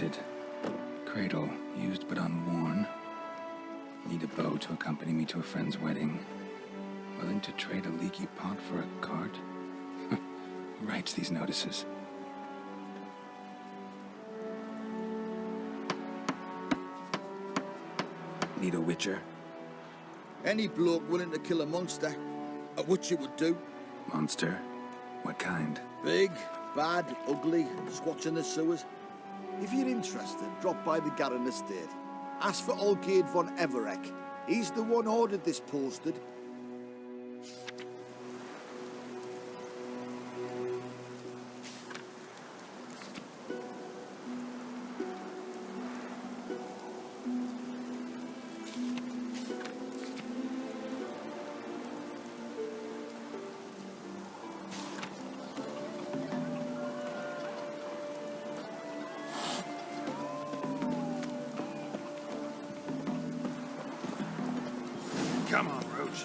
rusted. Cradle used but unworn. Need a bow to accompany me to a friend's wedding. Willing to trade a leaky pot for a cart? Who writes these notices? Need a witcher? Any bloke willing to kill a monster, a witcher would do. Monster? What kind? Big, bad, ugly, squats in the sewers. If you're interested, drop by the Garren estate. Ask for Olgierd von Everek. He's the one ordered this posted. Come on, Roach.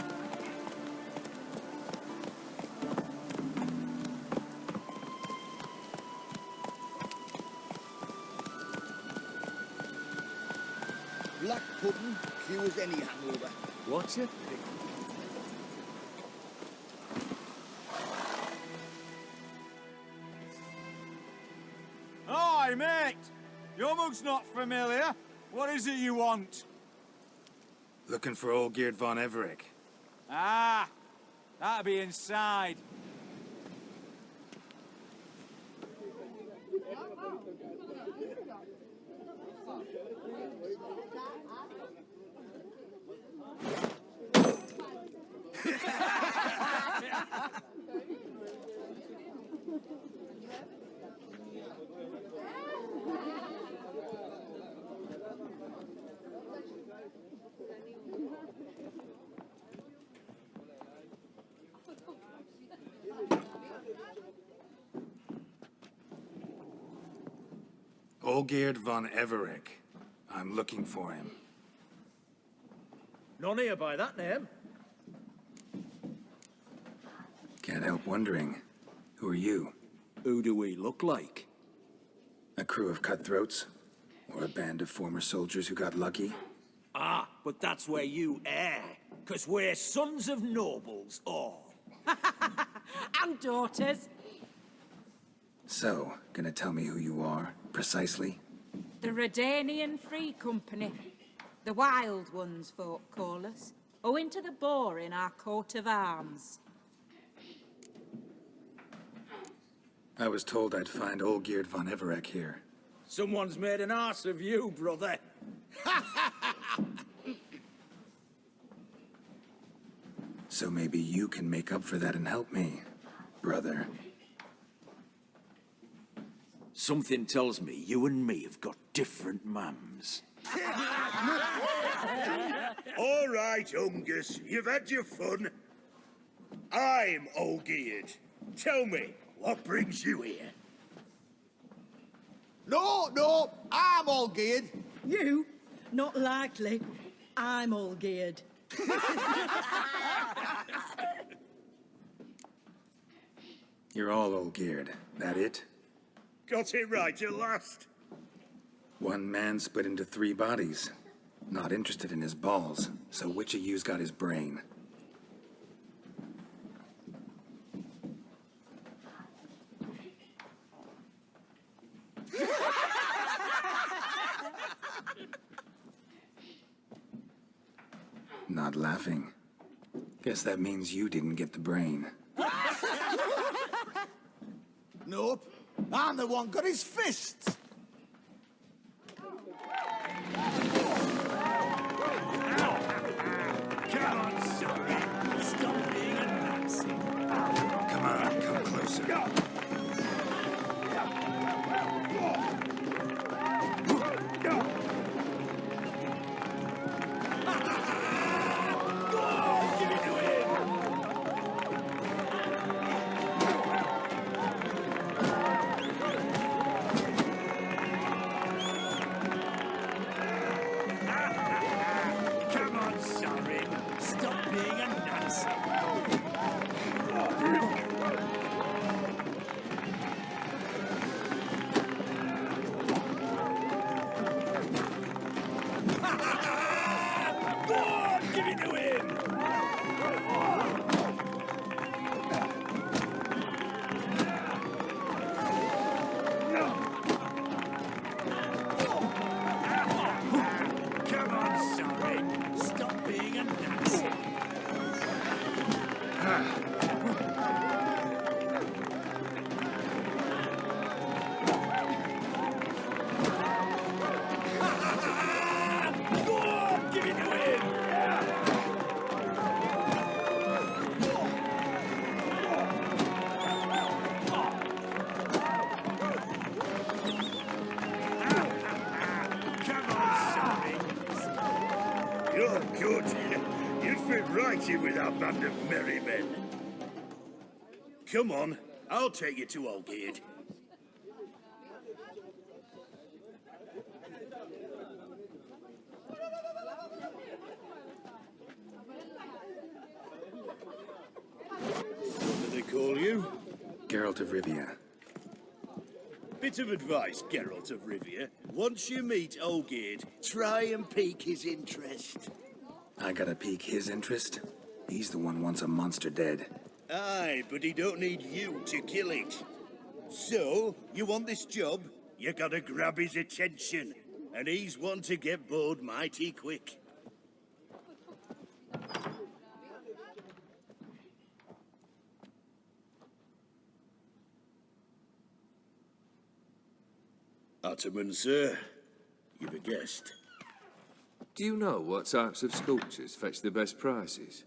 Black pudding cures any hangover. What's it? Hi, mate! Your mug's not familiar. What is it you want? Looking for Olgierd von Everek. Ah, that'll be inside. Olgierd von Everek. I'm looking for him. None here by that name. Can't help wondering. Who are you? Who do we look like? A crew of cutthroats? Or a band of former soldiers who got lucky? Ah, but that's where you err. 'Cause we're sons of nobles, all. And daughters. So, gonna tell me who you are, precisely? The Redanian Free Company. The Wild Ones, folk call us. Owing to the boar in our coat of arms. I was told I'd find Olgierd von Everek here. Someone's made an arse of you, brother. So maybe you can make up for that and help me, brother. Something tells me you and me have got different mums. All right, Ungus, you've had your fun. I'm Olgierd. Tell me, what brings you here? No, I'm Olgierd. You? Not likely. I'm all geared. You're all Olgierd, that it? Got it right at last. One man split into 3 bodies. Not interested in his balls, so which of you's got his brain? Not laughing. Guess that means you didn't get the brain. Nope. I'm the one got his fists. Come on, son. Stop being a Nazi. Come on, come closer. good. You'd fit right in with our band of merry men. Come on, I'll take you to Olgierd. What do they call you? Geralt of Rivia. Bit of advice, Geralt of Rivia. Once you meet Olgierd, try and pique his interest. I gotta pique his interest? He's the one wants a monster dead. Aye, but he don't need you to kill it. So, you want this job? You gotta grab his attention. And he's one to get bored mighty quick. Ottoman, sir. You've a guest. Do you know what types of sculptures fetch the best prices?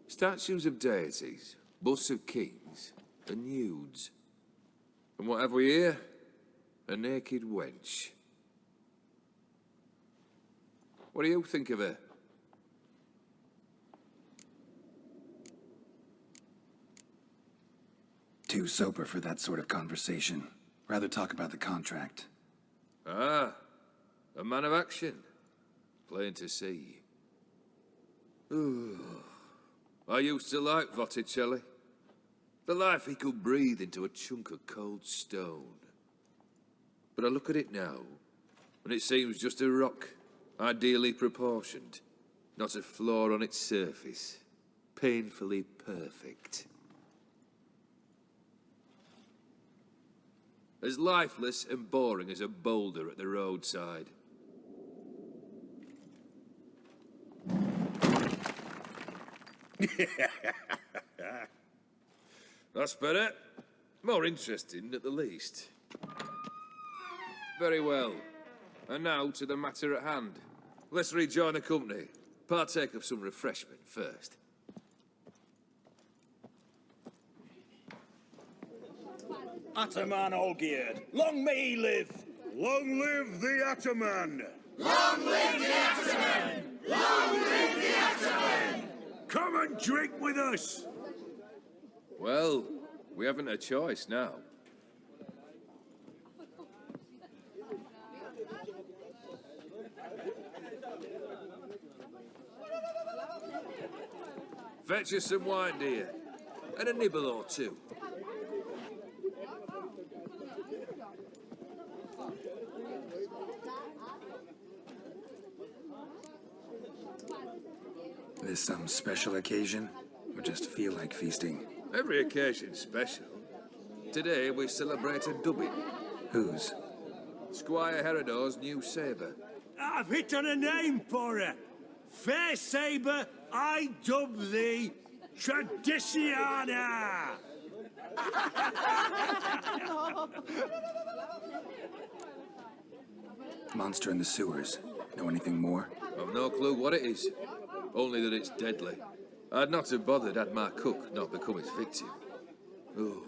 Statues of deities, busts of kings, and nudes. And what have we here? A naked wench. What do you think of her? Too sober for that sort of conversation. Rather talk about the contract. Ah, a man of action. Plain to see. Ooh. I used to like Botticelli. The life he could breathe into a chunk of cold stone. But I look at it now, and it seems just a rock, ideally proportioned. Not a flaw on its surface. Painfully perfect. As lifeless and boring as a boulder at the roadside. That's better. More interesting, at the least. Very well. And now to the matter at hand. Let's rejoin the company. Partake of some refreshment first. Ataman Olgierd, long may he live! Long live the Ataman! Long live the Ataman! Long live the Ataman! Come and drink with us! Well, we haven't a choice now. Fetch us some wine, dear. And a nibble or two. This some special occasion? Or just feel like feasting? Every occasion's special. Today we celebrate a dubbing. Whose? Squire Herodor's new sabre. I've hit on a name for her. Fair sabre, I dub thee Traditiana. Monster in the sewers. Know anything more? I've no clue what it is. Only that it's deadly. I'd not have bothered had my cook not become its victim. Oh,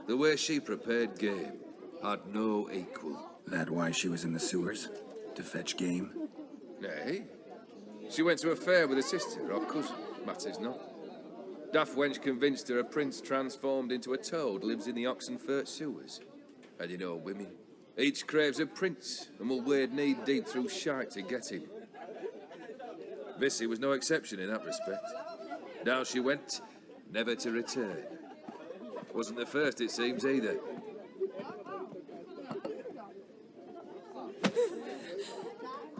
the way she prepared game had no equal. That why she was in the sewers? To fetch game? Nay. She went to a fair with a sister or cousin, matters not. Daft wench convinced her a prince transformed into a toad lives in the Oxenfurt sewers. And you know women. Each craves a prince and will wade knee-deep through shite to get him. Vissy was no exception in that respect. Down she went, never to return. Wasn't the first, it seems, either.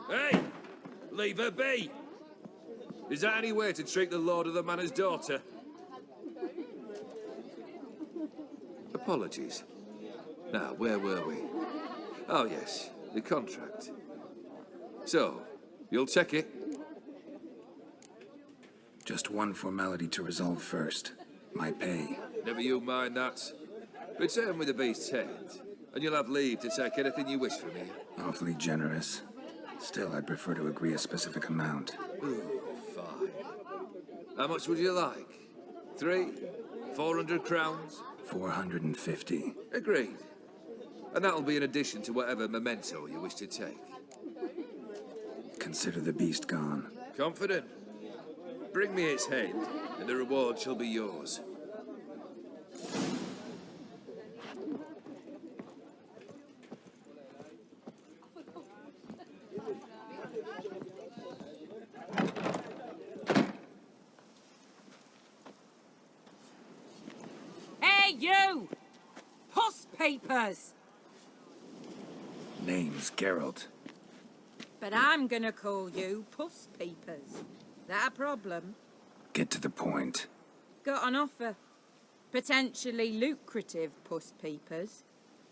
Hey! Leave her be! Is that any way to treat the lord of the manor's daughter? Apologies. Now, where were we? Oh, yes, the contract. So, you'll check it? Just one formality to resolve first. My pay. Never you mind that. Return with the beast's head, and you'll have leave to take anything you wish from me. Awfully generous. Still, I'd prefer to agree a specific amount. Ooh, fine. How much would you like? 400 crowns? 450. Agreed. And that'll be in addition to whatever memento you wish to take. Consider the beast gone. Confident? Bring me its head, and the reward shall be yours. Hey, you! Puss papers! Name's Geralt. But I'm gonna call you Puss Papers. That a problem? Get to the point. Got an offer. Potentially lucrative Puss Papers.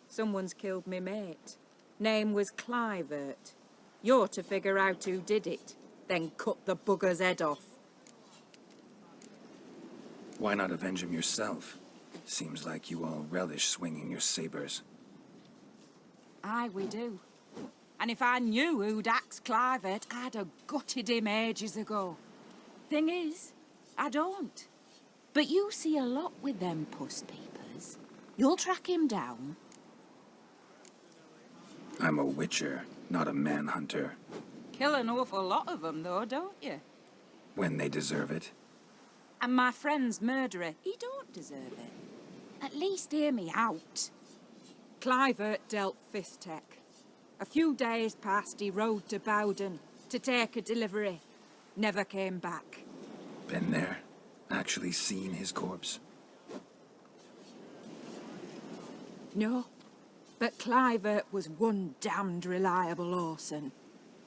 Someone's killed me mate. Name was Clivert. You're to figure out who did it, then cut the bugger's head off. Why not avenge him yourself? Seems like you all relish swinging your sabers. Aye, we do. And if I knew who'd axed Clivert, I'd have gutted him ages ago. Thing is, I don't. But you see a lot with them Puss Papers. You'll track him down. I'm a witcher, not a manhunter. Kill an awful lot of them, though, don't you? When they deserve it. And my friend's murderer, he don't deserve it. At least hear me out. Clivert dealt Fistech. A few days past, he rode to Bowden to take a delivery. Never came back. Been there? Actually seen his corpse? No. But Clivert was one damned reliable Orson.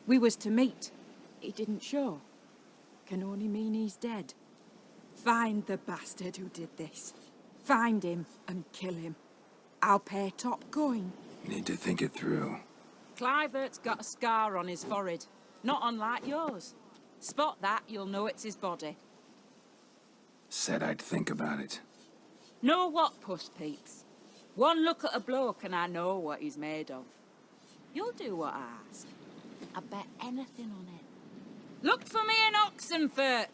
We was to meet. He didn't show. Can only mean he's dead. Find the bastard who did this. Find him and kill him. I'll pay top coin. Need to think it through. Clivert's got a scar on his forehead. Not unlike yours. Spot that, you'll know it's his body. Said I'd think about it. Know what, Puss Peeps? One look at a bloke and I know what he's made of. You'll do what I ask. I bet anything on it. Look for me in Oxenfurt.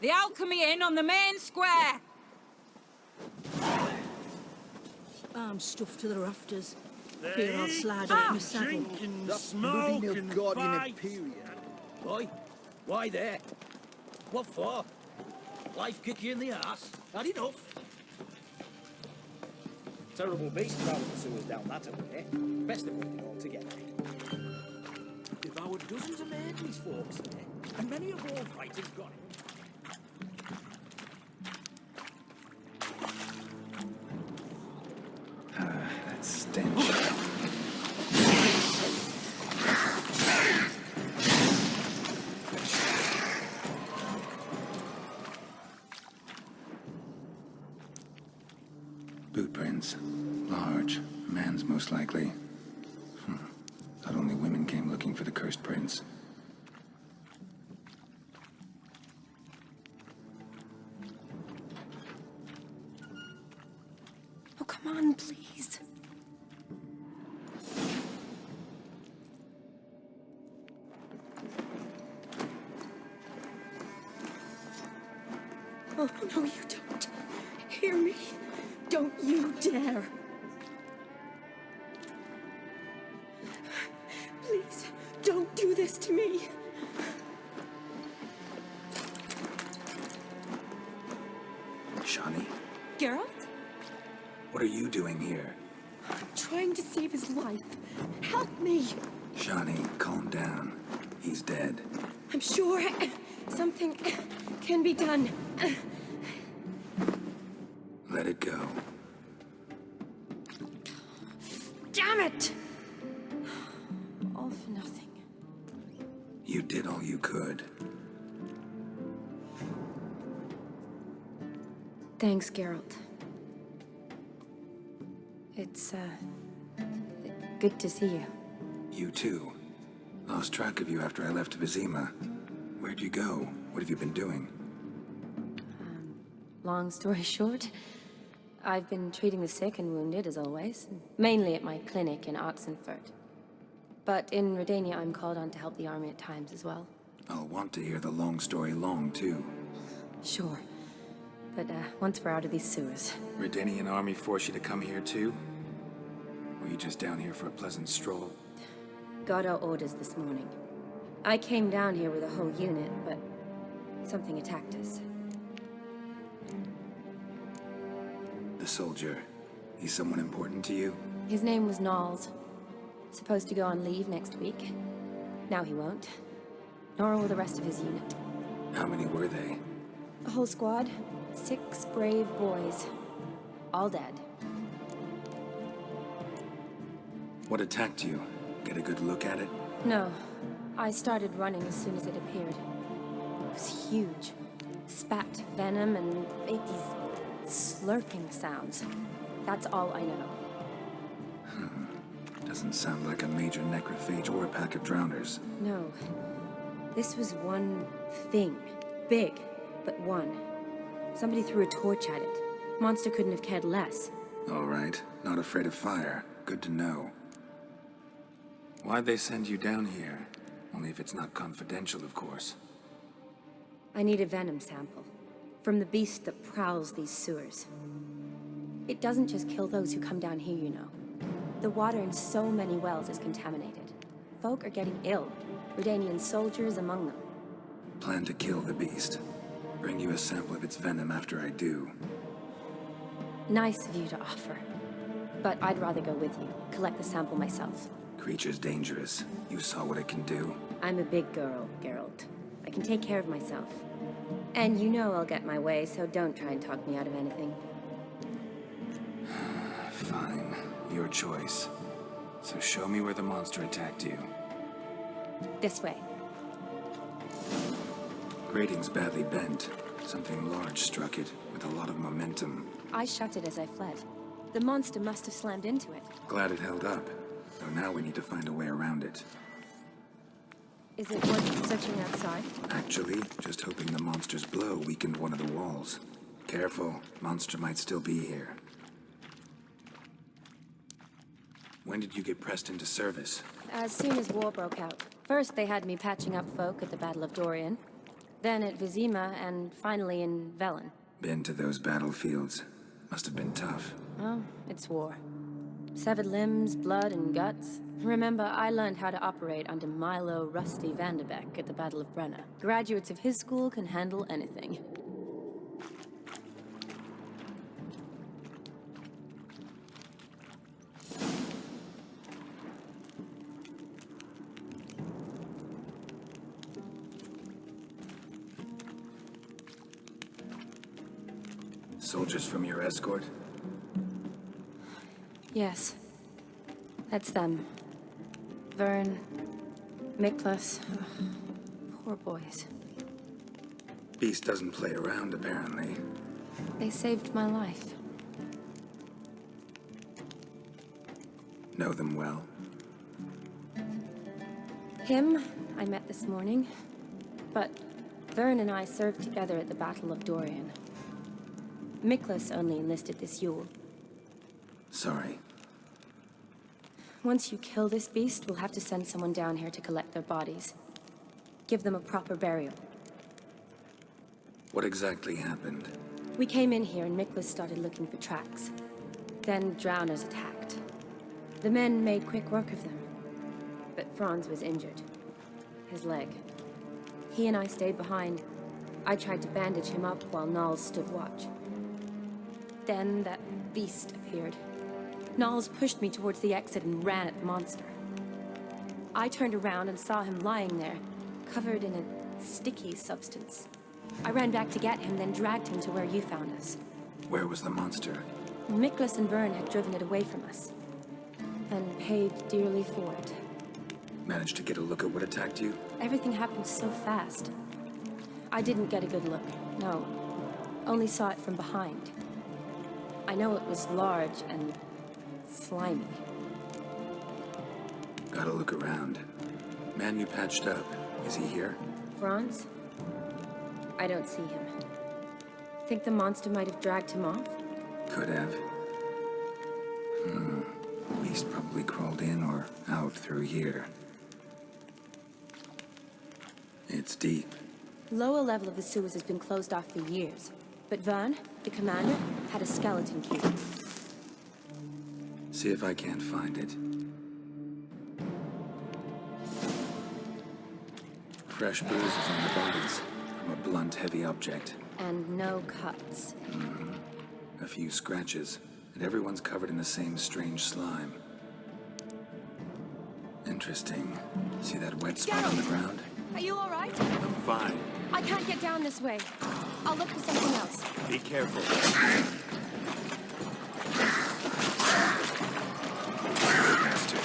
The Alchemy Inn on the main square. I'm stuffed to the rafters. Fear I'll slide off my saddle. Drinking, Bloody smoking, Nilfgaardian fights. Imperium. Boy, why there? What for? Life kick you in the arse? Had enough? Terrible beast prowling the sewers down that way. Best avoid it altogether. Devoured dozens of Maidley's folks there, and many a war fighter's got it. That stench. Boot prints. Large. A man's most likely. Thought only women came looking for the cursed prince. Oh, come on, please. Oh, no, you don't. Hear me? Don't you dare. Please, don't do this to me. Shani, Geralt? what are you doing here? I'm trying to save his life. Help me. Shani, calm down. He's dead. I'm sure something can be done. Let it go. Damn it! All for nothing. You did all you could. Thanks, Geralt. It's, good to see you. You too. Lost track of you after I left Vesemir. Where'd you go? What have you been doing? Long story short, I've been treating the sick and wounded, as always. Mainly at my clinic in Oxenfurt. But in Redania, I'm called on to help the army at times as well. I'll want to hear the long story long, too. Sure. But, once we're out of these sewers. Redanian army forced you to come here, too? Or you just down here for a pleasant stroll? Got our orders this morning. I came down here with a whole unit, but something attacked us. The soldier. He's someone important to you? His name was Nals. Supposed to go on leave next week. Now he won't. Nor will the rest of his unit. How many were they? A whole squad. 6 brave boys. All dead. What attacked you? Get a good look at it? No. I started running as soon as it appeared. It was huge. Spat venom and made these slurping sounds. That's all I know. Doesn't sound like a major necrophage or a pack of drowners. No. This was one thing. Big, but one. Somebody threw a torch at it. Monster couldn't have cared less. All right. Not afraid of fire. Good to know. Why'd they send you down here? Only if it's not confidential, of course. I need a venom sample. From the beast that prowls these sewers. It doesn't just kill those who come down here, you know. The water in so many wells is contaminated. Folk are getting ill. Redanian soldiers among them. Plan to kill the beast. Bring you a sample of its venom after I do. Nice of you to offer. But I'd rather go with you. Collect the sample myself. Creature's dangerous. You saw what it can do. I'm a big girl, Geralt. I can take care of myself. And you know I'll get my way, so don't try and talk me out of anything. Fine. Your choice. So show me where the monster attacked you. This way. Grating's badly bent. Something large struck it, with a lot of momentum. I shut it as I fled. The monster must have slammed into it. Glad it held up. Though now we need to find a way around it. Is it worth searching outside? Actually, just hoping the monster's blow weakened one of the walls. Careful, monster might still be here. When did you get pressed into service? As soon as war broke out. First they had me patching up folk at the Battle of Dorian. Then at Vesemir, and finally in Velen. Been to those battlefields. Must have been tough. Oh, it's war. Severed limbs, blood, and guts. Remember, I learned how to operate under Milo Rusty Vanderbeck at the Battle of Brenna. Graduates of his school can handle anything. Soldiers from your escort? Yes. That's them. Vern, Miklas. Poor boys. Beast doesn't play around, apparently. They saved my life. Know them well? Him, I met this morning. But Vern and I served together at the Battle of Dorian. Miklas only enlisted this Yule. Sorry. Once you kill this beast, we'll have to send someone down here to collect their bodies. Give them a proper burial. What exactly happened? We came in here and Miklas started looking for tracks. Then drowners attacked. The men made quick work of them. But Franz was injured. His leg. He and I stayed behind. I tried to bandage him up while Nals stood watch. Then that beast appeared. Nals pushed me towards the exit and ran at the monster. I turned around and saw him lying there, covered in a sticky substance. I ran back to get him, then dragged him to where you found us. Where was the monster? Miklas and Vern had driven it away from us. And paid dearly for it. Managed to get a look at what attacked you? Everything happened so fast. I didn't get a good look, no. Only saw it from behind. I know it was large and slimy. Gotta look around. Man you patched up. Is he here? Franz? I don't see him. Think the monster might have dragged him off? Could have. Beast probably crawled in or out through here. It's deep. Lower level of the sewers has been closed off for years. But Vern, the commander, had a skeleton key. See if I can't find it. Fresh bruises on the bodies from a blunt, heavy object. And no cuts. A few scratches, and everyone's covered in the same strange slime. Interesting. See that wet spot on the ground? Are you all right? I'm fine. I can't get down this way. I'll look for something else. Be careful. Bastard.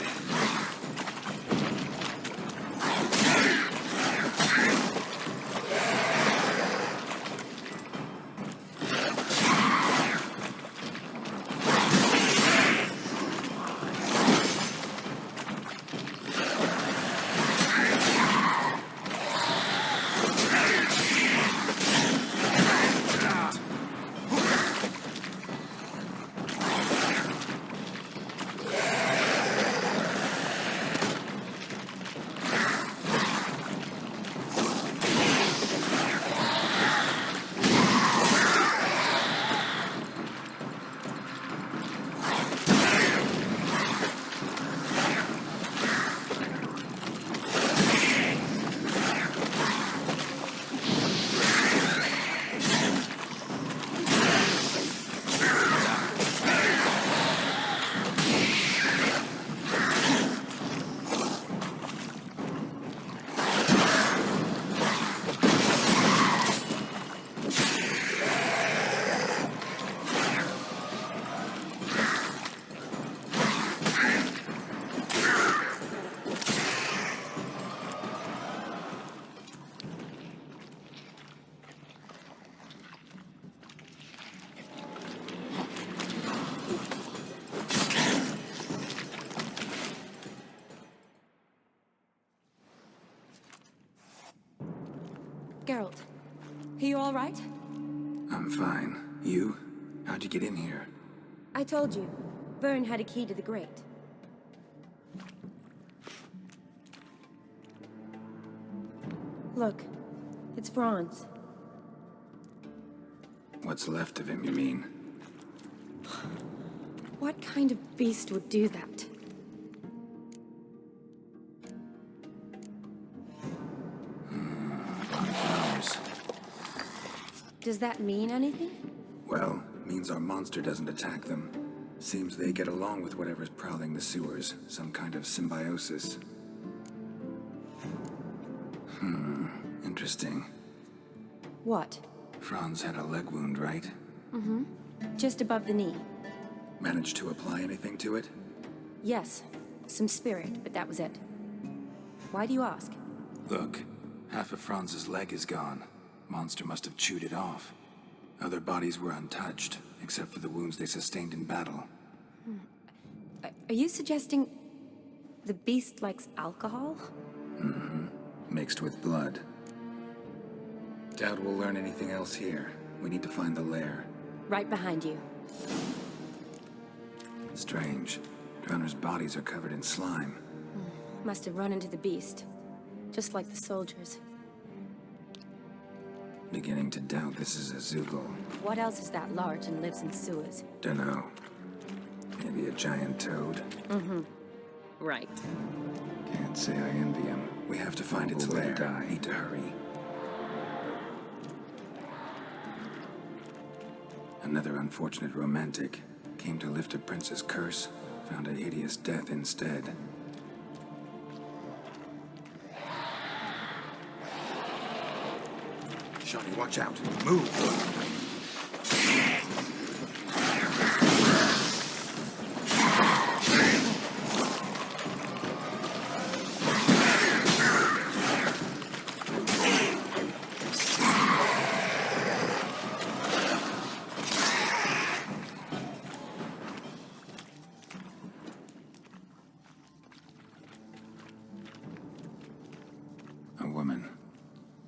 Geralt, are you all right? I'm fine. You? How'd you get in here? I told you. Vern had a key to the grate. Look, it's Franz. What's left of him, you mean? What kind of beast would do that? Does that mean anything? Well, means our monster doesn't attack them. Seems they get along with whatever's prowling the sewers. Some kind of symbiosis. Interesting. What? Franz had a leg wound, right? Mm-hmm. Just above the knee. Managed to apply anything to it? Yes. Some spirit, but that was it. Why do you ask? Look, half of Franz's leg is gone. Monster must have chewed it off. Other bodies were untouched, except for the wounds they sustained in battle. Are you suggesting the beast likes alcohol? Mm-hmm. Mixed with blood. Doubt we'll learn anything else here. We need to find the lair. Right behind you. Strange. Drowners' bodies are covered in slime. Must have run into the beast. Just like the soldiers. Beginning to doubt this is a Zoogle. What else is that large and lives in sewers? Dunno. Maybe a giant toad? Mm-hmm. Right. Can't say I envy him. We have to find its lair. Need to hurry. Another unfortunate romantic. Came to lift a prince's curse. Found a hideous death instead. Johnny, watch out. Move! A woman.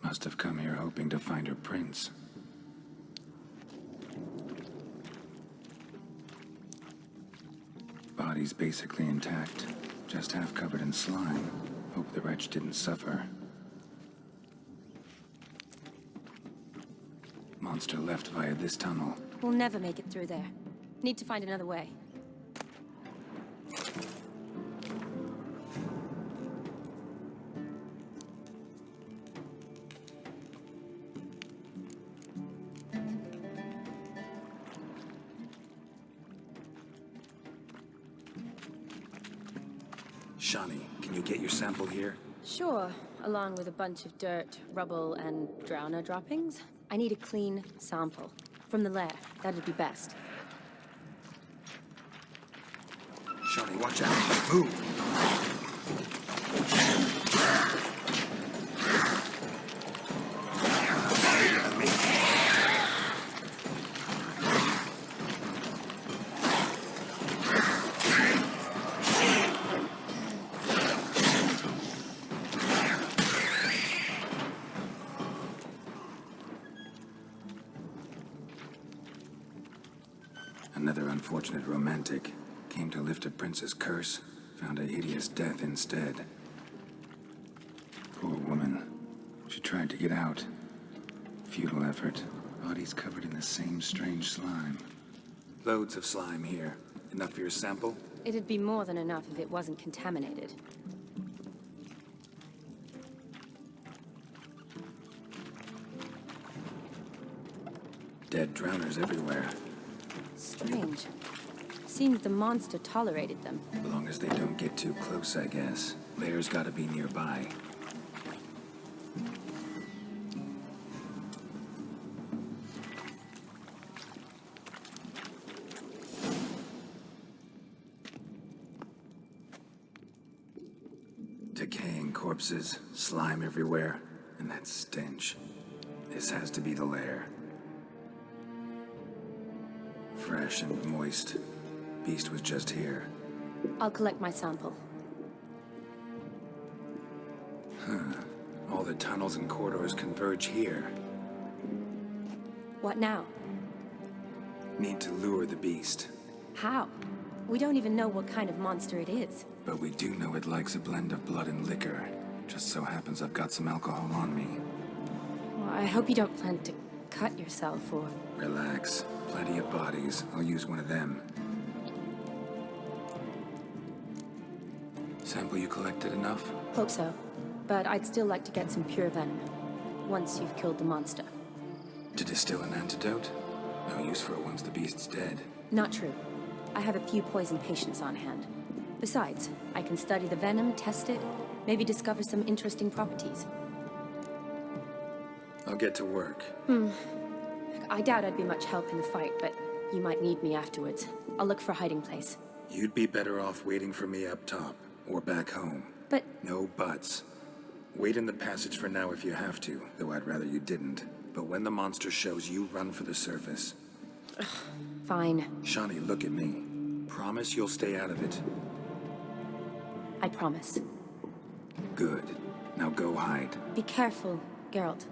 Must have come here hoping to find her prince. Body's basically intact, just half covered in slime. Hope the wretch didn't suffer. Monster left via this tunnel. We'll never make it through there. Need to find another way. Shawnee, can you get your sample here? Sure, along with a bunch of dirt, rubble, and drowner droppings. I need a clean sample. From the lair, that'd be best. Shawnee, watch out. Move! Another unfortunate romantic came to lift a prince's curse, found a hideous death instead. Poor woman. She tried to get out. Futile effort. Bodies covered in the same strange slime. Loads of slime here. Enough for your sample? It'd be more than enough if it wasn't contaminated. Dead drowners everywhere. Strange. Seemed the monster tolerated them. As long as they don't get too close, I guess. Lair's gotta be nearby. Decaying corpses, slime everywhere, and that stench. This has to be the lair. Fresh and moist. Beast was just here. I'll collect my sample. All the tunnels and corridors converge here. What now? Need to lure the beast. How? We don't even know what kind of monster it is. But we do know it likes a blend of blood and liquor. Just so happens I've got some alcohol on me. Well, I hope you don't plan to cut yourself or... Relax. Plenty of bodies. I'll use one of them. Sample you collected enough? Hope so. But I'd still like to get some pure venom. Once you've killed the monster. To distill an antidote? No use for it once the beast's dead. Not true. I have a few poison patients on hand. Besides, I can study the venom, test it, maybe discover some interesting properties. I'll get to work. I doubt I'd be much help in the fight, but you might need me afterwards. I'll look for a hiding place. You'd be better off waiting for me up top, or back home. But... No buts. Wait in the passage for now if you have to, though I'd rather you didn't. But when the monster shows, you run for the surface. Fine. Shawnee, look at me. Promise you'll stay out of it. I promise. Good. Now go hide. Be careful, Geralt.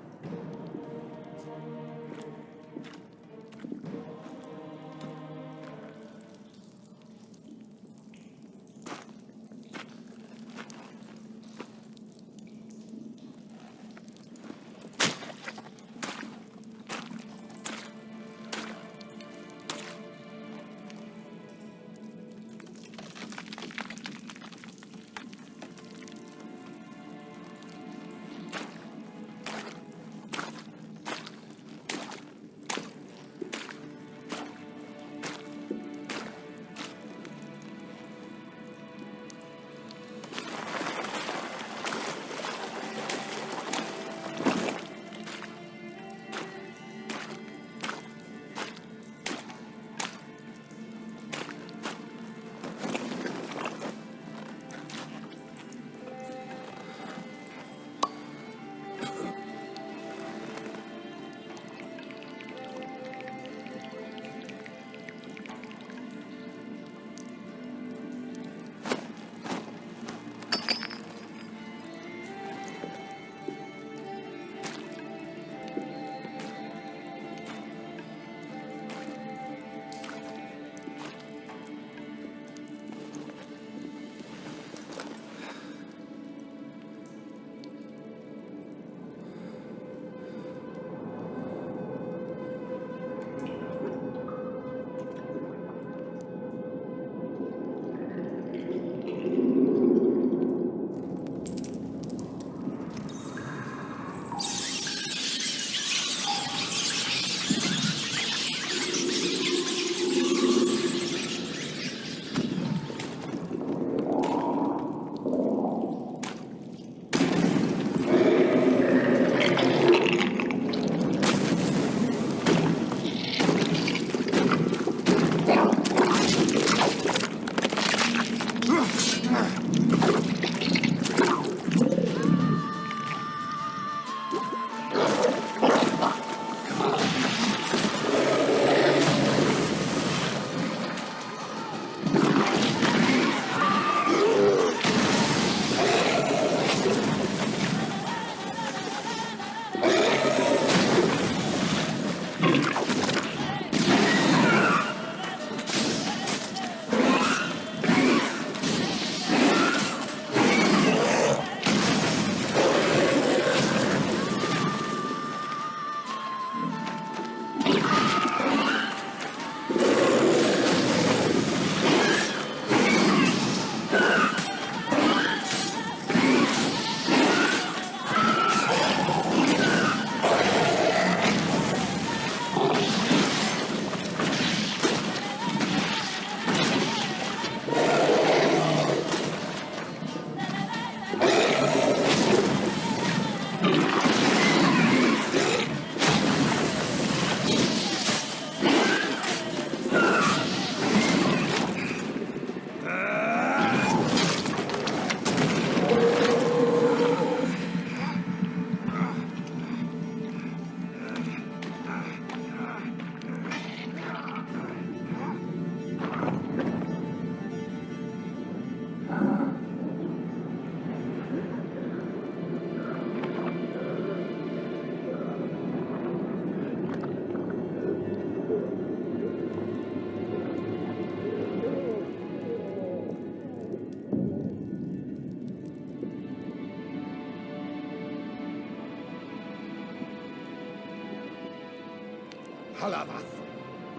Halavath,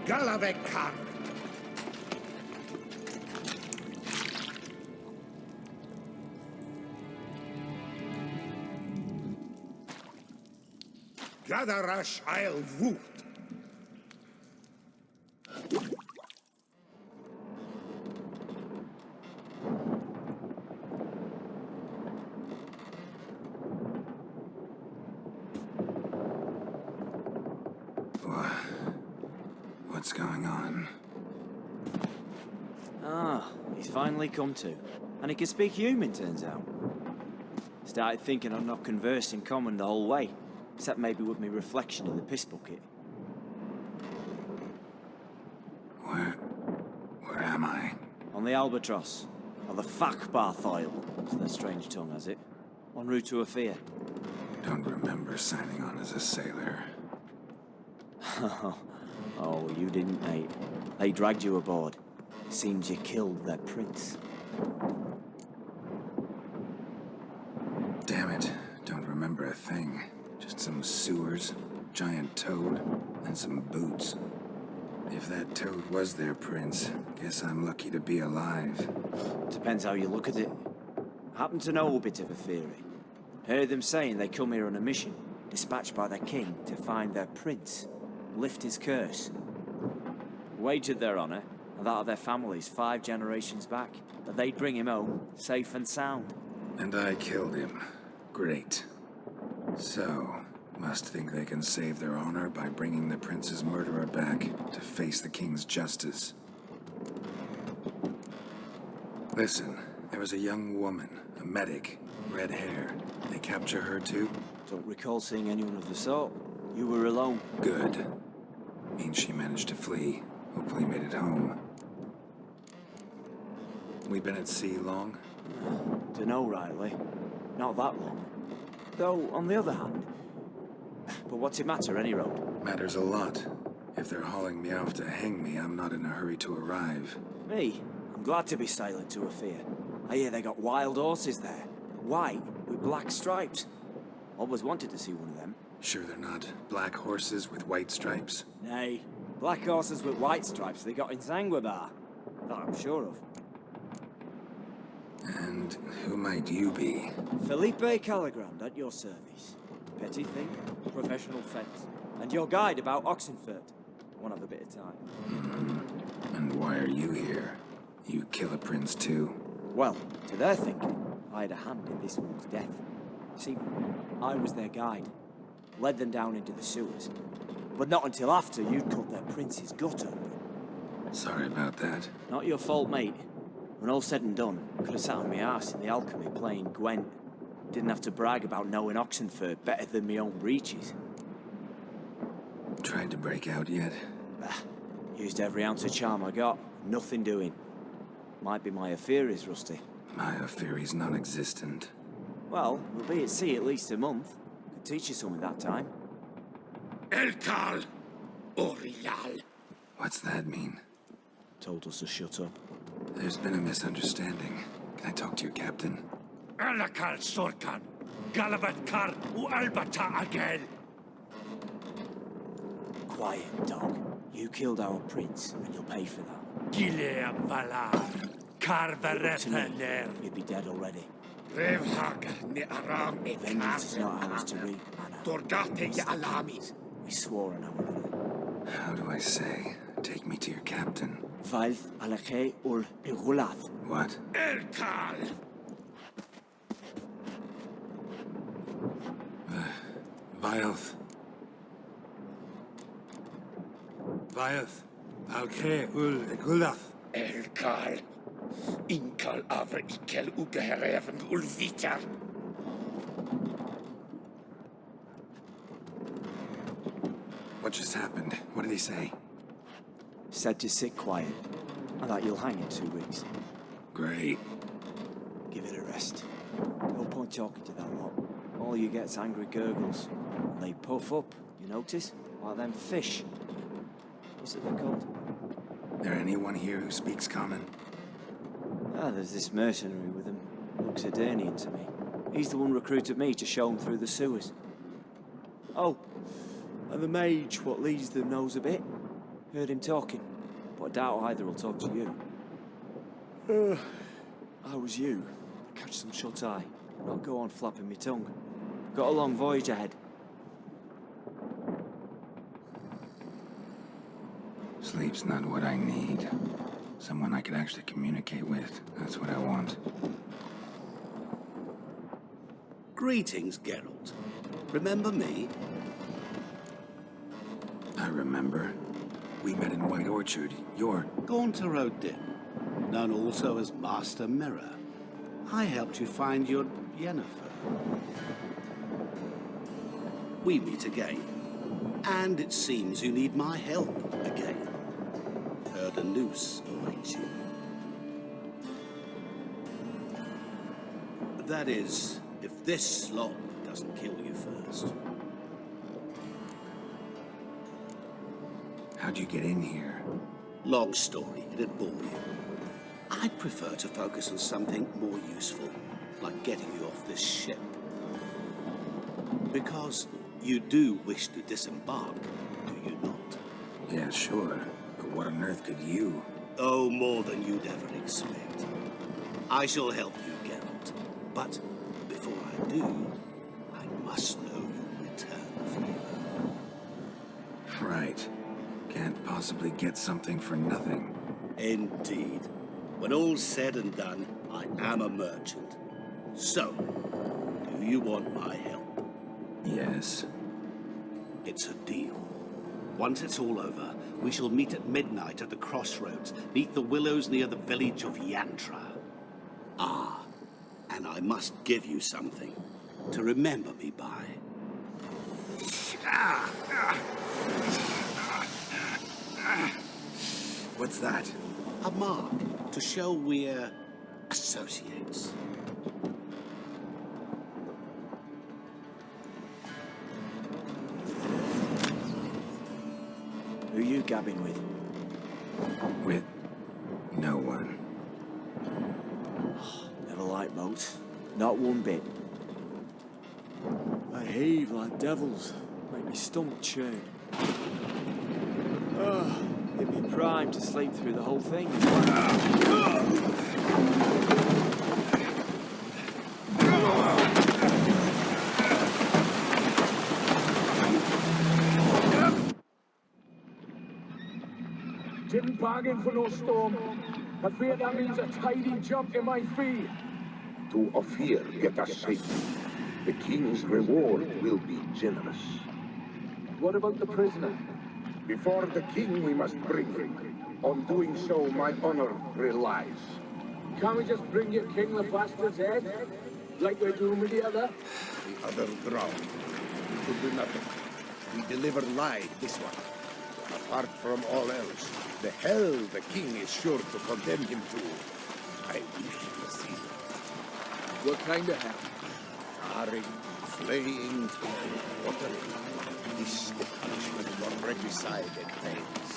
Galavekar. Gadarash I'll woot. What's going on? Ah, he's finally come to. And he can speak human, turns out. Started thinking I'd not conversed in common the whole way, except maybe with me reflection in the piss bucket. Where am I? On the Albatross, or the Fakbarth Oil, as their strange tongue has it. En route to Afir. Don't remember signing on as a sailor. Oh, you didn't, mate. They dragged you aboard. Seems you killed their prince. Damn it, don't remember a thing. Just some sewers, giant toad, and some boots. If that toad was their prince, guess I'm lucky to be alive. Depends how you look at it. I happen to know a bit of a theory. Heard them saying they come here on a mission, dispatched by their king to find their prince, lift his curse. Wagered their honor, and that of their families 5 generations back, that they'd bring him home, safe and sound. And I killed him. Great. So, must think they can save their honor by bringing the prince's murderer back to face the king's justice. Listen, there was a young woman, a medic, red hair. They capture her too? Don't recall seeing anyone of the sort. You were alone. Good. Means she managed to flee. Hopefully made it home. We been at sea long? Dunno rightly. Not that long. Though, on the other hand... But what's it matter, any road? Matters a lot. If they're hauling me off to hang me, I'm not in a hurry to arrive. Me? I'm glad to be sailing to Afir. I hear they got wild horses there. White, with black stripes. Always wanted to see one of them. Sure they're not black horses with white stripes? Nay, black horses with white stripes they got in Sanguibar. That I'm sure of. And who might you be? Felipe Caligrand at your service. Petty thing, professional fence. And your guide about Oxenfurt. Won't have a bit of time. And why are you here? You kill a prince too? Well, to their thinking, I had a hand in this one's death. See, I was their guide. Led them down into the sewers. But not until after you'd cut their prince's gut open. Sorry about that. Not your fault, mate. When all said and done, could have sat on my arse in the alchemy playing Quen. Didn't have to brag about knowing Oxenfurt better than my own breeches. Tried to break out yet? Used every ounce of charm I got. Nothing doing. Might be my affair is rusty. My affair is non-existent. Well, we'll be at sea at least a month. Could teach you something that time. Elkal Orial. What's that mean? Told us to shut up. There's been a misunderstanding. Can I talk to your captain? Alakal Sorkan. Galabat Kar U Albata again. Quiet, dog. You killed our prince, and you'll pay for that. Gileam Valar. Carverethener. You'd be dead already. Revhagar ne Aram e Vengeance is not ours to reap, Anna. Torgate ya Alamis. We swore an our honor. How do I say? Take me to your captain. Valth alakhe ul igulath. What? Elkal. Vilth. Vilth. Alkhe ul igulath. Elkal. Inkal avre ikel ugehereven ulvitar. What just happened? What did he say? Said to sit quiet, and that you'll hang in 2 weeks. Great. Give it a rest. No point talking to that lot. All you get's angry gurgles. And they puff up, you notice? Like them fish. What's it they're called? There anyone here who speaks common? Ah, there's this mercenary with him. Looks Edirnian to me. He's the one recruited me to show him through the sewers. Oh, And the mage what leads them knows a bit. Heard him talking, but I doubt either will talk to you. How was you? Catch some shut-eye. Not go on flapping me tongue. Got a long voyage ahead. Sleep's not what I need. Someone I could actually communicate with. That's what I want. Greetings, Geralt. Remember me? I remember. We met in White Orchard. You're... Gaunter Odin, known also as Master Mirror. I helped you find your Yennefer. We meet again. And it seems you need my help again. Heard a noose awaits you. That is, if this slop doesn't kill you first. How'd you get in here? Long story, it'd bore you. I'd prefer to focus on something more useful, like getting you off this ship. Because you do wish to disembark, do you not? Yeah, sure. But what on earth could you? Oh, more than you'd ever expect. I shall help you, Geralt. But before I do, I must know you return the favor. Right. Can't possibly get something for nothing. Indeed. When all's said and done, I am a merchant. So, do you want my help? Yes. It's a deal. Once it's all over, we shall meet at midnight at the crossroads, neath the willows near the village of Yantra. Ah, and I must give you something to remember me by. What's that? A mark to show we're associates. Who you gabbing with? With no one. Never liked moats. Not one bit. They heave like devils. Make me stomach churn. It'd be prime to sleep through the whole thing. Didn't bargain for no storm. I fear that means a tidy jump in my fee. To Ophir get us safely. The king's reward will be generous. What about the prisoner? Before the king we must bring him. On doing so, my honor relies. Can't we just bring your king the bastard's head? Like we're doing with the other? The other drowned. We could do nothing. We deliver live this one. Apart from all else, the hell the king is sure to condemn him to. I wish to see it. What kind of hell? Carring, flaying, watering. This the punishment for regicide and things.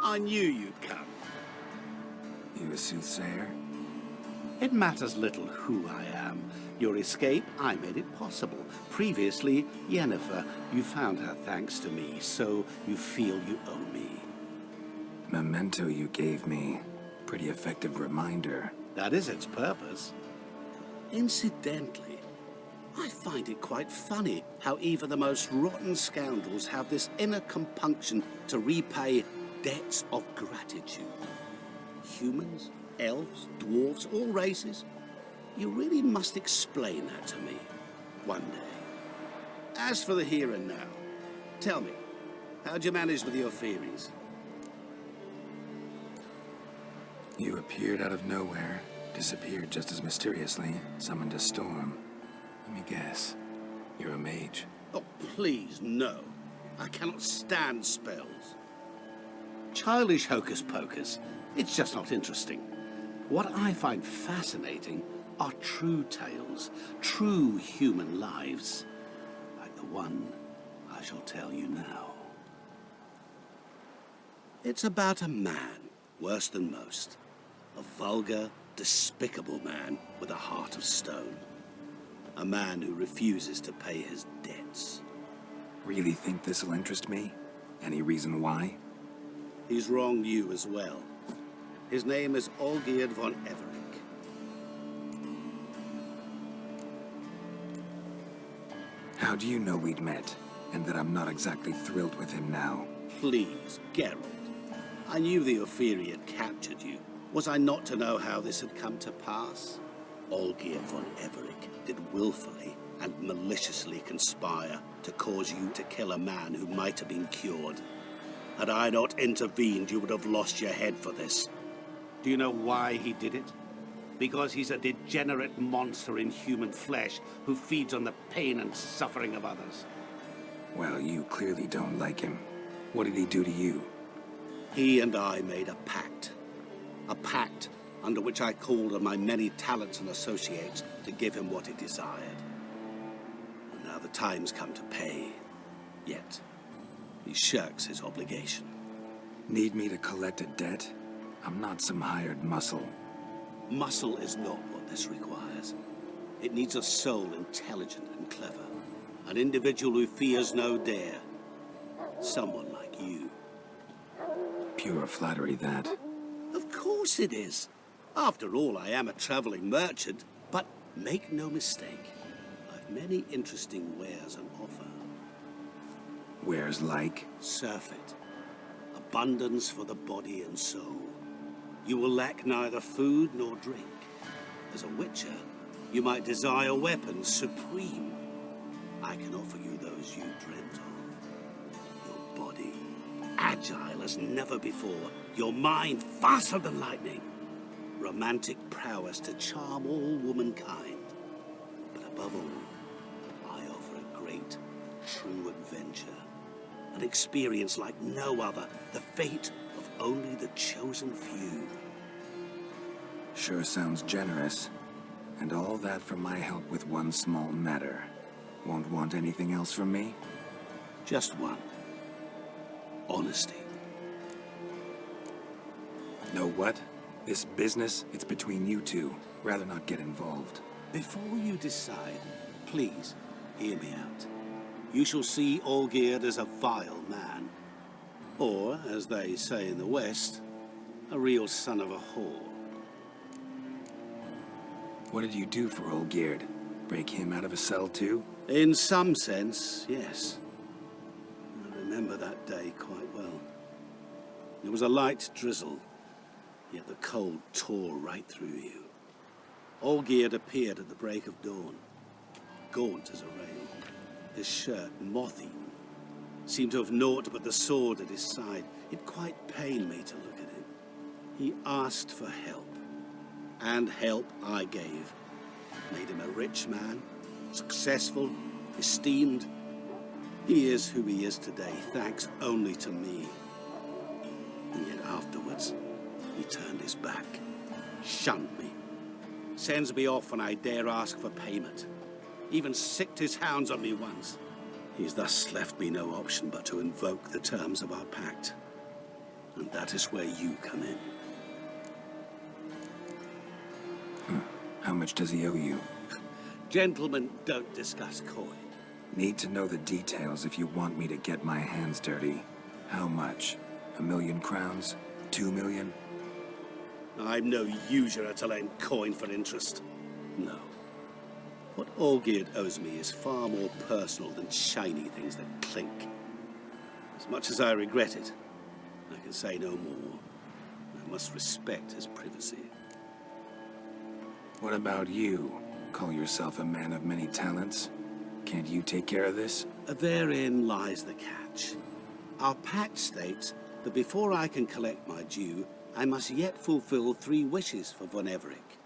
I knew you'd come. You a soothsayer? It matters little who I am. Your escape, I made it possible. Previously, Yennefer, you found her thanks to me, so you feel you owe me. Memento you gave me. Pretty effective reminder. That is its purpose. Incidentally, I find it quite funny how even the most rotten scoundrels have this inner compunction to repay debts of gratitude. Humans, elves, dwarves, all races. You really must explain that to me one day. As for the here and now, tell me, how'd you manage with your theories? You appeared out of nowhere, disappeared just as mysteriously, summoned a storm. Let me guess. You're a mage. Oh, please, no. I cannot stand spells. Childish hocus pocus. It's just not interesting. What I find fascinating are true tales, true human lives, like the one I shall tell you now. It's about a man, worse than most. A vulgar, despicable man with a heart of stone. A man who refuses to pay his debts. Really think this'll interest me? Any reason why? He's wronged you as well. His name is Olgierd von Everec. How do you know we'd met, and that I'm not exactly thrilled with him now? Please, Geralt. I knew the Ophiri had captured you. Was I not to know how this had come to pass? Olgierd von Everec did willfully and maliciously conspire to cause you to kill a man who might have been cured. Had I not intervened, you would have lost your head for this. Do you know why he did it? Because he's a degenerate monster in human flesh who feeds on the pain and suffering of others. Well, you clearly don't like him. What did he do to you? He and I made a pact. A pact under which I called on my many talents and associates to give him what he desired. And now the time's come to pay. Yet, he shirks his obligation. Need me to collect a debt? I'm not some hired muscle. Muscle is not what this requires. It needs a soul intelligent and clever. An individual who fears no dare. Someone like you. Pure flattery, that. Of course it is. After all, I am a traveling merchant. But make no mistake, I've many interesting wares on offer. Wares like? Surfeit. Abundance for the body and soul. You will lack neither food nor drink. As a witcher, you might desire weapons supreme. I can offer you those you dreamt of. Your body, agile as never before. Your mind, faster than lightning. Romantic prowess to charm all womankind. But above all, I offer a great, true adventure. An experience like no other. The fate of only the chosen few. Sure sounds generous. And all that for my help with one small matter. Won't want anything else from me? Just one. Honesty. Know what? This business, it's between you two. Rather not get involved. Before you decide, please hear me out. You shall see Olgierd as a vile man. Or, as they say in the West, a real son of a whore. What did you do for Olgierd? Break him out of a cell too? In some sense, yes. I remember that day quite well. There was a light drizzle, yet the cold tore right through you. Olgierd appeared at the break of dawn, gaunt as a rail. His shirt, moth-eaten, seemed to have naught but the sword at his side. It quite pained me to look at him. He asked for help, and help I gave. Made him a rich man, successful, esteemed. He is who he is today, thanks only to me. And yet afterwards, he turned his back, shunned me, sends me off when I dare ask for payment. Even sicked his hounds on me once. He's thus left me no option but to invoke the terms of our pact. And that is where you come in. How much does he owe you? Gentlemen don't discuss coin. Need to know the details if you want me to get my hands dirty. How much? 1,000,000 crowns? 2 million? I'm no usurer to lend coin for interest. No. What Olgierd owes me is far more personal than shiny things that clink. As much as I regret it, I can say no more. I must respect his privacy. What about you? Call yourself a man of many talents? Can't you take care of this? Therein lies the catch. Our pact states that before I can collect my due, I must yet fulfill 3 wishes for Von Everec.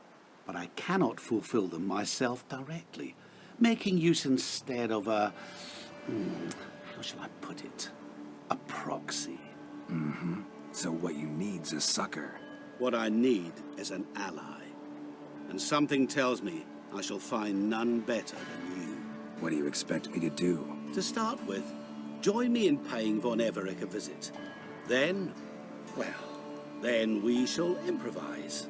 But I cannot fulfill them myself directly, making use instead of a... how shall I put it? A proxy. Mm-hmm. So what you need's a sucker. What I need is an ally. And something tells me I shall find none better than you. What do you expect me to do? To start with, join me in paying Von Everec a visit. Then, well, then we shall improvise.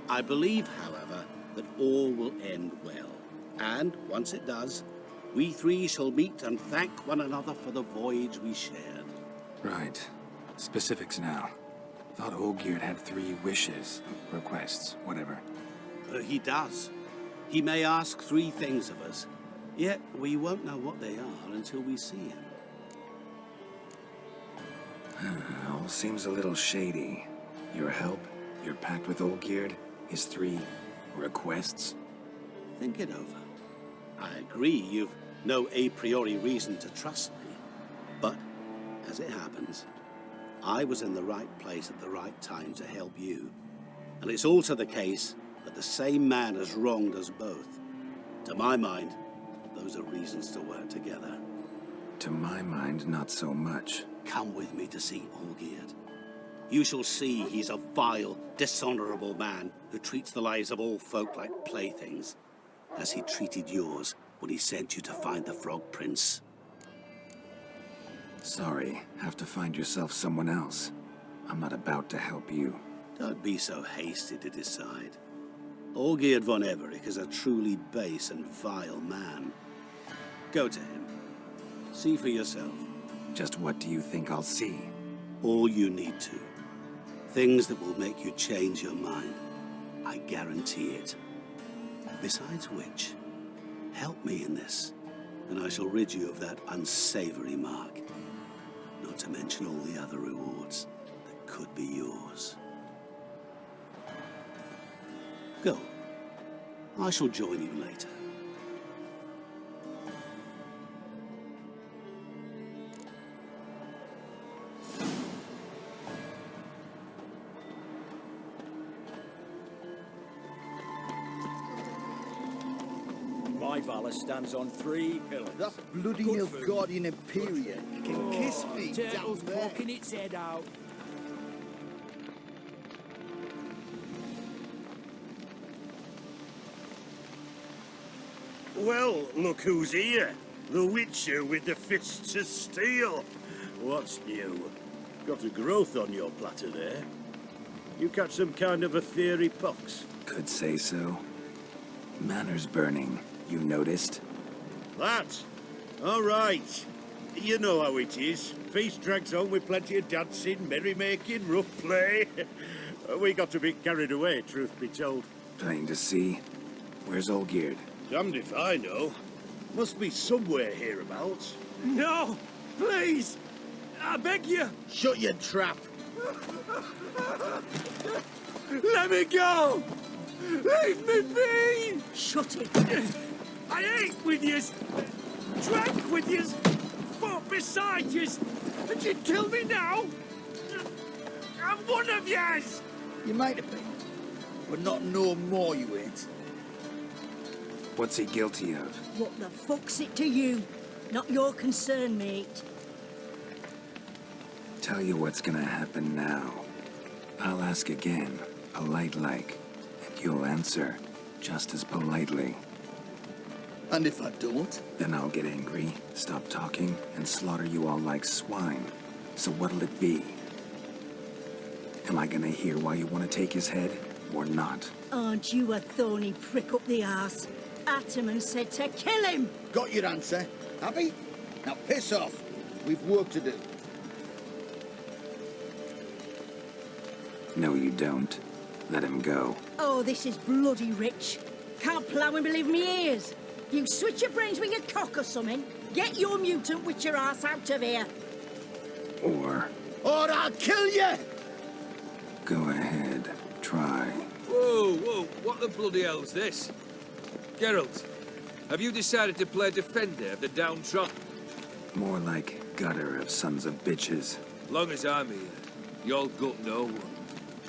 I believe, however, that all will end well. And once it does, we 3 shall meet and thank one another for the voyage we shared. Right. Specifics now. Thought Olgierd had 3 wishes, requests, whatever. He does. He may ask 3 things of us, yet we won't know what they are until we see him. All seems a little shady. Your help, your pact with Olgierd, his 3 requests. Think it over. I agree you've no a priori reason to trust me, but as it happens, I was in the right place at the right time to help you. And it's also the case that the same man has wronged us both. To my mind, those are reasons to work together. To my mind, not so much. Come with me to see Olgierd. You shall see he's a vile, dishonorable man who treats the lives of all folk like playthings, as he treated yours when he sent you to find the Frog Prince. Sorry, have to find yourself someone else. I'm not about to help you. Don't be so hasty to decide. Olgierd von Everec is a truly base and vile man. Go to him. See for yourself. Just what do you think I'll see? All you need to. Things that will make you change your mind. I guarantee it. Besides which, help me in this, and I shall rid you of that unsavory mark. Not to mention all the other rewards that could be yours. Go. I shall join you later. My valor stands on 3 pillars. That bloody Nilfgaardian Imperium can kiss me Turtle's down there. poking its head out. Well, look who's here. The Witcher with the fists of steel. What's new? Got a growth on your platter there. You catch some kind of a fiery pox? Could say so. Manners burning, you noticed? That? All right. You know how it is. Feast drags on with plenty of dancing, merrymaking, rough play. We got a bit carried away, truth be told. Plain to see. Where's Olgierd? Damned if I know. Must be somewhere hereabouts. No! Please! I beg you! Shut your trap! Let me go! Leave me be! Shut it! I ate with yous! Drank with yous! Fought beside yous! And you'd kill me now? I'm one of yous! You might have been, but not no more you ain't. What's he guilty of? What the fuck's it to you? Not your concern, mate. Tell you what's gonna happen now. I'll ask again, polite-like, and you'll answer just as politely. And if I don't? Then I'll get angry, stop talking, and slaughter you all like swine. So what'll it be? Am I gonna hear why you want to take his head, or not? Aren't you a thorny prick up the arse? Ataman said to kill him! Got your answer, Abby? Now piss off. We've work to do. No, you don't. Let him go. Oh, this is bloody rich. Can't plough and believe me ears. You switch your brains with your cock or something. Get your mutant witcher ass out of here. Or I'll kill you! go ahead. Try. Whoa, whoa, what the bloody hell's this? Geralt, have you decided to play defender of the downtrodden? More like gutter of sons of bitches. Long as I'm here, you'll gut no one.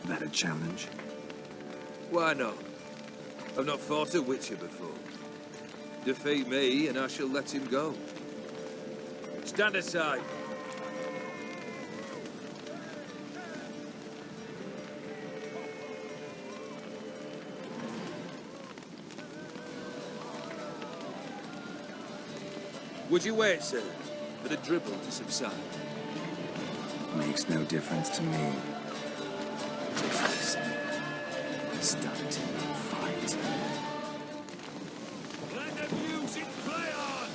That a challenge? Why not? I've not fought a witcher before. Defeat me, and I shall let him go. Stand aside. Would you wait, sir, for the dribble to subside? Makes no difference to me. Just stunt. Fight. Let the music play on!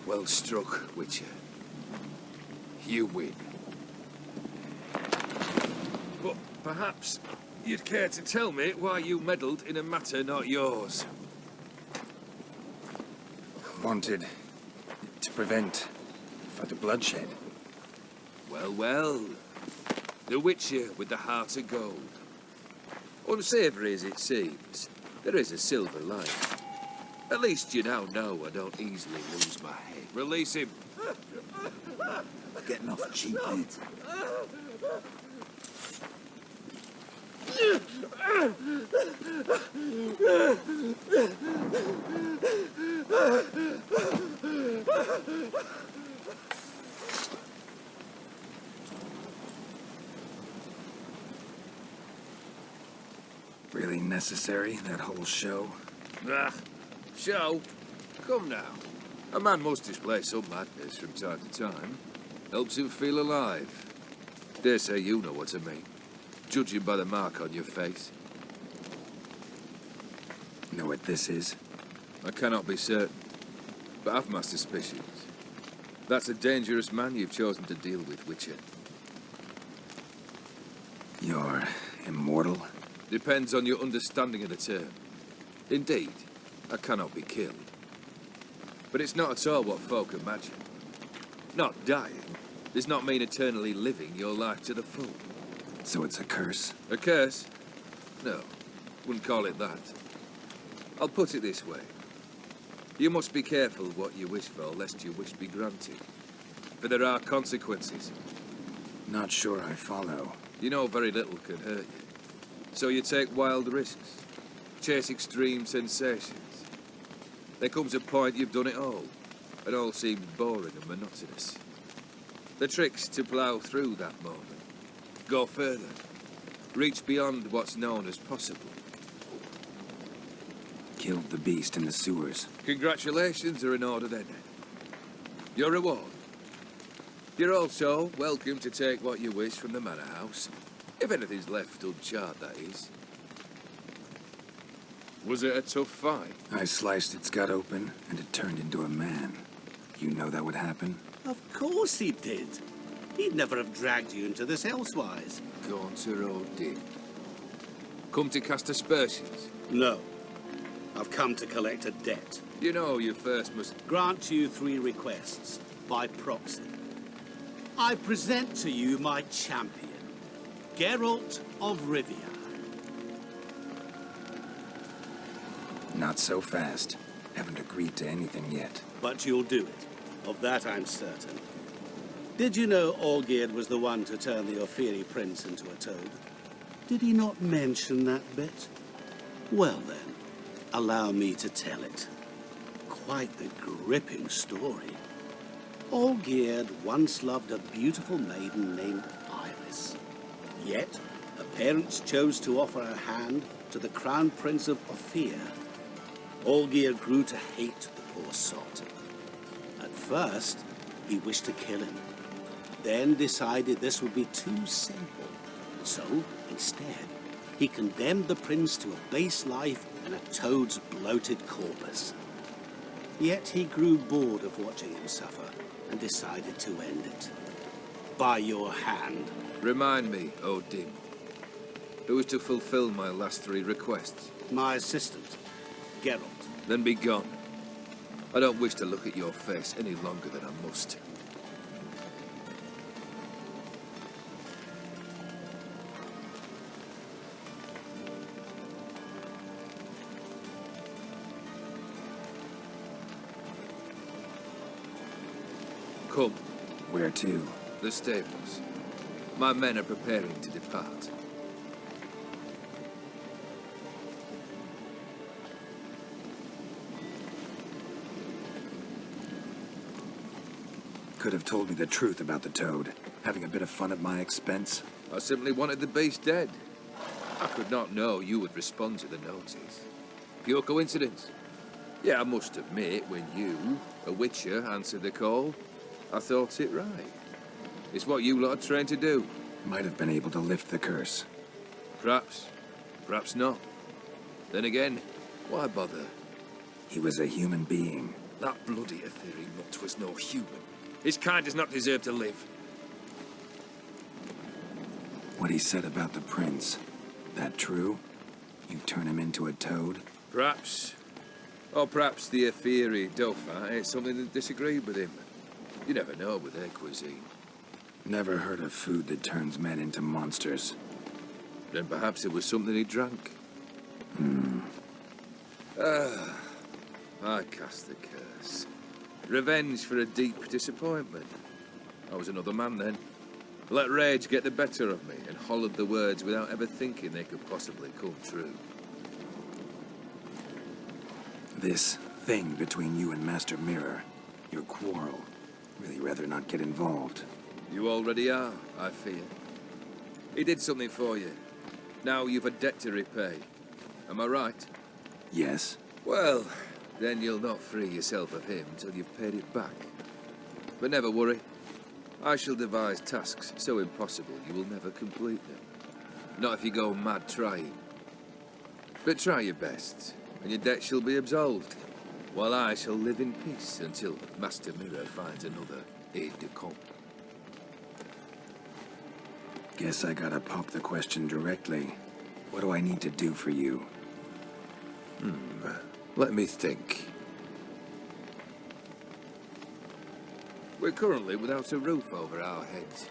Well struck, Witcher. You win. But perhaps you'd care to tell me why you meddled in a matter not yours. Wanted to prevent further bloodshed. Well, well. The Witcher with the heart of gold. Unsavoury as it seems, there is a silver lining. At least you now know I don't easily lose my head. Release him. Getting off cheap, mate. Really necessary, that whole show? Ah, show? Come now. A man must display some madness from time to time. Helps him feel alive. Dare say you know what I mean. Judging by the mark on your face. Know what this is? I cannot be certain, but I've my suspicions. That's a dangerous man you've chosen to deal with, Witcher. You're immortal? Depends on your understanding of the term. Indeed, I cannot be killed. But it's not at all what folk imagine. Not dying does not mean eternally living your life to the full. So it's a curse? A curse? No, wouldn't call it that. I'll put it this way. You must be careful what you wish for, lest your wish be granted. For there are consequences. Not sure I follow. You know very little can hurt you. So you take wild risks. Chase extreme sensations. There comes a point you've done it all. It all seems boring and monotonous. The trick's to plough through that moment. Go further. Reach beyond what's known as possible. Killed the beast in the sewers. Congratulations are in order then. Your reward. You're also welcome to take what you wish from the manor house. If anything's left uncharred, that is. Was it a tough fight? I sliced its gut open, and it turned into a man. You know that would happen? Of course he did. He'd never have dragged you into this elsewise. Gaunter did. Come to cast aspersions? No. I've come to collect a debt. You know you first must... Grant you 3 requests, by proxy. I present to you my champion, Geralt of Rivia. Not so fast. Haven't agreed to anything yet. But you'll do it. Of that I'm certain. Did you know Olgierd was the one to turn the Ophiri prince into a toad? Did he not mention that bit? Well then, allow me to tell it. Quite the gripping story. Olgierd once loved a beautiful maiden named Iris. Yet, her parents chose to offer her hand to the Crown Prince of Ophir. Olgierd grew to hate the poor sot. At first, he wished to kill him. Then decided this would be too simple. So, instead, he condemned the prince to a base life in a toad's bloated corpus. Yet he grew bored of watching him suffer and decided to end it. By your hand. Remind me, Odin. Who is to fulfill my last 3 requests? My assistant, Geralt. Then be gone. I don't wish to look at your face any longer than I must. Come. Where to? The stables. My men are preparing to depart. Could have told me the truth about the toad. Having a bit of fun at my expense. I simply wanted the beast dead. I could not know you would respond to the notice. Pure coincidence. Yeah, I must admit, when you, a witcher, answered the call, I thought it right. It's what you lot are trained to do. Might have been able to lift the curse. Perhaps. Perhaps not. Then again, why bother? He was a human being. That bloody Ophiri mutt was no human. His kind does not deserve to live. What he said about the prince, that true? You turn him into a toad? Perhaps. Or perhaps the Ophiri Dauphin ate something that disagreed with him. You never know with their cuisine. Never heard of food that turns men into monsters. Then perhaps it was something he drank. I cast the curse. Revenge for a deep disappointment. I was another man then. Let rage get the better of me and hollered the words without ever thinking they could possibly come true. This thing between you and Master Mirror, your quarrel, really rather not get involved. You already are, I fear. He did something for you. Now you've a debt to repay. Am I right? Yes. Well, then you'll not free yourself of him till you've paid it back. But never worry. I shall devise tasks so impossible you will never complete them. Not if you go mad trying. But try your best, and your debt shall be absolved, while I shall live in peace until Master Mirror finds another aide-de-camp. Guess I gotta pop the question directly. What do I need to do for you? Let me think. We're currently without a roof over our heads.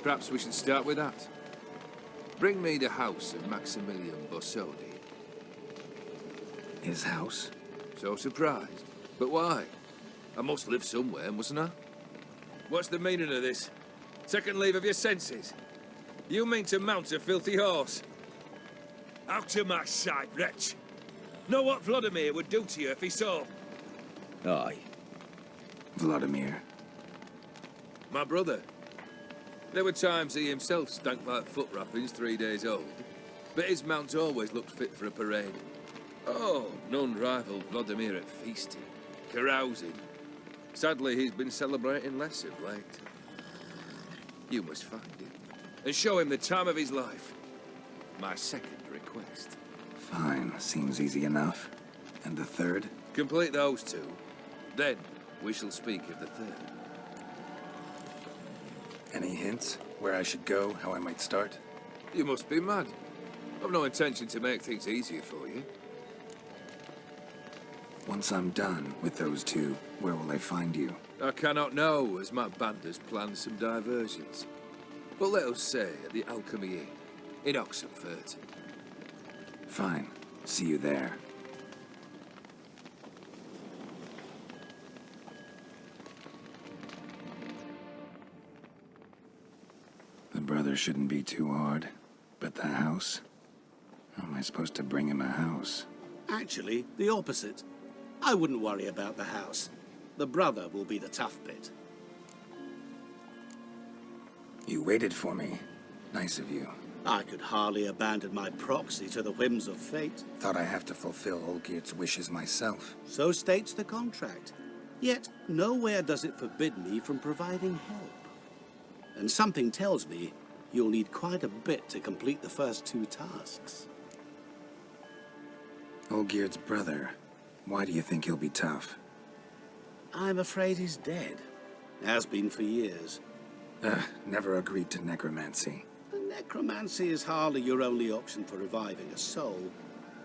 Perhaps we should start with that. Bring me the house of Maximilian Borsodi. His house? So surprised. But why? I must live somewhere, mustn't I? What's the meaning of this? Second leave of your senses? You mean to mount a filthy horse? Out of my sight, wretch! Know what Vladimir would do to you if he saw? Aye. Vladimir. My brother. There were times he himself stank like foot wrappings 3 days old, but his mount always looked fit for a parade. Oh, none rivaled Vladimir at feasting, carousing. Sadly, he's been celebrating less of late. You must find him, and show him the time of his life. My second request. Fine, seems easy enough. And the third? Complete those two. Then, we shall speak of the third. Any hints? Where I should go, how I might start? You must be mad. I've no intention to make things easier for you. Once I'm done with those two, where will I find you? I cannot know, as my band has planned some diversions. But let us say at the Alchemy Inn, in Oxenfurt. Fine. See you there. The brother shouldn't be too hard. But the house? How am I supposed to bring him a house? Actually, the opposite. I wouldn't worry about the house. The brother will be the tough bit. You waited for me. Nice of you. I could hardly abandon my proxy to the whims of fate. Thought I have to fulfill Olgierd's wishes myself. So states the contract. Yet, nowhere does it forbid me from providing help. And something tells me you'll need quite a bit to complete the first two tasks. Olgierd's brother. Why do you think he'll be tough? I'm afraid he's dead. Has been for years. Never agreed to necromancy. Necromancy is hardly your only option for reviving a soul.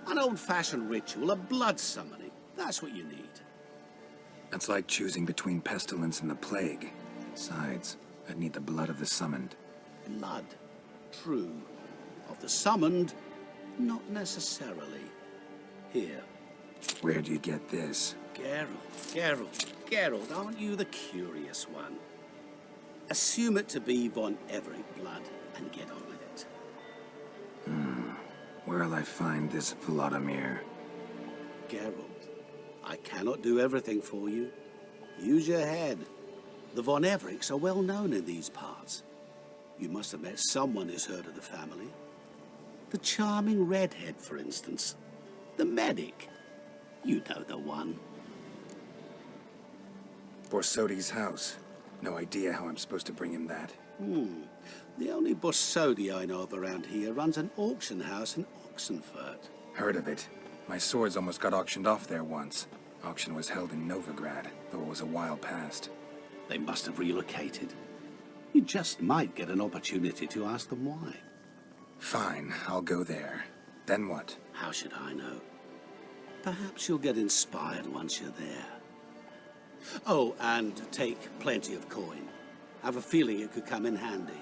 An old-fashioned ritual, a blood summoning. That's what you need. That's like choosing between pestilence and the plague. Besides, I'd need the blood of the summoned. Blood. True. Of the summoned, not necessarily. Here. Where'd you get this? Geralt, aren't you the curious one? Assume it to be von Everett blood and get on with it. Where'll I find this Vladimir? Geralt, I cannot do everything for you. Use your head. The von Evericks are well known in these parts. You must have met someone who's heard of the family. The charming redhead, for instance. The medic. You know the one. Borsodi's house. No idea how I'm supposed to bring him that. The only Borsodi I know of around here runs an auction house in Oxenfurt. Heard of it. My swords almost got auctioned off there once. Auction was held in Novigrad, though it was a while past. They must have relocated. You just might get an opportunity to ask them why. Fine, I'll go there. Then what? How should I know? Perhaps you'll get inspired once you're there. Oh, and take plenty of coin. Have a feeling it could come in handy.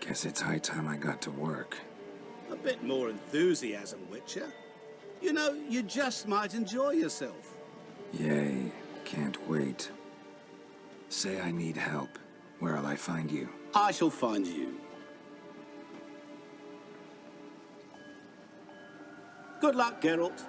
Guess it's high time I got to work. A bit more enthusiasm, Witcher. You know, you just might enjoy yourself. Yay, can't wait. Say I need help. Where'll I find you? I shall find you. Good luck, Geralt.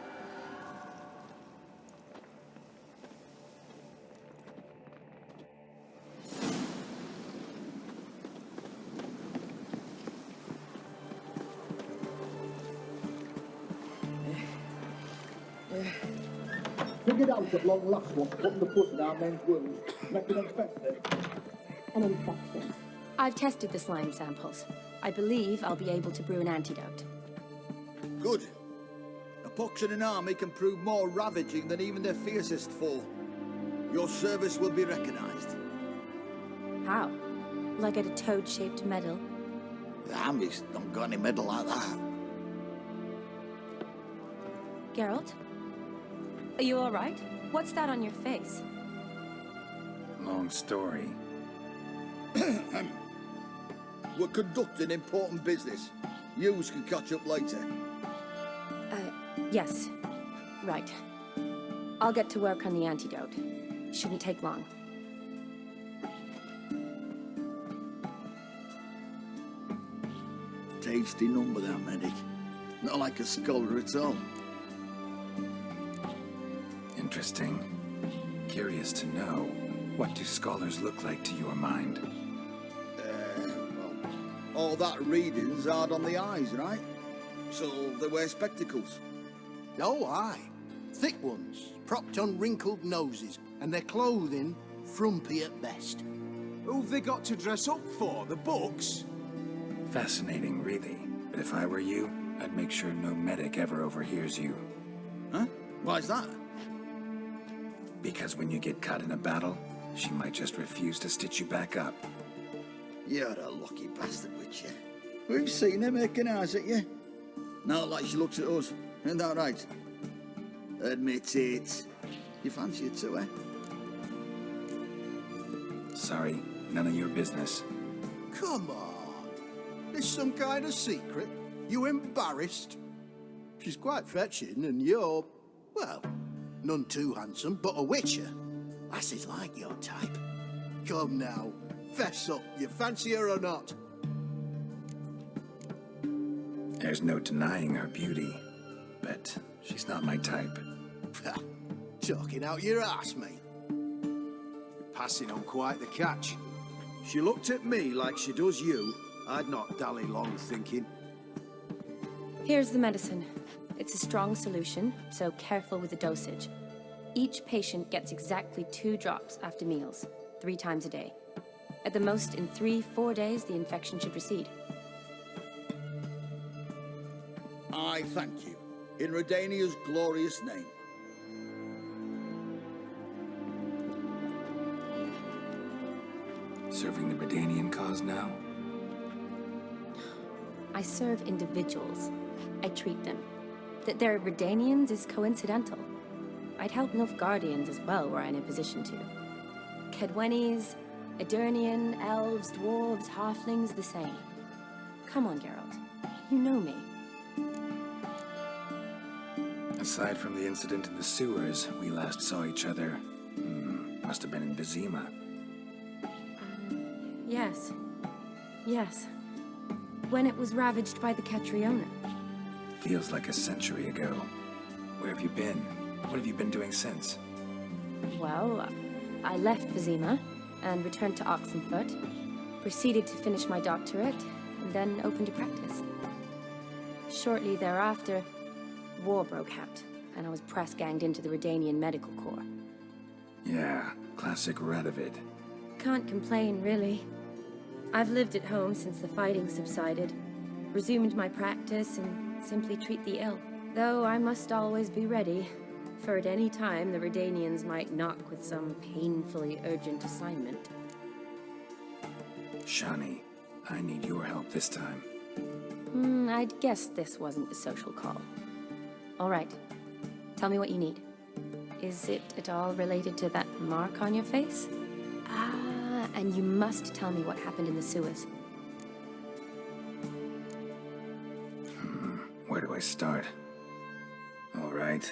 Figured out at long last what's putting the pus in our men's wounds, making them fester. An infection. I've tested the slime samples. I believe I'll be able to brew an antidote. Good. A pox in an army can prove more ravaging than even their fiercest foe. Your service will be recognized. How? Will I get a toad-shaped medal? The army's not got any medal like that. Geralt? Are you all right? What's that on your face? Long story. We're conducting important business. Yous can catch up later. Yes. Right. I'll get to work on the antidote. Shouldn't take long. Tasty number, that medic. Not like a scholar at all. Interesting. Curious to know, what do scholars look like to your mind? Well, all that reading's hard on the eyes, right? So they wear spectacles. Oh, aye. Thick ones, propped on wrinkled noses, and their clothing frumpy at best. Who've they got to dress up for? The books? Fascinating, really. But if I were you, I'd make sure no medic ever overhears you. Huh? Why's that? Because when you get caught in a battle, she might just refuse to stitch you back up. You're a lucky bastard, Witcher. We've seen her making eyes at you. Not like she looks at us. Isn't that right? Admit it. You fancy it too, eh? Sorry, none of your business. Come on. Is some kind of secret? You embarrassed? She's quite fetching, and you're, well, none too handsome, but a witcher. Lasses like your type. Come now, fess up. You fancy her or not? There's no denying her beauty, but she's not my type. Talking out your ass, mate. You're passing on quite the catch. She looked at me like she does you. I'd not dally long thinking. Here's the medicine. It's a strong solution, so careful with the dosage. Each patient gets exactly 2 drops after meals, 3 times a day. At the most, in 3-4 days, the infection should recede. I thank you. In Redania's glorious name. Serving the Redanian cause now? I serve individuals. I treat them. That they're Redanians is coincidental. I'd help Nilfgaardians as well were I in a position to. Kedwenis, Edirnian, elves, dwarves, halflings, the same. Come on, Geralt. You know me. Aside from the incident in the sewers, we last saw each other. Must have been in Vesemir. Yes. Yes. When it was ravaged by the Catriona. Feels like a century ago. Where have you been? What have you been doing since? Well, I left Vesemir and returned to Oxenfurt, proceeded to finish my doctorate, and then opened a practice. Shortly thereafter, war broke out, and I was press-ganged into the Redanian Medical Corps. Yeah, classic Radovid. Can't complain, really. I've lived at home since the fighting subsided, resumed my practice, and simply treat the ill. Though I must always be ready, for at any time the Redanians might knock with some painfully urgent assignment. Shani, I need your help this time. I'd guess this wasn't a social call. All right. Tell me what you need. Is it at all related to that mark on your face? Ah, and you must tell me what happened in the sewers. Where do I start? All right.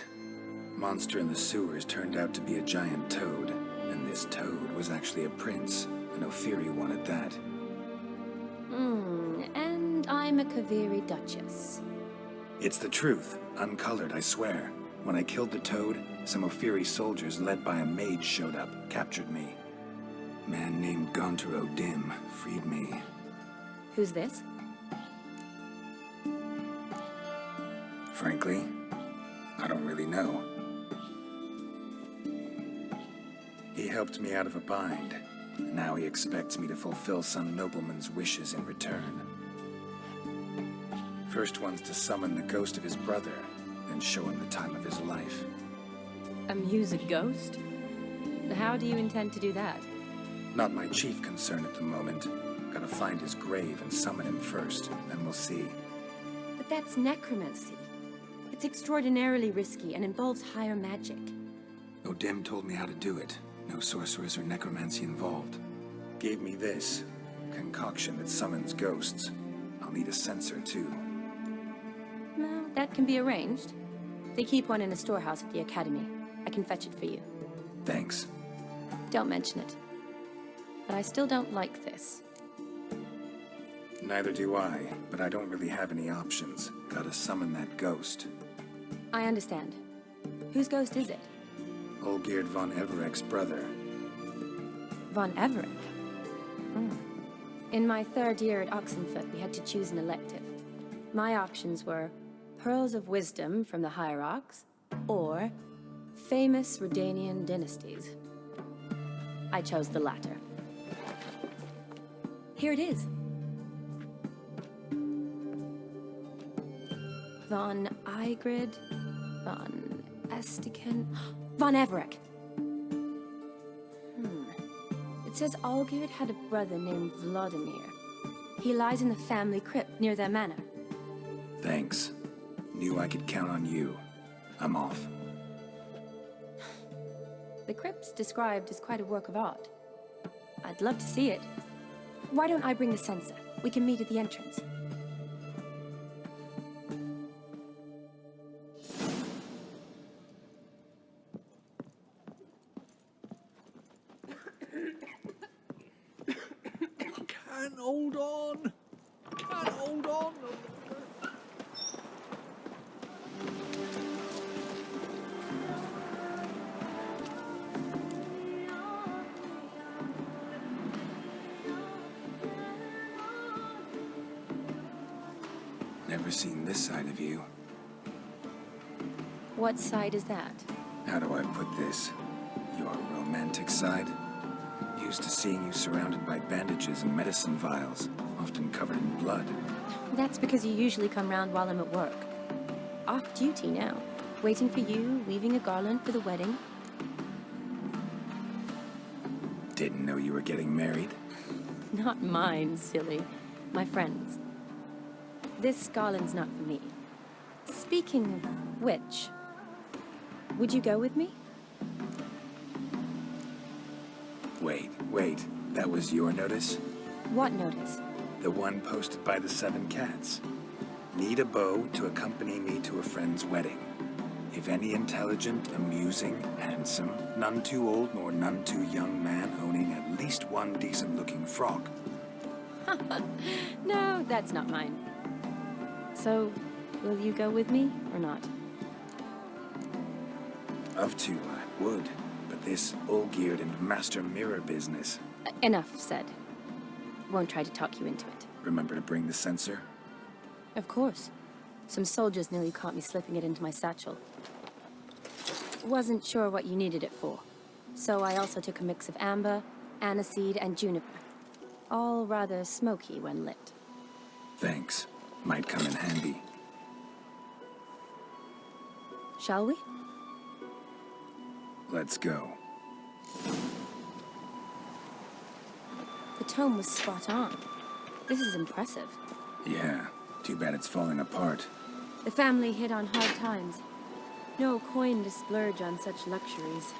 Monster in the sewers turned out to be a giant toad, and this toad was actually a prince, an Ophiri one at that. And I'm a Kaviri Duchess. It's the truth, uncolored, I swear. When I killed the toad, some Ophiri soldiers led by a mage showed up, captured me. Man named Gontaro Dim freed me. Who's this? Frankly, I don't really know. He helped me out of a bind, and now he expects me to fulfill some nobleman's wishes in return. First one's to summon the ghost of his brother, then show him the time of his life. Amuse a ghost? How do you intend to do that? Not my chief concern at the moment. Gotta find his grave and summon him first, then we'll see. But that's necromancy. It's extraordinarily risky and involves higher magic. Odim told me how to do it. No sorcerers or necromancy involved. Gave me this concoction that summons ghosts. I'll need a censer too. Well, that can be arranged. They keep one in a storehouse at the academy. I can fetch it for you. Thanks. Don't mention it. But I still don't like this. Neither do I, but I don't really have any options. Gotta summon that ghost. I understand. Whose ghost is it? Olgierd von Evereck's brother. Von Evereck? In my third year at Oxenfoot, we had to choose an elective. My options were Pearls of Wisdom from the Hierarchs, or Famous Redanian Dynasties. I chose the latter. Here it is. Von Igrid, Von Estiken, Von Evereck. It says Olgierd had a brother named Vladimir. He lies in the family crypt near their manor. Thanks. Knew I could count on you. I'm off. The crypt's described as quite a work of art. I'd love to see it. Why don't I bring the censer? We can meet at the entrance. Can't hold on. Can't hold on. Never seen this side of you. What side is that? How do I put this? Your romantic side? Used to seeing you surrounded by bandages and medicine vials, often covered in blood. That's because you usually come round while I'm at work. Off duty now. Waiting for you, weaving a garland for the wedding. Didn't know you were getting married. Not mine, silly. My friend's. This garland's not for me. Speaking of which, would you go with me? Wait. That was your notice? What notice? The one posted by the 7 cats. Need a beau to accompany me to a friend's wedding. If any intelligent, amusing, handsome, none too old nor none too young man owning at least one decent-looking frog. No, that's not mine. So, will you go with me, or not? Of to, I would. But this Olgierd and Master Mirror business. Enough said. Won't try to talk you into it. Remember to bring the censer? Of course. Some soldiers nearly caught me slipping it into my satchel. Wasn't sure what you needed it for. So I also took a mix of amber, aniseed, and juniper. All rather smoky when lit. Thanks. Might come in handy. Shall we? Let's go. The tome was spot on. This is impressive. Yeah, too bad it's falling apart. The family hit on hard times. No coin to splurge on such luxuries.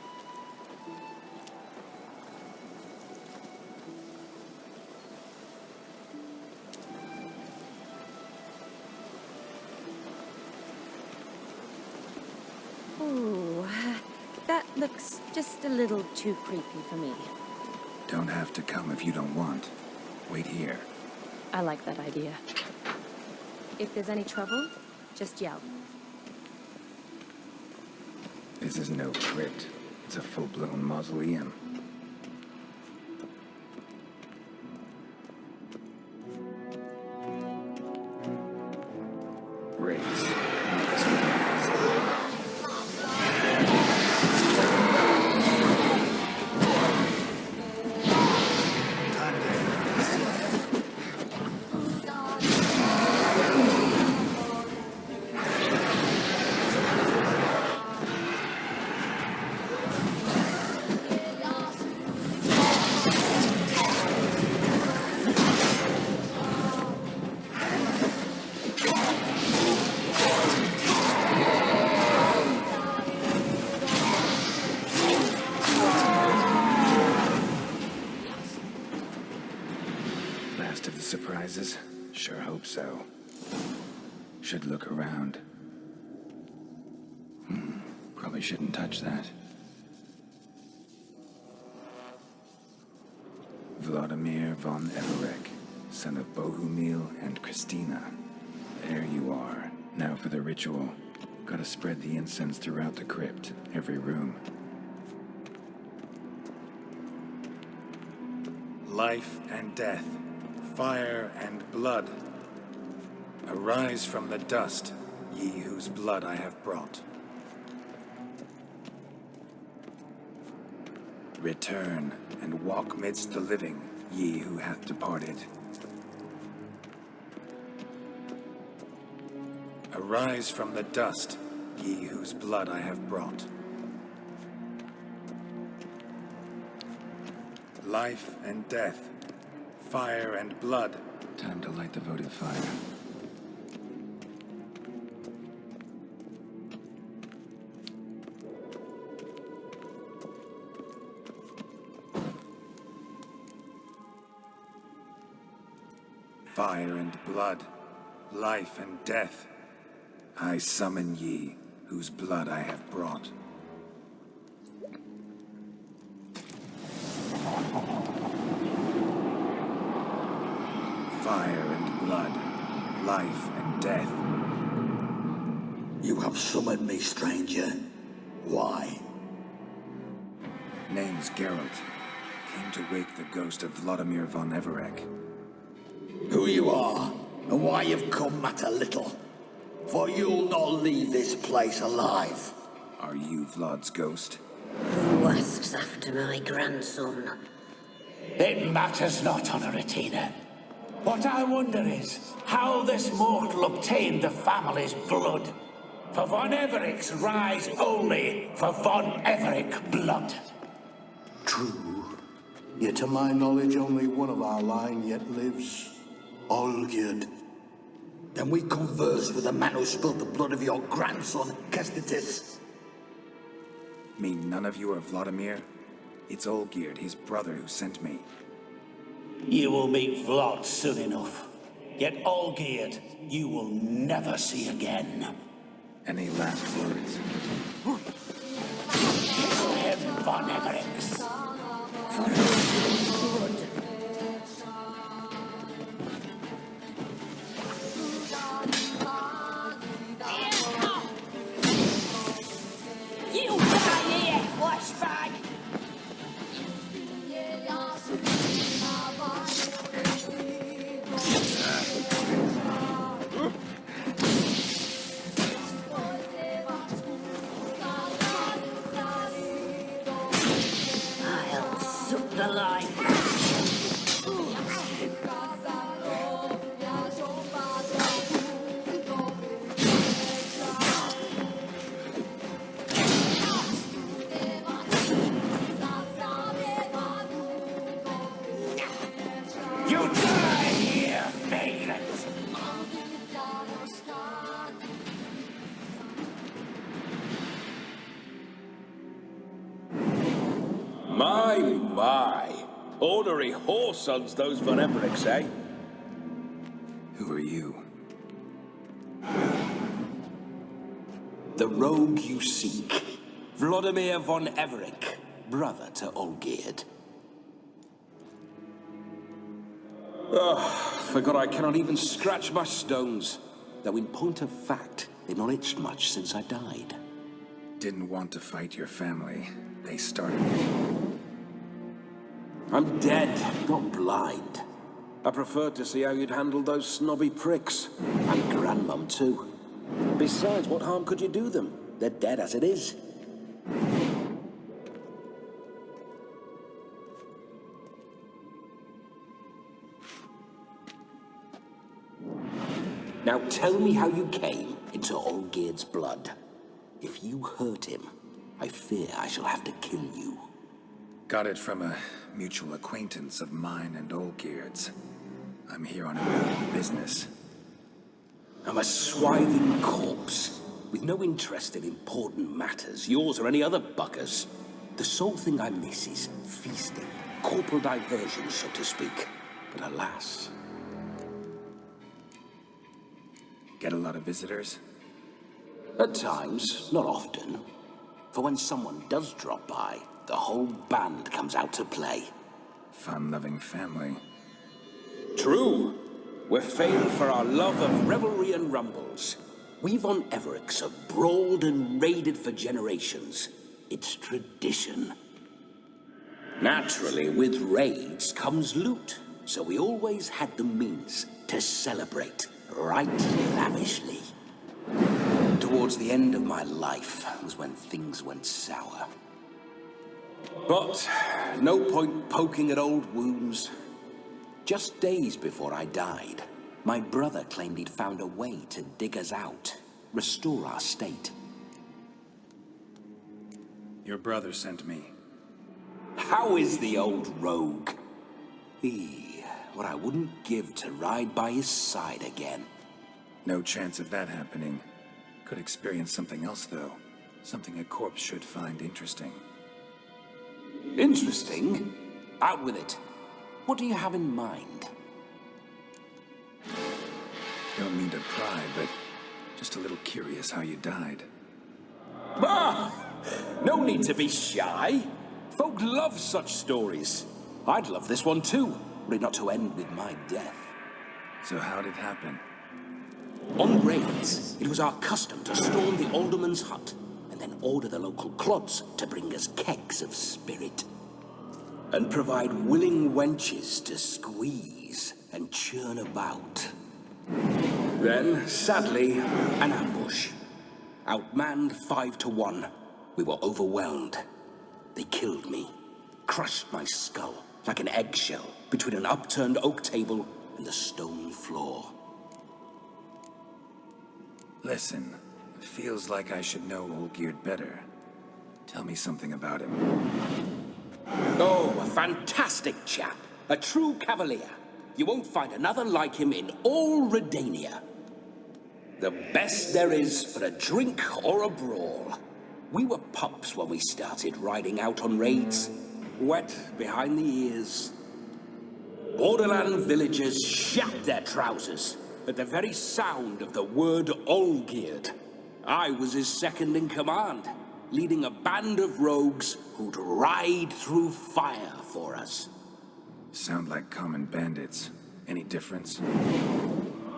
Looks just a little too creepy for me. Don't have to come if you don't want. Wait here. I like that idea. If there's any trouble, just yell. This is no crypt. It's a full-blown mausoleum. Wraiths. Last of the surprises? Sure hope so. Should look around. Probably shouldn't touch that. Vladimir von Everek, son of Bohumil and Christina. There you are. Now for the ritual. Gotta spread the incense throughout the crypt, every room. Life and death, fire and blood. Arise from the dust, ye whose blood I have brought. Return and walk midst the living, ye who hath departed. Arise from the dust, ye whose blood I have brought. Life and death, fire and blood. Time to light the votive fire. Fire and blood, life and death. I summon ye, whose blood I have brought. Fire and blood, life and death. You have summoned me, stranger. Why? Name's Geralt. Came to wake the ghost of Vladimir von Everek. Who you are, and why you've come matter little. For you'll not leave this place alive. Are you Vlad's ghost? Who asks after my grandson? It matters not, Honoratina. What I wonder is how this mortal obtained the family's blood. For von Everek's rise only for von Everek blood. True. Yet to my knowledge, only one of our line yet lives. Olgierd. Then we converse with the man who spilled the blood of your grandson, Kestitis. Mean none of you are Vladimir? It's Olgierd, his brother, who sent me. You will meet Vlad soon enough. Yet Olgierd, you will never see again. Any last words? Kill him, von Evereks. For his blood. You die here, flashbag! I'll suck the life. You die here, vagrant! My. Ornery whoresons, those von Evereks, eh? Who are you? The rogue you seek. Vladimir von Everec, brother to Olgierd. Forgot I cannot even scratch my stones. Though in point of fact, they've not itched much since I died. Didn't want to fight your family. They started it. I'm dead, not blind. I preferred to see how you'd handle those snobby pricks. And Grandmum, too. Besides, what harm could you do them? They're dead as it is. Now tell me how you came into Olgierd's blood. If you hurt him, I fear I shall have to kill you. Got it from a mutual acquaintance of mine and Olgierd's. I'm here on a business. I'm a swiving corpse, with no interest in important matters, yours or any other buggers. The sole thing I miss is feasting, corporal diversion, so to speak. But alas... Get a lot of visitors? At times, not often. For when someone does drop by, the whole band comes out to play. Fun-loving family. True. We're famed for our love of revelry and rumbles. We von Everecks have brawled and raided for generations. It's tradition. Naturally, with raids comes loot, so we always had the means to celebrate right lavishly. Towards the end of my life was when things went sour. But no point poking at old wounds. Just days before I died, my brother claimed he'd found a way to dig us out, restore our state. Your brother sent me. How is the old rogue? What I wouldn't give to ride by his side again. No chance of that happening. Could experience something else, though. Something a corpse should find interesting. Interesting? Out with it. What do you have in mind? Don't mean to pry, but just a little curious how you died. Ah! No need to be shy. Folk love such stories. I'd love this one too, were it not to end with my death. So how'd it happen? On raids, it was our custom to storm the alderman's hut, and then order the local clods to bring us kegs of spirit. And provide willing wenches to squeeze and churn about. Then, sadly, an ambush. Outmanned 5 to 1. We were overwhelmed. They killed me, crushed my skull like an eggshell between an upturned oak table and the stone floor. Listen, it feels like I should know Olgierd better. Tell me something about him. Oh, a fantastic chap. A true cavalier. You won't find another like him in all Redania. The best there is for a drink or a brawl. We were pups when we started riding out on raids. Wet behind the ears. Borderland villagers shat their trousers at the very sound of the word Olgierd. I was his second in command, leading a band of rogues who'd ride through fire for us. Sound like common bandits. Any difference?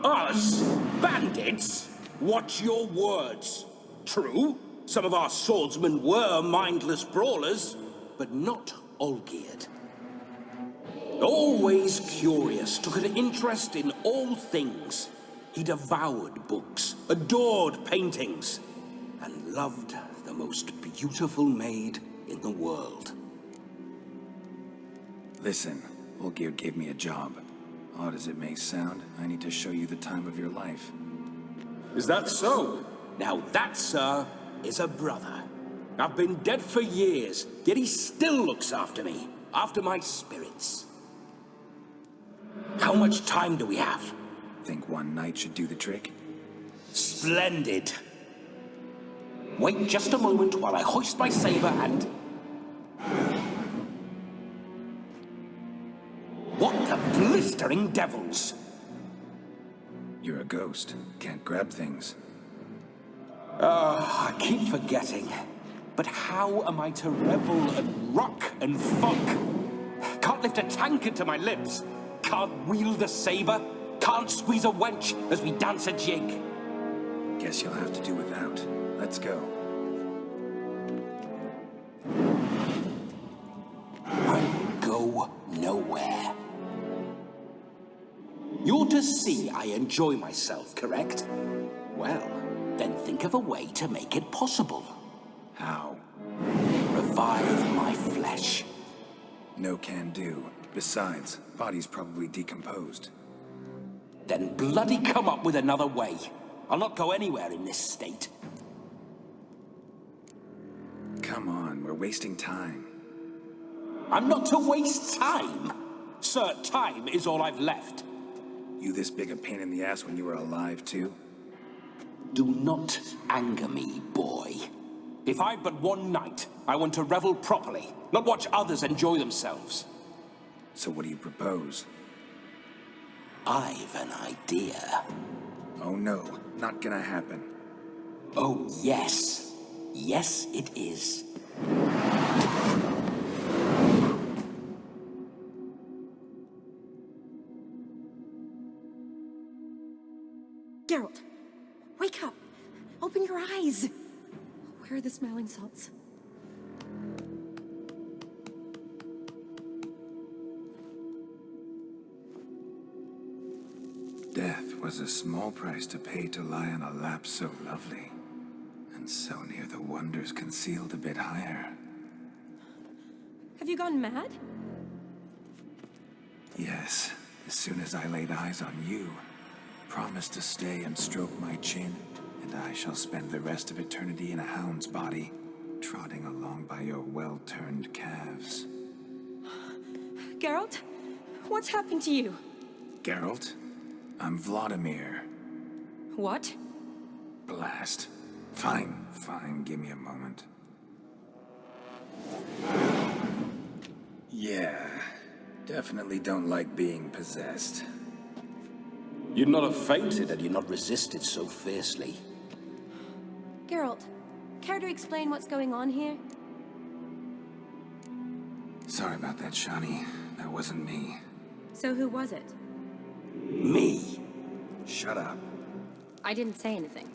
Us? Bandits? Watch your words. True, some of our swordsmen were mindless brawlers, but not Olgierd. Always curious, took an interest in all things. He devoured books, adored paintings, and loved the most beautiful maid in the world. Listen, Olgierd gave me a job. Odd as it may sound, I need to show you the time of your life. Is that so? Now that, sir, is a brother. I've been dead for years, yet he still looks after me, after my spirits. How much time do we have? Think one night should do the trick? Splendid. Wait just a moment while I hoist my saber and... What the blistering devils? You're a ghost. Can't grab things. I keep forgetting. But how am I to revel and rock and fuck? Can't lift a tankard to my lips. Can't wield a saber. Can't squeeze a wench as we dance a jig. Guess you'll have to do without. Let's go. I'll go nowhere. You're to see I enjoy myself, correct? Well, then think of a way to make it possible. How? Revive my flesh. No can do. Besides, body's probably decomposed. Then bloody come up with another way. I'll not go anywhere in this state. Come on, we're wasting time. I'm not to waste time. Sir, time is all I've left. You this big a pain in the ass when you were alive, too? Do not anger me, boy. If I've but one night, I want to revel properly, not watch others enjoy themselves. So what do you propose? I've an idea. Oh no, not gonna happen. Oh yes. Yes, it is. Geralt, wake up. Open your eyes. Where are the smelling salts? Death was a small price to pay to lie on a lap so lovely, and so near the wonders concealed a bit higher. Have you gone mad? Yes, as soon as I laid eyes on you, promised to stay and stroke my chin, and I shall spend the rest of eternity in a hound's body, trotting along by your well-turned calves. Geralt, what's happened to you? Geralt? I'm Vladimir. What? Blast. Fine, fine, give me a moment. Yeah, definitely don't like being possessed. You'd not have fainted had you not resisted so fiercely. Geralt, care to explain what's going on here? Sorry about that, Shani. That wasn't me. So who was it? Me. Shut up. I didn't say anything.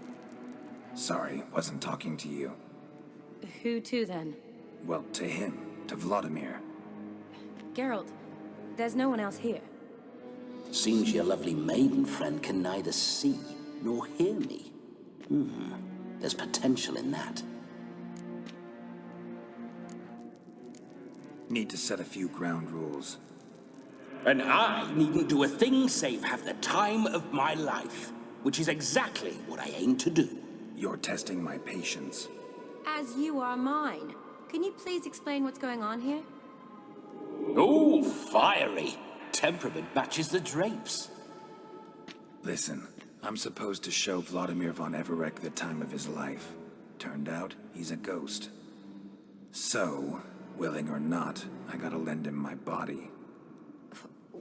Sorry, wasn't talking to you. Who to then? Well, to him. To Vladimir. Geralt, there's no one else here. Seems your lovely maiden friend can neither see nor hear me. There's potential in that. Need to set a few ground rules. And I needn't do a thing save have the time of my life, which is exactly what I aim to do. You're testing my patience. As you are mine. Can you please explain what's going on here? Oh, fiery. Temperament matches the drapes. Listen, I'm supposed to show Vladimir von Everec the time of his life. Turned out, he's a ghost. So, willing or not, I gotta lend him my body.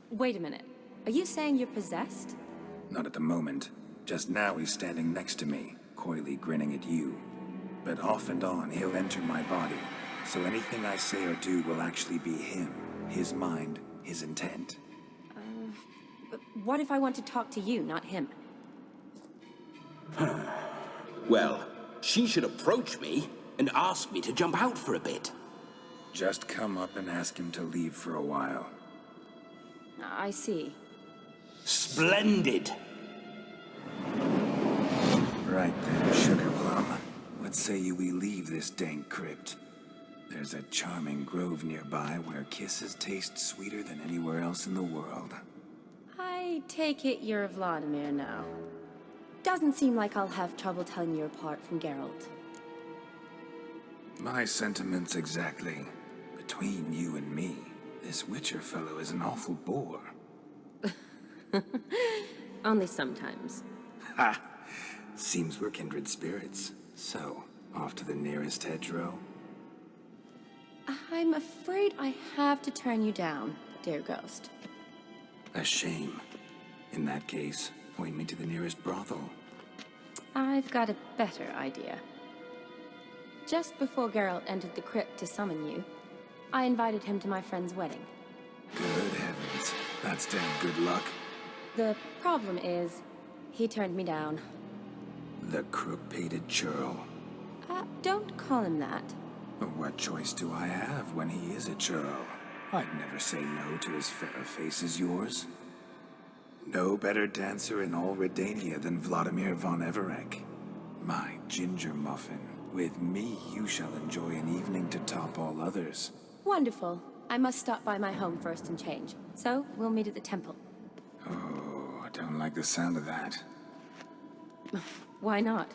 Wait a minute. Are you saying you're possessed? Not at the moment. Just now he's standing next to me, coyly grinning at you. But off and on, he'll enter my body. So anything I say or do will actually be him. His mind, his intent. But what if I want to talk to you, not him? Well, she should approach me and ask me to jump out for a bit. Just come up and ask him to leave for a while. I see. Splendid! Right then, Sugar Plum. What say you we leave this dank crypt? There's a charming grove nearby where kisses taste sweeter than anywhere else in the world. I take it you're Vladimir now. Doesn't seem like I'll have trouble telling you apart from Geralt. My sentiments exactly. Between you and me, this Witcher fellow is an awful bore. Only sometimes. Ha! Seems we're kindred spirits. So, off to the nearest hedgerow? I'm afraid I have to turn you down, dear ghost. A shame. In that case, point me to the nearest brothel. I've got a better idea. Just before Geralt entered the crypt to summon you, I invited him to my friend's wedding. Good heavens. That's damn good luck. The problem is, he turned me down. The crook-pated churl. Don't call him that. What choice do I have when he is a churl? I'd never say no to as fair a face as yours. No better dancer in all Redania than Vladimir von Everec. My ginger muffin. With me, you shall enjoy an evening to top all others. Wonderful. I must stop by my home first and change. So, we'll meet at the temple. Oh, I don't like the sound of that. Why not?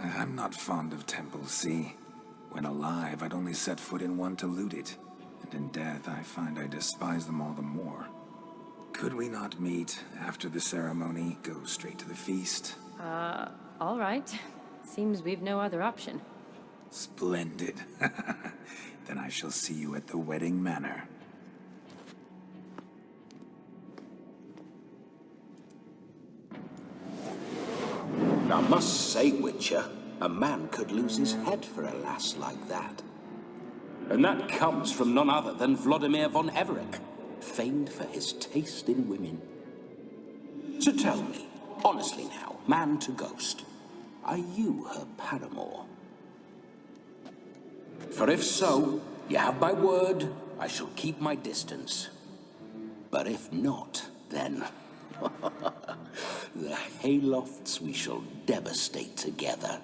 I'm not fond of temples, see? When alive, I'd only set foot in one to loot it. And in death, I find I despise them all the more. Could we not meet after the ceremony, go straight to the feast? All right. Seems we've no other option. Splendid. Then I shall see you at the wedding manor. I must say, Witcher, a man could lose his head for a lass like that. And that comes from none other than Vladimir von Everec, famed for his taste in women. So tell me, honestly now, man to ghost, are you her paramour? For if so, you have my word, I shall keep my distance. But if not, then... the haylofts we shall devastate together.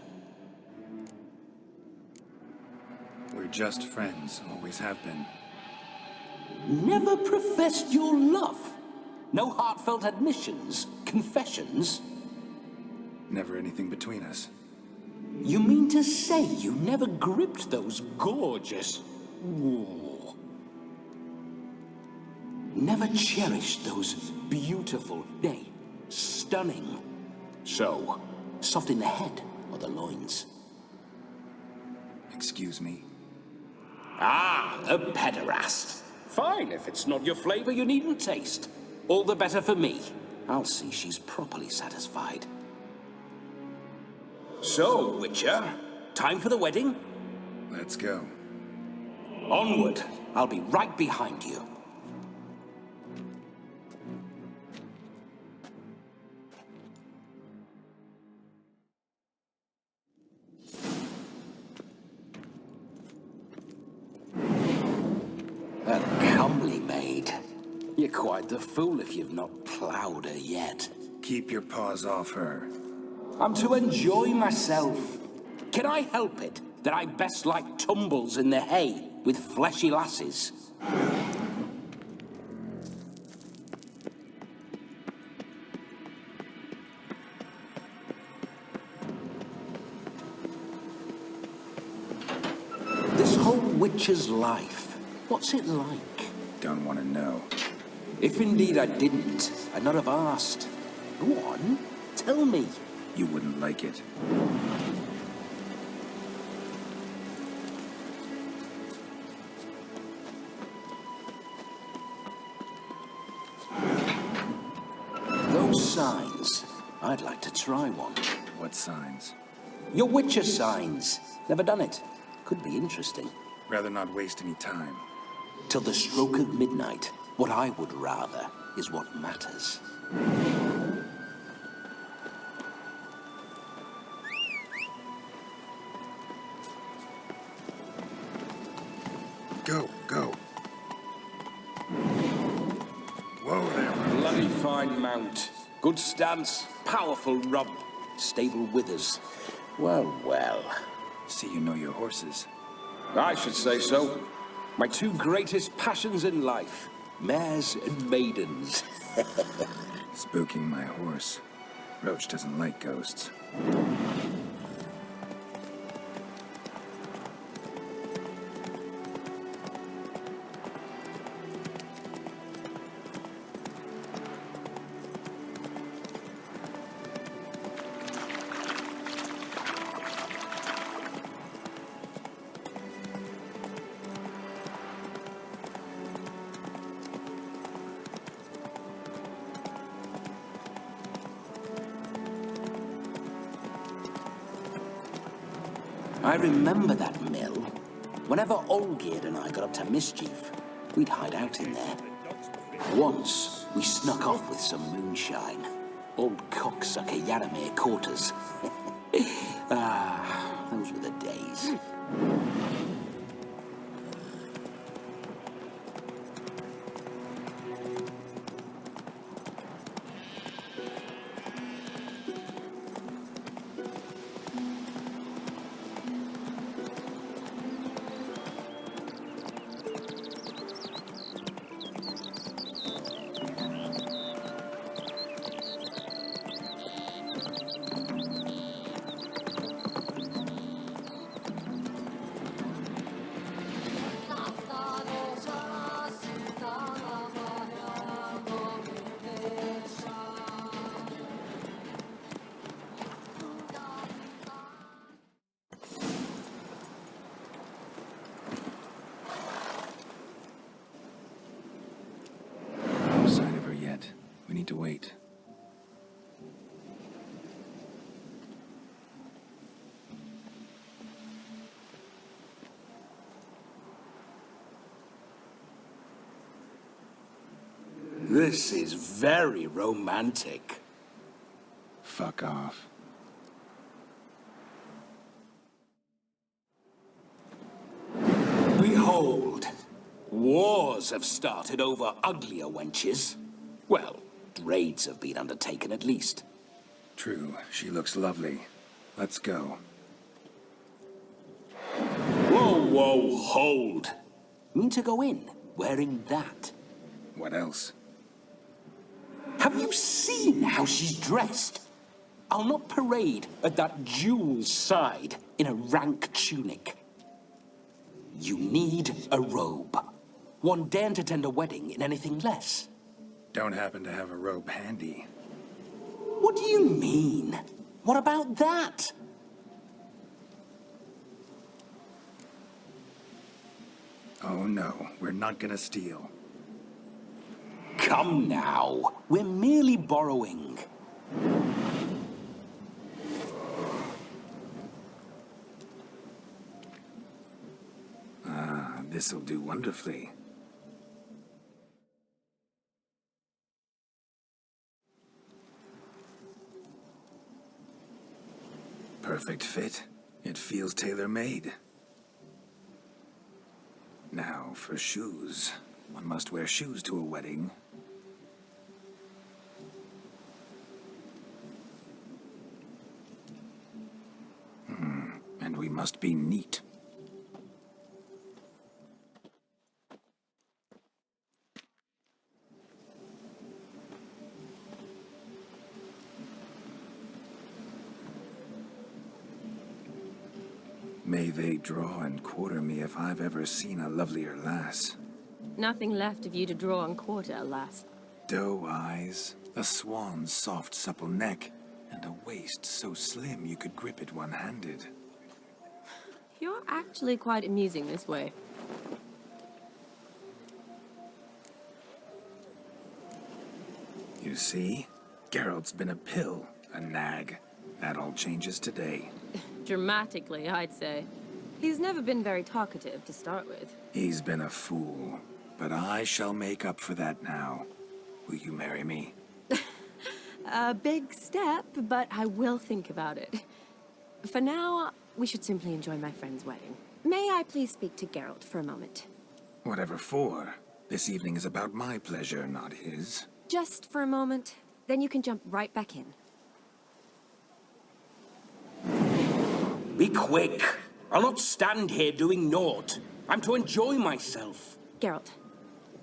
We're just friends, always have been. Never professed your love? No heartfelt admissions, confessions? Never anything between us. You mean to say you never gripped those gorgeous... Ooh. Never cherished those beautiful, nay, stunning... So, soft in the head or the loins? Excuse me? Ah, a pederast. Fine, if it's not your flavor, you needn't taste. All the better for me. I'll see she's properly satisfied. So, Witcher, time for the wedding? Let's go. Onward. I'll be right behind you. A comely maid. You're quite the fool if you've not ploughed her yet. Keep your paws off her. I'm to enjoy myself. Can I help it that I best like tumbles in the hay with fleshy lasses? This whole witcher's life, what's it like? Don't want to know. If indeed I didn't, I'd not have asked. Go on, tell me. You wouldn't like it. Those signs. I'd like to try one. What signs? Your Witcher signs. Never done it. Could be interesting. Rather not waste any time. Till the stroke of midnight, what I would rather is what matters. Go, go. Whoa there. Bloody fine mount. Good stance, powerful rump, stable withers. Well, well. See you know your horses. I should say so. My two greatest passions in life, mares and maidens. Spooking my horse. Roach doesn't like ghosts. I remember that mill. Whenever Olgierd and I got up to mischief, we'd hide out in there. Once, we snuck off with some moonshine. Old cocksucker Yaramir caught us. Those were the days. To wait. This is very romantic. Fuck off. Behold, wars have started over uglier wenches. Well, raids have been undertaken at least. True, she looks lovely. Let's go. Whoa, whoa, hold. Mean to go in, wearing that? What else? Have you seen how she's dressed? I'll not parade at that jewel's side in a rank tunic. You need a robe. One daren't attend a wedding in anything less. Don't happen to have a robe handy. What do you mean? What about that? Oh no, we're not gonna steal. Come now, we're merely borrowing. This'll do wonderfully. Perfect fit. It feels tailor-made. Now, for shoes. One must wear shoes to a wedding. And we must be neat. May they draw and quarter me if I've ever seen a lovelier lass. Nothing left of you to draw and quarter, alas. Doe eyes, a swan's soft supple neck, and a waist so slim you could grip it one-handed. You're actually quite amusing this way. You see? Geralt's been a pill, a nag. That all changes today. Dramatically, I'd say. He's never been very talkative to start with. He's been a fool, but I shall make up for that now. Will you marry me? A big step, but I will think about it. For now, we should simply enjoy my friend's wedding. May I please speak to Geralt for a moment? Whatever for. This evening is about my pleasure, not his. Just for a moment, then you can jump right back in. Be quick. I'll not stand here doing naught. I'm to enjoy myself. Geralt,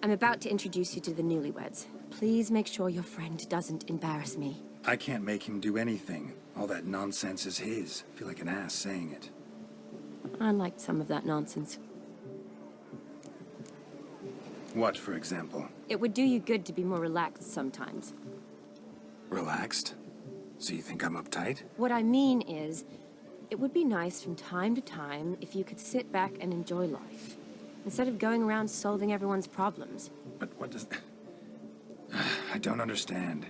I'm about to introduce you to the newlyweds. Please make sure your friend doesn't embarrass me. I can't make him do anything. All that nonsense is his. I feel like an ass saying it. I liked some of that nonsense. What, for example? It would do you good to be more relaxed sometimes. Relaxed? So you think I'm uptight? What I mean is, it would be nice from time to time if you could sit back and enjoy life, instead of going around solving everyone's problems. But what does... I don't understand.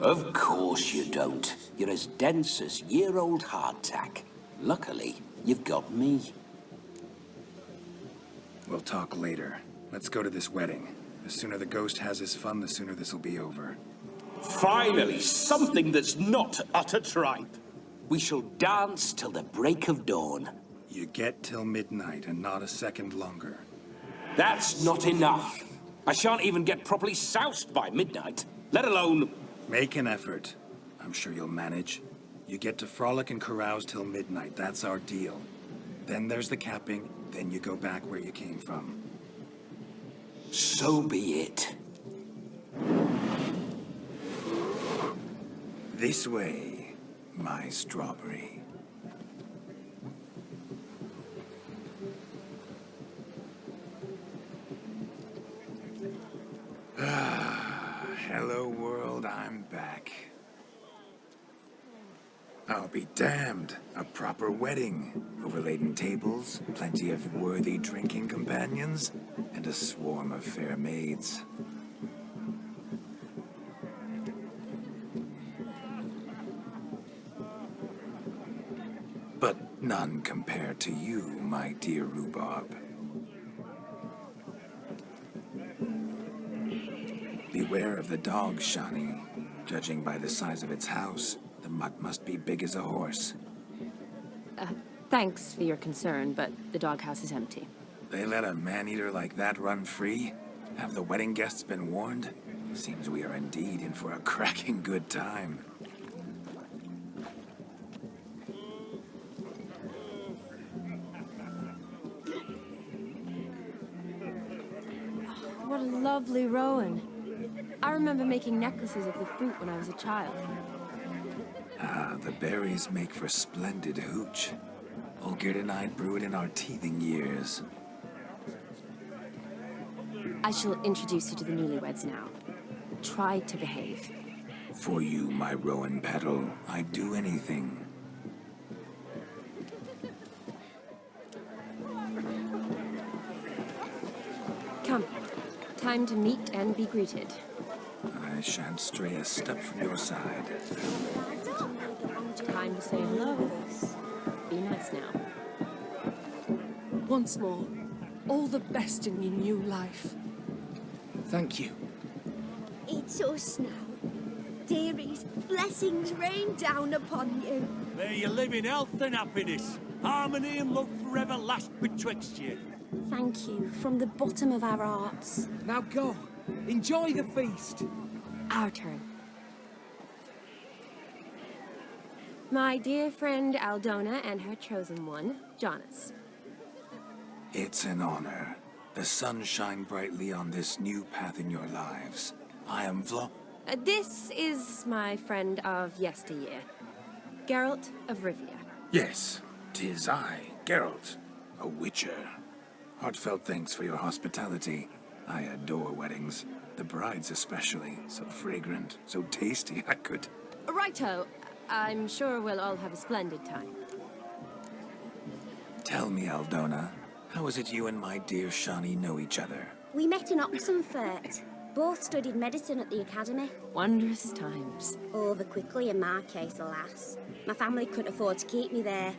Of course you don't. You're as dense as year-old hardtack. Luckily, you've got me. We'll talk later. Let's go to this wedding. The sooner the ghost has his fun, the sooner this'll be over. Finally, something that's not utter tripe. We shall dance till the break of dawn. You get till midnight and not a second longer. That's not enough. I shan't even get properly soused by midnight, let alone... Make an effort. I'm sure you'll manage. You get to frolic and carouse till midnight. That's our deal. Then there's the capping, then you go back where you came from. So be it. This way, my strawberry. Hello world, I'm back. I'll be damned. A proper wedding. Overladen tables, plenty of worthy drinking companions, and a swarm of fair maids. But none compared to you, my dear rhubarb. Beware of the dog, Shani. Judging by the size of its house, the mutt must be big as a horse. Thanks for your concern, but the doghouse is empty. They let a man-eater like that run free? Have the wedding guests been warned? Seems we are indeed in for a cracking good time. What a lovely rowan. I remember making necklaces of the fruit when I was a child. Ah, the berries make for splendid hooch. Olgerd and I brew it in our teething years. I shall introduce you to the newlyweds now. Try to behave. For you, my rowan petal, I'd do anything. Come. Time to meet and be greeted. I shan't stray a step from your side. Time to say hello with us. Be nice now. Once more, all the best in your new life. Thank you. It's us now. Dearies, blessings rain down upon you. May you live in health and happiness. Harmony and love forever last betwixt you. Thank you from the bottom of our hearts. Now go. Enjoy the feast. Our turn. My dear friend Aldona and her chosen one, Jonas. It's an honor. The sun shine brightly on this new path in your lives. I am This is my friend of yesteryear, Geralt of Rivia. Yes, 'tis I, Geralt, a witcher. Heartfelt thanks for your hospitality. I adore weddings. The brides especially. So fragrant, so tasty, I could... Righto. I'm sure we'll all have a splendid time. Tell me, Aldona, how is it you and my dear Shani know each other? We met in Oxenfurt. Both studied medicine at the academy. Wondrous times. Over quickly in my case, alas. My family couldn't afford to keep me there.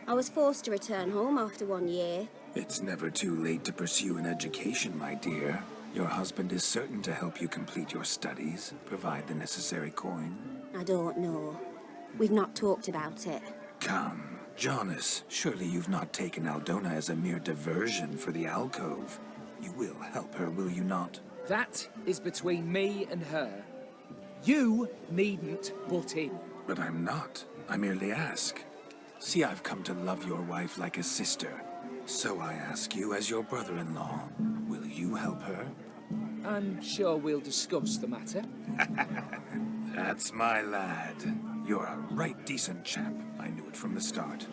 I was forced to return home after 1 year. It's never too late to pursue an education, my dear. Your husband is certain to help you complete your studies, provide the necessary coin. I don't know. We've not talked about it. Come, Jonas, surely you've not taken Aldona as a mere diversion for the alcove. You will help her, will you not? That is between me and her. You needn't butt in. But I'm not. I merely ask. See, I've come to love your wife like a sister. So I ask you as your brother-in-law, will you help her? I'm sure we'll discuss the matter. That's my lad. You're a right decent chap. I knew it from the start.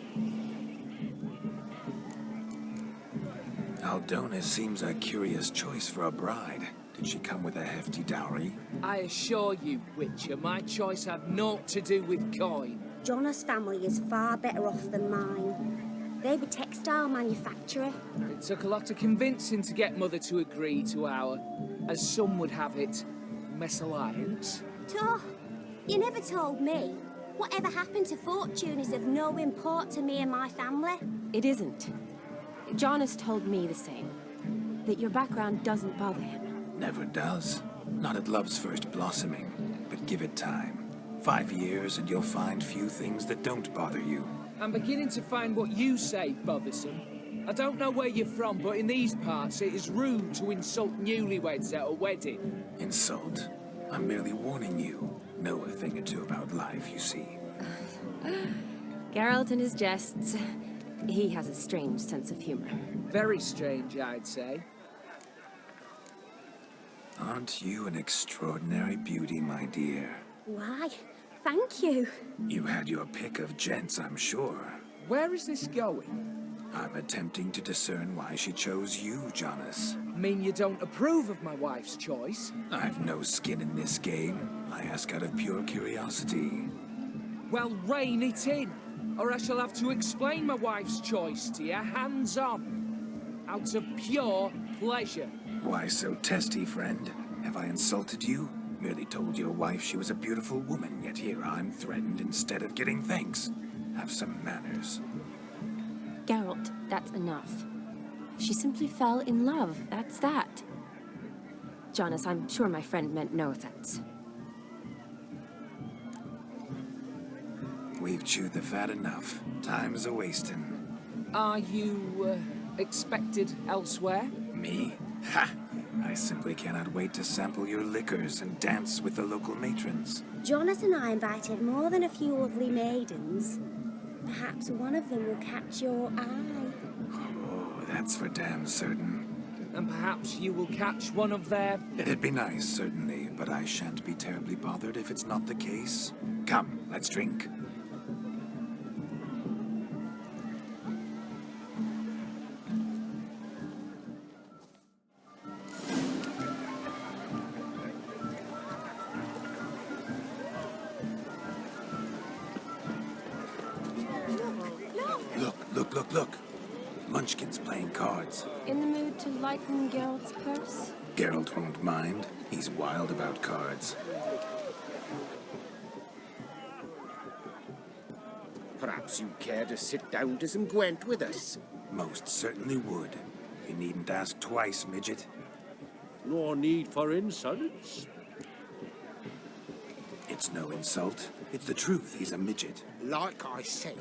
Aldona seems a curious choice for a bride. Did she come with a hefty dowry? I assure you, Witcher, my choice had naught to do with coin. Jonas' family is far better off than mine. They're a textile manufacturer. It took a lot of convincing to get Mother to agree to our, as some would have it, mesalliance. Toh, you never told me. Whatever happened to fortune is of no import to me and my family. It isn't. Jonas told me the same. That your background doesn't bother him. Never does. Not at love's first blossoming. But give it time. 5 years and you'll find few things that don't bother you. I'm beginning to find what you say bothersome. I don't know where you're from, but in these parts it is rude to insult newlyweds at a wedding. Insult? I'm merely warning you. Know a thing or two about life, you see. Geralt and his jests. He has a strange sense of humor. Very strange, I'd say. Aren't you an extraordinary beauty, my dear? Why, thank you. You had your pick of gents, I'm sure. Where is this going? I'm attempting to discern why she chose you, Jonas. Mean you don't approve of my wife's choice? I've no skin in this game. I ask out of pure curiosity. Well, rein it in, or I shall have to explain my wife's choice to you hands-on. Out of pure pleasure. Why so testy, friend? Have I insulted you? Merely told your wife she was a beautiful woman, yet here I'm threatened instead of getting thanks. Have some manners. Geralt, that's enough. She simply fell in love, that's that. Jonas, I'm sure my friend meant no offense. We've chewed the fat enough. Time's a-wasting. Are you, expected elsewhere? Me? Ha! I simply cannot wait to sample your liquors and dance with the local matrons. Jonas and I invited more than a few lovely maidens. Perhaps one of them will catch your eye. Oh, that's for damn certain. And perhaps you will catch one of their... It'd be nice, certainly, but I shan't be terribly bothered if it's not the case. Come, let's drink. Look. Munchkin's playing cards. In the mood to lighten Geralt's purse? Geralt won't mind. He's wild about cards. Perhaps you'd care to sit down to some Gwent with us? Most certainly would. You needn't ask twice, midget. No need for insults. It's no insult. It's the truth. He's a midget. Like I said,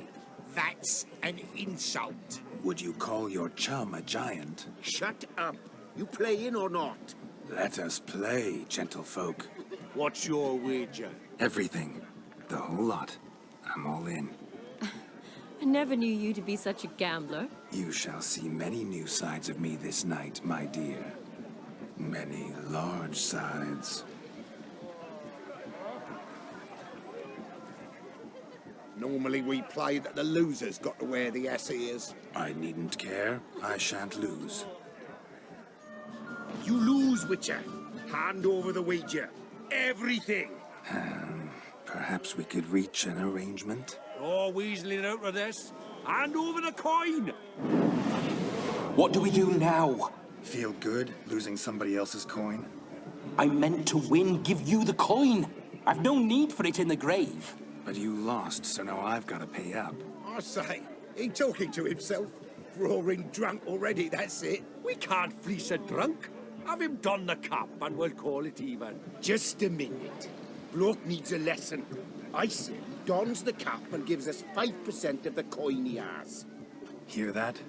that's an insult. Would you call your chum a giant? Shut up. You playing or not? Let us play, gentlefolk. What's your wager? Everything. The whole lot. I'm all in. I never knew you to be such a gambler. You shall see many new sides of me this night, my dear. Many large sides. Normally we play that the loser's got to wear the ass ears. I needn't care. I shan't lose. You lose, Witcher. Hand over the wager. Everything. Perhaps we could reach an arrangement. Oh, weaseling out of this. Hand over the coin. What do we do now? Feel good losing somebody else's coin? I meant to win, give you the coin. I've no need for it in the grave. But you lost, so now I've got to pay up. I say, he talking to himself. Roaring drunk already, that's it. We can't fleece a drunk. Have him don the cap and we'll call it even. Just a minute. Bloke needs a lesson. I say, dons the cap and gives us 5% of the coin he has. Hear that?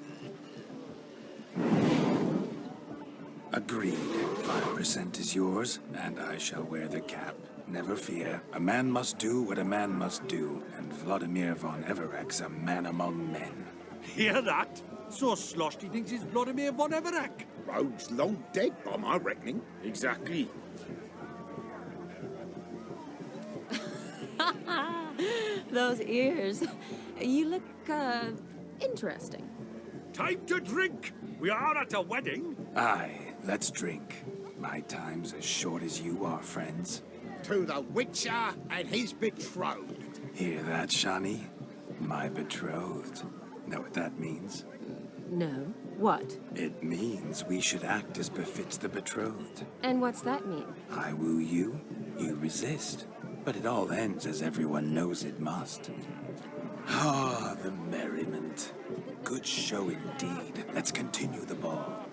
Agreed. 5% is yours, and I shall wear the cap. Never fear. A man must do what a man must do, and Vladimir von Everek's a man among men. Hear that? So sloshed he thinks he's Vladimir von Everek. Rogue's long dead, by my reckoning. Exactly. Those ears. You look, interesting. Time to drink. We are at a wedding. Aye, let's drink. My time's as short as you are, friends. To the Witcher and his betrothed. Hear that, Shani? My betrothed. Know what that means? No. What? It means we should act as befits the betrothed. And what's that mean? I woo you, you resist. But it all ends as everyone knows it must. Ah, the merriment. Good show indeed. Let's continue the ball.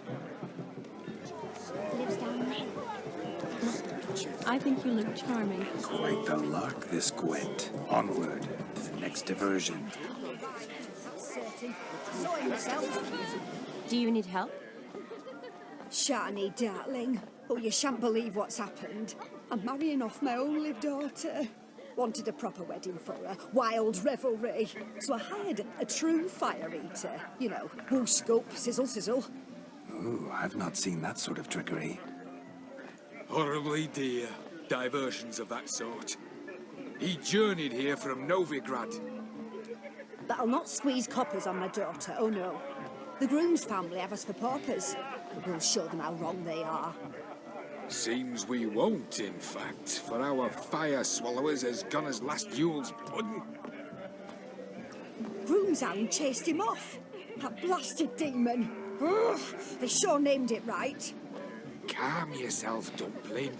I think you look charming. Quite the lark, this Gwent. Onward to the next diversion. Do you need help? Shani, darling. Oh, you shan't believe what's happened. I'm marrying off my only daughter. Wanted a proper wedding for her, wild revelry. So I hired a true fire eater. You know, woo scoop, sizzle sizzle. Ooh, I've not seen that sort of trickery. Horribly dear diversions of that sort. He journeyed here from Novigrad. But I'll not squeeze coppers on my daughter, oh no. The groom's family have us for paupers. We'll show them how wrong they are. Seems we won't, in fact, for our fire swallowers has gone as last Yule's pudding. Groom's hound chased him off. That blasted demon. Ugh, they sure named it right. Calm yourself, Dumpling.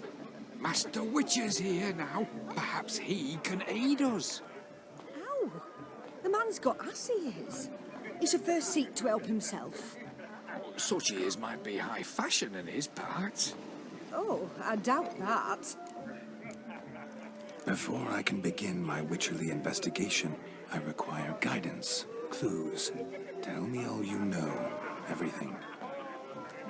Master Witcher's here now. Perhaps he can aid us. Ow! The man's got ass he is. He should first seek to help himself. Such ears might be high fashion in his parts. Oh, I doubt that. Before I can begin my witcherly investigation, I require guidance, clues. Tell me all you know, everything.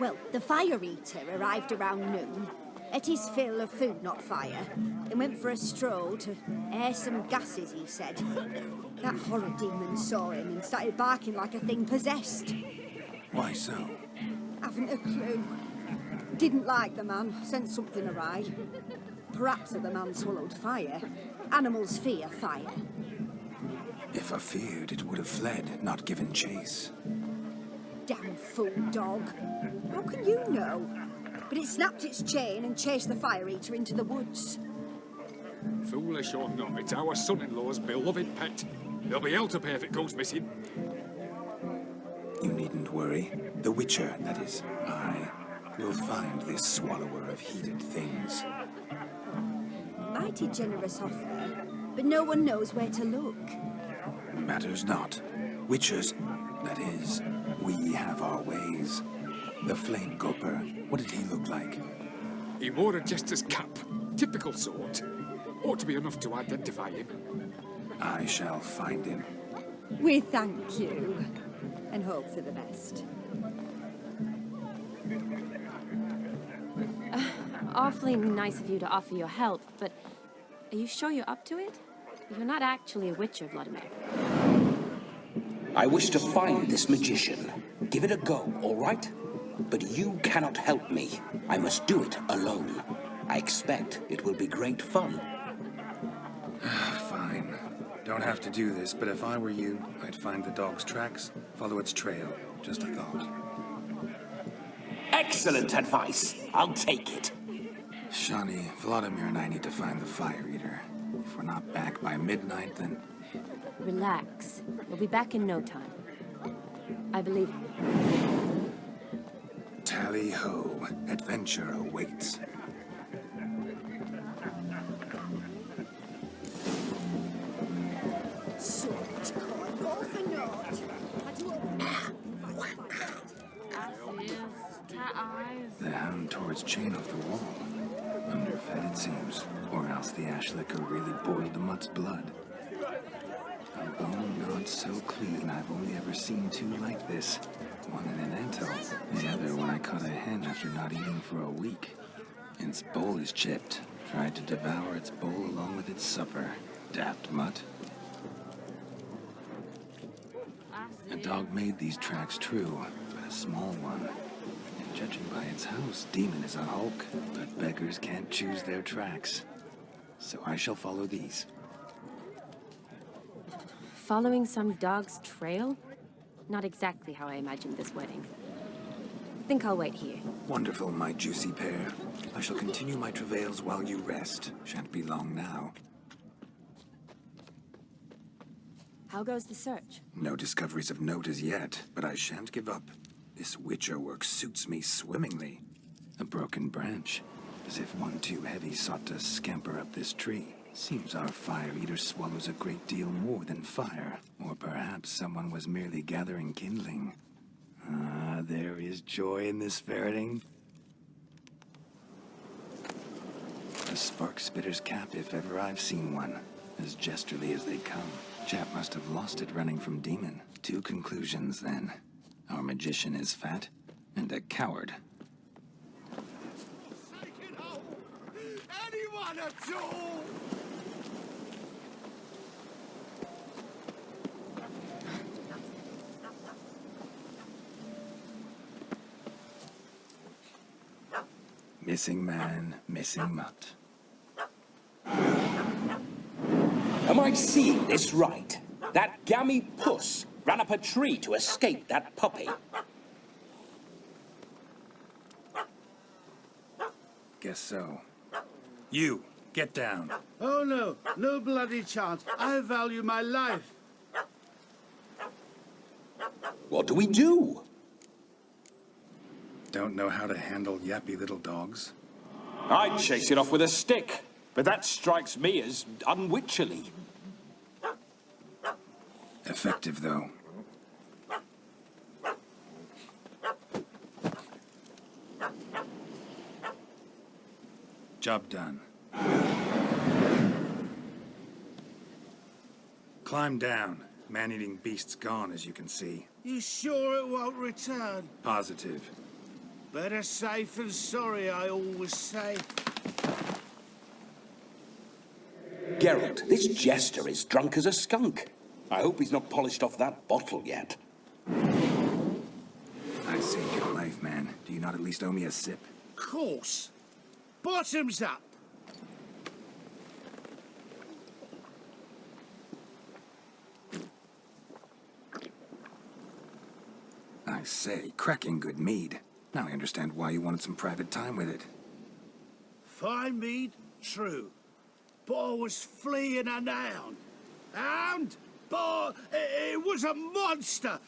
Well, the fire eater arrived around noon. Ate his fill of food, not fire. Then went for a stroll to air some gases, he said. That horror demon saw him and started barking like a thing possessed. Why so? Haven't a clue. Didn't like the man, sent something awry. Perhaps the man swallowed fire. Animals fear fire. If I feared, it would have fled, not given chase. Damn fool dog. How can you know? But it snapped its chain and chased the fire eater into the woods. Foolish or not, it's our son-in-law's beloved pet. There'll be hell to pay if it goes missing. You needn't worry. The Witcher, that is, I, will find this swallower of heated things. Mighty generous offer, but no one knows where to look. Matters not. Witchers, that is, we have our ways. The Flame Gulper, what did he look like? He wore a jester's cap. Typical sort. Ought to be enough to identify him. I shall find him. We thank you, and hope for the best. Awfully nice of you to offer your help, but are you sure you're up to it? You're not actually a witcher, Vladimir. I wish to find this magician. Give it a go, all right? But you cannot help me. I must do it alone. I expect it will be great fun. Fine. Don't have to do this, but if I were you, I'd find the dog's tracks, follow its trail. Just a thought. Excellent advice. I'll take it. Shani, Vladimir and I need to find the fire eater. If we're not back by midnight, then... Relax. We'll be back in no time. I believe you. Tally-ho. Adventure awaits. So much coin, all for naught. The hound tore its chain off the wall. Underfed, it seems. Or else the ash liquor really boiled the mutt's blood. A bone not so clean, I've only ever seen two like this. One in an anthill, the other when I caught a hen after not eating for a week. Its bowl is chipped. Tried to devour its bowl along with its supper. Daft mutt. A dog made these tracks true, but a small one. And judging by its house, demon is a hulk, but beggars can't choose their tracks. So I shall follow these. Following some dog's trail? Not exactly how I imagined this wedding. Think I'll wait here. Wonderful, my juicy pair. I shall continue my travails while you rest. Shan't be long now. How goes the search? No discoveries of note as yet, but I shan't give up. This witcher work suits me swimmingly. A broken branch, as if one too heavy sought to scamper up this tree. Seems our fire eater swallows a great deal more than fire. Or perhaps someone was merely gathering kindling. Ah, there is joy in this ferreting. A spark spitter's cap, if ever I've seen one. As jesterly as they come. Chap must have lost it running from demon. 2 conclusions, then. Our magician is fat, and a coward. Anyone at all? Missing man, missing mutt. Am I seeing this right? That gammy puss ran up a tree to escape that puppy. Guess so. You, get down. Oh no, no bloody chance. I value my life. What do we do? Don't know how to handle yappy little dogs? I'd chase it off with a stick, but that strikes me as unwitcherly. Effective, though. Job done. Climb down. Man-eating beast's gone, as you can see. You sure it won't return? Positive. Better safe than sorry, I always say. Geralt, this jester is drunk as a skunk. I hope he's not polished off that bottle yet. I saved your life, man. Do you not at least owe me a sip? Course. Bottoms up. I say, cracking good mead. Now I understand why you wanted some private time with it. Fine mead, true. But I was fleeing an hound. Hound? But it was a monster.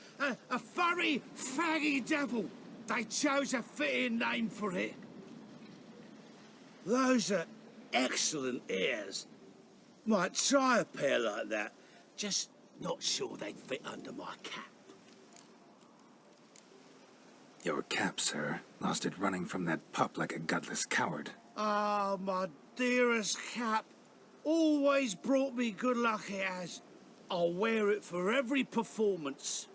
A furry, faggy devil. They chose a fitting name for it. Those are excellent ears. Might try a pair like that. Just not sure they'd fit under my cap. Your cap, sir. Lost it running from that pup like a gutless coward. Ah, my dearest cap. Always brought me good luck it has. I'll wear it for every performance.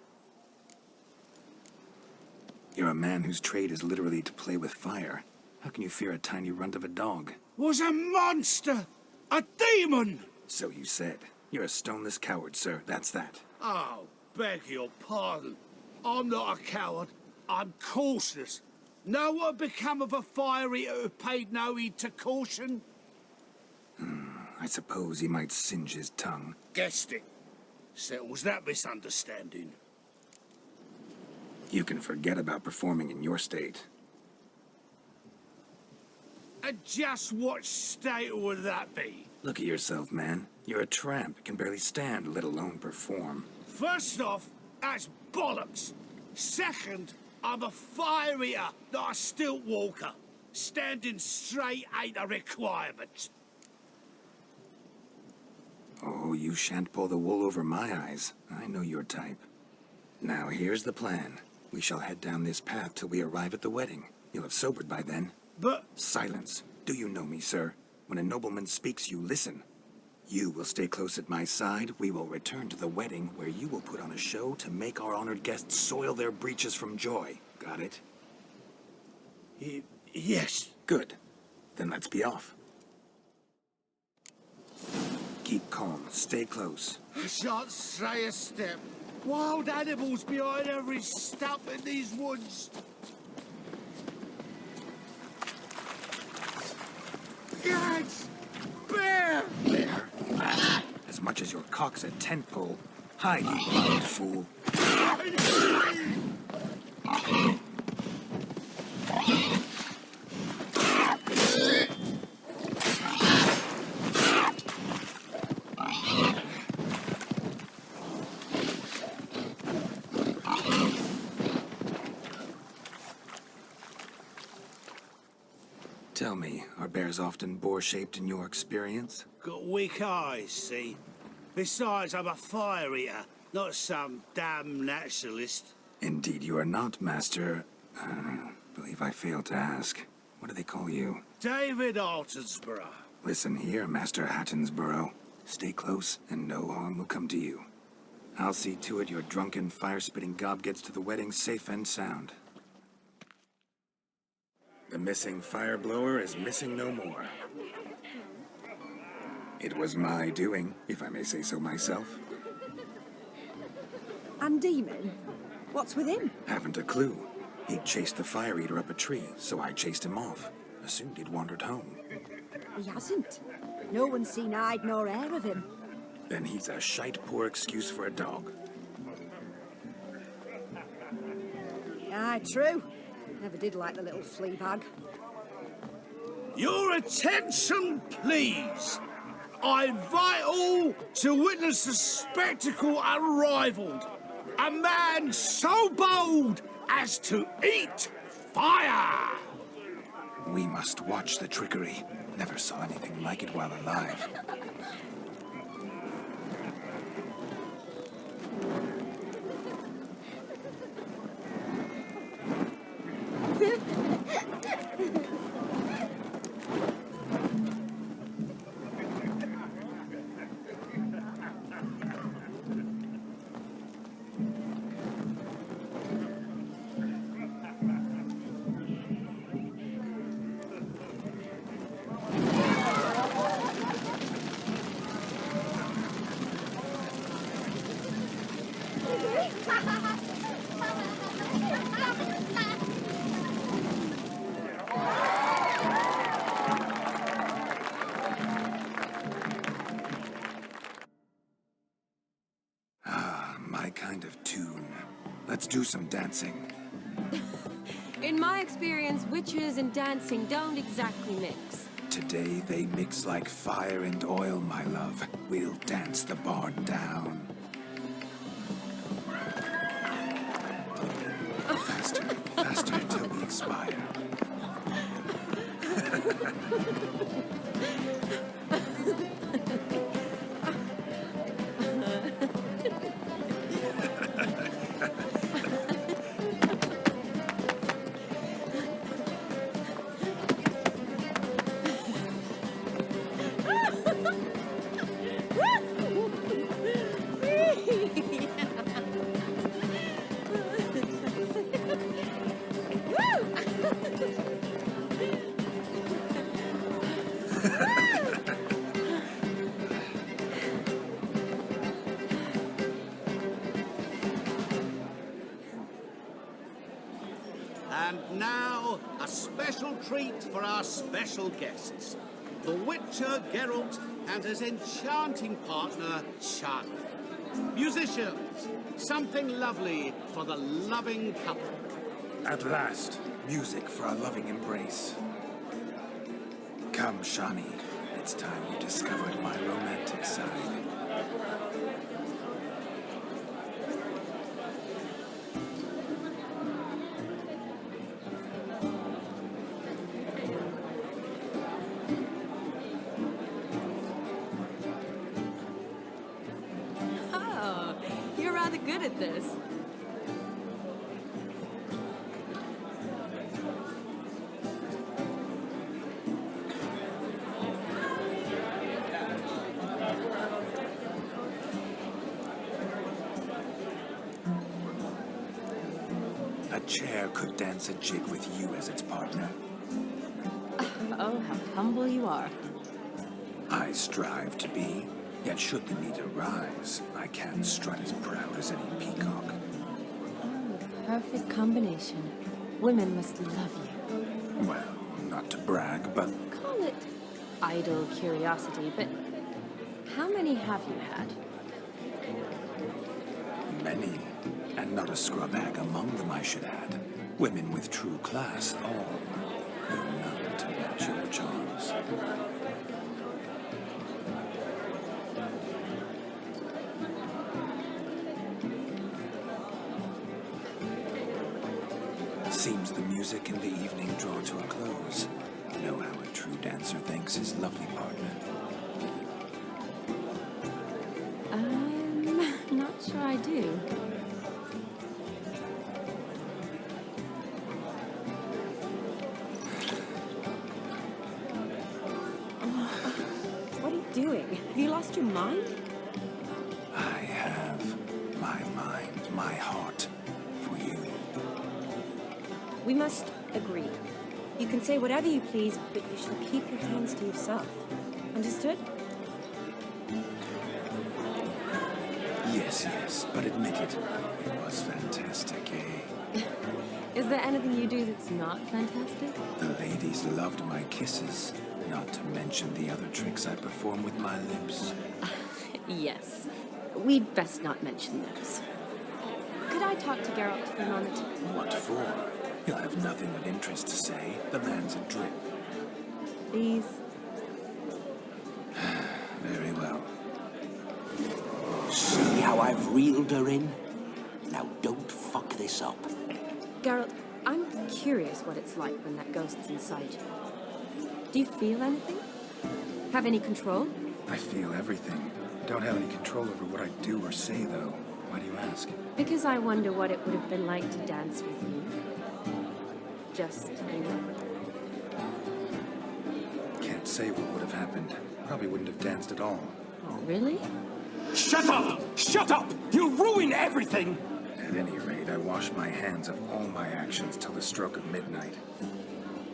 You're a man whose trade is literally to play with fire. How can you fear a tiny runt of a dog? Was a monster! A demon! So you said. You're a stoneless coward, sir. That's that. Oh, beg your pardon. I'm not a coward. I'm cautious. Know what become of a fire eater who paid no heed to caution? I suppose he might singe his tongue. Guessed it. Settles that misunderstanding. You can forget about performing in your state. And just what state would that be? Look at yourself, man. You're a tramp, can barely stand, let alone perform. First off, that's bollocks. Second, I'm a fire eater, not a stilt walker. Standing straight ain't a requirement. Oh, you shan't pull the wool over my eyes. I know your type. Now, here's the plan. We shall head down this path till we arrive at the wedding. You'll have sobered by then. But... Silence. Do you know me, sir? When a nobleman speaks, you listen. You will stay close at my side. We will return to the wedding, where you will put on a show to make our honored guests soil their breeches from joy. Got it? Yes. Good. Then let's be off. Keep calm. Stay close. I shan't stray a step. Wild animals behind every stump in these woods. Gags! Bear! Bear? As much as your cock's a tent pole. Hide, you blind fool. Tell me, are bears often boar-shaped in your experience? Got weak eyes, see? Besides, I'm a fire eater, not some damn naturalist. Indeed you are not, Master... believe I failed to ask. What do they call you? David Altonsborough. Listen here, Master Hattonsborough. Stay close, and no harm will come to you. I'll see to it your drunken, fire-spitting gob gets to the wedding safe and sound. The missing fire blower is missing no more. It was my doing, if I may say so myself. And Demon? What's with him? Haven't a clue. He chased the fire eater up a tree, so I chased him off. Assumed he'd wandered home. He hasn't. No one's seen hide nor hair of him. Then he's a shite poor excuse for a dog. Aye, true. Never did like the little flea bag. Your attention, please. I invite all to witness a spectacle unrivaled. A man so bold as to eat fire! We must watch the trickery. Never saw anything like it while alive. Let's do some dancing. In my experience, witches and dancing don't exactly mix. Today they mix like fire and oil, my love. We'll dance the barn down. Faster, faster till we expire. And now, a special treat for our special guests. The Witcher Geralt and his enchanting partner, Shani. Musicians, something lovely for the loving couple. At last, music for our loving embrace. Come, Shani. It's time you discovered my romantic side. Oh, you're rather good at this. A chair could dance a jig with you as its partner. Oh, how humble you are. I strive to be, yet should the need arise, I can strut as proud as any peacock. Oh, the perfect combination. Women must love you. Well, not to brag, but... Call it idle curiosity, but how many have you had? Many, and not a scrub hag among them, I should add. Women with true class, all. Though none to match your charms. Seems the music in the evening draw to a close. Know how a true dancer thanks his lovely partner. I'm not sure I do. What are you doing? Have you lost your mind? I have my mind, my heart for you. We must agree. You can say whatever you please, but you shall keep your hands to yourself. Understood? Yes, but admit it. It was fantastic, eh? Is there anything you do that's not fantastic? The ladies loved my kisses, not to mention the other tricks I perform with my lips. Yes. We'd best not mention those. Could I talk to Geralt for a moment? What for? He'll have nothing of interest to say. The man's adrip. Please? Very well. See how I've reeled her in? Now don't fuck this up. Geralt, I'm curious what it's like when that ghost's inside you. Do you feel anything? Have any control? I feel everything. Don't have any control over what I do or say, though. Why do you ask? Because I wonder what it would have been like to dance with you. Just you. Can't say what would have happened. Probably wouldn't have danced at all. Oh, really? Shut up! Shut up! You'll ruin everything! At any rate, I wash my hands of all my actions till the stroke of midnight.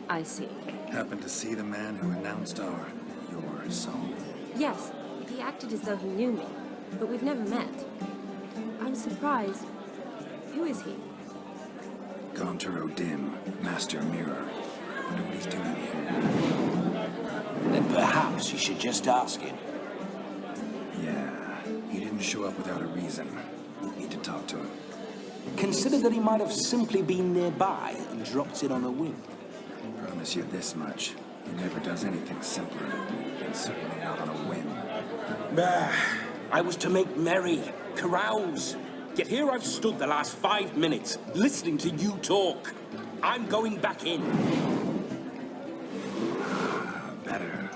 I see. Happened to see the man who announced your song? Yes, he acted as though he knew me, but we've never met. I'm surprised. Who is he? Gontero Dim, Master Mirror. Wonder what he's doing here. Then perhaps you should just ask him. Yeah, he didn't show up without a reason. Need to talk to him. Consider that he might have simply been nearby and dropped in on a whim. Promise you this much. He never does anything simpler, and certainly not on a whim. Bah, I was to make merry, carouse. Yet here I've stood the last 5 minutes, listening to you talk. I'm going back in. Better.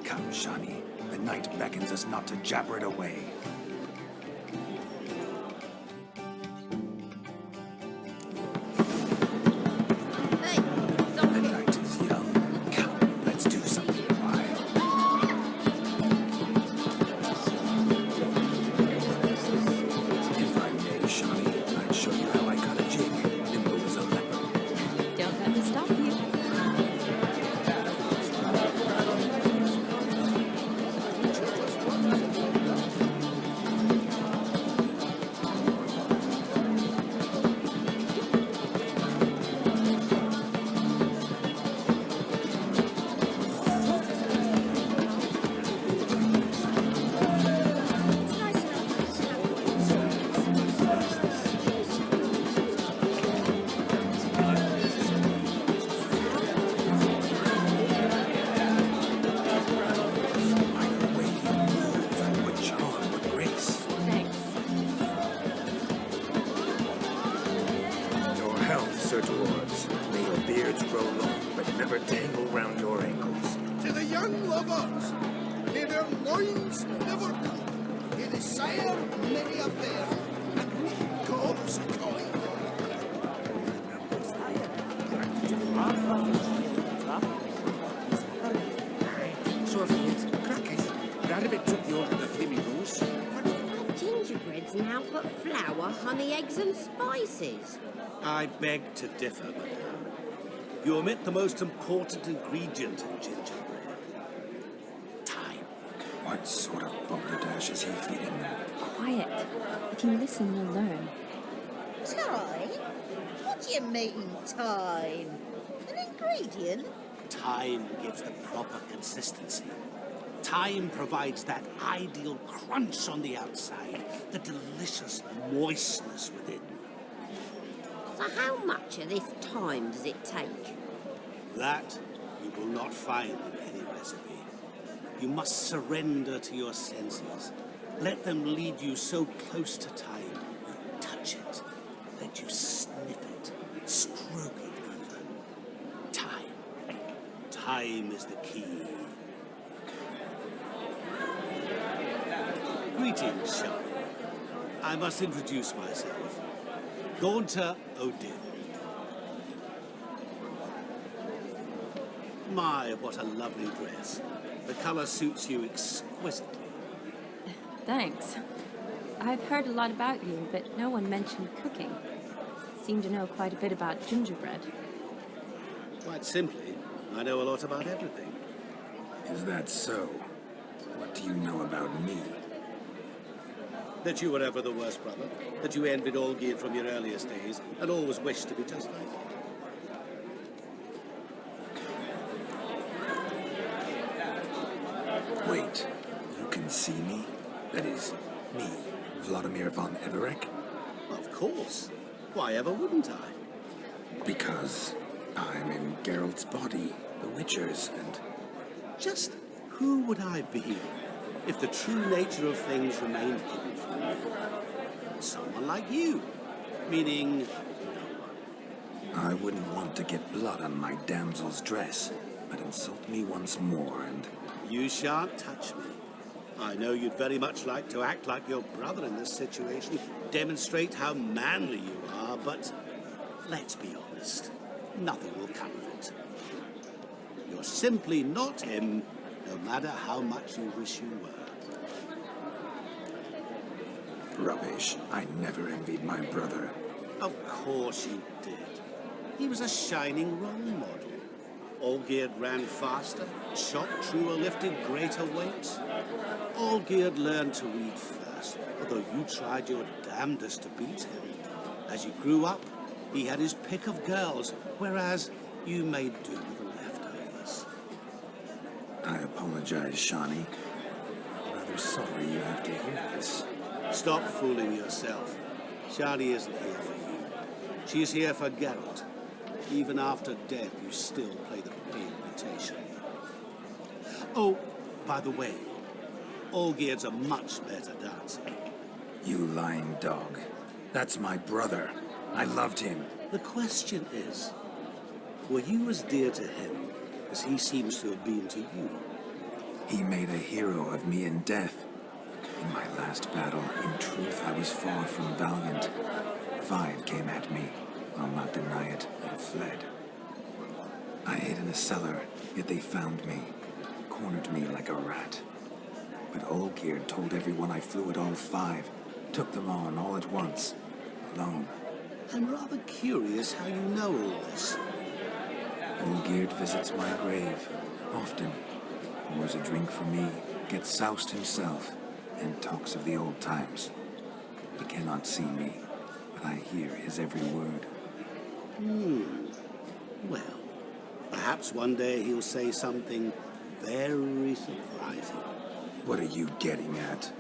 Come, Shani. The night beckons us not to jabber it away. The night is young. Come, let's do something wild. If I may, Shani, I'd show you how I cut a jig. Nimble as a leopard. Don't let me stop you. Sir Dwarves, may your beards grow long, but never tangle round your ankles. To the young lovers, may their loins never come. May they sire many a bear, and meet corpse coin. Sophie's crackers. Rabbit took you over the Flamingos. Gingerbread's now but flour, honey, eggs and spices. I beg to differ, madame. You omit the most important ingredient in gingerbread. Time. What sort of balderdash is he feeding them? Quiet. If you listen, you'll learn. Time? What do you mean, time? An ingredient? Time gives the proper consistency. Time provides that ideal crunch on the outside, the delicious moistness within. So how much of this time does it take? That you will not find in any recipe. You must surrender to your senses. Let them lead you so close to time, you touch it, let you sniff it, stroke it even. Time. Time is the key. Greetings, Sean. I must introduce myself. Gaunter Odin. My, what a lovely dress. The colour suits you exquisitely. Thanks. I've heard a lot about you, but no one mentioned cooking. Seem to know quite a bit about gingerbread. Quite simply, I know a lot about everything. Is that so? What do you know about me? That you were ever the worst brother, that you envied Olgierd from your earliest days, and always wished to be just like him. Wait, you can see me? That is, me, Vladimir von Everec? Of course. Why ever wouldn't I? Because I'm in Geralt's body, the Witcher's, and... Just who would I be if the true nature of things remained hidden from me? Someone like you. Meaning, no one. I wouldn't want to get blood on my damsel's dress, but insult me once more and... You shan't touch me. I know you'd very much like to act like your brother in this situation, demonstrate how manly you are, but let's be honest, nothing will come of it. You're simply not him, no matter how much you wish you were. Rubbish. I never envied my brother. Of course you did. He was a shining role model. Olgierd ran faster, shot truer, lifted greater weights. Olgierd learned to read first, although you tried your damnedest to beat him. As you grew up, he had his pick of girls, whereas you made do with the leftovers. I apologize, Shawnee. I'm rather sorry you have to hear this. Stop fooling yourself. Shani isn't here for you. She's here for Geralt. Even after death, you still play the rehabilitation. Oh, by the way, Olgierd's a much better dancer. You lying dog. That's my brother. I loved him. The question is, were you as dear to him as he seems to have been to you? He made a hero of me in death. In my last battle, in truth, I was far from valiant. 5 came at me. I'll not deny it, I fled. I hid in a cellar, yet they found me, cornered me like a rat. But Olgierd told everyone I flew at all 5, took them on all at once, alone. I'm rather curious how you know all this. Olgierd visits my grave, often. Pours a drink for me, gets soused himself, and talks of the old times. He cannot see me, but I hear his every word. Well, perhaps one day he'll say something very surprising. What are you getting at?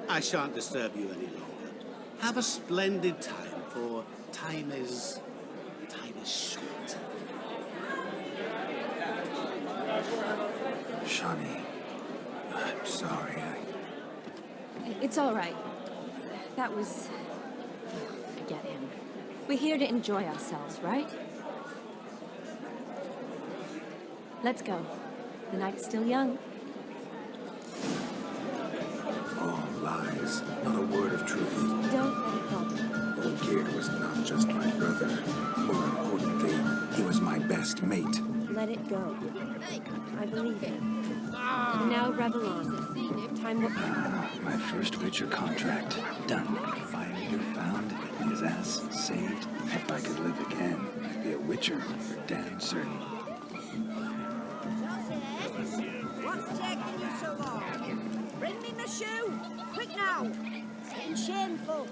I shan't disturb you any longer. Have a splendid time, for time is short. Shawnee, I'm sorry, It's all right. That was... Forget him. We're here to enjoy ourselves, right? Let's go. The night's still young. All lies, not a word of truth. Don't let it bother. Olgierd was not just my brother. More importantly, he was my best mate. Let it go. I believe it. Now revel on. Time will... My first Witcher contract. Done. Fire found. His ass saved. If I could live again, I'd be a Witcher for damn certain. What's taking you so long? Bring me my shoe! Quick now! It's getting shameful.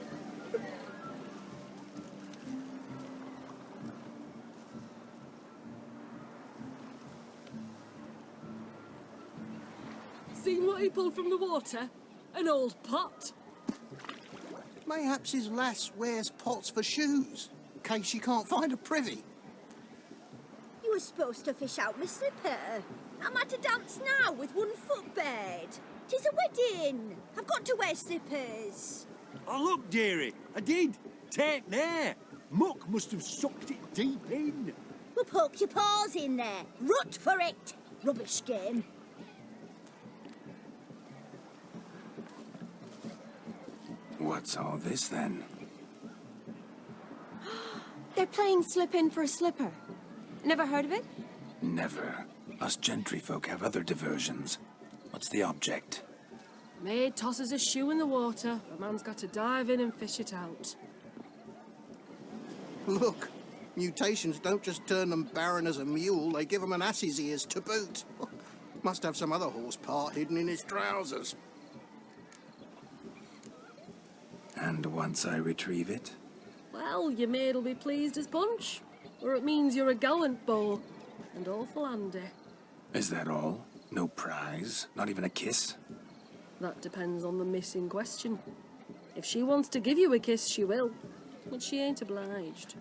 Seen what he pulled from the water? An old pot. Mayhaps his lass wears pots for shoes, in case she can't find a privy. You were supposed to fish out my slipper. I'm at a dance now with one foot bared. 'Tis a wedding. I've got to wear slippers. Oh, look, dearie, I did. Take there. Muck must have sucked it deep in. Well, poke your paws in there. Rut for it. Rubbish game. What's all this then? They're playing slip in for a slipper. Never heard of it? Never. Us gentry folk have other diversions. What's the object? Maid tosses a shoe in the water. A man's got to dive in and fish it out. Look, mutations don't just turn them barren as a mule, they give them an ass's ears to boot. Must have some other horse part hidden in his trousers. And once I retrieve it? Well, your maid'll be pleased as punch. Or it means you're a gallant beau. And awful handy. Is that all? No prize? Not even a kiss? That depends on the miss in question. If she wants to give you a kiss, she will. But she ain't obliged.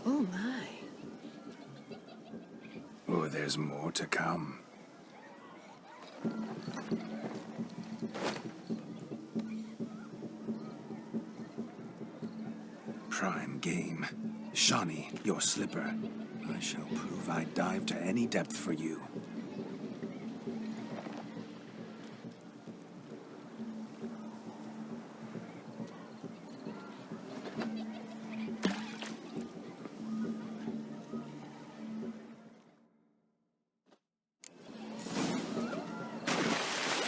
Oh my. Oh, there's more to come. Prime game. Shawnee, your slipper. I shall prove I dive to any depth for you.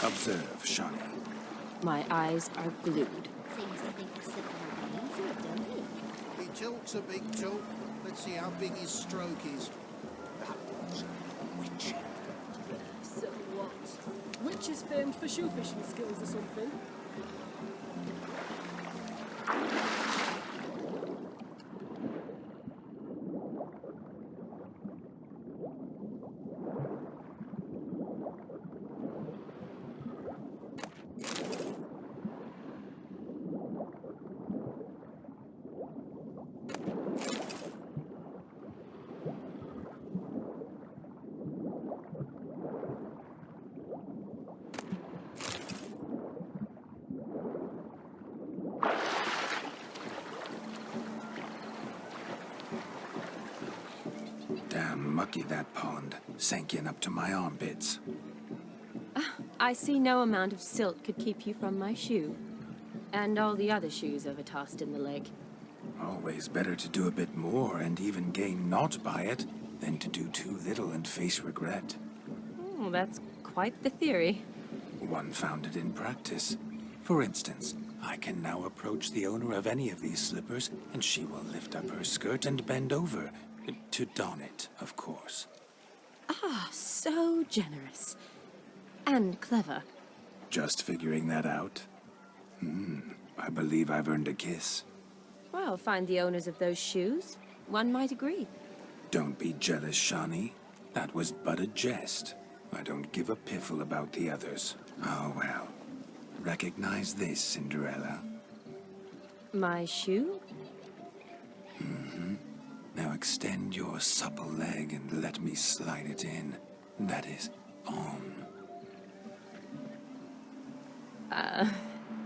Observe, Shawnee. My eyes are glued. Seems to think the slipper will be easier, don't he? He talks a big talk. Let's see how big his stroke is. That was witch. So what? Witch is famed for shoe fishing skills or something. Damn mucky, that pond. Sank in up to my armpits. I see no amount of silt could keep you from my shoe. And all the other shoes overtossed in the lake. Always better to do a bit more and even gain naught by it than to do too little and face regret. Oh, that's quite the theory. One founded in practice. For instance, I can now approach the owner of any of these slippers, and she will lift up her skirt and bend over. To don it, of course. Ah, so generous. And clever. Just figuring that out? I believe I've earned a kiss. Well, find the owners of those shoes. One might agree. Don't be jealous, Shawnee. That was but a jest. I don't give a piffle about the others. Oh, well. Recognize this, Cinderella. My shoe? Now extend your supple leg and let me slide it in. That is, on.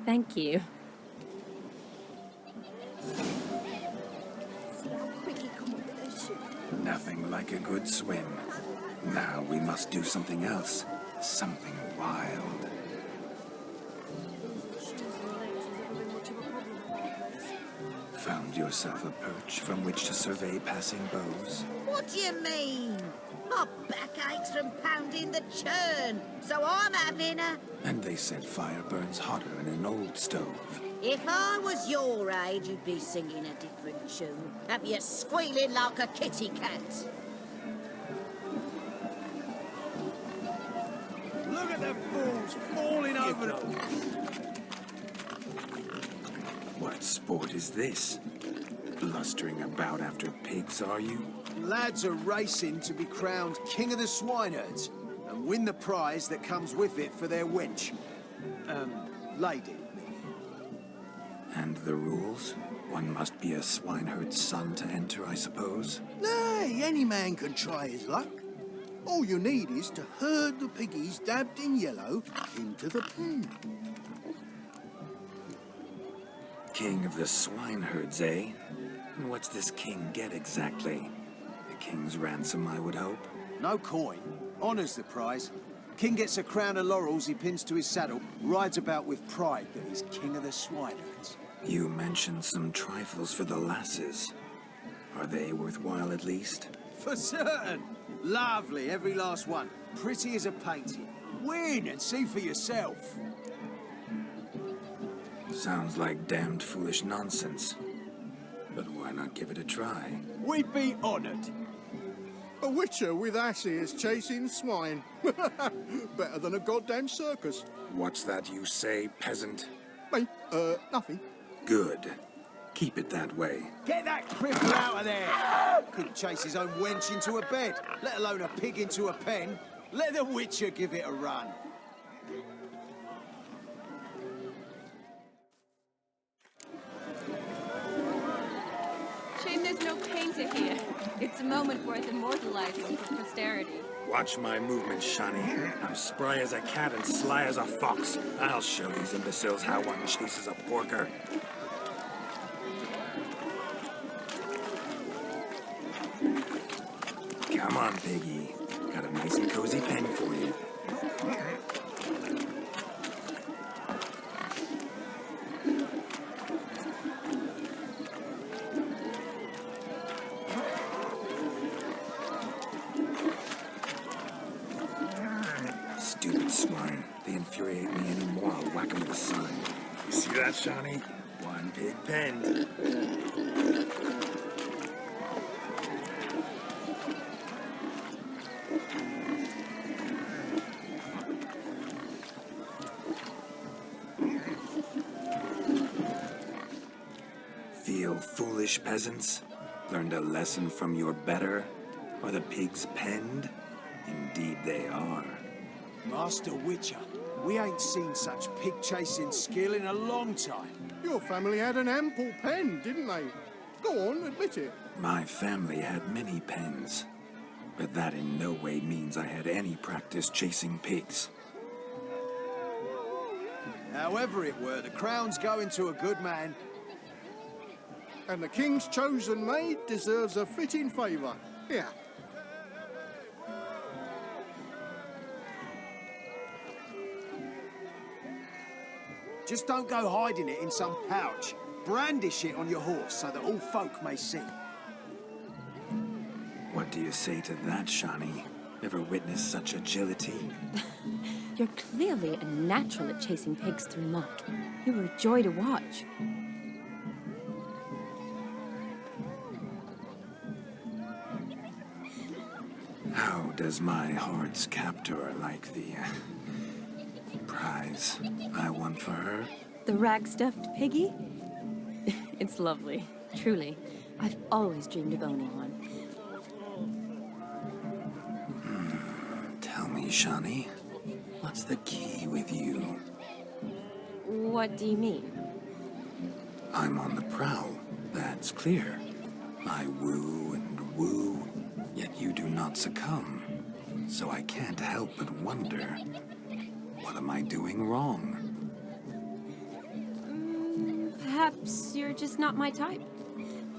Thank you. See how quick he come up with his shoe. Nothing like a good swim. Now we must do something else. Something wild. Found yourself a perch from which to survey passing beaux? What do you mean? My back aches from pounding the churn, so I'm having a... And they said fire burns hotter in an old stove. If I was your age, you'd be singing a different tune. Have you squealing like a kitty cat? Look at the fools falling over the... What sport is this? Blustering about after pigs, are you? Lads are racing to be crowned King of the Swineherds and win the prize that comes with it for their wench. Lady. And the rules? One must be a swineherd's son to enter, I suppose? Nay, any man can try his luck. All you need is to herd the piggies dabbed in yellow into the pen. King of the swineherds, eh? And what's this king get exactly? The king's ransom, I would hope. No coin. Honours the prize. King gets a crown of laurels he pins to his saddle, rides about with pride that he's king of the swineherds. You mentioned some trifles for the lasses. Are they worthwhile at least? For certain. Lovely, every last one. Pretty as a painting. Win and see for yourself. Sounds like damned foolish nonsense. But why not give it a try? We'd be honoured. A witcher with ass ears chasing swine. Better than a goddamn circus. What's that you say, peasant? Me? Nothing. Good. Keep it that way. Get that cripple out of there! Couldn't chase his own wench into a bed, let alone a pig into a pen. Let the witcher give it a run. Shame there's no painter here. It's a moment worth immortalizing for posterity. Watch my movements, Shani. I'm spry as a cat and sly as a fox. I'll show these imbeciles how one chases a porker. Come on, piggy. Got a nice and cozy pen for you. Stupid swine. They infuriate me anymore. I'll whack them with a sign. You see that, Shani? One big pen. Feel foolish, peasants? Learned a lesson from your better? Are the pigs penned? Indeed they are. Master Witcher, we ain't seen such pig-chasing skill in a long time. Your family had an ample pen, didn't they? Go on, admit it. My family had many pens, but that in no way means I had any practice chasing pigs. However it were, the crown's going to a good man. And the king's chosen maid deserves a fitting favour. Here. Just don't go hiding it in some pouch. Brandish it on your horse so that all folk may see. What do you say to that, Shani? Ever witnessed such agility? You're clearly a natural at chasing pigs through muck. You were a joy to watch. How does my heart's captor like the prize I won for her? The rag-stuffed piggy? It's lovely, truly. I've always dreamed of owning one. Tell me, Shani, what's the key with you? What do you mean? I'm on the prowl, that's clear. I woo and woo, yet you do not succumb. So I can't help but wonder, what am I doing wrong? Perhaps you're just not my type.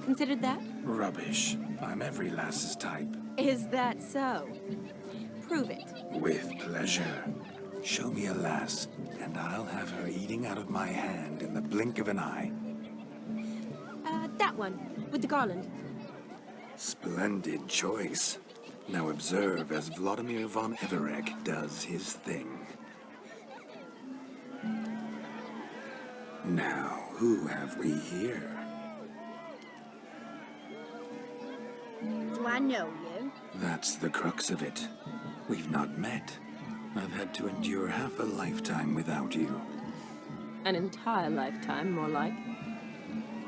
Considered that? Rubbish. I'm every lass's type. Is that so? Prove it. With pleasure. Show me a lass, and I'll have her eating out of my hand in the blink of an eye. That one, with the garland. Splendid choice. Now observe as Vladimir von Everek does his thing. Now, who have we here? Do I know you? That's the crux of it. We've not met. I've had to endure half a lifetime without you. An entire lifetime, more like.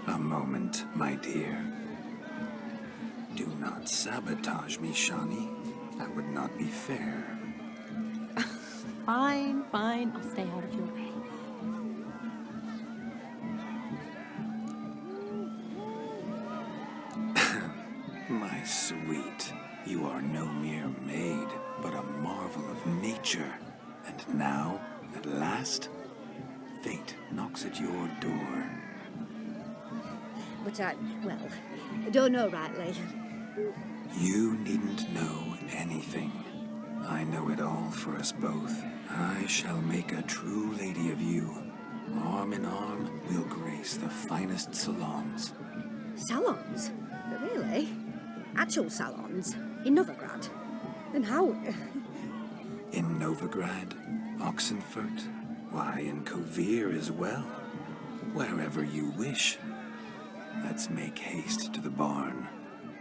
A moment, my dear. Do not sabotage me, Shani. That would not be fair. Fine, fine. I'll stay out of your way. My sweet. You are no mere maid, but a marvel of nature. And now, at last, fate knocks at your door. But I don't know rightly. You needn't know anything. I know it all for us both. I shall make a true lady of you. Arm in arm, we'll grace the finest salons. Salons? Really? Actual salons? In Novigrad? And how? In Novigrad, Oxenfurt, why, in Kovir as well. Wherever you wish. Let's make haste to the barn.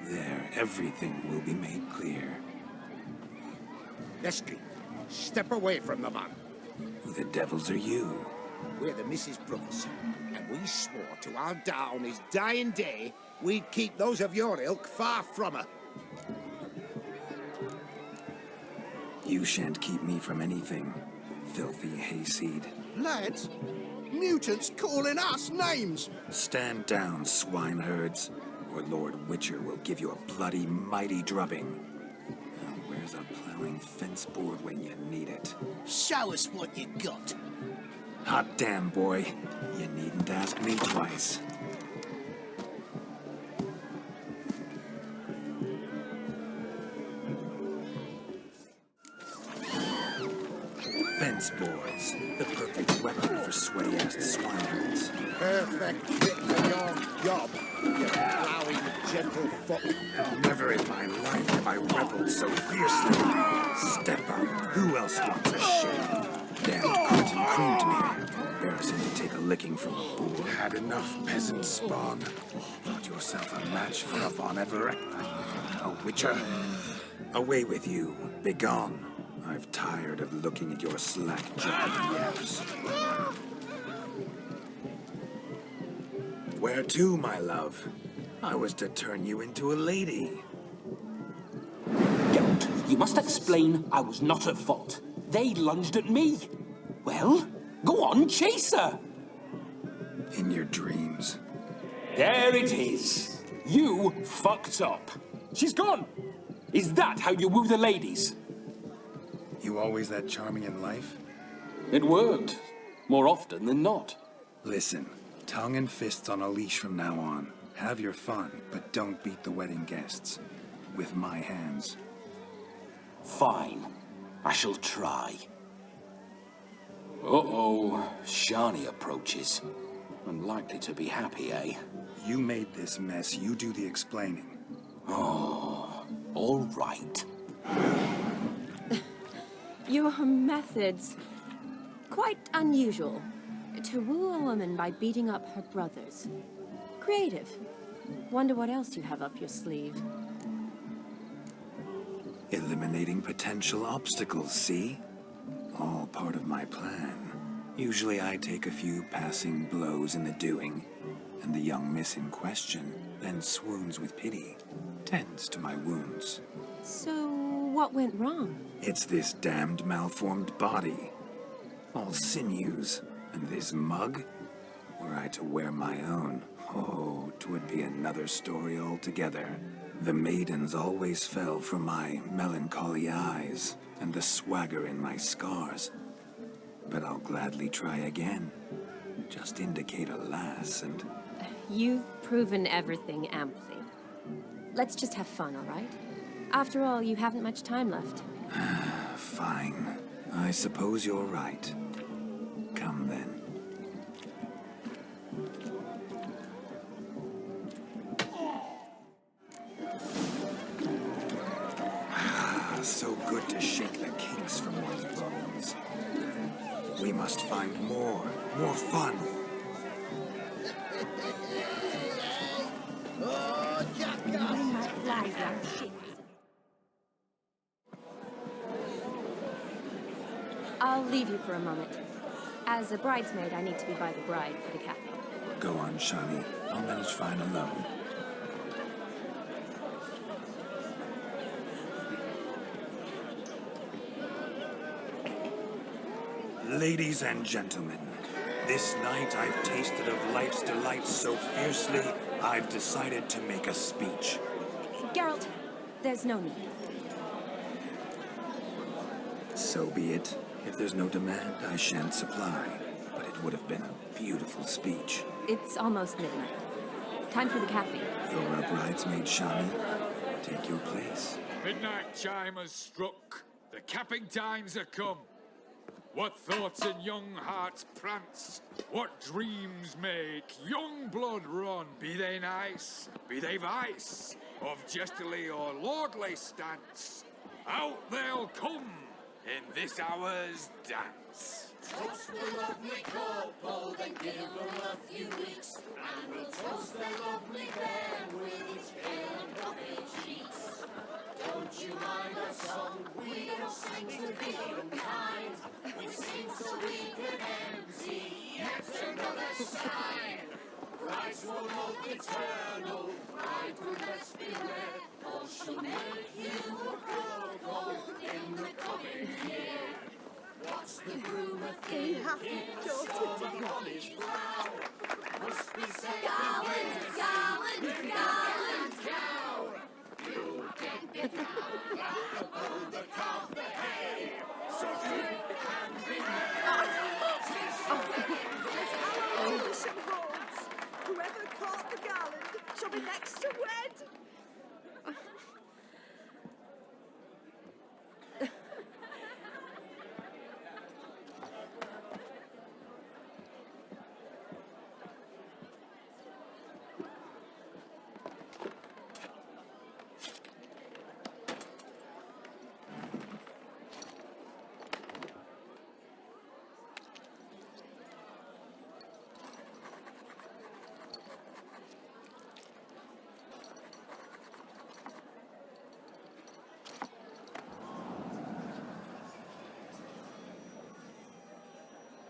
There, everything will be made clear. Eskel, step away from the man. Who the devils are you? We're the Mrs. Brothers, and we swore to our down his dying day we'd keep those of your ilk far from her. You shan't keep me from anything, filthy hayseed. Lads, mutants calling us names! Stand down, swineherds, or Lord Witcher will give you a bloody mighty drubbing. Now where's a plowing fence board when you need it? Show us what you got. Hot damn, boy. You needn't ask me twice. Fence boards, the perfect weapon for sweaty-assed swineherds. Perfect fit for your job, you plowing gentle foot. Never in my life have I reveled so fiercely. Step up. Who else wants a shave? Damn curtain creamed me. Embarrassing to take a licking from a boor. Had enough, peasant spawn. Thought yourself a match for a Von Everett. A Witcher. Away with you. Begone. I've tired of looking at your slack-jawed yaps. Where to, my love? I was to turn you into a lady. Geralt, you must explain I was not at fault. They lunged at me. Well, go on, chase her. In your dreams. There it is. You fucked up. She's gone. Is that how you woo the ladies? You always that charming in life? It worked. More often than not. Listen, tongue and fists on a leash from now on. Have your fun, but don't beat the wedding guests. With my hands. Fine. I shall try. Uh-oh. Shani approaches. Unlikely to be happy, eh? You made this mess. You do the explaining. Oh, all right. Your methods, quite unusual. To woo a woman by beating up her brothers. Creative. Wonder what else you have up your sleeve. Eliminating potential obstacles, see? All part of my plan. Usually I take a few passing blows in the doing, and the young miss in question then swoons with pity, tends to my wounds. So, what went wrong? It's this damned malformed body. All sinews, and this mug? Were I to wear my own, oh, 'twould be another story altogether. The maidens always fell for my melancholy eyes, and the swagger in my scars. But I'll gladly try again. Just indicate a lass and... You've proven everything amply. Let's just have fun, all right? After all, you haven't much time left. Fine. I suppose you're right. Come then. So good to shake the kinks from one's bones. We must find more fun. I'll leave you for a moment. As a bridesmaid, I need to be by the bride for the capital. Go on, Shani. I'll manage fine alone. Ladies and gentlemen, this night I've tasted of life's delights so fiercely, I've decided to make a speech. Geralt, there's no need. So be it. If there's no demand, I shan't supply. But it would have been a beautiful speech. It's almost midnight. Time for the capping. You're a bridesmaid, Shani. Take your place. Midnight chime has struck. The capping times are come. What thoughts in young hearts prance? What dreams make young blood run? Be they nice, be they vice, of jestily or lordly stance, out they'll come in this hour's dance. Toast the lovely couple, then give them a few weeks, and we'll toast the lovely fair with its pale and puffy cheeks. Don't you mind our song? We don't sing to be unkind. We sing so we can empty yet another shrine. Brides will love eternal, bride will best beware, or she'll make you a go in the coming year. What's the groom a thinking? Must be said garland, cow. You get the cow, the calf, the hay. So drink and be merry. Whoever caught the garland shall be next to wed.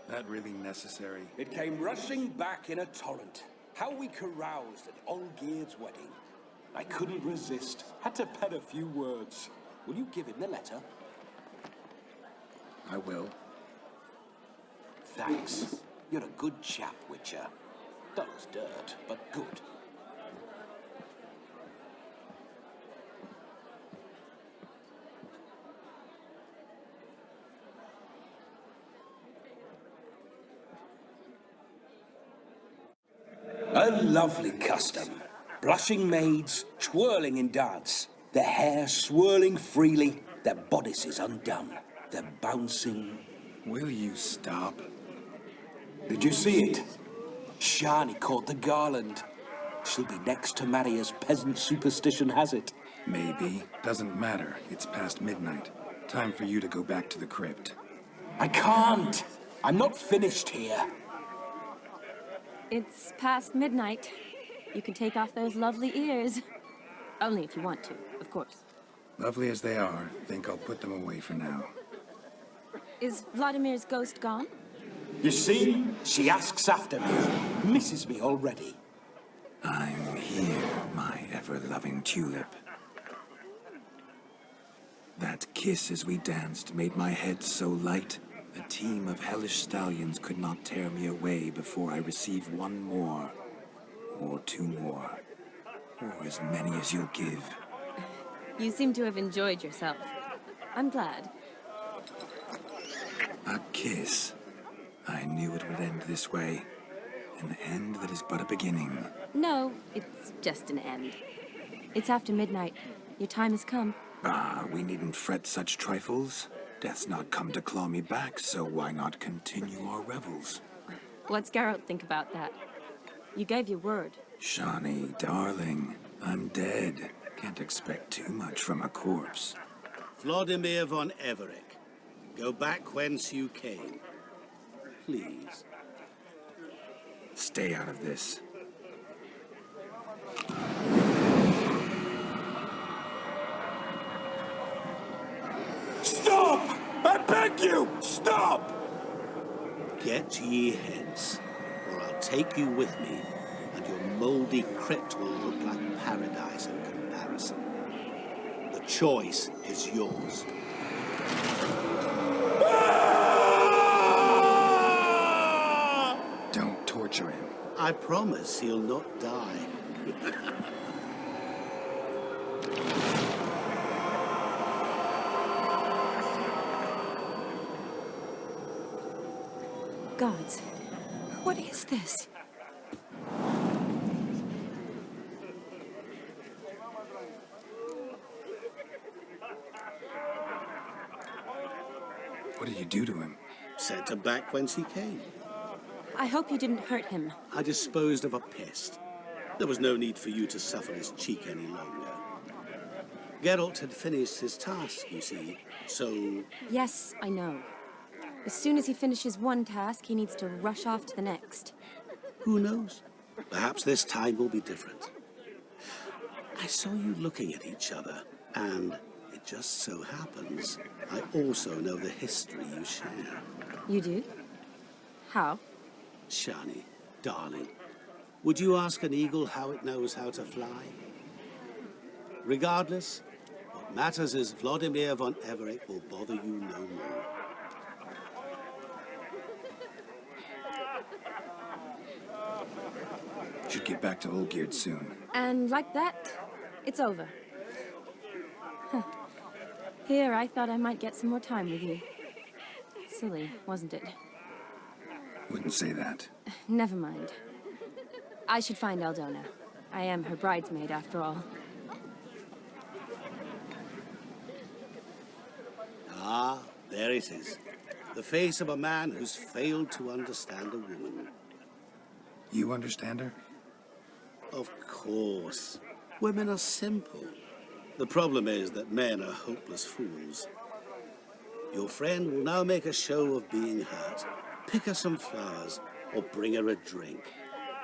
That really necessary? It came rushing back in a torrent. How we caroused at Olgierd's wedding. I couldn't resist. Had to pen a few words. Will you give him the letter? I will. Thanks. You're a good chap, Witcher. Dull as dirt, but good. A lovely custom. Blushing maids, twirling in dance, their hair swirling freely, their bodices undone, their bouncing... Will you stop? Did you see it? Shani caught the garland. She'll be next to marry as peasant superstition has it. Maybe. Doesn't matter. It's past midnight. Time for you to go back to the crypt. I can't. I'm not finished here. It's past midnight. You can take off those lovely ears. Only if you want to, of course. Lovely as they are, think I'll put them away for now. Is Vladimir's ghost gone? You see? She asks after me. Misses me already. I'm here, my ever-loving tulip. That kiss as we danced made my head so light. A team of hellish stallions could not tear me away before I receive one more. Or two more. Or as many as you'll give. You seem to have enjoyed yourself. I'm glad. A kiss. I knew it would end this way. An end that is but a beginning. No, it's just an end. It's after midnight. Your time has come. Ah, we needn't fret such trifles. Death's not come to claw me back, so why not continue our revels? What's Geralt think about that? You gave your word. Shani, darling, I'm dead. Can't expect too much from a corpse. Vladimir von Everec, go back whence you came. Please. Stay out of this. Stop! I beg you! Stop! Get ye hence, or I'll take you with me, and your mouldy crypt will look like paradise in comparison. The choice is yours. Don't torture him. I promise he'll not die. Gods, what is this? What did you do to him? Sent him back whence he came. I hope you didn't hurt him. I disposed of a pest. There was no need for you to suffer his cheek any longer. Geralt had finished his task, you see, so... Yes, I know. As soon as he finishes one task, he needs to rush off to the next. Who knows? Perhaps this time will be different. I saw you looking at each other, and it just so happens I also know the history you share. You do? How? Shani, darling, would you ask an eagle how it knows how to fly? Regardless, what matters is Vladimir von Everett will bother you no more. Should get back to Olgierd soon. And like that, it's over. Huh. Here, I thought I might get some more time with you. Silly, wasn't it? Wouldn't say that. Never mind. I should find Aldona. I am her bridesmaid, after all. Ah, there it is. The face of a man who's failed to understand a woman. You understand her? Of course. Women are simple. The problem is that men are hopeless fools. Your friend will now make a show of being hurt. Pick her some flowers, or bring her a drink.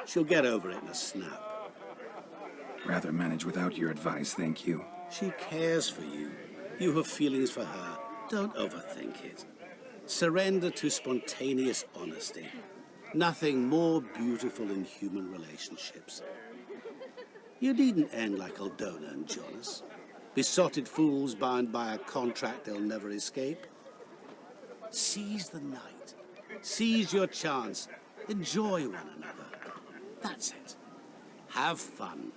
She'll get over it in a snap. Rather manage without your advice, thank you. She cares for you. You have feelings for her. Don't overthink it. Surrender to spontaneous honesty. Nothing more beautiful in human relationships. You needn't end like Aldona and Jonas. Besotted fools bound by a contract they'll never escape. Seize the night. Seize your chance. Enjoy one another. That's it. Have fun.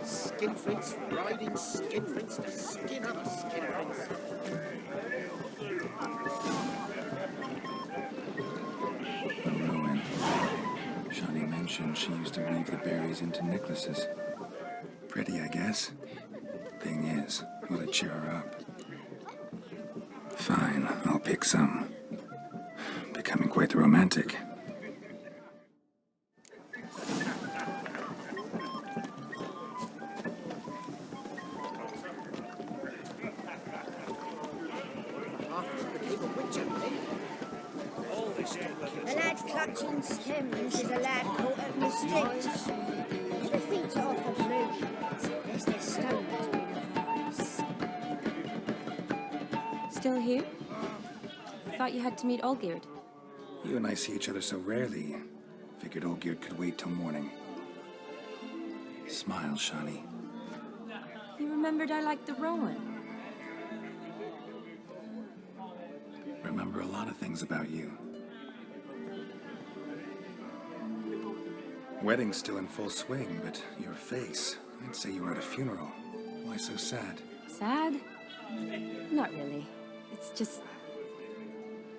Skinflints riding skinflints to skin other skinflints. Rowan. Shani mentioned she used to weave the berries into necklaces. Pretty, I guess. Thing is, will it cheer her up? Fine, I'll pick some. Becoming quite the romantic. A lad clutching stems is a lad caught up in the street. The feet are off the moon. There's their stones in a vase. Still here? Thought you had to meet Olgierd. You and I see each other so rarely. Figured Olgierd could wait till morning. Smile, Shani. You remembered I liked the Rowan. Remember a lot of things about you. Wedding's still in full swing, but your face, I'd say you were at a funeral. Why so sad? Sad? Not really. It's just...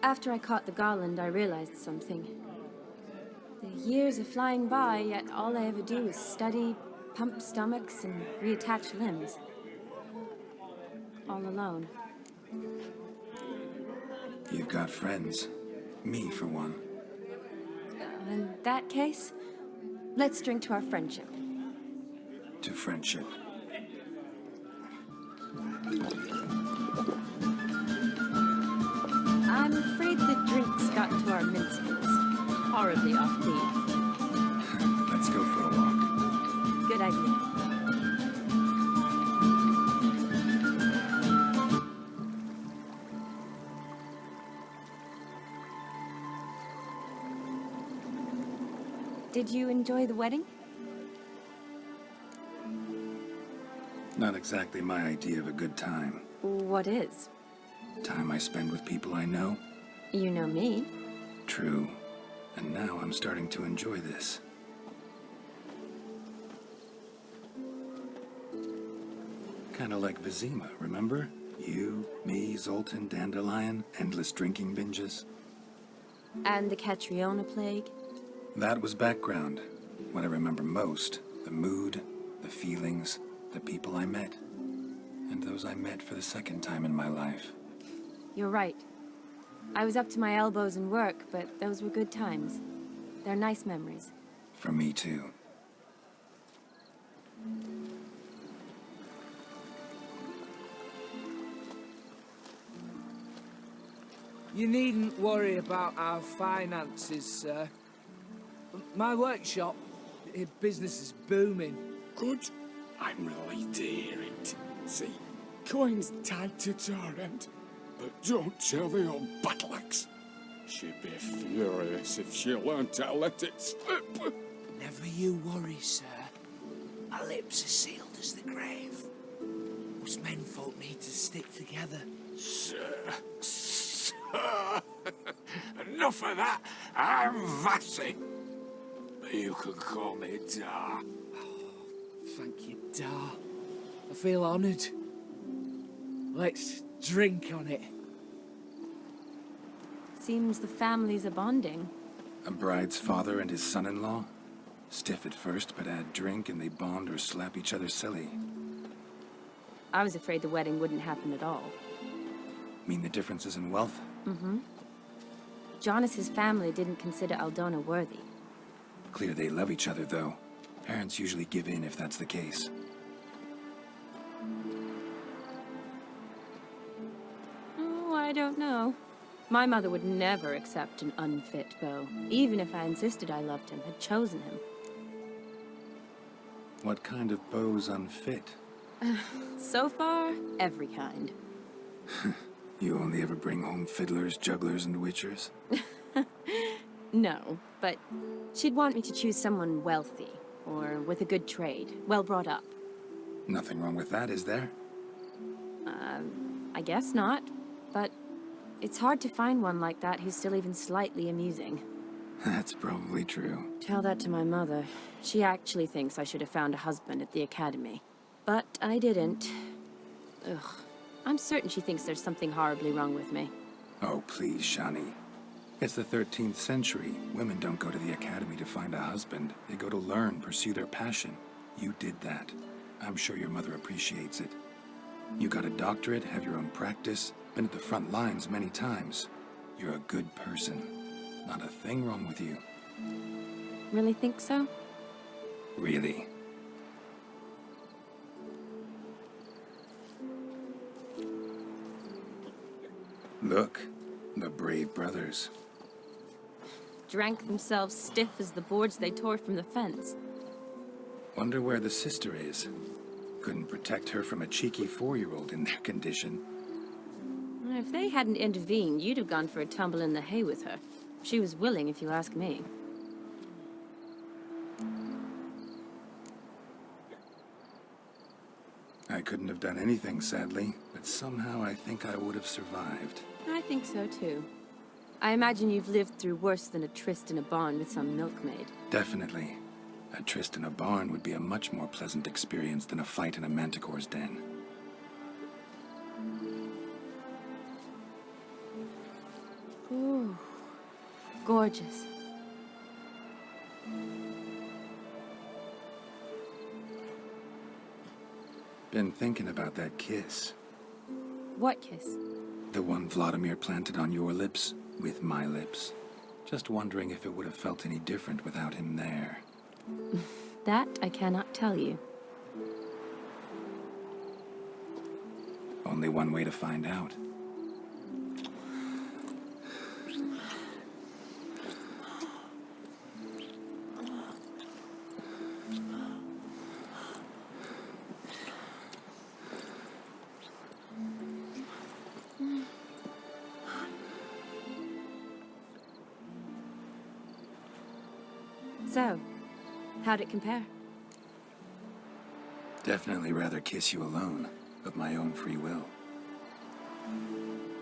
After I caught the garland, I realized something. The years are flying by, yet all I ever do is study, pump stomachs, and reattach limbs. All alone. You've got friends. Me, for one. In that case, let's drink to our friendship. To friendship. I'm afraid the drinks got to our minstrels. Horribly off-key. Let's go for a walk. Good idea. Did you enjoy the wedding? Not exactly my idea of a good time. What is? Time I spend with people I know. You know me. True. And now I'm starting to enjoy this. Kinda like Vesemir, remember? You, me, Zoltan, Dandelion, endless drinking binges. And the Catriona plague? That was background. What I remember most, the mood, the feelings, the people I met. And those I met for the second time in my life. You're right. I was up to my elbows in work, but those were good times. They're nice memories. For me too. You needn't worry about our finances, sir. My workshop, business is booming. Good. I'm relieved to hear it. See, Quen's tied to Torrent, but don't tell the old battle axe. She'd be furious if she learned to let it slip. Never you worry, sir. Our lips are sealed as the grave. Us menfolk need to stick together. Sir. Enough of that. I'm Vassy. You can call me Dar. Thank you, Dar. I feel honoured. Let's drink on it. Seems the families are bonding. A bride's father and his son-in-law? Stiff at first, but add drink and they bond or slap each other silly. I was afraid the wedding wouldn't happen at all. Mean the differences in wealth? Mm-hmm. Jonas's family didn't consider Aldona worthy. Clear they love each other, though. Parents usually give in if that's the case. Oh, I don't know. My mother would never accept an unfit beau, even if I insisted I loved him, had chosen him. What kind of beau's unfit? So far, every kind. You only ever bring home fiddlers, jugglers, and witchers? No, but she'd want me to choose someone wealthy, or with a good trade, well brought up. Nothing wrong with that, is there? I guess not, but it's hard to find one like that who's still even slightly amusing. That's probably true. Tell that to my mother. She actually thinks I should have found a husband at the academy. But I didn't. Ugh. I'm certain she thinks there's something horribly wrong with me. Oh, please, Shani. It's the 13th century. Women don't go to the academy to find a husband. They go to learn, pursue their passion. You did that. I'm sure your mother appreciates it. You got a doctorate, have your own practice, been at the front lines many times. You're a good person. Not a thing wrong with you. Really think so? Really. Look, the brave brothers. Drank themselves stiff as the boards they tore from the fence. Wonder where the sister is. Couldn't protect her from a cheeky 4-year-old in their condition. If they hadn't intervened, you'd have gone for a tumble in the hay with her. She was willing, if you ask me. I couldn't have done anything, sadly, but somehow I think I would have survived. I think so, too. I imagine you've lived through worse than a tryst in a barn with some milkmaid. Definitely. A tryst in a barn would be a much more pleasant experience than a fight in a manticore's den. Ooh, gorgeous. Been thinking about that kiss. What kiss? The one Vladimir planted on your lips, with my lips. Just wondering if it would have felt any different without him there. That I cannot tell you. Only one way to find out. So, How'd it compare? Definitely rather kiss you alone, of my own free will.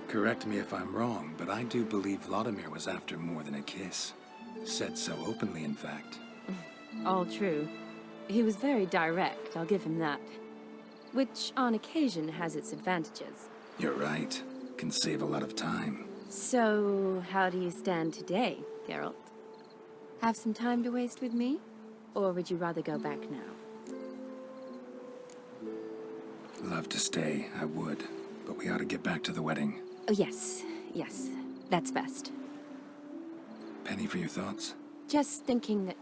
Correct me if I'm wrong, but I do believe Vladimir was after more than a kiss. Said so openly, in fact. All true. He was very direct, I'll give him that. Which, on occasion, has its advantages. You're right. Can save a lot of time. So, how do you stand today, Geralt? Have some time to waste with me? Or would you rather go back now? Love to stay, I would. But we ought to get back to the wedding. Oh, yes. Yes. That's best. Penny for your thoughts? Just thinking that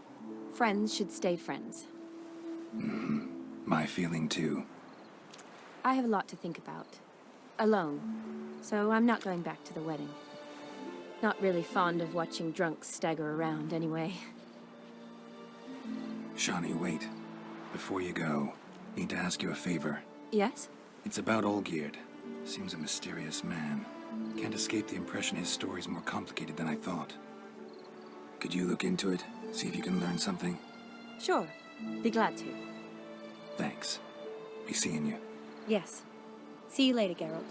friends should stay friends. Mm-hmm. My feeling too. I have a lot to think about. Alone. So I'm not going back to the wedding. Not really fond of watching drunks stagger around, anyway. Shani, wait. Before you go, need to ask you a favor. Yes? It's about Olgierd. Seems a mysterious man. Can't escape the impression his story's more complicated than I thought. Could you look into it? See if you can learn something? Sure. Be glad to. Thanks. Be seeing you. Yes. See you later, Geralt.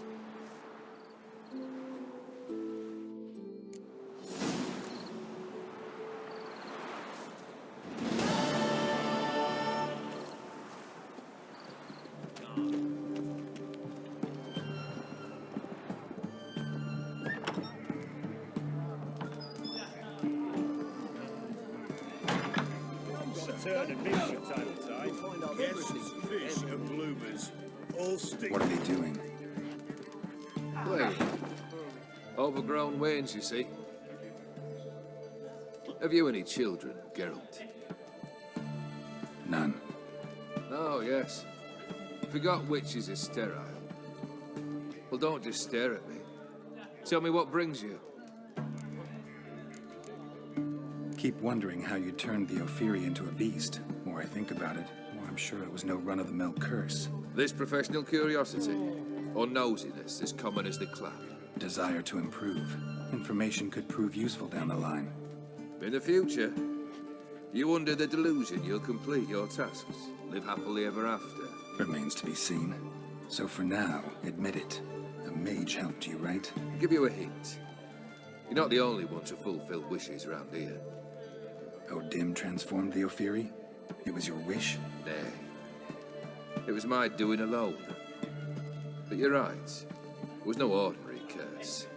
What are they doing? Playing. Overgrown wains, you see. Have you any children, Geralt? None. Oh, yes. Forgot witches are sterile. Well, don't just stare at me. Tell me what brings you. Keep wondering how you turned the Ophiri into a beast. The more I think about it, the more I'm sure it was no run-of-the-mill curse. This professional curiosity, or nosiness, as common as the clap. Desire to improve. Information could prove useful down the line. In the future, you under the delusion you'll complete your tasks, live happily ever after. Remains to be seen. So for now, admit it. A mage helped you, right? I'll give you a hint. You're not the only one to fulfill wishes around here. Dim transformed the Ophiri? It was your wish? Nay. It was my doing alone. But you're right. It was no ordinary curse.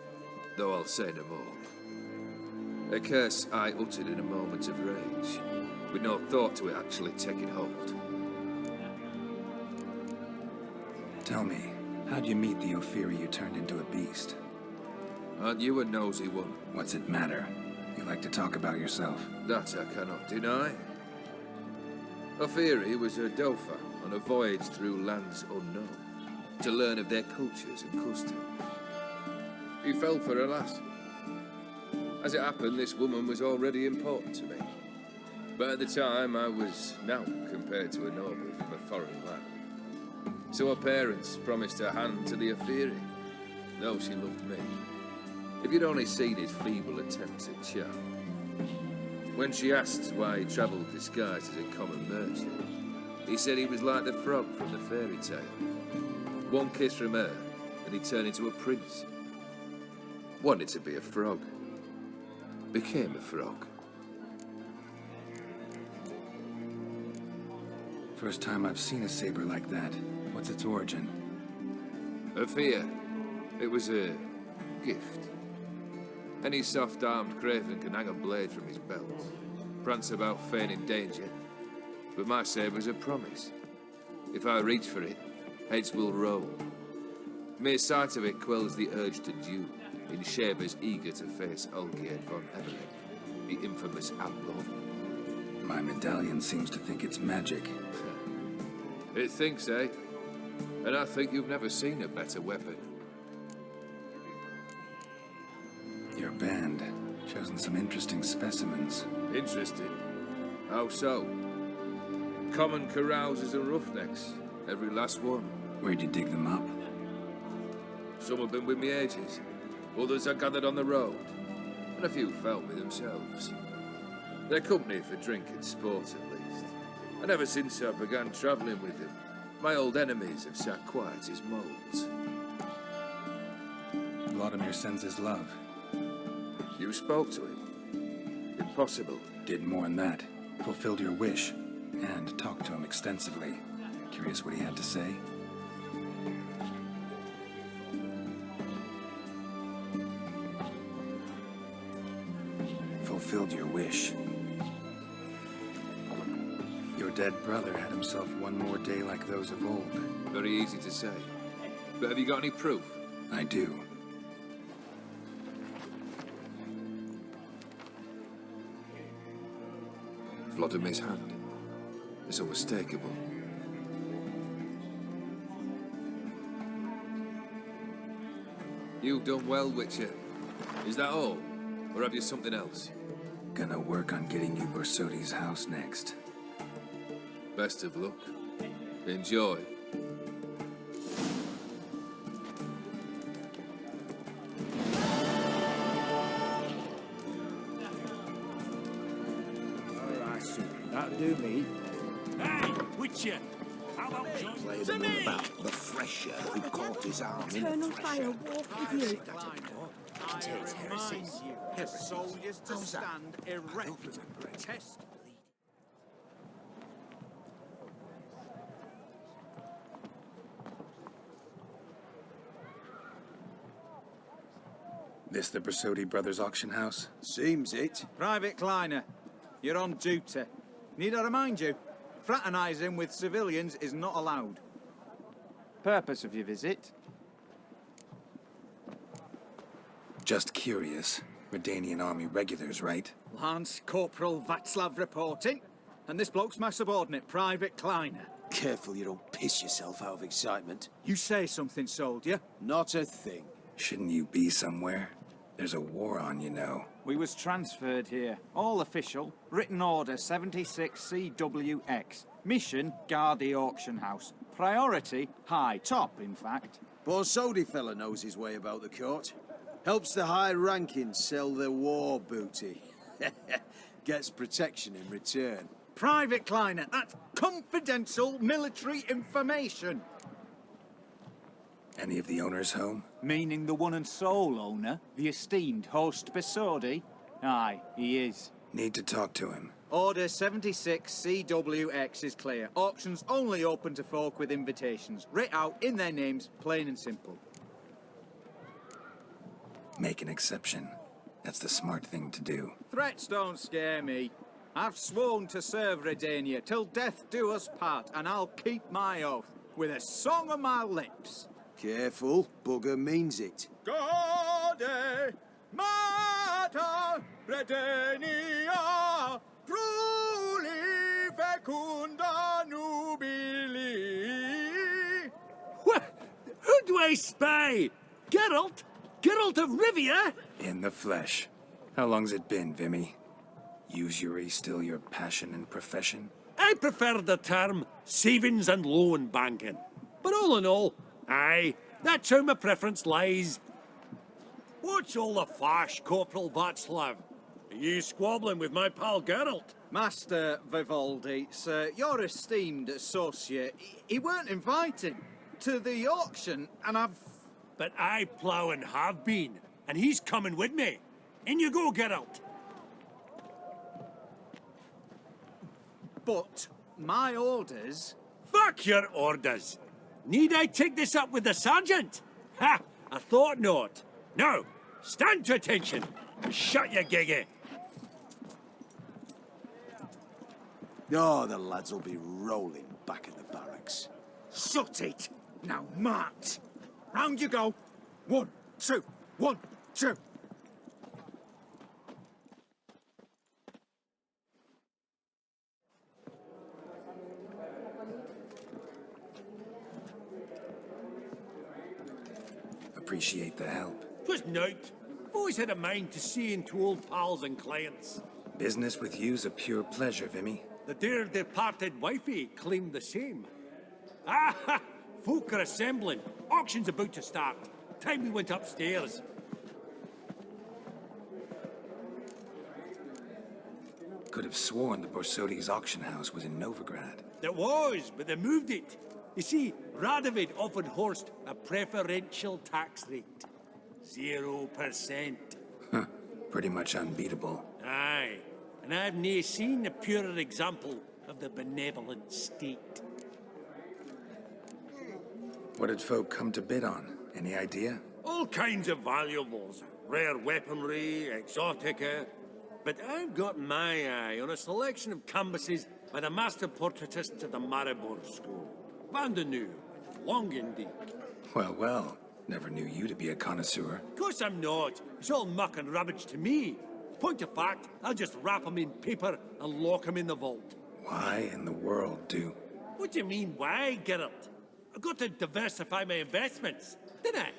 Though I'll say no more. A curse I uttered in a moment of rage, with no thought to it actually taking hold. Tell me, how'd you meet the Ophiri you turned into a beast? Aren't you a nosy one? What's it matter? You like to talk about yourself. That I cannot deny. Ophiri was a Dauphin on a voyage through lands unknown, to learn of their cultures and customs. He fell for a lass. As it happened, this woman was already important to me. But at the time, I was naught compared to a noble from a foreign land. So her parents promised her hand to the Ophiri, though she loved me. If you'd only seen his feeble attempts at charm. When she asked why he travelled disguised as a common merchant, he said he was like the frog from the fairy tale. One kiss from her, and he turned into a prince. Wanted to be a frog. Became a frog. First time I've seen a saber like that. What's its origin? A fear. It was a gift. Any soft-armed craven can hang a blade from his belt, prance about feigning danger, but my saber's a promise. If I reach for it, heads will roll. Mere sight of it quells the urge to duel, in Shabers eager to face Olgierd von Evelyn, the infamous outlaw. My medallion seems to think it's magic. It thinks, eh? And I think you've never seen a better weapon. Your band, chosen some interesting specimens. Interesting? How so? Common carousers and roughnecks, every last one. Where'd you dig them up? Some have been with me ages. Others I gathered on the road. And a few found me themselves. They're company for drink and sport, at least. And ever since I began travelling with him, my old enemies have sat quiet as moles. Vladimir sends his love. You spoke to him? Impossible. Did more than that. Fulfilled your wish. And talked to him extensively. Curious what he had to say? Fulfilled your wish. Your dead brother had himself one more day like those of old. Very easy to say. But have you got any proof? I do. Vladimir's hand. It's unmistakable. You've done well, Witcher. Is that all? Or have you something else? Gonna work on getting you Burz's house next. Best of luck. Enjoy. Alright, so that'll do me. Hey, Witcher! How about Play the one about the fresher who caught his arm in the Eternal thresher. fire walk with you. Takes heresy. soldiers to stand erect. Test. This the Burz brothers' auction house? Seems it. Private Kleiner, you're on duty. Need I remind you, fraternising with civilians is not allowed. Purpose of your visit? Just curious. Medallion army regulars, right? Lance Corporal Václav reporting. And this bloke's my subordinate, Private Kleiner. Careful you don't piss yourself out of excitement. You say something, soldier? Not a thing. Shouldn't you be somewhere? There's a war on, you know. We was transferred here. All official. Written order 76 CWX. Mission, guard the auction house. Priority, high. Top, in fact. Burz's fella knows his way about the court. Helps the high rankings sell their war booty. Gets protection in return. Private Kleiner, that's confidential military information. Any of the owners home? Meaning the one and sole owner, the esteemed host Burz's? Aye, he is. Need to talk to him. Order 76 CWX is clear. Auctions only open to folk with invitations. Writ out in their names, plain and simple. Make an exception. That's the smart thing to do. Threats don't scare me. I've sworn to serve Redania till death do us part, and I'll keep my oath with a song on my lips. Careful, bugger means it. Gode Mater Redania truly fecunda nubili. Who do I spy? Geralt? Geralt of Rivia? In the flesh. How long's it been, Vimy? Usury still your passion and profession? I prefer the term savings and loan banking. But all in all, aye, that's how my preference lies. What's all the fash, Corporal Václav? Are you squabbling with my pal Geralt? Master Vivaldi, sir, your esteemed associate, he weren't invited to the auction, and I've... But I plough and have been, and he's coming with me. In you go, Geralt. But my orders... Fuck your orders. Need I take this up with the sergeant? Ha! I thought not. Now, stand to attention and shut your giggy. Oh, the lads will be rolling back in the barracks. Shut it! Now march! Round you go! 1, 2, 1, 2! Appreciate the help. 'Twas night. I've always had a mind to see into old pals and clients. Business with you's a pure pleasure, Vimy. The dear departed wifey claimed the same. Ah! Folk are assembling. Auction's about to start. Time we went upstairs. Could have sworn the Borsodi's auction house was in Novigrad. There was, but they moved it. You see, Radovid offered Horst a preferential tax rate. 0%. Huh. Pretty much unbeatable. Aye, and I've nae seen a purer example of the benevolent state. What did folk come to bid on? Any idea? All kinds of valuables. Rare weaponry, exotica. But I've got my eye on a selection of canvases by the master portraitists of the Maribor School. Van de Nieuw, Longendijk. Well, well. Never knew you to be a connoisseur. Of course I'm not. It's all muck and rubbish to me. Point of fact, I'll just wrap 'em in paper and lock 'em in the vault. Why in the world do... What do you mean, why, Geralt? I've got to diversify my investments, didn't I?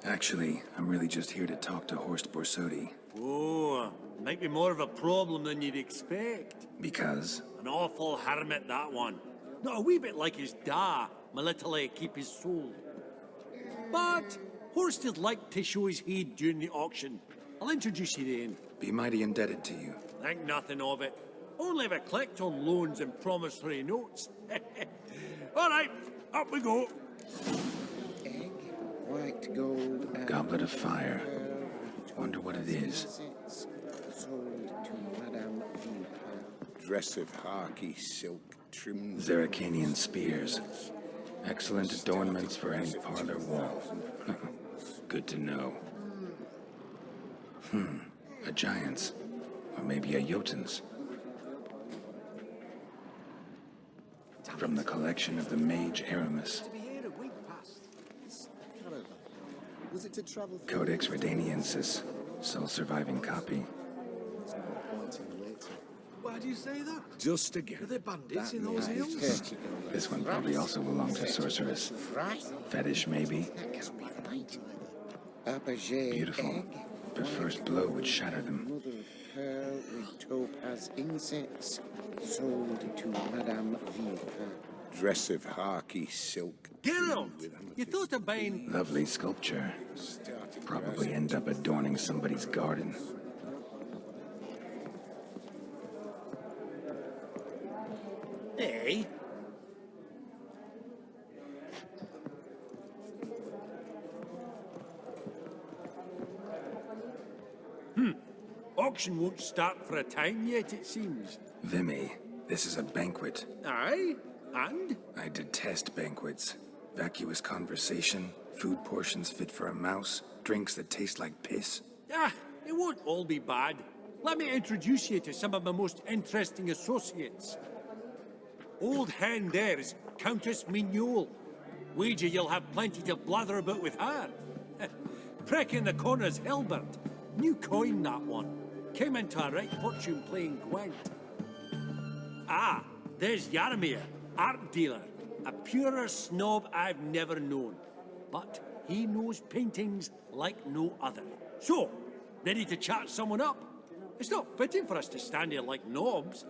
Actually, I'm really just here to talk to Horst Borsodi. Oh, might be more of a problem than you'd expect. Because? An awful hermit, that one. Not a wee bit like his da, my little keep his soul. But Horst is like to show his head during the auction. I'll introduce you then. Be mighty indebted to you. Think nothing of it. Only if I collect on loans and promissory notes. All right, up we go. Egg, white gold, and Goblet of fire. Wonder what it is. Sold to Madame Vipa. Dress of harky silk trimmed. Zeracanian spears. Excellent adornments for any parlor wall. Good to know. A giant's. Or maybe a Jotun's. From the collection of the mage Aramis. Was it to travel? Codex Redaniensis. Sole surviving copy. Why do you say that? Just again. Are there bandits in those hills? This one probably also belongs to sorceress. Fetish, maybe? Beautiful. But first blow would shatter them. Mother of pearl with topaz insets. Sold to Madame Vipa. Dress of harky silk. Geralt, you thought of buying... Lovely sculpture. Probably end up adorning somebody's garden. Hey? Auction won't start for a time yet, it seems. Vimy, this is a banquet. Aye? And? I detest banquets. Vacuous conversation, food portions fit for a mouse, drinks that taste like piss. Ah, it won't all be bad. Let me introduce you to some of my most interesting associates. Old hand there's Countess Mignole. Wager you'll have plenty to blather about with her. Prick in the corner's Lambert. New coin, that one. Came into a right fortune playing Quen. Ah, there's Jaromir, art dealer. A purer snob I've never known. But he knows paintings like no other. So, ready to chat someone up? It's not fitting for us to stand here like knobs.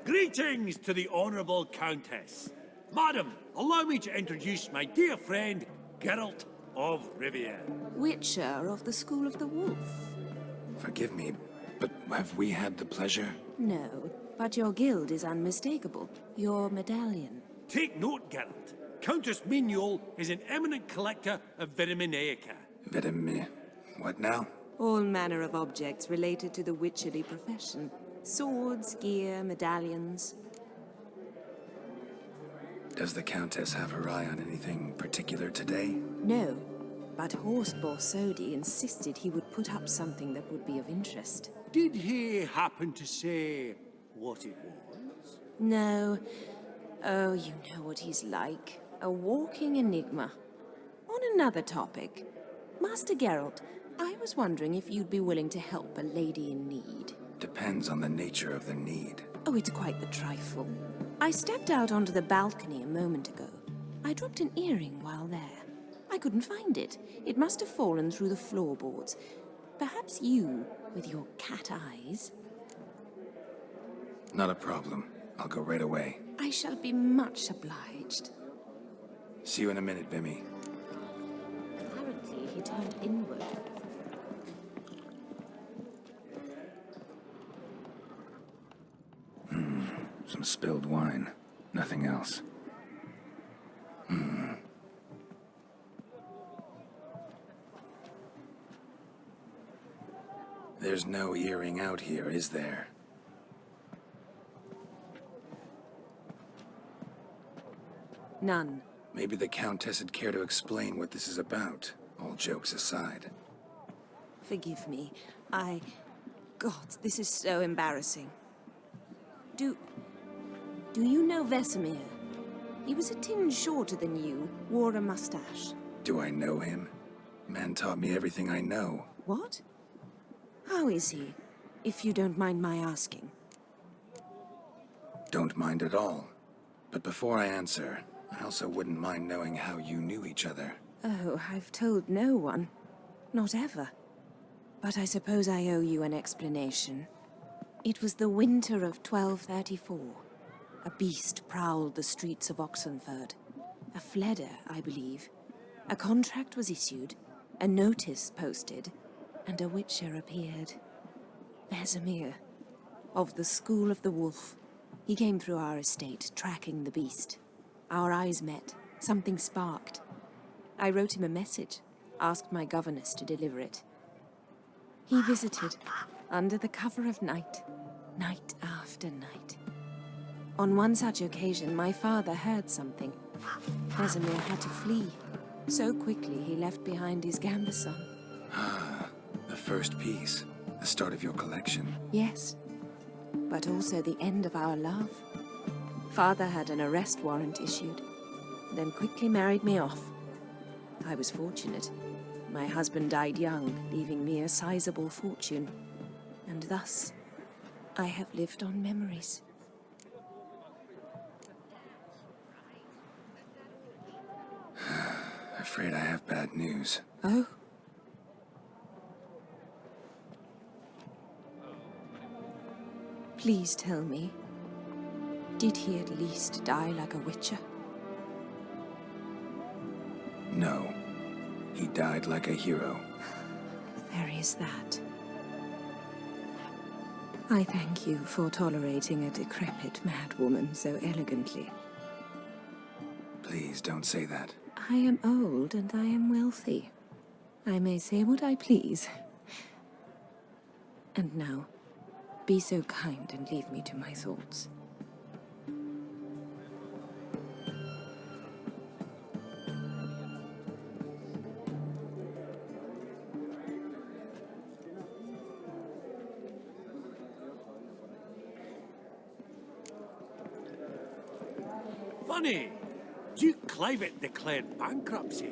Greetings to the Honourable Countess. Madam, allow me to introduce my dear friend, Geralt of Rivia. Witcher of the School of the Wolf. Forgive me, but have we had the pleasure? No, but your guild is unmistakable. Your medallion. Take note, Geralt. Countess Mignole is an eminent collector of Vitaminaica. What now? All manner of objects related to the witcherly profession. Swords, gear, medallions. Does the Countess have her eye on anything particular today? No, but Horst Borsodi insisted he would put up something that would be of interest. Did he happen to say what it was? No. Oh, you know what he's like. A walking enigma. On another topic, Master Geralt, I was wondering if you'd be willing to help a lady in need. Depends on the nature of the need. Oh, it's quite the trifle. I stepped out onto the balcony a moment ago. I dropped an earring while there. I couldn't find it. It must have fallen through the floorboards. Perhaps you, with your cat eyes... Not a problem. I'll go right away. I shall be much obliged. See you in a minute, Vimy. turned inward. Some spilled wine. Nothing else. There's no earring out here, is there? None. Maybe the Countess would care to explain what this is about, all jokes aside. Forgive me. God, this is so embarrassing. Do you know Vesemir? He was a tinge shorter than you, wore a mustache. Do I know him? Man taught me everything I know. What? How is he, if you don't mind my asking? Don't mind at all. But before I answer, I also wouldn't mind knowing how you knew each other. Oh, I've told no one. Not ever. But I suppose I owe you an explanation. It was the winter of 1234. A beast prowled the streets of Oxenford. A fledder, I believe. A contract was issued, a notice posted, and a witcher appeared. Vesemir, of the School of the Wolf. He came through our estate, tracking the beast. Our eyes met. Something sparked. I wrote him a message, asked my governess to deliver it. He visited, under the cover of night, night after night. On one such occasion, my father heard something. Vesemir had to flee. So quickly, he left behind his gambeson. Ah, the first piece. The start of your collection. Yes, but also the end of our love. Father had an arrest warrant issued, then quickly married me off. I was fortunate. My husband died young, leaving me a sizable fortune. And thus, I have lived on memories. Afraid I have bad news. Oh? Please tell me, did he at least die like a witcher? No. He died like a hero. There is that. I thank you for tolerating a decrepit madwoman so elegantly. Please don't say that. I am old and I am wealthy. I may say what I please. And now, be so kind and leave me to my thoughts. Funny, Duke Clivet declared bankruptcy,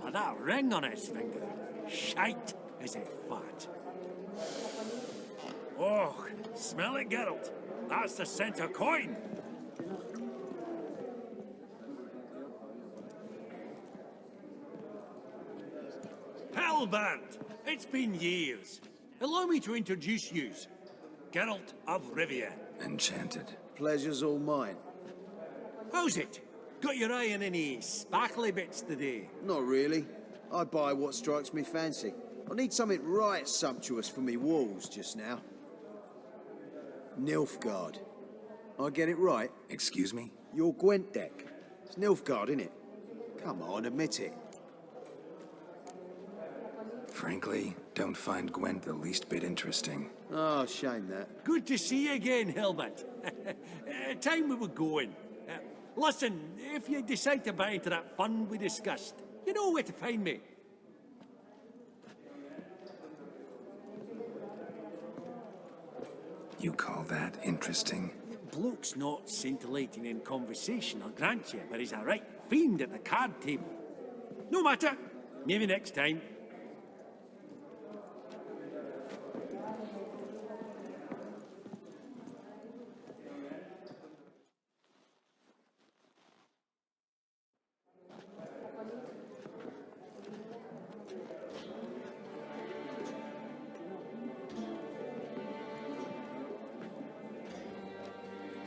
with that ring on his finger. Shite, is it fat? Oh, smell it, Geralt. That's the scent of Quen. Lambert, it's been years. Allow me to introduce yous. Geralt of Rivia. Enchanted. Pleasure's all mine. How's it? Got your eye on any sparkly bits today? Not really. I buy what strikes me fancy. I need something right sumptuous for me walls just now. Nilfgaard. I get it right? Excuse me? Your Gwent deck. It's Nilfgaard, innit? Come on, admit it. Frankly, don't find Gwent the least bit interesting. Oh, shame that. Good to see you again, Hilbert. Time we were going. Listen, if you decide to buy into that fund we discussed, you know where to find me. You call that interesting? Bloke's not scintillating in conversation, I'll grant you, but he's a right fiend at the card table. No matter. Maybe next time.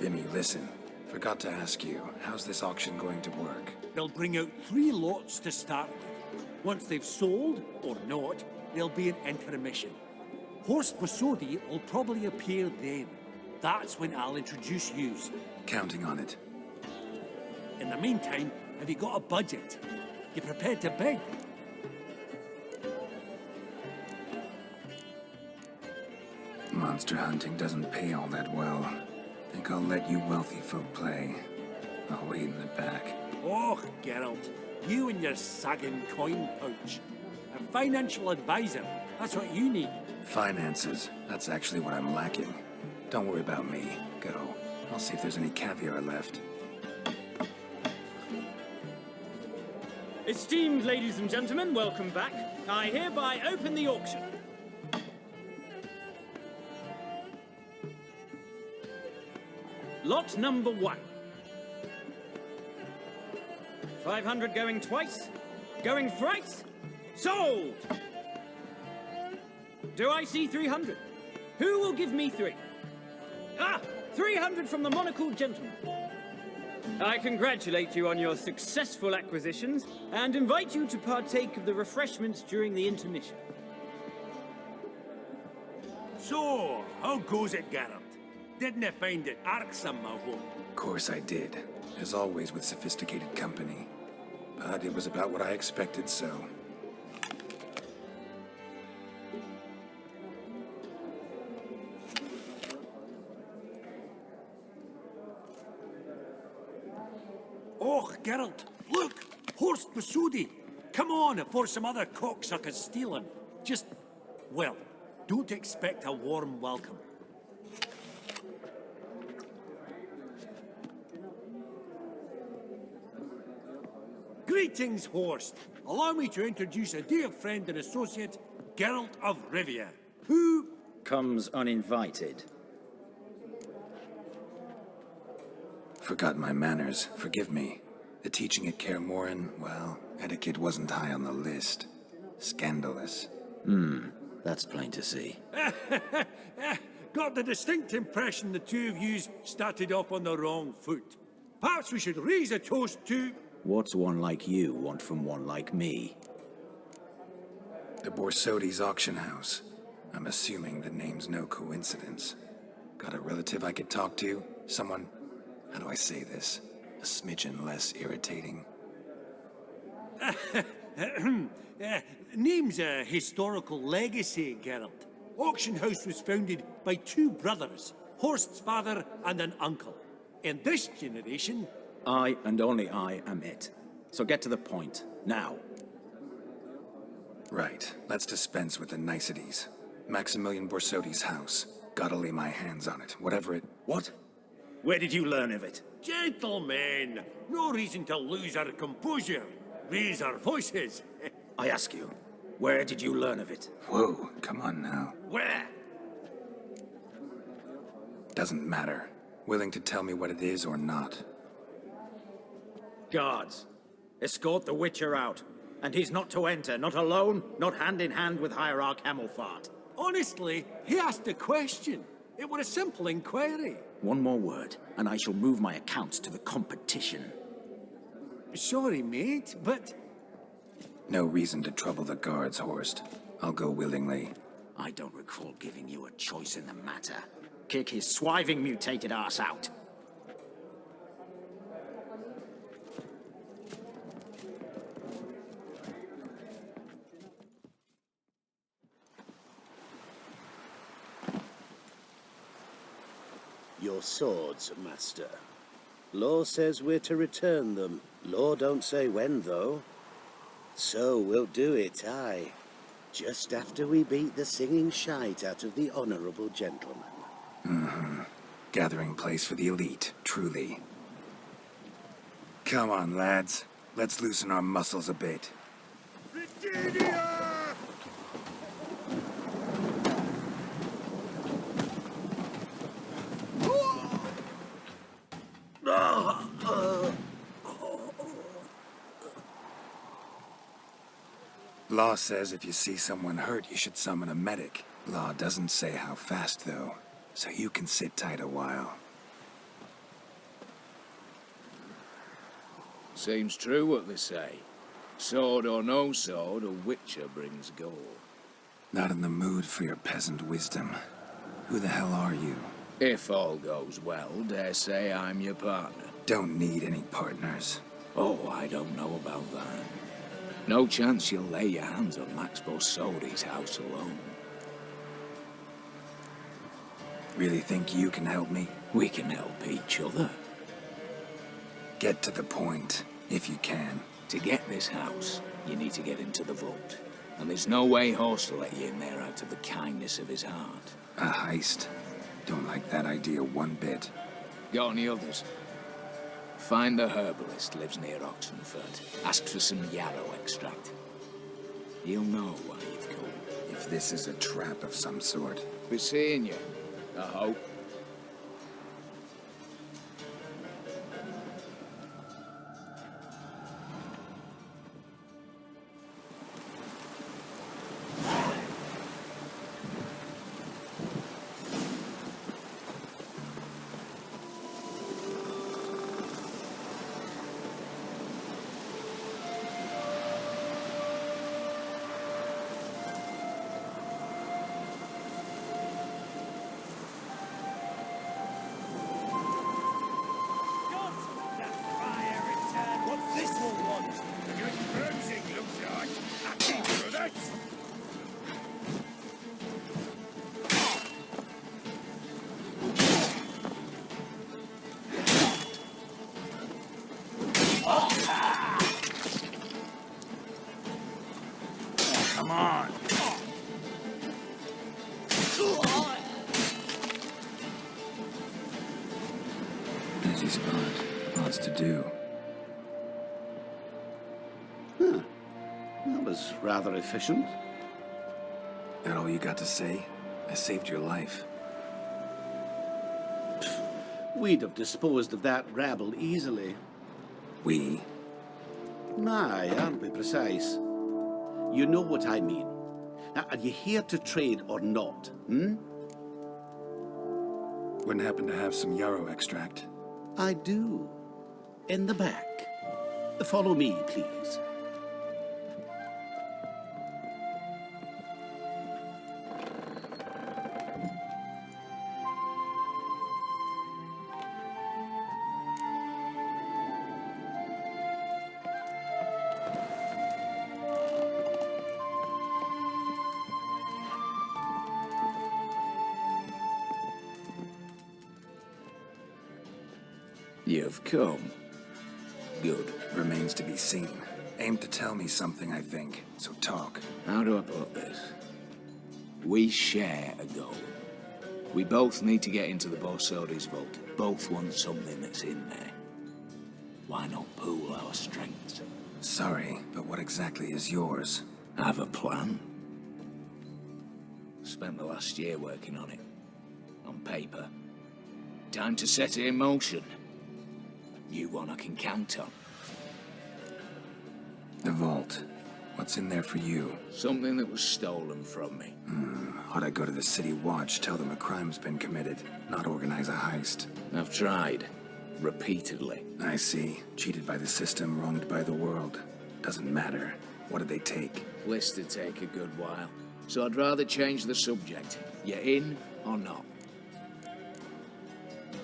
Vimy, listen. Forgot to ask you, how's this auction going to work? They'll bring out 3 lots to start with. Once they've sold, or not, there'll be an intermission. Horst Bosodi will probably appear then. That's when I'll introduce yous. Counting on it. In the meantime, have you got a budget? You prepared to bid? Monster hunting doesn't pay all that well. Think I'll let you wealthy folk play. I'll wait in the back. Oh, Geralt, you and your sagging coin pouch. A financial advisor, that's what you need. Finances, that's actually what I'm lacking. Don't worry about me. Go. I'll see if there's any caviar left. Esteemed ladies and gentlemen, welcome back. I hereby open the auction. Lot number 1. 500 going twice? Going thrice? Sold! Do I see 300? Who will give me 3? Ah! 300 from the monocled gentleman. I congratulate you on your successful acquisitions and invite you to partake of the refreshments during the intermission. So, how goes it, Geralt? Didn't I find it irksome, I hope? Of course I did. As always with sophisticated company. But it was about what I expected, so... Oh, Geralt, look! Horst Bosodi! Come on before some other cocksuckers steal him. Just, well, don't expect a warm welcome. Greetings, Horst. Allow me to introduce a dear friend and associate, Geralt of Rivia, who... comes uninvited. Forgot my manners. Forgive me. The teaching at Kaer Morhen, well, etiquette wasn't high on the list. Scandalous. That's plain to see. Got the distinct impression the two of yous started off on the wrong foot. Perhaps we should raise a toast to... What's one like you want from one like me? The Borsodi's auction house. I'm assuming the name's no coincidence. Got a relative I could talk to? Someone, how do I say this? A smidgen less irritating. Name's a historical legacy, Geralt. Auction house was founded by two brothers, Horst's father and an uncle. In this generation... I and only I am it. So get to the point, now. Right, let's dispense with the niceties. Maximilian Borsodi's house. Gotta lay my hands on it, whatever it... What? Where did you learn of it? Gentlemen, no reason to lose our composure. Raise our voices. I ask you, where did you learn of it? Whoa, come on now. Where? Doesn't matter. Willing to tell me what it is or not. Guards, escort the Witcher out. And he's not to enter, not alone, not hand in hand with Hierarch Hamelfart. Honestly, he asked a question. It were a simple inquiry. One more word, and I shall move my accounts to the competition. Sorry, mate, but... No reason to trouble the guards, Horst. I'll go willingly. I don't recall giving you a choice in the matter. Kick his swiving mutated ass out. Your swords, master. Law says we're to return them. Law don't say when, though. So we'll do it, aye. Just after we beat the singing shite out of the honourable gentleman. Gathering place for the elite, truly. Come on, lads. Let's loosen our muscles a bit. Law says if you see someone hurt, you should summon a medic. Law doesn't say how fast, though, so you can sit tight a while. Seems true what they say. Sword or no sword, a witcher brings gold. Not in the mood for your peasant wisdom. Who the hell are you? If all goes well, dare say I'm your partner. Don't need any partners. Oh, I don't know about that. No chance you'll lay your hands on Max Borsodi's house alone. Really think you can help me? We can help each other. Get to the point, if you can. To get this house, you need to get into the vault. And there's no way Horst will let you in there out of the kindness of his heart. A heist? Don't like that idea one bit. Got any others? Find the herbalist, lives near Oxenford. Ask for some yarrow extract. He'll know why you've come. If this is a trap of some sort. Be seeing you, I hope. Come on. Busy spot. Lots to do. That was rather efficient. That all you got to say? I saved your life. We'd have disposed of that rabble easily. We? My, aren't we precise? You know what I mean. Now, are you here to trade or not, Wouldn't happen to have some yarrow extract. I do. In the back. Follow me, please. You've come. Good. Remains to be seen. Aim to tell me something, I think. So talk. How do I put this? We share a goal. We both need to get into the Borsodi's vault. Both want something that's in there. Why not pool our strengths? Sorry, but what exactly is yours? I have a plan. Spent the last year working on it. On paper. Time to set it in motion. You one I can count on. The vault. What's in there for you? Something that was stolen from me. Ought I go to the city watch, tell them a crime's been committed, not organize a heist? I've tried. Repeatedly. I see. Cheated by the system, wronged by the world. Doesn't matter. What did they take? List'd take a good while. So I'd rather change the subject. You in or not?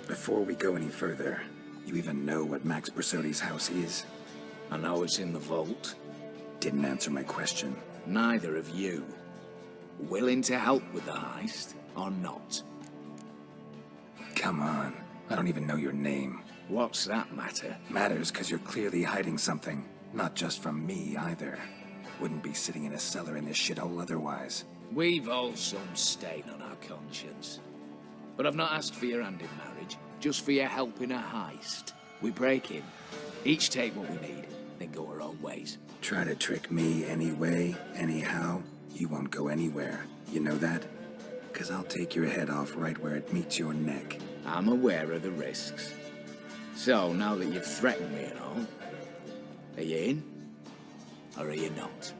Before we go any further, you even know what Max Borsodi's house is? I know it's in the vault. Didn't answer my question. Neither of you. Willing to help with the heist, or not? Come on. I don't even know your name. What's that matter? Matters because you're clearly hiding something. Not just from me, either. Wouldn't be sitting in a cellar in this shithole otherwise. We've all some stain on our conscience. But I've not asked for your hand in marriage, just for your help in a heist. We break in, each take what we need, then go our own ways. Try to trick me anyway, anyhow, you won't go anywhere. You know that? 'Cause I'll take your head off right where it meets your neck. I'm aware of the risks. So, now that you've threatened me and all, are you in? Or are you not?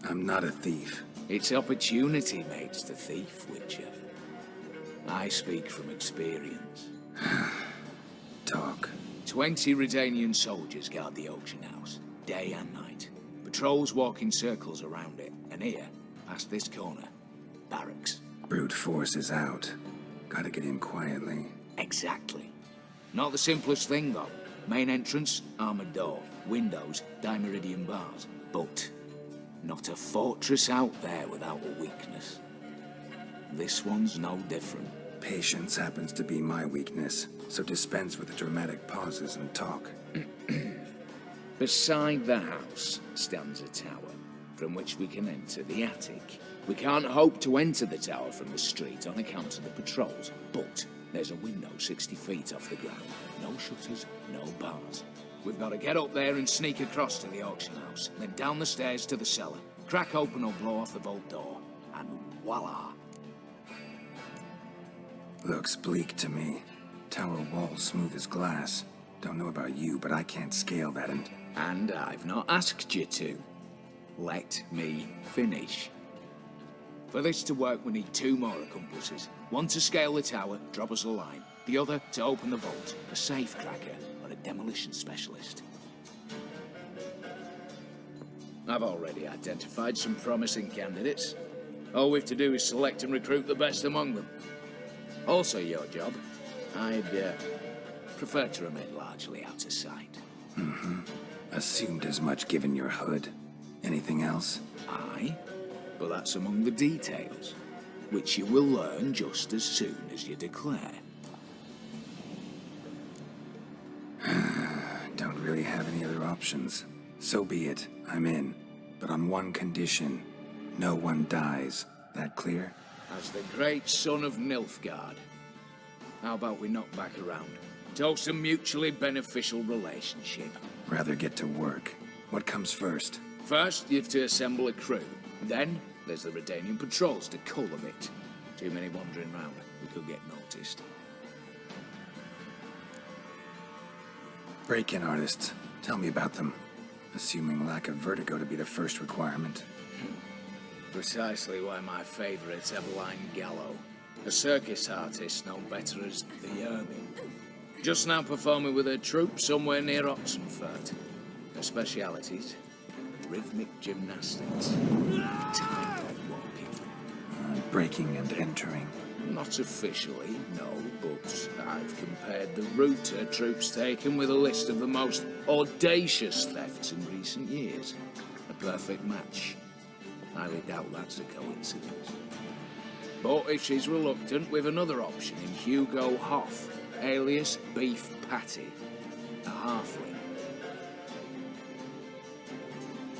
I'm not a thief. It's opportunity makes the thief, Witcher. I speak from experience. Talk. 20 Redanian soldiers guard the auction house. day and night. Patrols walk in circles around it, and here, past this corner, barracks. Brute force is out. Gotta get in quietly. Exactly. Not the simplest thing, though. Main entrance, armored door. Windows, dimeridian bars. But not a fortress out there without a weakness. This one's no different. Patience happens to be my weakness, so dispense with the dramatic pauses and talk. Beside the house stands a tower, from which we can enter the attic. We can't hope to enter the tower from the street on account of the patrols, but there's a window 60 feet off the ground. No shutters, no bars. We've got to get up there and sneak across to the auction house, then down the stairs to the cellar, crack open or blow off the vault door, and voila! Looks bleak to me. Tower walls smooth as glass. Don't know about you, but I can't scale that And I've not asked you to. Let me finish. For this to work, we need 2 more accomplices. One to scale the tower, drop us a line. The other to open the vault, a safe cracker or a demolition specialist. I've already identified some promising candidates. All we've to do is select and recruit the best among them. Also your job. I'd prefer to remain largely out of sight. Mm-hmm. Assumed as much given your hood. Anything else? Aye, but that's among the details, which you will learn just as soon as you declare. Don't really have any other options. So be it. I'm in. But on one condition. No one dies. That clear? As the great son of Nilfgaard. How about we knock back around? Toast a mutually beneficial relationship. Rather get to work. What comes first? First, you have to assemble a crew. Then, there's the Redanian patrols to cull a bit. Too many wandering round. We could get noticed. Break-in artists. Tell me about them. Assuming lack of vertigo to be the first requirement. Precisely why my favourite's Eveline Gallo. A circus artist known better as the Ermine. Just now performing with her troupe somewhere near Oxenfurt. Her specialities? Rhythmic gymnastics. Tightrope walking. Breaking and entering. Not officially, no, but I've compared the route her troop's taken with a list of the most audacious thefts in recent years. A perfect match. Highly doubt that's a coincidence. But if she's reluctant, we've another option in Hugo Hoff, alias Beef Patty, a halfling.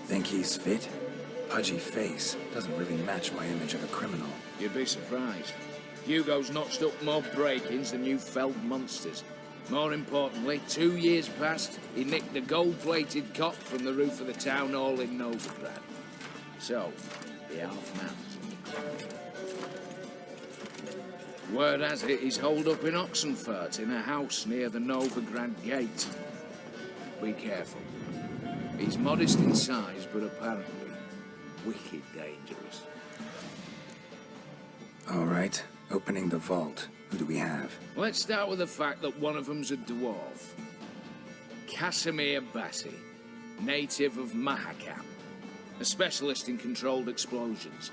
Think he's fit? Pudgy face. Doesn't really match my image of a criminal. You'd be surprised. Hugo's notched up more break-ins than you felled monsters. More importantly, 2 years past, he nicked a gold-plated cop from the roof of the town hall in Novigrad. So, the half-man's in the crowd. Word has it he's holed up in Oxenfurt in a house near the Novigrad gate. Be careful. He's modest in size, but apparently wicked dangerous. All right. Opening the vault. Who do we have? Let's start with the fact that one of them's a dwarf. Casimir Bassi, native of Mahakam. A specialist in controlled explosions.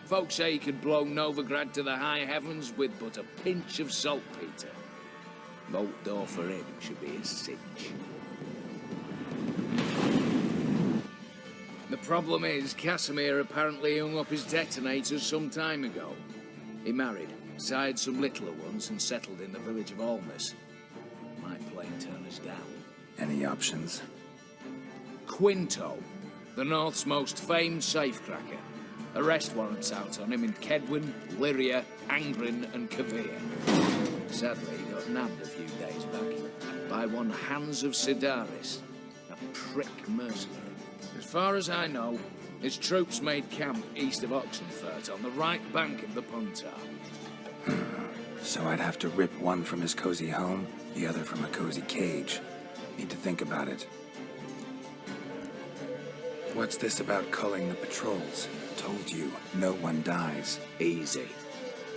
Folks say he could blow Novigrad to the high heavens with but a pinch of saltpeter. Vault door for him should be a cinch. The problem is, Casimir apparently hung up his detonators some time ago. He married, sired some littler ones, and settled in the village of Almas. Might plain turn us down. Any options? Quinto, the North's most famed safecracker. Arrest warrants out on him in Kedwin, Lyria, Angrin, and Kavir. Sadly, he got nabbed a few days back by one Hans of Sidaris, a prick mercenary. As far as I know, his troops made camp east of Oxenfurt on the right bank of the Pontar. So I'd have to rip one from his cozy home, the other from a cozy cage. Need to think about it. What's this about culling the patrols? Told you, no one dies. Easy.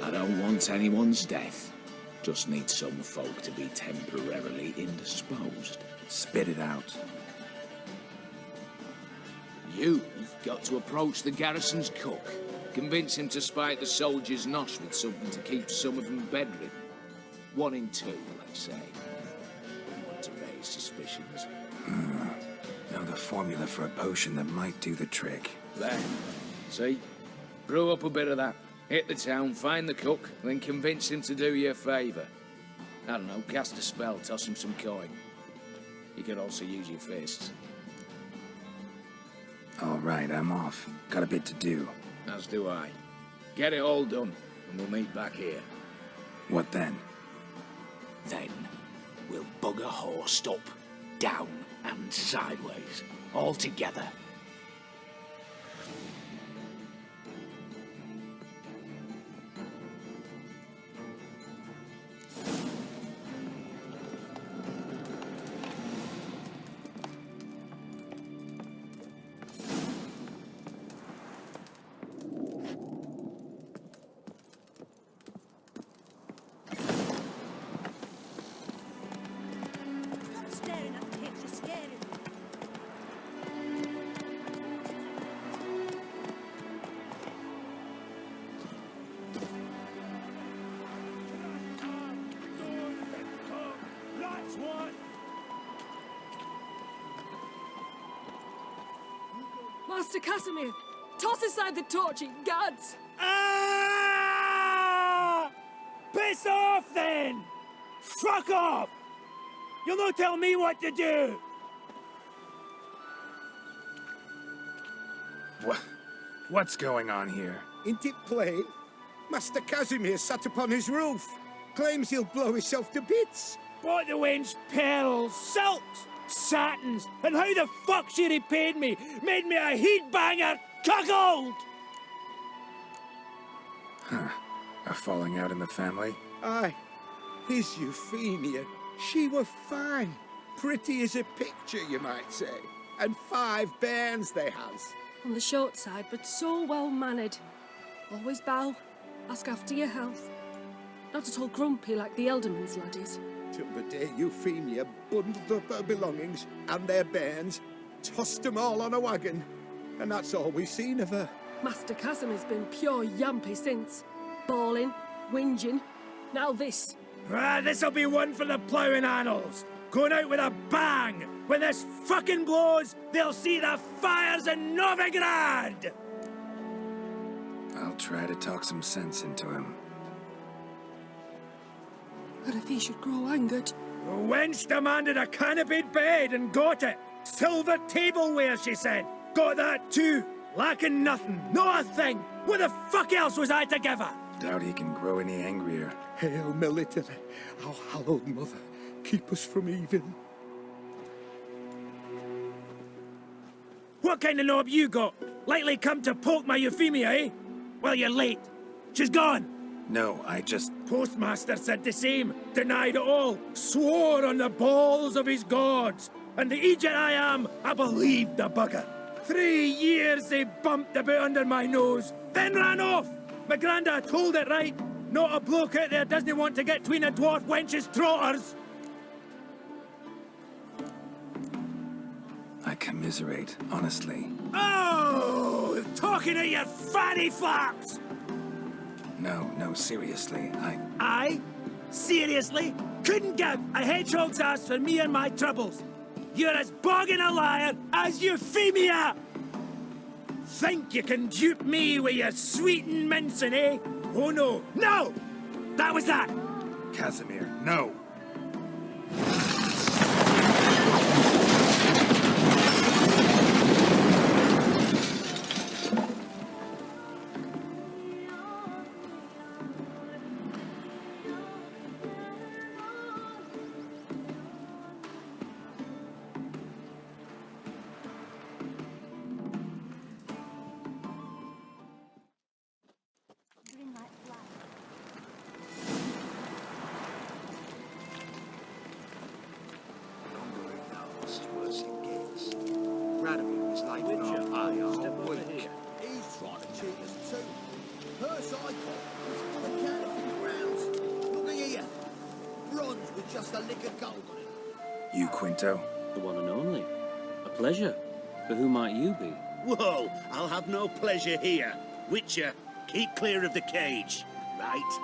I don't want anyone's death. Just need some folk to be temporarily indisposed. Spit it out. You've got to approach the garrison's cook. Convince him to spike the soldier's nosh with something to keep some of them bedridden. 1 in 2, let's say. You want to raise suspicions. Know the formula for a potion that might do the trick. There. See? Brew up a bit of that. Hit the town, find the cook, then convince him to do you a favour. I don't know, cast a spell, toss him some coin. You could also use your fists. All right, I'm off. Got a bit to do. As do I. Get it all done, and we'll meet back here. What then? Then, we'll bugger horsed up, down and sideways, all together. Master Casimir, toss aside the torch, guards! Ah! Piss off, then! Fuck off! You'll not tell me what to do! What's going on here? Isn't it plain? Master Casimir sat upon his roof. Claims he'll blow himself to bits. Bought the wench pearls, silks, satins, and how the fuck she repaid me? Made me a heat-banger cuckold! Huh. A falling out in the family? Aye. His Euphemia. She were fine. Pretty as a picture, you might say. And 5 bairns they has. On the short side, but so well-mannered. Always bow, ask after your health. Not at all grumpy like the Elderman's laddies. Till the day Euphemia bundled up her belongings and their bairns, tossed them all on a wagon. And that's all we've seen of her. Master Casimir's been pure yampy since. Bawling, whinging, now this. Ah, this'll be one for the ploughing annals. Going out with a bang. When this fucking blows, they'll see the fires in Novigrad! I'll try to talk some sense into him. But if he should grow angered... The wench demanded a canopied bed and got it. Silver tableware, she said. Got that too. Lacking nothing. Not a thing. What the fuck else was I to give her? Doubt he can grow any angrier. Hail Military, our hallowed mother, keep us from evil. What kind of knob you got? Likely come to poke my Euphemia, eh? Well, you're late. She's gone. No, I just... Postmaster said the same. Denied it all. Swore on the balls of his gods. And the Egypt I am, I believed the bugger. 3 years they bumped about under my nose, then ran off. My granda told it right. Not a bloke out there doesn't want to get between a dwarf wench's trotters. I commiserate, honestly. Oh, talking of your fatty flaps. No, seriously, I? Seriously? Couldn't give a hedgehog's ass for me and my troubles. You're as bogging a liar as Euphemia! Think you can dupe me with your sweet and mincing, eh? Oh no, no! That was that! Casimir, no! He's trying to cheat us too. Her cycle was full of counterfeit grounds. Looking here. Bronze with just a lick of gold on it. You, Quinto? The one and only. A pleasure. But who might you be? Whoa, I'll have no pleasure here. Witcher, keep clear of the cage, right?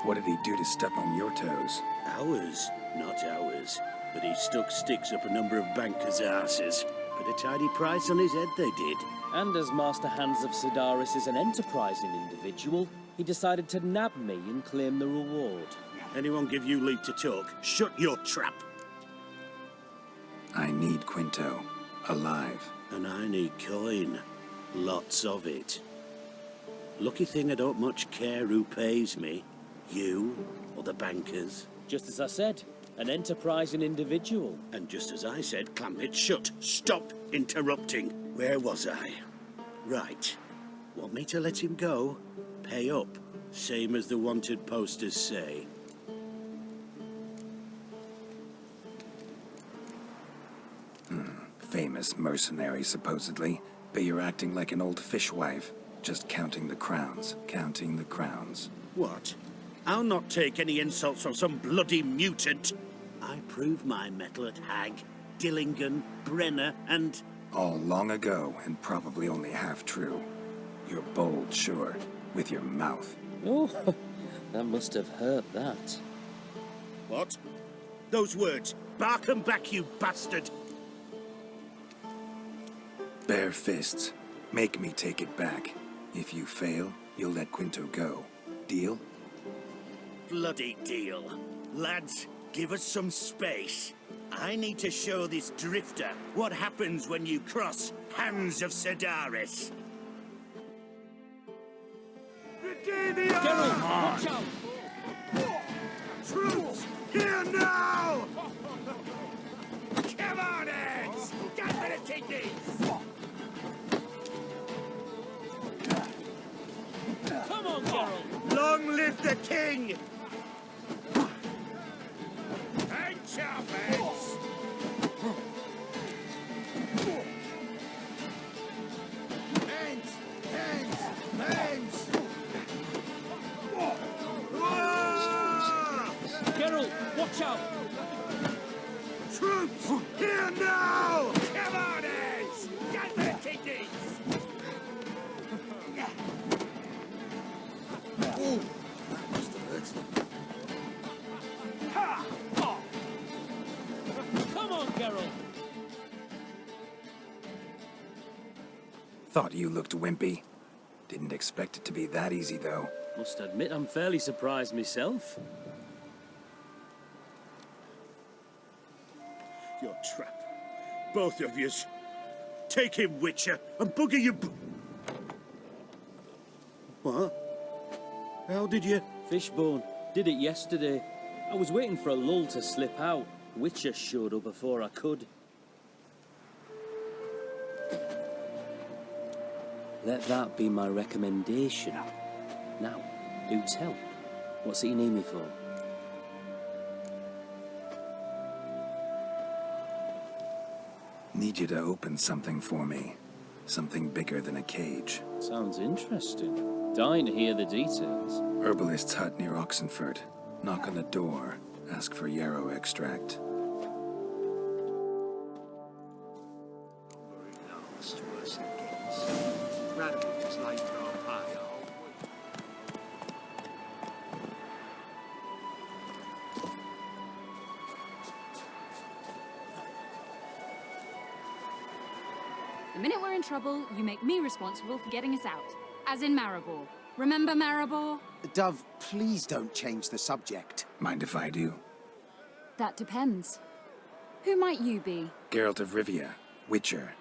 What did he do to step on your toes? Ours, not ours. But he stuck sticks up a number of bankers' asses. Put a tidy price on his head, they did. And as Master Hans of Sedaris is an enterprising individual, he decided to nab me and claim the reward. Anyone give you leave to talk? Shut your trap. I need Quinto. Alive. And I need coin. Lots of it. Lucky thing I don't much care who pays me. You or the bankers. Just as I said, an enterprising individual. And just as I said, clamp it shut. Stop interrupting. Where was I? Right. Want me to let him go? Pay up. Same as the wanted posters say. Famous mercenary, supposedly. But you're acting like an old fishwife. Just counting the crowns. Counting the crowns. What? I'll not take any insults from some bloody mutant. I prove my mettle at Hag, Dillingen, Brenner, and... All long ago, and probably only half true. You're bold, sure. With your mouth. Oh, that must have hurt that. What? Those words. Bark 'em back, you bastard! Bare fists. Make me take it back. If you fail, you'll let Quinto go. Deal? Bloody deal. Lads, give us some space. I need to show this drifter what happens when you cross Hands of Sedaris. Geralt, watch out! Troops, here now! Come on, Eds! Get rid of Tiki! Come on, Geralt! Long live the king! And sharp heads! Hands! Hands! Hands! Geralt, watch out! Troops, here now! Come on, Eds! Get rid of Tiki! Ooh, that must have hurt. Ha! Come on, Geralt! Thought you looked wimpy. Didn't expect it to be that easy, though. Must admit I'm fairly surprised myself. Your trap. Both of yous. Take him, Witcher, and bugger you... What? How did you... Fishbone. Did it yesterday. I was waiting for a lull to slip out. Witcher showed up before I could. Let that be my recommendation. Now, do tell. What's it you need me for? Need you to open something for me. Something bigger than a cage. Sounds interesting. Dying to hear the details. Herbalist's hut near Oxenford. Knock on the door. Ask for yarrow extract. The minute we're in trouble, you make me responsible for getting us out. As in Maribor. Remember Maribor? Dove, please don't change the subject. Mind if I do? That depends. Who might you be? Geralt of Rivia, Witcher.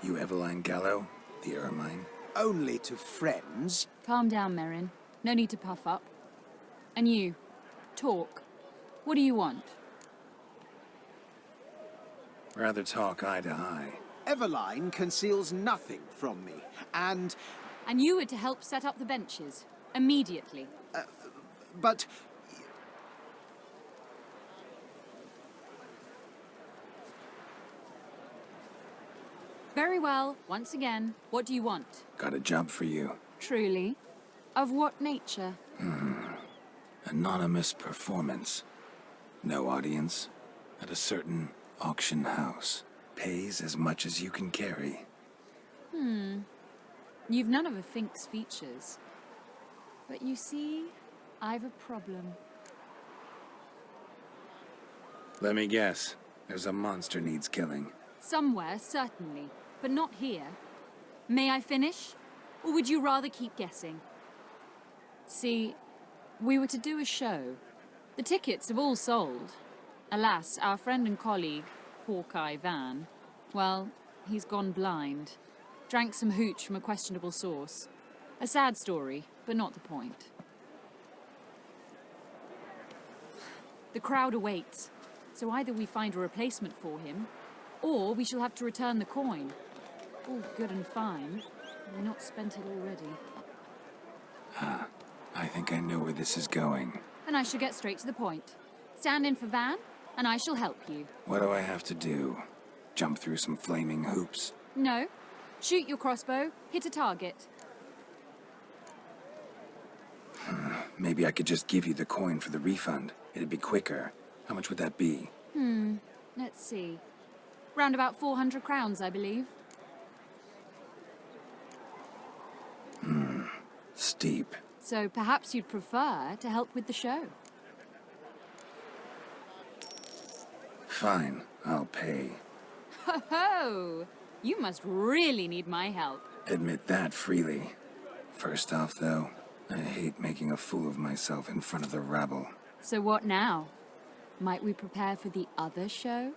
You Eveline Gallo, the Ermine? Only to friends. Calm down, Merrin. No need to puff up. And you, talk. What do you want? Rather talk eye to eye. Eveline conceals nothing from me, and... And you were to help set up the benches. Immediately. But... Very well. Once again, what do you want? Got a job for you. Truly? Of what nature? Anonymous performance. No audience. At a certain auction house. pays as much as you can carry. You've none of a Fink's features. But you see, I've a problem. Let me guess. There's a monster needs killing. Somewhere, certainly, but not here. May I finish? Or would you rather keep guessing? See, we were to do a show. The tickets have all sold. Alas, our friend and colleague, Hawkeye Van, well, he's gone blind. Drank some hooch from a questionable source. A sad story, but not the point. The crowd awaits, so either we find a replacement for him, or we shall have to return the coin. All good and fine. We've not spent it already. I think I know where this is going. Then I shall get straight to the point. Stand in for Van, and I shall help you. What do I have to do? Jump through some flaming hoops? No. Shoot your crossbow, hit a target. Maybe I could just give you the coin for the refund. It'd be quicker. How much would that be? Let's see. Round about 400 crowns, I believe. Steep. So perhaps you'd prefer to help with the show. Fine, I'll pay. Ho ho! You must really need my help. Admit that freely. First off, though, I hate making a fool of myself in front of the rabble. So what now? Might we prepare for the other show?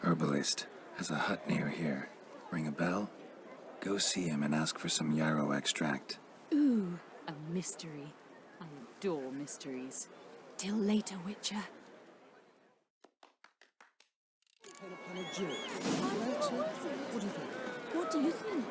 Herbalist has a hut near here. Ring a bell? Go see him and ask for some yarrow extract. Ooh, a mystery. I adore mysteries. Till later, Witcher. What do you think?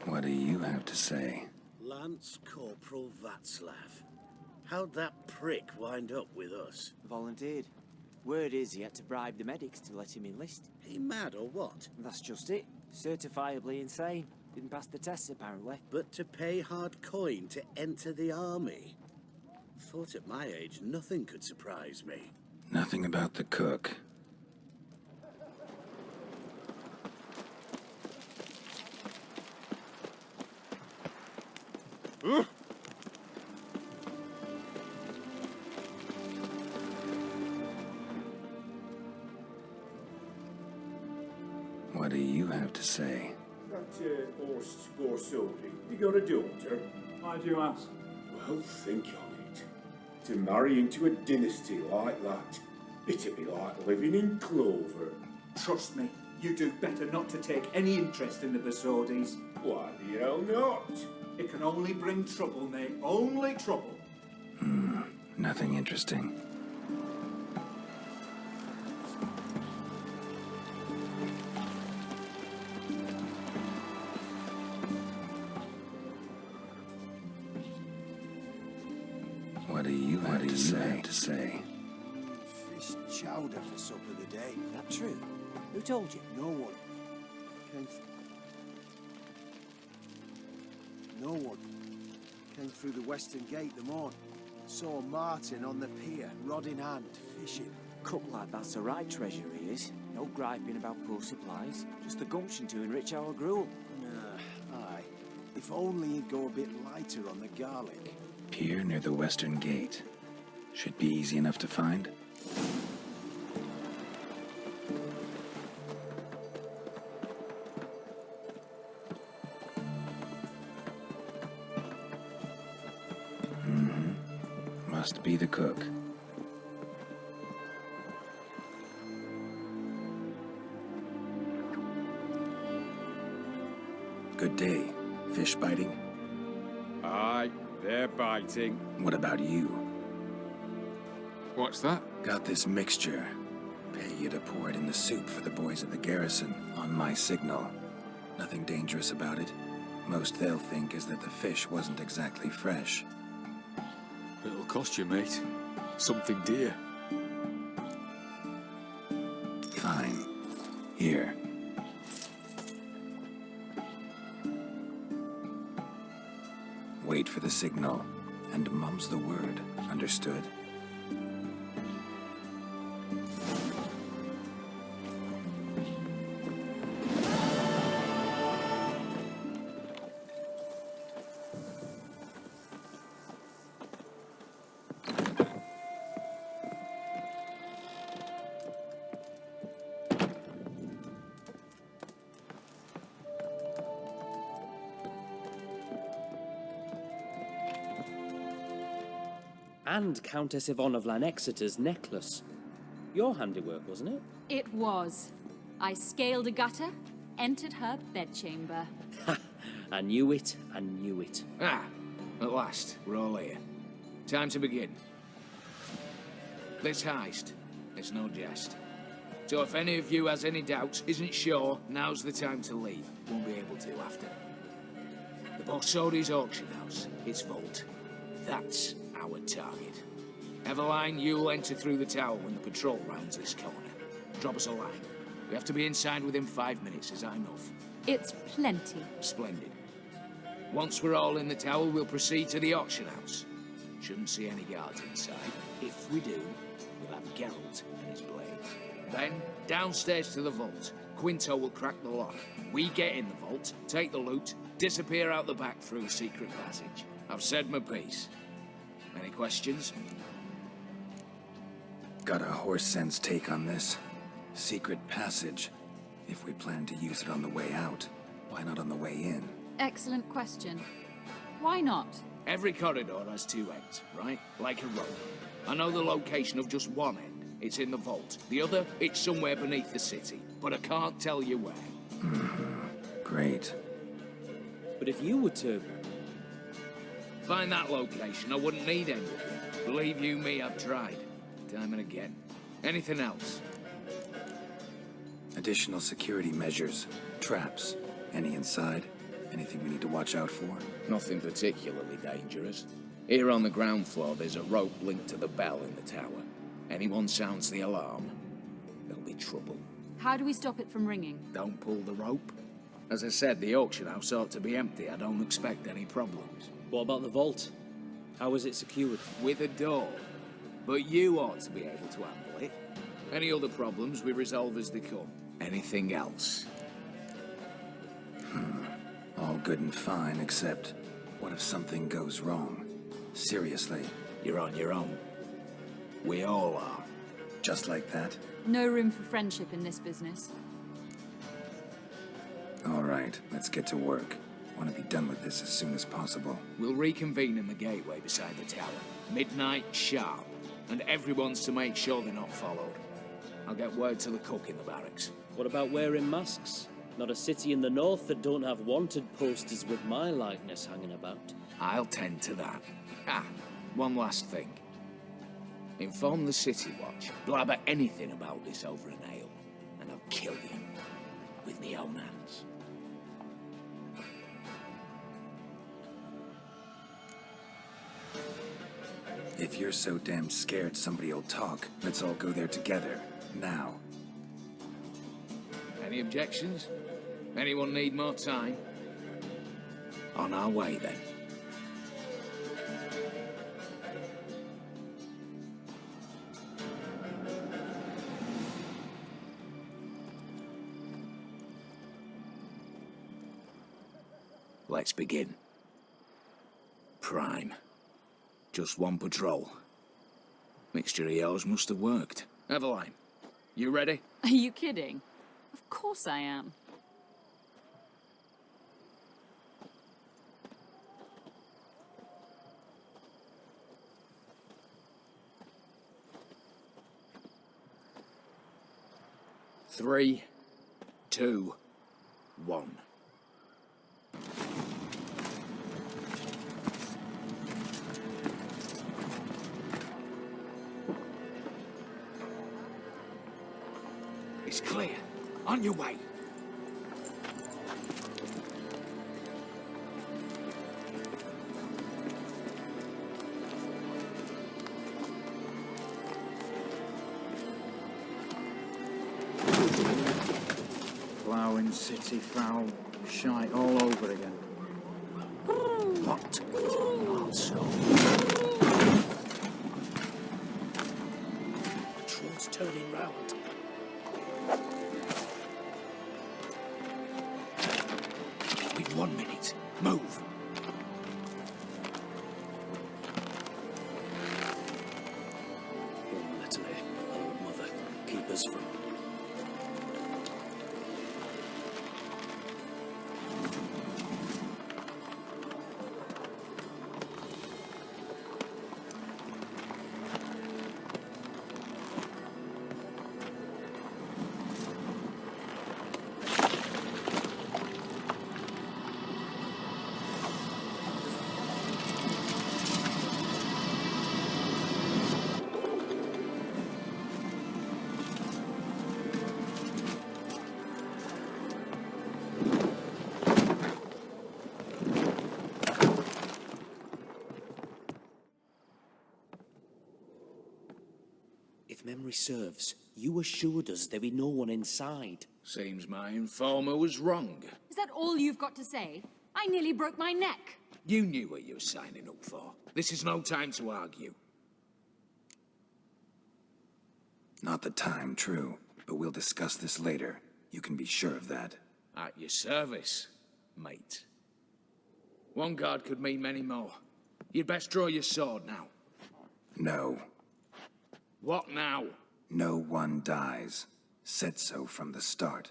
What do you have to say? Lance Corporal Václav. How'd that prick wind up with us? Volunteered. Word is he had to bribe the medics to let him enlist. He mad or what? That's just it. Certifiably insane. Didn't pass the tests, apparently. But to pay hard coin to enter the army? Thought at my age nothing could surprise me. Nothing about the cook. What do you have to say? That horse Scorsodi, you got a daughter? Why do you ask? Well, think on it. To marry into a dynasty like that, it'd be like living in clover. Trust me, you do better not to take any interest in the Besodis. Why the hell not? It can only bring trouble, mate. Only trouble. Nothing interesting. What do you have to say? Fish chowder for supper the day. That true? Who told you? No one. No one. Came through the western gate the morn. Saw Martin on the pier, rod in hand, fishing. Cook like that's the right treasure he is. No griping about poor supplies. Just the gumption to enrich our gruel. Aye. If only he'd go a bit lighter on the garlic. Pier near the western gate. Should be easy enough to find. Must be the cook. Good day. Fish biting? Aye, they're biting. What about you? What's that? Got this mixture. Pay you to pour it in the soup for the boys at the garrison, on my signal. Nothing dangerous about it. Most they'll think is that the fish wasn't exactly fresh. It'll cost you, mate. Something dear. Fine. Here. Wait for the signal, and mum's the word. Understood? And Countess Yvonne of Lanexeter's necklace. Your handiwork, wasn't it? It was. I scaled a gutter, entered her bedchamber. Ha! I knew it, I knew it. Ah, at last, we're all here. Time to begin. This heist, it's no jest. So if any of you has any doubts, isn't sure, now's the time to leave. Won't be able to after. The Borsodi's auction house, its vault. That's our target. Eveline, you'll enter through the tower when the patrol rounds this corner. Drop us a line. We have to be inside within 5 minutes. Is that enough? It's plenty. Splendid. Once we're all in the tower, we'll proceed to the auction house. Shouldn't see any guards inside. If we do, we'll have Geralt and his blades. Then, downstairs to the vault. Quinto will crack the lock. We get in the vault, take the loot, disappear out the back through a secret passage. I've said my piece. Any questions? Got a horse sense take on this. Secret passage. If we plan to use it on the way out, why not on the way in? Excellent question. Why not? Every corridor has two ends, right? Like a rope. I know the location of just one end. It's in the vault. The other, it's somewhere beneath the city. But I can't tell you where. Great. But if you were to... find that location, I wouldn't need any. Believe you me, I've tried. Time and again. Anything else? Additional security measures. Traps. Any inside? Anything we need to watch out for? Nothing particularly dangerous. Here on the ground floor, there's a rope linked to the bell in the tower. Anyone sounds the alarm, there'll be trouble. How do we stop it from ringing? Don't pull the rope. As I said, the auction house ought to be empty. I don't expect any problems. What about the vault? How is it secured? With a door. But you ought to be able to handle it. Any other problems, we resolve as they come. Anything else? All good and fine, except what if something goes wrong? Seriously. You're on your own. We all are. Just like that? No room for friendship in this business. All right, let's get to work. Want to be done with this as soon as possible. We'll reconvene in the gateway beside the tower. Midnight sharp. And everyone's to make sure they're not followed. I'll get word to the cook in the barracks. What about wearing masks? Not a city in the north that don't have wanted posters with my likeness hanging about. I'll tend to that. Ah, one last thing. Inform the City Watch. Blabber anything about this over an ale, and I'll kill you. With me own hands. If you're so damn scared somebody'll talk, let's all go there together. Now. Any objections? Anyone need more time? On our way, then. Let's begin. Prime. Just one patrol. Mixture of yours must have worked. Eveline, you ready? Are you kidding? Of course I am. Three, 2, 1. It's clear. On your way. ploughing city foul shite all over again. What? Also, Troll's turning round. we've 1 minute. Move. Oh, little old mother, keep us from... If memory serves, you assured us there be no one inside. Seems my informer was wrong. Is that all you've got to say? I nearly broke my neck. You knew what you were signing up for. This is no time to argue. Not the time, true. But we'll discuss this later. You can be sure of that. At your service, mate. One guard could mean many more. You'd best draw your sword now. No. What now? No one dies. Said so from the start.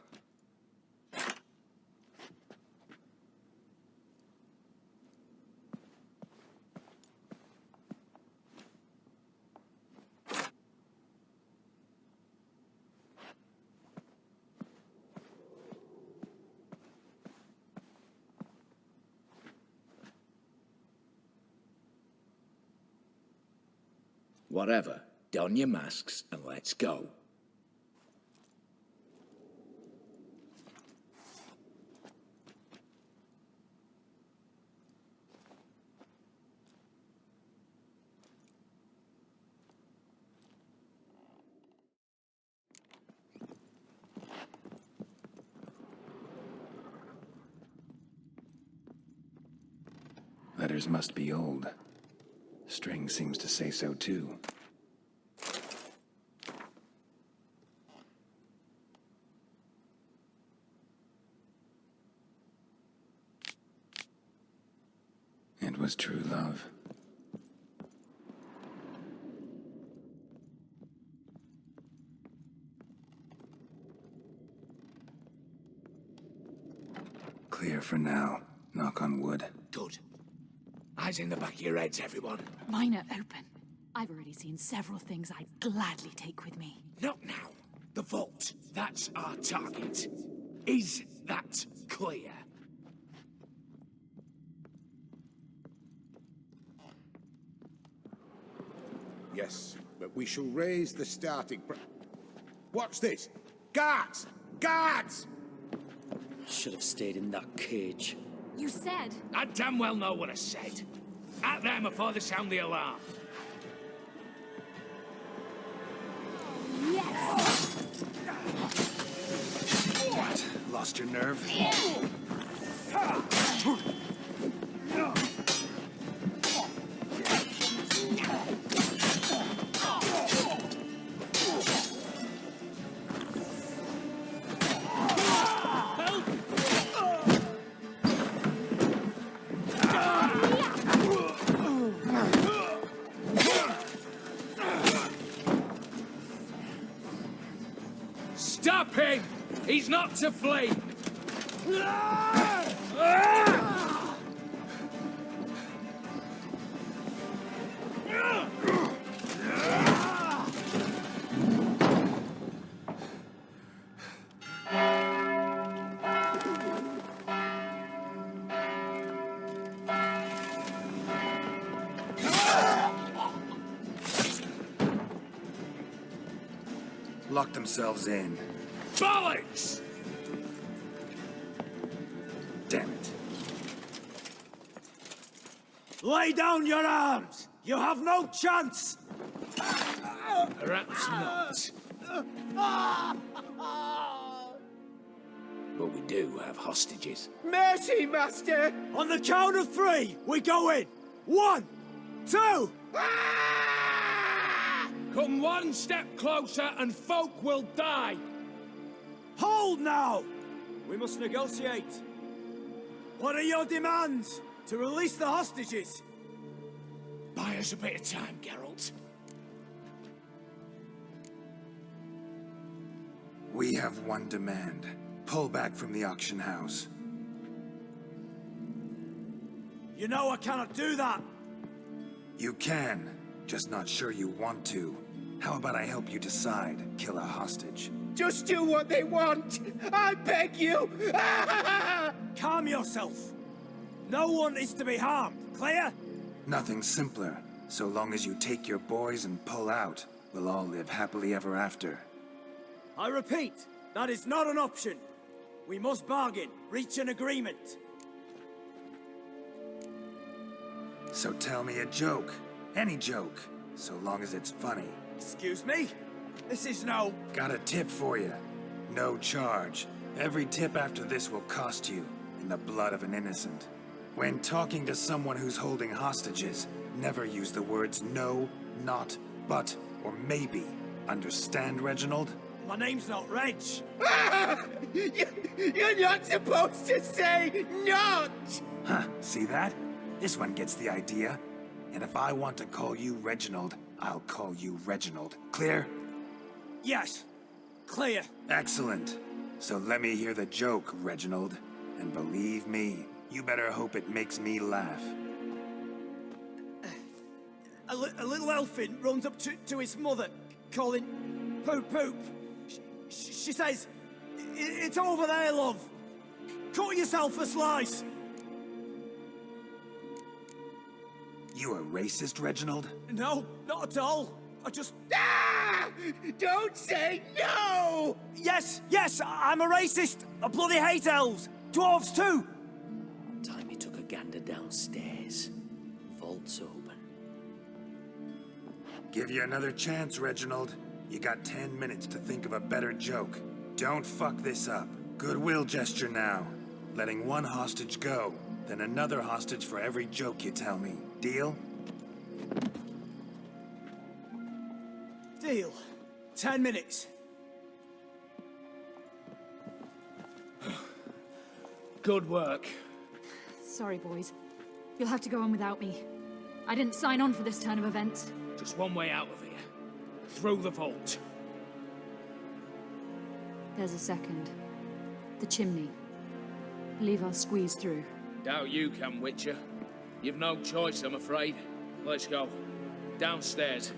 Whatever. Don your masks and let's go. Letters must be old. String seems to say so too. It was true love. Clear for now. Knock on wood. Good. Eyes in the back of your heads, everyone. Mine are open. I've already seen several things I'd gladly take with me. Not now. The vault. That's our target. Is that clear? Yes, but we shall raise the starting Watch this! Guards! Guards! Should have stayed in that cage. You said... I damn well know what I said. At them before they sound the alarm. Yes! What? Lost your nerve? Stop him! He's not to flee! Locked themselves in. Bollocks! Damn it. Lay down your arms! You have no chance! Perhaps not. but we do have hostages. Mercy, Master! On the count of 3, we go in! 1, 2! Come one step closer and folk will die. Hold now! We must negotiate. What are your demands? To release the hostages? Buy us a bit of time, Geralt. We have one demand. Pull back from the auction house. You know I cannot do that. You can, just not sure you want to. How about I help you decide? Kill a hostage. Just do what they want! I beg you! Calm yourself. No one is to be harmed, clear? Nothing simpler. So long as you take your boys and pull out, we'll all live happily ever after. I repeat, that is not an option. We must bargain, reach an agreement. So tell me a joke. Any joke. So long as it's funny. Excuse me? This is no... Got a tip for you. No charge. Every tip after this will cost you, in the blood of an innocent. When talking to someone who's holding hostages, never use the words no, not, but, or maybe. Understand, Reginald? My name's not Reg. You're not supposed to say not! Huh, see that? This one gets the idea. And if I want to call you Reginald, I'll call you Reginald. Clear? Yes. Clear. Excellent. So let me hear the joke, Reginald. And believe me, you better hope it makes me laugh. A little elfin runs up to his mother, calling Poop Poop. She says, "It's over there, love. Cut yourself a slice." You a racist, Reginald? No, not at all. I just... Ah! Don't say no! Yes, I'm a racist. I bloody hate elves. Dwarves too. Time he took a gander downstairs. Vault's open. Give you another chance, Reginald. You got 10 minutes to think of a better joke. Don't fuck this up. Goodwill gesture now. Letting one hostage go, then another hostage for every joke you tell me. Deal? Deal. 10 minutes. Good work. Sorry, boys. You'll have to go on without me. I didn't sign on for this turn of events. Just one way out of here. Through the vault. There's a second. The chimney. Believe I'll squeeze through. Doubt you can, Witcher. You've no choice, I'm afraid. Let's go. Downstairs.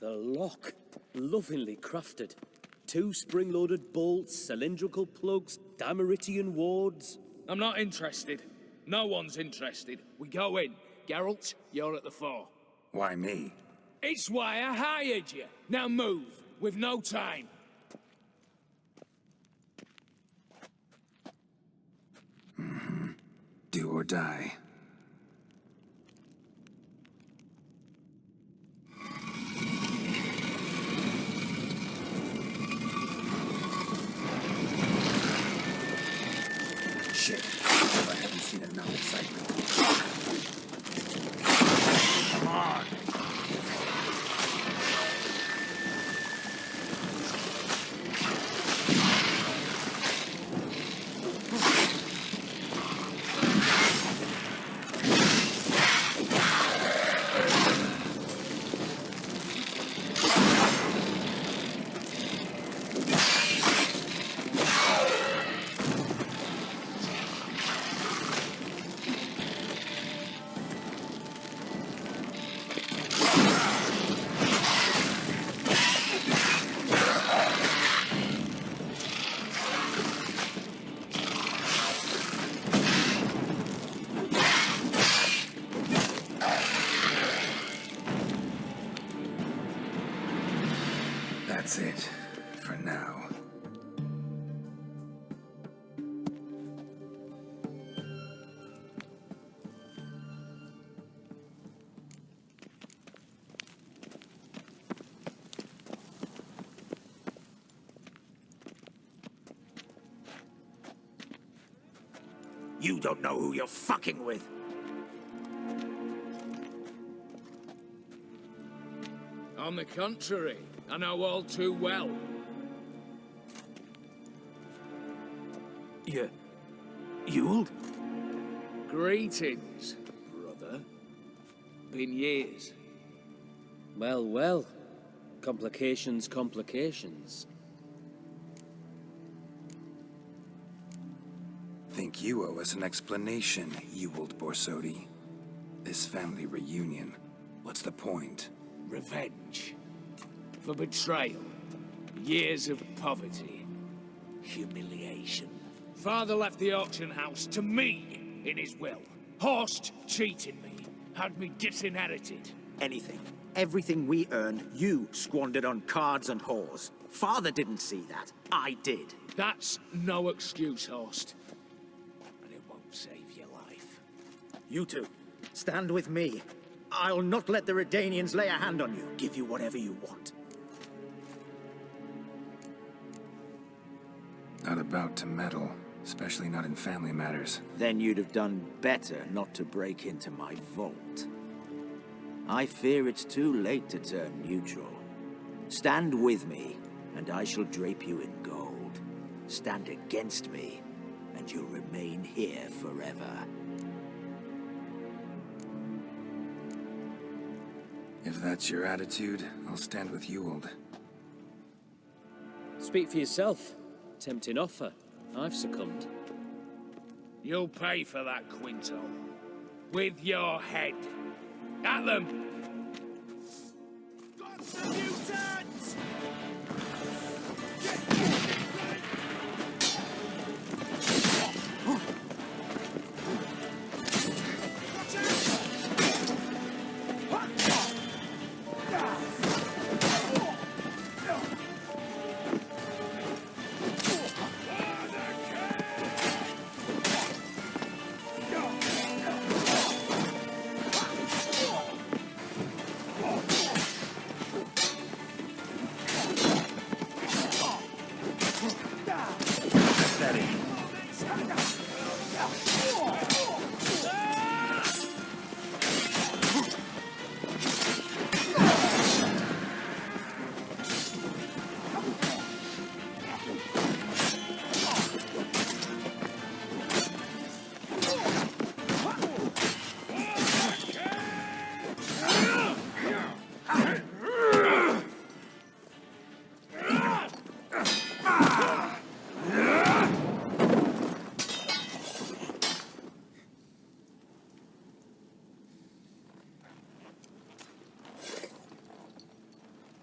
The lock, lovingly crafted. 2 spring-loaded bolts, cylindrical plugs, Dameritian wards. I'm not interested. No one's interested. We go in. Geralt, you're at the fore. Why me? It's why I hired you. Now move. We've no time. Do or die. That's it. For now. You don't know who you're fucking with. On the contrary, I know all too well. You'll? Greetings, brother. Been years. Well, well. Complications, complications. Think you owe us an explanation, Ewald Borsodi. This family reunion. What's the point? Revenge. For betrayal. Years of poverty. Humiliation. Father left the auction house to me in his will. Horst cheated me. Had me disinherited. Anything. Everything we earned, you squandered on cards and whores. Father didn't see that. I did. That's no excuse, Horst. And it won't save your life. You two, stand with me. I'll not let the Redanians lay a hand on you. Give you whatever you want. Not about to meddle, especially not in family matters. Then you'd have done better not to break into my vault. I fear it's too late to turn neutral. Stand with me, and I shall drape you in gold. Stand against me, and you'll remain here forever. If that's your attitude, I'll stand with Ewald. Speak for yourself. Tempting offer. I've succumbed. You'll pay for that, Quinto. With your head. At them! Mutants!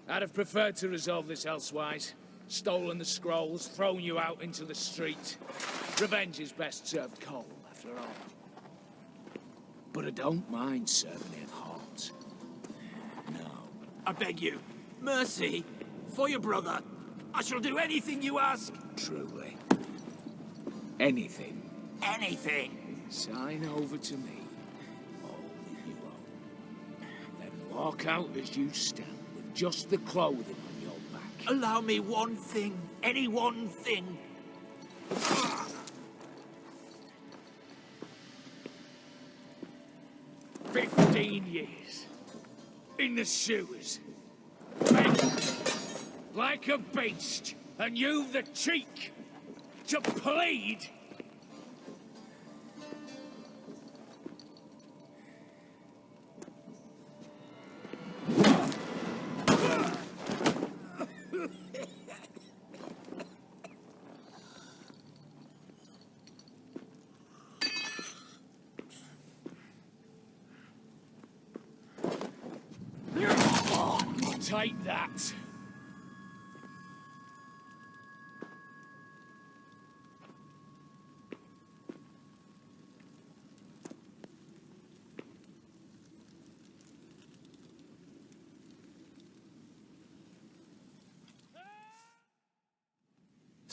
I'd have preferred to resolve this elsewise. Stolen the scrolls, thrown you out into the street. Revenge is best served cold, after all. But I don't mind serving it hot. No. I beg you, mercy, for your brother. I shall do anything you ask. Truly. Anything. Anything. Sign over to me. All that you own. Then walk out as you stand, with just the clothing on your back. Allow me one thing. Any one thing. 15 years. In the sewers. Begged. Like a beast. And you've the cheek to plead. Take that.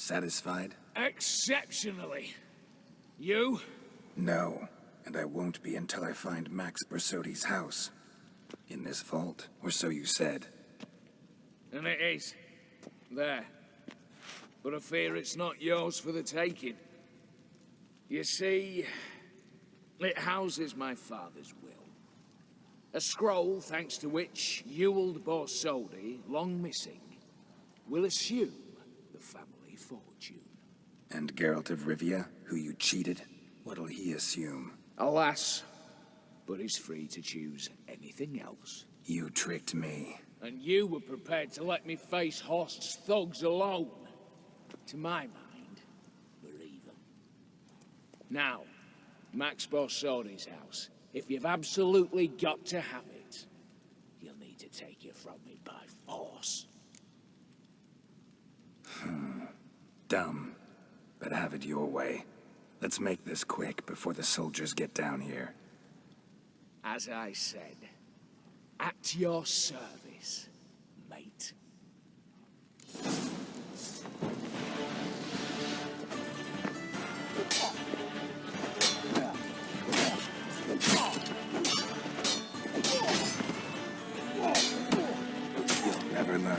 Satisfied? Exceptionally. You? No, and I won't be until I find Max Bersodi's house. In this vault, or so you said. And it is. There. But I fear it's not yours for the taking. You see, it houses my father's will. A scroll thanks to which Ewald Borsodi, long missing, will assume the family fortune. And Geralt of Rivia, who you cheated, what'll he assume? Alas, but he's free to choose anything else. You tricked me. And you were prepared to let me face Horst's thugs alone. To my mind, believe them. Now, Max Borsodi's house. If you've absolutely got to have it, you'll need to take it from me by force. Dumb, but have it your way. Let's make this quick before the soldiers get down here. As I said, at your service, mate. You'll never learn.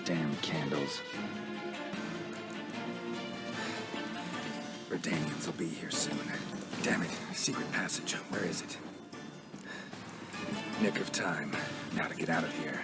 Damn candles. Redanians will be here soon. Damn it, secret passage. Where is it? Nick of time. Now to get out of here.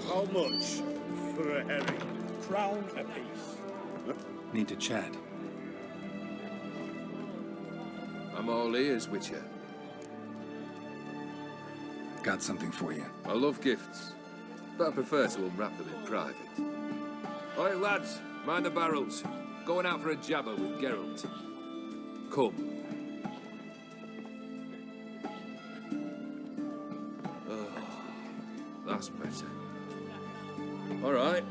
How much for a herring? Crown apiece. Need to chat. I'm all ears, Witcher. Got something for you. I love gifts, but I prefer to unwrap them in private. Oi, lads, mind the barrels. Going out for a jabber with Geralt. Come. Oh, that's better. All right,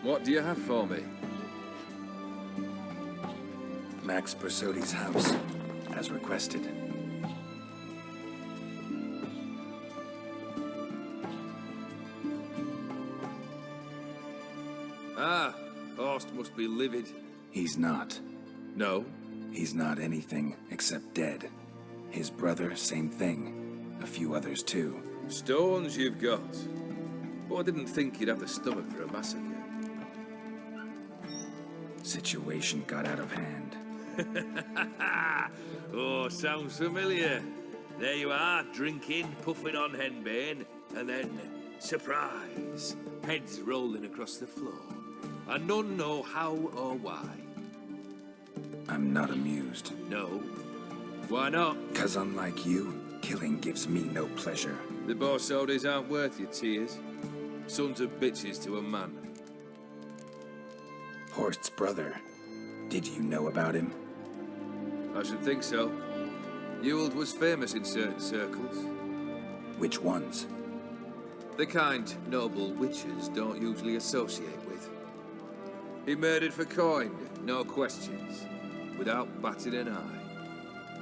what do you have for me? Max Bersodi's house, as requested. Ah, Horst must be livid. He's not. No? He's not anything except dead. His brother, same thing. A few others too. Stones you've got. But I didn't think you'd have the stomach for a massacre. Situation got out of hand. Oh, sounds familiar. There you are, drinking, puffing on henbane, and then, surprise, heads rolling across the floor. And none know how or why. I'm not amused. No. Why not? 'Cause unlike you, killing gives me no pleasure. The Borsodis aren't worth your tears. Sons of bitches to a man. Horst's brother. Did you know about him? I should think so. Ewald was famous in certain circles. Which ones? The kind noble witches don't usually associate with. He murdered for coin, no questions, without batting an eye.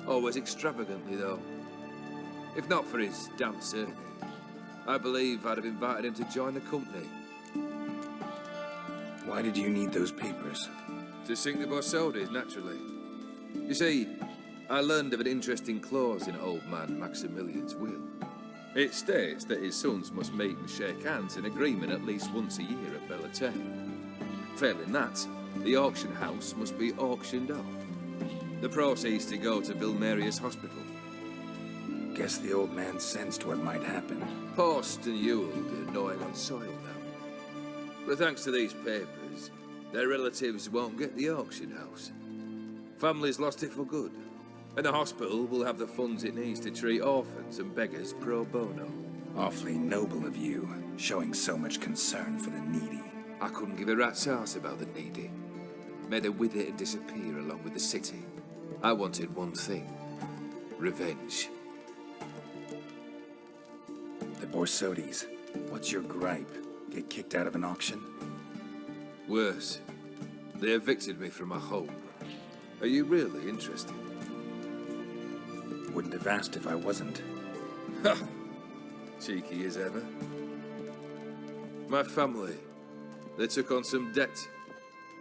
Always extravagantly, though. If not for his damn surname, I believe I'd have invited him to join the company. Why did you need those papers? To sink the Borsodis, naturally. You see, I learned of an interesting clause in old man Maximilian's will. It states that his sons must meet and shake hands in agreement at least once a year at Bellatane. Failing that, the auction house must be auctioned off. The proceeds to go to Vilmerius Hospital. Guess the old man sensed what might happen. Horst and Ewald are gnawing on soil now. But thanks to these papers, their relatives won't get the auction house. Families lost it for good, and the hospital will have the funds it needs to treat orphans and beggars pro bono. Awfully noble of you, showing so much concern for the needy. I couldn't give a rat's ass about the needy. Made her wither and disappear along with the city. I wanted one thing. Revenge. The Borsodis. What's your gripe? Get kicked out of an auction? Worse. They evicted me from my home. Are you really interested? Wouldn't have asked if I wasn't. Ha! Cheeky as ever. My family, they took on some debt.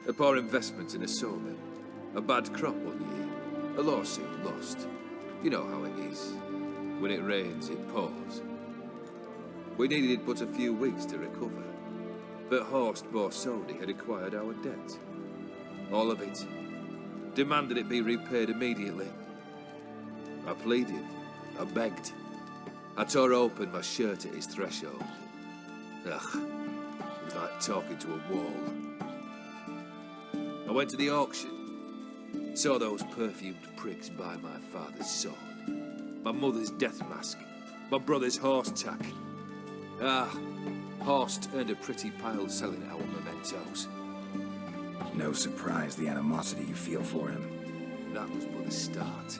A poor investment in a sawmill. A bad crop one year. A lawsuit lost. You know how it is. When it rains, it pours. We needed but a few weeks to recover. But Horst Borsodi had acquired our debt. All of it. Demanded it be repaid immediately. I pleaded. I begged. I tore open my shirt at his threshold. Ugh. It was like talking to a wall. I went to the auction. Saw those perfumed pricks buy my father's sword. My mother's death mask. My brother's horse tack. Ah, Horst earned a pretty pile selling our mementos. No surprise the animosity you feel for him. That was but the start.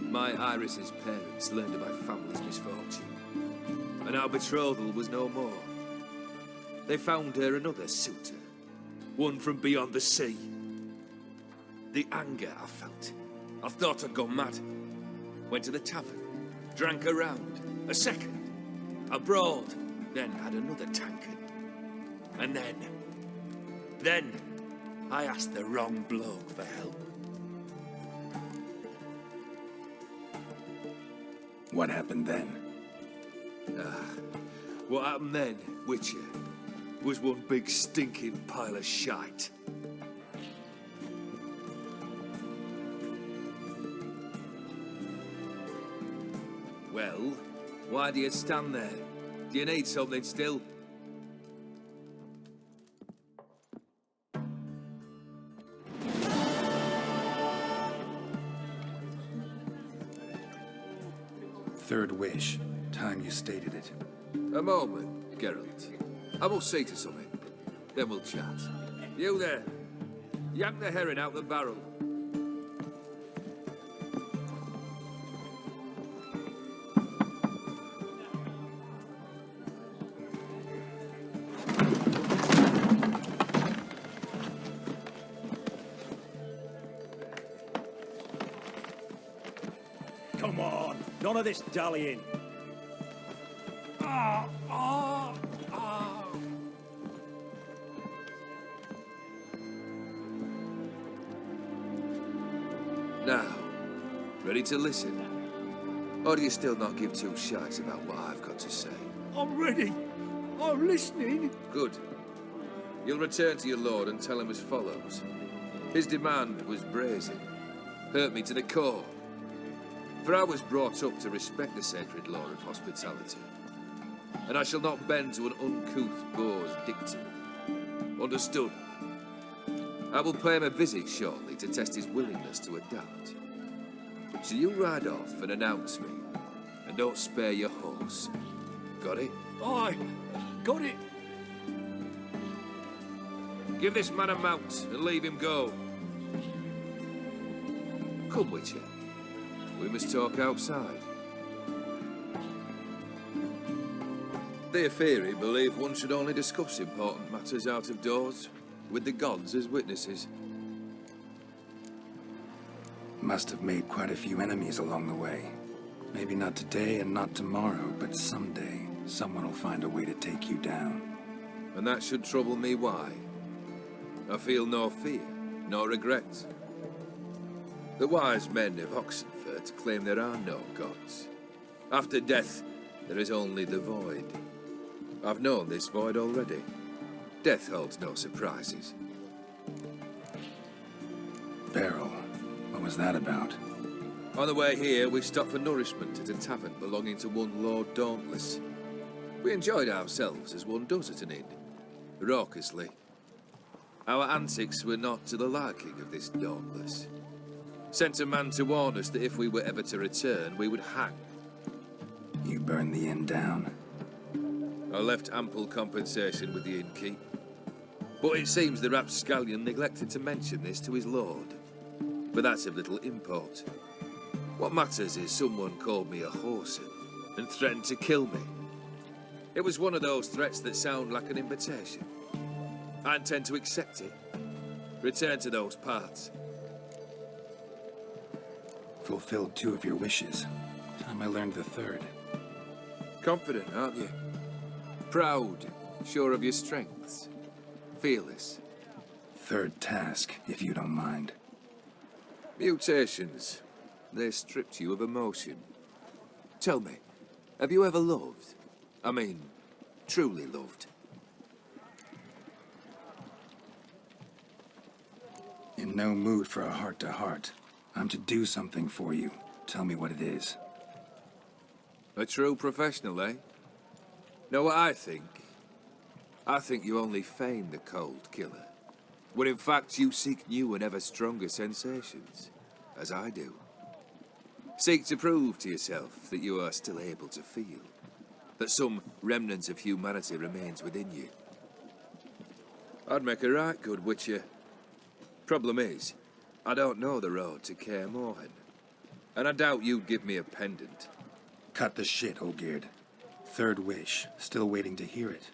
My Iris's parents learned of my family's misfortune, and our betrothal was no more. They found her another suitor, one from beyond the sea. The anger I felt, I thought I'd gone mad. Went to the tavern, drank a round, a second. I brawled, then had another tankard. And then I asked the wrong bloke for help. What happened then? What happened then, Witcher, was one big stinking pile of shite. Well, why do you stand there? Do you need something still? Third wish. Time you stated it. A moment, Geralt. I will see to something. Then we'll chat. You there. Yank the herring out the barrel. Come on, none of this dallying. Now, ready to listen? Or do you still not give two shites about what I've got to say? I'm ready. I'm listening. Good. You'll return to your lord and tell him as follows. His demand was brazen. Hurt me to the core. For I was brought up to respect the sacred law of hospitality. And I shall not bend to an uncouth boor's dictum. Understood? I will pay him a visit shortly to test his willingness to adapt. So you ride off and announce me, and don't spare your horse. Got it? Aye, got it. Give this man a mount and leave him go. Come, Witcher. We must talk outside. The Aphiri believe one should only discuss important matters out of doors, with the gods as witnesses. Must have made quite a few enemies along the way. Maybe not today and not tomorrow, but someday, someone will find a way to take you down. And that should trouble me why? I feel no fear, no regrets. The wise men of Oxenfurt claim there are no gods. After death, there is only the void. I've known this void already. Death holds no surprises. Beryl, what was that about? On the way here, we stopped for nourishment at a tavern belonging to one Lord Dauntless. We enjoyed ourselves as one does at an inn, raucously. Our antics were not to the liking of this Dauntless. Sent a man to warn us that if we were ever to return, we would hang. You burned the inn down. I left ample compensation with the innkeep. But it seems the rapscallion neglected to mention this to his lord. But that's of little import. What matters is someone called me a whoreson and threatened to kill me. It was one of those threats that sound like an invitation. I intend to accept it. Return to those parts. Fulfilled 2 of your wishes. Time I learned the 3rd. Confident, aren't you? Proud, sure of your strengths. Fearless. 3rd task, if you don't mind. Mutations. They stripped you of emotion. Tell me, have you ever loved? I mean, truly loved? In no mood for a heart-to-heart. I'm to do something for you. Tell me what it is. A true professional, eh? Know what I think? I think you only feign the cold killer, when in fact you seek new and ever stronger sensations, as I do. Seek to prove to yourself that you are still able to feel, that some remnant of humanity remains within you. I'd make a right good witcher. Problem is, I don't know the road to Kaer Morhen, and I doubt you'd give me a pendant. Cut the shit, Olgierd. 3rd wish. Still waiting to hear it.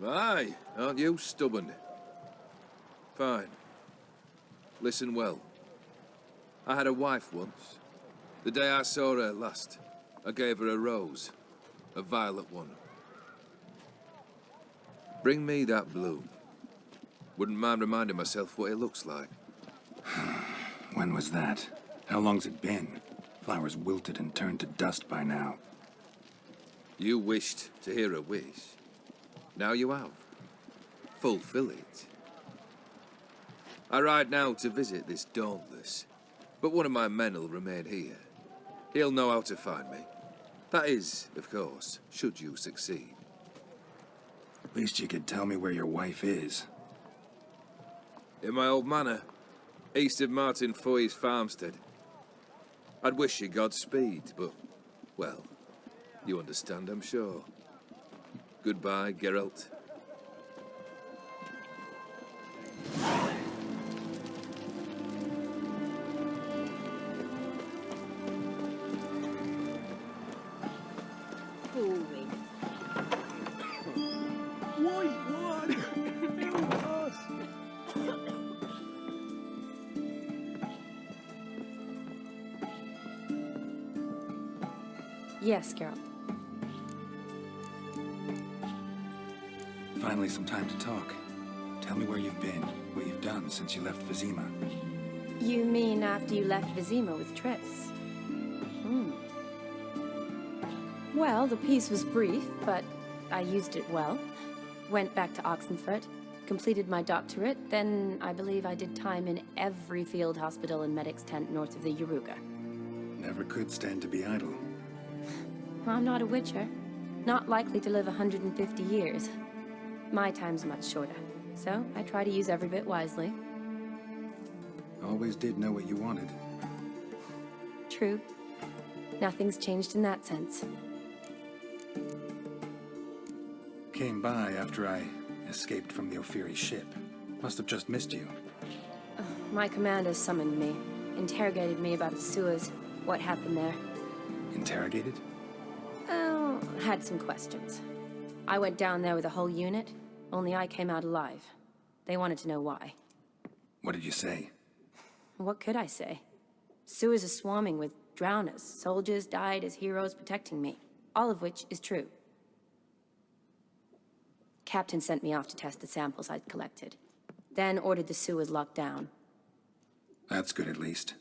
Aye, aren't you stubborn? Fine. Listen well. I had a wife once. The day I saw her last, I gave her a rose. A violet one. Bring me that bloom. Wouldn't mind reminding myself what it looks like. When was that? How long's it been? Flowers wilted and turned to dust by now. You wished to hear a wish. Now you have. Fulfill it. I ride now to visit this Dauntless, but one of my men will remain here. He'll know how to find me. That is, of course, should you succeed. At least you could tell me where your wife is. In my old manor, east of Martin Foy's farmstead. I'd wish you Godspeed, but, well, you understand, I'm sure. Goodbye, Geralt. Yes, Geralt. Finally some time to talk. Tell me where you've been, what you've done since you left Vesemir. You mean after you left Vesemir with Triss? Well, the peace was brief, but I used it well. Went back to Oxenfurt, completed my doctorate, then I believe I did time in every field hospital and medic's tent north of the Yaruga. Never could stand to be idle. I'm not a witcher. Not likely to live 150 years. My time's much shorter, so I try to use every bit wisely. Always did know what you wanted. True. Nothing's changed in that sense. Came by after I escaped from the Ophiri ship. Must have just missed you. My commander summoned me, interrogated me about Suez, what happened there. Interrogated? Oh, had some questions. I went down there with a whole unit, only I came out alive. They wanted to know why. What did you say? What could I say? Sewers are swarming with drowners. Soldiers died as heroes protecting me. All of which is true. Captain sent me off to test the samples I'd collected. Then ordered the sewers locked down. That's good, at least.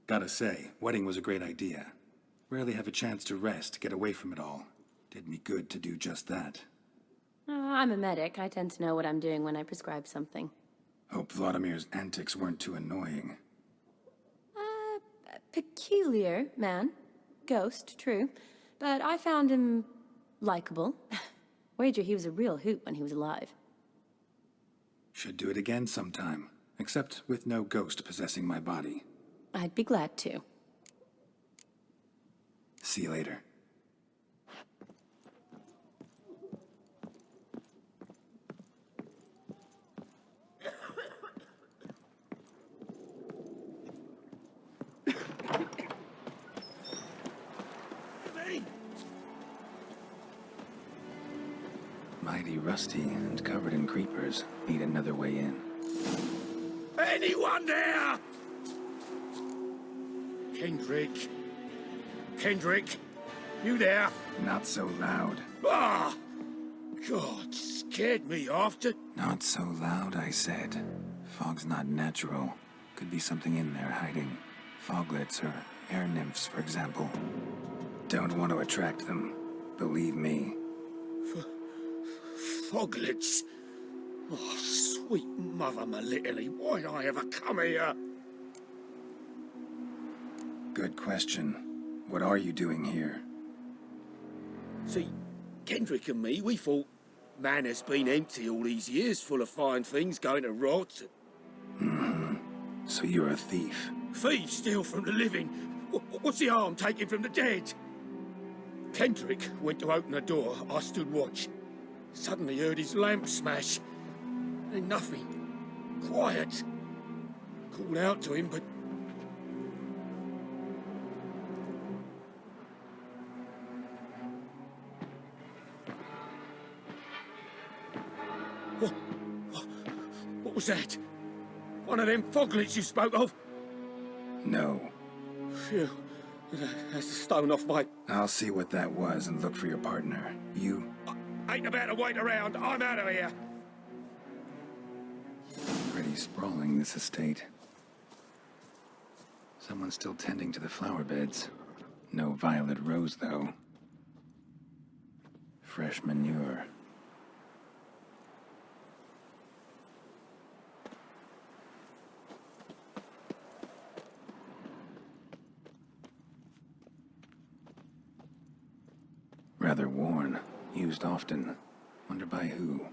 Gotta say, wedding was a great idea. Rarely have a chance to rest, get away from it all. Did me good to do just that. I'm a medic. I tend to know what I'm doing when I prescribe something. Hope Vladimir's antics weren't too annoying. Peculiar man. Ghost, true. But I found him likable. Wager he was a real hoot when he was alive. Should do it again sometime. Except with no ghost possessing my body. I'd be glad to. See you later. Mighty rusty and covered in creepers. Need another way in. Anyone there? Kendrick? Kendrick? You there? Not so loud. Ah! God, scared me after. Not so loud, I said. Fog's not natural. Could be something in there hiding. Foglets or air nymphs, for example. Don't want to attract them. Believe me. Foglets? Oh, sweet mother Melitterly, why'd I ever come here? Good question. What are you doing here? See, Kendrick and me, we thought Manor's been empty all these years, full of fine things going to rot. Mm-hmm. So you're a thief? Thieves steal from the living. What's the harm taking from the dead? Kendrick went to open the door. I stood watch. Suddenly heard his lamp smash. Then nothing. Quiet. Called out to him, but... What was that? One of them foglets you spoke of? No. Phew. That's a stone off my... I'll see what that was and look for your partner. You... Ain't about to wait around. I'm out of here. Pretty sprawling, this estate. Someone's still tending to the flower beds. No violet rose, though. Fresh manure. Rather worn. Used often. Wonder by who.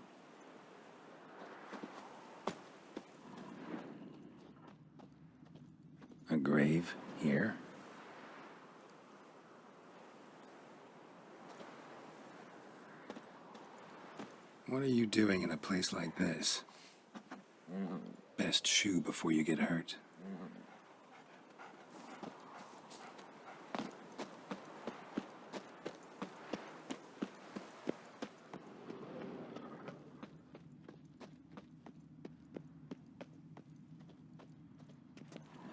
A grave here? What are you doing in a place like this? Best shoe before you get hurt.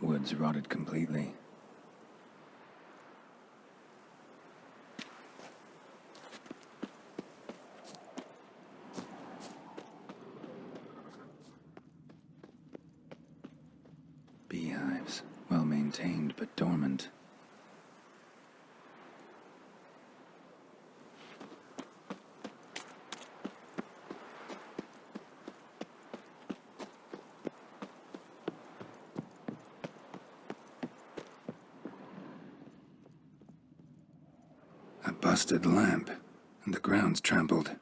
Wood's rotted completely. Beehives, well maintained but dormant. A busted lamp, and the ground's trampled.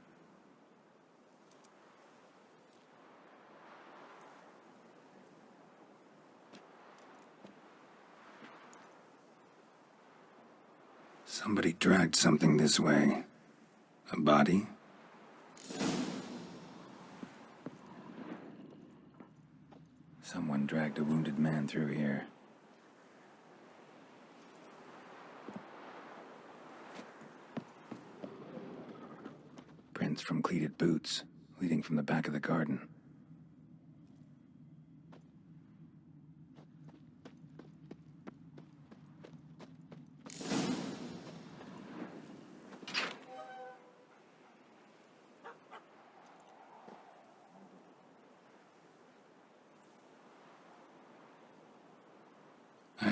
Somebody dragged something this way. A body? Someone dragged a wounded man through here. Prints from cleated boots, leading from the back of the garden.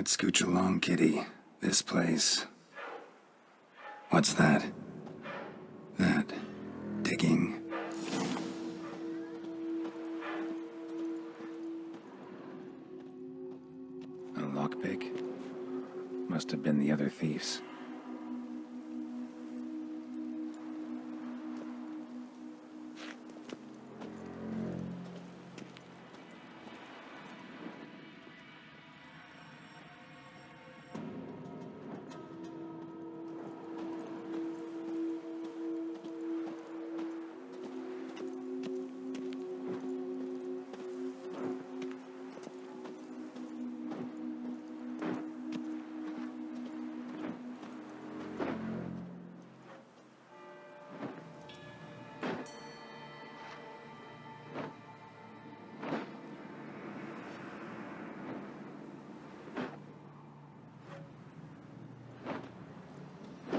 scooch along, kitty. This place. What's that? That. Digging. A lockpick? Must have been the other thieves.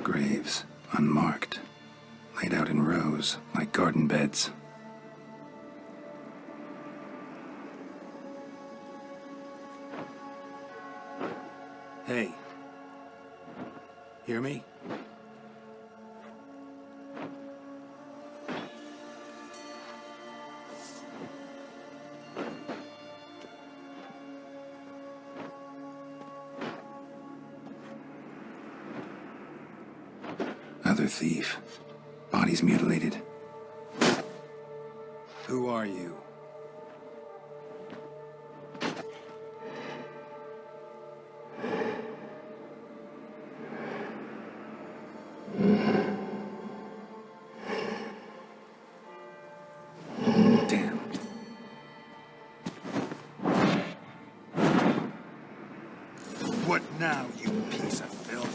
Graves, unmarked, laid out in rows like garden beds. Hey. Hear me? Other thief. Bodies mutilated. Who are you? Damn. What now, you piece of filth?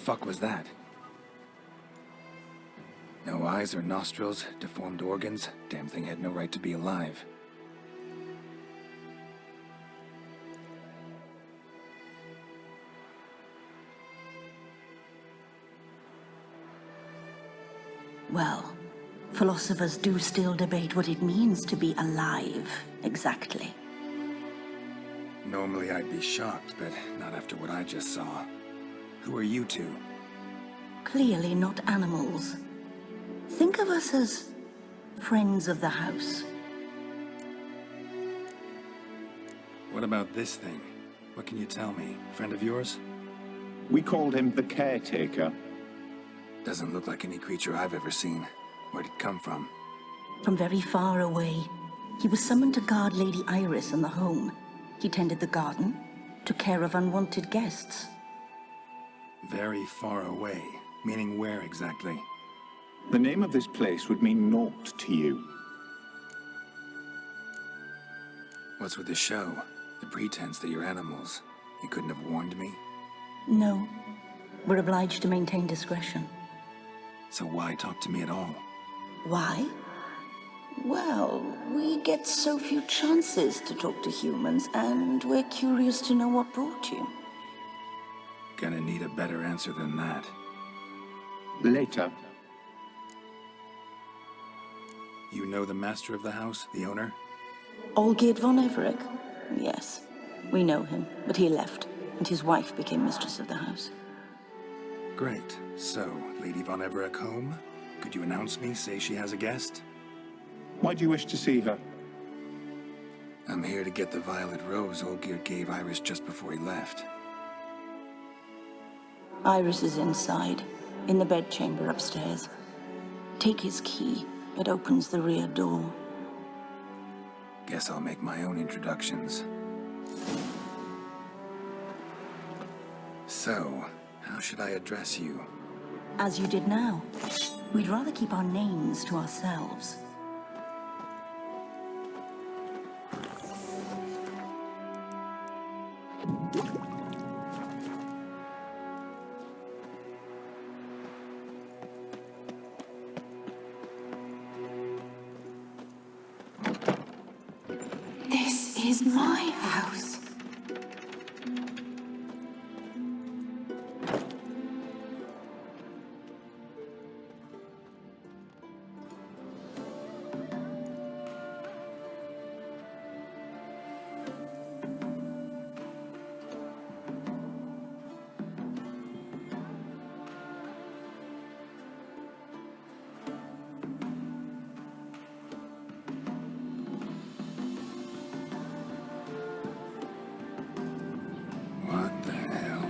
Fuck was that? No eyes or nostrils, deformed organs. Damn thing had no right to be alive. Well, Philosophers do still debate what it means to be alive, exactly. Normally I'd be shocked, but not after what I just saw. Who are you two? Clearly not animals. Think of us as friends of the house. What about this thing? What can you tell me? Friend of yours? We called him the Caretaker. Doesn't look like any creature I've ever seen. Where'd it come from? From very far away. He was summoned to guard Lady Iris and the home. He tended the garden, took care of unwanted guests. Very far away. Meaning where exactly? The name of this place would mean naught to you. What's with the show? The pretense that you're animals. You couldn't have warned me? No. We're obliged to maintain discretion. So why talk to me at all? Why? Well, we get so few chances to talk to humans, and we're curious to know what brought you. Gonna need a better answer than that. Later. You know the master of the house, the owner? Olgierd von Everec? Yes. We know him, but he left, and his wife became mistress of the house. Great. So, Lady von Everec home? Could you announce me, say she has a guest? Why do you wish to see her? I'm here to get the violet rose Olgierd gave Iris just before he left. Iris is inside, in the bedchamber upstairs. Take his key. It opens the rear door. Guess I'll make my own introductions. So, how should I address you? As you did now. We'd rather keep our names to ourselves. This is my house. What the hell?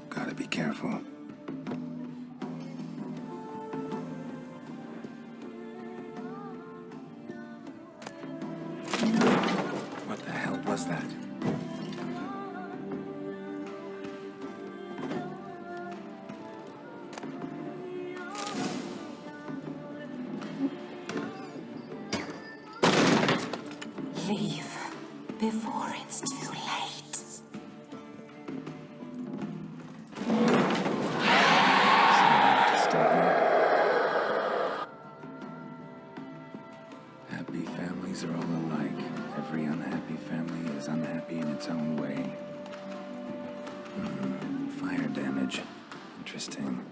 Gotta be careful. What the hell was that? Leave before it's too late. Happy families are all alike. Every unhappy family is unhappy in its own way. Fire damage. Interesting.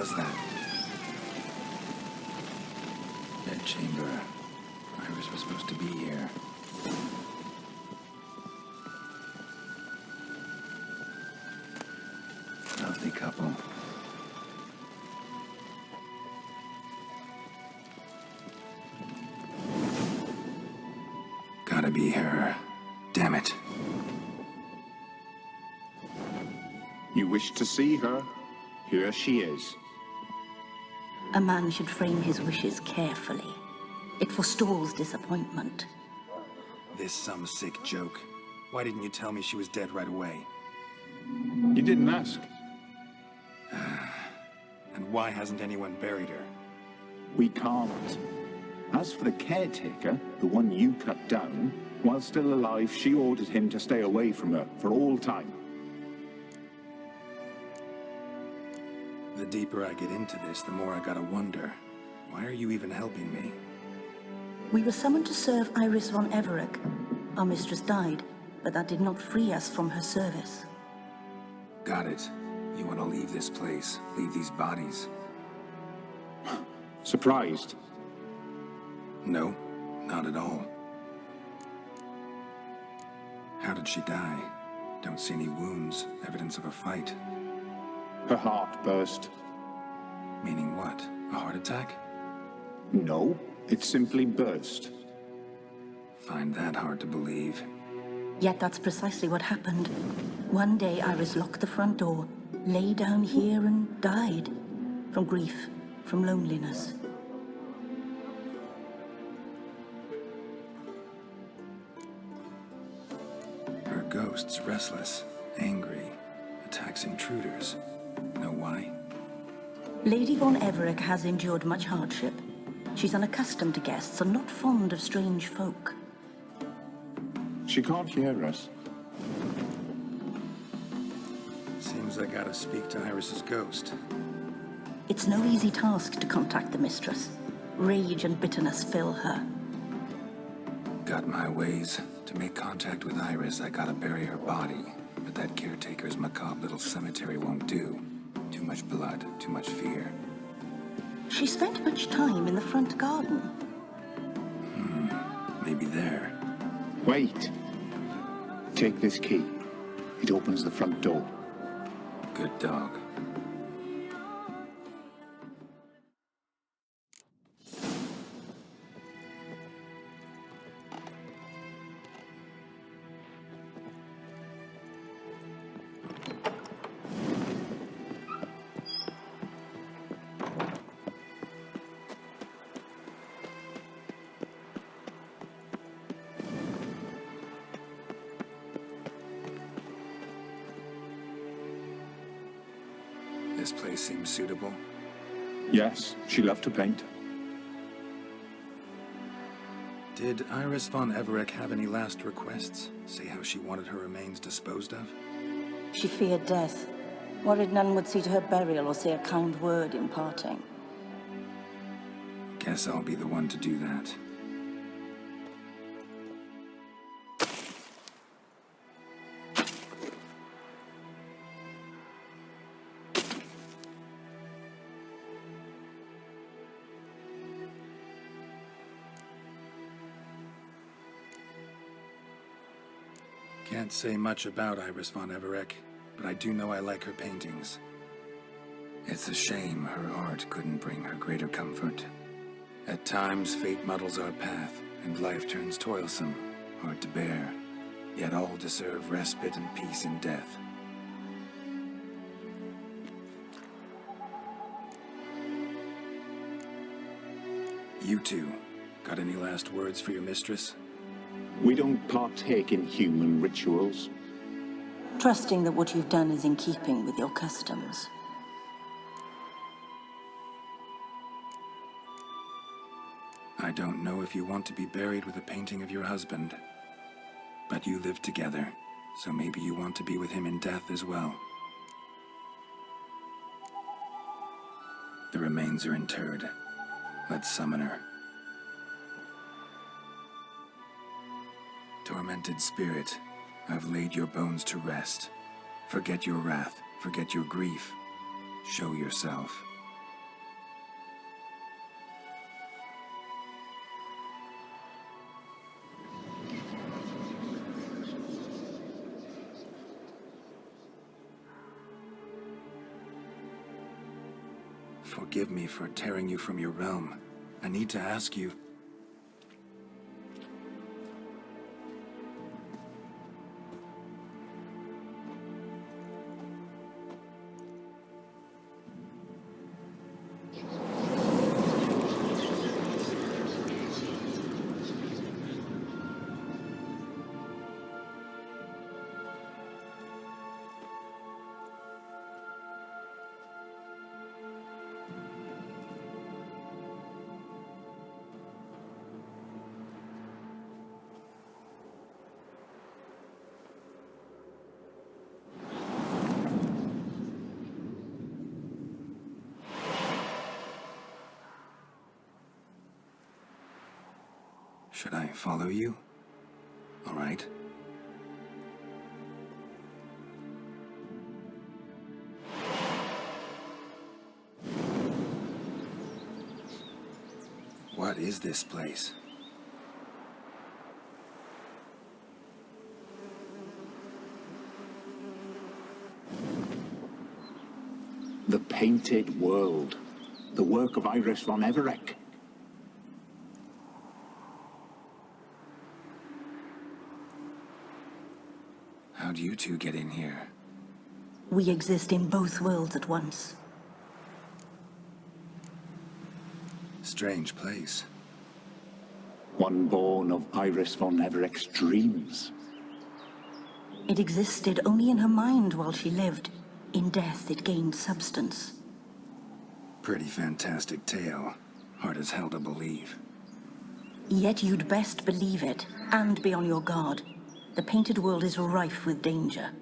was that? Bedchamber. Iris was supposed to be here. Lovely couple. Gotta be her. Damn it. You wish to see her? Here she is. A man should frame his wishes carefully. It forestalls disappointment. This some sick joke. Why didn't you tell me she was dead right away? You didn't ask. And why hasn't anyone buried her? We can't. As for the caretaker, the one you cut down, while still alive, she ordered him to stay away from her for all time. The deeper I get into this, the more I gotta wonder. Why are you even helping me? We were summoned to serve Iris von Everec. Our mistress died, but that did not free us from her service. Got it. You want to leave this place, leave these bodies. Surprised? No, not at all. How did she die? Don't see any wounds, evidence of a fight. Her heart burst. Meaning what? A heart attack? No, it simply burst. Find that hard to believe. Yet that's precisely what happened. One day Iris locked the front door, lay down here and died. From grief, from loneliness. Her ghost's restless, angry, attacks intruders. Know why? Lady von Everec has endured much hardship. She's unaccustomed to guests and not fond of strange folk. She can't hear us. Seems I gotta speak to Iris's ghost. It's no easy task to contact the mistress. Rage and bitterness fill her. Got my ways. To make contact with Iris, I gotta bury her body. But that caretaker's macabre little cemetery won't do. Too much blood, too much fear. She spent much time in the front garden. Maybe there. Wait. Take this key. It opens the front door. Good dog. This place seems suitable. Yes, she loved to paint. Did Iris von Everec have any last requests? Say how she wanted her remains disposed of? She feared death. Worried none would see to her burial or say a kind word in parting. Guess I'll be the one to do that. Can't say much about Iris von Everec, but I do know I like her paintings. It's a shame her art couldn't bring her greater comfort. At times, fate muddles our path, and life turns toilsome, hard to bear. Yet all deserve respite and peace in death. You two, got any last words for your mistress? We don't partake in human rituals. Trusting that what you've done is in keeping with your customs. I don't know if you want to be buried with a painting of your husband, but you live together, so maybe you want to be with him in death as well. The remains are interred. Let's summon her. Tormented spirit, I've laid your bones to rest. Forget your wrath, forget your grief. Show yourself. forgive me for tearing you from your realm. I need to ask you... Should I follow you? All right. What is this place? The Painted World. The work of Iris von Everec. How'd you two get in here? We exist in both worlds at once. Strange place. One born of Iris von Everec's dreams. It existed only in her mind while she lived. In death, it gained substance. Pretty fantastic tale. Hard as hell to believe. Yet you'd best believe it, and be on your guard. The Painted World is rife with danger.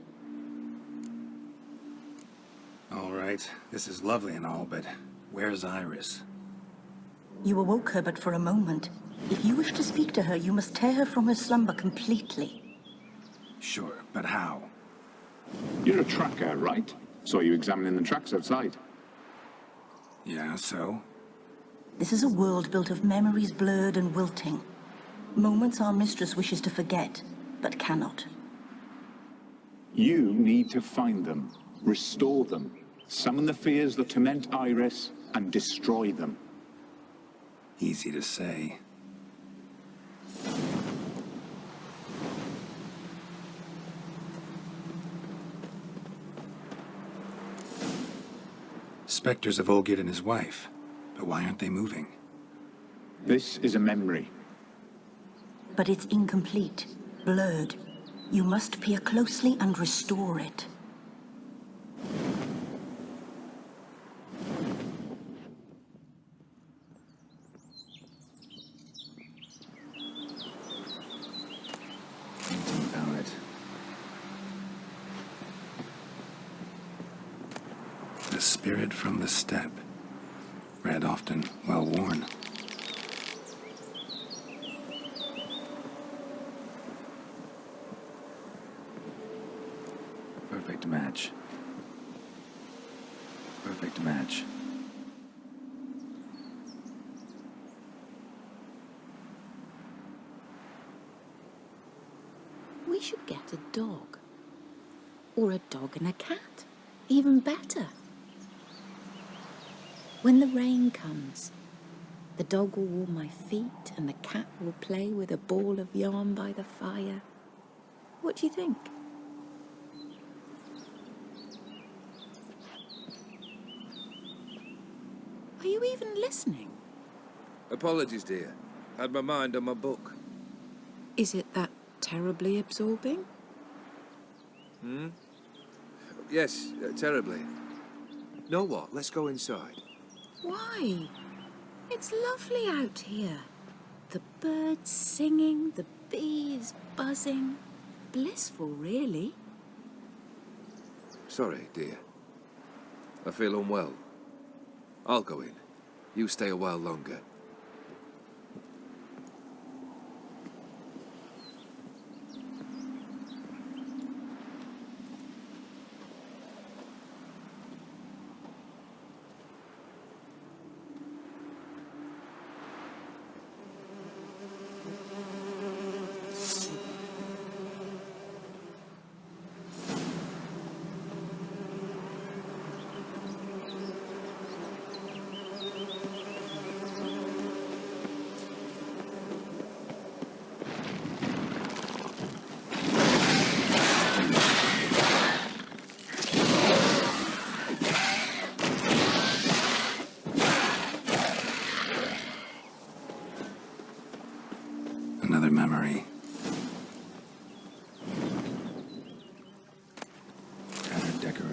All right, this is lovely and all, but where's Iris? You awoke her but for a moment. If you wish to speak to her, you must tear her from her slumber completely. Sure, but how? You're a tracker, right? Saw you examining the tracks outside. Yeah, so? This is a world built of memories blurred and wilting. Moments our mistress wishes to forget, but cannot. You need to find them, restore them, summon the fears that torment Iris, and destroy them. Easy to say. Spectres of Olgid and his wife. But why aren't they moving? This is a memory. But it's incomplete, blurred. You must peer closely and restore it. Thinking about it. The spirit from the steppe. Read often, well worn. Perfect match. Perfect match. We should get a dog. Or a dog and a cat. Even better. When the rain comes, the dog will warm my feet and the cat will play with a ball of yarn by the fire. What do you think? Are you even listening? Apologies, dear. Had my mind on my book. Is it that terribly absorbing? Hmm? Yes, terribly. Know what? Let's go inside. Why? It's lovely out here. The birds singing, the bees buzzing. Blissful, really. Sorry, dear. I feel unwell. I'll go in. You stay a while longer.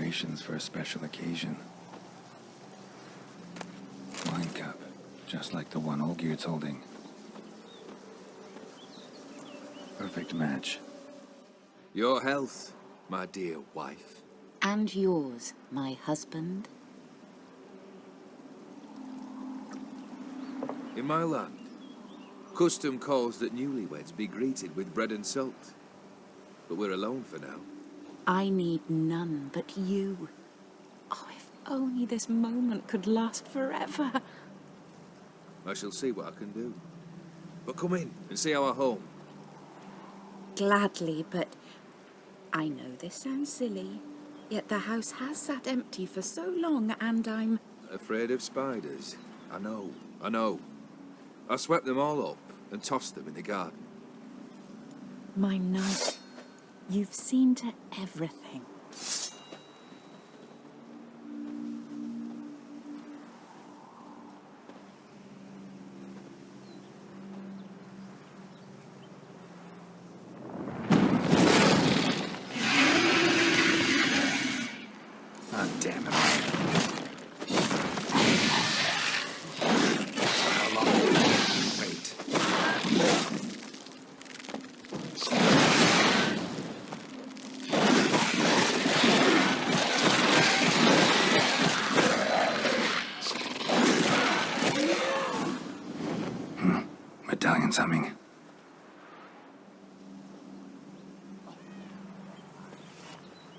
decorations for a special occasion. Wine cup, just like the one Olgierd's holding. Perfect match. Your health, my dear wife. And yours, my husband. In my land, custom calls that newlyweds be greeted with bread and salt. But we're alone for now. I need none but you. Oh, if only this moment could last forever. I shall see what I can do. But come in and see our home. Gladly, but I know this sounds silly, yet the house has sat empty for so long, and I'm... Afraid of spiders? I know. I swept them all up and tossed them in the garden. My knight, you've seen to everything. Damn it. Wait. Medallion's humming.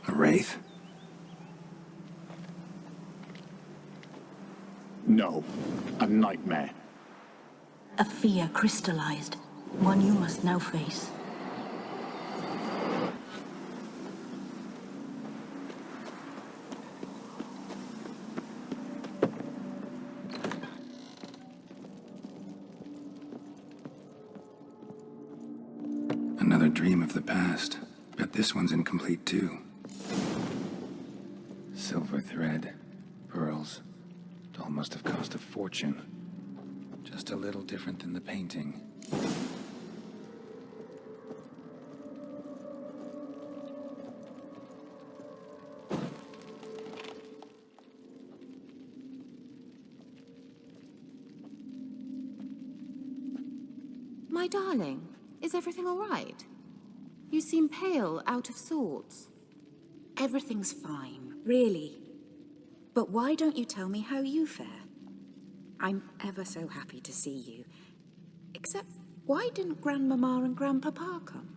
A wraith? No, a nightmare. A fear crystallized, one you must now face. Another dream of the past. Bet this one's incomplete too. Silver thread, pearls. It all must have cost a fortune. Just a little different than the painting. My darling, is everything all right? You seem pale, out of sorts. Everything's fine, really. But why don't you tell me how you fare? I'm ever so happy to see you. Except, why didn't Grandmama and Grandpapa come?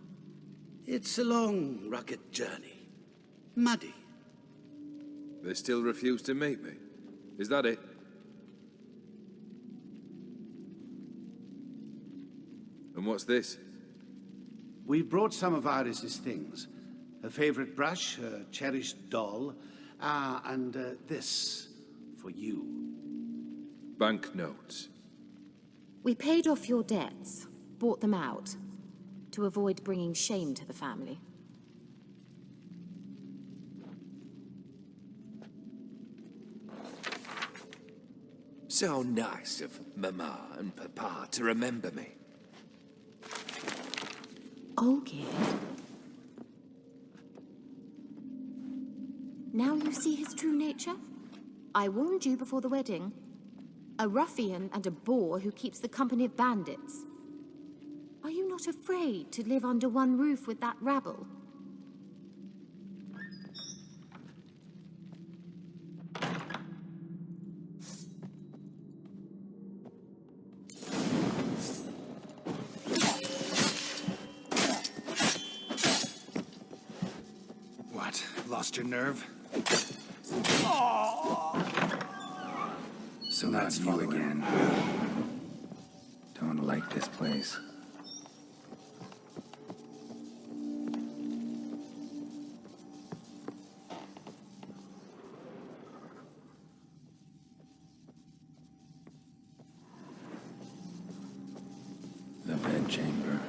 It's a long, rugged journey. Muddy. They still refuse to meet me. Is that it? And what's this? We've brought some of Iris's things. Her favorite brush, her cherished doll, and this for you. Banknotes. We paid off your debts, bought them out, to avoid bringing shame to the family. So nice of Mama and Papa to remember me. Olgierd. Now you see his true nature? I warned you before the wedding. A ruffian and a boor who keeps the company of bandits. Are you not afraid to live under one roof with that rabble? What? Lost your nerve? So that's you again. Don't like this place. The bedchamber.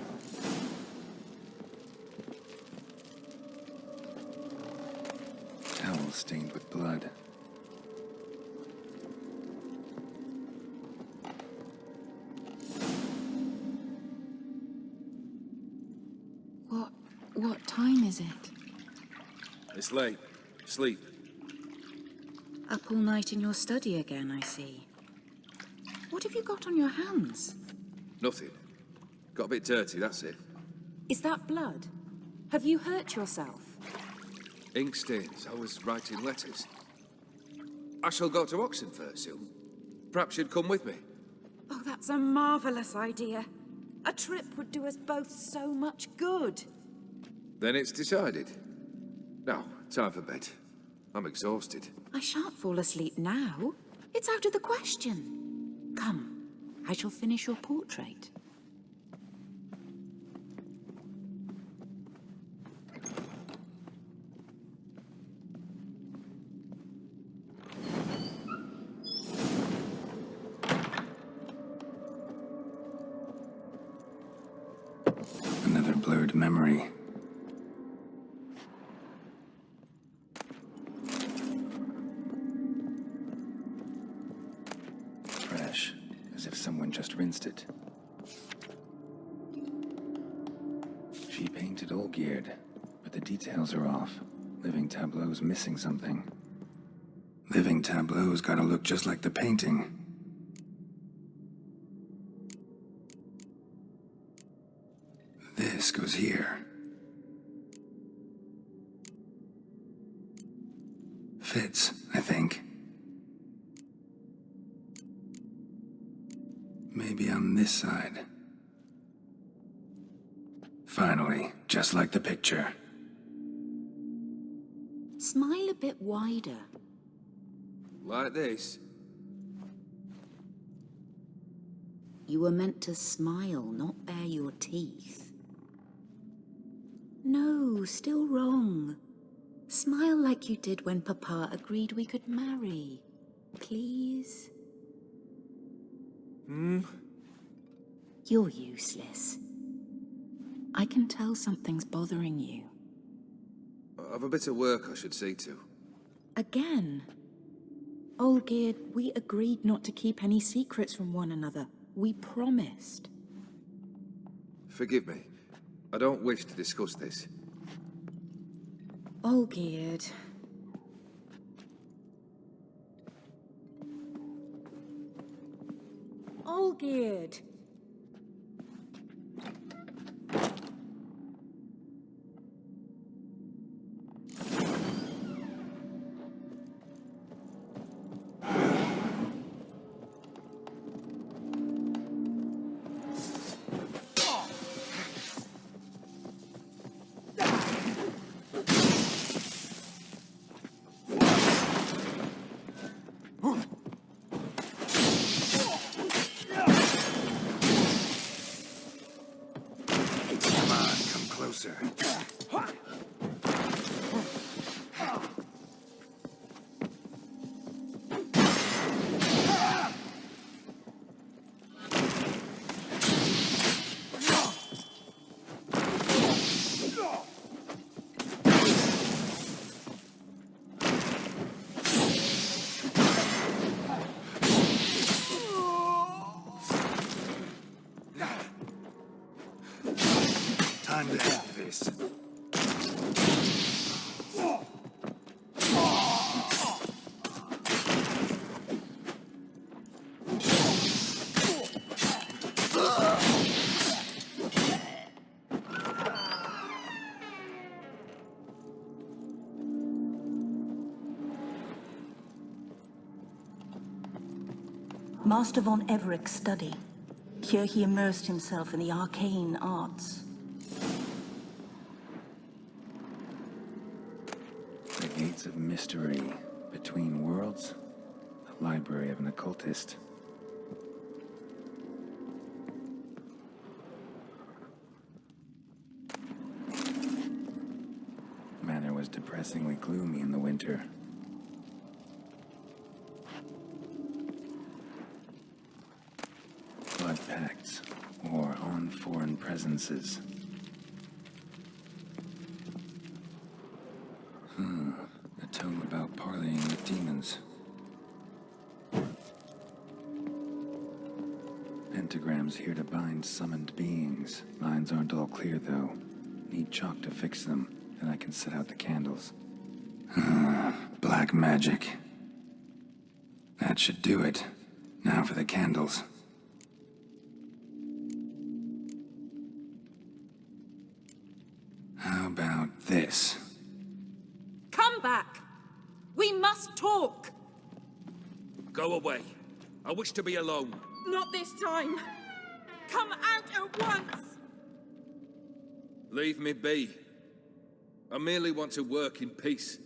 Towel stained with blood. What time is it? It's late. Sleep. Up all night in your study again, I see. What have you got on your hands? Nothing. Got a bit dirty, that's it. Is that blood? Have you hurt yourself? Ink stains. I was writing letters. I shall go to Oxenfurt soon. Perhaps you'd come with me. Oh, that's a marvellous idea. A trip would do us both so much good. Then it's decided. Now, time for bed. I'm exhausted. I shan't fall asleep now. It's out of the question. Come, I shall finish your portrait. Another blurred memory. Fresh, as if someone just rinsed it. She painted Olgierd, but the details are off. Living Tableau's missing something. Living Tableau's gotta look just like the painting. This goes here. Fits, I think. Maybe on this side. Finally, just like the picture. Smile a bit wider. Like this? You were meant to smile, not bare your teeth. No, still wrong. Smile like you did when Papa agreed we could marry. Please? You're useless. I can tell something's bothering you. I've a bit of work I should see to. Again? Olgierd, we agreed not to keep any secrets from one another. We promised. Forgive me. I don't wish to discuss this. Olgierd. Olgierd. Time to end this. Master von Everett's study. Here he immersed himself in the arcane arts. The gates of mystery between worlds. The library of an occultist. Manor was depressingly gloomy in the winter. Blood pacts, or on foreign presences. A tome about parleying with demons. Pentagrams here to bind summoned beings. Lines aren't all clear, though. Need chalk to fix them, then I can set out the candles. Black magic. That should do it. Now for the candles. How about this? Come back! We must talk! Go away. I wish to be alone. Not this time! Come out at once! Leave me be. I merely want to work in peace.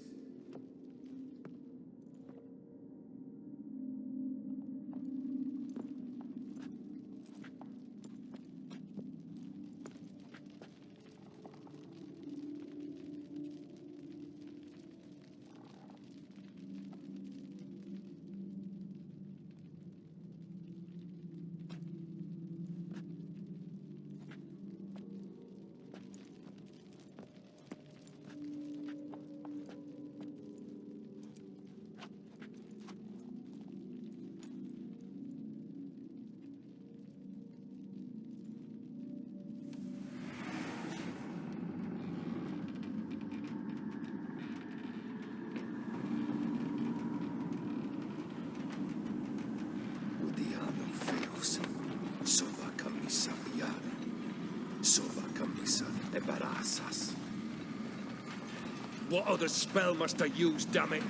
What other spell must I use, damn it?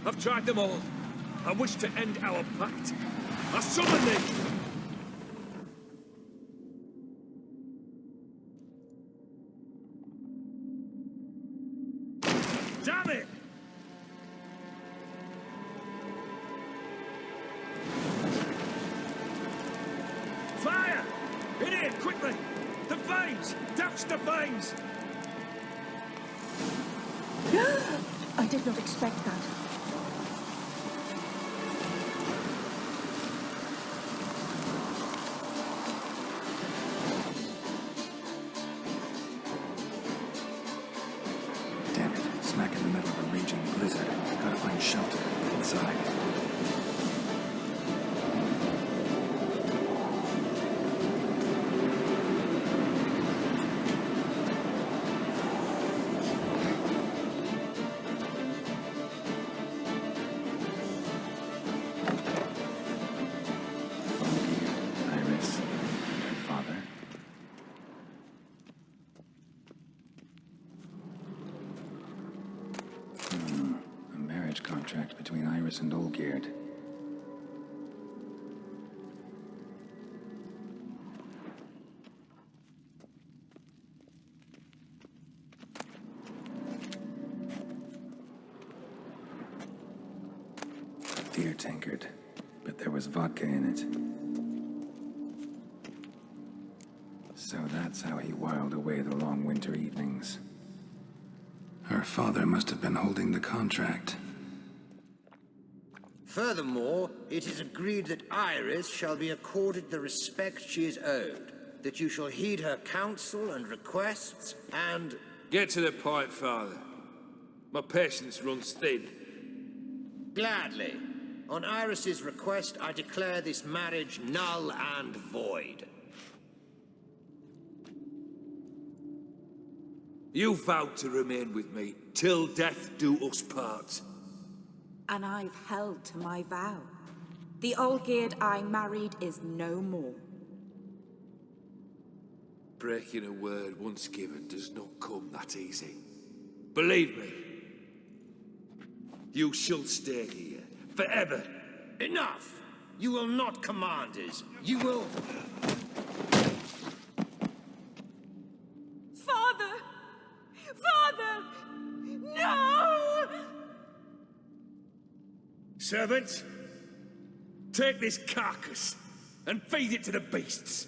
I've tried them all. I wish to end our pact. I summon thee! Damn it! Fire! In here, quickly! The flames! Douse the flames! I did not expect that. Damn it, smack in the middle of a raging blizzard. Gotta find shelter inside. Contract between Iris and Olgierd. Beer tankard, but there was vodka in it. So that's how he whiled away the long winter evenings. Her father must have been holding the contract. Furthermore, it is agreed that Iris shall be accorded the respect she is owed, that you shall heed her counsel and requests, and... Get to the point, Father. My patience runs thin. Gladly. On Iris's request, I declare this marriage null and void. You vowed to remain with me till death do us part. And I've held to my vow. The Olgierd I married is no more. Breaking a word once given does not come that easy. Believe me. You shall stay here, forever. Enough! You will not command us. You will... Father! Father! No! Servants, take this carcass and feed it to the beasts.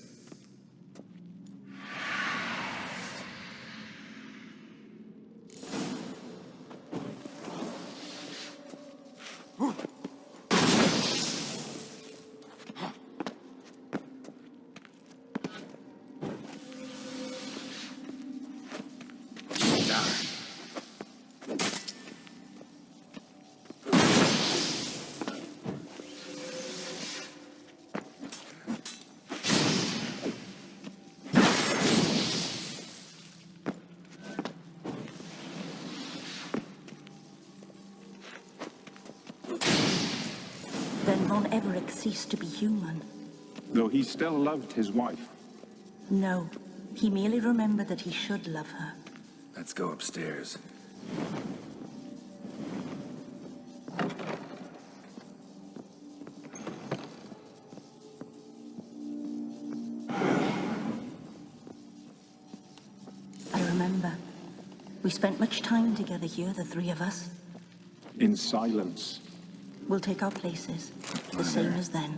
von Everett ceased to be human. Though he still loved his wife. No, he merely remembered that he should love her. Let's go upstairs. I remember. We spent much time together here, the three of us. In silence. We'll take our places, the same as then.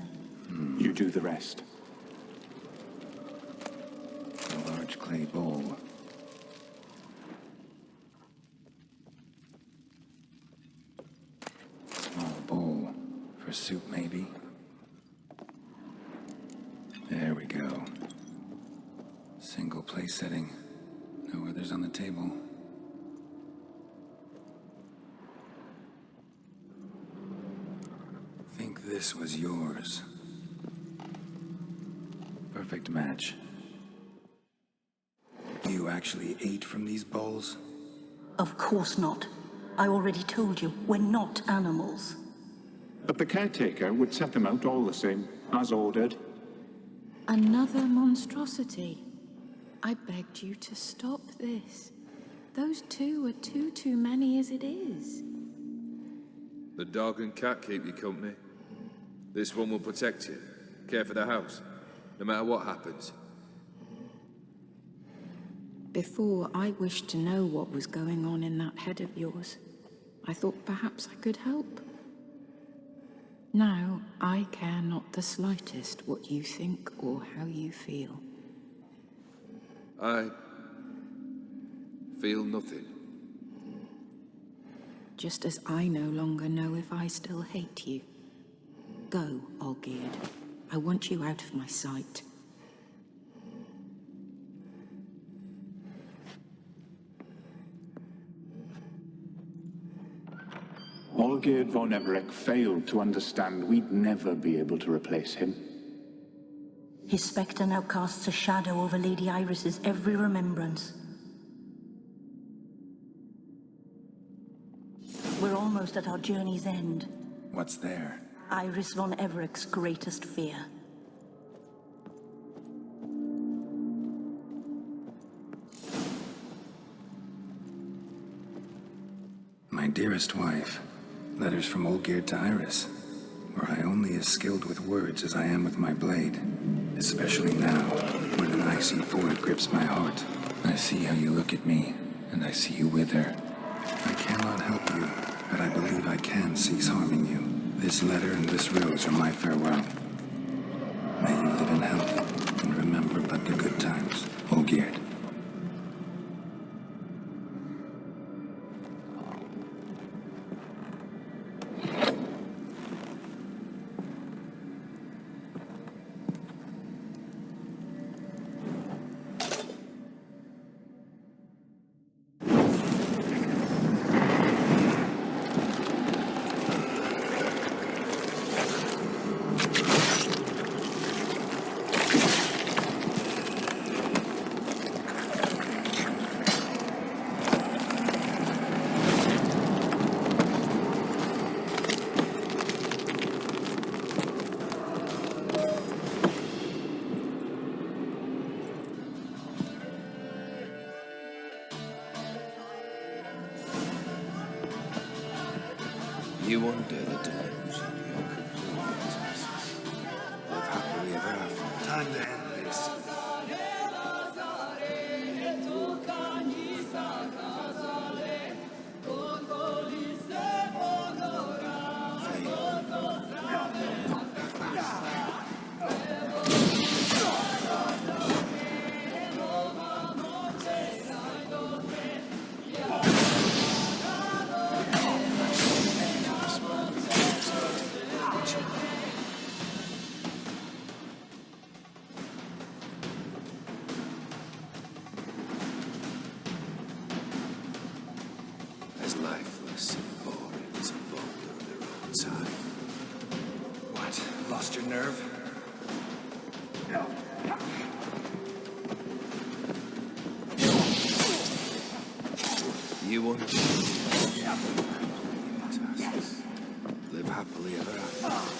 You do the rest. A large clay bowl. Small bowl. For soup, maybe? There we go. Single place setting. No others on the table. Think this was yours. Perfect match. You actually ate from these bowls? Of course not. I already told you, we're not animals. But the caretaker would set them out all the same, as ordered. Another monstrosity. I begged you to stop this. Those two are too many as it is. The dog and cat keep you company. This one will protect you. Care for the house, no matter what happens. Before, I wished to know what was going on in that head of yours. I thought perhaps I could help. Now, I care not the slightest what you think or how you feel. I feel nothing. Just as I no longer know if I still hate you. Go, Olgierd. I want you out of my sight. Olgierd von Everett failed to understand we'd never be able to replace him. His spectre now casts a shadow over Lady Iris's every remembrance. We're almost at our journey's end. What's there? Iris von Everett's greatest fear. My dearest wife. Letters from Olgierd to Iris. Were I only as skilled with words as I am with my blade. Especially now, when an icy void grips my heart. I see how you look at me, and I see you wither. I cannot help you, but I believe I can cease harming you. This letter and this rose are my farewell. May you live in health, and remember but the good times, Olgierd. You wonder the delusion your companions. Live happily ever after. Time to end this. As lifeless and boring as a boulder of their own time. What? Lost your nerve? You understand your tasks. Live happily ever after.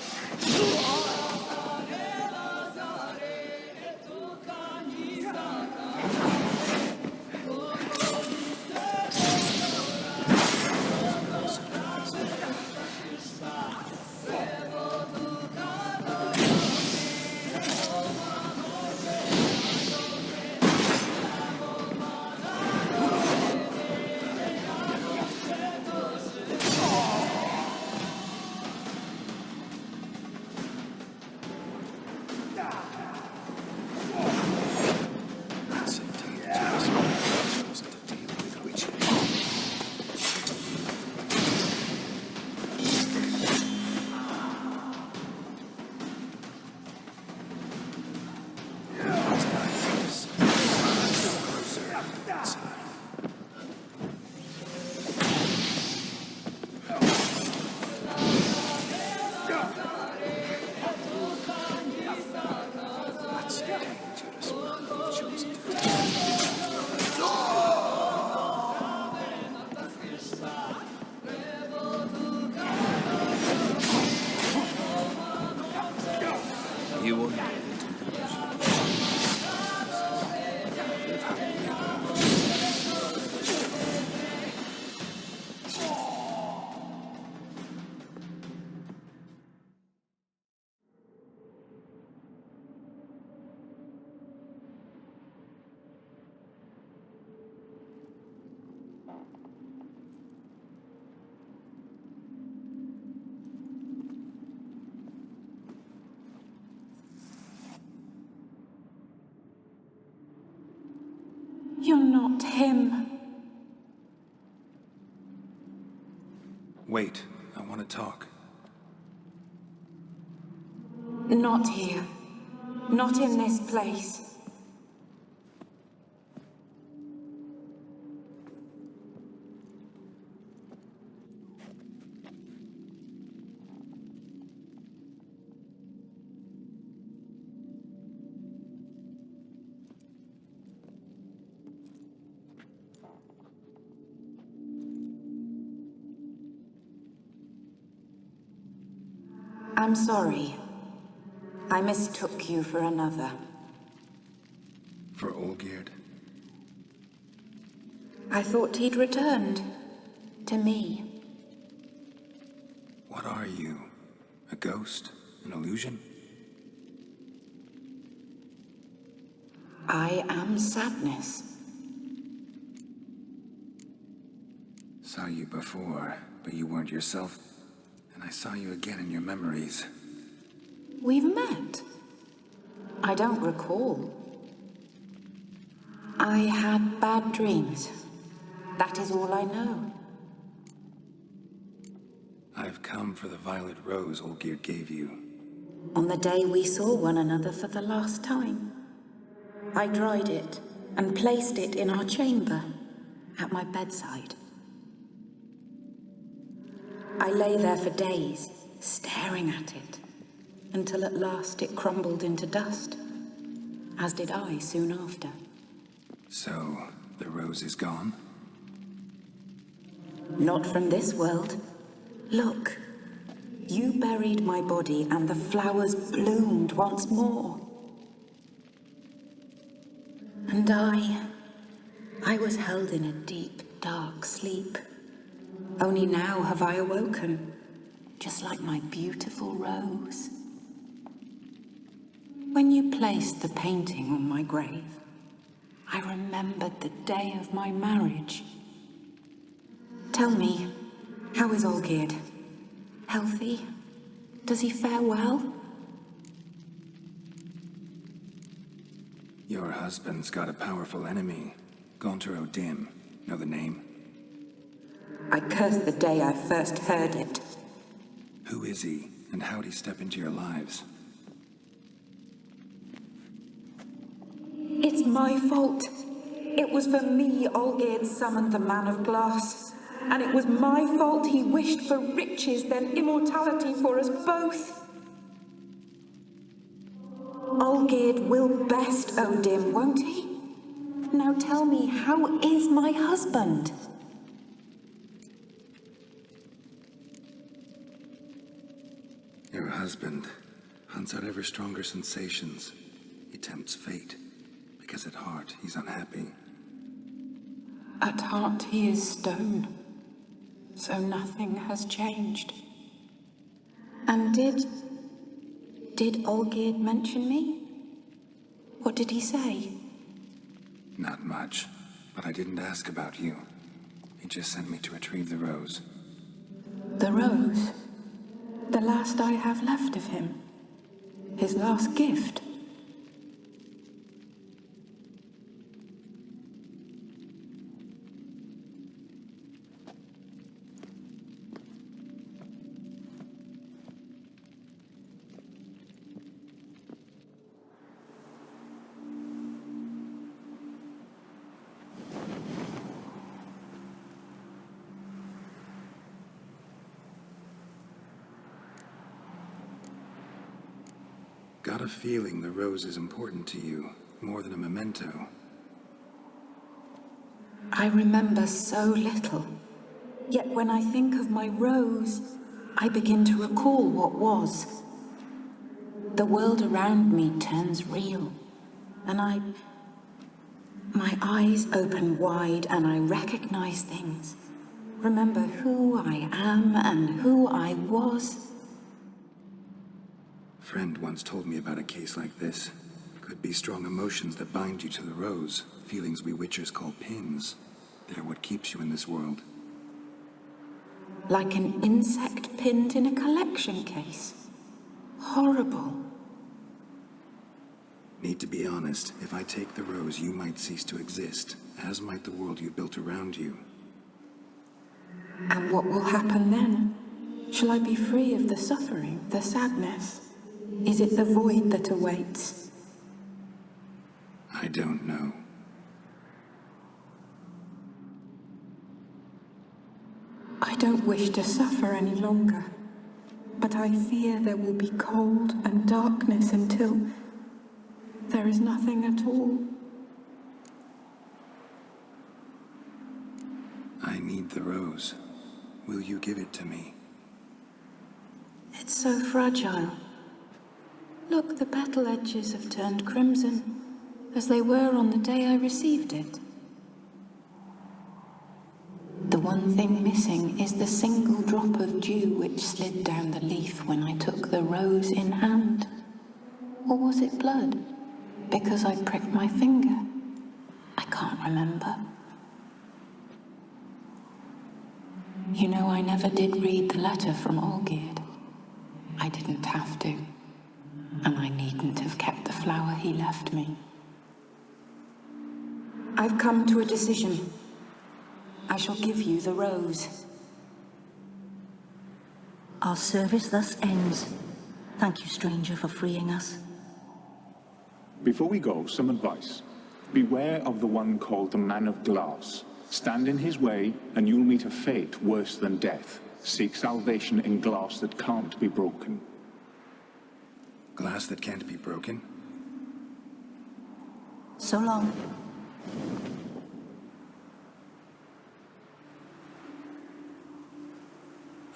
You're not him. Wait, I want to talk. Not here. Not in this place. I'm sorry. I mistook you for another. For Olgierd? I thought he'd returned. To me. What are you? A ghost? An illusion? I am sadness. Saw you before, but you weren't yourself. And I saw you again in your memories. We've met. I don't recall. I had bad dreams. That is all I know. I've come for the violet rose Olgierd gave you. On the day we saw one another for the last time, I dried it and placed it in our chamber, at my bedside. I lay there for days, staring at it, until at last it crumbled into dust, as did I soon after. So, the rose is gone? Not from this world. Look, you buried my body and the flowers bloomed once more. And I was held in a deep, dark sleep. Only now have I awoken, just like my beautiful rose. When you placed the painting on my grave, I remembered the day of my marriage. Tell me, how is Olgierd? Healthy? Does he fare well? Your husband's got a powerful enemy. Gaunter O'Dim. Know the name? I curse the day I first heard it. Who is he, and how'd he step into your lives? It's my fault. It was for me Olgierd summoned the Man of Glass. And it was my fault he wished for riches, then immortality for us both. Olgierd will best O'Dim, won't he? Now tell me, how is my husband? Your husband hunts out ever stronger sensations. He tempts fate, because at heart he's unhappy. At heart he is stone, so nothing has changed. And did Olgierd mention me? What did he say? Not much, but I didn't ask about you. He just sent me to retrieve the rose. The rose? The last I have left of him? His last gift? Got a feeling the rose is important to you, more than a memento. I remember so little. Yet when I think of my rose, I begin to recall what was. The world around me turns real, and my eyes open wide and I recognize things. Remember who I am and who I was. Friend once told me about a case like this. Could be strong emotions that bind you to the rose, feelings we witchers call pins. They're what keeps you in this world. Like an insect pinned in a collection case. Horrible. Need to be honest, if I take the rose, you might cease to exist, as might the world you built around you. And what will happen then? Shall I be free of the suffering, the sadness? Is it the void that awaits? I don't know. I don't wish to suffer any longer, but I fear there will be cold and darkness until there is nothing at all. I need the rose. Will you give it to me? It's so fragile. Look, the petal edges have turned crimson, as they were on the day I received it. The one thing missing is the single drop of dew which slid down the leaf when I took the rose in hand. Or was it blood? Because I pricked my finger? I can't remember. You know, I never did read the letter from Olgierd. I didn't have to. And I needn't have kept the flower he left me. I've come to a decision. I shall give you the rose. Our service thus ends. Thank you, stranger, for freeing us. Before we go, some advice. Beware of the one called the Man of Glass. Stand in his way, and you'll meet a fate worse than death. Seek salvation in glass that can't be broken. Glass that can't be broken? So long.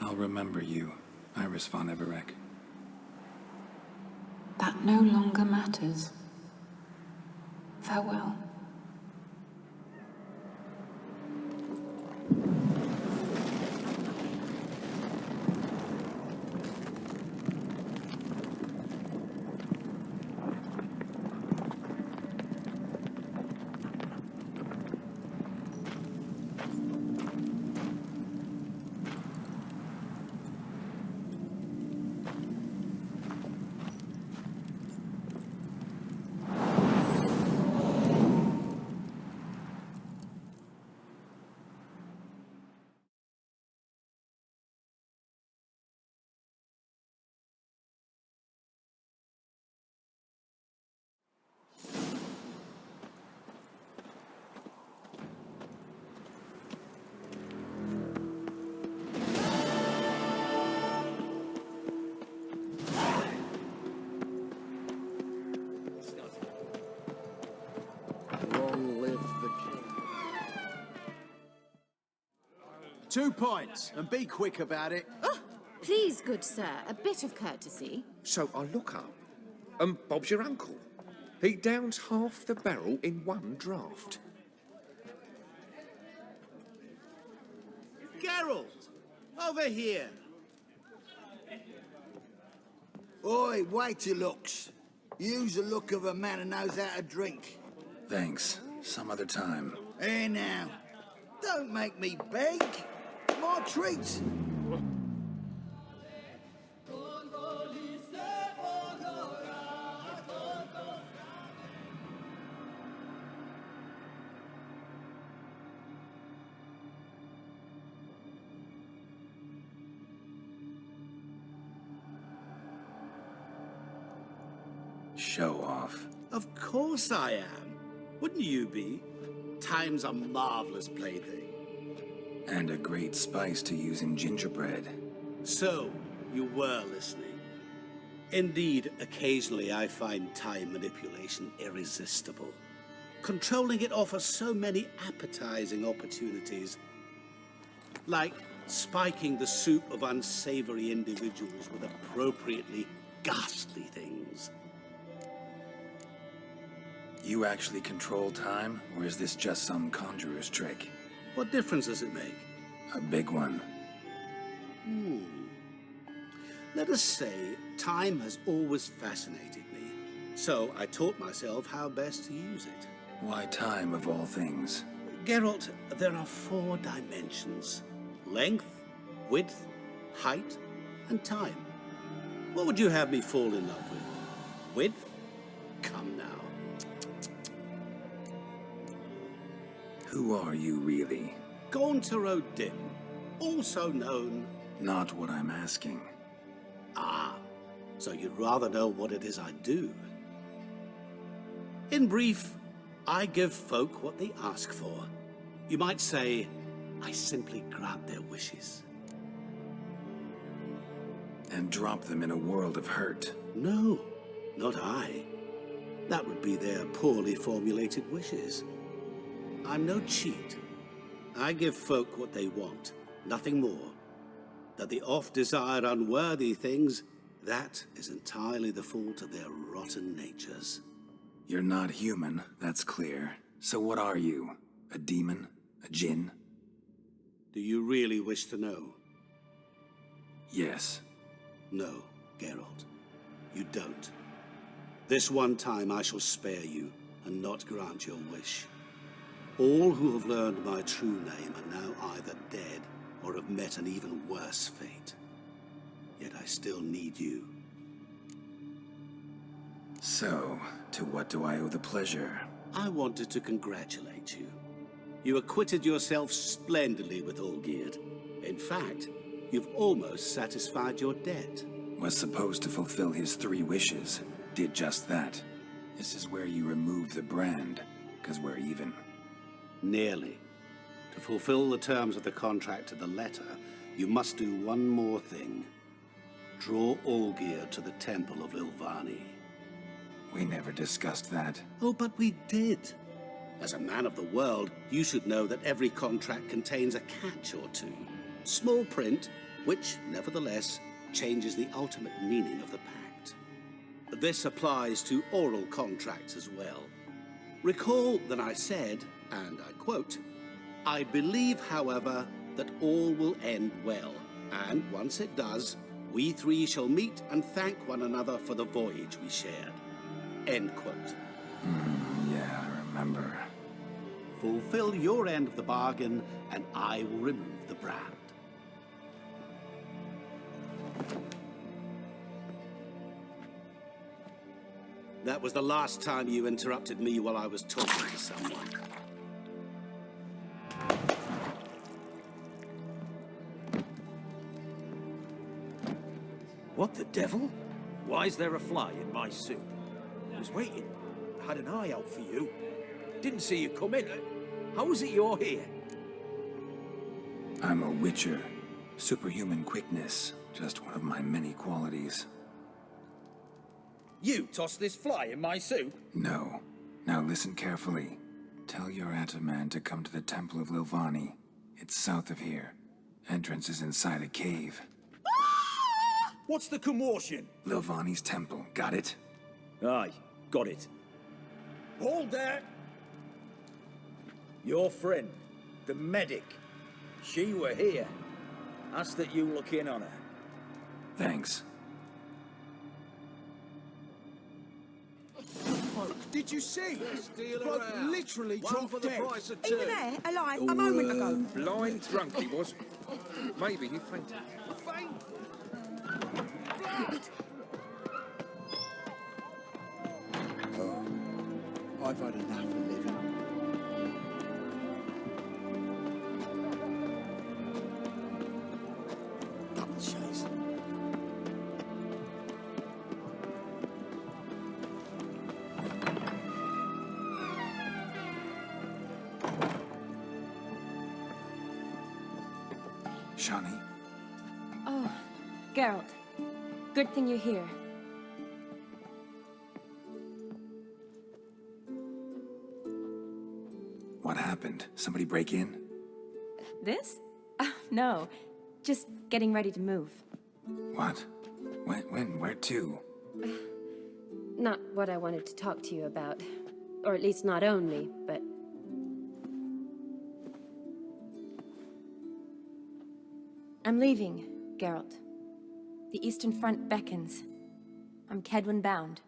I'll remember you, Iris von Everec. That no longer matters. Farewell. Long live the king. 2 points, and be quick about it. Please, good sir, a bit of courtesy. So I look up, and Bob's your uncle. He downs half the barrel in one draught. Geralt! Over here! Oi, wait your looks. Use the look of a man who knows how to drink. Thanks. Some other time. Here now. Don't make me beg. My treat. Show off. Of course I am. Wouldn't you be? Time's a marvelous plaything. And a great spice to use in gingerbread. So, you were listening. Indeed, occasionally I find time manipulation irresistible. Controlling it offers so many appetizing opportunities. Like spiking the soup of unsavory individuals with appropriately ghastly things. You actually control time, or is this just some conjurer's trick? What difference does it make? A big one. Let us say, time has always fascinated me. So I taught myself how best to use it. Why time, of all things? Geralt, there are 4 dimensions. Length, width, height, and time. What would you have me fall in love with? Width? Come now. Who are you, really? Gauntero Dim, also known... Not what I'm asking. Ah, so you'd rather know what it is I do. In brief, I give folk what they ask for. You might say, I simply grant their wishes. And drop them in a world of hurt. No, not I. That would be their poorly formulated wishes. I'm no cheat. I give folk what they want, nothing more. That they oft desire unworthy things, that is entirely the fault of their rotten natures. You're not human, that's clear. So what are you? A demon? A djinn? Do you really wish to know? Yes. No, Geralt. You don't. This one time I shall spare you, and not grant your wish. All who have learned my true name are now either dead or have met an even worse fate. Yet I still need you. So, to what do I owe the pleasure? I wanted to congratulate you. You acquitted yourself splendidly with Olgierd. In fact, you've almost satisfied your debt. Was supposed to fulfill his 3 wishes. Did just that. This is where you remove the brand, 'cause we're even. Nearly. To fulfill the terms of the contract to the letter, you must do one more thing. Draw Olgierd to the Temple of Lilvani. We never discussed that. Oh, but we did. As a man of the world, you should know that every contract contains a catch or two. Small print, which, nevertheless, changes the ultimate meaning of the pact. This applies to oral contracts as well. Recall that I said, and I quote, I believe, however, that all will end well, and once it does, we 3 shall meet and thank one another for the voyage we shared. End quote. Yeah, I remember. Fulfill your end of the bargain, and I will remove the brand. That was the last time you interrupted me while I was talking to someone. What the devil? Why is there a fly in my soup? I was waiting. I had an eye out for you. Didn't see you come in. How is it you're here? I'm a witcher. Superhuman quickness. Just one of my many qualities. You tossed this fly in my soup? No. Now listen carefully. Tell your Ataman to come to the Temple of Lilvani. It's south of here. Entrance is inside a cave. What's the commotion? Lilvani's temple. Got it? Aye, got it. Hold there! Your friend, the medic. She were here. Ask that you look in on her. Thanks. Did you see? Bloke literally dropped dead. He was there, alive, a moment ago. Blind drunk he was. Maybe he fainted. I've had enough of living. Double chase. Shani? Oh, Geralt. Good thing you're here. What happened? Somebody break in? This? No. Just getting ready to move. What? When? Where to? Not what I wanted to talk to you about. Or at least not only, but... I'm leaving, Geralt. The Eastern Front beckons. I'm Quen bound.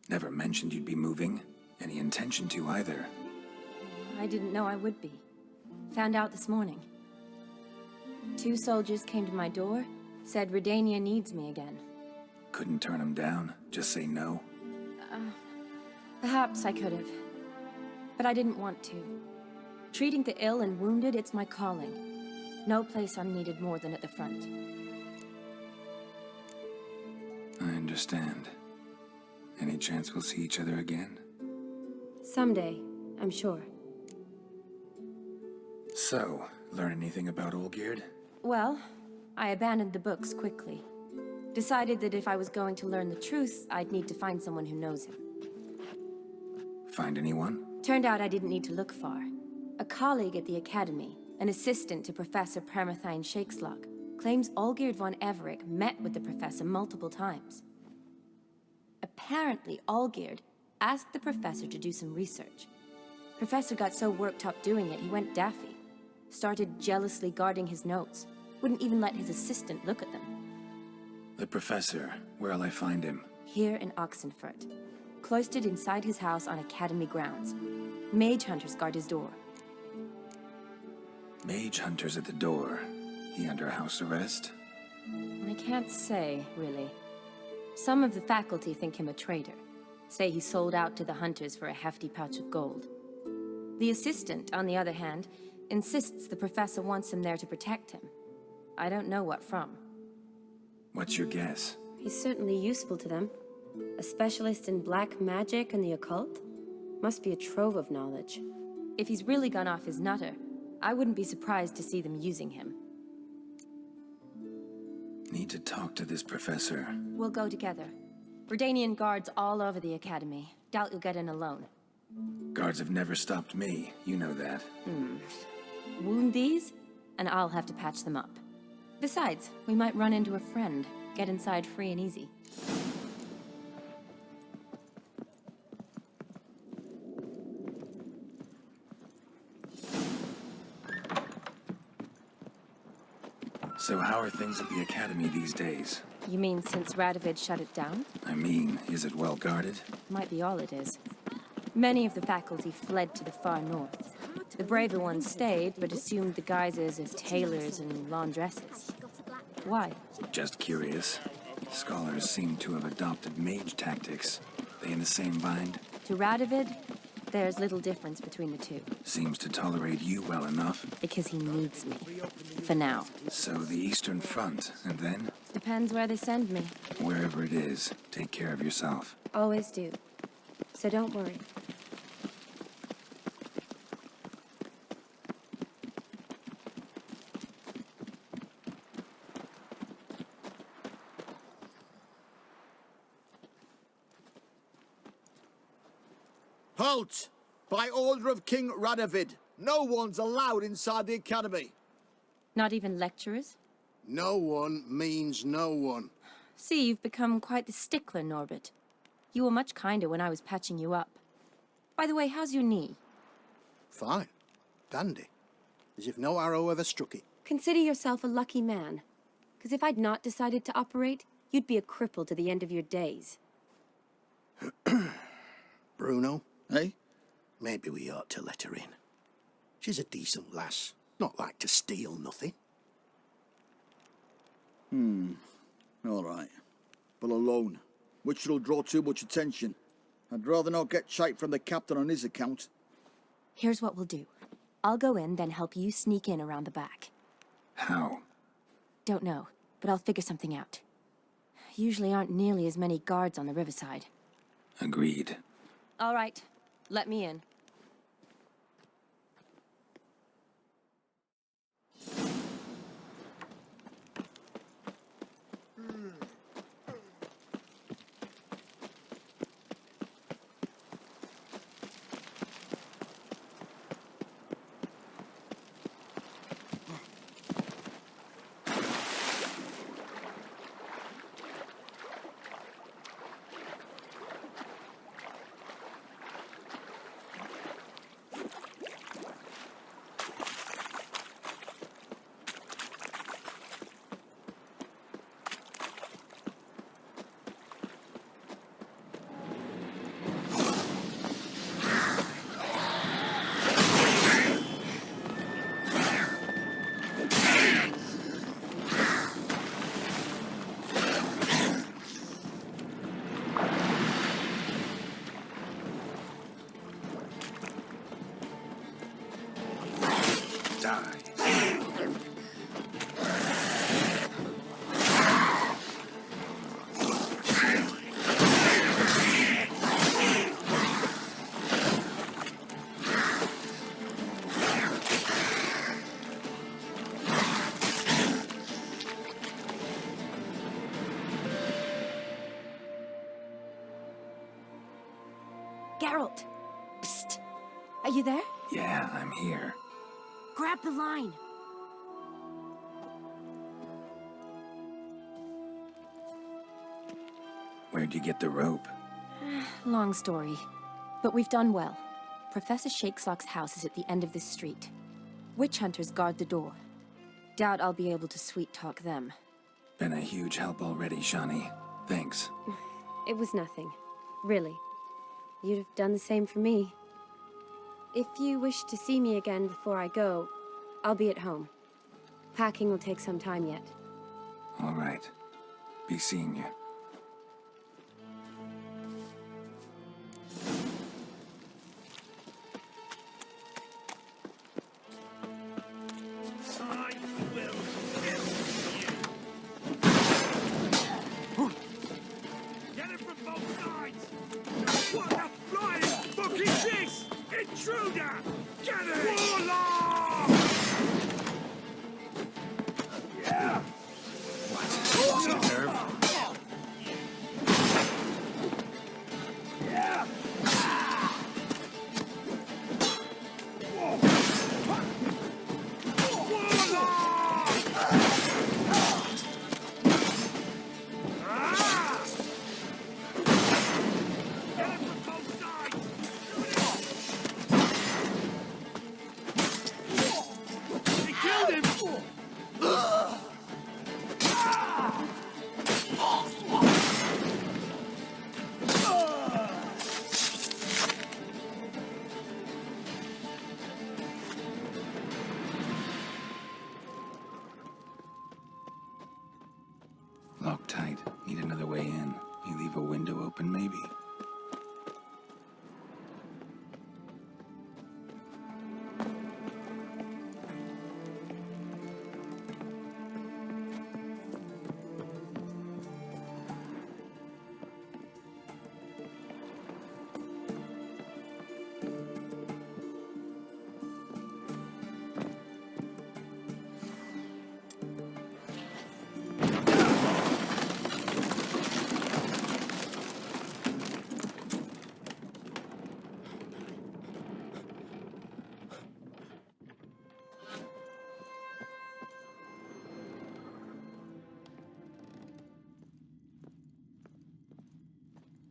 Never mentioned you'd be moving. Any intention to either. I didn't know I would be. Found out this morning. 2 soldiers came to my door, said Redania needs me again. Couldn't turn him down? Just say no? Perhaps I could have. But I didn't want to. Treating the ill and wounded, it's my calling. No place I'm needed more than at the front. I understand. Any chance we'll see each other again? Someday, I'm sure. So, learn anything about Olgierd? Well, I abandoned the books quickly. Decided that if I was going to learn the truth, I'd need to find someone who knows him. Find anyone? Turned out I didn't need to look far. A colleague at the Academy, an assistant to Professor Permathine Shakeslug, claims Olgierd von Everec met with the professor multiple times. Apparently, Olgierd asked the professor to do some research. Professor got so worked up doing it, he went daffy. Started jealously guarding his notes. Wouldn't even let his assistant look at them. The professor. Where'll I find him? Here in Oxenfurt. Cloistered inside his house on Academy grounds. Mage hunters guard his door. Mage hunters at the door. He under house arrest? I can't say, really. Some of the faculty think him a traitor. Say he sold out to the hunters for a hefty pouch of gold. The assistant, on the other hand, insists the professor wants him there to protect him. I don't know what from. What's your guess? He's certainly useful to them. A specialist in black magic and the occult? Must be a trove of knowledge. If he's really gone off his nutter, I wouldn't be surprised to see them using him. Need to talk to this professor. We'll go together. Redanian guards all over the Academy. Doubt you'll get in alone. Guards have never stopped me. You know that. Wound these, and I'll have to patch them up. Besides, we might run into a friend. Get inside free and easy. So how are things at the Academy these days? You mean since Radovid shut it down? I mean, is it well guarded? Might be all it is. Many of the faculty fled to the far north. The braver ones stayed, but assumed the guises as tailors and laundresses. Why? Just curious. Scholars seem to have adopted mage tactics. They in the same bind? To Radovid, there's little difference between the two. Seems to tolerate you well enough. Because he needs me. For now. So the Eastern Front, and then? Depends where they send me. Wherever it is, take care of yourself. Always do. So don't worry. Halt! By order of King Radovid, no one's allowed inside the Academy. Not even lecturers? No one means no one. See, you've become quite the stickler, Norbert. You were much kinder when I was patching you up. By the way, how's your knee? Fine. Dandy. As if no arrow ever struck it. Consider yourself a lucky man. Because if I'd not decided to operate, you'd be a cripple to the end of your days. Bruno? Eh? Maybe we ought to let her in. She's a decent lass. Not like to steal nothing. All right. But alone, which will draw too much attention. I'd rather not get shite from the captain on his account. Here's what we'll do. I'll go in, then help you sneak in around the back. How? Don't know, but I'll figure something out. Usually aren't nearly as many guards on the riverside. Agreed. All right, let me in. Geralt! Psst! Are you there? Yeah, I'm here. Grab the line! Where'd you get the rope? Long story. But we've done well. Professor Shakesock's house is at the end of this street. Witch hunters guard the door. Doubt I'll be able to sweet-talk them. Been a huge help already, Shani. Thanks. It was nothing. Really. You'd have done the same for me. If you wish to see me again before I go, I'll be at home. Packing will take some time yet. All right. Be seeing you. Get it from both sides! What the flying fuck is this? Intruder! Get it! Warlock! Yeah! What? Lost a nerve? Yeah! Locked tight. Need another way in. You leave a window open, maybe?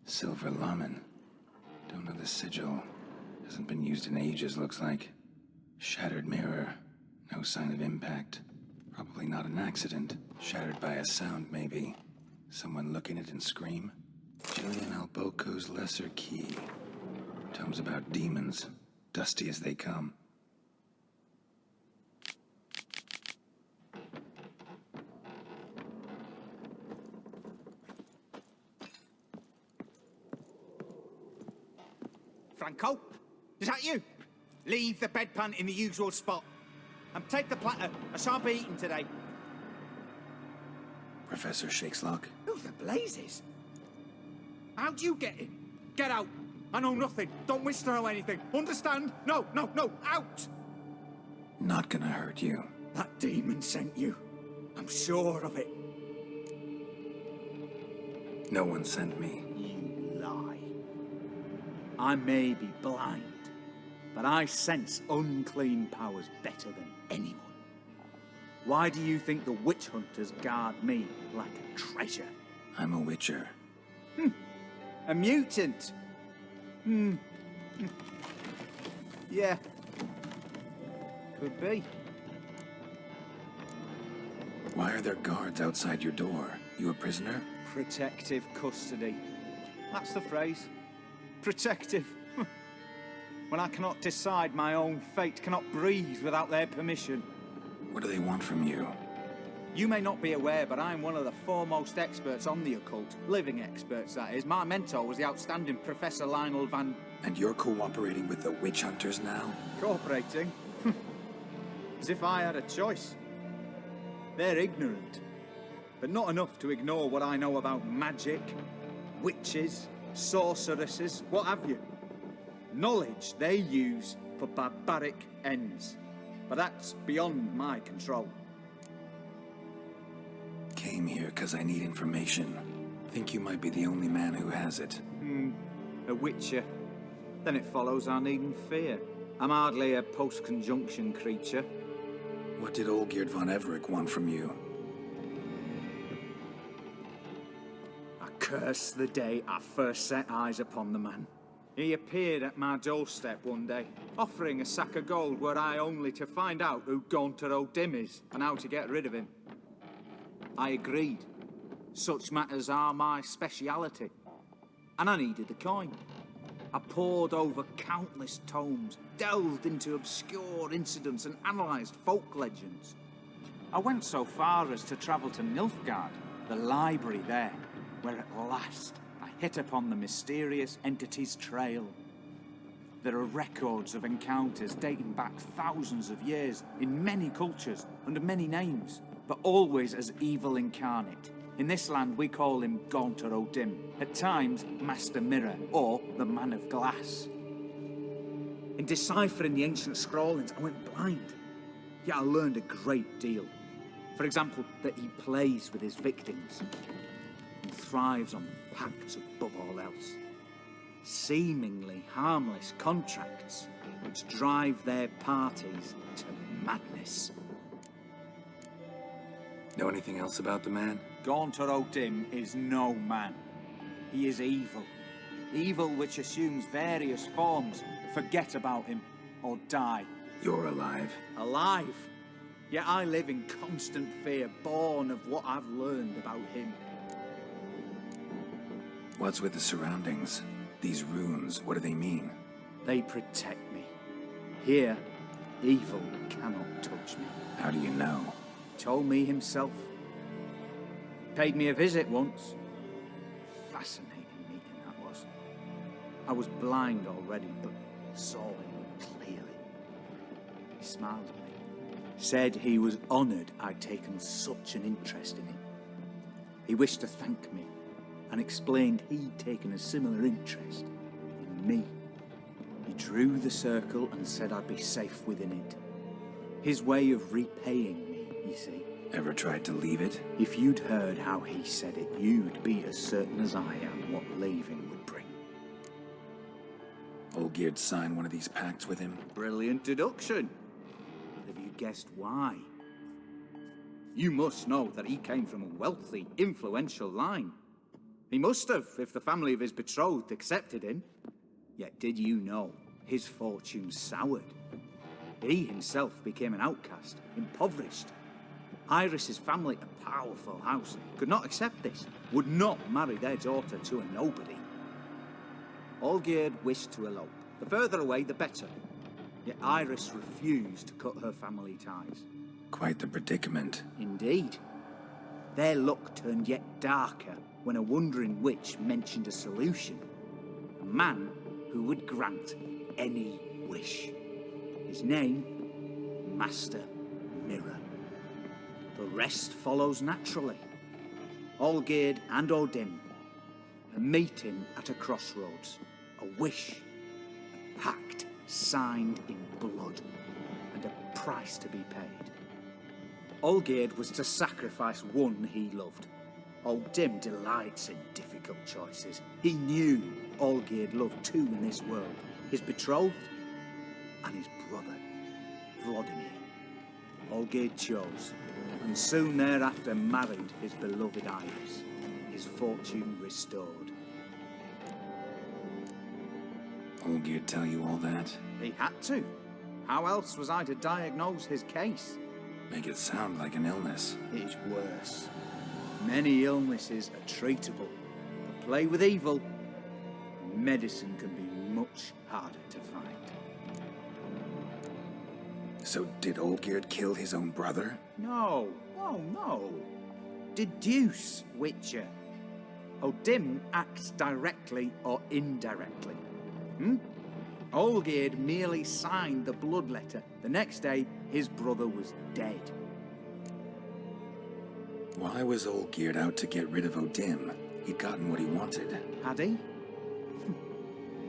Silver Lamen. Don't know the sigil. Hasn't been used in ages, looks like. Shattered mirror. No sign of impact. Probably not an accident. Shattered by a sound, maybe. Someone look in it and scream. Julian Alboco's Lesser Key. Tomes about demons. Dusty as they come. Franco? Is that you? Leave the bedpan in the usual spot. And take the platter. I shan't be eating today. Professor Shakeslock? Who the blazes? How'd you get in? Get out. I know nothing. Don't wish to know anything. Understand? No, no, no. Out! Not gonna hurt you. That demon sent you. I'm sure of it. No one sent me. You lie. I may be blind, but I sense unclean powers better than anyone. Why do you think the witch hunters guard me like a treasure? I'm a witcher. A mutant? Yeah. Could be. Why are there guards outside your door? You a prisoner? Protective custody. That's the phrase. Protective. When I cannot decide my own fate, cannot breathe without their permission. What do they want from you? You may not be aware, but I'm one of the foremost experts on the occult. Living experts, that is. My mentor was the outstanding Professor Lionel Van... And you're cooperating with the witch hunters now? Cooperating? As if I had a choice. They're ignorant, but not enough to ignore what I know about magic, witches, sorceresses, what have you. Knowledge they use for barbaric ends, but that's beyond my control. Came here because I need information. Think you might be the only man who has it. A witcher. Then it follows I needn't fear. I'm hardly a post-conjunction creature. What did Olgierd von Everec want from you? I curse the day I first set eyes upon the man. He appeared at my doorstep one day, offering a sack of gold were I only to find out who Gaunter O'Dim is and how to get rid of him. I agreed. Such matters are my speciality. And I needed the coin. I pored over countless tomes, delved into obscure incidents and analysed folk legends. I went so far as to travel to Nilfgaard, the library there, where at last I hit upon the mysterious entity's trail. There are records of encounters dating back thousands of years in many cultures, under many names, but always as evil incarnate. In this land, we call him Gaunter O'Dim, at times Master Mirror, or the Man of Glass. In deciphering the ancient scrawlings, I went blind, yet I learned a great deal. For example, that he plays with his victims and thrives on pacts above all else. Seemingly harmless contracts which drive their parties to madness. Know anything else about the man? Gaunter O'Dim is no man. He is evil. Evil which assumes various forms. Forget about him, or die. You're alive. Alive? Yet I live in constant fear, born of what I've learned about him. What's with the surroundings? These runes, what do they mean? They protect me. Here, evil cannot touch me. How do you know? Told me himself. Paid me a visit once. Fascinating meeting that was. I was blind already, but saw him clearly. He smiled at me. Said he was honoured I'd taken such an interest in him. He wished to thank me, and explained he'd taken a similar interest in me. He drew the circle and said I'd be safe within it. His way of repaying me, you see. Ever tried to leave it? If you'd heard how he said it, you'd be as certain as I am what leaving would bring. Olgierd signed one of these pacts with him? Brilliant deduction. Have you guessed why? You must know that he came from a wealthy, influential line. He must have, if the family of his betrothed accepted him. Yet did you know his fortune soured? He himself became an outcast, impoverished. Iris's family, a powerful house, could not accept this, would not marry their daughter to a nobody. Olgierd wished to elope. The further away, the better. Yet Iris refused to cut her family ties. Quite the predicament. Indeed. Their luck turned yet darker when a wandering witch mentioned a solution. A man who would grant any wish. His name, Master Mirror. The rest follows naturally. Olgierd and Odin, a meeting at a crossroads, a wish, a pact signed in blood, and a price to be paid. Olgierd was to sacrifice one he loved. Odin delights in difficult choices. He knew Olgierd loved two in this world, his betrothed and his brother, Vladimir. Olgierd chose, and soon thereafter married his beloved Iris, his fortune restored. Olgierd tell you all that? He had to. How else was I to diagnose his case? Make it sound like an illness. It's worse. Many illnesses are treatable, but play with evil, medicine can be much harder to find. So did Olgierd kill his own brother? No, no. Deduce, Witcher. Odin acts directly or indirectly. Olgierd merely signed the blood letter. The next day, his brother was dead. Why was Olgierd out to get rid of Odin? He'd gotten what he wanted. Had he?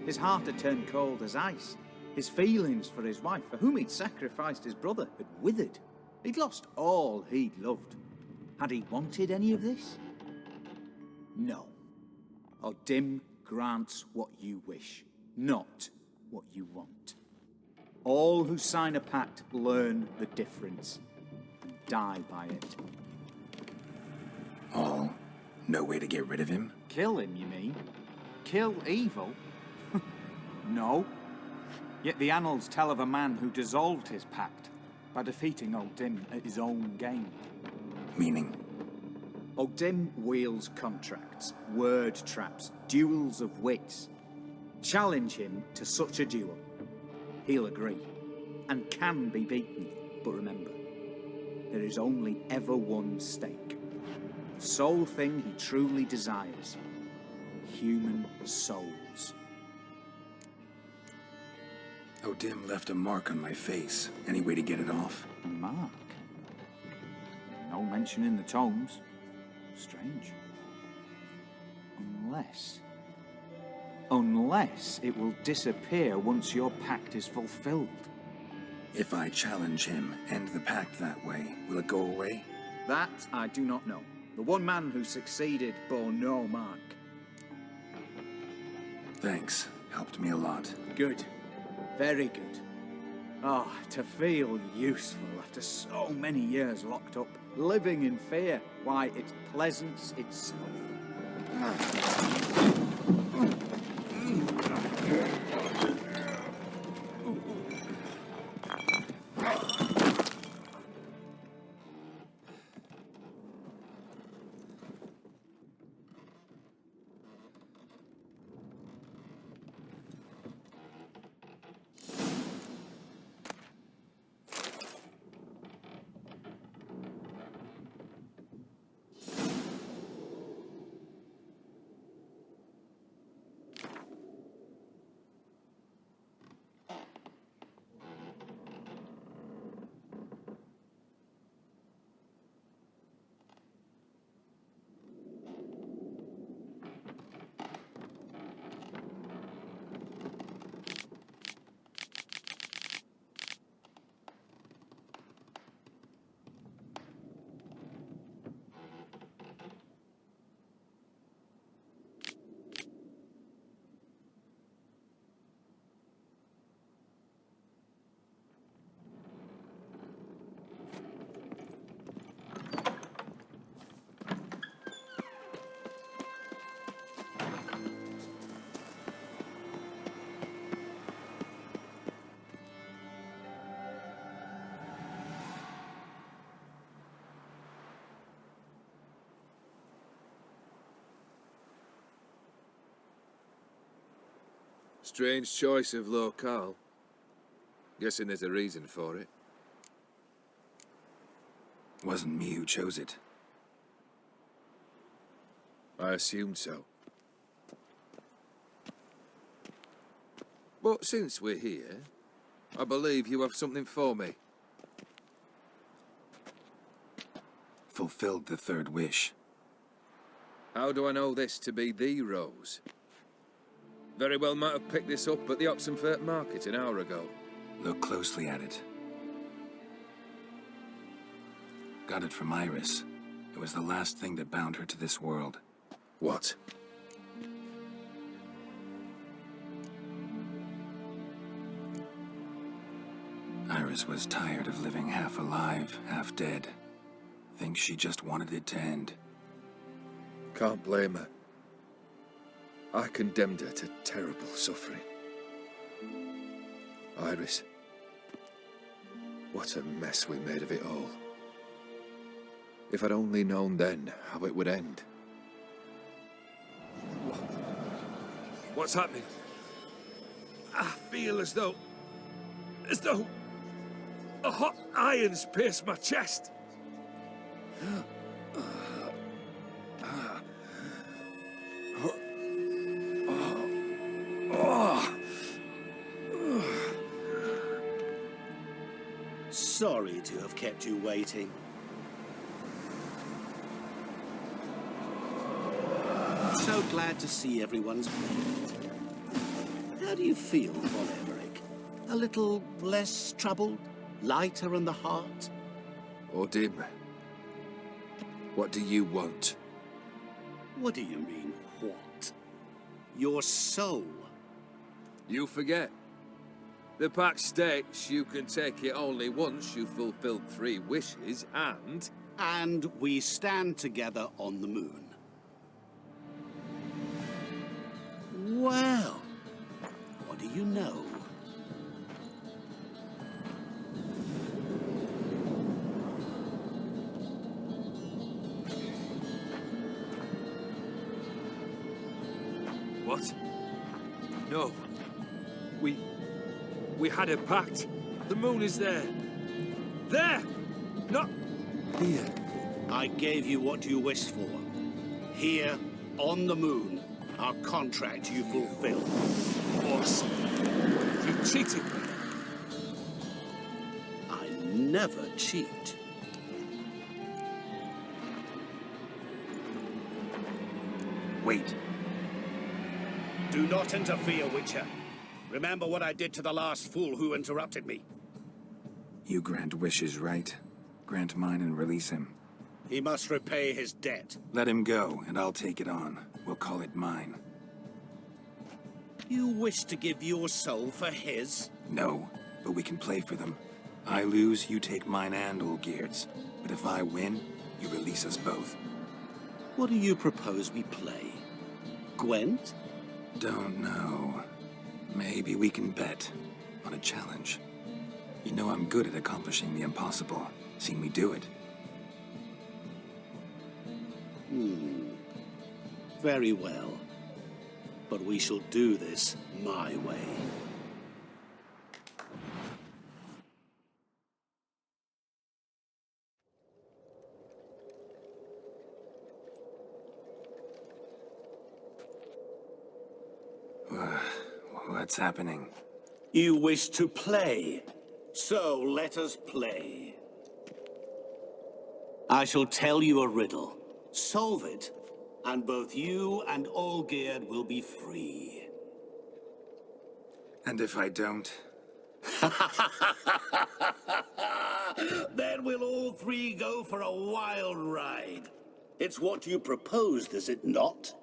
His heart had turned cold as ice. His feelings for his wife, for whom he'd sacrificed his brother, had withered. He'd lost all he'd loved. Had he wanted any of this? No. Odin grants what you wish, not what you want. All who sign a pact learn the difference and die by it. All? No way to get rid of him? Kill him, you mean? Kill evil? No. Yet the annals tell of a man who dissolved his pact by defeating Odin at his own game. Meaning? Odin wields contracts, word traps, duels of wits. Challenge him to such a duel. He'll agree, and can be beaten. But remember, there is only ever one stake. The sole thing he truly desires. Human souls. Odin left a mark on my face. Any way to get it off? A mark? No mention in the tomes. Strange. Unless it will disappear once your pact is fulfilled. If I challenge him, end the pact that way, will it go away? That I do not know. The one man who succeeded bore no mark. Thanks. Helped me a lot. Good. Very good. Oh, to feel useful after so many years locked up, living in fear. Why, it's pleasance itself. Strange choice of locale. Guessing there's a reason for it. Wasn't me who chose it. I assumed so. But since we're here, I believe you have something for me. Fulfilled the third wish. How do I know this to be the rose? Very well might have picked this up at the Oxenfurt market an hour ago. Look closely at it. Got it from Iris. It was the last thing that bound her to this world. What? Iris was tired of living half alive, half dead. Thinks she just wanted it to end. Can't blame her. I condemned her to terrible suffering. Iris. What a mess we made of it all. If I'd only known then how it would end. What's happening? I feel as though a hot iron's pierced my chest. Sorry to have kept you waiting. So glad to see everyone's made. How do you feel, Von Everett? A little less troubled? Lighter in the heart? Or dim? What do you want? What do you mean, what? Your soul. You forget. The pact states you can take it only once you've fulfilled 3 wishes, and... And we stand together on the moon. Well, what do you know? What? No. We had a pact. The moon is there. There! Not here. I gave you what you wished for. Here, on the moon, our contract you fulfilled. Boss, you cheated me. I never cheat. Wait. Do not interfere, Witcher. Remember what I did to the last fool who interrupted me. You grant wishes, right? Grant mine and release him. He must repay his debt. Let him go, and I'll take it on. We'll call it mine. You wish to give your soul for his? No, but we can play for them. I lose, you take mine and Olgierd's. But if I win, you release us both. What do you propose we play? Gwent? Don't know. Maybe we can bet on a challenge. You know I'm good at accomplishing the impossible. Seen me do it. Very well. But we shall do this my way. What's happening? You wish to play, so let us play. I shall tell you a riddle. Solve it, and both you and Olgierd will be free. And if I don't? Then we'll all 3 go for a wild ride. It's what you proposed, is it not?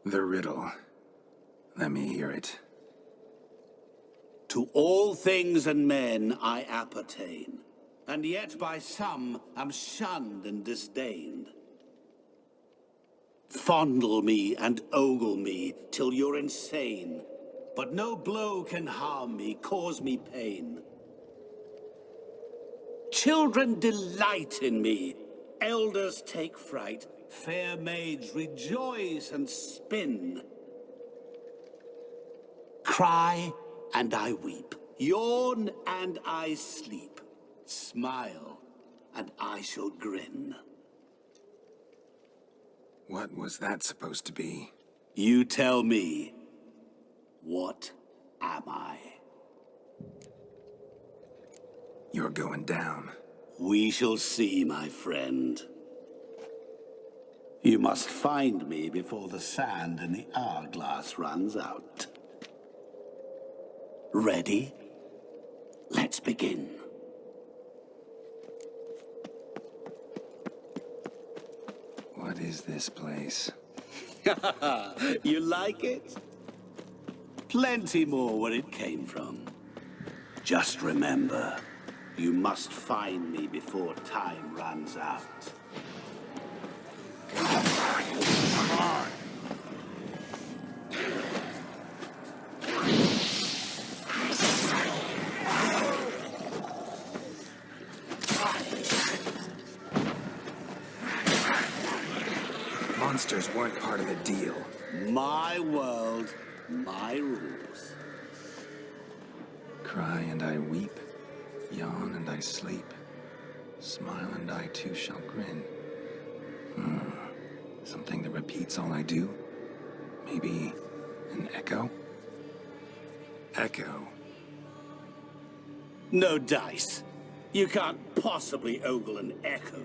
The riddle. Let me hear it. To all things and men I appertain, and yet by some am shunned and disdained. Fondle me and ogle me till you're insane, but no blow can harm me, cause me pain. Children delight in me, elders take fright, Fair maids, rejoice and spin. Cry, and I weep. Yawn, and I sleep. Smile, and I shall grin. What was that supposed to be? You tell me, what am I? You're going down. We shall see, my friend. You must find me before the sand in the hourglass runs out. Ready? Let's begin. What is this place? You like it? Plenty more where it came from. Just remember, you must find me before time runs out. Come on! Monsters weren't part of the deal. My world, my rules. Cry and I weep, yawn and I sleep, smile and I too shall grin. Something that repeats all I do? Maybe an echo? Echo. No dice. You can't possibly ogle an echo.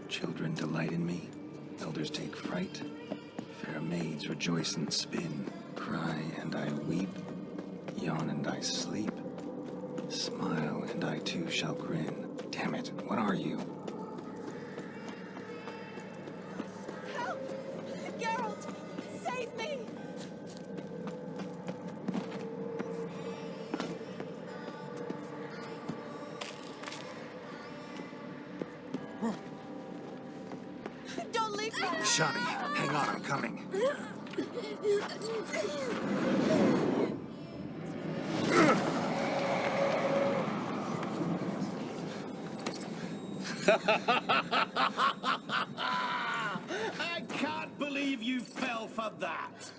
Children delight in me, elders take fright. Fair maids rejoice and spin, cry and I weep, yawn and I sleep, smile and I too shall grin. Damn it, what are you? Help! Geralt! Save me! Don't leave me! Shani, hang on, I'm coming. I can't believe you fell for that.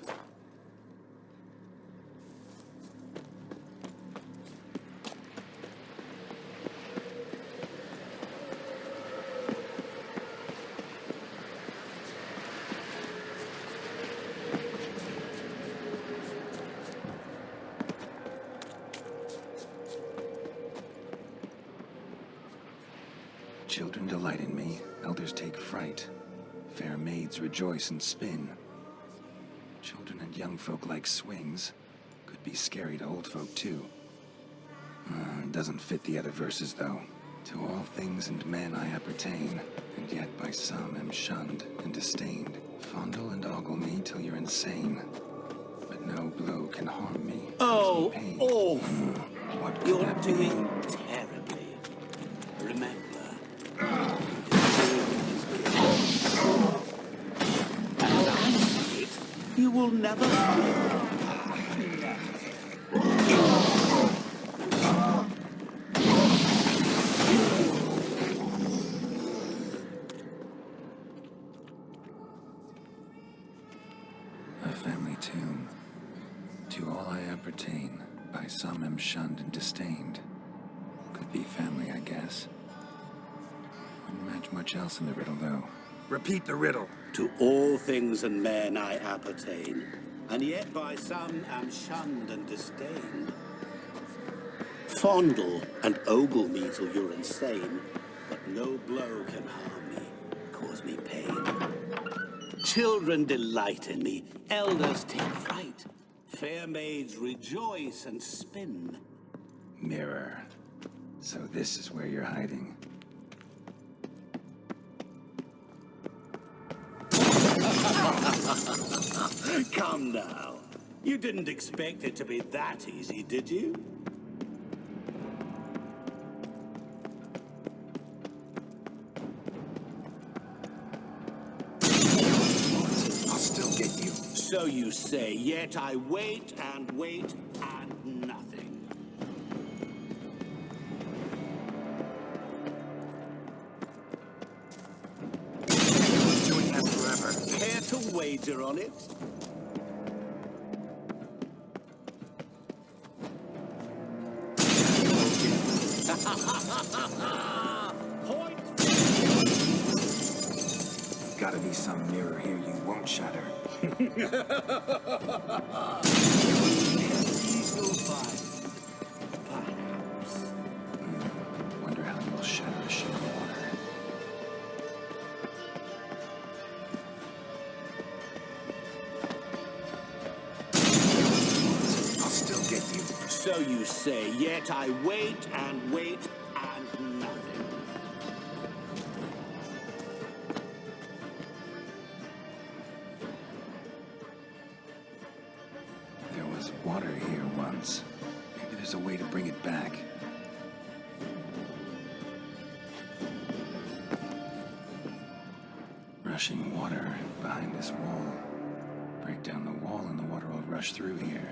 Children delight in me, elders take fright. Fair maids rejoice and spin. Children and young folk like swings. Could be scary to old folk too. Doesn't fit the other verses though. To all things and men I appertain, and yet by some am shunned and disdained. Fondle and ogle me till you're insane, but no blow can harm me. Oh, pain. awful. What could You're that doing be? terribly. Remember. You will never A family tomb. To all I appertain, by some am shunned and disdained. Could be family, I guess. Wouldn't match much else in the riddle, though. Repeat the riddle. To all things and men I appertain, and yet by some am shunned and disdained. Fondle and ogle me till you're insane, but no blow can harm me, cause me pain. Children delight in me, elders take fright. Fair maids rejoice and spin. Mirror. So this is where you're hiding. Come now. You didn't expect it to be that easy, did you? I'll still get you. So you say, yet I wait and wait and nothing. I'll wager on it. Gotta be some mirror here you won't shatter. Wonder how you'll shatter a sheet of water. I'll still get you. So you say, yet I wait and wait and nothing. There was water here once. Maybe there's a way to bring it back. Rushing water behind this wall. Break down the wall and the water will rush through here.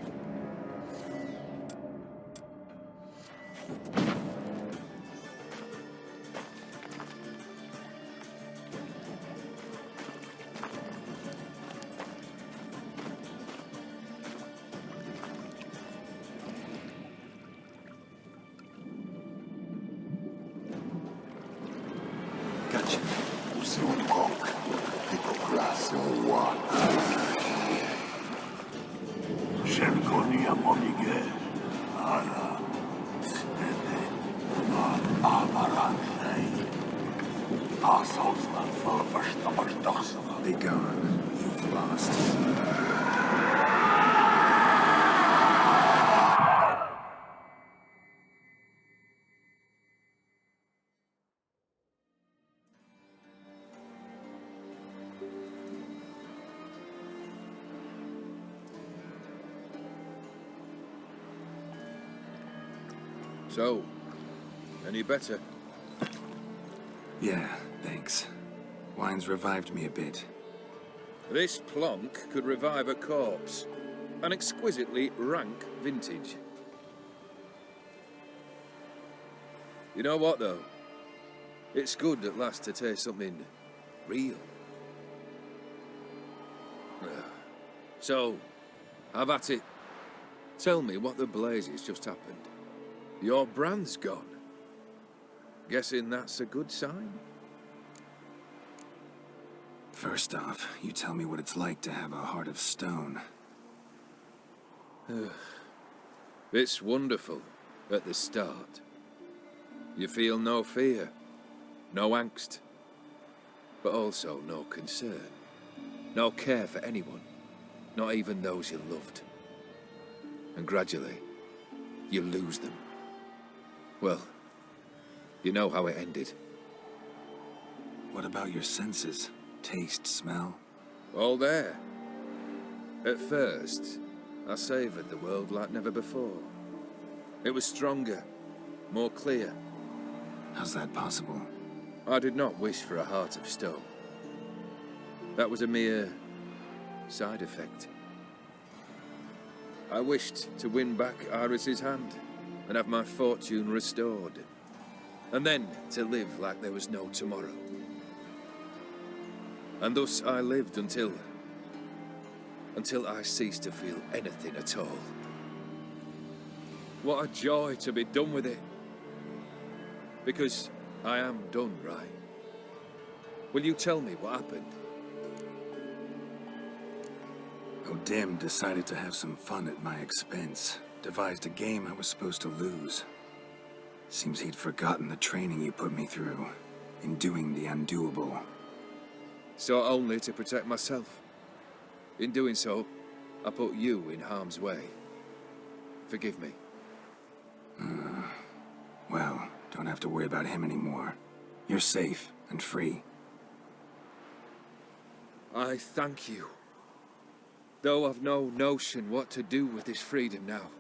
Gotcha. Be gone. You've lost. So, any better? Yeah, thanks. Wine's revived me a bit. This plonk could revive a corpse. An exquisitely rank vintage. You know what, though? It's good at last to taste something real. So, have at it. Tell me what the blazes just happened. Your brand's gone. Guessing that's a good sign? First off, you tell me what it's like to have a heart of stone. It's wonderful at the start. You feel no fear, no angst, but also no concern, no care for anyone, not even those you loved. And gradually, you lose them. Well, you know how it ended. What about your senses? Taste, smell? All there. At first, I savoured the world like never before. It was stronger, more clear. How's that possible? I did not wish for a heart of stone. That was a mere side effect. I wished to win back Iris's hand and have my fortune restored. And then to live like there was no tomorrow. And thus I lived until I ceased to feel anything at all. What a joy to be done with it. Because I am done, right? Will you tell me what happened? O'Dim decided to have some fun at my expense. Devised a game I was supposed to lose. Seems he'd forgotten the training you put me through in doing the undoable. So only to protect myself. In doing so, I put you in harm's way. Forgive me. Well, don't have to worry about him anymore. You're safe and free. I thank you. Though I've no notion what to do with this freedom now.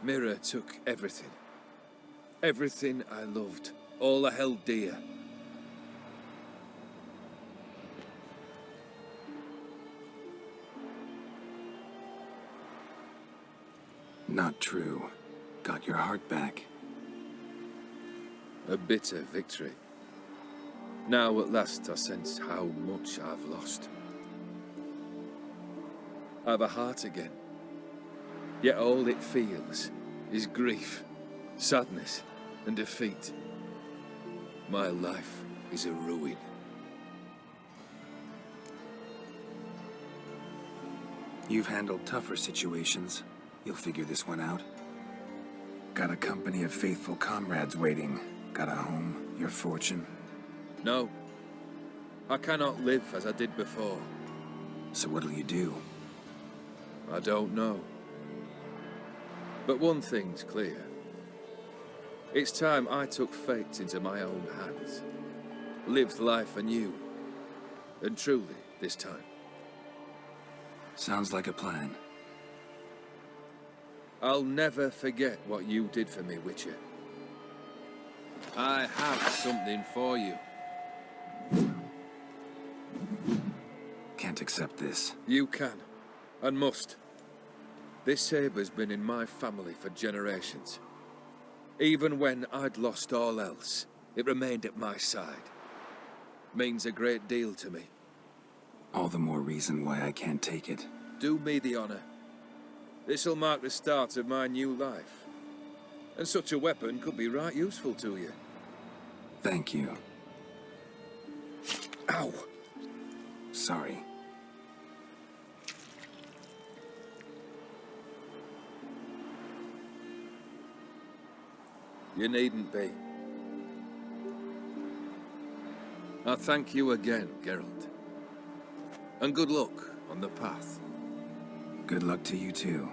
Mira took everything. Everything I loved. All I held dear. Not true. Got your heart back. A bitter victory. Now at last I sense how much I've lost. I've a heart again, yet all it feels is grief, sadness, and defeat. My life is a ruin. You've handled tougher situations. You'll figure this one out. Got a company of faithful comrades waiting. Got a home, your fortune. No. I cannot live as I did before. So what'll you do? I don't know. But one thing's clear. It's time I took fate into my own hands. Lived life anew. And truly, this time. Sounds like a plan. I'll never forget what you did for me, Witcher. I have something for you. Can't accept this. You can, and must. This saber's been in my family for generations. Even when I'd lost all else, it remained at my side. Means a great deal to me. All the more reason why I can't take it. Do me the honor. This'll mark the start of my new life. And such a weapon could be right useful to you. Thank you. Ow! Sorry. You needn't be. I thank you again, Geralt. And good luck on the path. Good luck to you too.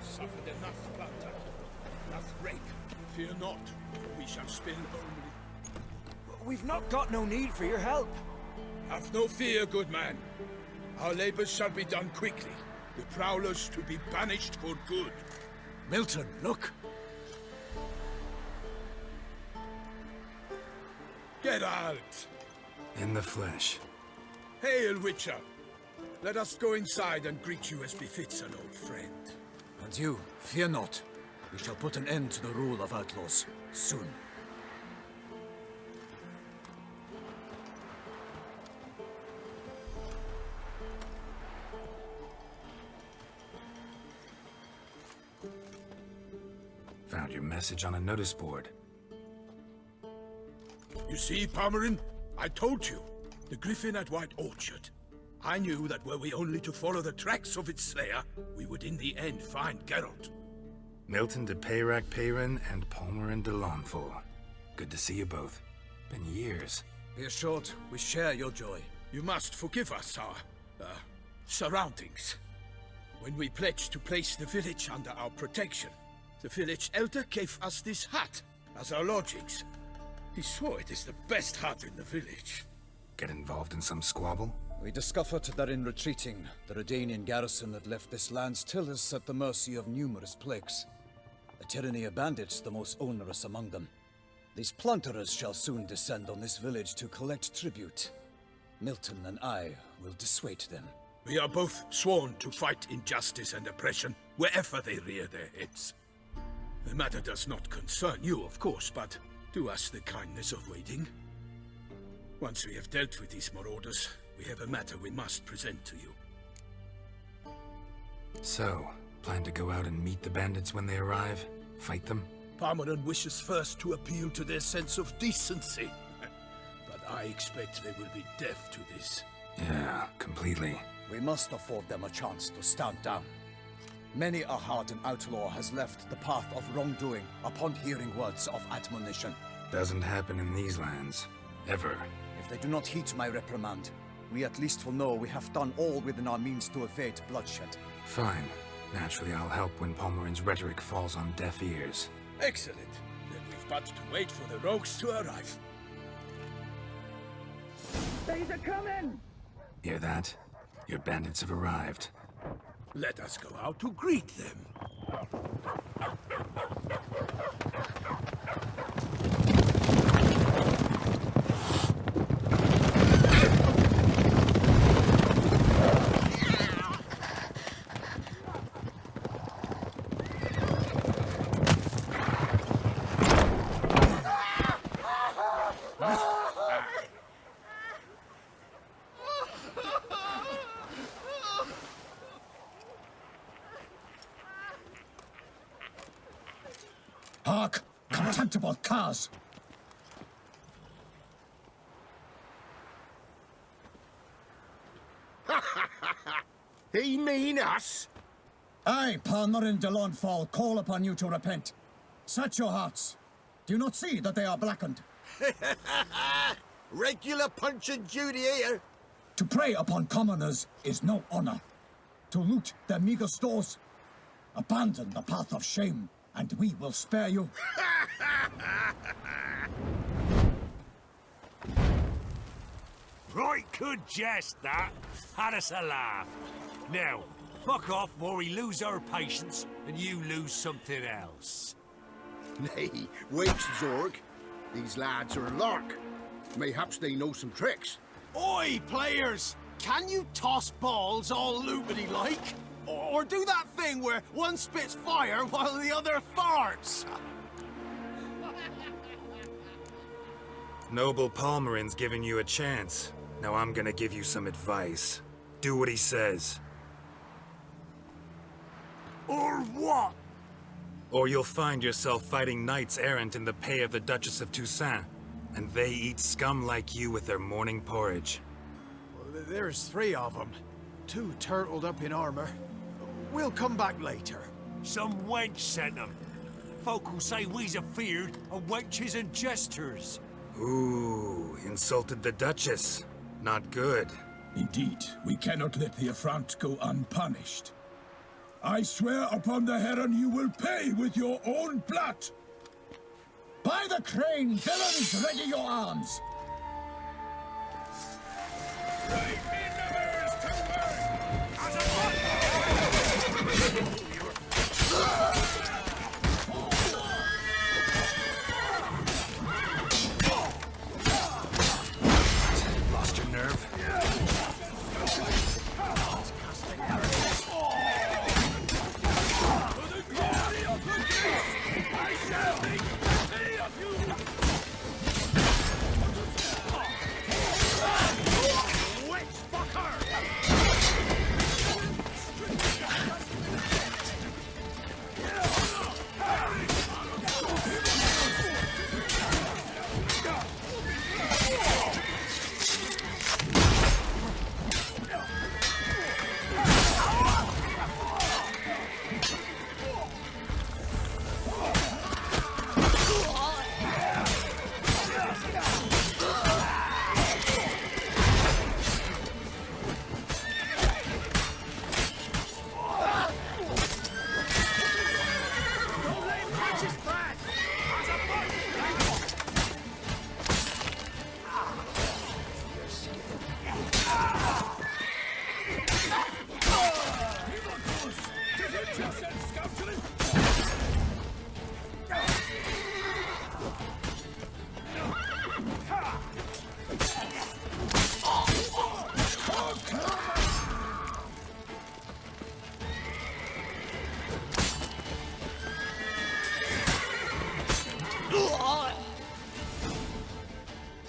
Suffered enough plunder, enough rape. Fear not, we shall spill only. We've not got no need for your help. Have no fear, good man. Our labors shall be done quickly. The prowlers to be banished for good. Milton, look. Geralt! In the flesh. Hail, Witcher! Let us go inside and greet you as befits an old friend. And you, fear not. We shall put an end to the rule of outlaws, soon. Found your message on a notice board. You see, Palmerin? I told you. The griffin at White Orchard. I knew that were we only to follow the tracks of its slayer, we would in the end find Geralt. Milton de Peyrac Peyrin and Palmerin de Lawnful. Good to see you both. Been years. Be assured, we share your joy. You must forgive us our, surroundings. When we pledged to place the village under our protection, the village elder gave us this hut as our lodgings. He swore it is the best hut in the village. Get involved in some squabble? We discovered that in retreating, the Redanian garrison had left this land Tillers at the mercy of numerous plagues. A tyranny of bandits, the most onerous among them. These plunderers shall soon descend on this village to collect tribute. Milton and I will dissuade them. We are both sworn to fight injustice and oppression wherever they rear their heads. The matter does not concern you, of course, but do us the kindness of waiting. Once we have dealt with these marauders, we have a matter we must present to you. So, plan to go out and meet the bandits when they arrive? Fight them? Palmerin wishes first to appeal to their sense of decency. But I expect they will be deaf to this. Yeah, completely. We must afford them a chance to stand down. Many a hardened outlaw has left the path of wrongdoing upon hearing words of admonition. Doesn't happen in these lands. Ever. If they do not heed my reprimand, we at least will know we have done all within our means to evade bloodshed. Fine. Naturally, I'll help when Palmerin's rhetoric falls on deaf ears. Excellent. Then we've but to wait for the rogues to arrive. They're coming! Hear that? Your bandits have arrived. Let us go out to greet them. Hark! Contemptible curs! He mean us? I, Palmerin de Lawnfall, call upon you to repent. Set your hearts. Do you not see that they are blackened? Regular punch and duty here. To prey upon commoners is no honor. To loot their meager stores, abandon the path of shame, and we will spare you. Right good jest, that. Had us a laugh. Now, fuck off before we lose our patience and you lose something else. Nay, wait, Zorg. These lads are a lark. Mayhaps they know some tricks. Oi, players! Can you toss balls all loopity-like? Or do that thing where one spits fire while the other farts? Noble Palmerin's giving you a chance. Now I'm gonna give you some advice. Do what he says. Or what? Or you'll find yourself fighting knights errant in the pay of the Duchess of Toussaint. And they eat scum like you with their morning porridge. There's 3 of them. 2 turtled up in armor. We'll come back later. Some wench sent them. Folk who say we's afeard of wenches and jesters. Ooh, insulted the Duchess. Not good. Indeed, we cannot let the affront go unpunished. I swear upon the Heron you will pay with your own blood. By the crane, villains, ready your arms! Lost your nerve?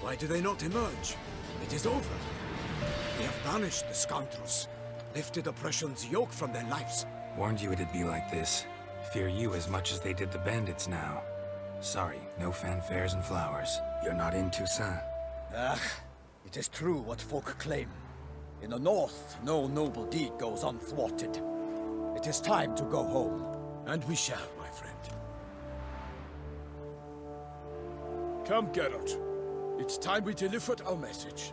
Why do they not emerge? It is over. They have banished the scoundrels, lifted oppression's yoke from their lives. Warned you it'd be like this. Fear you as much as they did the bandits now. Sorry, no fanfares and flowers. You're not in Toussaint. Ah, it is true what folk claim. In the north, no noble deed goes unthwarted. It is time to go home. And we shall, my friend. Come, Geralt. It's time we delivered our message.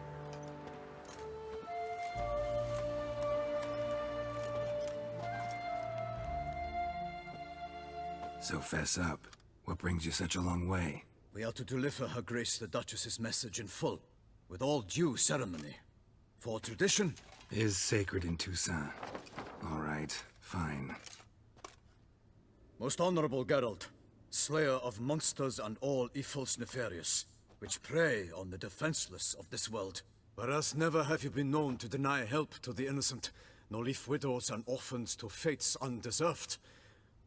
So fess up. What brings you such a long way? We are to deliver Her Grace the Duchess's message in full, with all due ceremony. For tradition is sacred in Toussaint. All right, fine. Most honorable Geralt, slayer of monsters and all evils nefarious, which prey on the defenseless of this world. Whereas never have you been known to deny help to the innocent, nor leave widows and orphans to fates undeserved.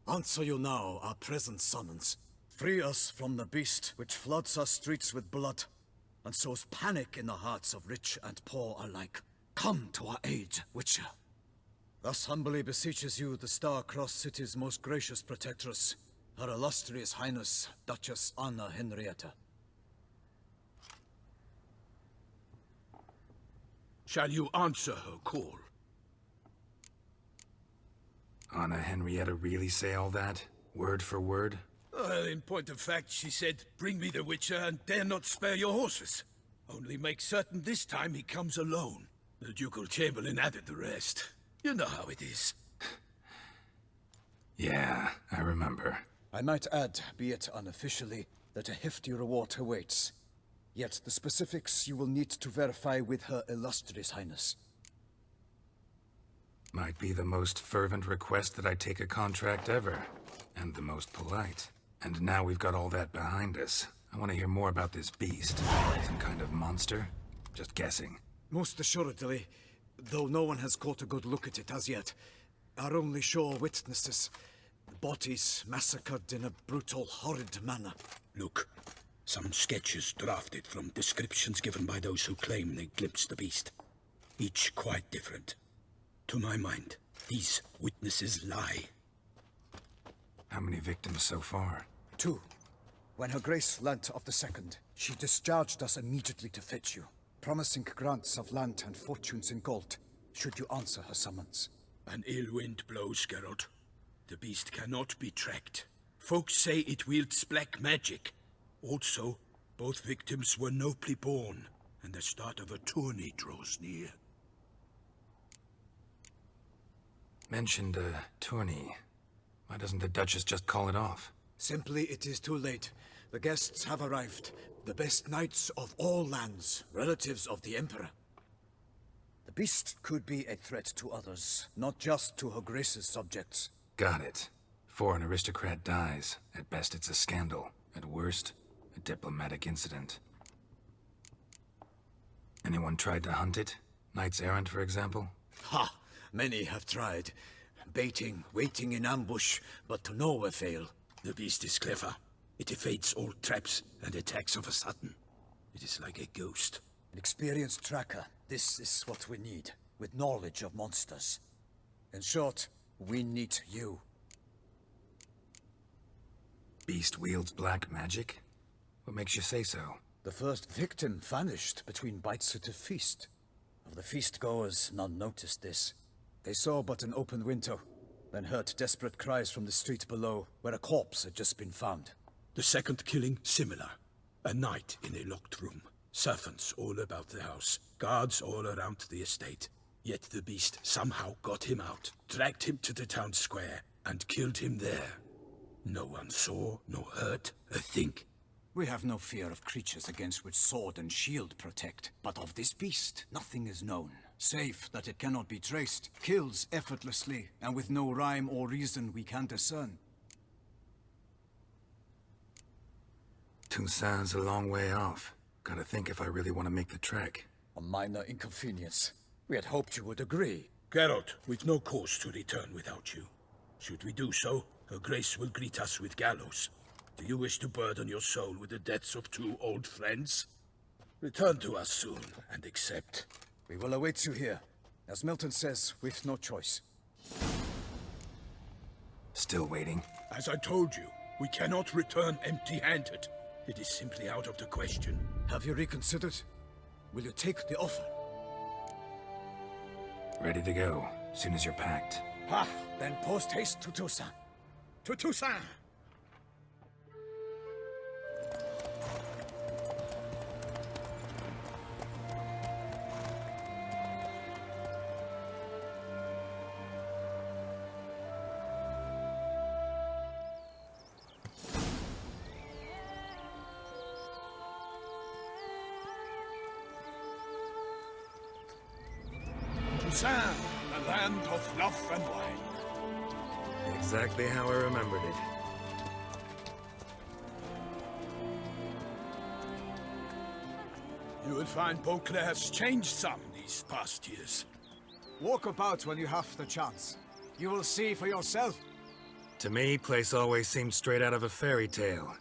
Answer you now our present summons. Free us from the beast which floods our streets with blood, and sows panic in the hearts of rich and poor alike. Come to our aid, Witcher. Thus humbly beseeches you the Star-Crossed City's most gracious protectress, Her Illustrious Highness, Duchess Anna Henrietta. Shall you answer her call? Anna Henrietta really say all that? Word for word? Well, in point of fact, she said, bring me the Witcher and dare not spare your horses. Only make certain this time he comes alone. The Ducal Chamberlain added the rest. You know how it is. Yeah, I remember. I might add, be it unofficially, that a hefty reward awaits. Yet the specifics you will need to verify with Her Illustrious Highness. Might be the most fervent request that I take a contract ever. And the most polite. And now we've got all that behind us. I want to hear more about this beast. Some kind of monster? Just guessing. Most assuredly, though no one has caught a good look at it as yet. Our only sure witnesses. Bodies massacred in a brutal, horrid manner. Look, some sketches drafted from descriptions given by those who claim they glimpsed the beast. Each quite different. To my mind, these witnesses lie. How many victims so far? 2. When Her Grace learnt of the second, she discharged us immediately to fetch you, promising grants of land and fortunes in gold, should you answer her summons. An ill wind blows, Geralt. The beast cannot be tracked. Folks say it wields black magic. Also, both victims were nobly born, and the start of a tourney draws near. Mentioned a tourney. Why doesn't the Duchess just call it off? Simply, it is too late. The guests have arrived. The best knights of all lands, relatives of the Emperor. The beast could be a threat to others, not just to Her Grace's subjects. Got it. Before an aristocrat dies, at best it's a scandal. At worst, a diplomatic incident. Anyone tried to hunt it? Knights errant, for example? Ha! Many have tried. Baiting, waiting in ambush, but to no avail. The beast is clever. It evades all traps and attacks of a sudden. It is like a ghost. An experienced tracker. This is what we need, with knowledge of monsters. In short, we need you. Beast wields black magic? What makes you say so? The first victim vanished between bites at a feast. Of the feast-goers, none noticed this. They saw but an open window, then heard desperate cries from the street below, where a corpse had just been found. The second killing, similar. A night in a locked room. Servants all about the house. Guards all around the estate. Yet the beast somehow got him out, dragged him to the town square, and killed him there. No one saw, nor heard a thing. We have no fear of creatures against which sword and shield protect. But of this beast, nothing is known. Save that it cannot be traced, kills effortlessly, and with no rhyme or reason we can discern. Toussaint's a long way off. Gotta think if I really want to make the trek. A minor inconvenience. We had hoped you would agree. Geralt, we've no cause to return without you. Should we do so, Her Grace will greet us with gallows. Do you wish to burden your soul with the deaths of 2 old friends? Return to us soon, and accept. We will await you here. As Milton says, we've no choice. Still waiting? As I told you, we cannot return empty-handed. It is simply out of the question. Have you reconsidered? Will you take the offer? Ready to go, soon as you're packed. Ha! Then post haste to Toussaint. To Toussaint! Toussaint, the land of love and wine. Exactly how I remembered it. You will find Beauclair has changed some these past years. Walk about when you have the chance. You will see for yourself. To me, place always seemed straight out of a fairy tale.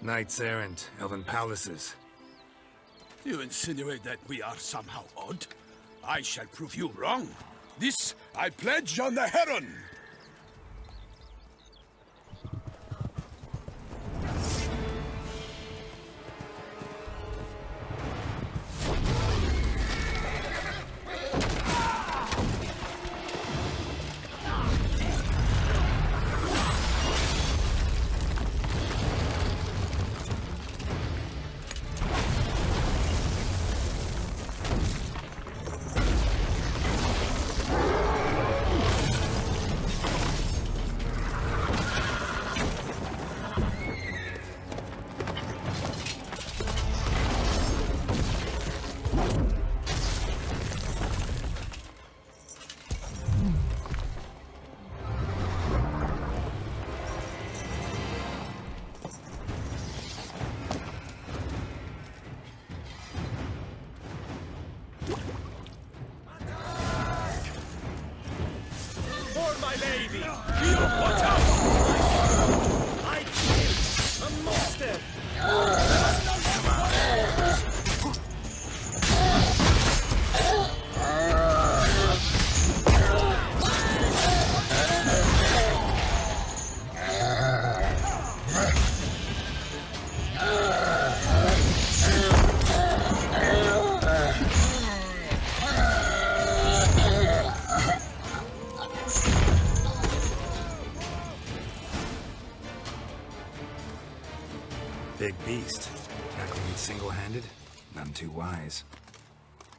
Knights errant, elven palaces. You insinuate that we are somehow odd? I shall prove you wrong. This I pledge on the Heron! Big beast. Tackling it single-handed? None too wise.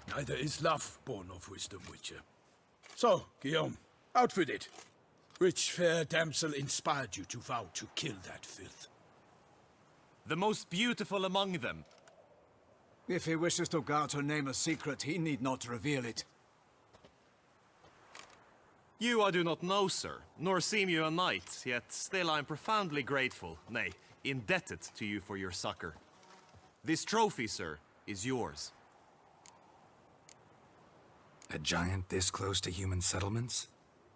Neither is love born of wisdom, Witcher. So, Guillaume, out with it. Which fair damsel inspired you to vow to kill that filth? The most beautiful among them. If he wishes to guard her name a secret, he need not reveal it. You I do not know, sir, nor seem you a knight, yet still I am profoundly grateful, nay, indebted to you for your succor. This trophy, sir, is yours. A giant this close to human settlements?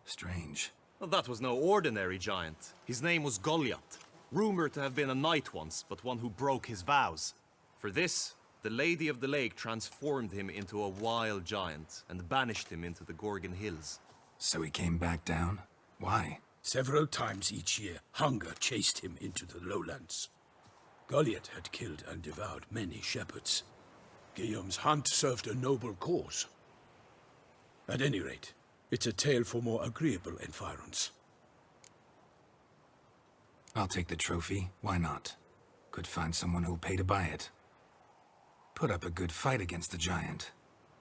Strange. Well, that was no ordinary giant. His name was Goliath, rumored to have been a knight once, but one who broke his vows. For this, the Lady of the Lake transformed him into a wild giant and banished him into the Gorgon Hills. So he came back down? Why? Several times each year, hunger chased him into the lowlands. Goliath had killed and devoured many shepherds. Guillaume's hunt served a noble cause. At any rate, it's a tale for more agreeable environs. I'll take the trophy. Why not? Could find someone who'll pay to buy it. Put up a good fight against the giant.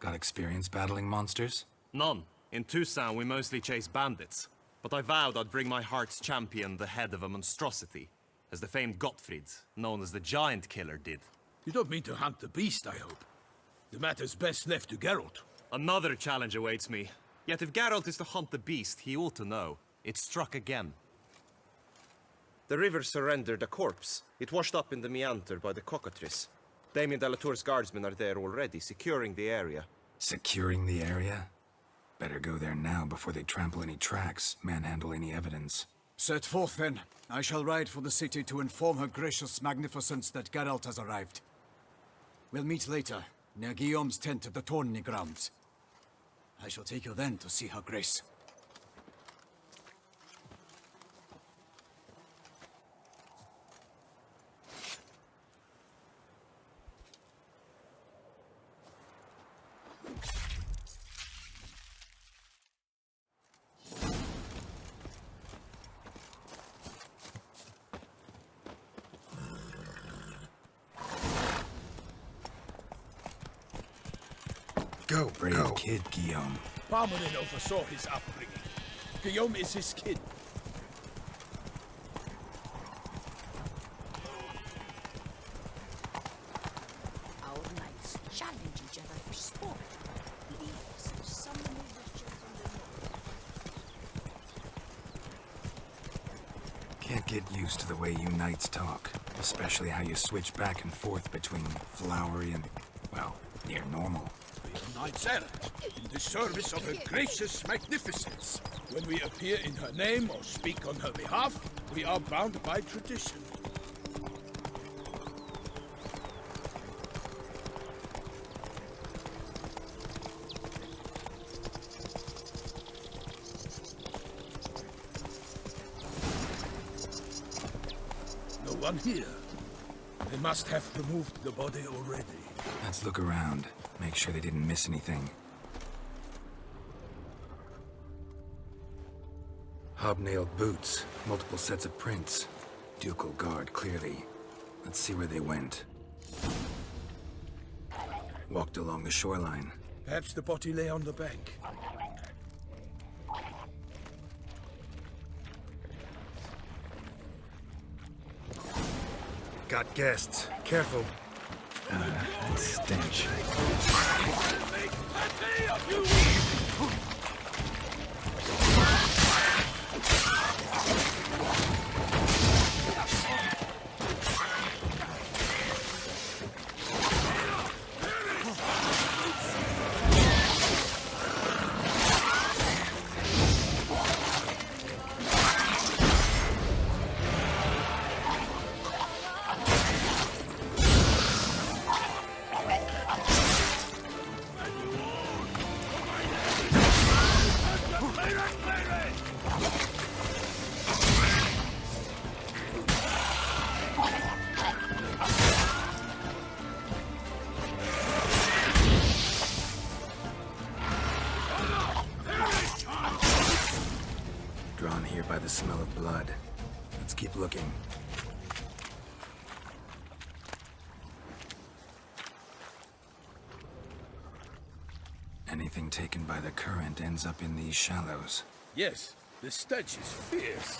Got experience battling monsters? None. In Toussaint, we mostly chase bandits. But I vowed I'd bring my heart's champion the head of a monstrosity, as the famed Gottfried, known as the Giant Killer, did. You don't mean to hunt the beast, I hope. The matter's best left to Geralt. Another challenge awaits me. Yet if Geralt is to hunt the beast, he ought to know. It struck again. The river surrendered a corpse. It washed up in the meander by the cockatrice. Damien de la Tour's guardsmen are there already, securing the area. Securing the area? Better go there now before they trample any tracks, manhandle any evidence. Set forth, then. I shall ride for the city to inform her gracious magnificence that Geralt has arrived. We'll meet later, near Guillaume's tent at the tourney grounds. I shall take you then to see her grace. Go, Brave kid, Guillaume. Parmelin oversaw his upbringing. Guillaume is his kid. Our knights challenge each other for sport. Leaders summon the richer from the north. Can't get used to the way you knights talk, especially how you switch back and forth between flowery and, well, near normal. We are knights errant, in the service of her gracious magnificence. When we appear in her name or speak on her behalf, we are bound by tradition. No one here. They must have removed the body already. Let's look around. Make sure they didn't miss anything. Hobnailed boots, multiple sets of prints. Ducal guard, clearly. Let's see where they went. Walked along the shoreline. Perhaps the body lay on the bank. Got guests. Careful. That stench. Drawn here by the smell of blood. Let's keep looking. Anything taken by the current ends up in these shallows. Yes, the stench is fierce.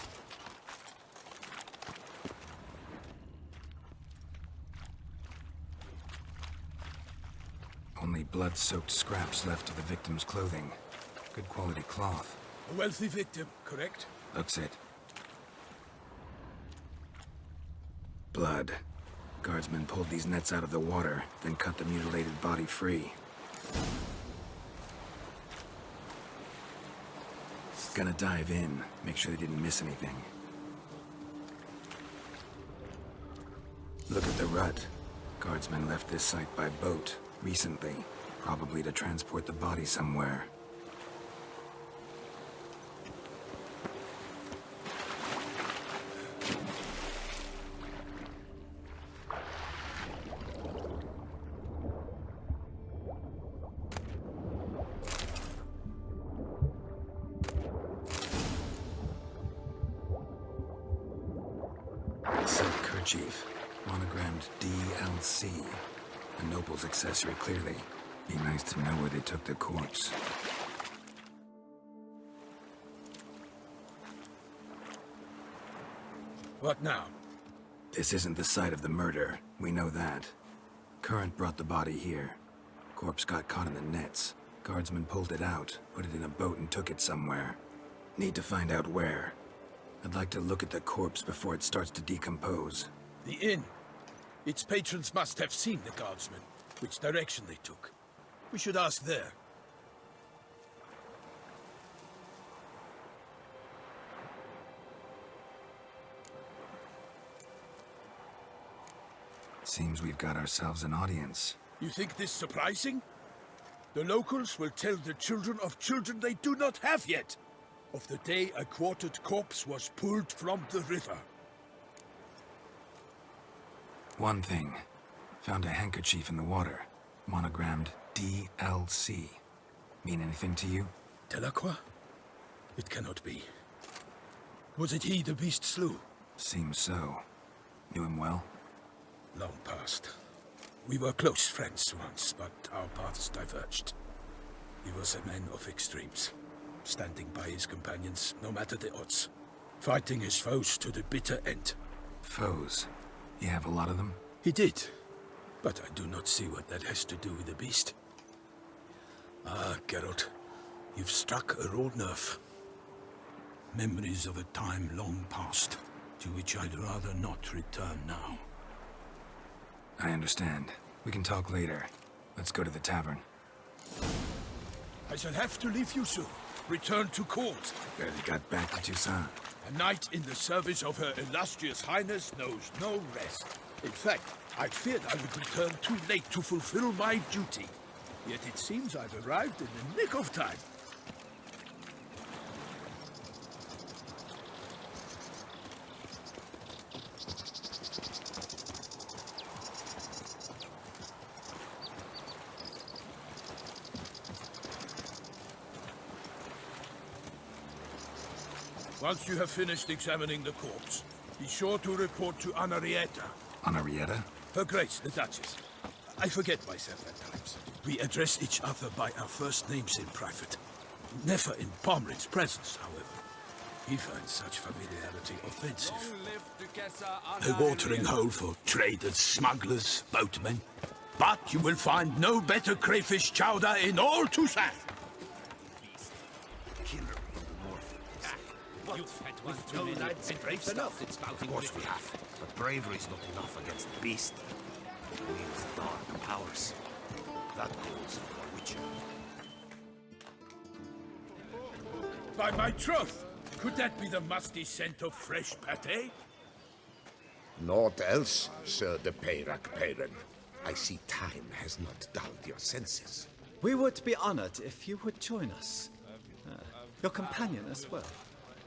Only blood-soaked scraps left of the victim's clothing. Good quality cloth. A wealthy victim, correct? Looks it. Blood. Guardsmen pulled these nets out of the water, then cut the mutilated body free. Gonna dive in, make sure they didn't miss anything. Look at the rut. Guardsmen left this site by boat recently, probably to transport the body somewhere. Silk kerchief, monogrammed DLC. A noble's accessory, clearly. Be nice to know where they took the corpse. What now? This isn't the site of the murder. We know that. Current brought the body here. Corpse got caught in the nets. Guardsmen pulled it out, put it in a boat and took it somewhere. Need to find out where. I'd like to look at the corpse before it starts to decompose. The inn. Its patrons must have seen the guardsmen, which direction they took. We should ask there. Seems we've got ourselves an audience. You think this surprising? The locals will tell the children of children they do not have yet, of the day a quartered corpse was pulled from the river. One thing. Found a handkerchief in the water. Monogrammed DLC. Mean anything to you? Delacroix? It cannot be. Was it he the beast slew? Seems so. Knew him well? Long past. We were close friends once, but our paths diverged. He was a man of extremes, standing by his companions no matter the odds, fighting his foes to the bitter end. Foes? You have a lot of them? He did, but I do not see what that has to do with the beast. Ah, Geralt, you've struck a raw nerve. Memories of a time long past, to which I'd rather not return now. I understand. We can talk later. Let's go to the tavern. I shall have to leave you soon. Return to court. Barely got back to Toussaint. A knight in the service of Her Illustrious Highness knows no rest. In fact, I feared I would return too late to fulfill my duty. Yet it seems I've arrived in the nick of time. Once you have finished examining the corpse, be sure to report to Anarietta. Anarietta? Her Grace, the Duchess. I forget myself at times. We address each other by our first names in private. Never in Pomrin's presence, however. He finds such familiarity offensive. A watering hole for traders, smugglers, boatmen. But you will find no better crayfish chowder in all Toussaint. Of course we have, but bravery is not enough against the beast. It needs dark powers. That goes for a witcher. By my troth, could that be the musty scent of fresh pâté? Naught else, Sir de Peyrac Peyran. I see time has not dulled your senses. We would be honored if you would join us. Your companion as well.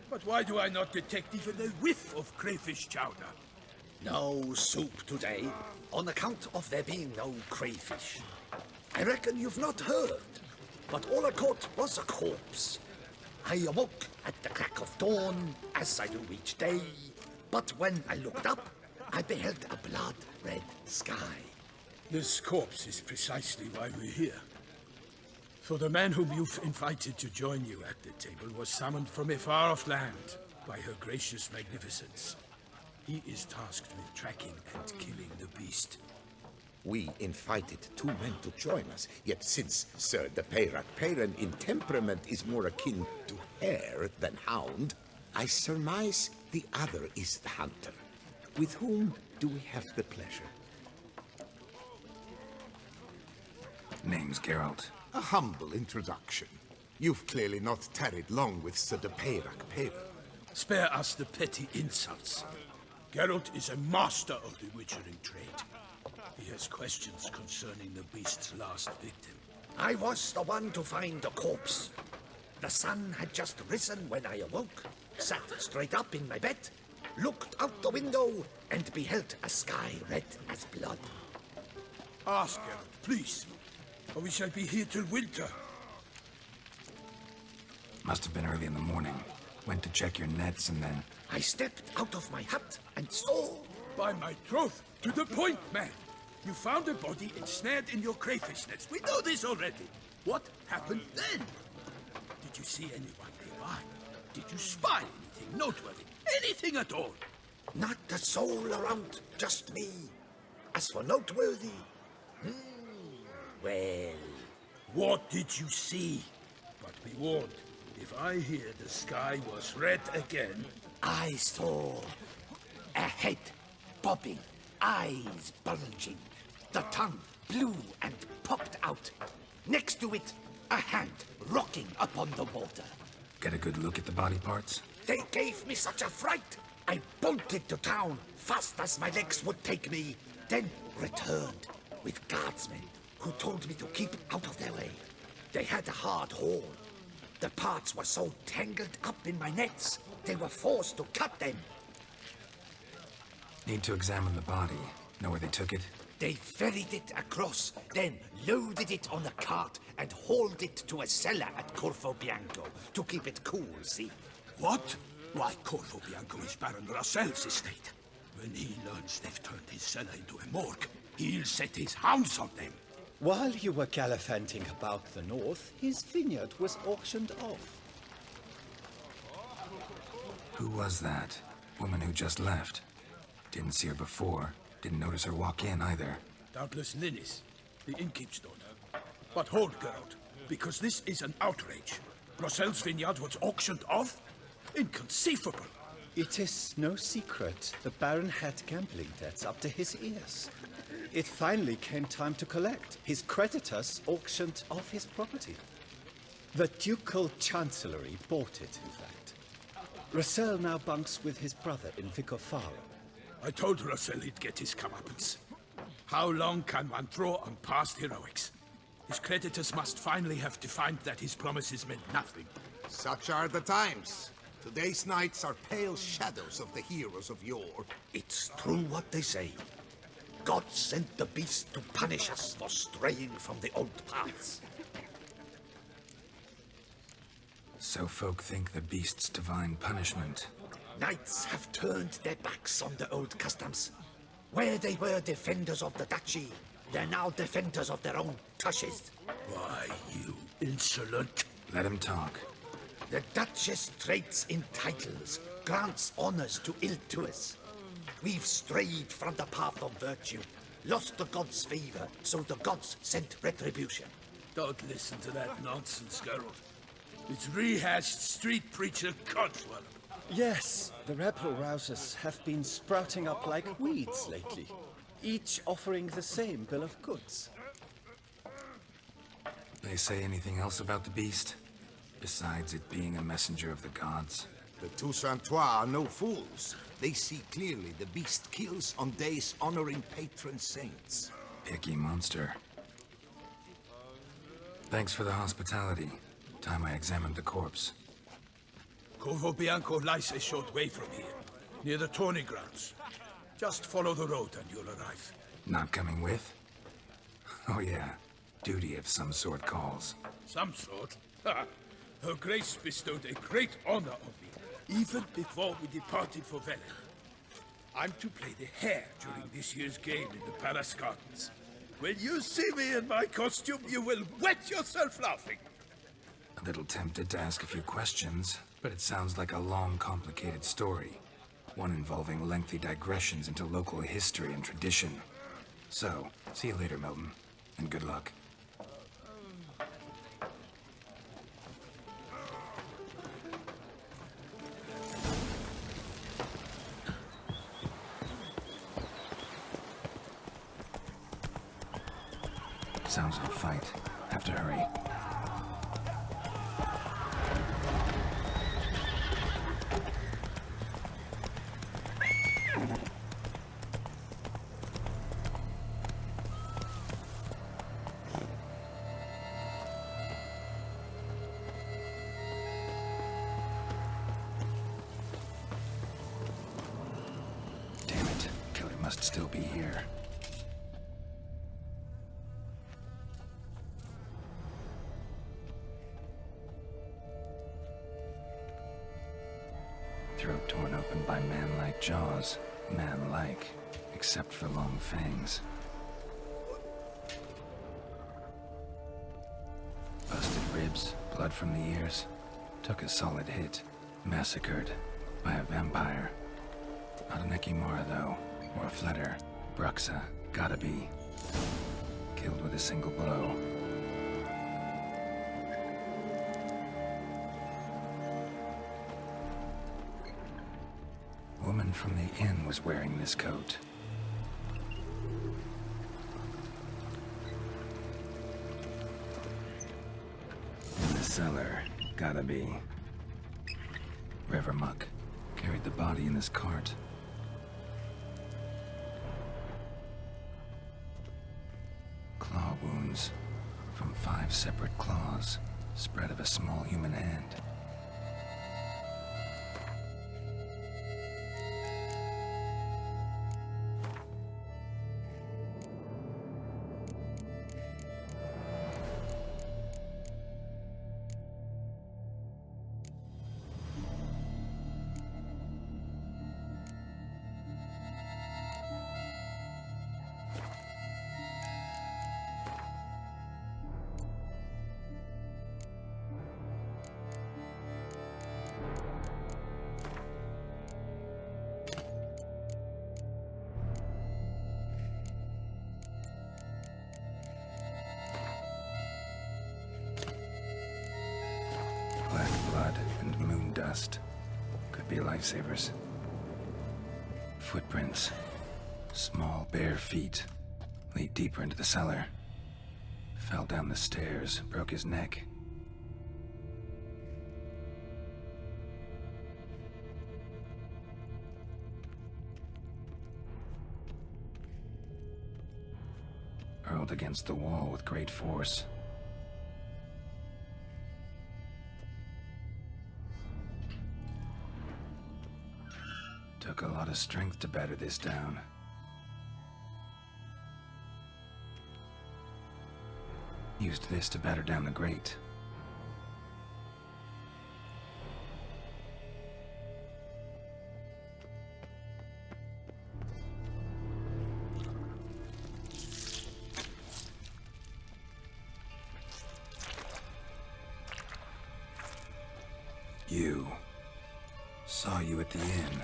But why do I not detect even a whiff of crayfish chowder? No soup today, on account of there being no crayfish. I reckon you've not heard, but all I caught was a corpse. I awoke at the crack of dawn, as I do each day, but when I looked up, I beheld a blood-red sky. This corpse is precisely why we're here. For the man whom you've invited to join you at the table was summoned from a far-off land by her gracious magnificence. He is tasked with tracking and killing the beast. We invited two men to join us, yet since Sir de Peyrac Peyran in temperament is more akin to hare than hound, I surmise the other is the hunter. With whom do we have the pleasure? Name's Geralt. A humble introduction. You've clearly not tarried long with Sir de Peyrac Peyran. Spare us the petty insults. Geralt is a master of the witchering trade. He has questions concerning the beast's last victim. I was the one to find the corpse. The sun had just risen when I awoke, sat straight up in my bed, looked out the window, and beheld a sky red as blood. Ask Geralt, please, or we shall be here till winter. Must have been early in the morning. Went to check your nets and then... I stepped out of my hut and saw... By my troth, to the point, man. You found a body ensnared in your crayfish nets. We know this already. What happened then? Did you see anyone nearby? Did you spy anything noteworthy? Anything at all? Not a soul around, just me. As for noteworthy... well... What did you see? But be warned, if I hear the sky was red again... I saw a head popping, eyes bulging, the tongue blew and popped out. Next to it, a hand rocking upon the water. Get a good look at the body parts? They gave me such a fright. I bolted to town fast as my legs would take me, then returned with guardsmen who told me to keep out of their way. They had a hard haul. The parts were so tangled up in my nets, they were forced to cut them. Need to examine the body. Know where they took it? They ferried it across, then loaded it on a cart and hauled it to a cellar at Corvo Bianco to keep it cool, see? What? Why, Corvo Bianco is Baron Russell's estate. When he learns they've turned his cellar into a morgue, he'll set his hounds on them. While you were gallivanting about the north, his vineyard was auctioned off. Who was that? Woman who just left. Didn't see her before. Didn't notice her walk in either. Doubtless Ninnis, the innkeep's daughter. But hold, Geralt, because this is an outrage. Rossel's vineyard was auctioned off? Inconceivable! It is no secret. The Baron had gambling debts up to his ears. It finally came time to collect. His creditors auctioned off his property. The Ducal Chancellery bought it, in fact. Rossel now bunks with his brother in Vicofaro. I told Rossel he'd get his comeuppance. How long can one throw on past heroics? His creditors must finally have defined that his promises meant nothing. Such are the times. Today's knights are pale shadows of the heroes of yore. It's true what they say. God sent the beast to punish us for straying from the old paths. So folk think the beast's divine punishment. Knights have turned their backs on the old customs. Where they were defenders of the duchy, they're now defenders of their own tushes. Why, you insolent... Let him talk. The Duchess trades in titles, grants honors to ill-doers. We've strayed from the path of virtue, lost the gods' favor, so the gods sent retribution. Don't listen to that nonsense, Geralt. It's rehashed street preacher codswallop. Yes, the rebel rousers have been sprouting up like weeds lately, each offering the same bill of goods. They say anything else about the beast? Besides it being a messenger of the gods? The Toussaintois are no fools. They see clearly the beast kills on days honoring patron saints. Picky monster. Thanks for the hospitality. Time I examined the corpse. Corvo Bianco lies a short way from here, near the tourney grounds. Just follow the road and you'll arrive. Not coming with? Oh yeah, duty of some sort calls. Some sort? Ha! Her Grace bestowed a great honor on me, even before we departed for Velen. I'm to play the hare during this year's game in the Palace Gardens. When you see me in my costume, you will wet yourself laughing. A little tempted to ask a few questions, but it sounds like a long, complicated story. One involving lengthy digressions into local history and tradition. So, see you later, Milton, and good luck. Sounds like a fight. Have to hurry. Damn it. Killer must still be here. Throat torn open by man-like jaws. Man-like, except for long fangs. Busted ribs, blood from the ears. Took a solid hit. Massacred by a vampire. Not an Ekimara, though, or a Fletter. Bruxa, gotta be. Killed with a single blow. Woman from the inn was wearing this coat. In the cellar, gotta be. Remark carried the body in this cart. Claw wounds from 5 separate claws, spread of a small human hand. dust. Could be lifesavers. Footprints. Small, bare feet. Lead deeper into the cellar. Fell down the stairs, broke his neck. Hurled against the wall with great force. Took a lot of strength to batter this down. Used this to batter down the grate. You. Saw you at the inn.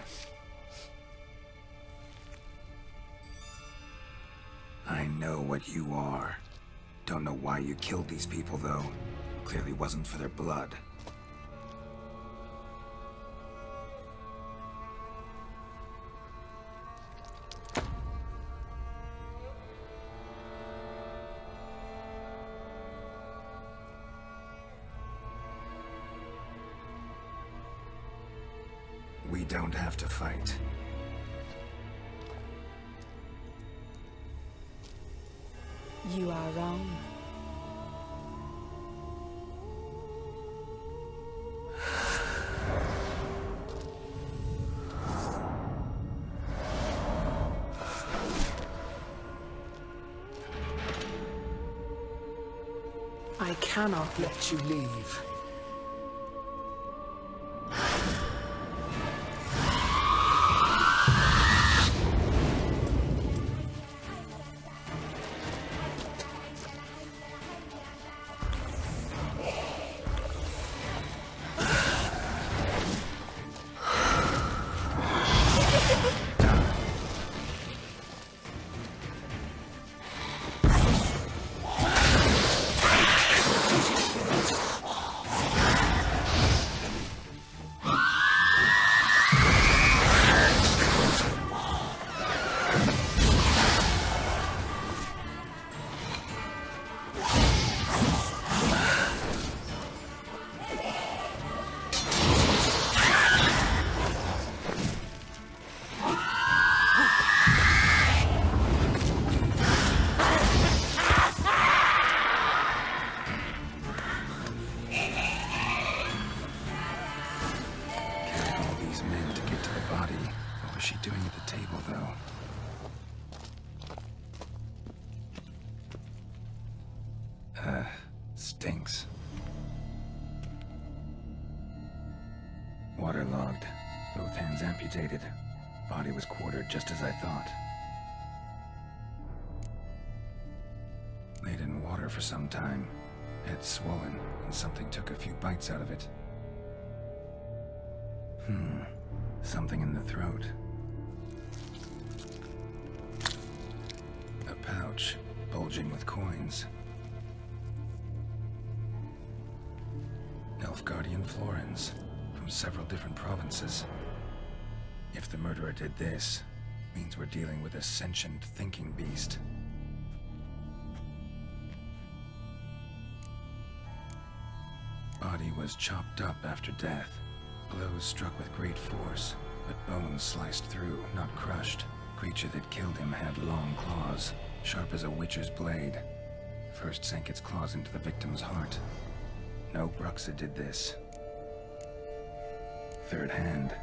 I know what you are. Don't know why you killed these people, though. Clearly wasn't for their blood. We don't have to fight. You are wrong. I cannot let you leave. Stinks. Waterlogged. Both hands amputated. Body was quartered just as I thought. Laid in water for some time. Head swollen, and something took a few bites out of it. Something in the throat. A pouch, bulging with coins. Nilfgaardian florins, from several different provinces. If the murderer did this, means we're dealing with a sentient thinking beast. Body was chopped up after death. Blows struck with great force, but bones sliced through, not crushed. Creature that killed him had long claws, sharp as a witcher's blade. First sank its claws into the victim's heart. No Bruxa did this. Third hand.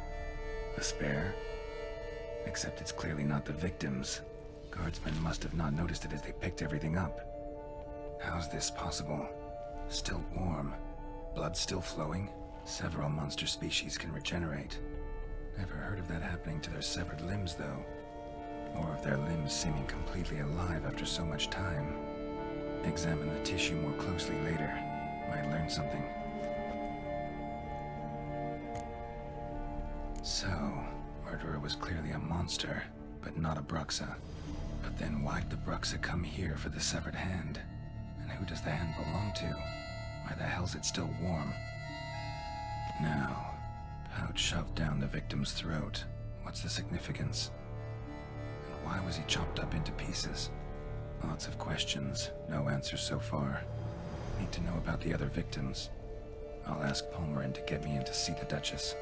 A spare? Except it's clearly not the victim's. Guardsmen must have not noticed it as they picked everything up. How's this possible? Still warm. Blood still flowing? Several monster species can regenerate. Never heard of that happening to their severed limbs, though. Or of their limbs seeming completely alive after so much time. Examine the tissue more closely later. Might learn something. So, murderer was clearly a monster, but not a Bruxa. But then why'd the Bruxa come here for the severed hand? And who does the hand belong to? Why the hell's it still warm? Now, note shoved down the victim's throat. What's the significance? And why was he chopped up into pieces? Lots of questions, no answers so far. Need to know about the other victims. I'll ask Palmerin to get me in to see the Duchess.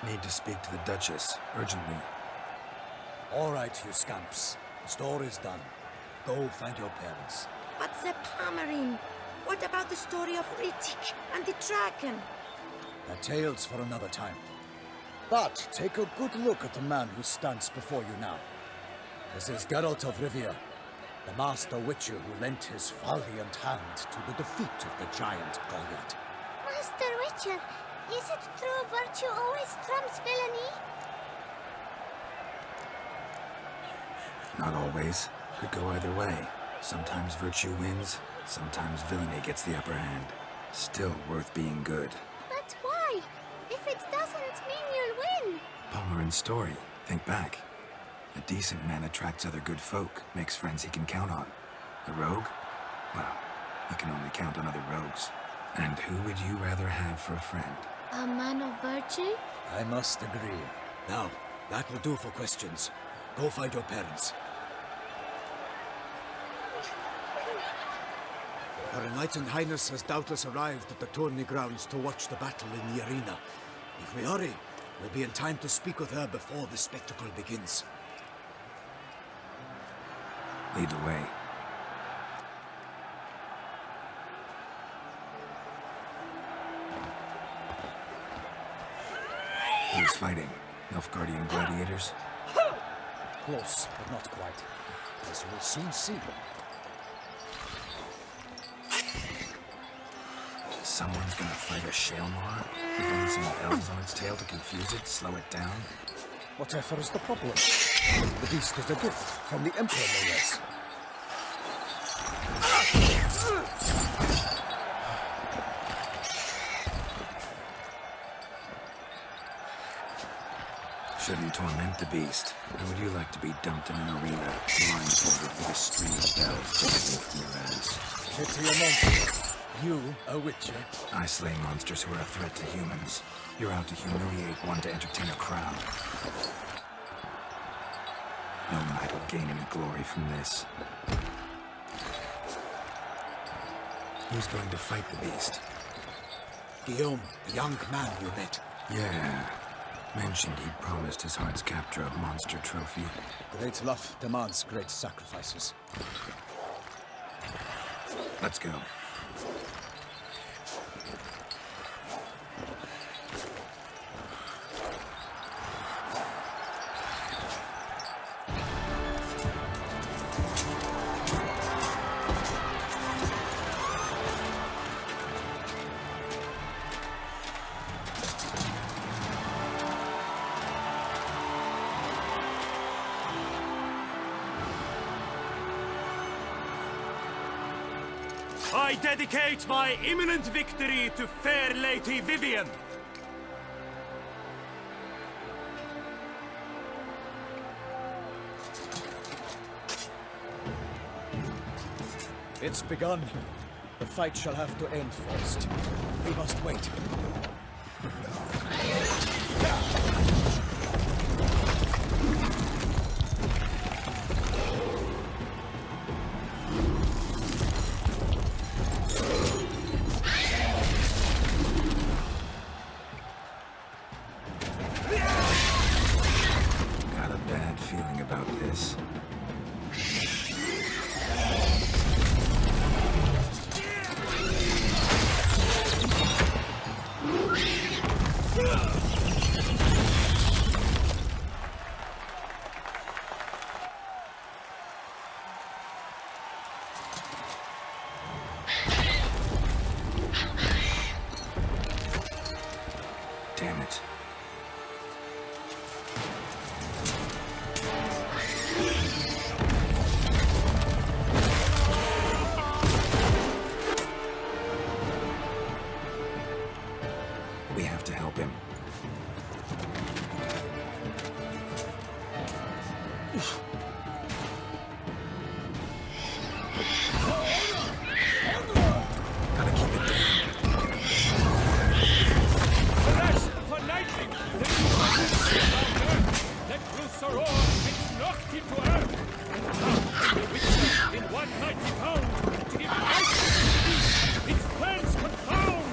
Need to speak to the Duchess, urgently. All right, you scamps. The story's done. Go find your parents. But the Palmerin, what about the story of Rittik and the dragon? They're tales for another time. But take a good look at the man who stands before you now. This is Geralt of Rivia, the master witcher who lent his valiant hand to the defeat of the giant Goliath. Master Witcher, is it true virtue always trumps villainy? Not always. Could go either way. Sometimes virtue wins, sometimes villainy gets the upper hand. Still worth being good. But why? If it doesn't mean you'll win. Palmerin's story. Think back. A decent man attracts other good folk, makes friends he can count on. A rogue? Well, he can only count on other rogues. And who would you rather have for a friend? A man of virtue? I must agree. Now, that will do for questions. Go find your parents. Her Enlightened Highness has doubtless arrived at the tourney grounds to watch the battle in the arena. If we hurry, we'll be in time to speak with her before the spectacle begins. Lead the way. Who's fighting? Nilfgaardian gladiators? Close, but not quite. As you will soon see. Someone's gonna fight a Shaelmar? With only some bells on its tail to confuse it, slow it down? Whatever is the problem? The beast is a gift from the Emperor, no less. Shouldn't torment the beast. How would you like to be dumped in an arena, blindfolded with a string of bells dangling from your ass? Pity a monster. You, a witcher? I slay monsters who are a threat to humans. You're out to humiliate one to entertain a crowd. No knight will gain any glory from this. Who's going to fight the beast? Guillaume, the young man you met. Yeah. Mentioned he'd promised his heart's capture a monster trophy. Great love demands great sacrifices. Let's go. I dedicate my imminent victory to fair Lady Vivian. It's begun. The fight shall have to end first. We must wait. Got a bad feeling about this. Damn it. We have to help him. Gotta keep it down. Let loose a roar, it's knocked into earth. The Witcher in 190 pounds, it ignite its plans confound.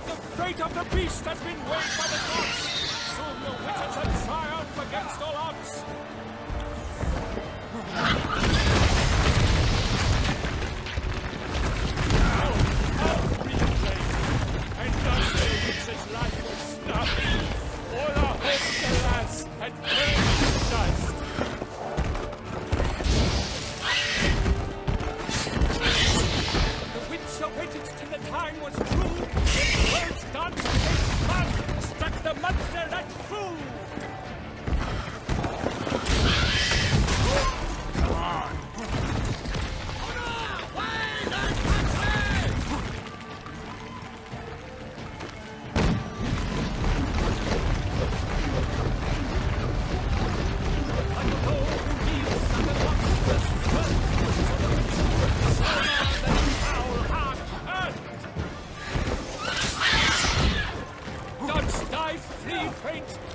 The fate of the beast has been weighed by the gods. Soon the Witcher shall triumph against all odds. Out be the place, and thus the Witcher's life was snuffed. All our hopes, alas, had turned to dust. The Witcher waited till the time was true. The world's dance against mud, struck the monster that flew. Come on.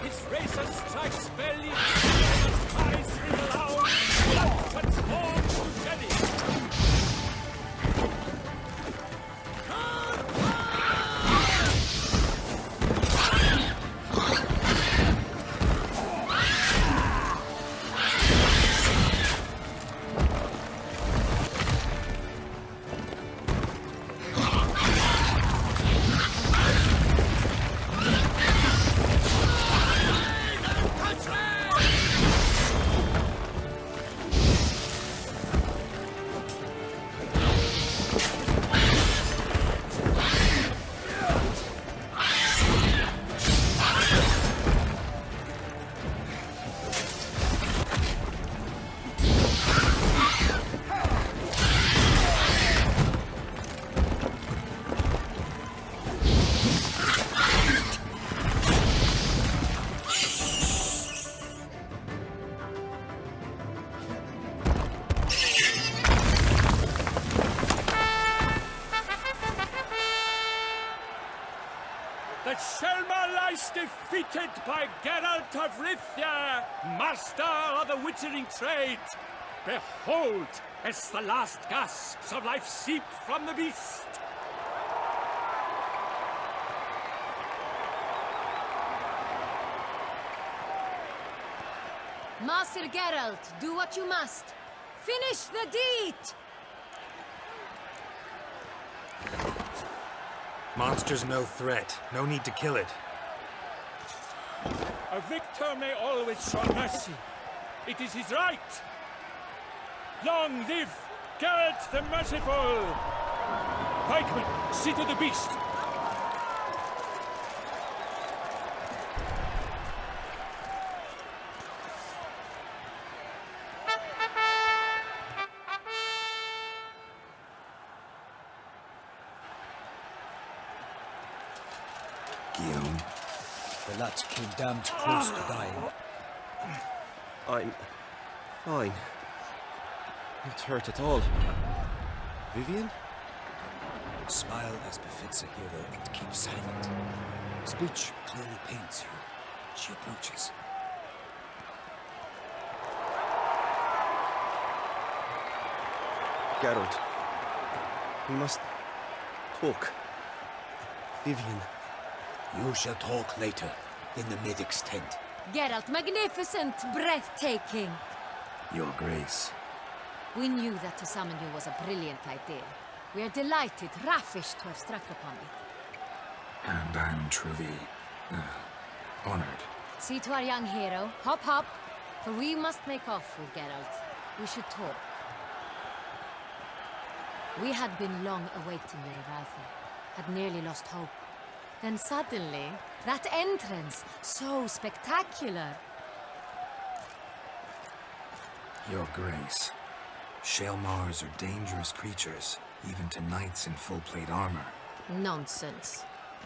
Its racer strikes belly, its eyes ring loud, blood transforms to jelly. Defeated by Geralt of Rivia, master of the witchering trade. Behold, as the last gasps of life seep from the beast. Master Geralt, do what you must. Finish the deed! Monster's no threat. No need to kill it. A victor may always show mercy. It is his right. Long live Geralt the Merciful! Pikeman, see to the beast. Guillaume. The lad came damned close to dying. I'm fine. Not hurt at all. Vivian? Smile as befits a hero and keep silent. Speech clearly paints you. She approaches. Geralt. We must talk. Vivian. You shall talk later, in the medic's tent. Geralt, magnificent, breathtaking. Your Grace. We knew that to summon you was a brilliant idea. We are delighted, ravished to have struck upon it. And I'm truly honored. See to our young hero. Hop, hop. For we must make off with Geralt. We should talk. We had been long awaiting your arrival. Had nearly lost hope. Then suddenly, that entrance, so spectacular. Your Grace. Shaelmars are dangerous creatures, even to knights in full-plate armor. Nonsense.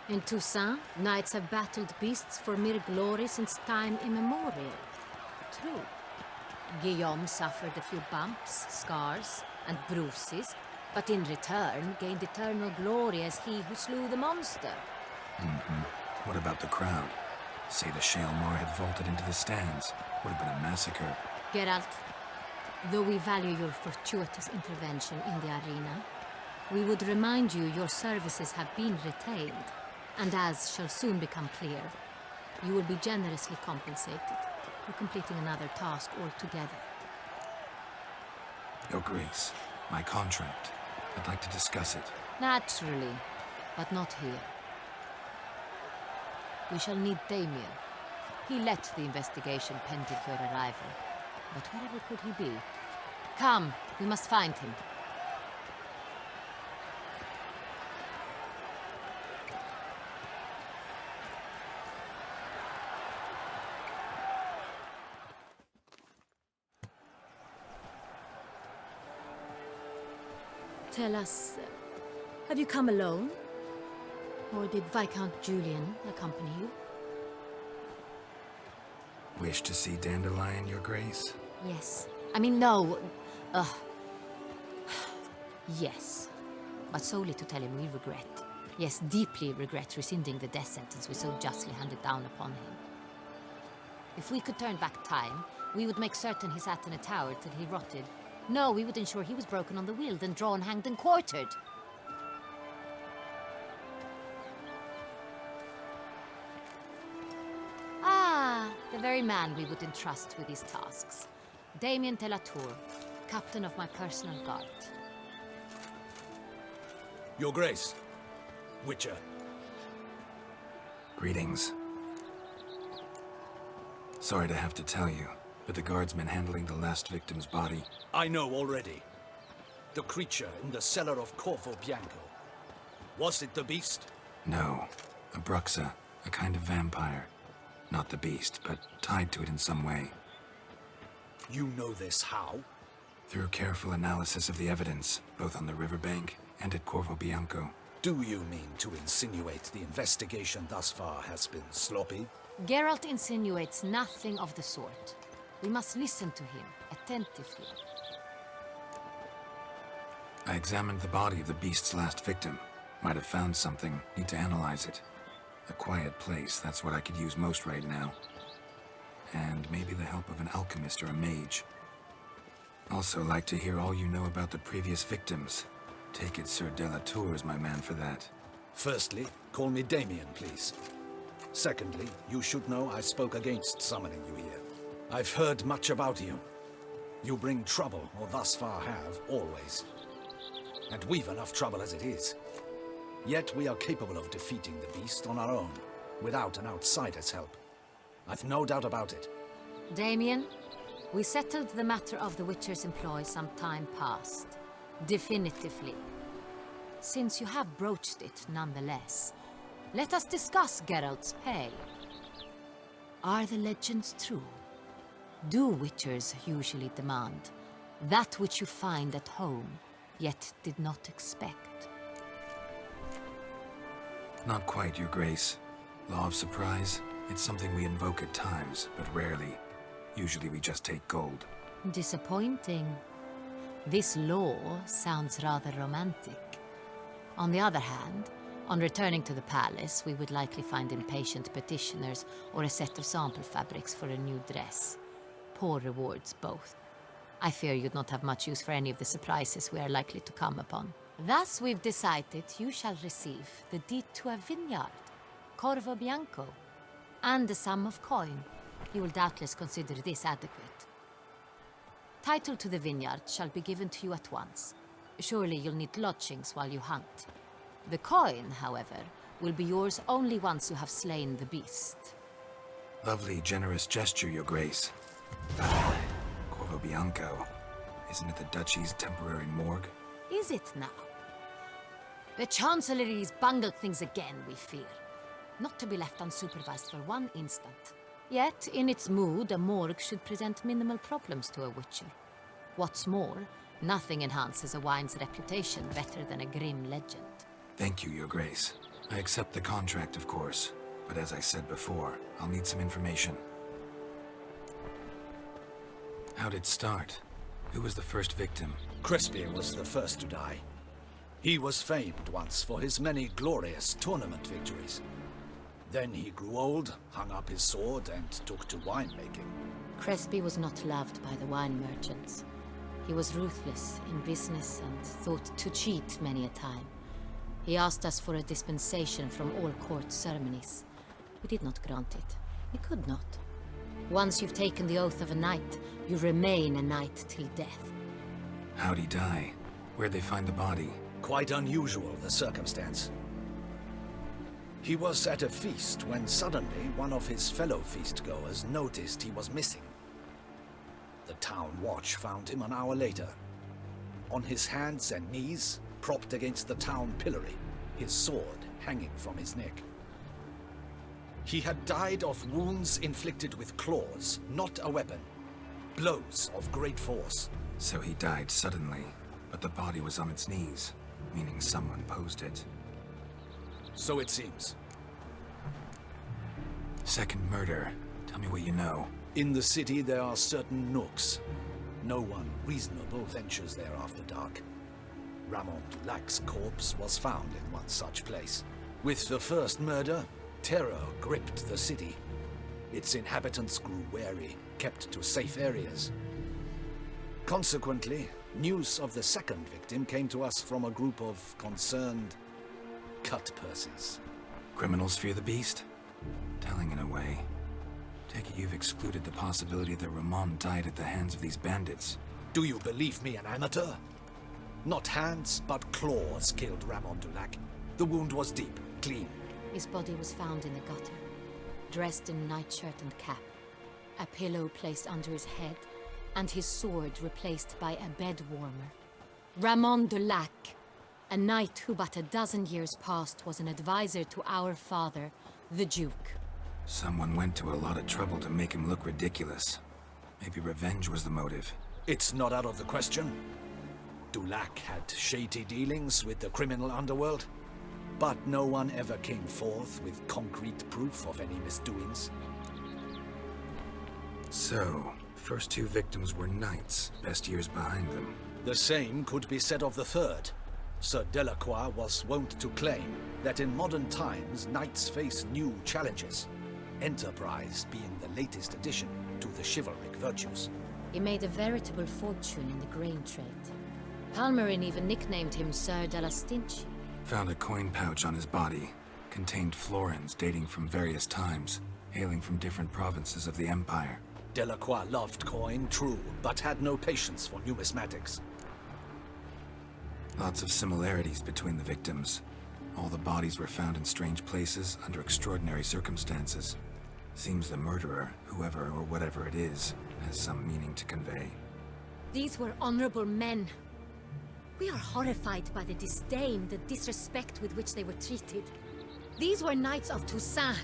In Toussaint, knights have battled beasts for mere glory since time immemorial. True. Guillaume suffered a few bumps, scars, and bruises, but in return gained eternal glory as he who slew the monster. What about the crowd? Say the Shaelmar had vaulted into the stands. Would have been a massacre. Geralt, though we value your fortuitous intervention in the arena, we would remind you your services have been retained, and as shall soon become clear, you will be generously compensated for completing another task altogether. Your Grace, my contract. I'd like to discuss it. Naturally, but not here. We shall need Damien. He led the investigation pending your arrival. But wherever could he be? Come, we must find him. Tell us, have you come alone? Or did Viscount Julian accompany you? Wish to see Dandelion, Your Grace? Yes. I mean, no. Yes. But solely to tell him we regret. Yes, deeply regret rescinding the death sentence we so justly handed down upon him. If we could turn back time, we would make certain he sat in a tower till he rotted. No, we would ensure he was broken on the wheel, then drawn, hanged, and quartered. Ah, the very man we would entrust with these tasks. Damien de la Tour, captain of my personal guard. Your Grace, Witcher. Greetings. Sorry to have to tell you, but the guardsman handling the last victim's body... I know already. The creature in the cellar of Corvo Bianco. Was it the beast? No. A bruxa, a kind of vampire. Not the beast, but tied to it in some way. You know this how? Through careful analysis of the evidence, both on the riverbank and at Corvo Bianco. Do you mean to insinuate the investigation thus far has been sloppy? Geralt insinuates nothing of the sort. We must listen to him attentively. I examined the body of the beast's last victim. Might have found something. Need to analyze it. A quiet place, that's what I could use most right now. And maybe the help of an alchemist or a mage. Also like to hear all you know about the previous victims. Take it Sir de la Tour is my man for that. Firstly, call me Damien, please. Secondly, you should know I spoke against summoning you here. I've heard much about you. You bring trouble, or thus far have, always. And we've enough trouble as it is. Yet we are capable of defeating the beast on our own, without an outsider's help. I've no doubt about it. Damien, we settled the matter of the Witcher's employ some time past. Definitively. Since you have broached it nonetheless, let us discuss Geralt's pay. Are the legends true? Do Witchers usually demand that which you find at home, yet did not expect? Not quite, Your Grace. Law of surprise, it's something we invoke at times, but rarely. Usually we just take gold. Disappointing. This law sounds rather romantic. On the other hand, on returning to the palace, we would likely find impatient petitioners or a set of sample fabrics for a new dress. Poor rewards, both. I fear you'd not have much use for any of the surprises we are likely to come upon. Thus, we've decided you shall receive the deed to a vineyard, Corvo Bianco, and a sum of coin. You will doubtless consider this adequate. Title to the vineyard shall be given to you at once. Surely you'll need lodgings while you hunt. The coin, however, will be yours only once you have slain the beast. Lovely, generous gesture, Your Grace. Corvo Bianco. Isn't it the Duchy's temporary morgue? Is it now? The Chancellery's bungled things again, we fear. Not to be left unsupervised for one instant. Yet, in its mood, a morgue should present minimal problems to a witcher. What's more, nothing enhances a wine's reputation better than a grim legend. Thank you, Your Grace. I accept the contract, of course. But as I said before, I'll need some information. How'd it start? Who was the first victim? Crispy was the first to die. He was famed once for his many glorious tournament victories. Then he grew old, hung up his sword, and took to winemaking. Crespi was not loved by the wine merchants. He was ruthless in business and thought to cheat many a time. He asked us for a dispensation from all court ceremonies. We did not grant it. We could not. Once you've taken the oath of a knight, you remain a knight till death. How'd he die? Where'd they find the body? Quite unusual, the circumstance. He was at a feast when suddenly one of his fellow feastgoers noticed he was missing. The town watch found him an hour later. On his hands and knees, propped against the town pillory, his sword hanging from his neck. He had died of wounds inflicted with claws, not a weapon. Blows of great force. So he died suddenly, but the body was on its knees, meaning someone posed it. So it seems. Second murder. Tell me what you know. In the city there are certain nooks. No one reasonable ventures there after dark. Ramon Dulac's corpse was found in one such place. With the first murder, terror gripped the city. Its inhabitants grew wary, kept to safe areas. Consequently, news of the second victim came to us from a group of concerned cut-purses. Criminals fear the beast? Telling in a way. Take it you've excluded the possibility that Ramon died at the hands of these bandits. Do you believe me an amateur? Not hands, but claws killed Ramon Dulac. The wound was deep, clean. His body was found in the gutter, dressed in nightshirt and cap, a pillow placed under his head, and his sword replaced by a bed warmer. Ramon Dulac, a knight who but a dozen years past was an advisor to our father, the Duke. Someone went to a lot of trouble to make him look ridiculous. Maybe revenge was the motive. It's not out of the question. Dulac had shady dealings with the criminal underworld, but no one ever came forth with concrete proof of any misdoings. So, first two victims were knights, best years behind them. The same could be said of the third. Sir Delacroix was wont to claim that in modern times knights face new challenges, enterprise being the latest addition to the chivalric virtues. He made a veritable fortune in the grain trade. Palmerin even nicknamed him Sir de la Stinchi. Found a coin pouch on his body. Contained florins dating from various times, hailing from different provinces of the Empire. Delacroix loved coin, true, but had no patience for numismatics. Lots of similarities between the victims. All the bodies were found in strange places under extraordinary circumstances. Seems the murderer, whoever or whatever it is, has some meaning to convey. These were honorable men. We are horrified by the disdain, the disrespect with which they were treated. These were knights of Toussaint.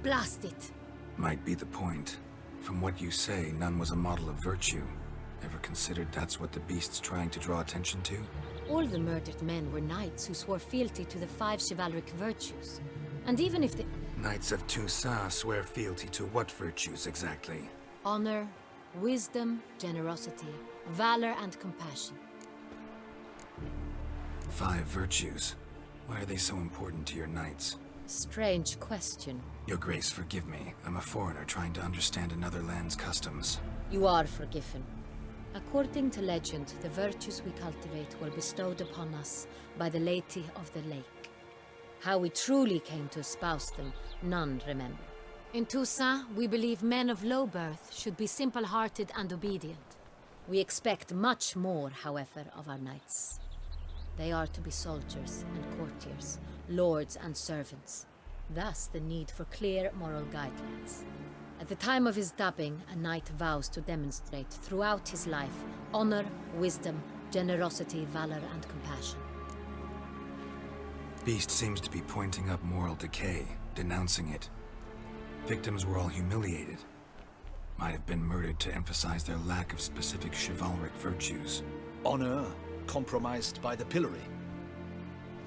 Blast it. Might be the point. From what you say, none was a model of virtue. Ever considered that's what the beast's trying to draw attention to? All the murdered men were knights who swore fealty to the 5 chivalric virtues. And even if the... Knights of Toussaint swear fealty to what virtues exactly? Honor, wisdom, generosity, valor, and compassion. 5 virtues. Why are they so important to your knights? Strange question. Your Grace, forgive me. I'm a foreigner trying to understand another land's customs. You are forgiven. According to legend, the virtues we cultivate were bestowed upon us by the Lady of the Lake. How we truly came to espouse them, none remember. In Toussaint, we believe men of low birth should be simple-hearted and obedient. We expect much more, however, of our knights. They are to be soldiers and courtiers, lords and servants. Thus the need for clear moral guidelines. At the time of his dubbing, a knight vows to demonstrate throughout his life honor, wisdom, generosity, valor, and compassion. Beast seems to be pointing up moral decay, denouncing it. Victims were all humiliated. Might have been murdered to emphasize their lack of specific chivalric virtues. Honor compromised by the pillory.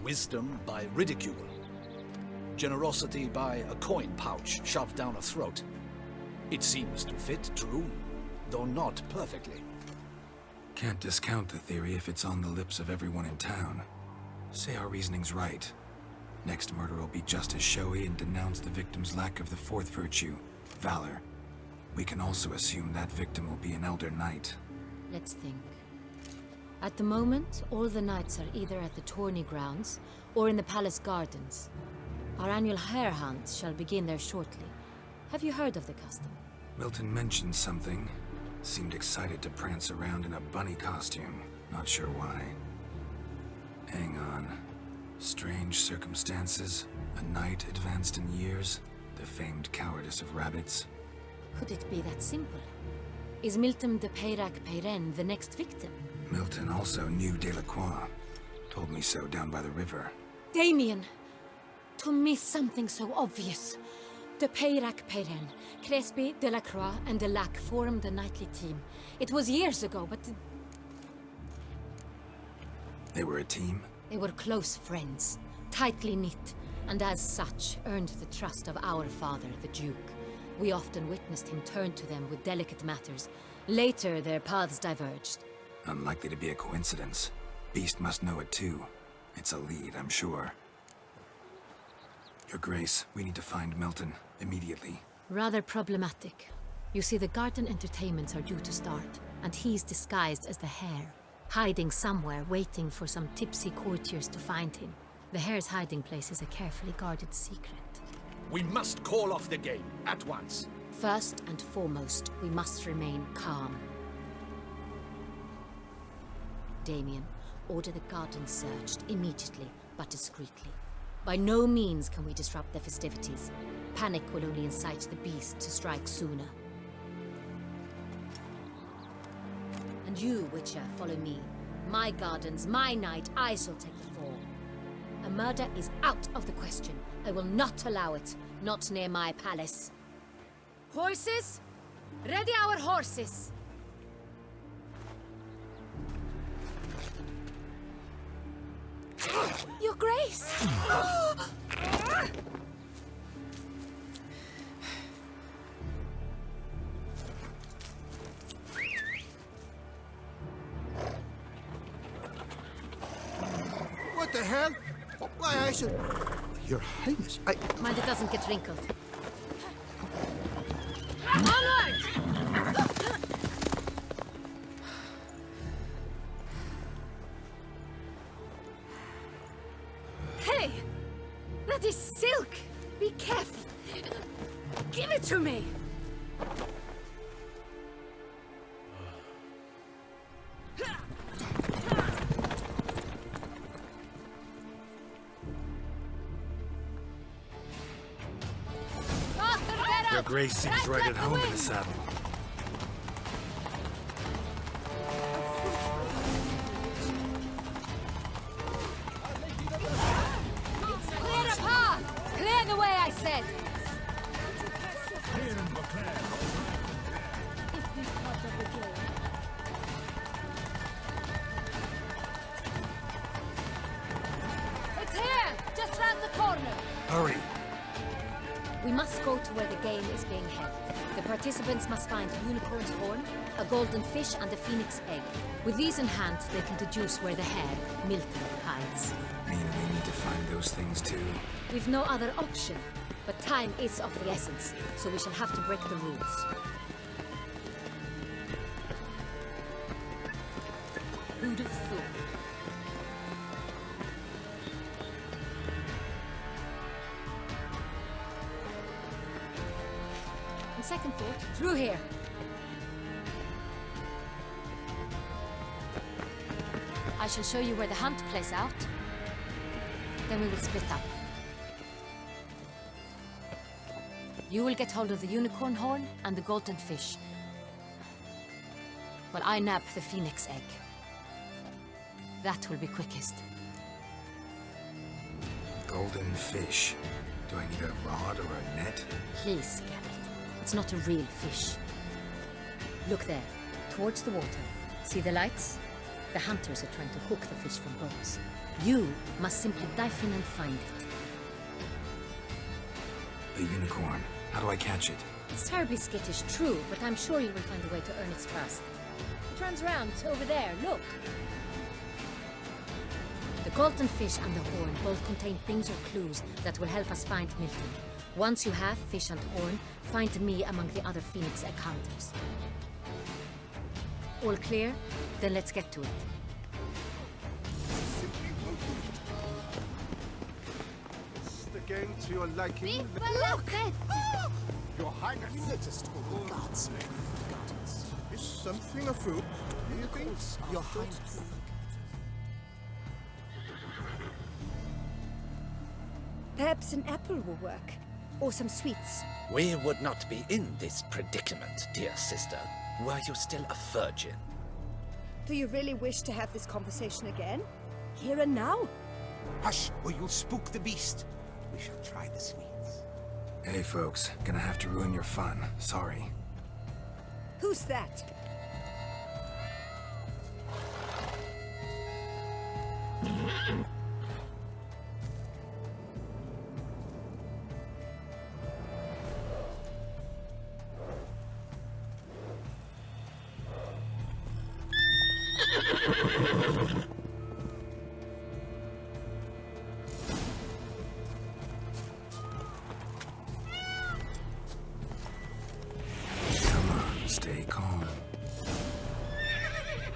Wisdom by ridicule. Generosity by a coin pouch shoved down a throat. It seems to fit true, though not perfectly. Can't discount the theory if it's on the lips of everyone in town. Say our reasoning's right. Next murder will be just as showy and denounce the victim's lack of the fourth virtue, valor. We can also assume that victim will be an elder knight. Let's think. At the moment, all the knights are either at the tourney grounds or in the palace gardens. Our annual hare hunt shall begin there shortly. Have you heard of the custom? Milton mentioned something. Seemed excited to prance around in a bunny costume. Not sure why. Hang on. Strange circumstances. A knight advanced in years. The famed cowardice of rabbits. Could it be that simple? Is Milton de Peyrac Peyren the next victim? Milton also knew Delacroix. Told me so down by the river. Damien! To miss something so obvious. De Peyrac Peyren, Crespi, Delacroix, and Delac formed a knightly team. It was years ago, but... They were a team? They were close friends, tightly knit, and as such, earned the trust of our father, the Duke. We often witnessed him turn to them with delicate matters. Later, their paths diverged. Unlikely to be a coincidence. Beast must know it too. It's a lead, I'm sure. Your Grace, we need to find Milton, immediately. Rather problematic. You see, the garden entertainments are due to start, and he's disguised as the Hare, hiding somewhere, waiting for some tipsy courtiers to find him. The Hare's hiding place is a carefully guarded secret. We must call off the game, at once. First and foremost, we must remain calm. Damien, order the garden searched immediately, but discreetly. By no means can we disrupt the festivities. Panic will only incite the beast to strike sooner. And you, Witcher, follow me. My gardens, my night, I shall take the fall. A murder is out of the question. I will not allow it. Not near my palace. Horses? Ready our horses! Your Grace! What the hell? Why, I should... Your Highness, Mind it doesn't get wrinkled. Onward! Hey! That is silk! Be careful! Give it to me! Your Grace seems right at home in the saddle. Clear a path! Clear the way, I said! It's here! Just round the corner! Hurry! We must go to where the game is being held. The participants must find a unicorn's horn, a golden fish, and a phoenix egg. With these in hand, they can deduce where the Hare, Milton, hides. Mean we need to find those things too? We've no other option. But time is of the essence, so we shall have to break the rules. Who'd have thought? On second thought, through here. I shall show you where the hunt plays out. Then we will split up. You will get hold of the unicorn horn and the golden fish, while I nab the phoenix egg. That will be quickest. Golden fish. Do I need a rod or a net? Please, Geralt. It's not a real fish. Look there, towards the water. See the lights? The hunters are trying to hook the fish from boats. You must simply dive in and find it. The unicorn. How do I catch it? It's terribly skittish, true, but I'm sure you will find a way to earn its trust. It runs around over there, look. The golden fish and the horn both contain things or clues that will help us find Milton. Once you have fish and horn, find me among the other phoenix egg hunters. All clear? Then let's get to it. Again to your liking. Your Highness. Noticed all the guardsmen. Is something afoot? Do you think? Your Highness. Perhaps an apple will work. Or some sweets. We would not be in this predicament, dear sister, were you still a virgin. Do you really wish to have this conversation again? Here and now? Hush, or you'll spook the beast. We shall try the sweets. Hey, folks. Gonna have to ruin your fun. Sorry. Who's that? Stay calm.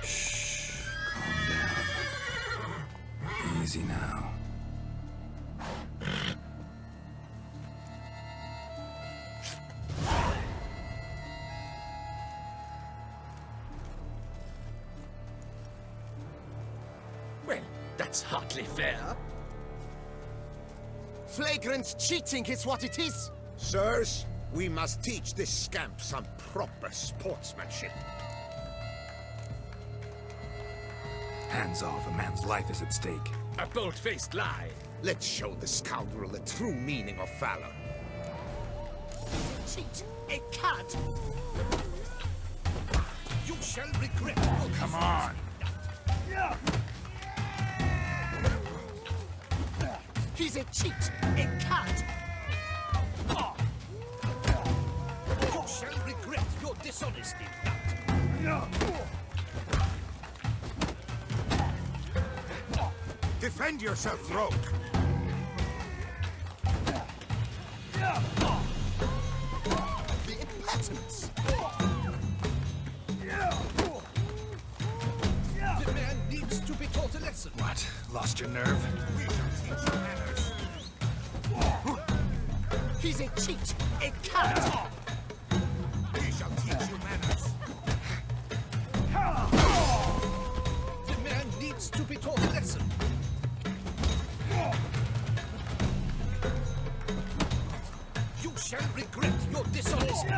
Shh. Calm down. Easy now. Well, that's hardly fair. Flagrant cheating is what it is. Sirs, we must teach this scamp some proper sportsmanship. Hands off. A man's life is at stake. A bold-faced lie. Let's show the scoundrel the true meaning of valor. Cheat, a cad. You shall regret. Oh, come on. He's a cheat, a cad. You shall regret your dishonesty. Defend yourself, rogue. The impotence. The man needs to be taught a lesson. What? Lost your nerve? We shall teach you manners. He's a cheat, a cad. We shall teach you manners. The man needs to be taught a lesson. You shall regret your dishonesty.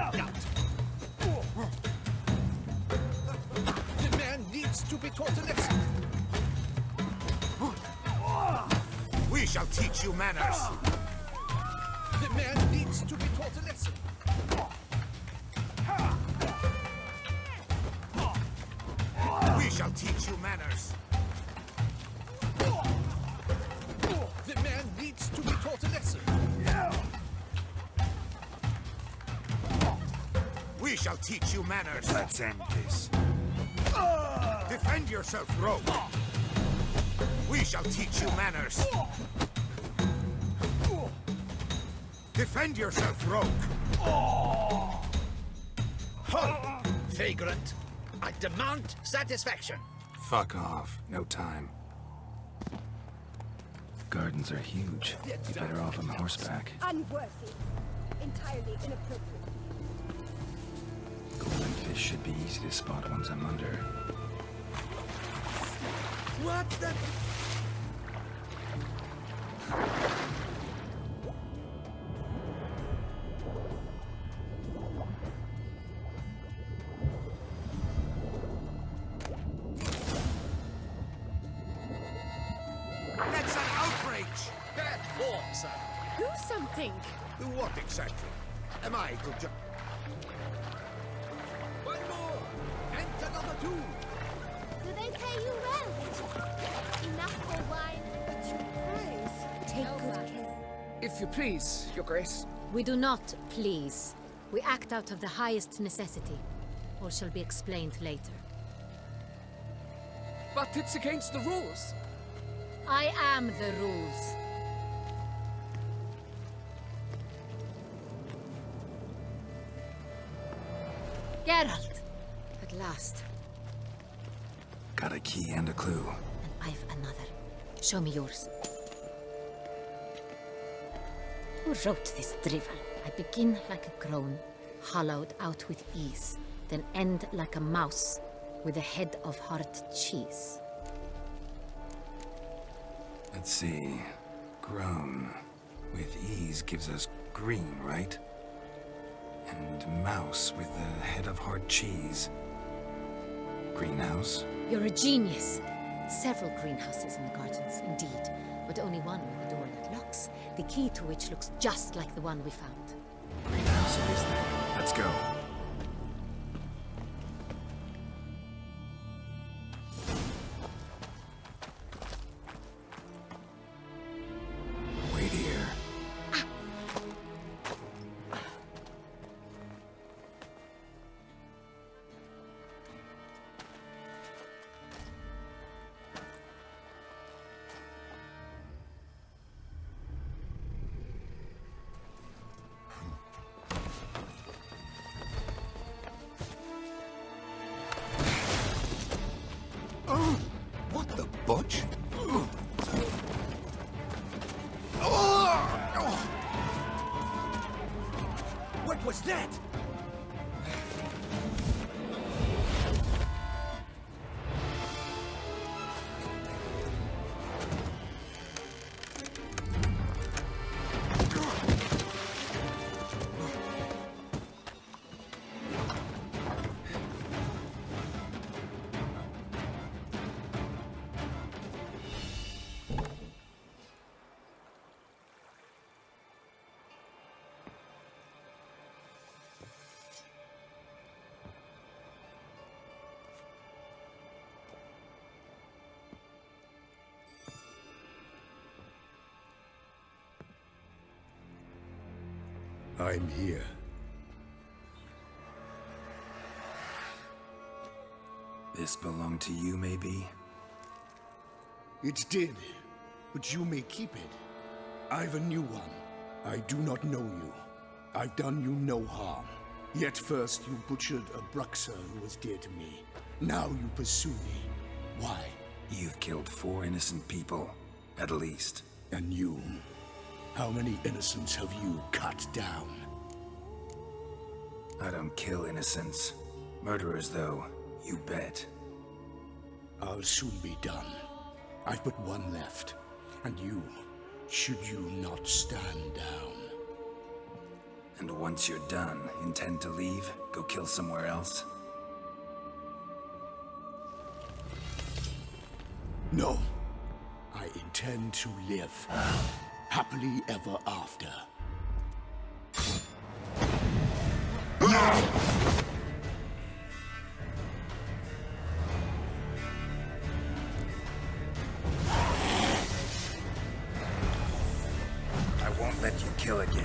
The man needs to be taught a lesson. We shall teach you manners. The man needs to be taught a lesson. We shall teach you manners. The man needs to be taught a lesson. We shall teach you manners. Let's end this. Defend yourself, rogue. We shall teach you manners. Defend yourself, rogue. Hold! Vagrant. I demand satisfaction. Fuck off. No time. Gardens are huge. Better off on horseback. Unworthy. Entirely inappropriate. Golden fish should be easy to spot once I'm under. What's that? That's an outrage! Bad form, sir. Do something! Do what exactly? Am I to ju- One more! And another two! Do they pay you well? Enough for wine and praise. Take good care. If you please, Your Grace. We do not please. We act out of the highest necessity. All shall be explained later. But it's against the rules. I am the rules. Geralt! At last. Got a key and a clue. And I've another. Show me yours. Who wrote this drivel? I begin like a crone, hollowed out with ease, then end like a mouse, with a head of hard cheese. Let's see. Grown. With ease gives us green, right? And mouse with the head of hard cheese. Greenhouse? You're a genius. Several greenhouses in the gardens, indeed, but only one with a door that locks, the key to which looks just like the one we found. Greenhouse it is then. Let's go. Wait here. What the butch? What was that? I'm here. This belonged to you, maybe? It did, but you may keep it. I've a new one. I do not know you. I've done you no harm. Yet first you butchered a Bruxer who was dear to me. Now you pursue me. Why? You've killed 4 innocent people, at least. And you? How many innocents have you cut down? I don't kill innocents. Murderers, though, you bet. I'll soon be done. I've but one left. And you, should you not stand down. And once you're done, intend to leave? Go kill somewhere else? No. I intend to live. Happily ever after. I won't let you kill again.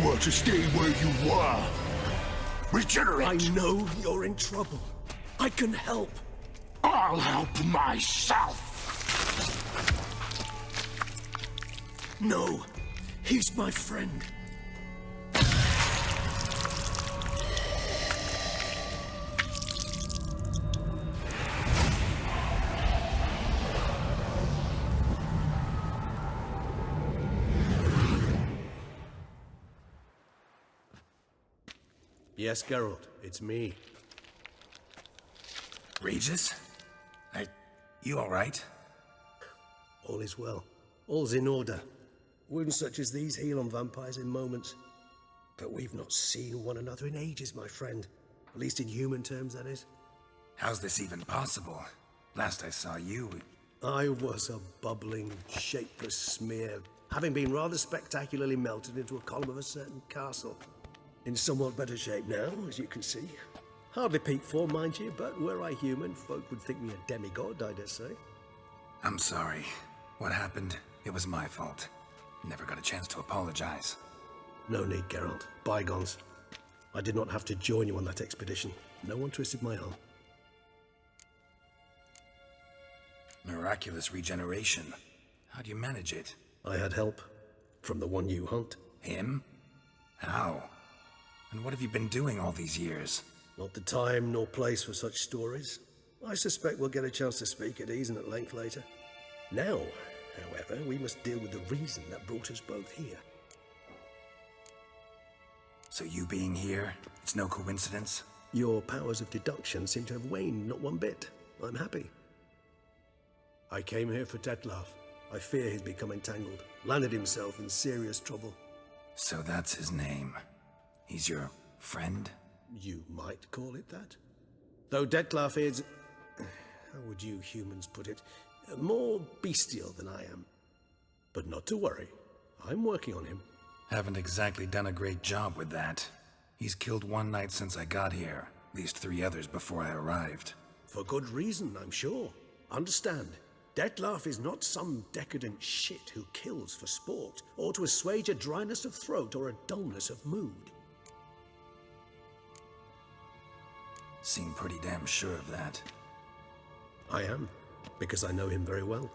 were to stay where you were. Regenerate! I know you're in trouble. I can help. I'll help myself! No, he's my friend. Yes, Geralt, it's me. Regis? You alright? All is well. All's in order. Wounds such as these heal on vampires in moments. But we've not seen one another in ages, my friend. At least in human terms, that is. How's this even possible? Last I saw you... I was a bubbling, shapeless smear, having been rather spectacularly melted into a column of a certain castle. In somewhat better shape now, as you can see. Hardly peak form, mind you, but were I human, folk would think me a demigod, I dare say. I'm sorry. What happened, it was my fault. Never got a chance to apologize. No need, Geralt. Bygones. I did not have to join you on that expedition. No one twisted my arm. Miraculous regeneration. How'd you manage it? I had help. From the one you hunt. Him? How? And what have you been doing all these years? Not the time nor place for such stories. I suspect we'll get a chance to speak at ease and at length later. Now, however, we must deal with the reason that brought us both here. So you being here, it's no coincidence? Your powers of deduction seem to have waned not one bit. I'm happy. I came here for Detlaf. I fear he's become entangled, landed himself in serious trouble. So that's his name. He's your friend? You might call it that. Though Detlaf is... how would you humans put it? More bestial than I am. But not to worry. I'm working on him. Haven't exactly done a great job with that. He's killed one knight since I got here. At least 3 others before I arrived. For good reason, I'm sure. Understand, Detlaf is not some decadent shit who kills for sport, or to assuage a dryness of throat or a dullness of mood. Seem pretty damn sure of that. I am, because I know him very well.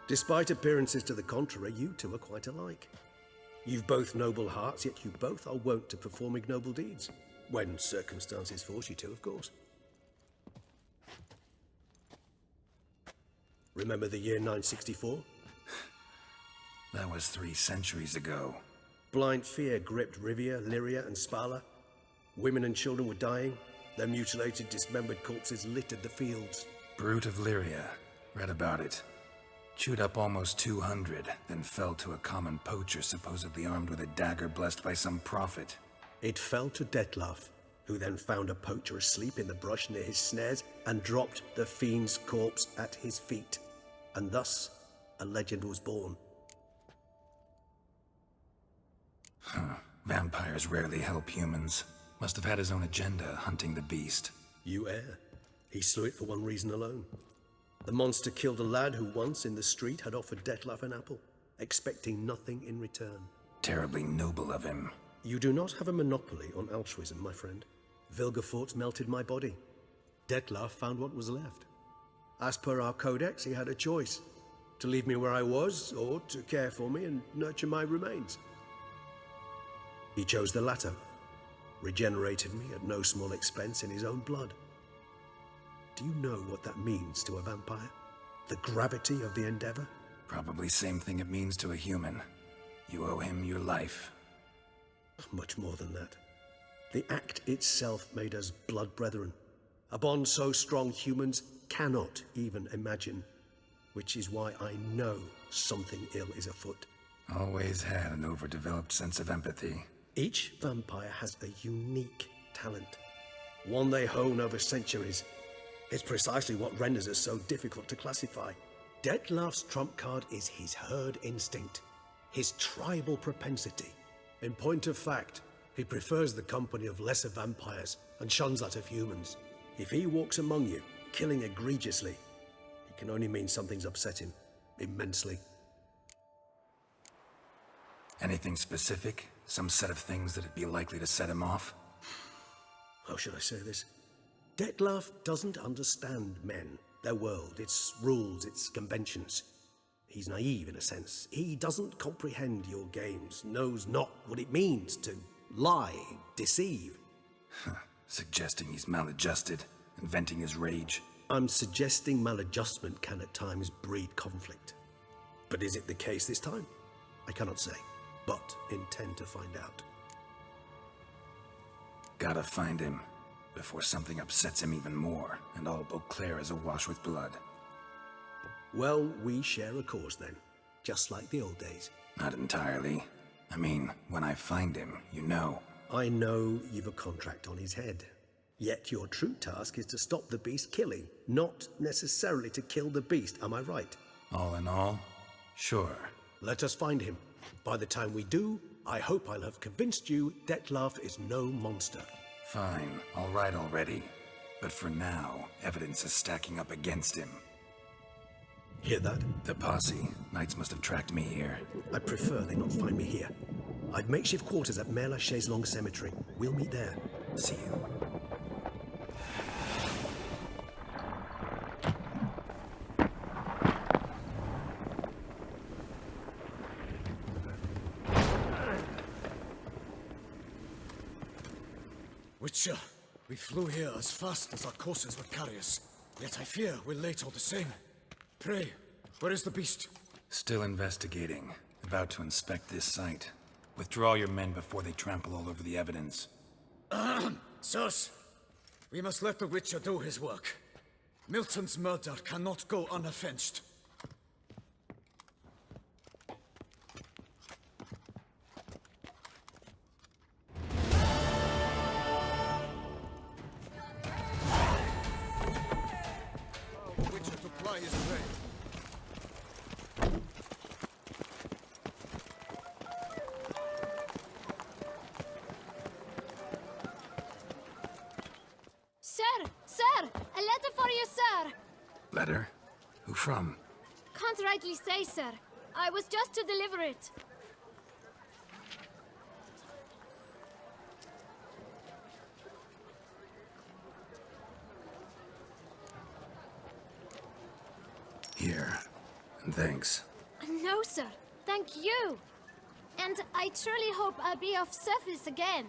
Despite appearances to the contrary, you two are quite alike. You've both noble hearts, yet you both are wont to perform ignoble deeds. When circumstances force you to, of course. Remember the year 964? That was 3 centuries ago. Blind fear gripped Rivia, Lyria, and Spala. Women and children were dying. Their mutilated, dismembered corpses littered the fields. Brute of Lyria. Read about it. Chewed up almost 200, then fell to a common poacher supposedly armed with a dagger blessed by some prophet. It fell to Detlaf, who then found a poacher asleep in the brush near his snares and dropped the fiend's corpse at his feet. And thus, a legend was born. Vampires rarely help humans. Must have had his own agenda, hunting the beast. You err. He slew it for one reason alone. The monster killed a lad who once, in the street, had offered Detlaf an apple, expecting nothing in return. Terribly noble of him. You do not have a monopoly on altruism, my friend. Vilgefortz melted my body. Detlaf found what was left. As per our codex, he had a choice. To leave me where I was, or to care for me and nurture my remains. He chose the latter. Regenerated me at no small expense in his own blood. Do you know what that means to a vampire? The gravity of the endeavor? Probably same thing it means to a human. You owe him your life. Much more than that. The act itself made us blood brethren. A bond so strong humans cannot even imagine. Which is why I know something ill is afoot. Always had an overdeveloped sense of empathy. Each vampire has a unique talent. One they hone over centuries. It's precisely what renders us so difficult to classify. Detlaf's trump card is his herd instinct. His tribal propensity. In point of fact, he prefers the company of lesser vampires and shuns that of humans. If he walks among you, killing egregiously, it can only mean something's upset him, immensely. Anything specific? Some set of things that'd be likely to set him off? How should I say this? Detlef doesn't understand men, their world, its rules, its conventions. He's naive in a sense. He doesn't comprehend your games, knows not what it means to lie, deceive. Suggesting he's maladjusted, and venting his rage. I'm suggesting maladjustment can at times breed conflict. But is it the case this time? I cannot say, but intend to find out. Gotta find him, before something upsets him even more, and all Beauclair is awash with blood. Well, we share a cause then, just like the old days. Not entirely. I mean, when I find him, you know. I know you've a contract on his head. Yet your true task is to stop the beast killing, not necessarily to kill the beast, am I right? All in all, sure. Let us find him. By the time we do, I hope I'll have convinced you Detlef is no monster. Fine, all right already. But for now, evidence is stacking up against him. Hear that? The posse. Knights must have tracked me here. I prefer they not find me here. I've makeshift quarters at Mère Lachaise Long Cemetery. We'll meet there. See you. Witcher, we flew here as fast as our courses would carry us. Yet I fear we're late all the same. Pray, where is the beast? Still investigating. About to inspect this site. Withdraw your men before they trample all over the evidence. Sirs, we must let the Witcher do his work. Milton's murder cannot go unavenged. Letter? Who from? Can't rightly say, sir. I was just to deliver it. Here. And thanks. No, sir. Thank you. And I truly hope I'll be of service again.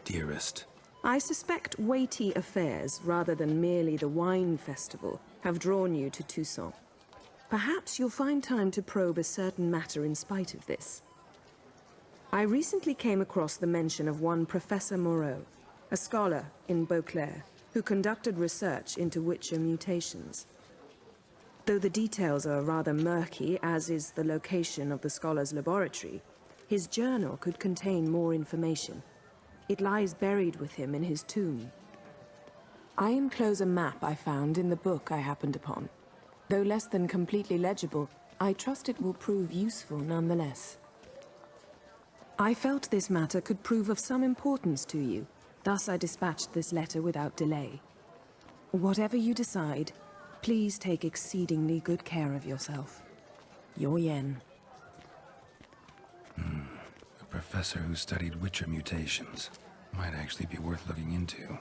Dearest. I suspect weighty affairs, rather than merely the wine festival, have drawn you to Toussaint. Perhaps you'll find time to probe a certain matter in spite of this. I recently came across the mention of one Professor Moreau, a scholar in Beauclair, who conducted research into Witcher mutations. Though the details are rather murky, as is the location of the scholar's laboratory, his journal could contain more information. It lies buried with him in his tomb. I enclose a map I found in the book I happened upon. Though less than completely legible, I trust it will prove useful nonetheless. I felt this matter could prove of some importance to you, thus I dispatched this letter without delay. Whatever you decide, please take exceedingly good care of yourself. Your Yen. A professor who studied Witcher mutations. Might actually be worth looking into.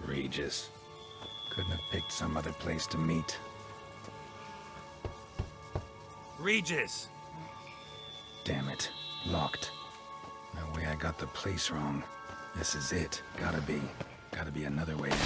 Regis. Couldn't have picked some other place to meet. Regis! Damn it. Locked. No way I got the place wrong. This is it. Gotta be. Gotta be another way in.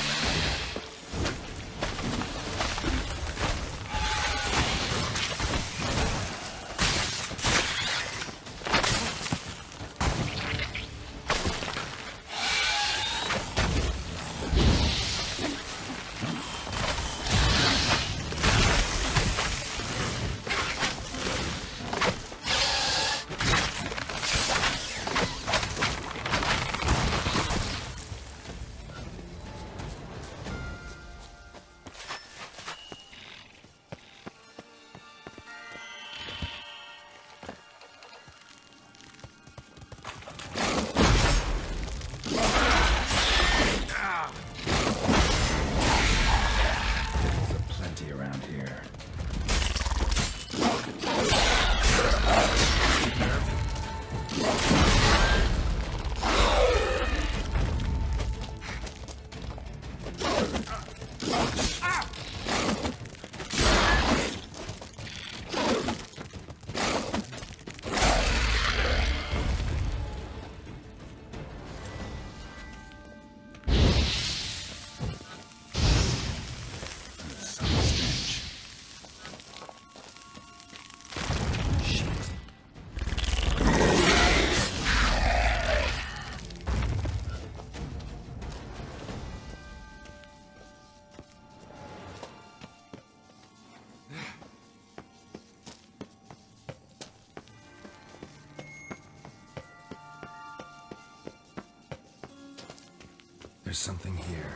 There's something here.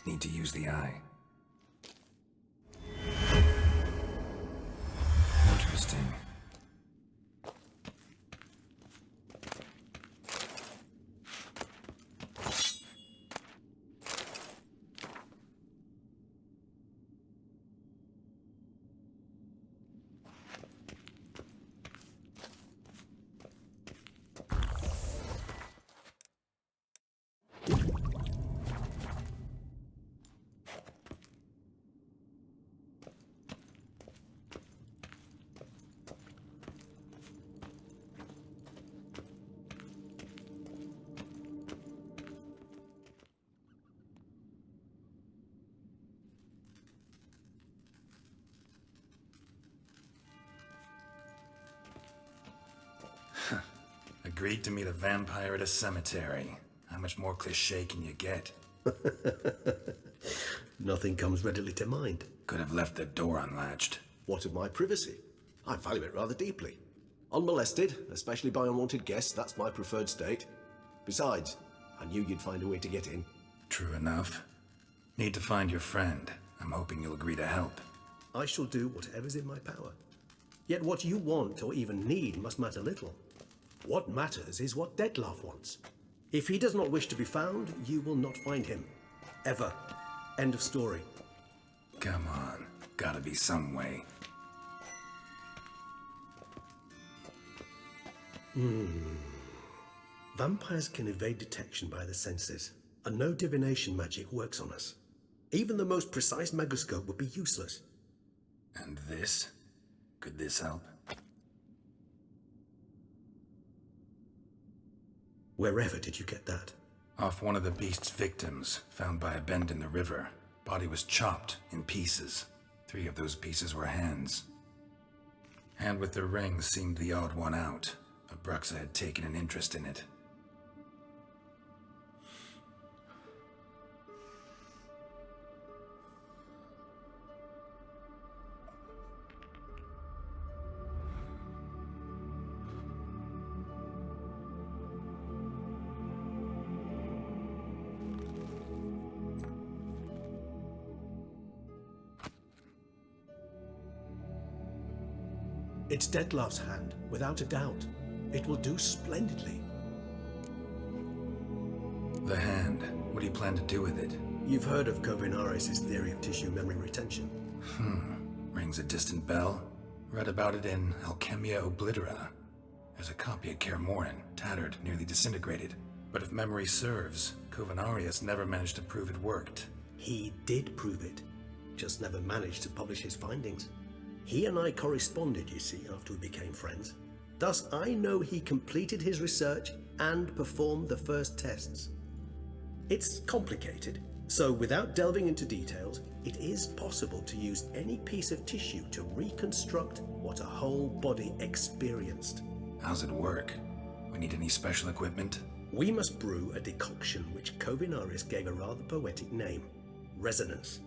Need to use the eye. Interesting. Agreed to meet a vampire at a cemetery. How much more cliché can you get? Nothing comes readily to mind. Could have left the door unlatched. What of my privacy? I value it rather deeply. Unmolested, especially by unwanted guests, that's my preferred state. Besides, I knew you'd find a way to get in. True enough. Need to find your friend. I'm hoping you'll agree to help. I shall do whatever's in my power. Yet what you want or even need must matter little. What matters is what Dettlaff wants. If he does not wish to be found, you will not find him. Ever. End of story. Come on. Gotta be some way. Vampires can evade detection by the senses, and no divination magic works on us. Even the most precise megascope would be useless. And this? Could this help? Wherever did you get that? Off one of the beast's victims, found by a bend in the river. Body was chopped in pieces. 3 of those pieces were hands. Hand with the ring seemed the odd one out. Abruxa had taken an interest in it. It's Dettlaff's hand, without a doubt. It will do splendidly. The hand. What do you plan to do with it? You've heard of Kovinaris' theory of tissue memory retention. Rings a distant bell. Read about it in Alchemia Oblitera. There's a copy at Kaer Morhen, tattered, nearly disintegrated. But if memory serves, Kovinaris never managed to prove it worked. He did prove it, just never managed to publish his findings. He and I corresponded, you see, after we became friends. Thus, I know he completed his research and performed the first tests. It's complicated, so without delving into details, it is possible to use any piece of tissue to reconstruct what a whole body experienced. How's it work? We need any special equipment? We must brew a decoction which Covinaris gave a rather poetic name, resonance.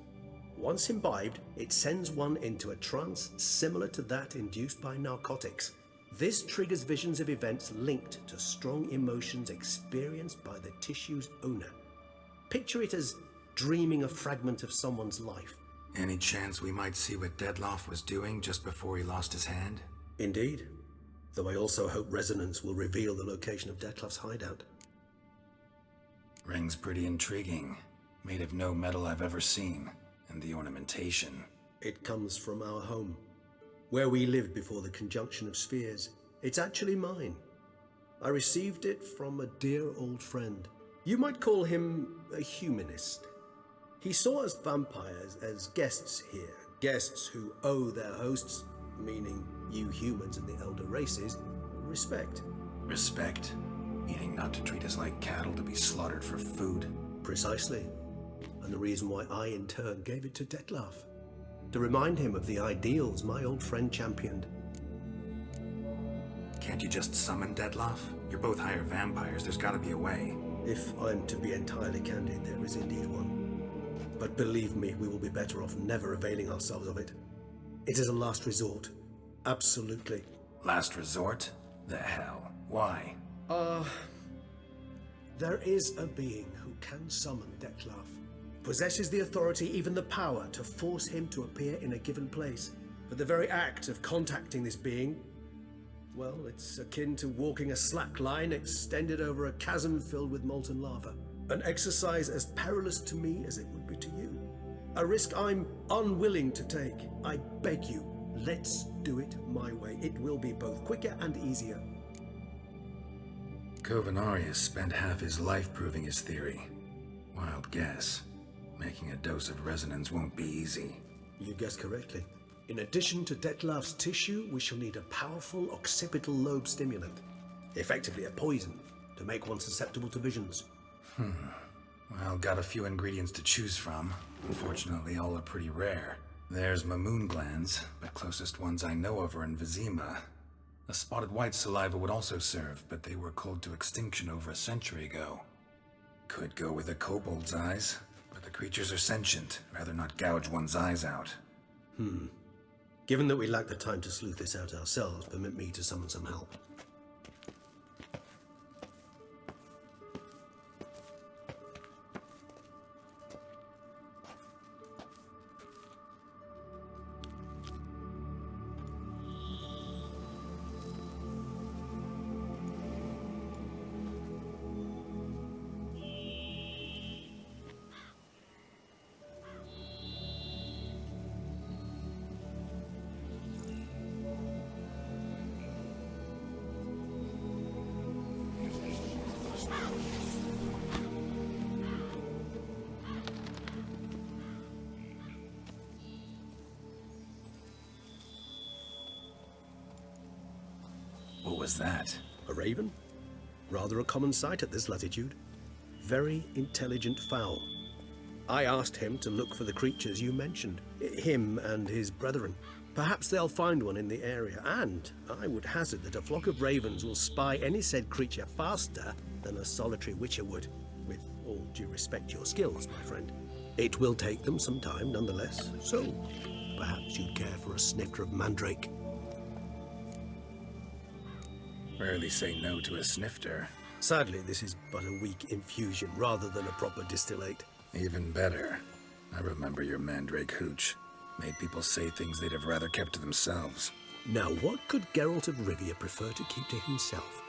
Once imbibed, it sends one into a trance similar to that induced by narcotics. This triggers visions of events linked to strong emotions experienced by the tissue's owner. Picture it as dreaming a fragment of someone's life. Any chance we might see what Dettlaff was doing just before he lost his hand? Indeed. Though I also hope resonance will reveal the location of Dettlaff's hideout. Ring's pretty intriguing. Made of no metal I've ever seen. And the ornamentation. It comes from our home, where we lived before the conjunction of spheres. It's actually mine. I received it from a dear old friend. You might call him a humanist. He saw us vampires as guests here, guests who owe their hosts, meaning you humans and the elder races, respect. Respect? Meaning not to treat us like cattle to be slaughtered for food? Precisely. And the reason why I, in turn, gave it to Dettlaff. To remind him of the ideals my old friend championed. Can't you just summon Dettlaff? You're both higher vampires, there's gotta be a way. If I'm to be entirely candid, there is indeed one. But believe me, we will be better off never availing ourselves of it. It is a last resort. Absolutely. Last resort? The hell? Why? There is a being who can summon Dettlaff. Possesses the authority, even the power, to force him to appear in a given place. But the very act of contacting this being, well, it's akin to walking a slack line extended over a chasm filled with molten lava. An exercise as perilous to me as it would be to you. A risk I'm unwilling to take. I beg you, let's do it my way. It will be both quicker and easier. Covenarius spent half his life proving his theory. Wild guess. Making a dose of resonance won't be easy. You guessed correctly. In addition to Dettlaff's tissue, we shall need a powerful occipital lobe stimulant. Effectively a poison, to make one susceptible to visions. Well, got a few ingredients to choose from. Unfortunately, all are pretty rare. There's Mamoon glands, but closest ones I know of are in Vesemir. A spotted white saliva would also serve, but they were cold to extinction over a century ago. Could go with a kobold's eyes. But the creatures are sentient. Rather not gouge one's eyes out. Given that we lack the time to sleuth this out ourselves, permit me to summon some help. What was that? A raven? Rather a common sight at this latitude. Very intelligent fowl. I asked him to look for the creatures you mentioned. Him and his brethren. Perhaps they'll find one in the area, and I would hazard that a flock of ravens will spy any said creature faster than a solitary witcher would. With all due respect to your skills, my friend. It will take them some time nonetheless, so perhaps you'd care for a snifter of mandrake. Rarely say no to a snifter. Sadly, this is but a weak infusion rather than a proper distillate. Even better. I remember your mandrake hooch. Made people say things they'd have rather kept to themselves. Now, what could Geralt of Rivia prefer to keep to himself?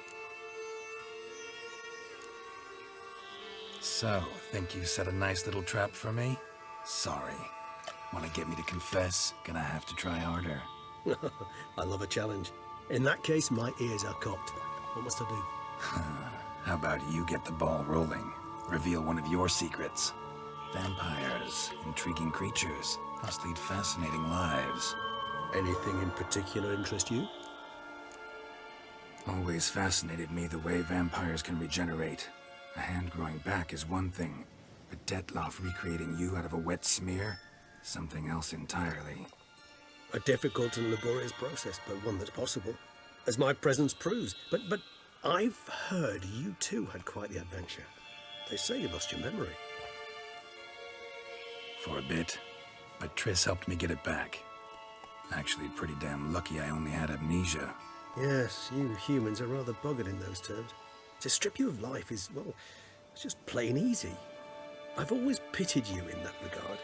So, think you set a nice little trap for me? Sorry. Want to get me to confess? Gonna have to try harder. I love a challenge. In that case, my ears are cocked. What must I do? How about you get the ball rolling? Reveal one of your secrets. Vampires, intriguing creatures, must lead fascinating lives. Anything in particular interest you? Always fascinated me the way vampires can regenerate. A hand growing back is one thing, but Detloff recreating you out of a wet smear? Something else entirely. A difficult and laborious process, but one that's possible, as my presence proves. But I've heard you too had quite the adventure. They say you lost your memory. For a bit, but Triss helped me get it back. Actually, pretty damn lucky I only had amnesia. Yes, you humans are rather buggered in those terms. To strip you of life is, well, it's just plain easy. I've always pitied you in that regard.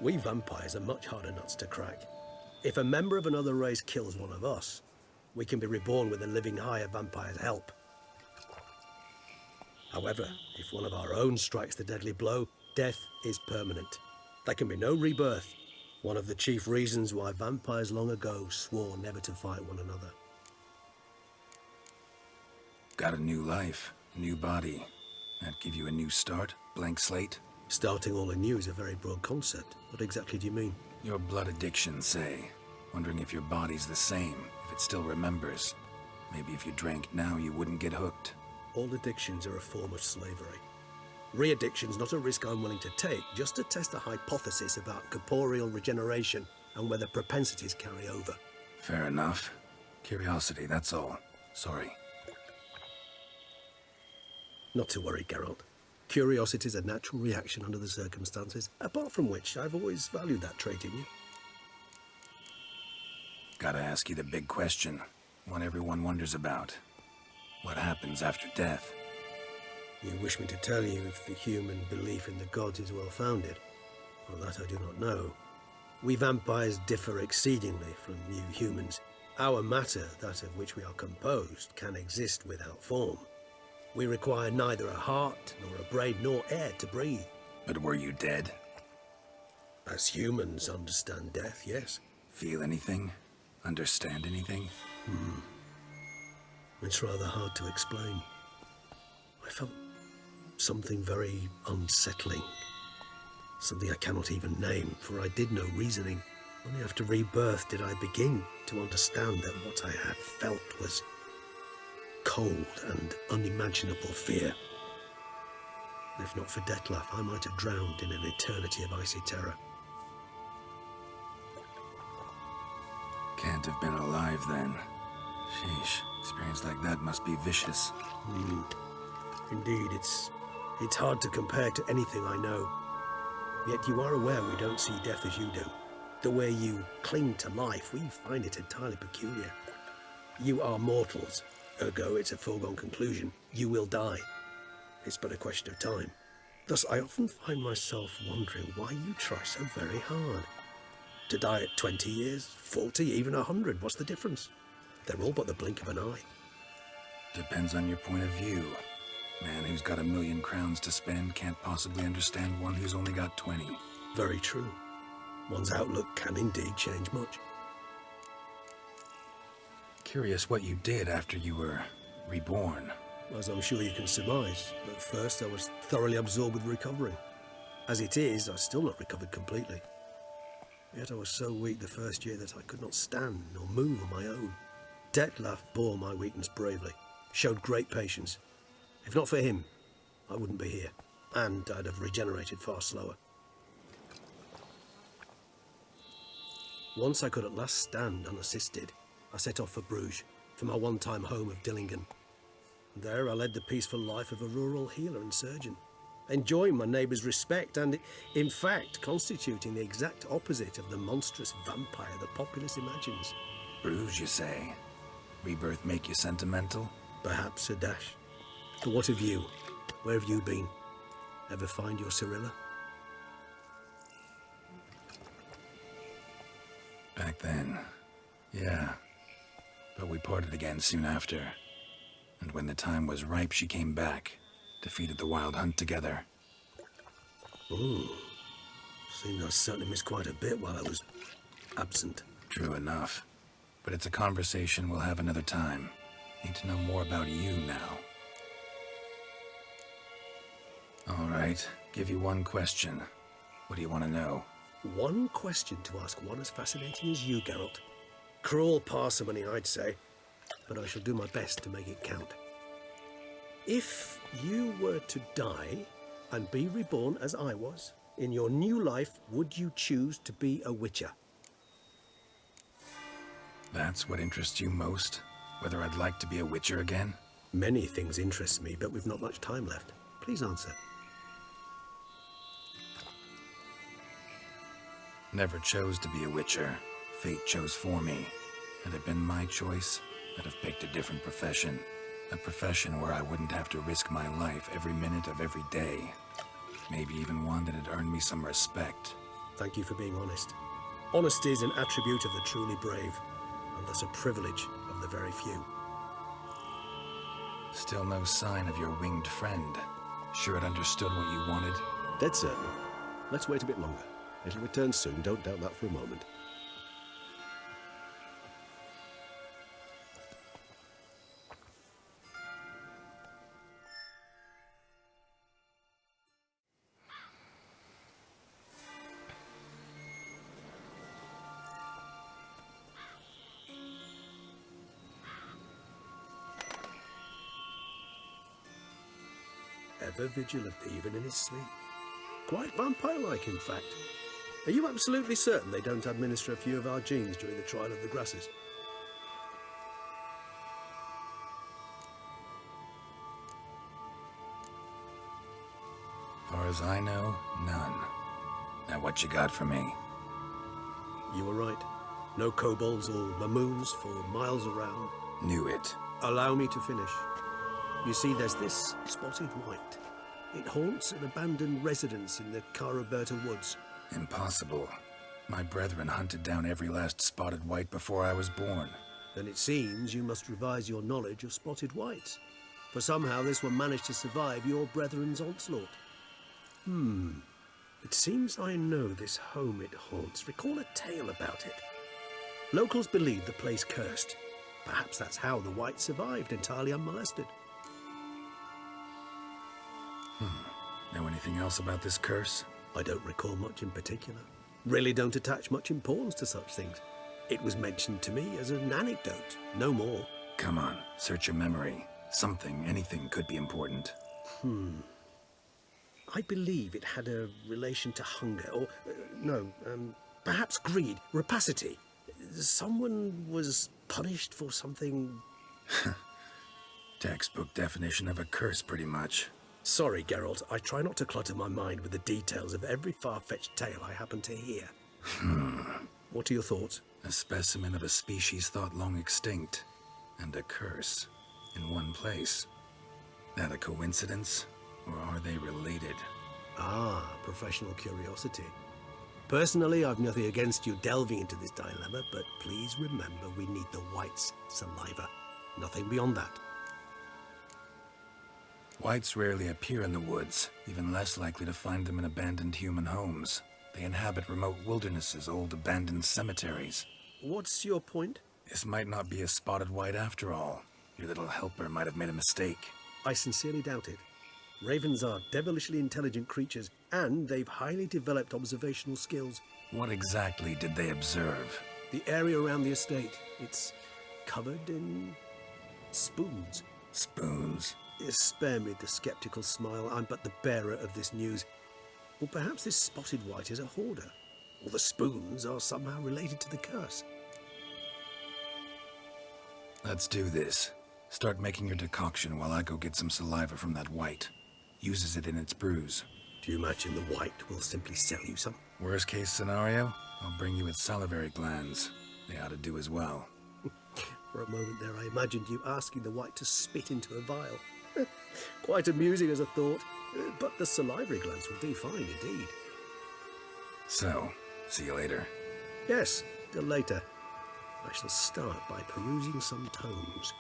We vampires are much harder nuts to crack. If a member of another race kills one of us, we can be reborn with a living higher vampire's help. However, if one of our own strikes the deadly blow, death is permanent. There can be no rebirth. One of the chief reasons why vampires long ago swore never to fight one another. Got a new life, new body. That give you a new start? Blank slate? Starting all anew is a very broad concept. What exactly do you mean? Your blood addiction, say. Wondering if your body's the same, if it still remembers. Maybe if you drank now, you wouldn't get hooked. All addictions are a form of slavery. Re-addiction's not a risk I'm willing to take, just to test a hypothesis about corporeal regeneration and whether propensities carry over. Fair enough. Curiosity, that's all. Sorry. Not to worry, Geralt. Curiosity is a natural reaction under the circumstances, apart from which I've always valued that trait in you. Gotta ask you the big question. One everyone wonders about. What happens after death? You wish me to tell you if the human belief in the gods is well-founded? Well, that I do not know. We vampires differ exceedingly from you humans. Our matter, that of which we are composed, can exist without form. We require neither a heart, nor a brain, nor air to breathe. But were you dead? As humans understand death, yes. Feel anything? Understand anything? It's rather hard to explain. I felt something very unsettling. Something I cannot even name, for I did no reasoning. Only after rebirth did I begin to understand that what I had felt was cold and unimaginable fear. If not for Detloff, I might have drowned in an eternity of icy terror. Can't have been alive then. Sheesh, experience like that must be vicious. Indeed, it's hard to compare to anything I know. Yet you are aware we don't see death as you do. The way you cling to life, we find it entirely peculiar. You are mortals, ergo it's a foregone conclusion. You will die. It's but a question of time. Thus, I often find myself wondering why you try so very hard. To die at 20 years, 40, even 100, what's the difference? They're all but the blink of an eye. Depends on your point of view. Man who's got 1,000,000 crowns to spend can't possibly understand one who's only got 20. Very true. One's outlook can indeed change much. Curious what you did after you were reborn. As I'm sure you can surmise, but first I was thoroughly absorbed with recovering. As it is, I've still not recovered completely. Yet I was so weak the first year that I could not stand nor move on my own. Detloff bore my weakness bravely, showed great patience. If not for him, I wouldn't be here, and I'd have regenerated far slower. Once I could at last stand unassisted, I set off for Bruges, for my one-time home of Dillingen. There I led the peaceful life of a rural healer and surgeon, enjoying my neighbours' respect and, in fact, constituting the exact opposite of the monstrous vampire the populace imagines. Bruges, you say? Rebirth make you sentimental? Perhaps a dash. But what of you? Where have you been? Ever find your Cirilla? Back then, yeah. But we parted again soon after. And when the time was ripe, she came back. Defeated the Wild Hunt together. Seems I certainly missed quite a bit while I was absent. True enough. But it's a conversation we'll have another time. Need to know more about you now. All right, give you one question. What do you want to know? One question to ask one as fascinating as you, Geralt. Cruel parsimony, I'd say. But I shall do my best to make it count. If you were to die and be reborn as I was, in your new life, would you choose to be a witcher? That's what interests you most? Whether I'd like to be a witcher again? Many things interest me, but we've not much time left. Please answer. Never chose to be a witcher. Fate chose for me. Had it been my choice, I'd have picked a different profession. A profession where I wouldn't have to risk my life every minute of every day. Maybe even one that had earned me some respect. Thank you for being honest. Honesty is an attribute of the truly brave, and thus a privilege of the very few. Still no sign of your winged friend. Sure it understood what you wanted? Dead certain. Let's wait a bit longer. It'll return soon, don't doubt that for a moment. Ever vigilant, even in his sleep. Quite vampire-like, in fact. Are you absolutely certain they don't administer a few of our genes during the trial of the grasses? Far as I know, none. Now what you got for me? You were right. No kobolds or mamoons for miles around. Knew it. Allow me to finish. You see, there's this spotted white. It haunts an abandoned residence in the Caraberta woods. Impossible. My brethren hunted down every last spotted white before I was born. Then it seems you must revise your knowledge of spotted whites. For somehow this one managed to survive your brethren's onslaught. It seems I know this home it haunts. Recall a tale about it. Locals believe the place cursed. Perhaps that's how the white survived, entirely unmolested. Know anything else about this curse? I don't recall much in particular. Really don't attach much importance to such things. It was mentioned to me as an anecdote, no more. Come on, search your memory. Something, anything could be important. I believe it had a relation to hunger, or, perhaps greed, rapacity. Someone was punished for something... Textbook definition of a curse, pretty much. Sorry, Geralt, I try not to clutter my mind with the details of every far-fetched tale I happen to hear. What are your thoughts? A specimen of a species thought long extinct, and a curse, in one place. That a coincidence, or are they related? Ah, professional curiosity. Personally, I've nothing against you delving into this dilemma, but please remember we need the white's saliva. Nothing beyond that. Whites rarely appear in the woods, even less likely to find them in abandoned human homes. They inhabit remote wildernesses, old abandoned cemeteries. What's your point? This might not be a spotted white after all. Your little helper might have made a mistake. I sincerely doubt it. Ravens are devilishly intelligent creatures, and they've highly developed observational skills. What exactly did they observe? The area around the estate. It's covered in... spoons. Spoons? Spare me the skeptical smile. I'm but the bearer of this news. Or perhaps this spotted white is a hoarder. Or the spoons are somehow related to the curse. Let's do this. Start making your decoction while I go get some saliva from that white. Uses it in its brews. Do you imagine the white will simply sell you some? Worst case scenario, I'll bring you its salivary glands. They ought to do as well. For a moment there I imagined you asking the white to spit into a vial. Quite amusing as a thought, but the salivary glands will do fine indeed. So, see you later. Yes, till later. I shall start by perusing some tomes.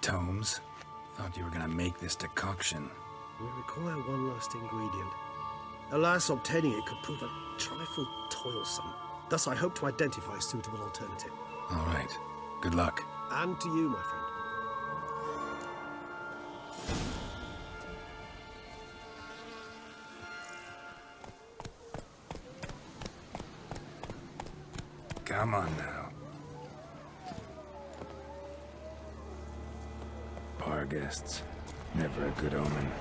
Tomes? Thought you were gonna make this decoction. We require one last ingredient. Alas, obtaining it could prove a trifle toilsome. Thus I hope to identify a suitable alternative. All right. Good luck. And to you, my friend. Come on now. Bar guests. Never a good omen.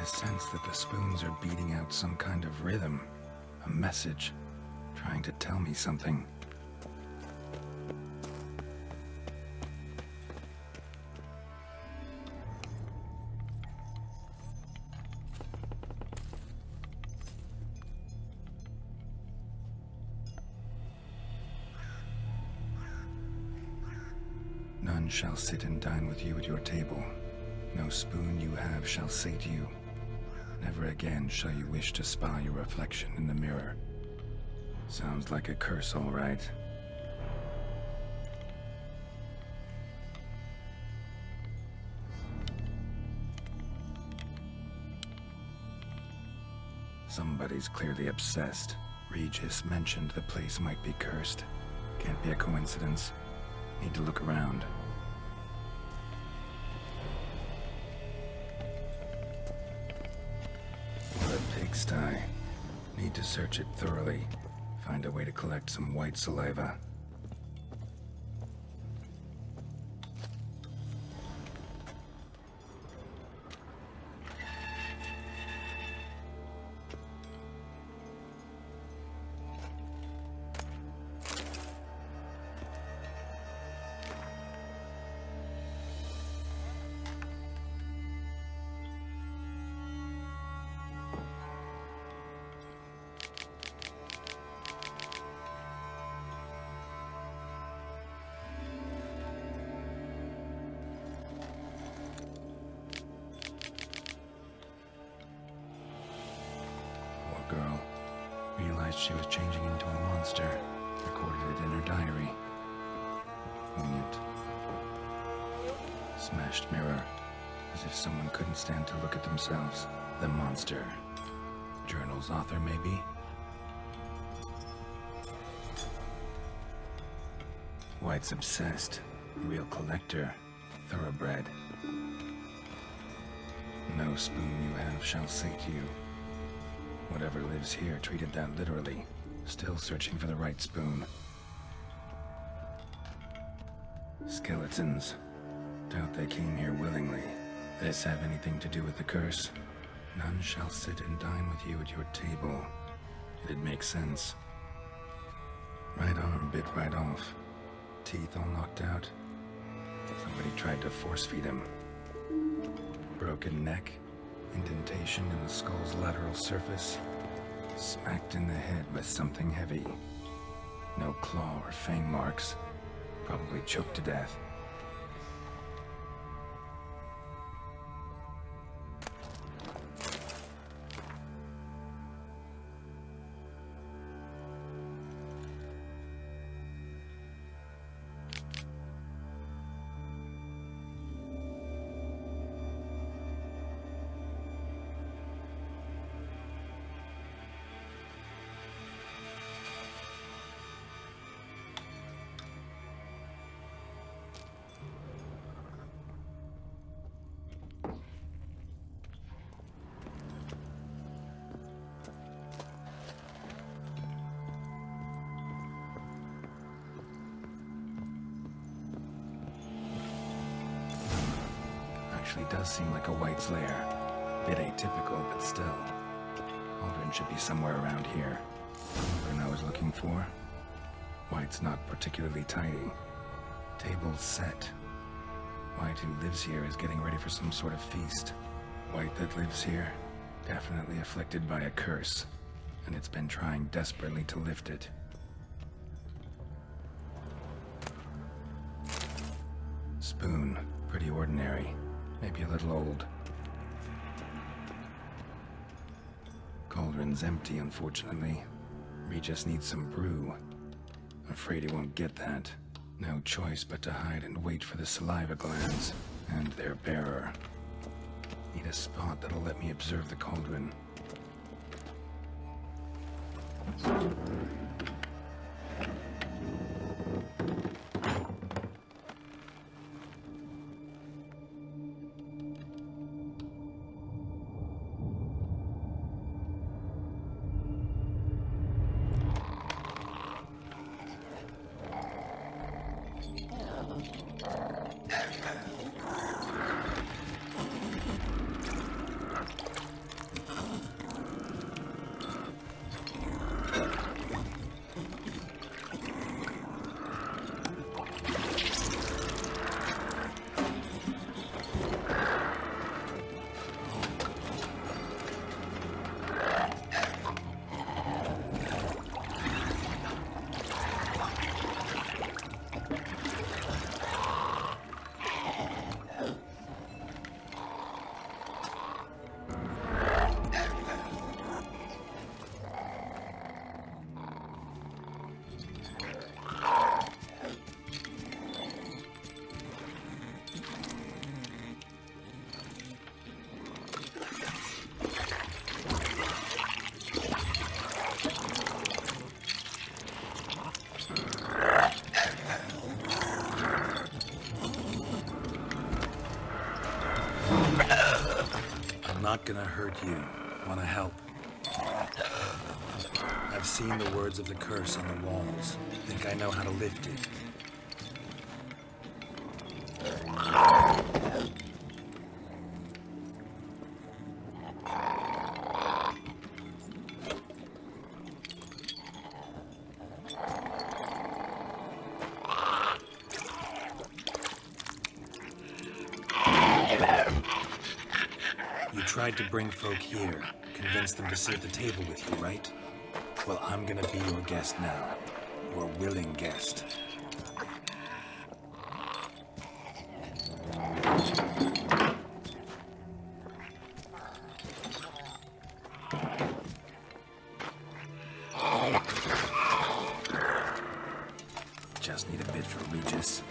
Sense that the spoons are beating out some kind of rhythm, a message, trying to tell me something. None shall sit and dine with you at your table. No spoon you have shall sate you. Never again shall you wish to spy your reflection in the mirror. Sounds like a curse, all right. Somebody's clearly obsessed. Regis mentioned the place might be cursed. Can't be a coincidence. Need to look around. Pigsty. Need to search it thoroughly. Find a way to collect some white saliva. Girl realized she was changing into a monster, recorded it in her diary. Poignant. Smashed mirror, as if someone couldn't stand to look at themselves. The monster. Journal's author, maybe? White's obsessed. Real collector. Thoroughbred. No spoon you have shall sate you. Whatever lives here treated that literally. Still searching for the right spoon. Skeletons. Doubt they came here willingly. This have anything to do with the curse? None shall sit and dine with you at your table. It'd make sense. Right arm bit right off. Teeth all knocked out. Somebody tried to force feed him. Broken neck. Indentation in the skull's lateral surface. Smacked in the head with something heavy. No claw or fang marks. Probably choked to death. actually does seem like a White's lair. Bit atypical, but still. Cauldron should be somewhere around here. Cauldron I was looking for. White's not particularly tidy. Table's set. White who lives here is getting ready for some sort of feast. White that lives here, definitely afflicted by a curse, and it's been trying desperately to lift it. Spoon, pretty ordinary, maybe a little old. Cauldron's empty, unfortunately. Regis needs some brew. Afraid he won't get that. No choice but to hide and wait for the saliva glands and their bearer. Need a spot that'll let me observe the cauldron. Not gonna hurt you. Wanna help? I've seen the words of the curse on the walls. Think I know how to lift it. Tried to bring folk here, convince them to sit at the table with you, right? Well, I'm gonna be your guest now. Your willing guest. Just need a bit for Regis.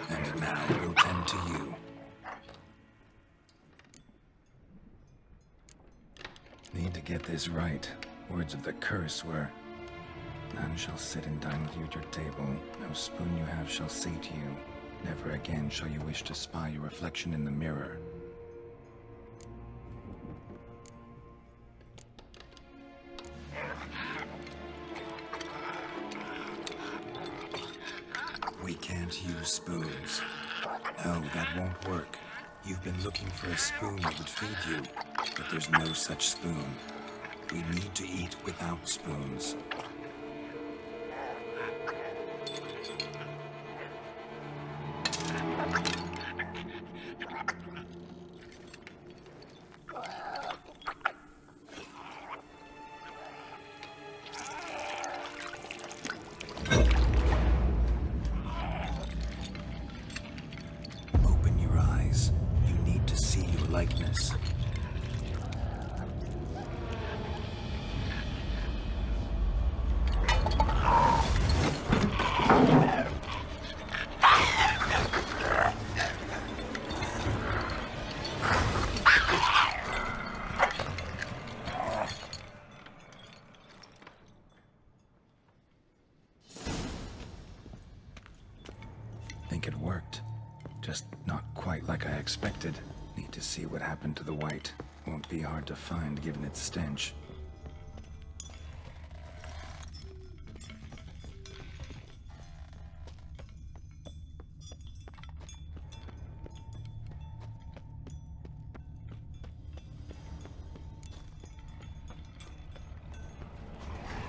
And now we'll tend to you. Need to get this right. Words of the curse were, none shall sit and dine with you at your table. No spoon you have shall say to you, never again shall you wish to spy your reflection in the mirror. We can't use spoons. No, that won't work. You've been looking for a spoon that would feed you, but there's no such spoon. We need to eat without spoons. Open your eyes. You need to see your likeness. Think it worked. Just not quite like I expected. Need to see what happened to the white. Won't be hard to find given its stench.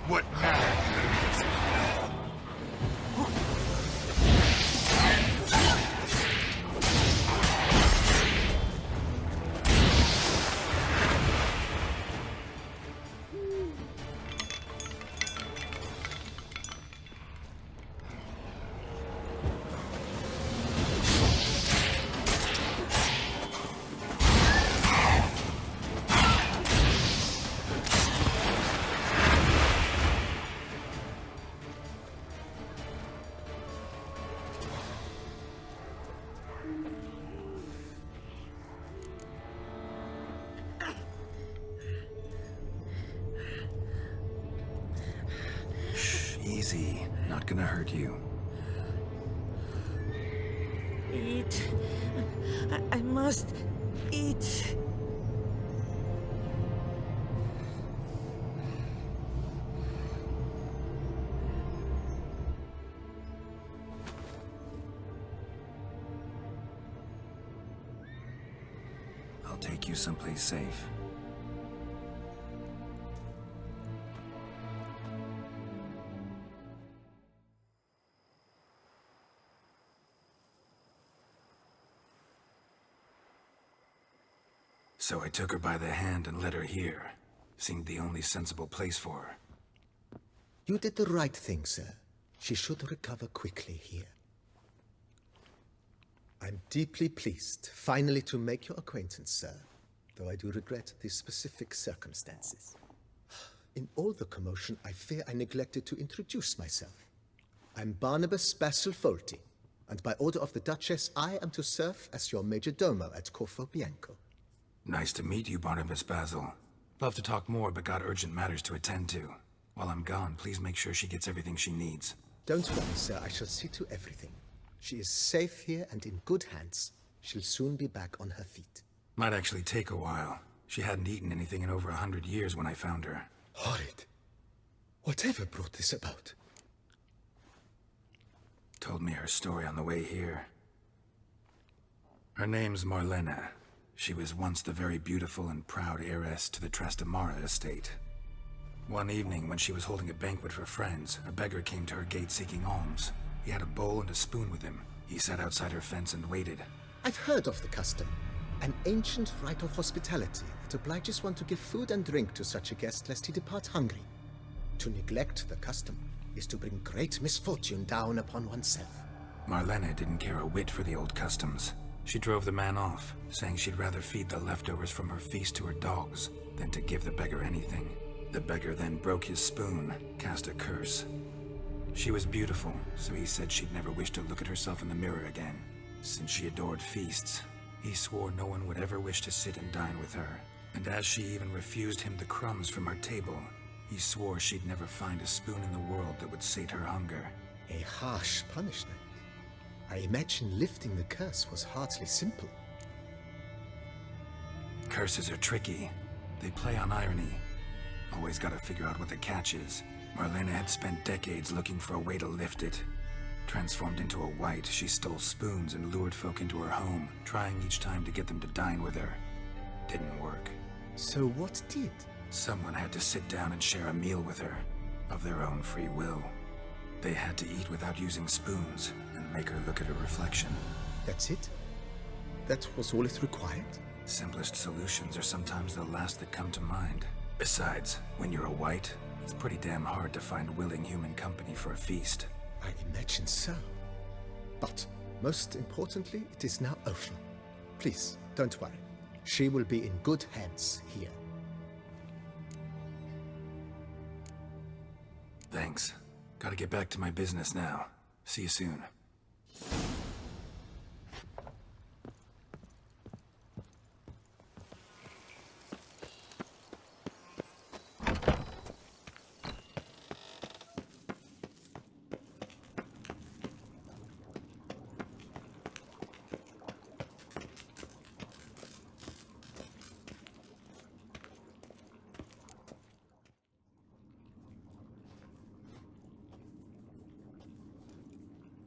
What matters? Easy. Not gonna hurt you. Eat. I must eat. I'll take you someplace safe. So I took her by the hand and led her here. Seemed the only sensible place for her. You did the right thing, sir. She should recover quickly here. I'm deeply pleased, finally, to make your acquaintance, sir, though I do regret the specific circumstances. In all the commotion, I fear I neglected to introduce myself. I'm Barnabas Basilfolti, and by order of the Duchess, I am to serve as your major domo at Corfo Bianco. Nice to meet you, Barnabas Basil. Love to talk more, but got urgent matters to attend to. While I'm gone, please make sure she gets everything she needs. Don't worry, sir. I shall see to everything. She is safe here and in good hands. She'll soon be back on her feet. Might actually take a while. She hadn't eaten anything in over 100 years when I found her. Horrid. Whatever brought this about? Told me her story on the way here. Her name's Marlena. She was once the very beautiful and proud heiress to the Trastamara estate. One evening, when she was holding a banquet for friends, a beggar came to her gate seeking alms. He had a bowl and a spoon with him. He sat outside her fence and waited. I've heard of the custom. An ancient rite of hospitality that obliges one to give food and drink to such a guest lest he depart hungry. To neglect the custom is to bring great misfortune down upon oneself. Marlena didn't care a whit for the old customs. She drove the man off, saying she'd rather feed the leftovers from her feast to her dogs than to give the beggar anything. The beggar then broke his spoon, cast a curse. She was beautiful, so he said she'd never wish to look at herself in the mirror again. Since she adored feasts, he swore no one would ever wish to sit and dine with her. And as she even refused him the crumbs from her table, he swore she'd never find a spoon in the world that would sate her hunger. A harsh punishment. I imagine lifting the curse was hardly simple. Curses are tricky. They play on irony. Always gotta figure out what the catch is. Marlena had spent decades looking for a way to lift it. Transformed into a white, she stole spoons and lured folk into her home, trying each time to get them to dine with her. Didn't work. So what did? Someone had to sit down and share a meal with her, of their own free will. They had to eat without using spoons, and make her look at her reflection. That's it? That was all it required? Simplest solutions are sometimes the last that come to mind. Besides, when you're a white, it's pretty damn hard to find willing human company for a feast. I imagine so. But, most importantly, it is now over. Please, don't worry. She will be in good hands here. Thanks. Gotta get back to my business now. See you soon.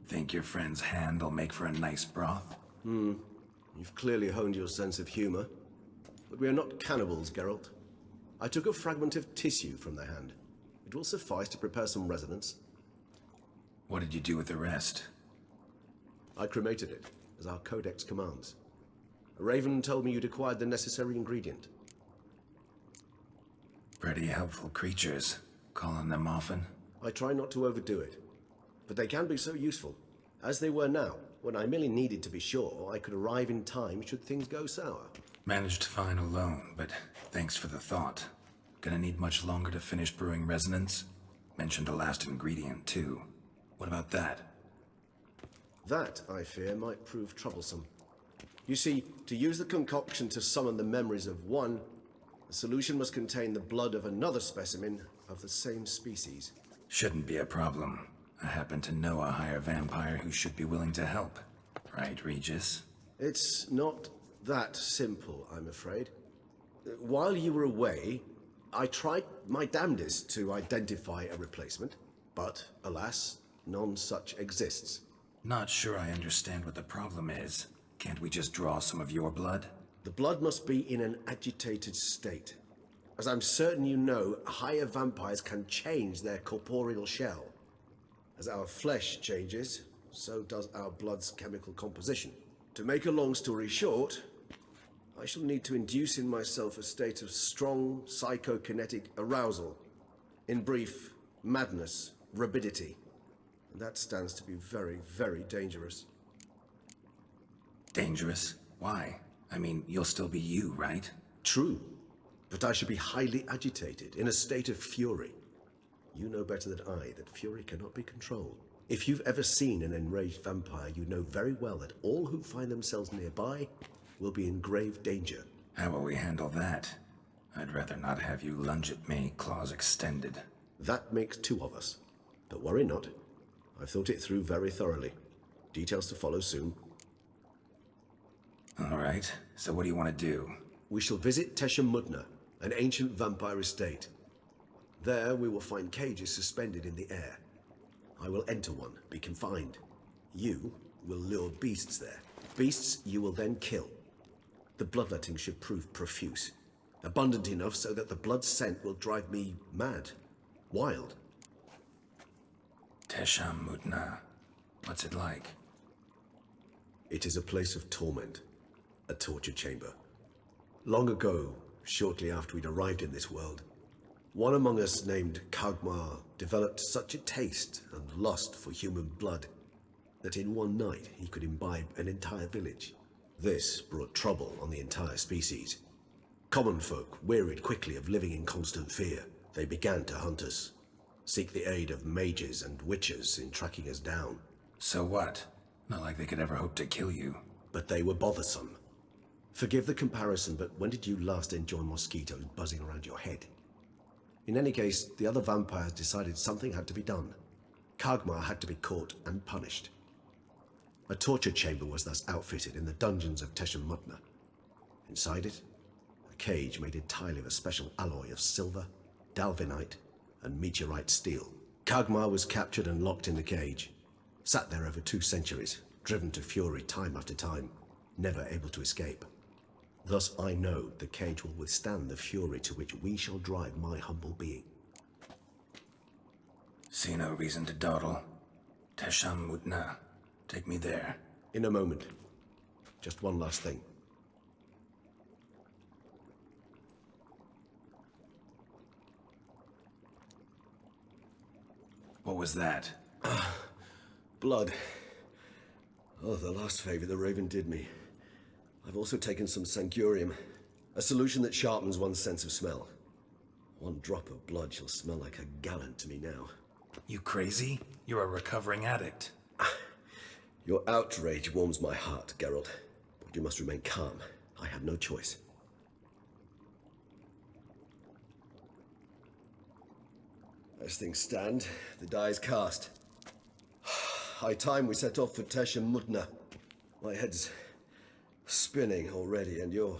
Think your friend's hand will make for a nice broth? You've clearly honed your sense of humor. But we are not cannibals, Geralt. I took a fragment of tissue from the hand. It will suffice to prepare some resonance. What did you do with the rest? I cremated it, as our codex commands. Raven told me you'd acquired the necessary ingredient. Pretty helpful creatures. Calling them often? I try not to overdo it, but they can be so useful, as they were now, when I merely needed to be sure I could arrive in time should things go sour. Managed fine alone, but thanks for the thought. Gonna need much longer to finish brewing resonance? Mentioned a last ingredient, too. What about that? That, I fear, might prove troublesome. You see, to use the concoction to summon the memories of one, the solution must contain the blood of another specimen of the same species. Shouldn't be a problem. I happen to know a higher vampire who should be willing to help. Right, Regis? It's not that simple, I'm afraid. While you were away, I tried my damnedest to identify a replacement, but, alas, none such exists. Not sure I understand what the problem is. Can't we just draw some of your blood? The blood must be in an agitated state. As I'm certain you know, higher vampires can change their corporeal shell. As our flesh changes, so does our blood's chemical composition. To make a long story short, I shall need to induce in myself a state of strong psychokinetic arousal. In brief, madness, rabidity. And that stands to be very, very dangerous. Dangerous? Why? I mean, you'll still be you, right? True. But I should be highly agitated, in a state of fury. You know better than I that fury cannot be controlled. If you've ever seen an enraged vampire, you know very well that all who find themselves nearby will be in grave danger. How will we handle that? I'd rather not have you lunge at me, claws extended. That makes two of us. But worry not. I've thought it through very thoroughly. Details to follow soon. All right, so what do you want to do? We shall visit Tesha Mudna, an ancient vampire estate. There we will find cages suspended in the air. I will enter one, be confined. You will lure beasts there. Beasts you will then kill. The bloodletting should prove profuse. Abundant enough so that the blood scent will drive me mad. Wild. Tesha Mudna. What's it like? It is a place of torment. A torture chamber. Long ago, shortly after we'd arrived in this world, one among us named Kagmar developed such a taste and lust for human blood that in one night he could imbibe an entire village. This brought trouble on the entire species. Common folk wearied quickly of living in constant fear. They began to hunt us, seek the aid of mages and witches in tracking us down. So what? Not like they could ever hope to kill you. But they were bothersome. Forgive the comparison, but when did you last enjoy mosquitoes buzzing around your head? In any case, the other vampires decided something had to be done. Kagmar had to be caught and punished. A torture chamber was thus outfitted in the dungeons of Tesha Mudna. Inside it, a cage made entirely of a special alloy of silver, dalvinite, and meteorite steel. Kagmar was captured and locked in the cage. Sat there over 2 centuries, driven to fury time after time, never able to escape. Thus I know the cage will withstand the fury to which we shall drive my humble being. See no reason to dawdle. Tesha Mudna. Take me there. In a moment. Just one last thing. What was that? Blood. Oh, the last favor the Raven did me. I've also taken some Sangurium, a solution that sharpens one's sense of smell. One drop of blood shall smell like a gallon to me now. You crazy? You're a recovering addict. Your outrage warms my heart, Geralt. But you must remain calm. I had no choice. As things stand, the die is cast. High time we set off for Tesha Mudna. My head's spinning already, and you're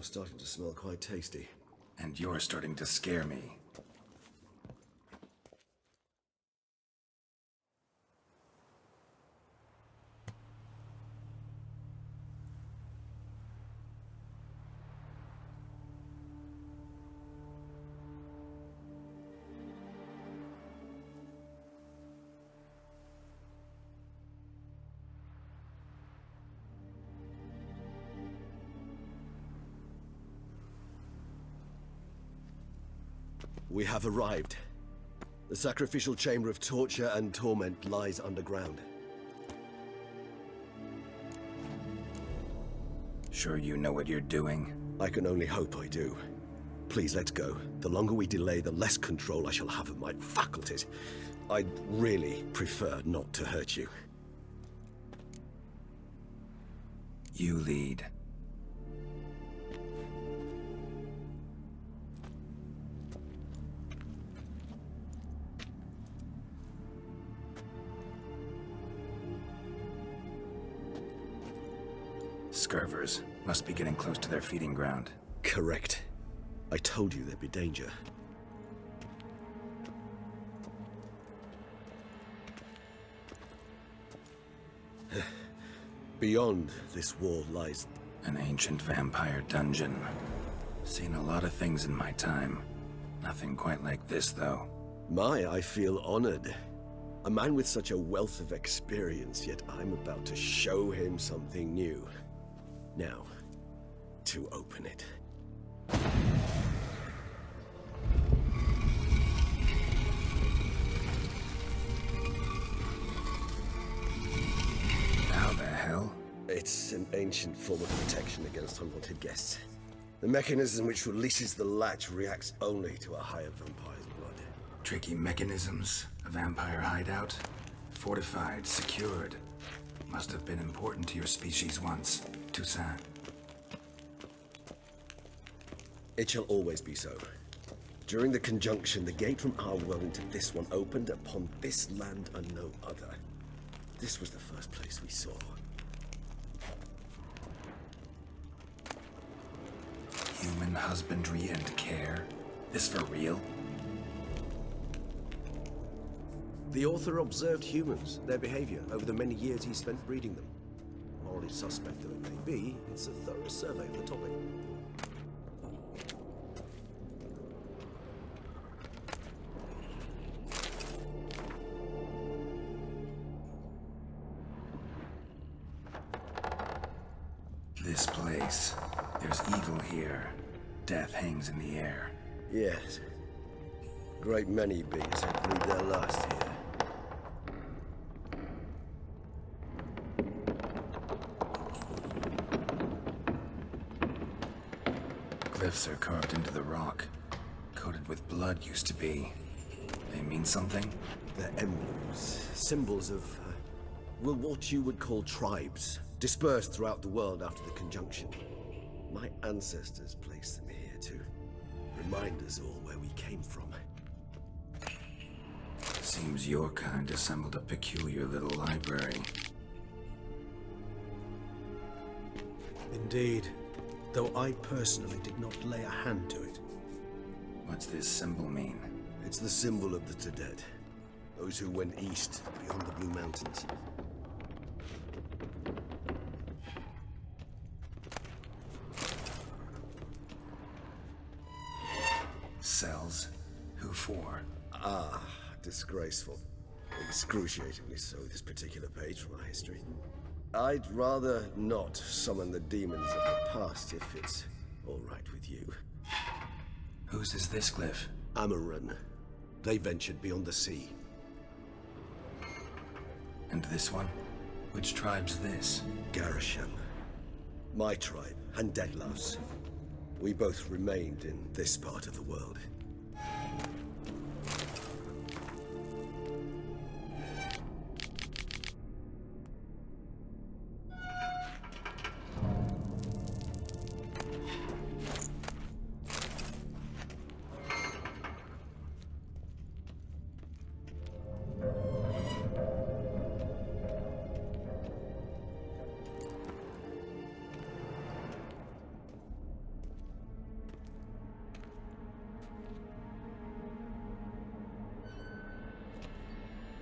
starting to smell quite tasty. And you're starting to scare me. We have arrived. The sacrificial chamber of torture and torment lies underground. Sure you know what you're doing? I can only hope I do. Please, let's go. The longer we delay, the less control I shall have of my faculties. I'd really prefer not to hurt you. You lead. Scurvers must be getting close to their feeding ground. Correct. I told you there'd be danger. Beyond this wall lies an ancient vampire dungeon. Seen a lot of things in my time. Nothing quite like this, though. I feel honored. A man with such a wealth of experience, yet I'm about to show him something new. Now, to open it. How the hell? It's an ancient form of protection against unwanted guests. The mechanism which releases the latch reacts only to a higher vampire's blood. Tricky mechanisms, a vampire hideout, fortified, secured. Must have been important to your species once, Toussaint. It shall always be so. During the conjunction, the gate from our world into this one opened upon this land and no other. This was the first place we saw. Human husbandry and care? This for real? The author observed humans, their behavior, over the many years he spent breeding them. Morally suspect though it may be, it's a thorough survey of the topic. This place. There's evil here. Death hangs in the air. Yes. Great many beings have breathed their last here. Glyphs are carved into the rock. Coated with blood used to be. They mean something? They're emblems, symbols of, well, what you would call tribes, dispersed throughout the world after the conjunction. My ancestors placed them here to remind us all where we came from. Seems your kind assembled a peculiar little library. Indeed, though I personally did not lay a hand to it. What's this symbol mean? It's the symbol of the Tedead, those who went east beyond the Blue Mountains. Cells? Who for? Ah, disgraceful. Excruciatingly so, this particular page from our history. I'd rather not summon the demons of the past if it's all right with you. Whose is this glyph? Amaran. They ventured beyond the sea. And this one? Which tribe's this? Garisham. My tribe, and Deadlouse. We both remained in this part of the world.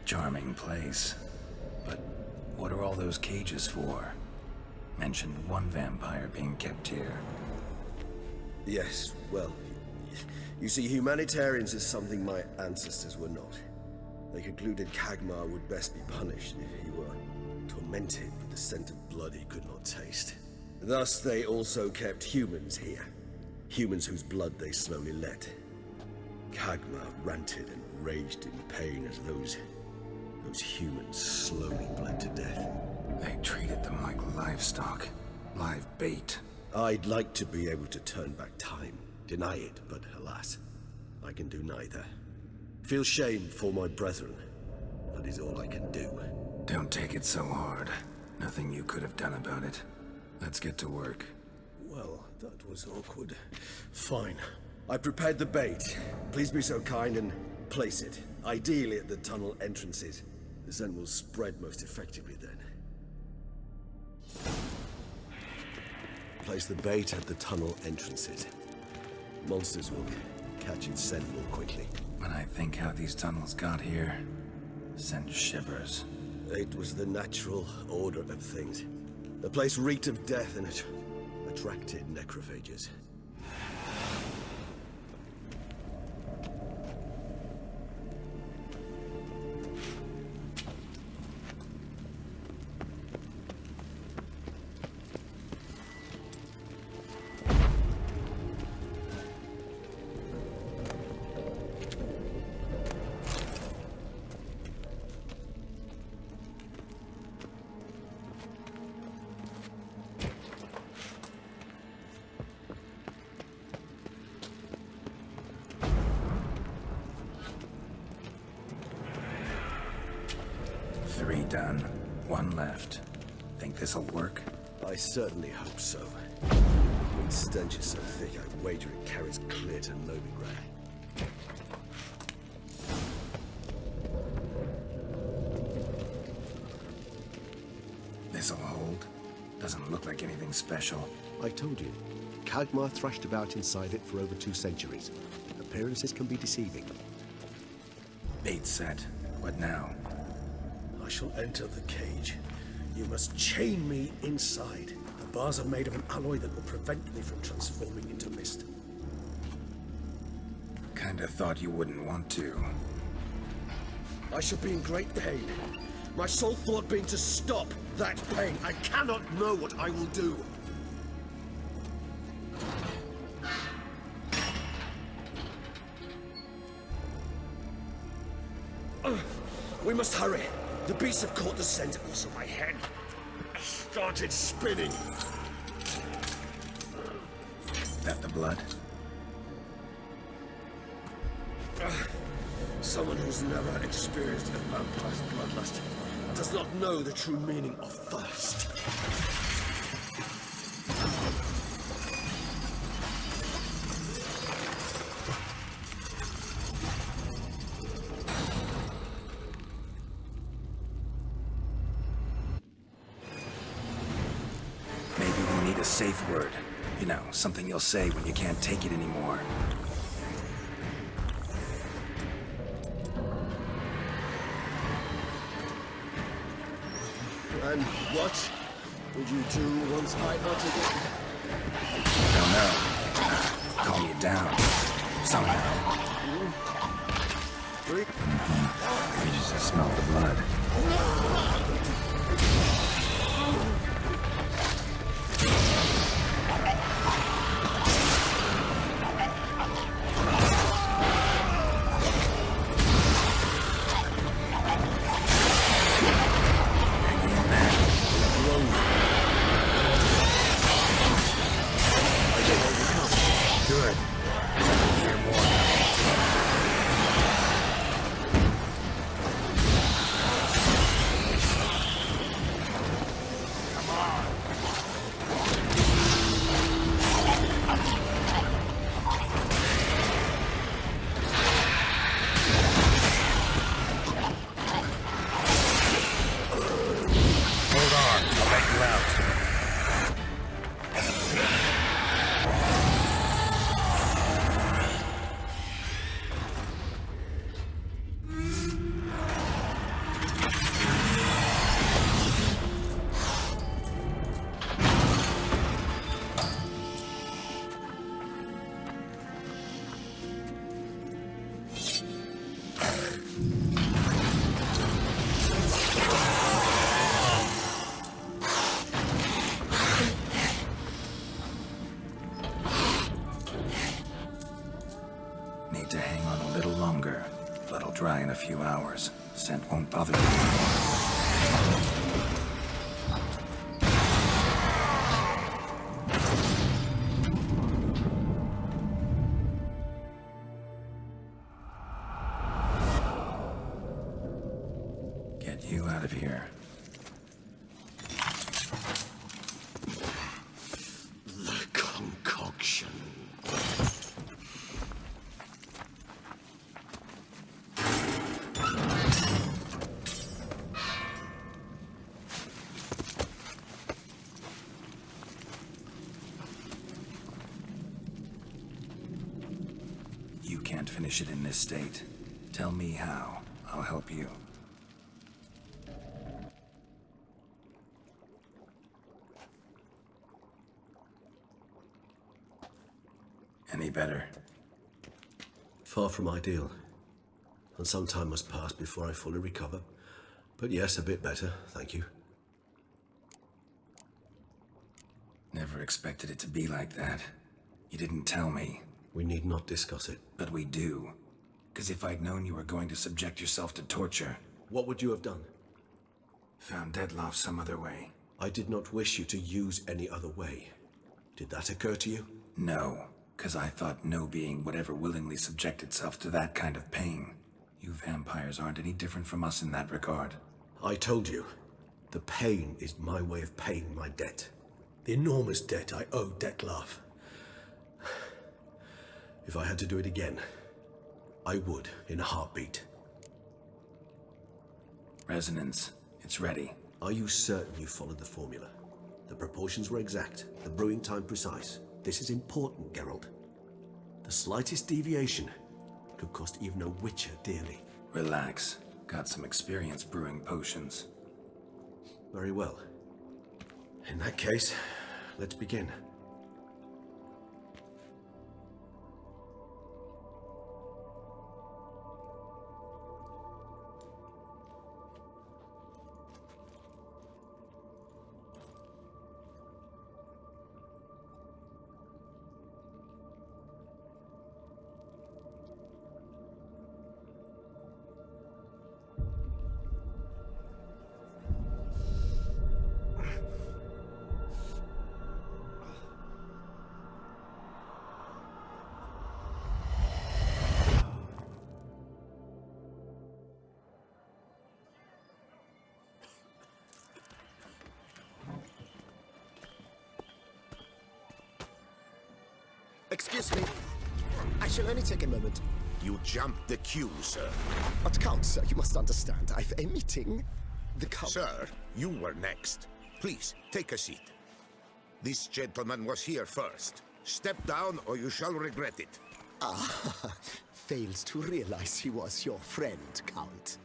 Charming place. But what are all those cages for? Mentioned one vampire being kept here. Yes, well, you see, humanitarians is something my ancestors were not. They concluded Kagmar would best be punished if he were tormented with the scent of blood he could not taste. Thus, they also kept humans here. Humans whose blood they slowly let. Khagmar ranted and raged in pain as those humans slowly bled to death. They treated them like livestock. Live bait. I'd like to be able to turn back time, deny it, but alas, I can do neither. Feel shame for my brethren. That is all I can do. Don't take it so hard. Nothing you could have done about it. Let's get to work. Well, that was awkward. Fine. I prepared the bait. Please be so kind and place it. Ideally at the tunnel entrances. The scent will spread most effectively then. Place the bait at the tunnel entrances. Monsters will catch its scent more quickly. When I think how these tunnels got here, send shivers. It was the natural order of things. The place reeked of death and it attracted necrophages. Three done. One left. Think this'll work? I certainly hope so. Its stench is so thick, I wager it carries clear to Novigrad. This'll hold. Doesn't look like anything special. I told you. Khagmar thrashed about inside it for over 2 centuries. Appearances can be deceiving. Bait set. What now? I shall enter the cage. You must chain me inside. The bars are made of an alloy that will prevent me from transforming into mist. Kinda thought you wouldn't want to. I shall be in great pain. My sole thought being to stop that pain. I cannot know what I will do. We must hurry. The beasts have caught the scent, also my head. I started spinning. That the blood? Someone who's never experienced a vampire's bloodlust does not know the true meaning of thirst. A safe word. You know, something you'll say when you can't take it anymore. And what would you do once I uttered it? Don't know. Calm you down. Somehow. You just smell the blood. dry in a few hours. Scent won't bother you. Get you out of here. The concoction. You can't finish it in this state. Tell me how. I'll help you. Any better? Far from ideal. And some time must pass before I fully recover. But yes, a bit better, thank you. Never expected it to be like that. You didn't tell me. We need not discuss it. But we do. Because if I'd known you were going to subject yourself to torture... What would you have done? Found Dettlaff some other way. I did not wish you to use any other way. Did that occur to you? No, because I thought no being would ever willingly subject itself to that kind of pain. You vampires aren't any different from us in that regard. I told you, the pain is my way of paying my debt. The enormous debt I owe Dettlaff. If I had to do it again, I would, in a heartbeat. Resonance. It's ready. Are you certain you followed the formula? The proportions were exact, the brewing time precise. This is important, Geralt. The slightest deviation could cost even a witcher dearly. Relax. Got some experience brewing potions. Very well. In that case, let's begin. Excuse me. I shall only take a moment. You jumped the queue, sir. But Count, sir, you must understand. I've a meeting. The Count... Sir, you were next. Please, take a seat. This gentleman was here first. Step down or you shall regret it. Ah, fails to realize he was your friend, Count.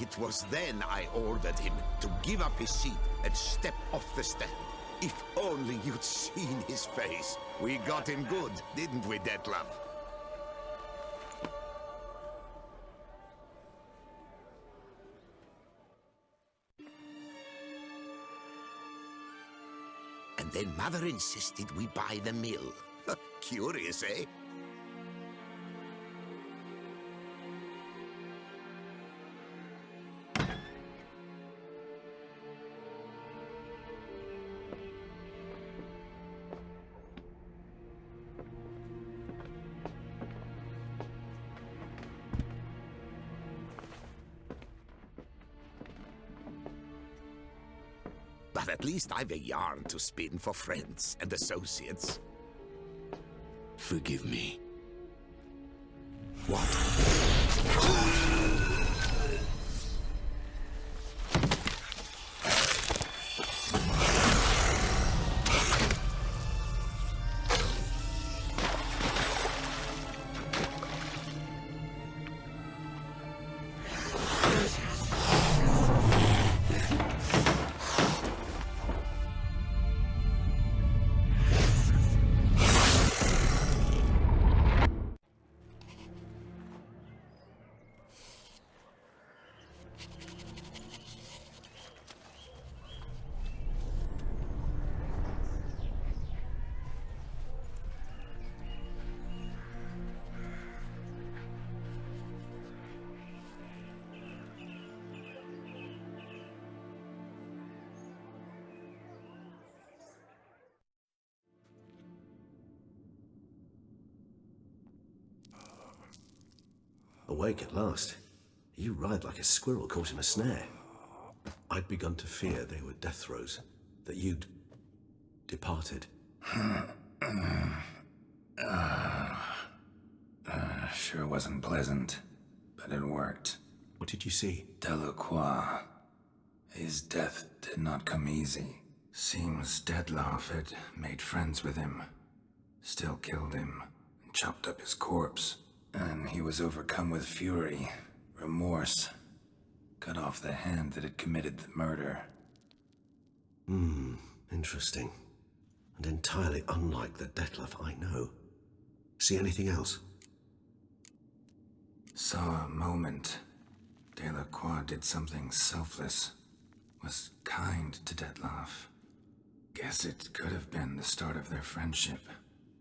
It was then I ordered him to give up his seat and step off the stand. If only you'd seen his face. We got him good, didn't we, Dettlaff? And then Mother insisted we buy the mill. Curious, eh? But at least I've a yarn to spin for friends and associates. Forgive me. What? Awake at last. You ride like a squirrel caught in a snare. I'd begun to fear they were death throes, that you'd departed. Sure wasn't pleasant, but it worked. What did you see? Delacroix. His death did not come easy. Seems Dettlaff had made friends with him, still killed him, and chopped up his corpse. And he was overcome with fury, remorse, cut off the hand that had committed the murder. Interesting. And entirely unlike the Dettlaff I know. See anything else? Saw a moment. Delacroix did something selfless. Was kind to Dettlaff. Guess it could have been the start of their friendship.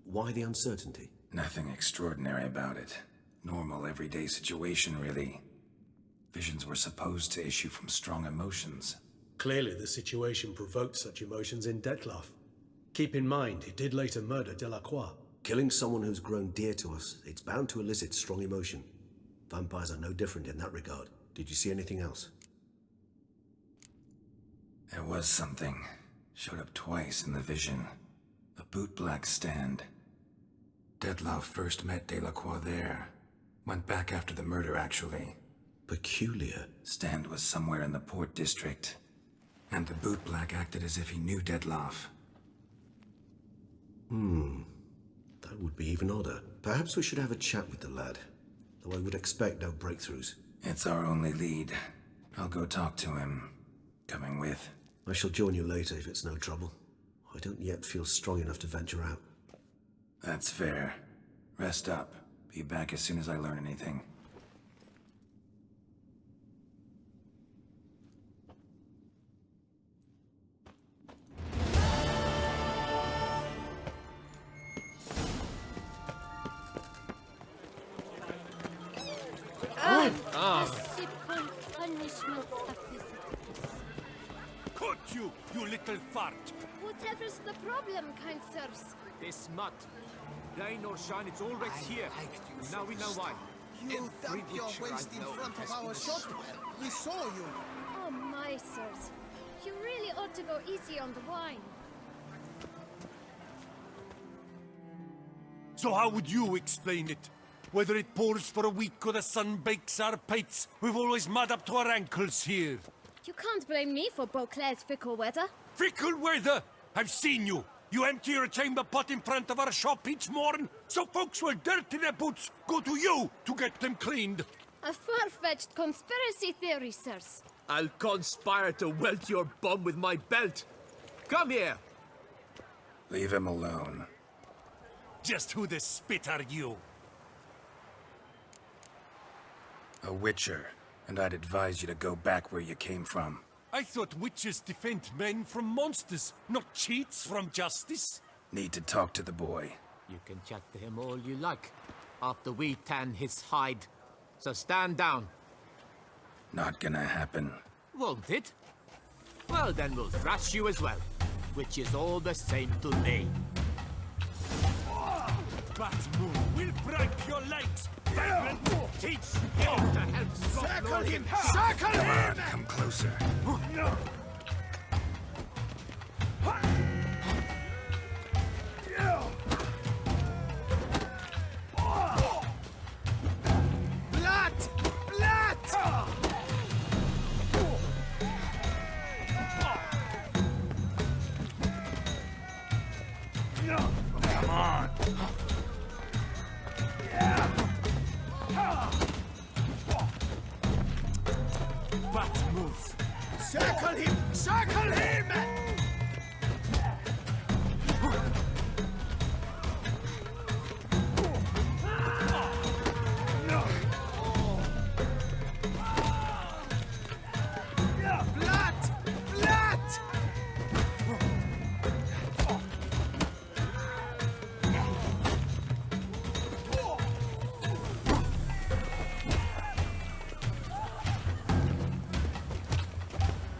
Why the uncertainty? Nothing extraordinary about it. Normal, everyday situation, really. Visions were supposed to issue from strong emotions. Clearly the situation provoked such emotions in Dettlaff. Keep in mind, he did later murder Delacroix. Killing someone who's grown dear to us, it's bound to elicit strong emotion. Vampires are no different in that regard. Did you see anything else? There was something. Showed up twice in the vision. A bootblack stand. Dettlaff first met Delacroix there. Went back after the murder, actually. Peculiar. Stand was somewhere in the port district. And the bootblack acted as if he knew Dettlaff. That would be even odder. Perhaps we should have a chat with the lad. Though I would expect no breakthroughs. It's our only lead. I'll go talk to him. Coming with? I shall join you later if it's no trouble. I don't yet feel strong enough to venture out. That's fair. Rest up. Be back as soon as I learn anything. Merciful punishment of this. Cut you, you little fart! Whatever's the problem, kind sirs? This mud. Rain or shine, it's always here. Now we know why. You dumped your waste in front of our shop. We saw you. Oh my, sirs. You really ought to go easy on the wine. So how would you explain it? Whether it pours for a week or the sun bakes our pates, we've always mud up to our ankles here. You can't blame me for Beauclair's fickle weather. Fickle weather? I've seen you. You empty your chamber pot in front of our shop each morn, so folks will dirty their boots, go to you to get them cleaned. A far-fetched conspiracy theory, sirs. I'll conspire to welt your bum with my belt. Come here. Leave him alone. Just who the spit are you? A witcher, and I'd advise you to go back where you came from. I thought witches defend men from monsters, not cheats from justice. Need to talk to the boy. You can chat to him all you like, after we tan his hide. So stand down. Not gonna happen. Won't it? Well, then we'll thrash you as well, which is all the same to me. Batmove will break your legs! Vagrant, teach you to help stop Circle him! losing. Circle Come on, him! come closer. Blood! Blood! Come on. Batmove! Circle him! Circle him! Blood! Blood!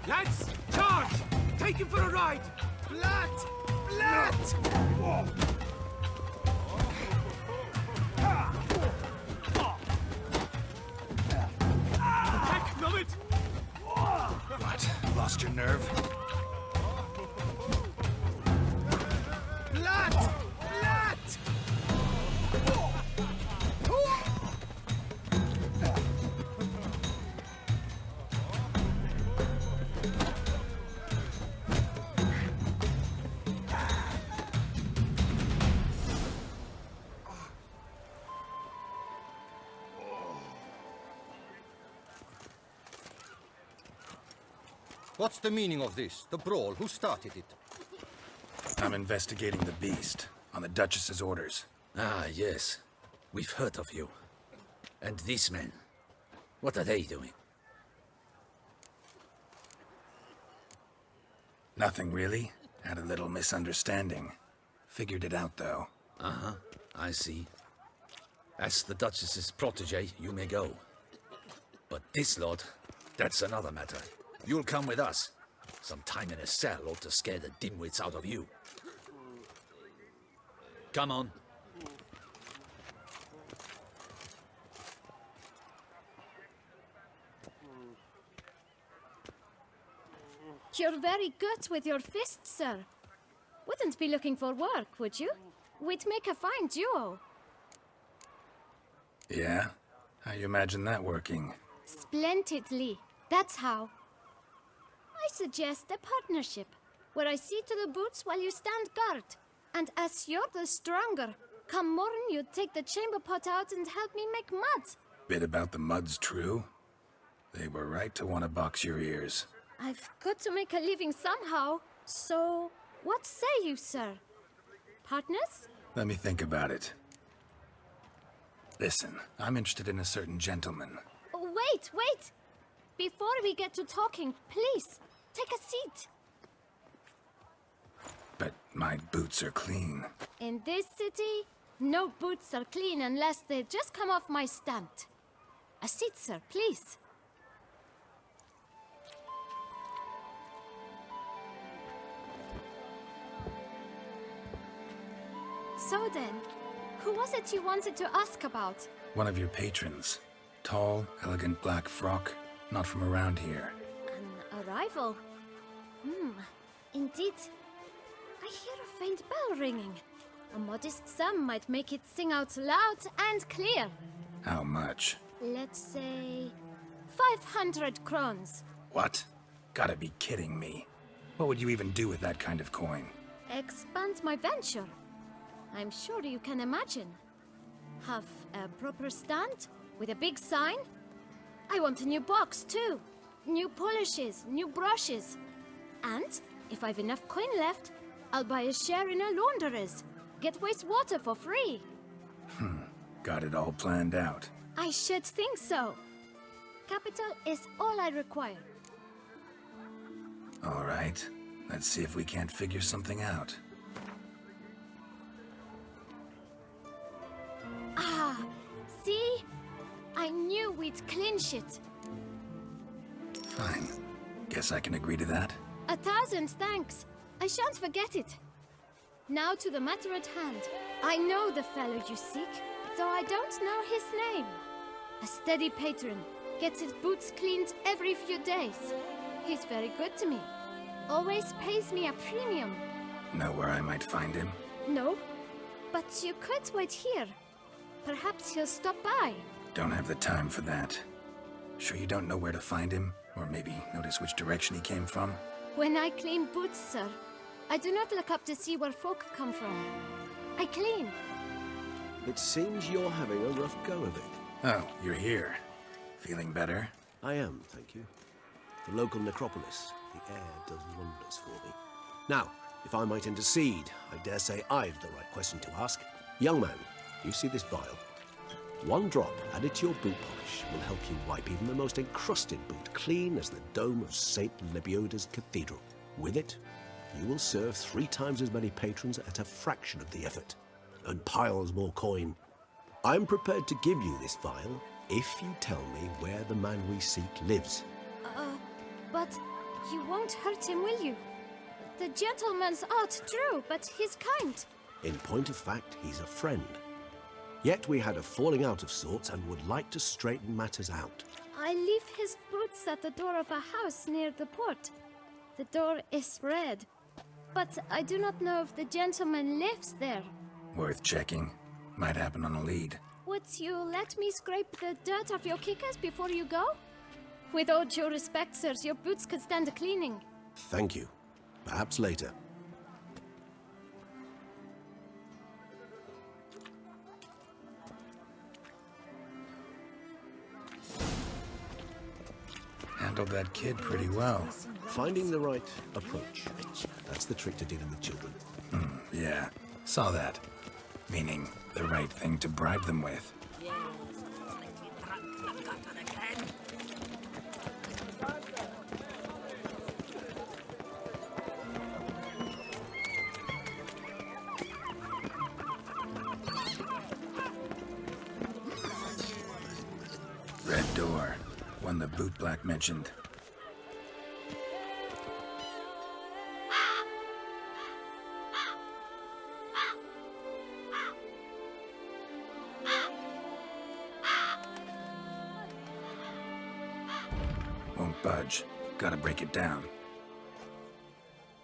Lads, charge! Take him for a ride! Blood! Blood! What's the meaning of this? The brawl? Who started it? I'm investigating the beast, on the Duchess's orders. Ah, yes. We've heard of you. And these men, what are they doing? Nothing really. Had a little misunderstanding. Figured it out, though. Uh-huh, I see. As the Duchess's protege, you may go. But this lot, that's another matter. You'll come with us. Some time in a cell ought to scare the dimwits out of you. Come on. You're very good with your fists, sir. Wouldn't be looking for work, would you? We'd make a fine duo. Yeah? How you imagine that working? Splendidly. That's how. I suggest a partnership, where I see to the boots while you stand guard. And as you're the stronger, come morn you take the chamber pot out and help me make mud. Bit about the mud's true? They were right to want to box your ears. I've got to make a living somehow, so what say you, sir? Partners? Let me think about it. Listen, I'm interested in a certain gentleman. Wait, wait! Before we get to talking, please, take a seat. But my boots are clean. In this city, no boots are clean unless they just come off my stand. A seat, sir, please. So then, who was it you wanted to ask about? One of your patrons. Tall, elegant black frock. Not from around here. An arrival? Indeed. I hear a faint bell ringing. A modest sum might make it sing out loud and clear. How much? Let's say 500 crowns. What? Gotta be kidding me. What would you even do with that kind of coin? Expand my venture. I'm sure you can imagine. Have a proper stand with a big sign. I want a new box too. New polishes, new brushes. And if I've enough coin left, I'll buy a share in a launderer's. Get wastewater for free. Got it all planned out. I should think so. Capital is all I require. All right. Let's see if we can't figure something out. Ah, see? I knew we'd clinch it. Fine. Guess I can agree to that. 1,000 thanks. I shan't forget it. Now to the matter at hand. I know the fellow you seek, though I don't know his name. A steady patron, gets his boots cleaned every few days. He's very good to me. Always pays me a premium. Know where I might find him? No, but you could wait here. Perhaps he'll stop by. Don't have the time for that. Sure you don't know where to find him? Or maybe notice which direction he came from? When I clean boots, sir, I do not look up to see where folk come from. I clean. It seems you're having a rough go of it. Oh, you're here. Feeling better? I am, thank you. The local necropolis. The air does wonders for me. Now, if I might intercede, I dare say I've the right question to ask. Young man, you see this vial? One drop added to your boot polish will help you wipe even the most encrusted boot clean as the dome of St. Lebioda's Cathedral. With it, you will serve 3 times as many patrons at a fraction of the effort, and piles more coin. I'm prepared to give you this vial if you tell me where the man we seek lives. But you won't hurt him, will you? The gentleman's odd, true, but he's kind. In point of fact, he's a friend. Yet we had a falling out of sorts and would like to straighten matters out. I leave his boots at the door of a house near the port. The door is red, but I do not know if the gentleman lives there. Worth checking. Might happen on a lead. Would you let me scrape the dirt off your kickers before you go? With all due respect, sirs, your boots could stand a cleaning. Thank you. Perhaps later. Handled that kid pretty well. Finding the right approach. That's the trick to dealing with children. Yeah, saw that. Meaning, the right thing to bribe them with. Red door. One the bootblack mentioned. Won't budge. Gotta break it down.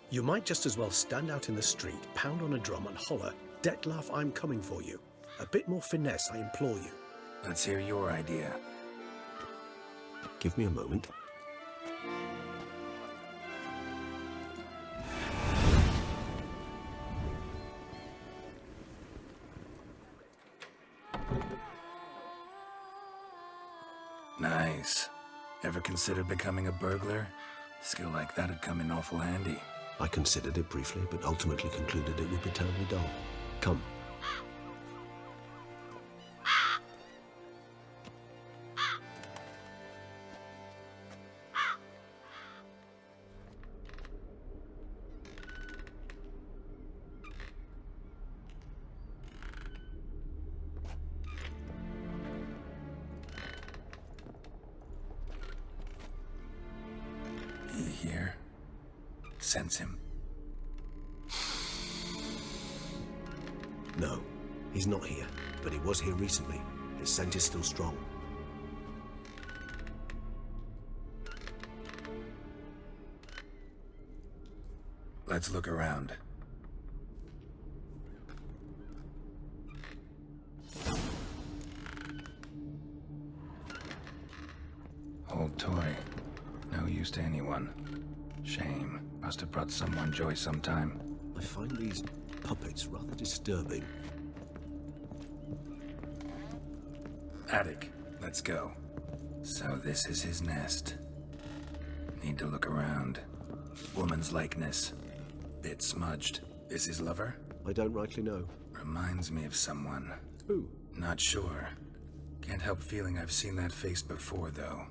You might just as well stand out in the street, pound on a drum and holler, "Dettlaff, I'm coming for you." A bit more finesse, I implore you. Let's hear your idea. Give me a moment. Nice. Ever considered becoming a burglar? Skill like that'd come in awful handy. I considered it briefly, but ultimately concluded it would be terribly dull. Come. Here. Sense him. No, he's not here, but he was here recently. His scent is still strong. Let's look around. Old toy. No use to anyone. Shame. Must have brought someone joy sometime. I find these puppets rather disturbing. Attic. Let's go. So this is his nest. Need to look around. Woman's likeness. Bit smudged. This his lover? I don't rightly know. Reminds me of someone. Who? Not sure. Can't help feeling I've seen that face before, though.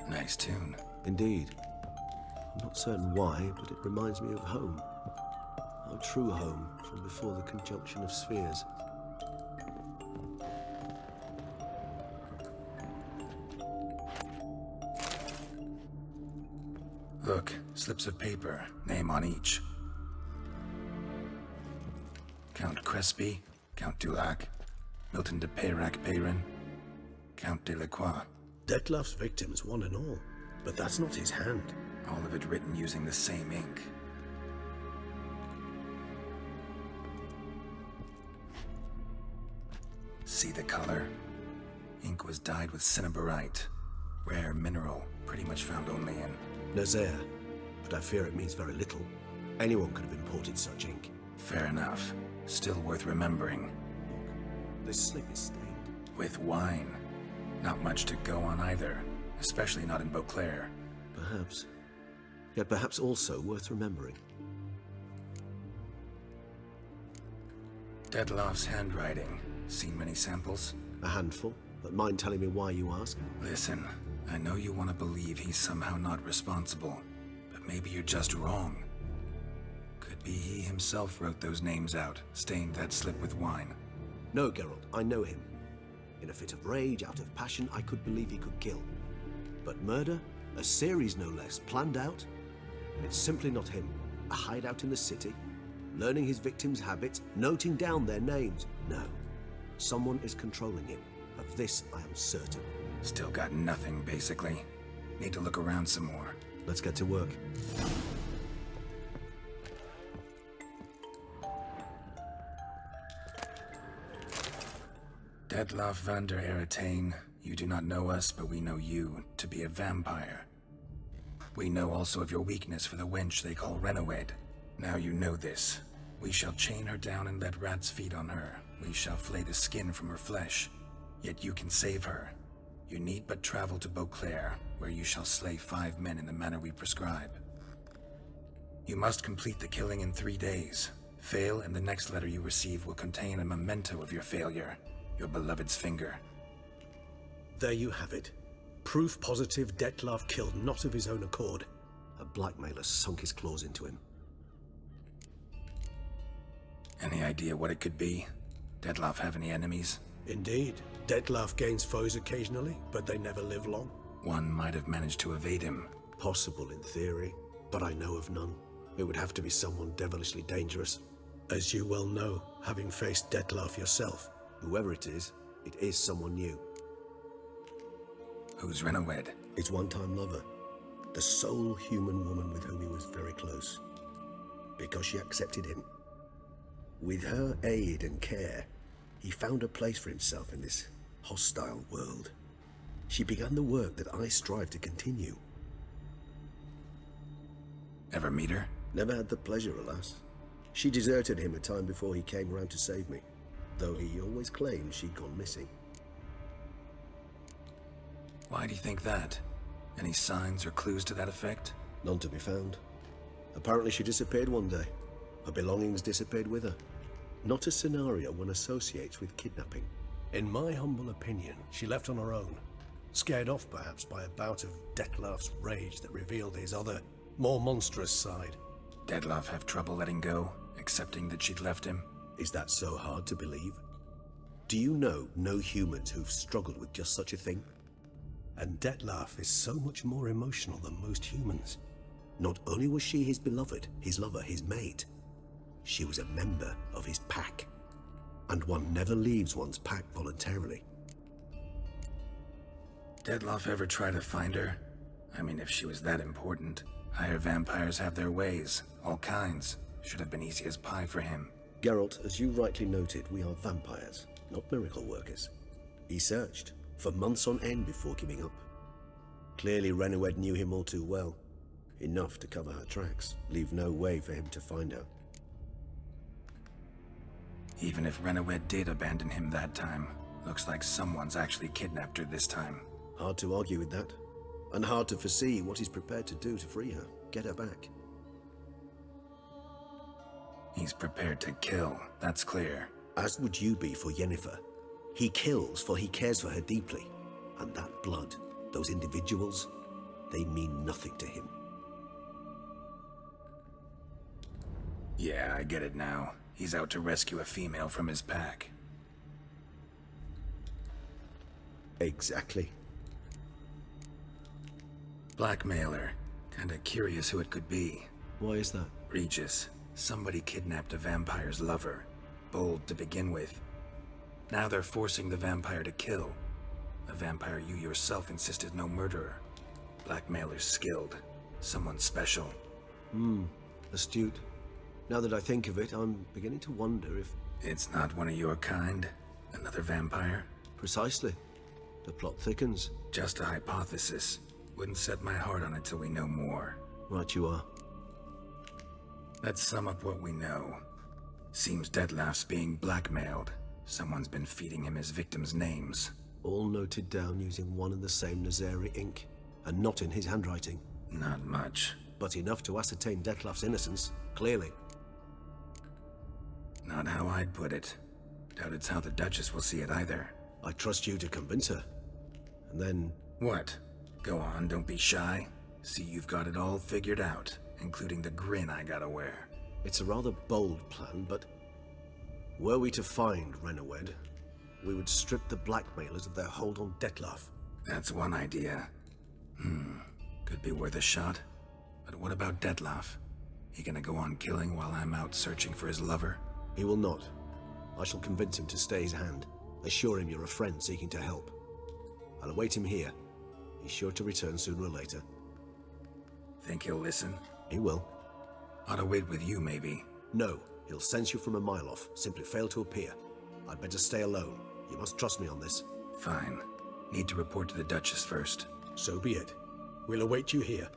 Nice tune. Indeed. I'm not certain why, but it reminds me of home. Our true home from before the conjunction of spheres. Look, slips of paper, name on each. Count Crespi, Count Dulac, Milton de Peyrac-Peyrin, Count de la Croix. Dettlaff's victims, one and all. But that's not his hand. All of it written using the same ink. See the color? Ink was dyed with cinnabarite. Rare mineral, pretty much found only in Nazaire, but I fear it means very little. Anyone could have imported such ink. Fair enough. Still worth remembering. Look, this slip is stained. With wine. Not much to go on either, especially not in Beauclair. Perhaps. Yet perhaps also worth remembering. Dettlaff's handwriting. Seen many samples? A handful, but mind telling me why you ask? Listen, I know you want to believe he's somehow not responsible, but maybe you're just wrong. Could be he himself wrote those names out, stained that slip with wine. No, Geralt, I know him. In a fit of rage, out of passion, I could believe he could kill. But murder? A series no less, planned out? It's simply not him. A hideout in the city, learning his victims' habits, noting down their names. No. Someone is controlling him. Of this, I am certain. Still got nothing, basically. Need to look around some more. Let's get to work. Dettlaff van der Eretain, you do not know us, but we know you to be a vampire. We know also of your weakness for the wench they call Renawed. Now you know this. We shall chain her down and let rats feed on her. We shall flay the skin from her flesh. Yet you can save her. You need but travel to Beauclair, where you shall slay 5 men in the manner we prescribe. You must complete the killing in 3 days. Fail, and the next letter you receive will contain a memento of your failure. Your beloved's finger. There you have it. Proof positive Dettlaff killed not of his own accord. A blackmailer sunk his claws into him. Any idea what it could be? Dettlaff have any enemies? Indeed. Dettlaff gains foes occasionally, but they never live long. One might have managed to evade him. Possible in theory, but I know of none. It would have to be someone devilishly dangerous. As you well know, having faced Dettlaff yourself. Whoever it is someone new. Who's Renawed? His one-time lover. The sole human woman with whom he was very close. Because she accepted him. With her aid and care, he found a place for himself in this hostile world. She began the work that I strive to continue. Ever meet her? Never had the pleasure, alas. She deserted him a time before he came round to save me, though he always claimed she'd gone missing. Why do you think that? Any signs or clues to that effect? None to be found. Apparently she disappeared one day. Her belongings disappeared with her. Not a scenario one associates with kidnapping. In my humble opinion, she left on her own. Scared off perhaps by a bout of Dettlaff's rage that revealed his other, more monstrous side. Dettlaff have trouble letting go, accepting that she'd left him? Is that so hard to believe? Do you know no humans who've struggled with just such a thing? And Dettlaff is so much more emotional than most humans. Not only was she his beloved, his lover, his mate, she was a member of his pack. And one never leaves one's pack voluntarily. Dettlaff ever try to find her? I mean, if she was that important. Higher vampires have their ways, all kinds. Should have been easy as pie for him. Geralt, as you rightly noted, we are vampires, not miracle workers. He searched for months on end before giving up. Clearly Renawed knew him all too well. Enough to cover her tracks, leave no way for him to find her. Even if Renawed did abandon him that time, looks like someone's actually kidnapped her this time. Hard to argue with that. And hard to foresee what he's prepared to do to free her, get her back. He's prepared to kill, that's clear. As would you be for Yennefer. He kills for he cares for her deeply. And that blood, those individuals, they mean nothing to him. Yeah, I get it now. He's out to rescue a female from his pack. Exactly. Blackmailer. Kinda curious who it could be. Why is that? Regis. Somebody kidnapped a vampire's lover. Bold to begin with. Now they're forcing the vampire to kill. A vampire you yourself insisted no murderer. Blackmailer's skilled. Someone special. Astute. Now that I think of it, I'm beginning to wonder if... It's not one of your kind? Another vampire? Precisely. The plot thickens. Just a hypothesis. Wouldn't set my heart on it till we know more. Right you are. Let's sum up what we know. Seems Dettlaff's being blackmailed. Someone's been feeding him his victims' names. All noted down using one and the same Nazari ink. And not in his handwriting. Not much. But enough to ascertain Dettlaff's innocence, clearly. Not how I'd put it. Doubt it's how the Duchess will see it either. I trust you to convince her. And then... What? Go on, don't be shy. See you've got it all figured out, including the grin I gotta wear. It's a rather bold plan, but... Were we to find Renawed, we would strip the blackmailers of their hold on Dettlaff. That's one idea. Could be worth a shot. But what about Dettlaff? He gonna go on killing while I'm out searching for his lover? He will not. I shall convince him to stay his hand. Assure him you're a friend seeking to help. I'll await him here. He's sure to return sooner or later. Think he'll listen? He will. Ought to wait with you, maybe. No, he'll sense you from a mile off. Simply fail to appear. I'd better stay alone. You must trust me on this. Fine. Need to report to the Duchess first. So be it. We'll await you here.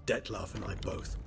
Dettlaff and I both.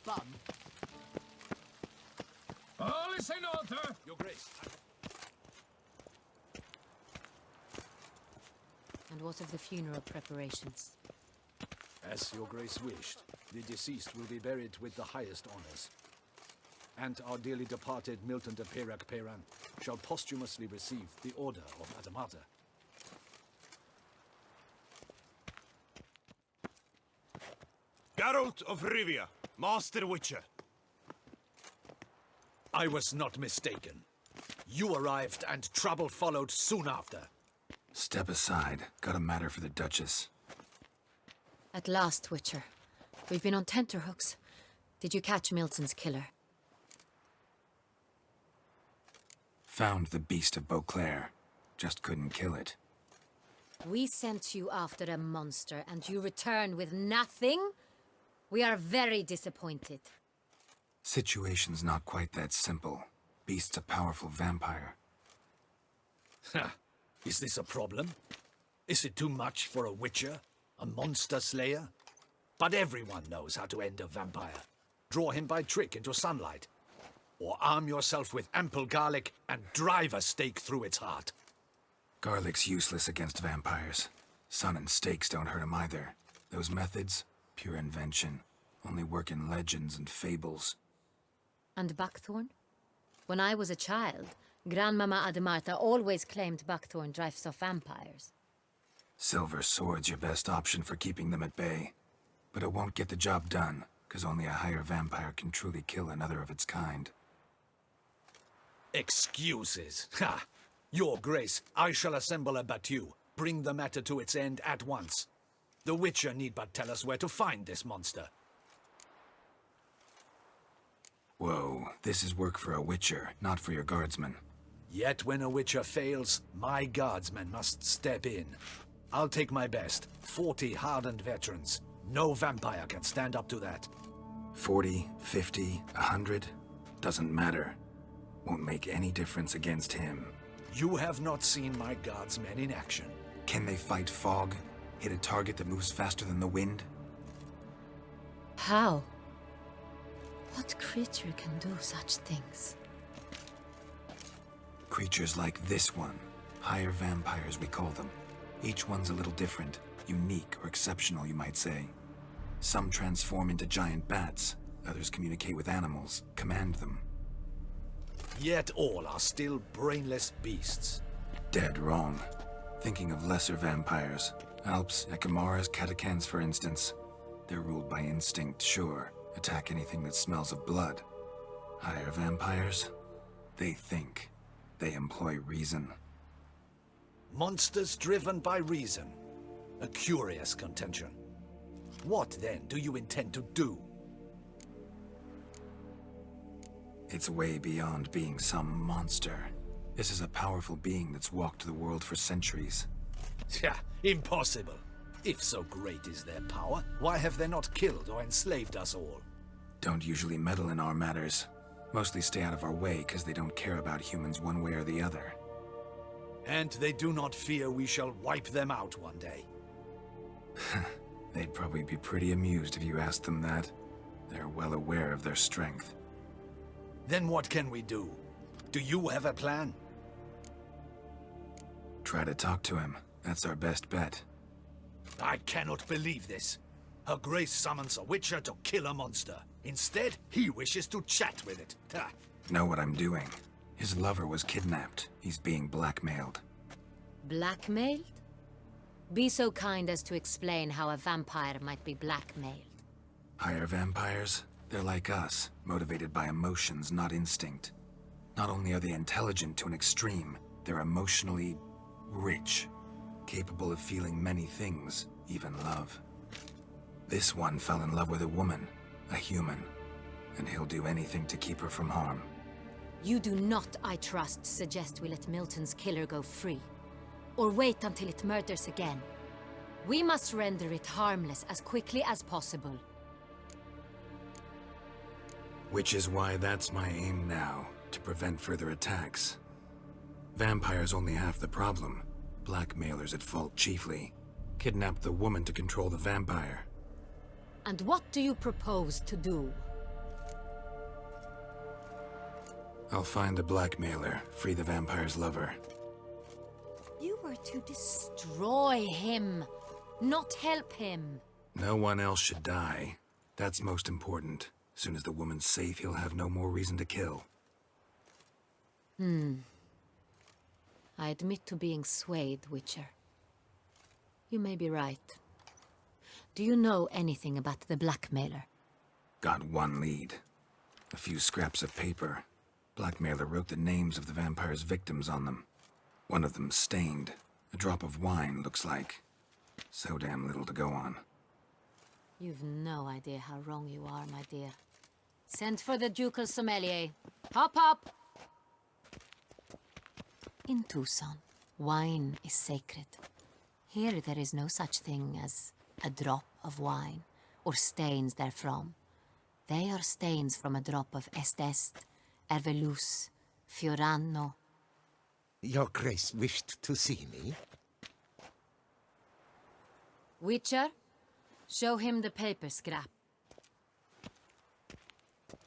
fun. All is in order! Your Grace. And what of the funeral preparations? As your Grace wished, the deceased will be buried with the highest honors. And our dearly departed Milton de Peyrac-Peyran shall posthumously receive the Order of Adamata. Geralt of Rivia, Master Witcher. I was not mistaken. You arrived and trouble followed soon after. Step aside. Got a matter for the Duchess. At last, Witcher. We've been on tenterhooks. Did you catch Milton's killer? Found the beast of Beauclair. Just couldn't kill it. We sent you after a monster, and you return with nothing? We are very disappointed. Situation's not quite that simple. Beast's a powerful vampire. Ha! Is this a problem? Is it too much for a witcher? A monster slayer? But everyone knows how to end a vampire. Draw him by trick into sunlight. Or arm yourself with ample garlic and drive a stake through its heart. Garlic's useless against vampires. Sun and stakes don't hurt him either. Those methods, pure invention. Only work in legends and fables. And buckthorn? When I was a child, Grandmama Adamarta always claimed buckthorn drives off vampires. Silver sword's your best option for keeping them at bay. But it won't get the job done, because only a higher vampire can truly kill another of its kind. Excuses. Ha! Your Grace, I shall assemble a battue. Bring the matter to its end at once. The Witcher need but tell us where to find this monster. Whoa, this is work for a Witcher, not for your guardsmen. Yet when a Witcher fails, my guardsmen must step in. I'll take my best. 40 hardened veterans. No vampire can stand up to that. 40, 50, 100? Doesn't matter. Won't make any difference against him. You have not seen my guardsmen in action. Can they fight fog? Hit a target that moves faster than the wind? How? What creature can do such things? Creatures like this one. Higher vampires, we call them. Each one's a little different. Unique or exceptional, you might say. Some transform into giant bats. Others communicate with animals, command them. Yet all are still brainless beasts. Dead wrong. Thinking of lesser vampires. Alps, Echimaras, Catechans, for instance. They're ruled by instinct, sure. Attack anything that smells of blood. Higher vampires? They think. They employ reason. Monsters driven by reason. A curious contention. What, then, do you intend to do? It's way beyond being some monster. This is a powerful being that's walked the world for centuries. Yeah, impossible. If so great is their power, why have they not killed or enslaved us all? Don't usually meddle in our matters. Mostly stay out of our way because they don't care about humans one way or the other. And they do not fear we shall wipe them out one day. They'd probably be pretty amused if you asked them that. They're well aware of their strength. Then what can we do? Do you have a plan? Try to talk to him. That's our best bet. I cannot believe this. Her Grace summons a Witcher to kill a monster. Instead, he wishes to chat with it. Ha. Know what I'm doing. His lover was kidnapped. He's being blackmailed. Blackmailed? Be so kind as to explain how a vampire might be blackmailed. Higher vampires? They're like us, motivated by emotions, not instinct. Not only are they intelligent to an extreme, they're emotionally rich, capable of feeling many things, even love. This one fell in love with a woman, a human, and he'll do anything to keep her from harm. You do not, I trust, suggest we let Milton's killer go free. Or wait until it murders again. We must render it harmless as quickly as possible. Which is why that's my aim now, to prevent further attacks. Vampires only half the problem. Blackmailers at fault chiefly. Kidnapped the woman to control the vampire. And what do you propose to do? I'll find the blackmailer, free the vampire's lover. You were to destroy him, not help him. No one else should die. That's most important. As soon as the woman's safe, he'll have no more reason to kill. I admit to being swayed, Witcher. You may be right. Do you know anything about the blackmailer? Got one lead. A few scraps of paper. Blackmailer wrote the names of the vampire's victims on them. One of them stained. A drop of wine, looks like. So damn little to go on. You've no idea how wrong you are, my dear. Send for the ducal sommelier. Hop, hop! In Tucson, wine is sacred. Here there is no such thing as a drop of wine, or stains therefrom. They are stains from a drop of Est, Ervelus, Fiorano. Your Grace wished to see me? Witcher, show him the paper scrap.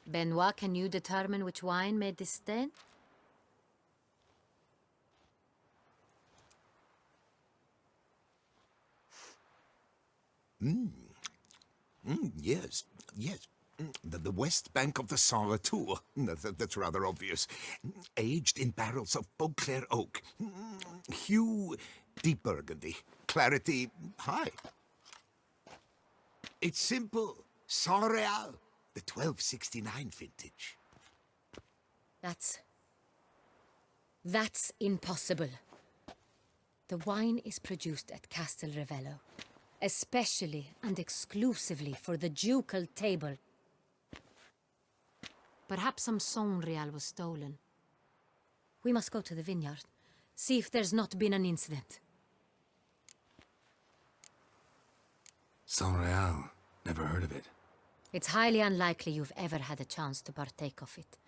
Benoit, can you determine which wine made this stain? Yes, yes. The west bank of the Saint Retour. That's rather obvious. Aged in barrels of Beauclair oak. Hue, deep burgundy. Clarity, high. It's simple. Saint Real, the 1269 vintage. That's impossible. The wine is produced at Castel Revello, especially and exclusively for the ducal table. Perhaps some Saint Real was stolen. We must go to the vineyard, see if there's not been an incident. Saint Real. Never heard of it. It's highly unlikely you've ever had a chance to partake of it.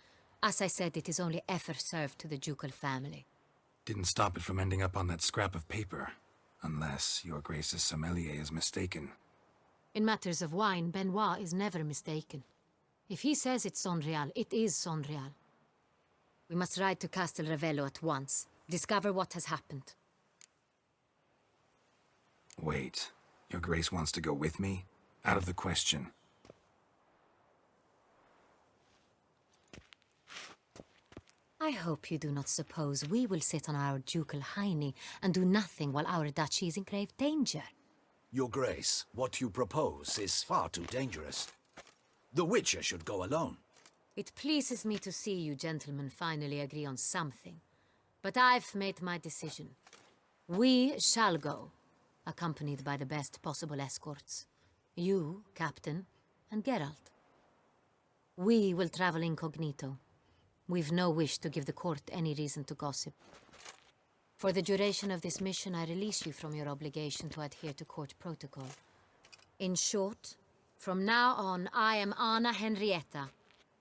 As I said, it is only ever served to the ducal family. Didn't stop it from ending up on that scrap of paper. Unless your Grace's sommelier is mistaken. In matters of wine, Benoit is never mistaken. If he says it's Saint Real, it is Saint Real. We must ride to Castel Revello at once. Discover what has happened. Wait. Your Grace wants to go with me? Out of the question. I hope you do not suppose we will sit on our ducal hiney and do nothing while our duchy is in grave danger. Your Grace, what you propose is far too dangerous. The Witcher should go alone. It pleases me to see you gentlemen finally agree on something. But I've made my decision. We shall go, accompanied by the best possible escorts. You, Captain, and Geralt. We will travel incognito. We've no wish to give the court any reason to gossip. For the duration of this mission, I release you from your obligation to adhere to court protocol. In short, from now on, I am Anna Henrietta,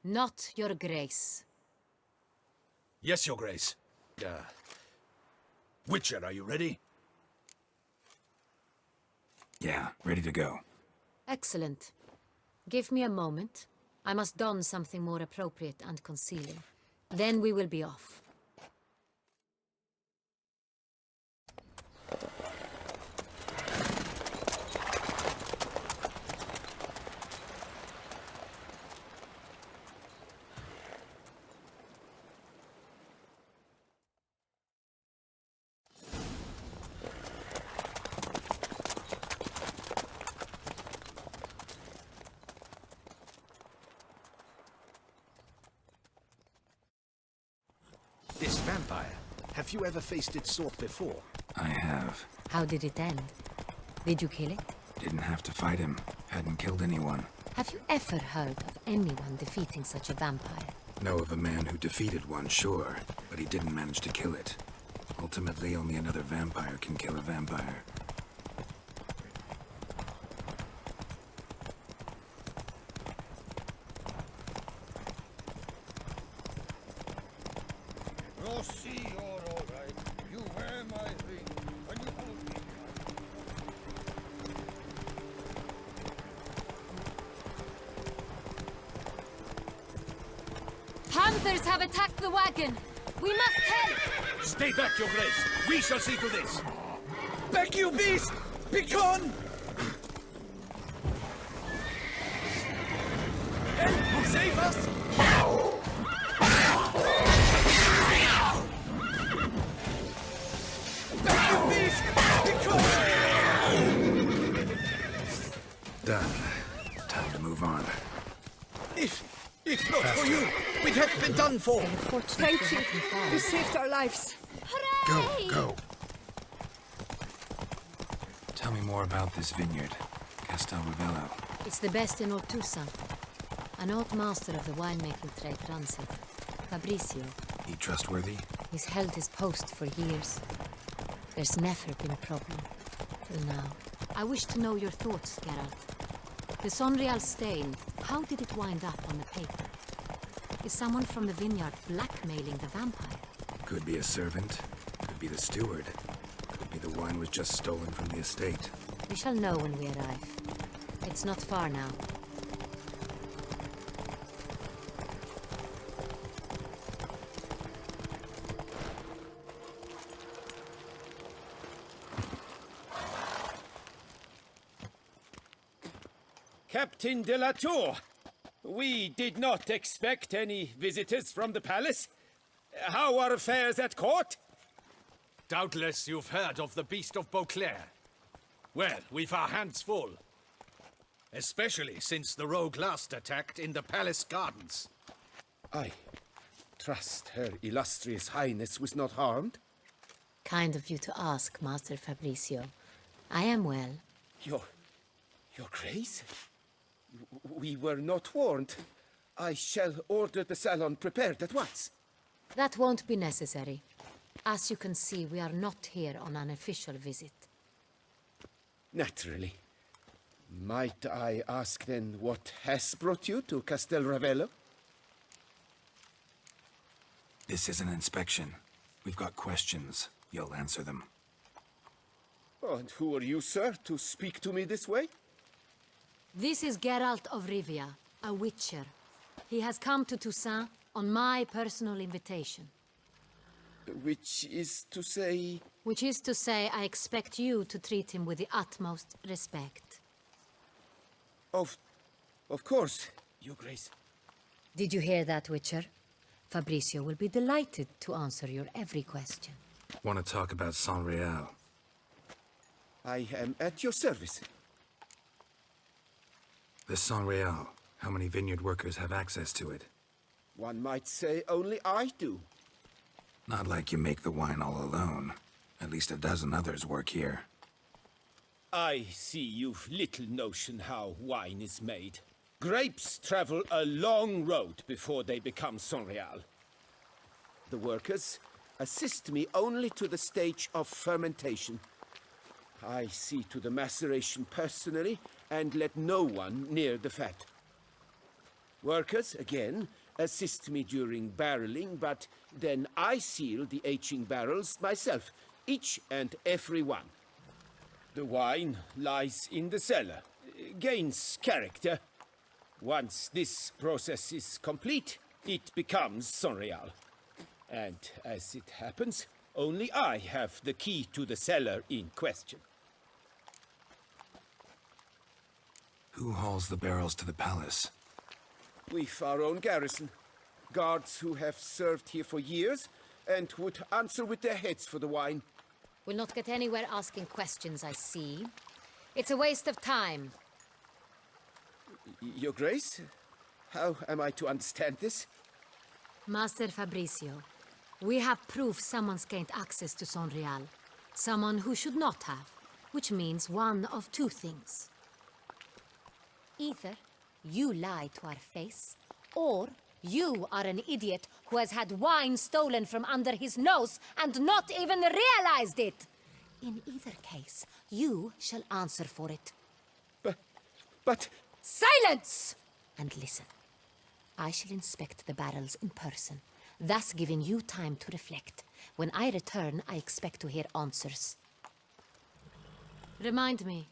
not your Grace. Yes, Your Grace. Witcher, are you ready? Yeah, ready to go. Excellent. Give me a moment. I must don something more appropriate and concealing. Then we will be off. This vampire, have you ever faced its sort before? I have. How did it end? Did you kill it? Didn't have to fight him. Hadn't killed anyone. Have you ever heard of anyone defeating such a vampire? Know of a man who defeated one, sure, but he didn't manage to kill it. Ultimately, only another vampire can kill a vampire. monsters have attacked the wagon. We must help! Stay back, Your Grace. We shall see to this. Back, you beast! Begone! Help! Save us! Back, you beast! Begone! Done. Time to move on. If not for you, we'd have been done for. Thank you. You saved our lives. Go. Tell me more about this vineyard, Castel Ravello. It's the best in all Tucson. An old master of the winemaking trade runs it. Fabrizio. He trustworthy? He's held his post for years. There's never been a problem. Till now. I wish to know your thoughts, Geralt. The Sonreal stain, how did it wind up on the paper? Is someone from the vineyard blackmailing the vampire? Could be a servant, could be the steward, could be the wine was just stolen from the estate. We shall know when we arrive. It's not far now. Captain de la Tour, we did not expect any visitors from the palace. How are affairs at court? Doubtless you've heard of the Beast of Beauclair. Well, we've our hands full. Especially since the rogue last attacked in the palace gardens. I trust Her Illustrious Highness was not harmed? Kind of you to ask, Master Fabrizio. I am well. Your Grace? We were not warned. I shall order the salon prepared at once. That won't be necessary. As you can see, we are not here on an official visit. Naturally. Might I ask then what has brought you to Castel Ravello? This is an inspection. We've got questions. You'll answer them. Oh, and who are you, sir, to speak to me this way? This is Geralt of Rivia, a witcher. He has come to Toussaint on my personal invitation. Which is to say... Which is to say, I expect you to treat him with the utmost respect. Of course, Your Grace. Did you hear that, Witcher? Fabrizio will be delighted to answer your every question. Want to talk about Sonreal? I am at your service. The Sonreal. How many vineyard workers have access to it? One might say only I do. Not like you make the wine all alone. At least a dozen others work here. I see you've little notion how wine is made. Grapes travel a long road before they become Sonreal. The workers assist me only to the stage of fermentation. I see to the maceration personally and let no one near the fat. Workers, again, assist me during barreling, but then I seal the aging barrels myself, each and every one. The wine lies in the cellar, gains character. Once this process is complete, it becomes Sonreal. And as it happens, only I have the key to the cellar in question. Who hauls the barrels to the palace? We've our own garrison. Guards who have served here for years and would answer with their heads for the wine. We'll not get anywhere asking questions, I see. It's a waste of time. Your Grace? How am I to understand this? Master Fabrizio, we have proof someone's gained access to Sonreal. Someone who should not have, which means one of two things. Either you lie to our face, or you are an idiot who has had wine stolen from under his nose and not even realized it. In either case, you shall answer for it. But... Silence! And listen. I shall inspect the barrels in person, thus giving you time to reflect. When I return, I expect to hear answers. Remind me,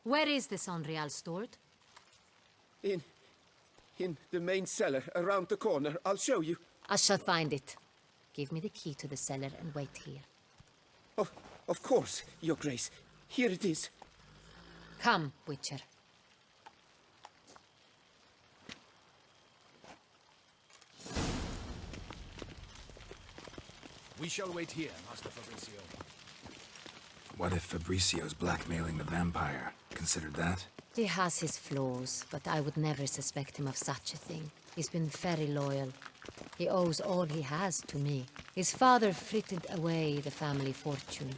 where is the Sonreal stored? In the main cellar, around the corner. I'll show you. I shall find it. Give me the key to the cellar and wait here. Oh, of course, Your Grace. Here it is. Come, Witcher. We shall wait here, Master Fabrizio. What if Fabricio's blackmailing the vampire? Considered that? He has his flaws, but I would never suspect him of such a thing. He's been very loyal. He owes all he has to me. His father frittered away the family fortune.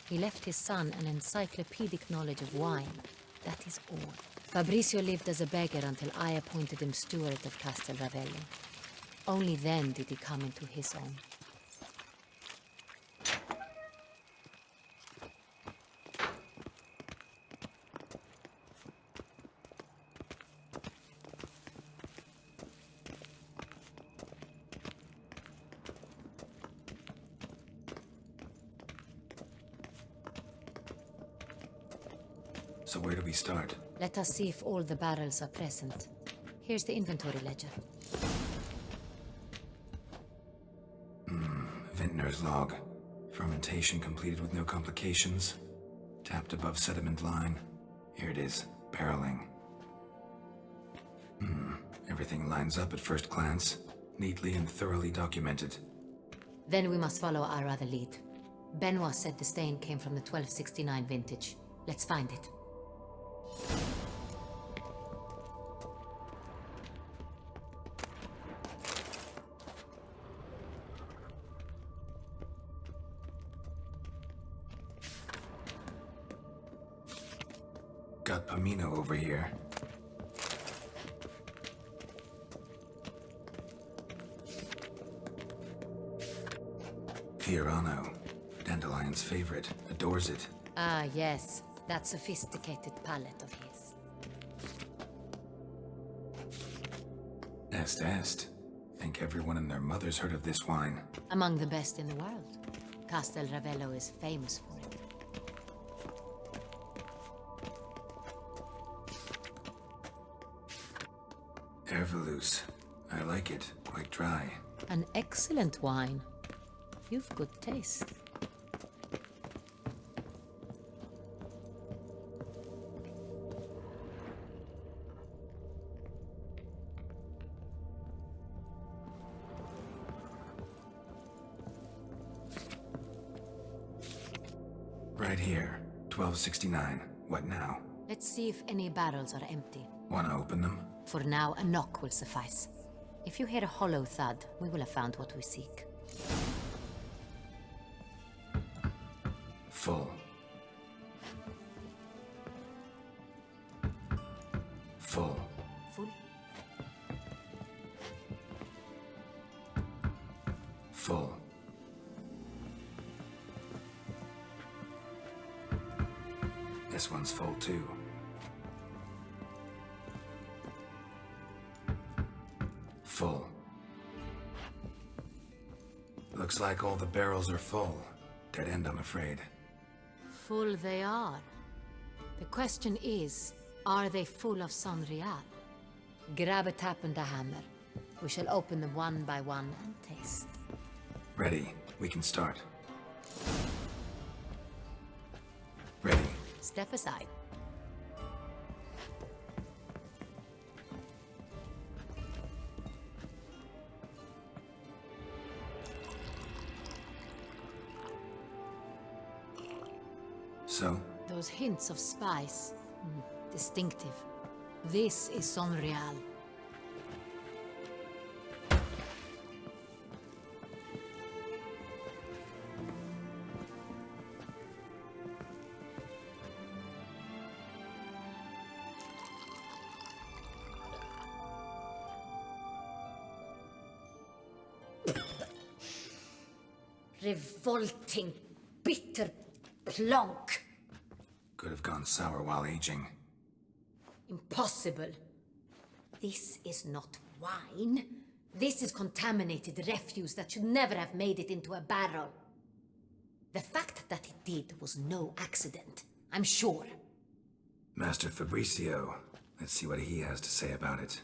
He left his son an encyclopedic knowledge of wine. That is all. Fabrizio lived as a beggar until I appointed him steward of Castel Ravelli. Only then did he come into his own. So where do we start? Let us see if all the barrels are present. Here's the inventory ledger. Vintner's log. Fermentation completed with no complications. Tapped above sediment line. Here it is. Barreling. Everything lines up at first glance. Neatly and thoroughly documented. Then we must follow our other lead. Benoit said the stain came from the 1269 vintage. Let's find it. Got Pomino over here. Fiorano, Dandelion's favorite, adores it. Ah, yes. That sophisticated palate of his. Est. Think everyone and their mother's heard of this wine. Among the best in the world. Castel Ravello is famous for it. Hervelous. I like it. Quite dry. An excellent wine. You've good taste. Right here. 1269. What now? Let's see if any barrels are empty. Wanna open them? For now, a knock will suffice. If you hear a hollow thud, we will have found what we seek. Full. Full. Full? Full. This one's full too. Full. Looks like all the barrels are full. Dead end, I'm afraid. Full they are. The question is, are they full of San Real? Grab a tap and a hammer. We shall open them one by one and taste. Ready. We can start. Ready. Step aside. So? Those hints of spice. Distinctive. This is San Real. Revolting, bitter plonk. Could have gone sour while aging. Impossible. This is not wine. This is contaminated refuse that should never have made it into a barrel. The fact that it did was no accident, I'm sure. Master Fabricio. Let's see what he has to say about it.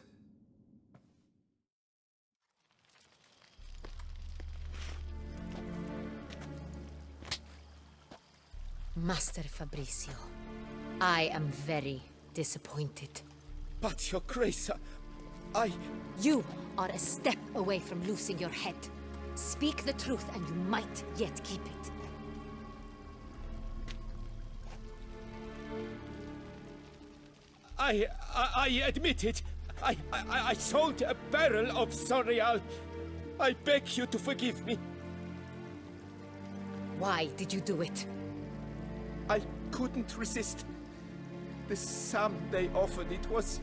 Master Fabrizio, I am very disappointed. But, Your Grace, I... You are a step away from losing your head. Speak the truth and you might yet keep it. I admit it. I sold a barrel of Sorial. I beg you to forgive me. Why did you do it? I couldn't resist. The sum they offered, it was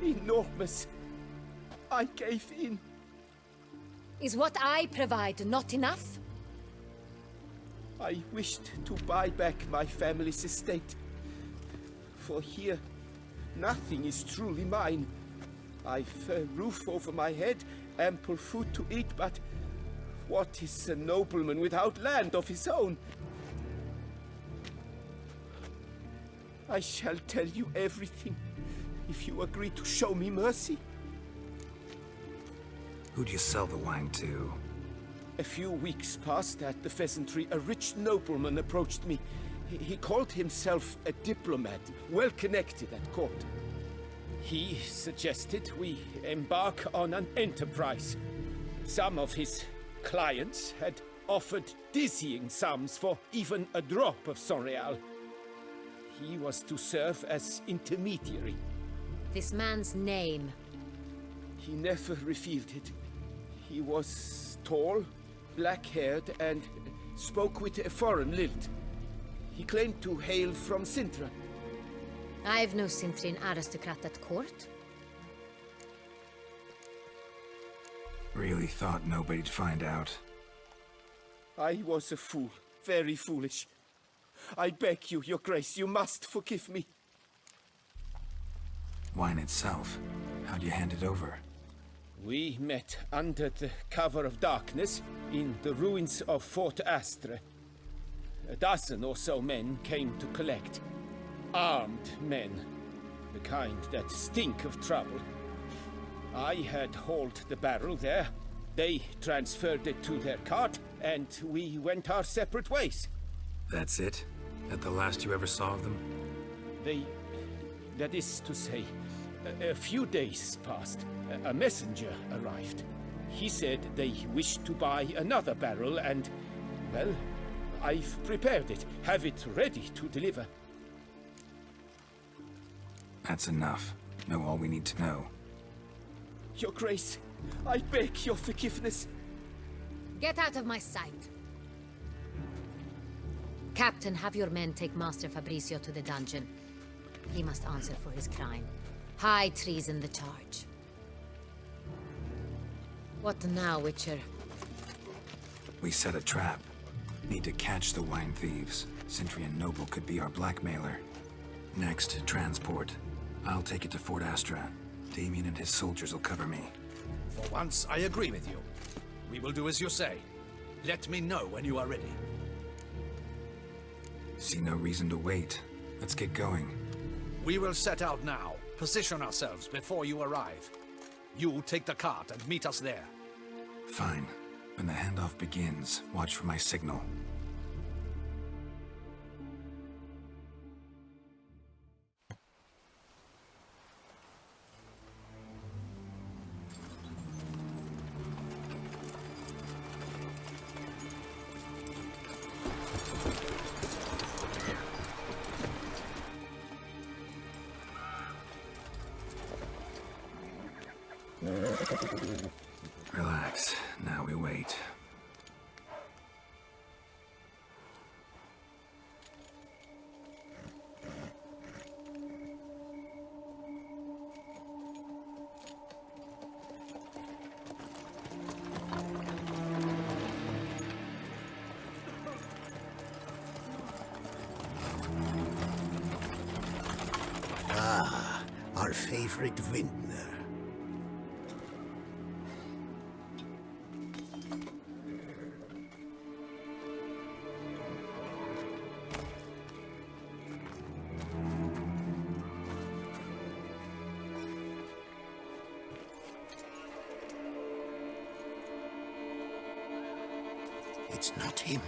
enormous. I gave in. Is what I provide not enough? I wished to buy back my family's estate. For here, nothing is truly mine. I've a roof over my head, ample food to eat, but what is a nobleman without land of his own? I shall tell you everything, if you agree to show me mercy. Who'd you sell the wine to? A few weeks past at the pheasantry, a rich nobleman approached me. He called himself a diplomat, well connected at court. He suggested we embark on an enterprise. Some of his clients had offered dizzying sums for even a drop of Sorial. He was to serve as intermediary. This man's name? He never revealed it. He was tall, black-haired, and spoke with a foreign lilt. He claimed to hail from Sintra. I've no Sintrin aristocrat at court. Really thought nobody'd find out. I was a fool, very foolish. I beg you, Your Grace, you must forgive me. Wine itself, how'd you hand it over? We met under the cover of darkness in the ruins of Fort Astre. A dozen or so men came to collect. Armed men, the kind that stink of trouble. I had hauled the barrel there. They transferred it to their cart, and we went our separate ways. That's it? That the last you ever saw of them? That is to say, a few days passed. A messenger arrived. He said they wished to buy another barrel and, well, I've prepared it, have it ready to deliver. That's enough. Know all we need to know. Your Grace, I beg your forgiveness. Get out of my sight. Captain, have your men take Master Fabrizio to the dungeon. He must answer for his crime. High treason the charge. What now, Witcher? We set a trap. Need to catch the wine thieves. Cintrian Noble could be our blackmailer. Next, transport. I'll take it to Fort Astra. Damien and his soldiers will cover me. For once, I agree with you. We will do as you say. Let me know when you are ready. See no reason to wait. Let's get going. We will set out now. Position ourselves before you arrive. You take the cart and meet us there. Fine. When the handoff begins, watch for my signal. Relax. Now we wait. Ah, our favorite vintner. It's not him.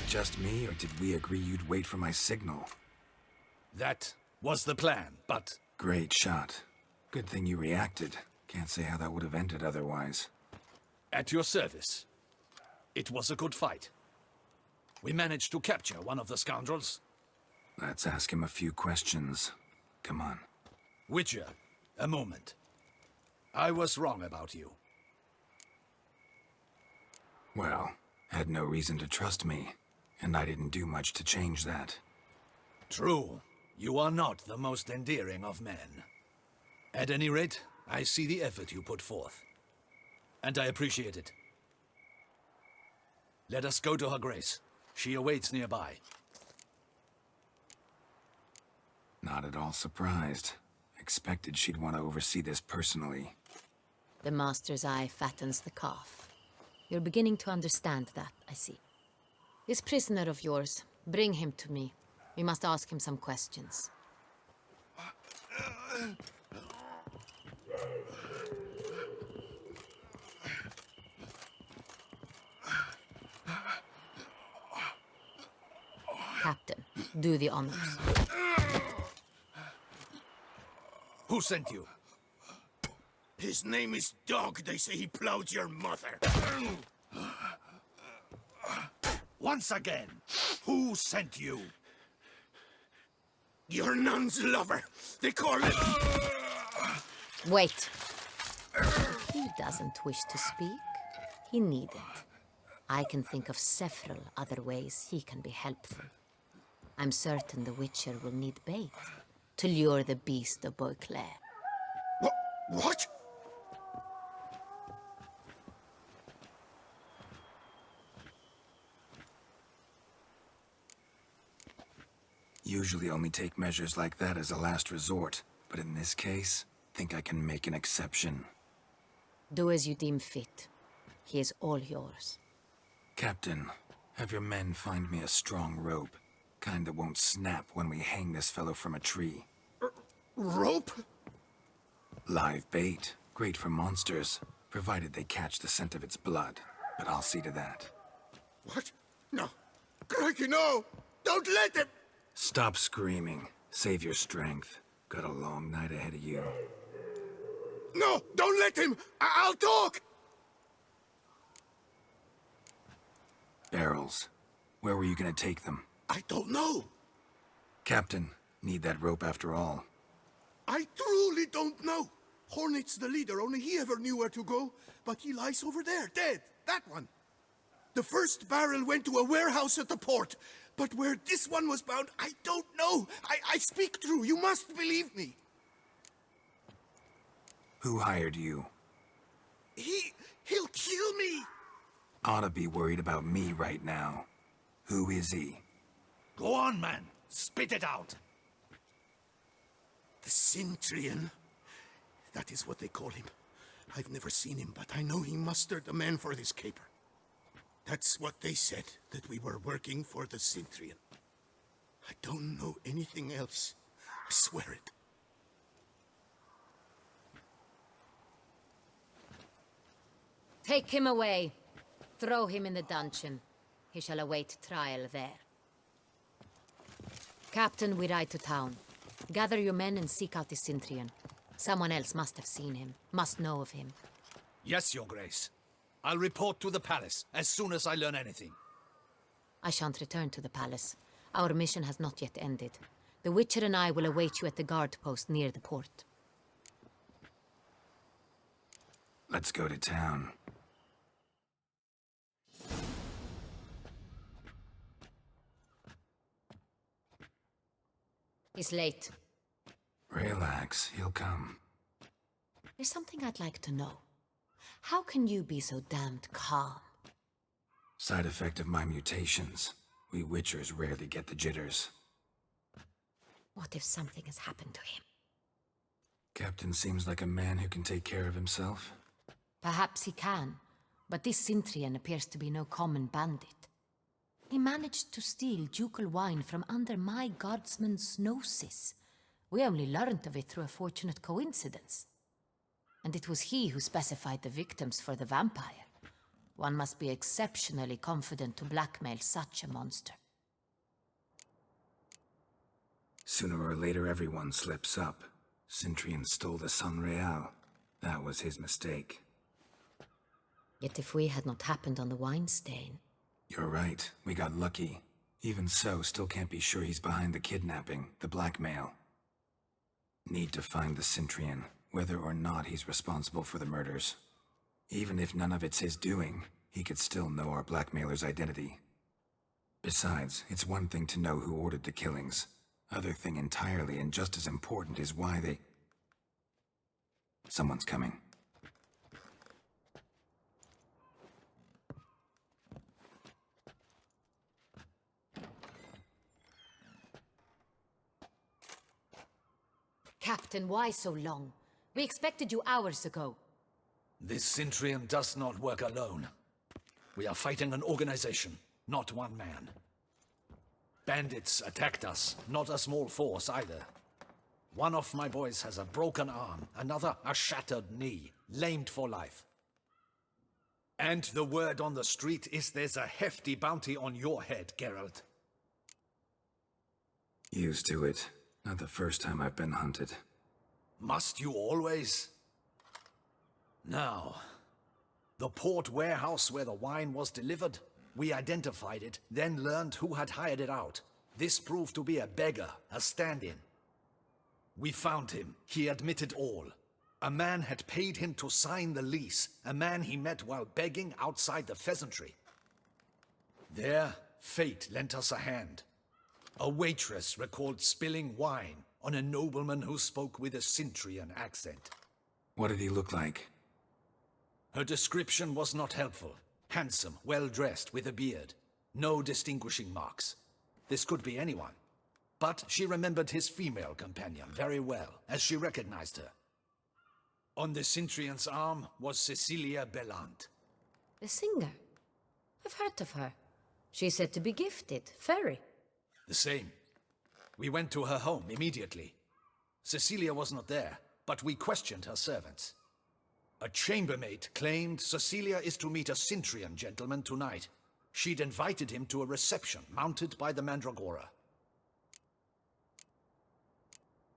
Just me, or did we agree you'd wait for my signal? That was the plan, but... Great shot. Good thing you reacted. Can't say how that would have ended otherwise. At your service. It was a good fight. We managed to capture one of the scoundrels. Let's ask him a few questions. Come on. Witcher, a moment. I was wrong about you. Well, had no reason to trust me. And I didn't do much to change that. True. You are not the most endearing of men. At any rate, I see the effort you put forth. And I appreciate it. Let us go to her grace. She awaits nearby. Not at all surprised. Expected she'd want to oversee this personally. The Master's eye fattens the calf. You're beginning to understand that, I see. This prisoner of yours, bring him to me. We must ask him some questions. Captain, do the honors. Who sent you? His name is Dog. They say he plowed your mother. Once again, who sent you? Your nun's lover. They call it... Wait. If he doesn't wish to speak, he needn't. I can think of several other ways he can be helpful. I'm certain the Witcher will need bait to lure the beast of Beauclair. What? Usually only take measures like that as a last resort, but in this case, think I can make an exception. Do as you deem fit. He is all yours. Captain, have your men find me a strong rope. Kind that won't snap when we hang this fellow from a tree. Rope? Live bait. Great for monsters, provided they catch the scent of its blood. But I'll see to that. What? No. Crikey, no! Don't let him! Stop screaming. Save your strength. Got a long night ahead of you. No! Don't let him! I'll talk! Barrels. Where were you gonna take them? I don't know. Captain, need that rope after all. I truly don't know. Hornet's the leader, only he ever knew where to go. But he lies over there, dead. That one. The first barrel went to a warehouse at the port. But where this one was bound, I don't know. I speak true. You must believe me. Who hired you? He'll kill me. Ought to be worried about me right now. Who is he? Go on, man. Spit it out. The Cintrian. That is what they call him. I've never seen him, but I know he mustered the men for this caper. That's what they said, that we were working for the Cintrian. I don't know anything else. I swear it. Take him away. Throw him in the dungeon. He shall await trial there. Captain, we ride to town. Gather your men and seek out the Cintrian. Someone else must have seen him, must know of him. Yes, Your Grace. I'll report to the palace as soon as I learn anything. I shan't return to the palace. Our mission has not yet ended. The Witcher and I will await you at the guard post near the port. Let's go to town. He's late. Relax, he'll come. There's something I'd like to know. How can you be so damned calm? Side effect of my mutations. We Witchers rarely get the jitters. What if something has happened to him? Captain seems like a man who can take care of himself. Perhaps he can, but this Cintrian appears to be no common bandit. He managed to steal ducal wine from under my guardsman's noses. We only learned of it through a fortunate coincidence. And it was he who specified the victims for the vampire. One must be exceptionally confident to blackmail such a monster. Sooner or later everyone slips up. Cintrian stole the Sun Real. That was his mistake. Yet if we had not happened on the wine stain... You're right, we got lucky. Even so, still can't be sure he's behind the kidnapping, the blackmail. Need to find the Cintrian, whether or not he's responsible for the murders. Even if none of it's his doing, he could still know our blackmailer's identity. Besides, it's one thing to know who ordered the killings. Other thing entirely, and just as important, is why they... Someone's coming. Captain, why so long? We expected you hours ago. This Cintrian does not work alone. We are fighting an organization, not one man. Bandits attacked us, not a small force either. One of my boys has a broken arm, another a shattered knee, lamed for life. And the word on the street is there's a hefty bounty on your head, Geralt. Used to it. Not the first time I've been hunted. Must you always? Now, the port warehouse where the wine was delivered, we identified it, then learned who had hired it out. This proved to be a beggar, a stand-in. We found him. He admitted all. A man had paid him to sign the lease, a man he met while begging outside the pheasantry. There, fate lent us a hand. A waitress recalled spilling wine on a nobleman who spoke with a Cintrian accent. What did he look like? Her description was not helpful. Handsome, well-dressed, with a beard. No distinguishing marks. This could be anyone. But she remembered his female companion very well, as she recognized her. On the Cintrian's arm was Cecilia Bellant. The singer? I've heard of her. She's said to be gifted, fairy. The same. We went to her home immediately. Cecilia was not there, but we questioned her servants. A chambermaid claimed Cecilia is to meet a Cintrian gentleman tonight. She'd invited him to a reception mounted by the Mandragora.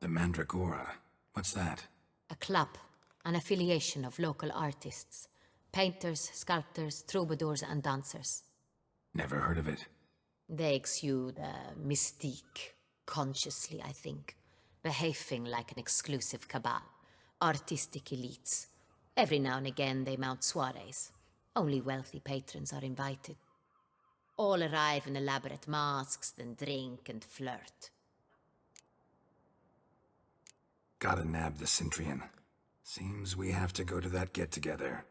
The Mandragora? What's that? A club, an affiliation of local artists. Painters, sculptors, troubadours and dancers. Never heard of it. They exude mystique, consciously, I think. Behaving like an exclusive cabal. Artistic elites. Every now and again they mount soirees. Only wealthy patrons are invited. All arrive in elaborate masks, then drink and flirt. Gotta nab the Cintrian. Seems we have to go to that get-together.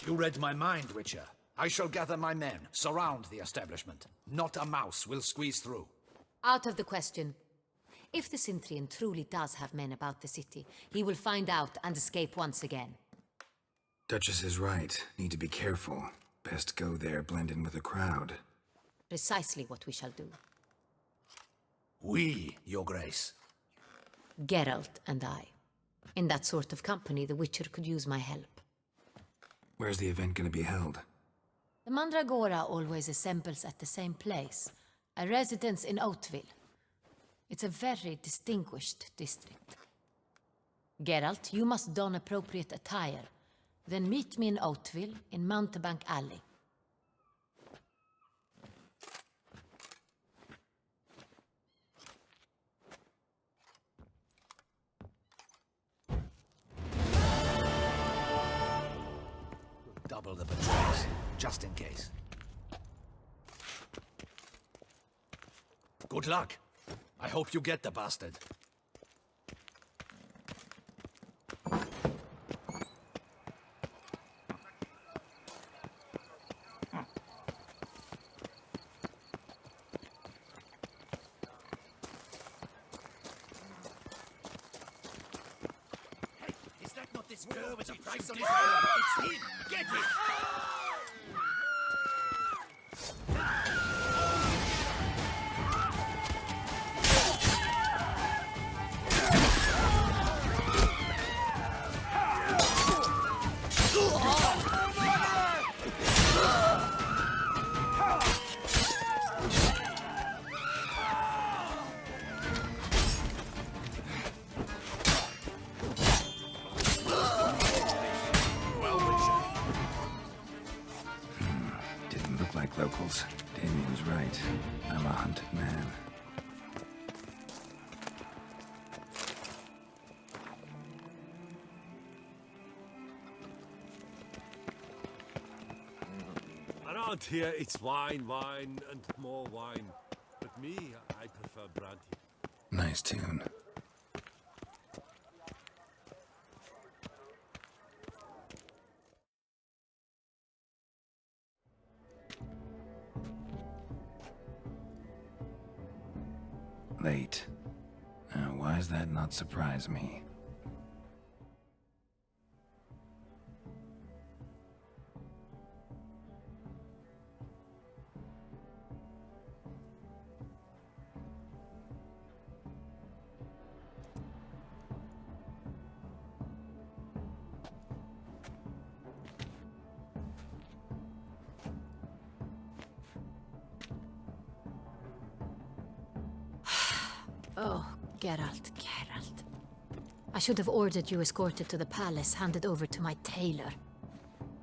You read my mind, Witcher. I shall gather my men, surround the establishment. Not a mouse will squeeze through. Out of the question. If the Cintrian truly does have men about the city, he will find out and escape once again. Duchess is right. Need to be careful. Best go there, blend in with the crowd. Precisely what we shall do. We, Your Grace. Geralt and I. In that sort of company, the Witcher could use my help. Where's the event gonna be held? The Mandragora always assembles at the same place, a residence in Oatville. It's a very distinguished district. Geralt, you must don appropriate attire. Then meet me in Oatville, in Mountebank Alley. double the patrols, just in case. Good luck. I hope you get the bastard. Is that not this girl with a price on his head? It's him! Get it! Locals. Damien's right. I'm a hunted man. Around here, it's wine, wine, and more wine. But me, I prefer brandy. Nice tune. Late. Now, why does that not surprise me? Oh, Geralt. I should have ordered you escorted to the palace, handed over to my tailor.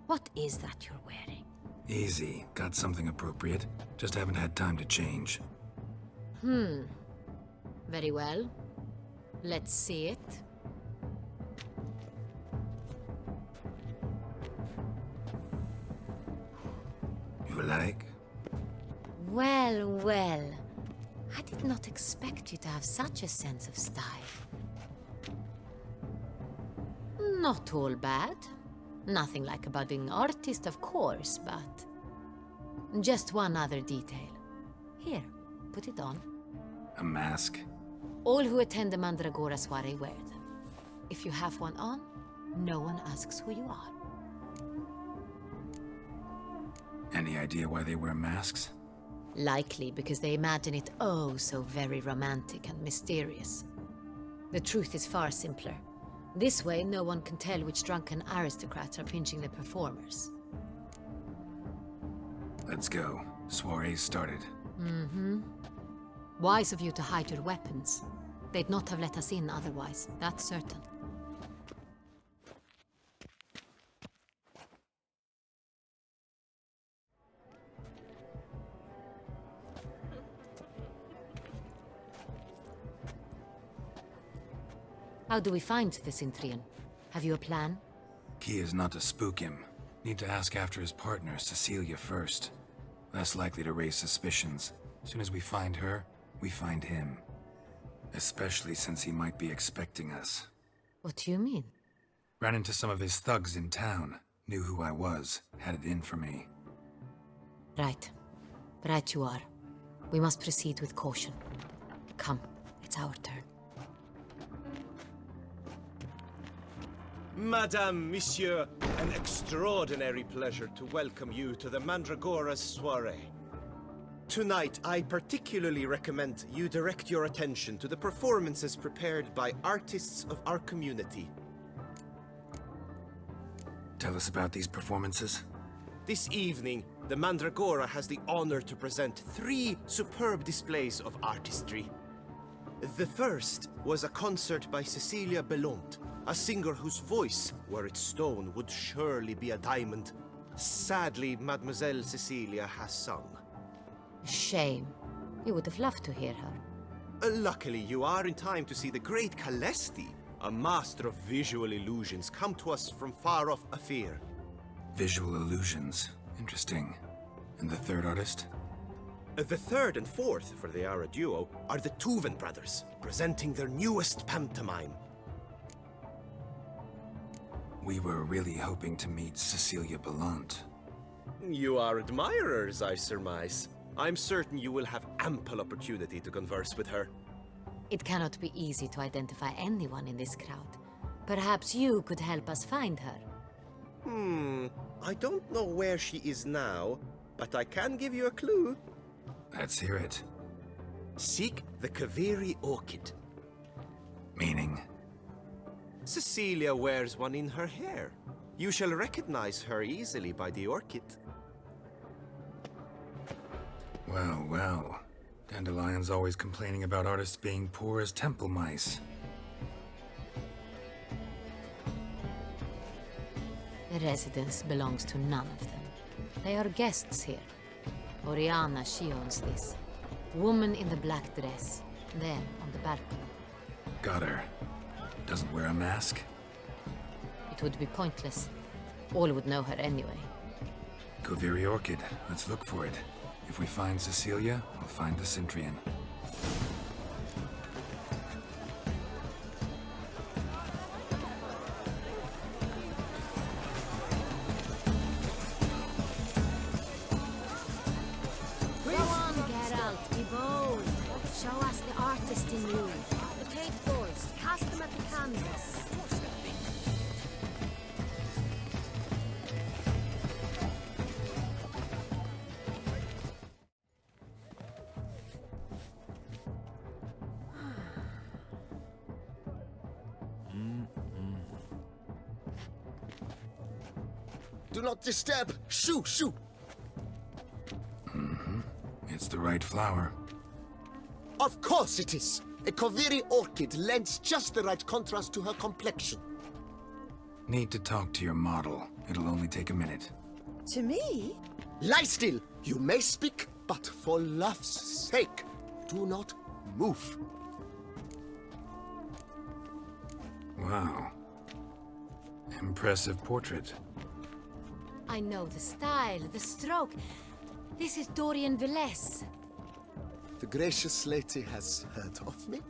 What is that you're wearing? Easy. Got something appropriate. Just haven't had time to change. Very well. Let's see it. You like? Well. I did not expect you to have such a sense of style. Not all bad. Nothing like a budding artist, of course, but... just one other detail. Here, put it on. A mask? All who attend the Mandragora soiree wear them. If you have one on, no one asks who you are. Any idea why they wear masks? Likely because they imagine it oh so very romantic and mysterious. The truth is far simpler. This way, no one can tell which drunken aristocrats are pinching the performers. Let's go. Soiree's started. Wise of you to hide your weapons. They'd not have let us in otherwise, that's certain. How do we find the Cintrian? Have you a plan? Key is not to spook him. Need to ask after his partner, Cecilia, first. Less likely to raise suspicions. As soon as we find her, we find him. Especially since he might be expecting us. What do you mean? Ran into some of his thugs in town. Knew who I was. Had it in for me. Right. Right you are. We must proceed with caution. Come, it's our turn. Madame, Monsieur, an extraordinary pleasure to welcome you to the Mandragora's soiree. Tonight, I particularly recommend you direct your attention to the performances prepared by artists of our community. Tell us about these performances. This evening, the Mandragora has the honor to present 3 superb displays of artistry. The first was a concert by Cecilia Belont, a singer whose voice, were it stone, would surely be a diamond. Sadly, Mademoiselle Cecilia has sung. Shame. We would have loved to hear her. Luckily, you are in time to see the great Calesti, a master of visual illusions, come to us from far off Afir. Visual illusions. Interesting. And the third artist? The third and fourth, for they are a duo, are the Tuven brothers, presenting their newest pantomime. We were really hoping to meet Cecilia Belant. You are admirers, I surmise. I'm certain you will have ample opportunity to converse with her. It cannot be easy to identify anyone in this crowd. Perhaps you could help us find her. I don't know where she is now, but I can give you a clue. Let's hear it. Seek the Ciri Orchid. Meaning? Cecilia wears one in her hair. You shall recognize her easily by the orchid. Well, well. Dandelion's always complaining about artists being poor as temple mice. The residence belongs to none of them. They are guests here. Oriana, she owns this. Woman in the black dress. There, on the balcony. Got her. Doesn't wear a mask? It would be pointless. All would know her anyway. Ciri Orchid. Let's look for it. If we find Cecilia, we'll find the Centrian. Go on, Geralt, be bold. Show us the artist in you. The paint balls, cast them at the canvas. Do not disturb! Shoo! Shoo! It's the right flower. Of course it is! A Ciri orchid lends just the right contrast to her complexion. Need to talk to your model. It'll only take a minute. To me? Lie still! You may speak, but for love's sake, do not move. Wow. Impressive portrait. I know the style, the stroke. This is Dorian Velez. The gracious lady has heard of me?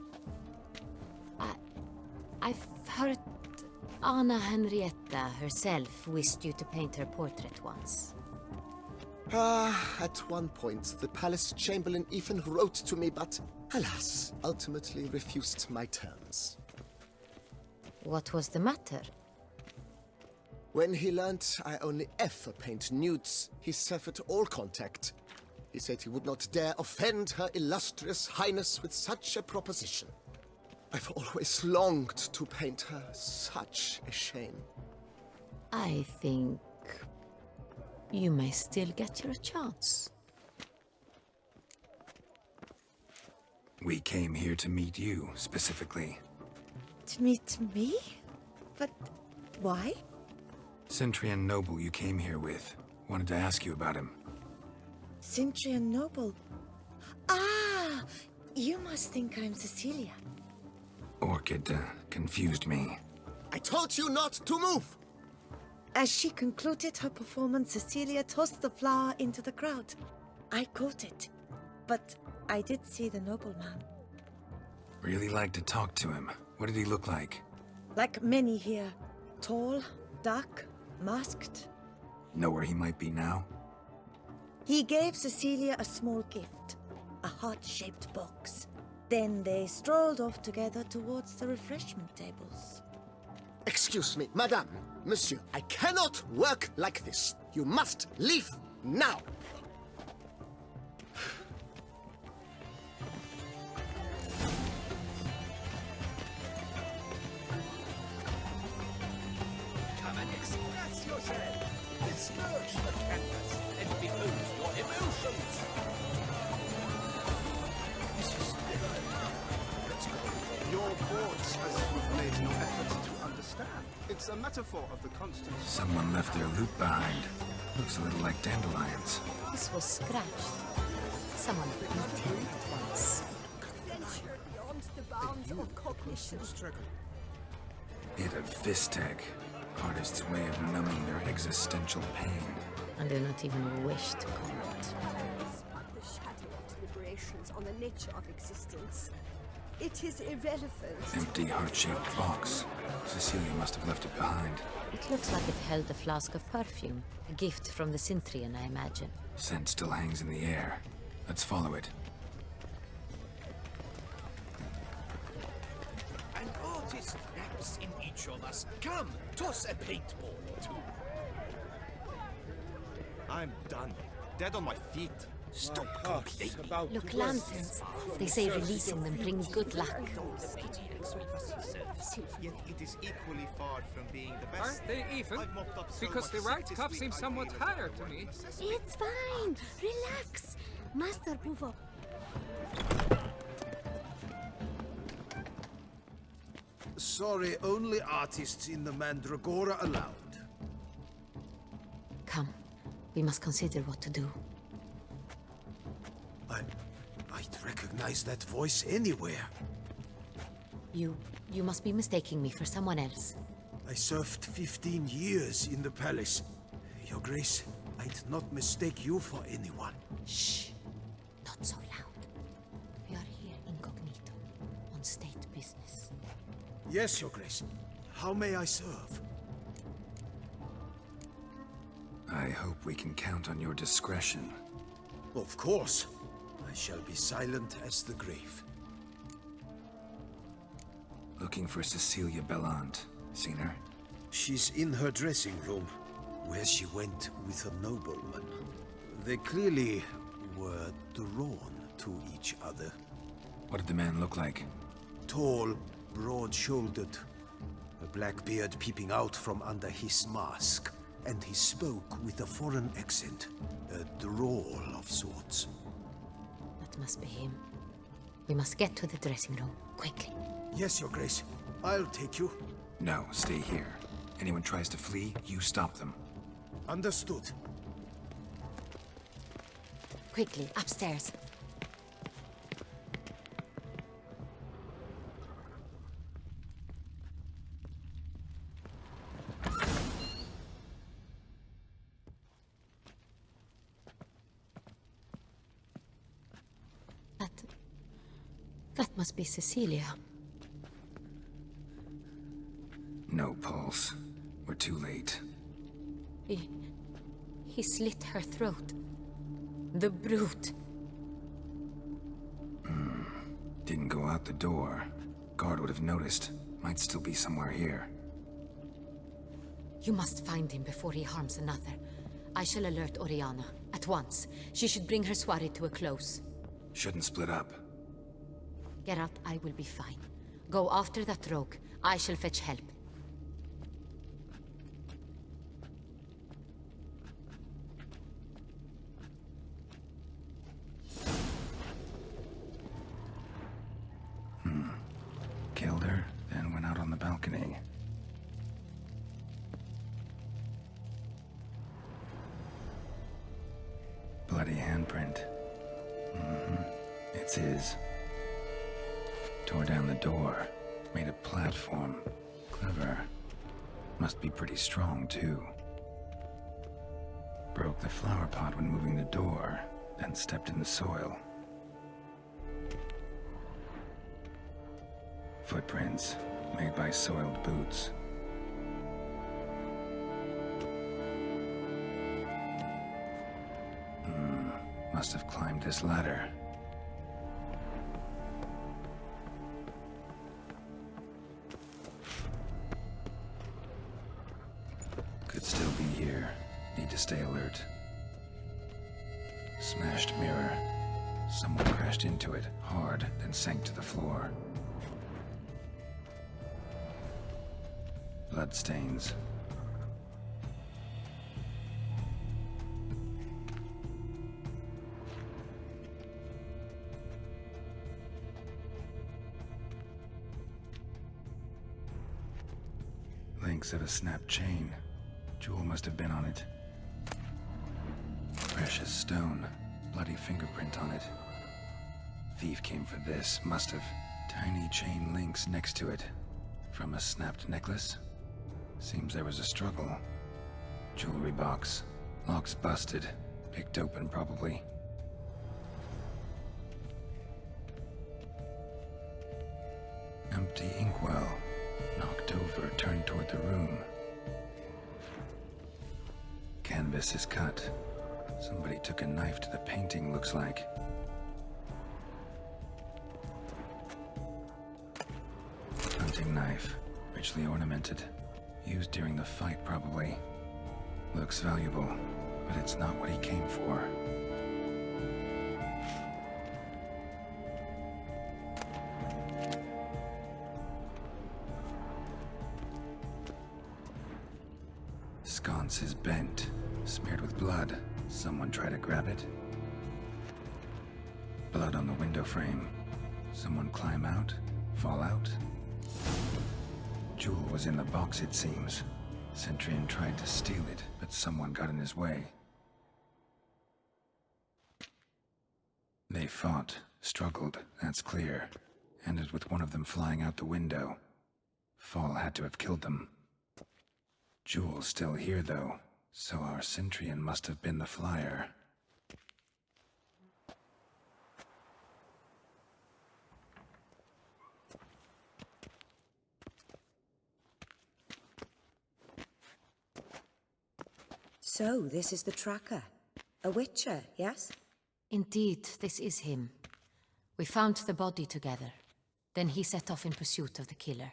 I've heard Anna Henrietta herself wished you to paint her portrait once. At one point, the palace chamberlain even wrote to me, but alas, ultimately refused my terms. What was the matter? When he learned I only ever paint nudes, he severed all contact. He said he would not dare offend her illustrious highness with such a proposition. I've always longed to paint her. Such a shame. I think you may still get your chance. We came here to meet you, specifically. To meet me? But why? Centrian noble you came here with. Wanted to ask you about him. Centrian noble. Ah! You must think I'm Cecilia. Orchid confused me. I told you not to move! As she concluded her performance, Cecilia tossed the flower into the crowd. I caught it, but I did see the nobleman. Really like to talk to him. What did he look like? Like many here. Tall, dark, masked. Know where he might be now? He gave Cecilia a small gift, a heart-shaped box. Then they strolled off together towards the refreshment tables. Excuse me, madame, monsieur, I cannot work like this. You must leave now. Come and express yourself. Disperse the canvas and behold your emotions. Let's go. Your boards as you've made no effort to understand. It's a metaphor of the constant. Someone left their loot behind. Looks a little like dandelions. This was scratched. Someone beat him once. Beyond the bounds of cognition. Bit of fist tech. Artist's way of numbing their existential pain. I do not even wish to comment. Despite the shadow of deliberations on the nature of existence, it is irrelevant. Empty heart-shaped box. Cecilia must have left it behind. It looks like it held a flask of perfume. A gift from the Cintrian, I imagine. Scent still hangs in the air. Let's follow it. An artist naps in each of us. Come, toss a paintball, too. I'm done. Dead on my feet. Stop complaining. Look, lanterns. They say releasing them brings good luck. Yet it is equally far from being the best. Aren't they even? Because the right cuff seems somewhat higher to me. It's fine. Relax. Master Bufo. Sorry, only artists in the Mandragora allowed. Come. We must consider what to do. I'd recognize that voice anywhere. You must be mistaking me for someone else. I served 15 years in the palace. Your Grace, I'd not mistake you for anyone. Shh. Not so loud. We are here incognito, on state business. Yes, Your Grace. How may I serve? I hope we can count on your discretion. Of course. I shall be silent as the grave. Looking for Cecilia Bellant. Seen her? She's in her dressing room, where she went with a nobleman. They clearly were drawn to each other. What did the man look like? Tall, broad-shouldered, a black beard peeping out from under his mask, and he spoke with a foreign accent, a drawl of sorts. That must be him. We must get to the dressing room, quickly. Yes, Your Grace. I'll take you. No, stay here. Anyone tries to flee, you stop them. Understood. Quickly, upstairs. That must be Cecilia. No pulse. We're too late. He slit her throat. The brute. Didn't go out the door. Guard would have noticed. Might still be somewhere here. You must find him before he harms another. I shall alert Oriana. At once. She should bring her soirée to a close. Shouldn't split up. Geralt, I will be fine. Go after that rogue. I shall fetch help. Killed her, then went out on the balcony. Bloody handprint. It's his. Tore down the door. Made a platform. Clever. Must be pretty strong, too. Broke the flower pot when moving the door, then stepped in the soil. Footprints, made by soiled boots. Must have climbed this ladder. Could still be here. Need to stay alert. Smashed mirror. Someone crashed into it, hard, then sank to the floor. Bloodstains. Links of a snapped chain. Jewel must have been on it. Precious stone. Bloody fingerprint on it. Thief came for this. Must have. Tiny chain links next to it. From a snapped necklace? Seems there was a struggle. Jewelry box. Lock's busted. Picked open, probably. Empty inkwell. Knocked over, turned toward the room. Canvas is cut. Somebody took a knife to the painting, looks like. Hunting knife. Richly ornamented. Used during the fight, probably. Looks valuable, but it's not what he came for. Sconce is bent, smeared with blood. Someone try to grab it? Blood on the window frame. Someone climb out? Fall out? Jewel was in the box, it seems. Centurion tried to steal it, but someone got in his way. They fought, struggled, that's clear. Ended with one of them flying out the window. Fall had to have killed them. Jewel's still here, though, so our Centurion must have been the flyer. So, this is the tracker. A witcher, yes? Indeed, this is him. We found the body together. Then he set off in pursuit of the killer.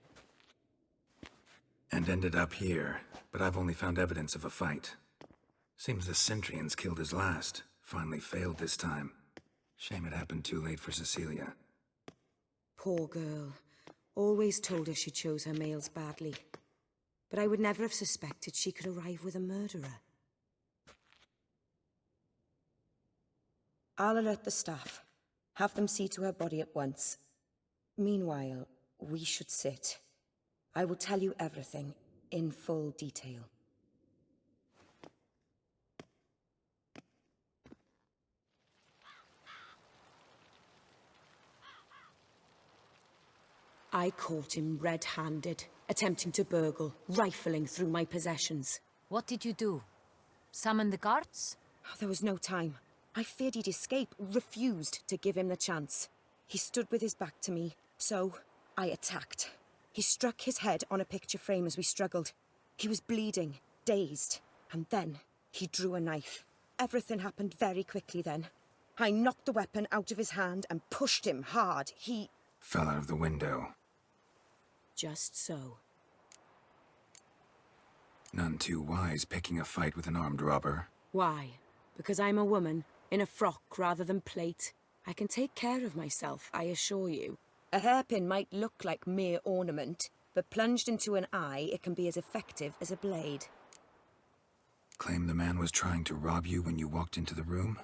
And ended up here, but I've only found evidence of a fight. Seems the Centurions killed his last. Finally failed this time. Shame it happened too late for Cecilia. Poor girl. Always told her she chose her males badly. But I would never have suspected she could arrive with a murderer. I'll alert the staff. Have them see to her body at once. Meanwhile, we should sit. I will tell you everything, in full detail. I caught him red-handed, attempting to burgle, rifling through my possessions. What did you do? Summon the guards? There was no time. I feared he'd escape, refused to give him the chance. He stood with his back to me, so I attacked. He struck his head on a picture frame as we struggled. He was bleeding, dazed, and then he drew a knife. Everything happened very quickly then. I knocked the weapon out of his hand and pushed him hard. He fell out of the window. Just so. None too wise picking a fight with an armed robber. Why? Because I'm a woman, in a frock rather than plate. I can take care of myself, I assure you. A hairpin might look like mere ornament, but plunged into an eye, it can be as effective as a blade. Claim the man was trying to rob you when you walked into the room?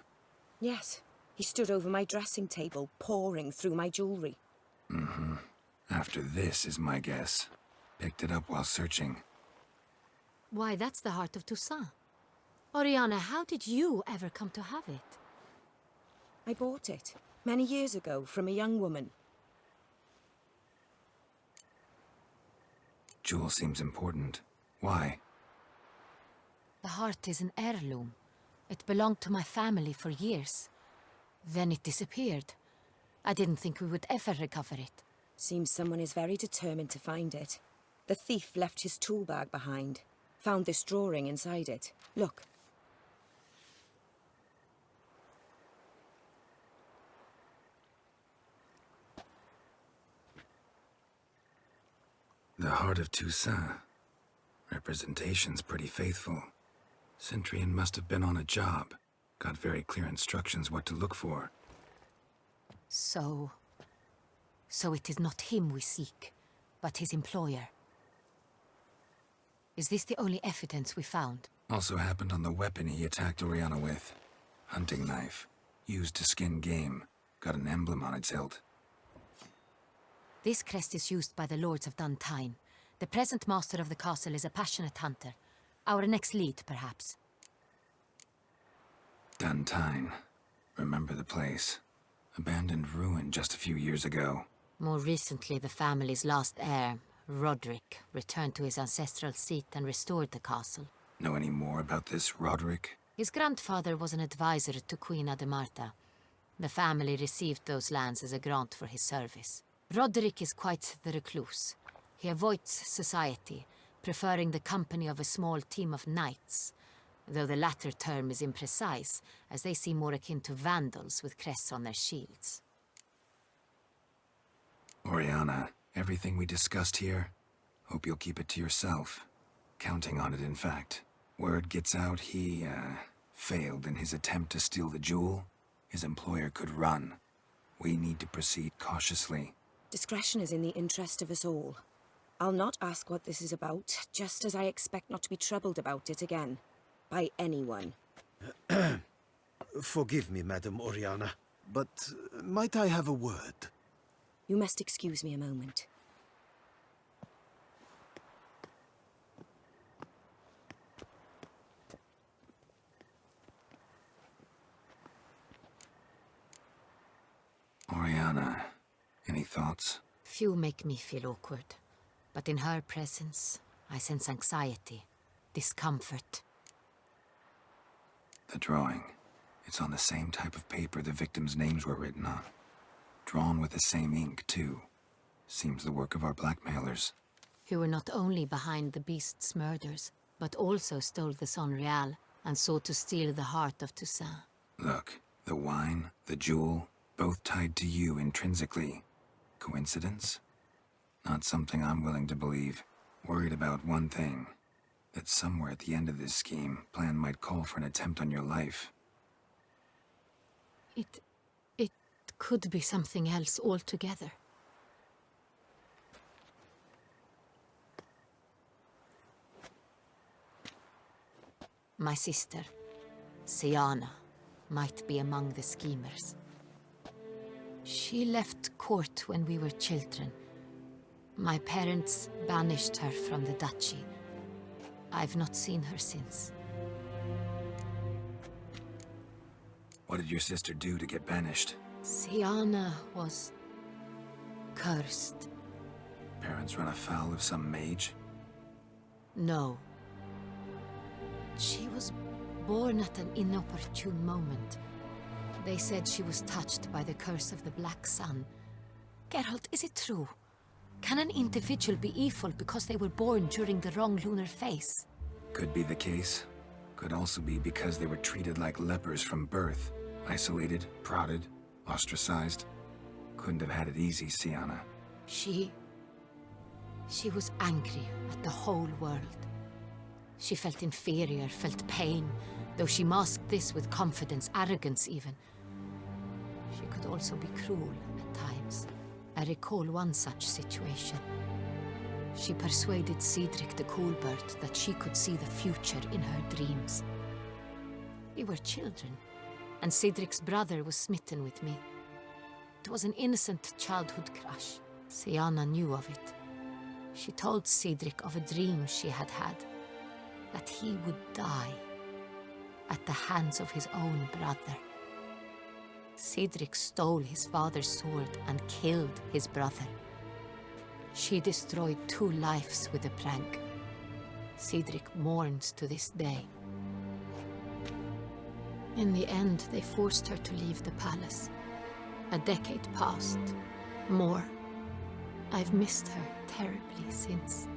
Yes. He stood over my dressing table, pouring through my jewelry. Mm-hmm. After this is my guess. Picked it up while searching. Why, that's the heart of Toussaint. Oriana, how did you ever come to have it? I bought it, many years ago, from a young woman. Jewel seems important. Why? The heart is an heirloom. It belonged to my family for years. Then it disappeared. I didn't think we would ever recover it. Seems someone is very determined to find it. The thief left his tool bag behind. Found this drawing inside it. Look. The heart of Toussaint. Representation's pretty faithful. Centurion must have been on a job. Got very clear instructions what to look for. So it is not him we seek, but his employer. Is this the only evidence we found? Also happened on the weapon he attacked Oriana with. Hunting knife. Used to skin game. Got an emblem on its hilt. This crest is used by the Lords of Dandelion. The present master of the castle is a passionate hunter. Our next lead, perhaps. Dandelion. Remember the place. Abandoned ruin just a few years ago. More recently, the family's last heir, Roderick, returned to his ancestral seat and restored the castle. Know any more about this Roderick? His grandfather was an advisor to Queen Ademarta. The family received those lands as a grant for his service. Roderick is quite the recluse. He avoids society, preferring the company of a small team of knights, though the latter term is imprecise, as they seem more akin to vandals with crests on their shields. Oriana, everything we discussed here, hope you'll keep it to yourself. Counting on it, in fact. Word gets out he, failed in his attempt to steal the jewel. His employer could run. We need to proceed cautiously. Discretion is in the interest of us all. I'll not ask what this is about, just as I expect not to be troubled about it again. By anyone. Forgive me, Madam Oriana, but might I have a word? You must excuse me a moment. Oriana, any thoughts? Few make me feel awkward, but in her presence, I sense anxiety, discomfort. The drawing. It's on the same type of paper the victims' names were written on. Drawn with the same ink, too. Seems the work of our blackmailers. Who were not only behind the beast's murders, but also stole the Sonreal and sought to steal the heart of Toussaint. Look, the wine, the jewel, both tied to you intrinsically. Coincidence? Not something I'm willing to believe. Worried about one thing. That somewhere at the end of this scheme, plan might call for an attempt on your life. It could be something else altogether. My sister, Siana, might be among the schemers. She left court when we were children. My parents banished her from the duchy. I've not seen her since. What did your sister do to get banished? Siana was cursed. Parents run afoul of some mage? No. She was born at an inopportune moment. They said she was touched by the curse of the Black Sun. Geralt, is it true? Can an individual be evil because they were born during the wrong lunar phase? Could be the case. Could also be because they were treated like lepers from birth. Isolated, prodded, ostracized. Couldn't have had it easy, Siana. She was angry at the whole world. She felt inferior, felt pain, though she masked this with confidence, arrogance even. She could also be cruel at times. I recall one such situation. She persuaded Cedric the Coolbird that she could see the future in her dreams. We were children, and Cedric's brother was smitten with me. It was an innocent childhood crush. Siana knew of it. She told Cedric of a dream she had had, that he would die at the hands of his own brother. Cedric stole his father's sword and killed his brother. She destroyed 2 lives with a prank. Cedric mourns to this day. In the end, they forced her to leave the palace. A decade passed. More. I've missed her terribly since.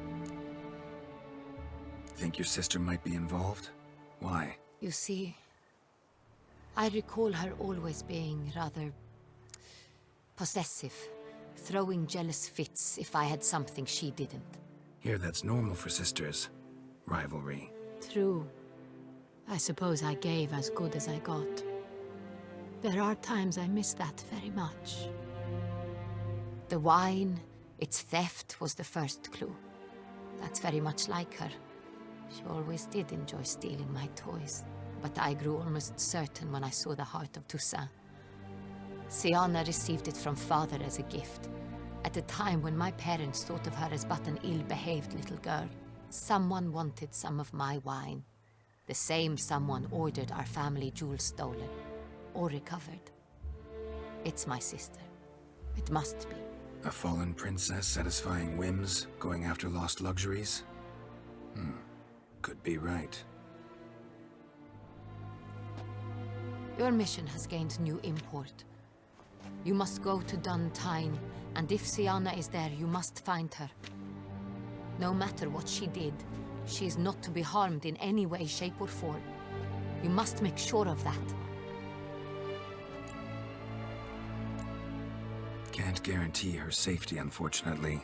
Think your sister might be involved? Why? You see, I recall her always being rather possessive, throwing jealous fits if I had something she didn't. Here, that's normal for sisters. Rivalry. True. I suppose I gave as good as I got. There are times I miss that very much. The wine, its theft, was the first clue. That's very much like her. She always did enjoy stealing my toys, but I grew almost certain when I saw the heart of Toussaint. Siana received it from father as a gift, at a time when my parents thought of her as but an ill-behaved little girl. Someone wanted some of my wine. The same someone ordered our family jewels stolen, or recovered. It's my sister. It must be. A fallen princess satisfying whims, going after lost luxuries? Could be right. Your mission has gained new import. You must go to Duntine, and if Sienna is there, you must find her. No matter what she did, she is not to be harmed in any way, shape, or form. You must make sure of that. Can't guarantee her safety, unfortunately.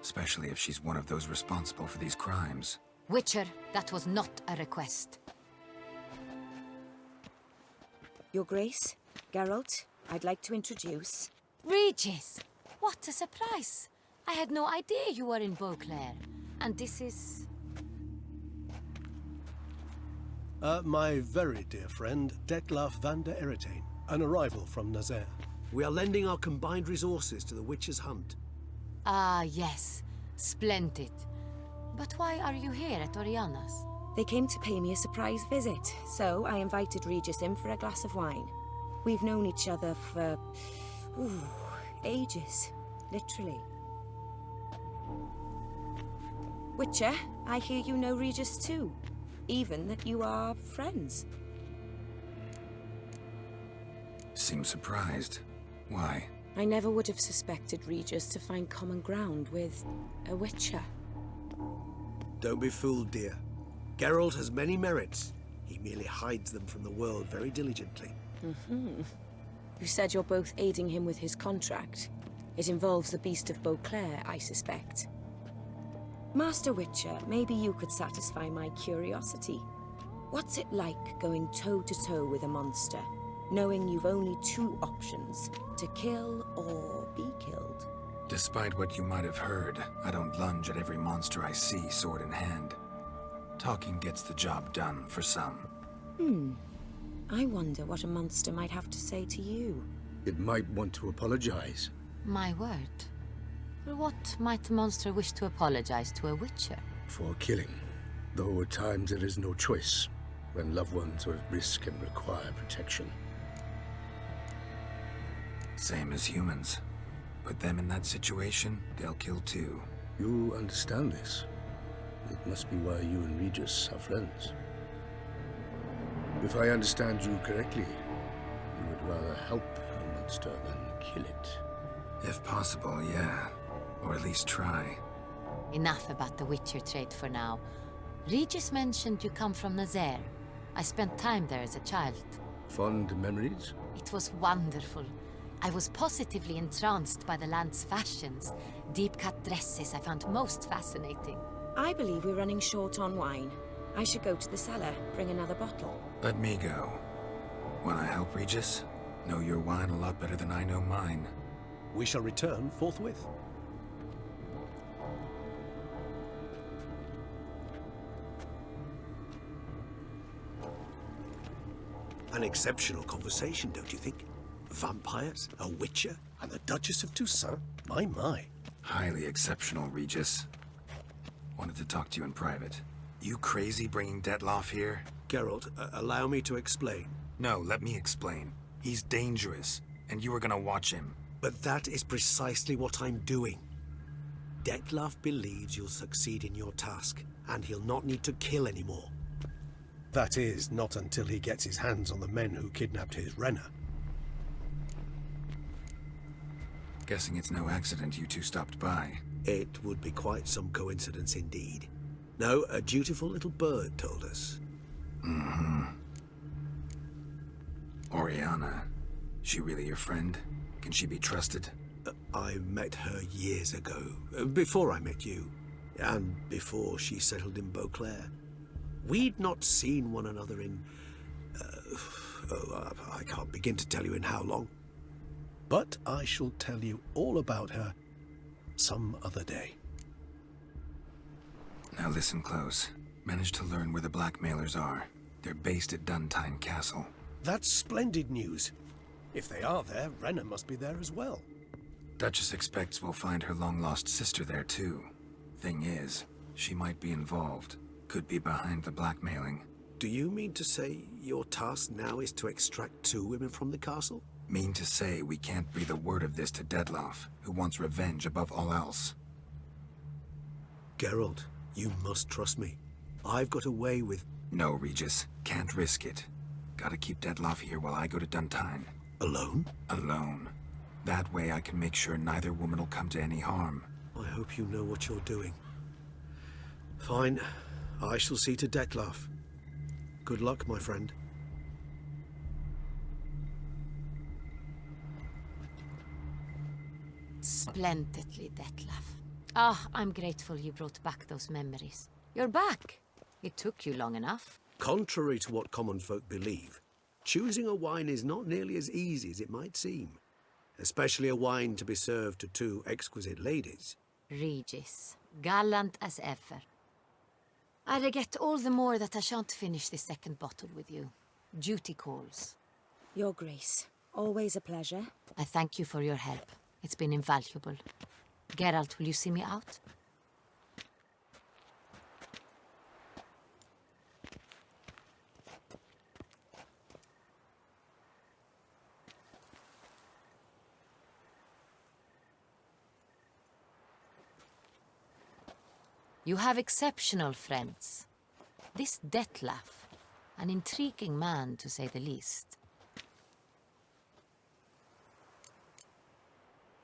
Especially if she's one of those responsible for these crimes. Witcher, that was not a request. Your Grace, Geralt, I'd like to introduce... Regis! What a surprise! I had no idea you were in Beauclair. And this is... My very dear friend, Detlaf van der Eretain, an arrival from Nazaire. We are lending our combined resources to the Witcher's hunt. Ah, yes. Splendid. But why are you here at Oriana's? They came to pay me a surprise visit, so I invited Regis in for a glass of wine. We've known each other for... ages. Literally. Witcher, I hear you know Regis too. Even that you are friends. Seem surprised. Why? I never would have suspected Regis to find common ground with a Witcher. Don't be fooled, dear. Geralt has many merits. He merely hides them from the world very diligently. You said you're both aiding him with his contract. It involves the Beast of Beauclair, I suspect. Master Witcher, maybe you could satisfy my curiosity. What's it like going toe-to-toe with a monster, knowing you've only two options, to kill or be killed? Despite what you might have heard, I don't lunge at every monster I see sword in hand. Talking gets the job done, for some. I wonder what a monster might have to say to you. It might want to apologize. My word. For what might a monster wish to apologize to a Witcher? For killing. Though at times there is no choice, when loved ones are at risk and require protection. Same as humans. Put them in that situation, they'll kill too. You understand this. It must be why you and Regis are friends. If I understand you correctly, you would rather help a monster than kill it. If possible, yeah. Or at least try. Enough about the Witcher trade for now. Regis mentioned you come from Nazaire. I spent time there as a child. Fond memories? It was wonderful. I was positively entranced by the land's fashions. Deep-cut dresses I found most fascinating. I believe we're running short on wine. I should go to the cellar, bring another bottle. Let me go. Wanna help, Regis? Know your wine a lot better than I know mine. We shall return forthwith. An exceptional conversation, don't you think? Vampires, a Witcher, and the Duchess of Toussaint? My. Highly exceptional, Regis. Wanted to talk to you in private. You crazy bringing Detlaf here? Geralt, allow me to explain. No, let me explain. He's dangerous, and you were gonna watch him. But that is precisely what I'm doing. Detlaf believes you'll succeed in your task, and he'll not need to kill anymore. That is, not until he gets his hands on the men who kidnapped his Renner. Guessing it's no accident you two stopped by. It would be quite some coincidence indeed. No, a dutiful little bird told us. Oriana. She really your friend? Can she be trusted? I met her years ago, before I met you, and before she settled in Beauclair. We'd not seen one another in... I can't begin to tell you in how long. But I shall tell you all about her some other day. Now listen close. Managed to learn where the blackmailers are. They're based at Duntine Castle. That's splendid news. If they are there, Renner must be there as well. Duchess expects we'll find her long-lost sister there too. Thing is, she might be involved. Could be behind the blackmailing. Do you mean to say your task now is to extract 2 women from the castle? Mean to say we can't breathe a word of this to Dettlaff, who wants revenge above all else. Geralt, you must trust me. I've got a way with... No, Regis. Can't risk it. Gotta keep Dettlaff here while I go to Duntine. Alone? Alone. That way I can make sure neither woman will come to any harm. I hope you know what you're doing. Fine. I shall see to Dettlaff. Good luck, my friend. Splendidly, Dettlaff. Ah, I'm grateful you brought back those memories. You're back. It took you long enough. Contrary to what common folk believe, choosing a wine is not nearly as easy as it might seem. Especially a wine to be served to 2 exquisite ladies. Regis, gallant as ever. I regret all the more that I shan't finish this 2nd bottle with you. Duty calls. Your Grace, always a pleasure. I thank you for your help. It's been invaluable. Geralt, will you see me out? You have exceptional friends. This Dettlaff, an intriguing man to say the least.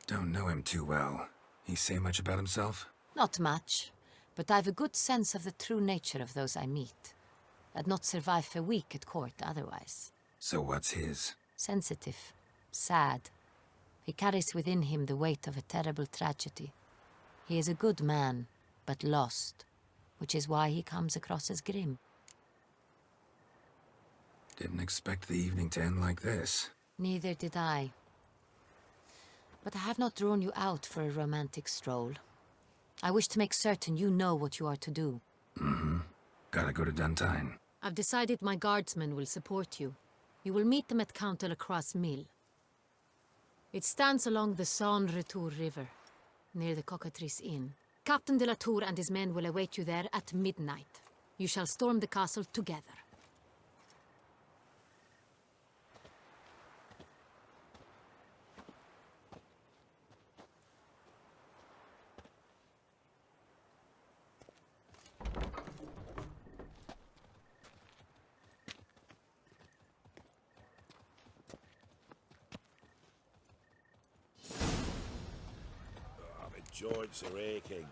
Don't know him too well. He say much about himself? Not much, but I've a good sense of the true nature of those I meet. I'd not survive a week at court otherwise. So what's his? Sensitive, sad. He carries within him the weight of a terrible tragedy. He is a good man, but lost, which is why he comes across as grim. Didn't expect the evening to end like this. Neither did I. But I have not drawn you out for a romantic stroll. I wish to make certain you know what you are to do. Mm-hmm. Gotta go to Duntine. I've decided my guardsmen will support you. You will meet them at Count de la Croix Mill. It stands along the Saône-Retour River, near the Cockatrice Inn. Captain de la Tour and his men will await you there at midnight. You shall storm the castle together. Joints are aching.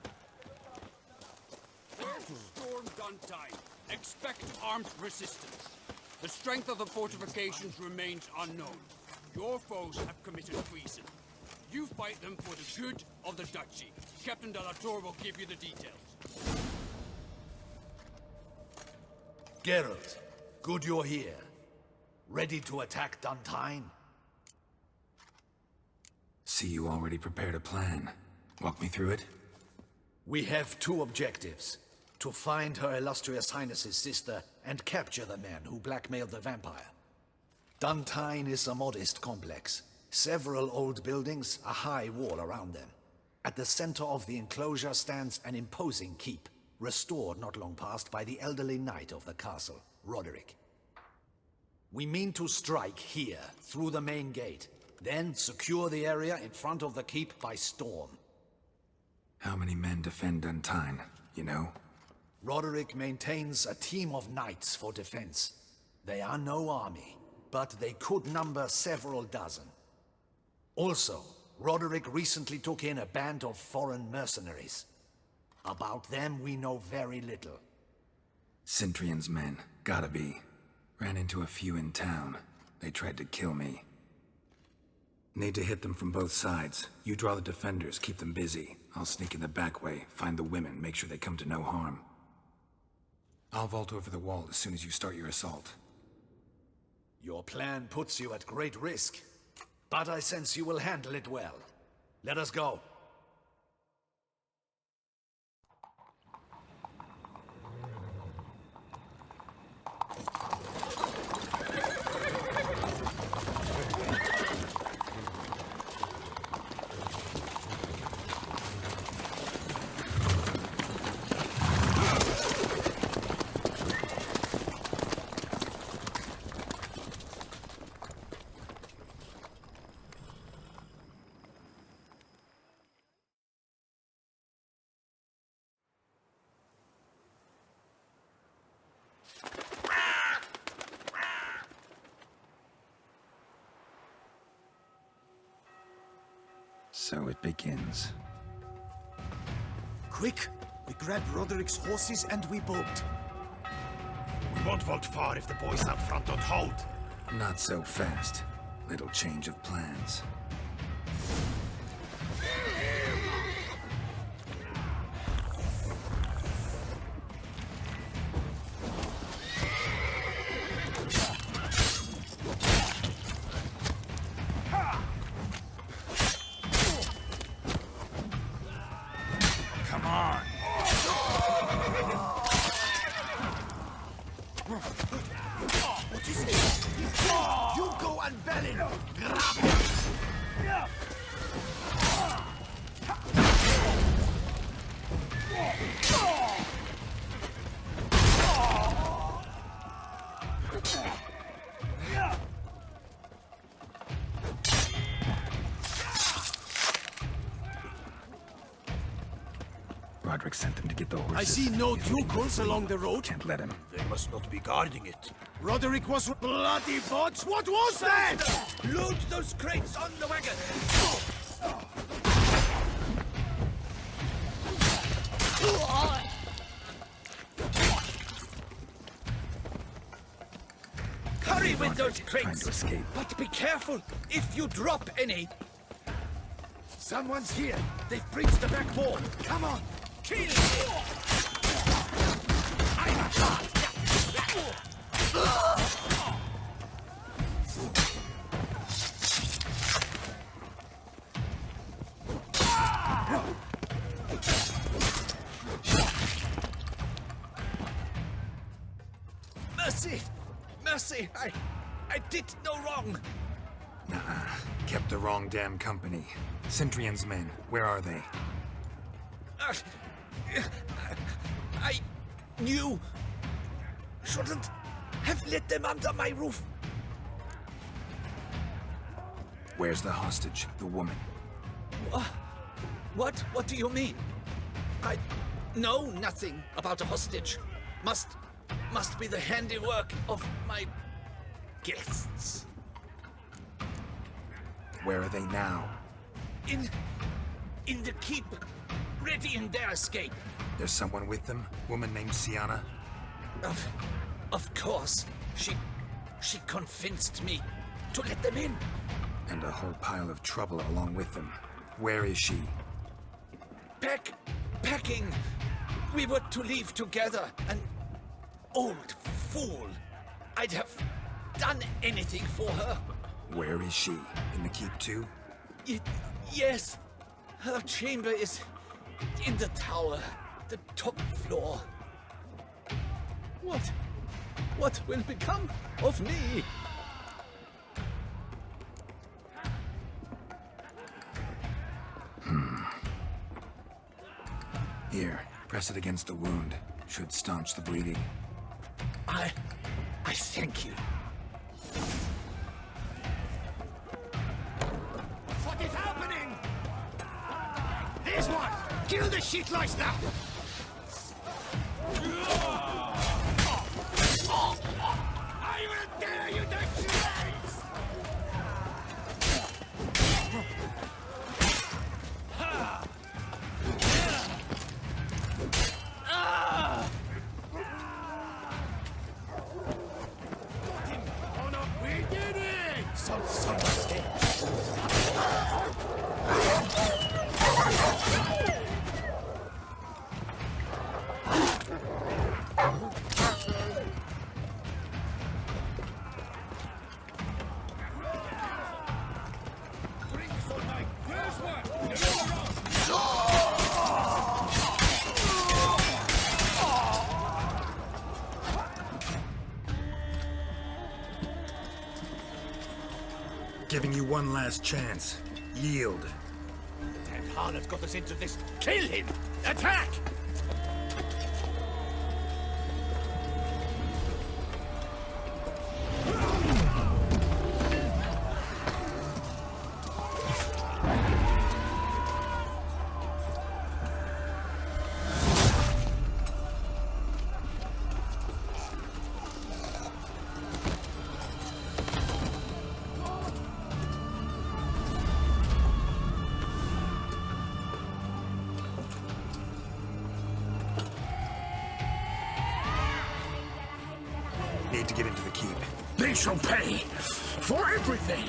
Storm Duntine. Expect armed resistance. The strength of the fortifications remains unknown. Your foes have committed treason. You fight them for the good of the duchy. Captain de la Tour will give you the details. Geralt, good you're here. Ready to attack Duntine? See you already prepared a plan. Walk me through it. We have 2 objectives. To find Her Illustrious Highness's sister and capture the man who blackmailed the vampire. Duntine is a modest complex. Several old buildings, a high wall around them. At the center of the enclosure stands an imposing keep, restored not long past by the elderly knight of the castle, Roderick. We mean to strike here, through the main gate, then secure the area in front of the keep by storm. How many men defend Duntine, you know? Roderick maintains a team of knights for defense. They are no army, but they could number several dozen. Also, Roderick recently took in a band of foreign mercenaries. About them we know very little. Cintrian's men, gotta be. Ran into a few in town. They tried to kill me. Need to hit them from both sides. You draw the defenders, keep them busy. I'll sneak in the back way, find the women, make sure they come to no harm. I'll vault over the wall as soon as you start your assault. Your plan puts you at great risk, but I sense you will handle it well. Let us go. So it begins. Quick! We grab Roderick's horses and we bolt. We won't vault far if the boys out front don't hold. Not so fast. Little change of plans. Come on. What is this? You go and Balin! Grab him! Roderick sent them to get the horses. I see no Dugons along the road. Can't let him. They must not be guarding it. Roderick was bloody bots. What was that? Load those crates on the wagon! Hurry with those crates! To escape. But be careful if you drop any. Someone's here. They've breached the back wall. Come on. Kill him! I'm shot! Mercy! Mercy! I did no wrong! Nah, kept the wrong damn company. Centrion's men, where are they? I knew. Shouldn't have let them under my roof. Where's the hostage, the woman? What do you mean? I know nothing about a hostage. Must be the handiwork of my guests. Where are they now? In the keep, ready in their escape. There's someone with them? Woman named Sienna? Of course. She convinced me to let them in. And a whole pile of trouble along with them. Where is she? Packing. We were to leave together. An old fool. I'd have done anything for her. Where is she? In the keep too? Yes. Her chamber is in the tower. The top floor. What will become of me? Here, press it against the wound. Should staunch the bleeding. I thank you. What is happening? Here's one! Kill the shit lice now! I will tear you to shreds! Oh no, we did it! Someone's dead. Giving you one last chance. Yield. That harlot got us into this. Kill him! Attack! shall pay for everything!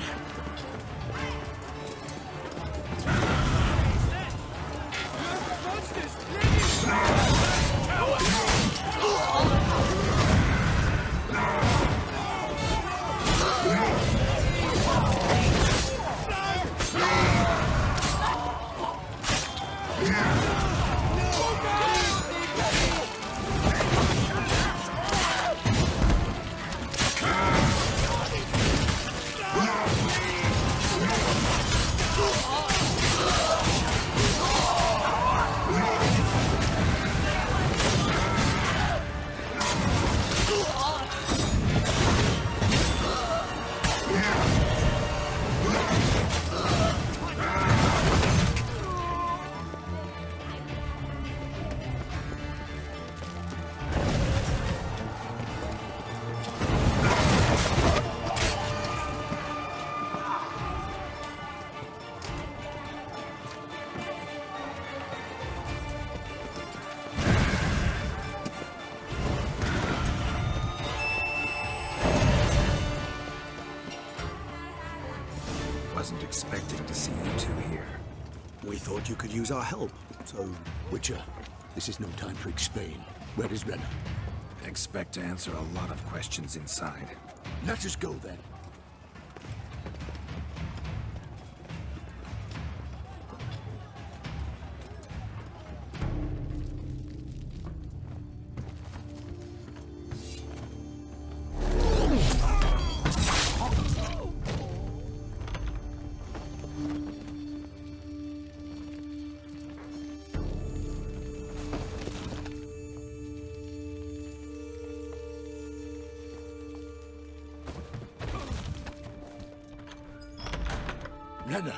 Wasn't expecting to see you two here. We thought you could use our help, so... Witcher, this is no time to explain. Where is Renna? Expect to answer a lot of questions inside. Let us go then. Renna!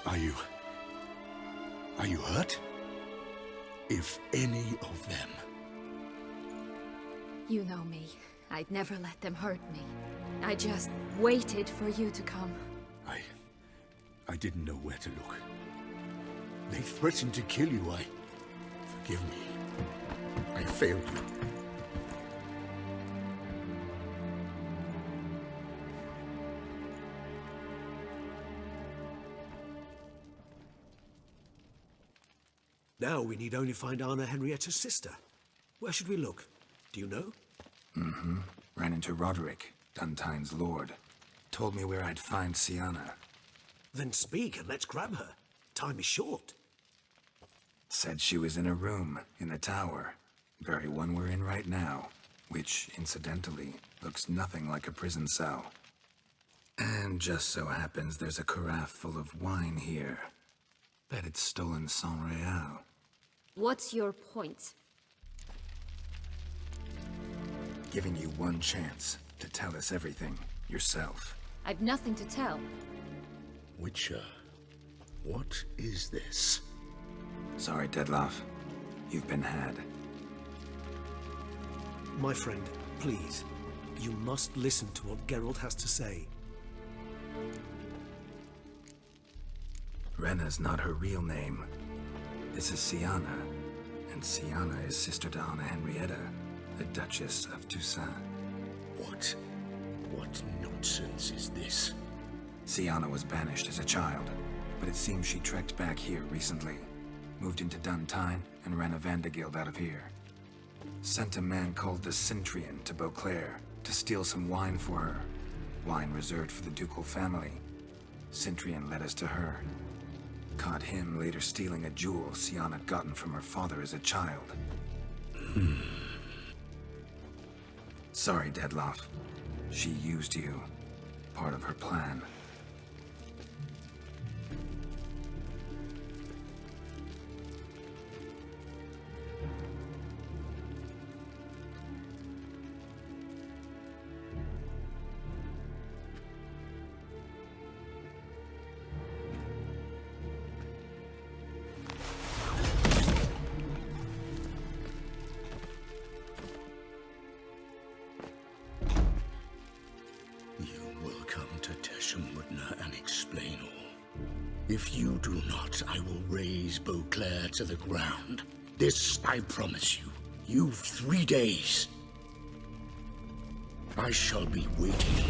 Are you hurt? If any of them. You know me. I'd never let them hurt me. I just waited for you to come. I didn't know where to look. They threatened to kill you. Forgive me. I failed you. Now we need only find Anna Henrietta's sister. Where should we look? Do you know? Mm-hmm. Ran into Roderick, Duntine's lord. Told me where I'd find Sienna. Then speak and let's grab her. Time is short. Said she was in a room in the tower. Very one we're in right now. Which, incidentally, looks nothing like a prison cell. And just so happens there's a carafe full of wine here. Bet it's stolen San Real. What's your point? Giving you one chance to tell us everything yourself. I've nothing to tell. Witcher, what is this? Sorry, Dettlaff. You've been had. My friend, please. You must listen to what Geralt has to say. Renna's not her real name. This is Sienna. And Sienna is sister to Anna Henrietta, the Duchess of Toussaint. What nonsense is this? Sienna was banished as a child, but it seems she trekked back here recently. Moved into Duntine and ran a Vandergild out of here. Sent a man called the Centrian to Beauclair to steal some wine for her. Wine reserved for the ducal family. Centrian led us to her. Caught him later stealing a jewel Sienna had gotten from her father as a child. Sorry, Dettlaff. She used you. Part of her plan. If you do not, I will raze Beauclair to the ground. This I promise you. You've 3 days. I shall be waiting.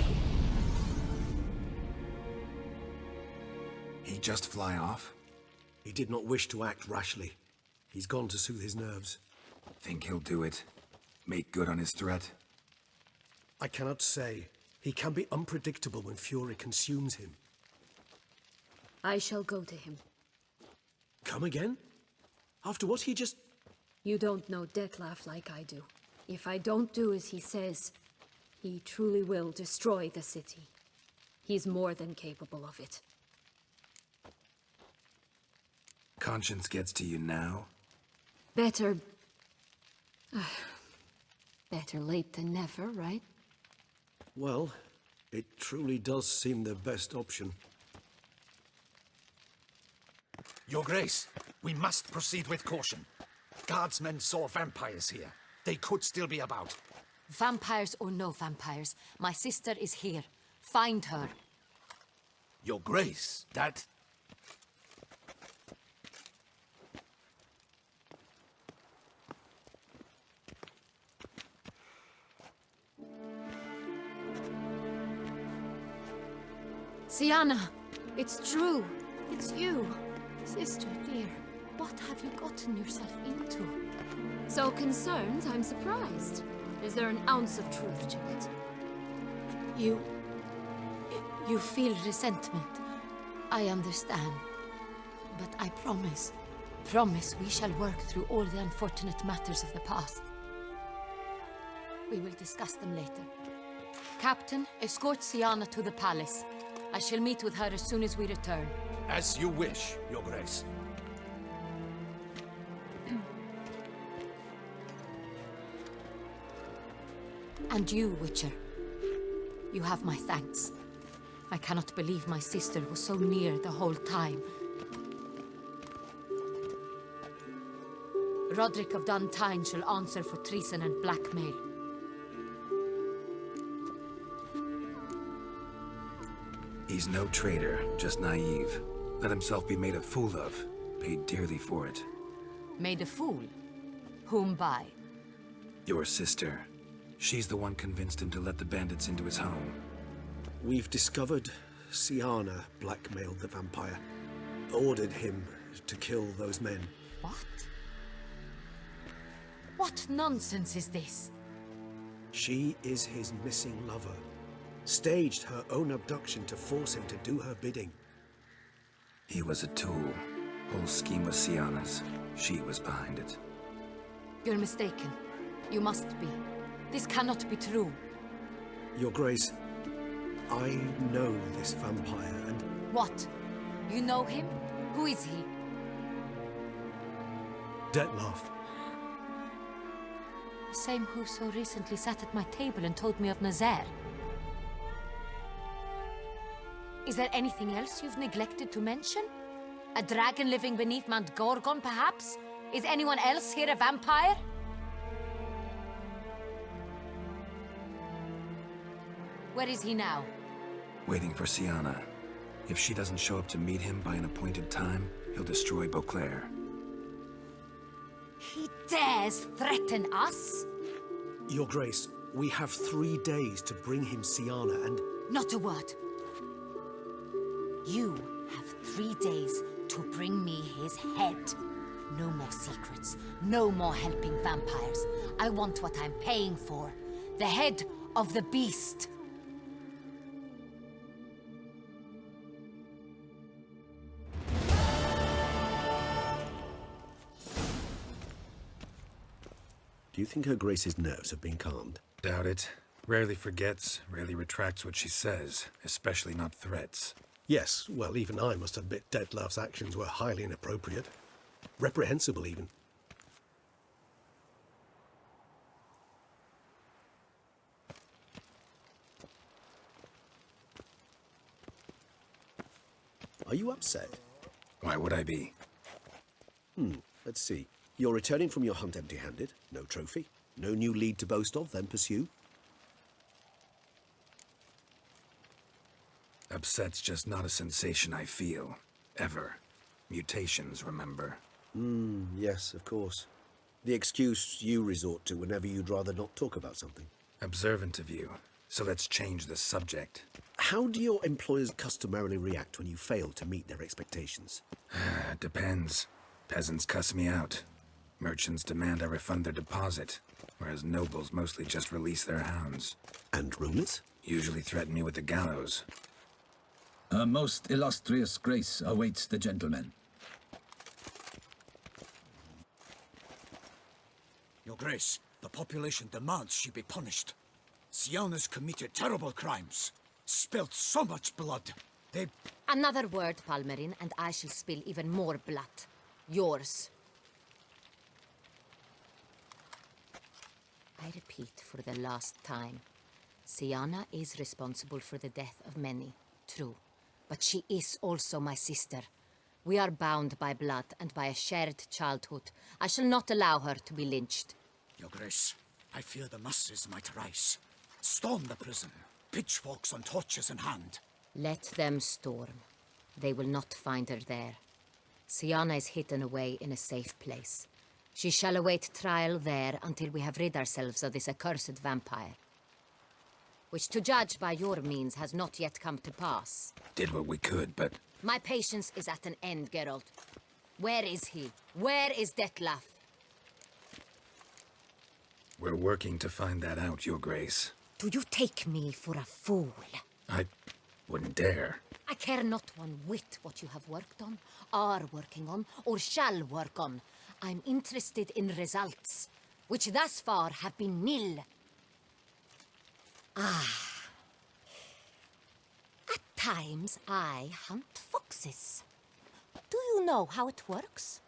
He just fly off? He did not wish to act rashly. He's gone to soothe his nerves. Think he'll do it? Make good on his threat? I cannot say. He can be unpredictable when fury consumes him. I shall go to him. Come again? After what he just... You don't know Detlef like I do. If I don't do as he says, he truly will destroy the city. He's more than capable of it. Conscience gets to you now? Better... better late than never, right? Well, it truly does seem the best option. Your Grace, we must proceed with caution. Guardsmen saw vampires here. They could still be about. Vampires or no vampires, my sister is here. Find her. Your Grace, that... Sienna, it's true. It's you. Sister, dear, what have you gotten yourself into? So concerned, I'm surprised. Is there an ounce of truth to it? You feel resentment. I understand. But I promise we shall work through all the unfortunate matters of the past. We will discuss them later. Captain, escort Sienna to the palace. I shall meet with her as soon as we return. As you wish, Your Grace. And you, Witcher. You have my thanks. I cannot believe my sister was so near the whole time. Roderick of Duntine shall answer for treason and blackmail. He's no traitor, just naive. Let himself be made a fool of. Paid dearly for it. Made a fool? Whom by? Your sister. She's the one convinced him to let the bandits into his home. We've discovered Sienna blackmailed the vampire. Ordered him to kill those men. What? What nonsense is this? She is his missing lover. Staged her own abduction to force him to do her bidding. He was a tool. Whole scheme was Sienna's. She was behind it. You're mistaken. You must be. This cannot be true. Your Grace, I know this vampire and... What? You know him? Who is he? Detlef. The same who so recently sat at my table and told me of Nazaire. Is there anything else you've neglected to mention? A dragon living beneath Mount Gorgon, perhaps? Is anyone else here a vampire? Where is he now? Waiting for Sienna. If she doesn't show up to meet him by an appointed time, he'll destroy Beauclair. He dares threaten us? Your Grace, we have 3 days to bring him Sienna and... Not a word. You have 3 days to bring me his head. No more secrets. No more helping vampires. I want what I'm paying for. The head of the beast. Do you think Her Grace's nerves have been calmed? Doubt it. Rarely forgets, rarely retracts what she says, especially not threats. Yes, well, even I must admit Detlef's actions were highly inappropriate. Reprehensible, even. Are you upset? Why would I be? Let's see. You're returning from your hunt empty-handed. No trophy. No new lead to boast of, then pursue. Upset's just not a sensation I feel. Ever. Mutations, remember? Yes, of course. The excuse you resort to whenever you'd rather not talk about something. Observant of you. So let's change the subject. How do your employers customarily react when you fail to meet their expectations? Depends. Peasants cuss me out. Merchants demand I refund their deposit, whereas nobles mostly just release their hounds. And rulers? Usually threaten me with the gallows. A most illustrious grace awaits the gentleman. Your Grace, the population demands she be punished. Siana's committed terrible crimes. Spilt so much blood. They... Another word, Palmerin, and I shall spill even more blood. Yours. I repeat for the last time. Siana is responsible for the death of many, true. But she is also my sister. We are bound by blood and by a shared childhood. I shall not allow her to be lynched. Your Grace, I fear the masses might rise. Storm the prison, pitchforks and torches in hand. Let them storm. They will not find her there. Siana is hidden away in a safe place. She shall await trial there until we have rid ourselves of this accursed vampire. Which, to judge by your means, has not yet come to pass. Did what we could, but... My patience is at an end, Geralt. Where is he? Where is Detlef? We're working to find that out, Your Grace. Do you take me for a fool? I wouldn't dare. I care not one whit what you have worked on, are working on, or shall work on. I'm interested in results, which thus far have been nil. At times, I hunt foxes. Do you know how it works?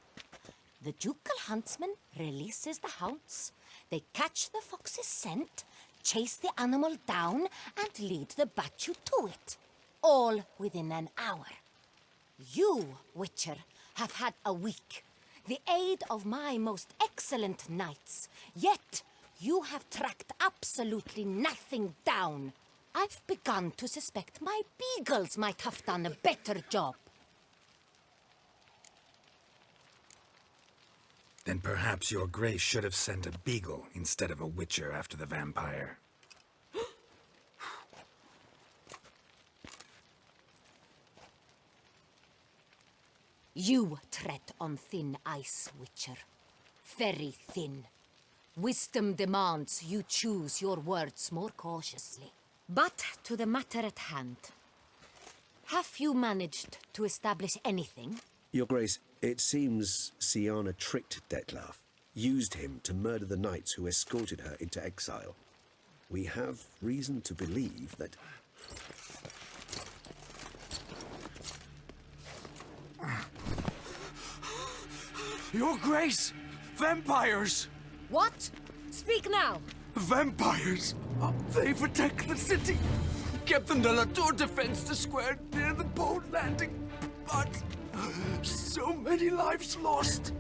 The ducal huntsman releases the hounds. They catch the fox's scent, chase the animal down, and lead the Batu to it. All within an hour. You, Witcher, have had a week. The aid of my most excellent knights. Yet, you have tracked absolutely nothing down. I've begun to suspect my beagles might have done a better job. Then perhaps Your Grace should have sent a beagle instead of a witcher after the vampire. You tread on thin ice, Witcher. Very thin. Wisdom demands you choose your words more cautiously. But to the matter at hand. Have you managed to establish anything? Your Grace, it seems Siana tricked Detlef, used him to murder the knights who escorted her into exile. We have reason to believe that... Your Grace! Vampires! What? Speak now! Vampires! They protect the city! Captain de la Tour defends the square near the boat landing, but so many lives lost!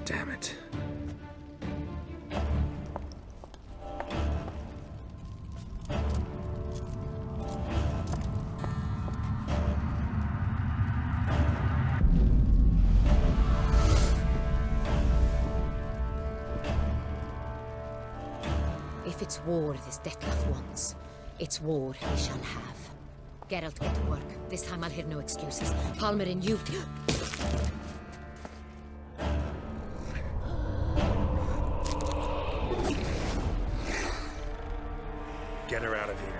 Damn it. If it's war this Detlef wants, it's war he shall have. Geralt, get to work. This time I'll hear no excuses. Palmerin, you... Get her out of here.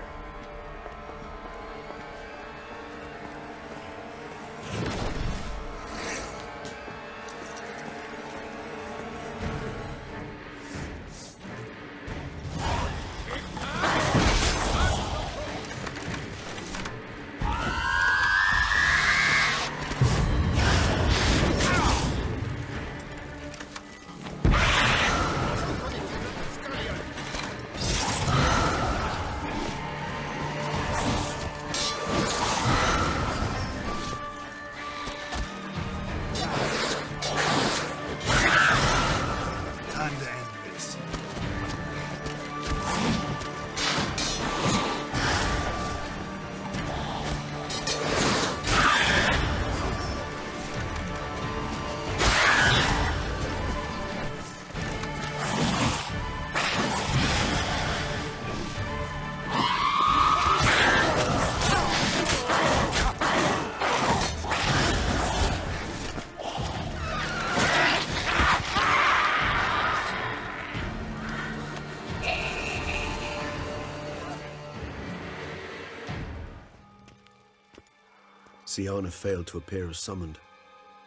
Siana failed to appear as summoned.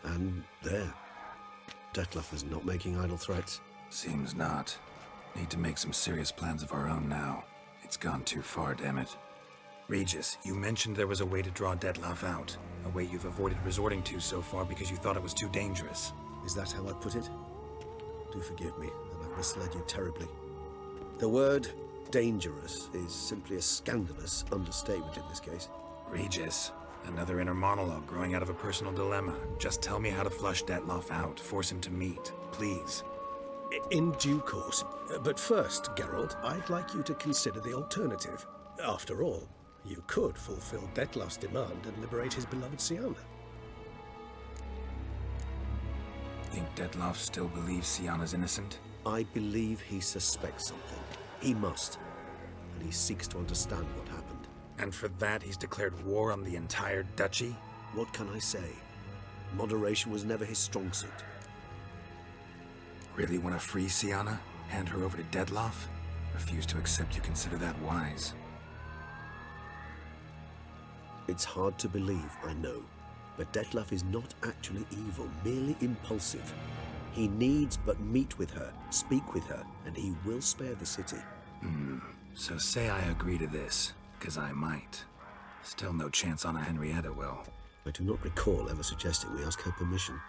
And there. Detlef is not making idle threats. Seems not. Need to make some serious plans of our own now. It's gone too far, damn it. Regis, you mentioned there was a way to draw Detlef out. A way you've avoided resorting to so far because you thought it was too dangerous. Is that how I put it? Do forgive me that I've misled you terribly. The word dangerous is simply a scandalous understatement in this case. Regis, another inner monologue growing out of a personal dilemma. Just tell me how to flush Detlef out, force him to meet, please. In due course. But first, Geralt, I'd like you to consider the alternative. After all, you could fulfill Detlef's demand and liberate his beloved Siana. Think Detlef still believes Siana's innocent? I believe he suspects something. He must. And he seeks to understand what happened. And for that, he's declared war on the entire duchy? What can I say? Moderation was never his strong suit. Really want to free Siana? Hand her over to Detlef? Refuse to accept you consider that wise. It's hard to believe, I know. But Detlef is not actually evil, merely impulsive. He needs but meet with her, speak with her, and he will spare the city. So say I agree to this, 'cause I might. Still no chance Anna Henrietta will. I do not recall ever suggesting we ask her permission.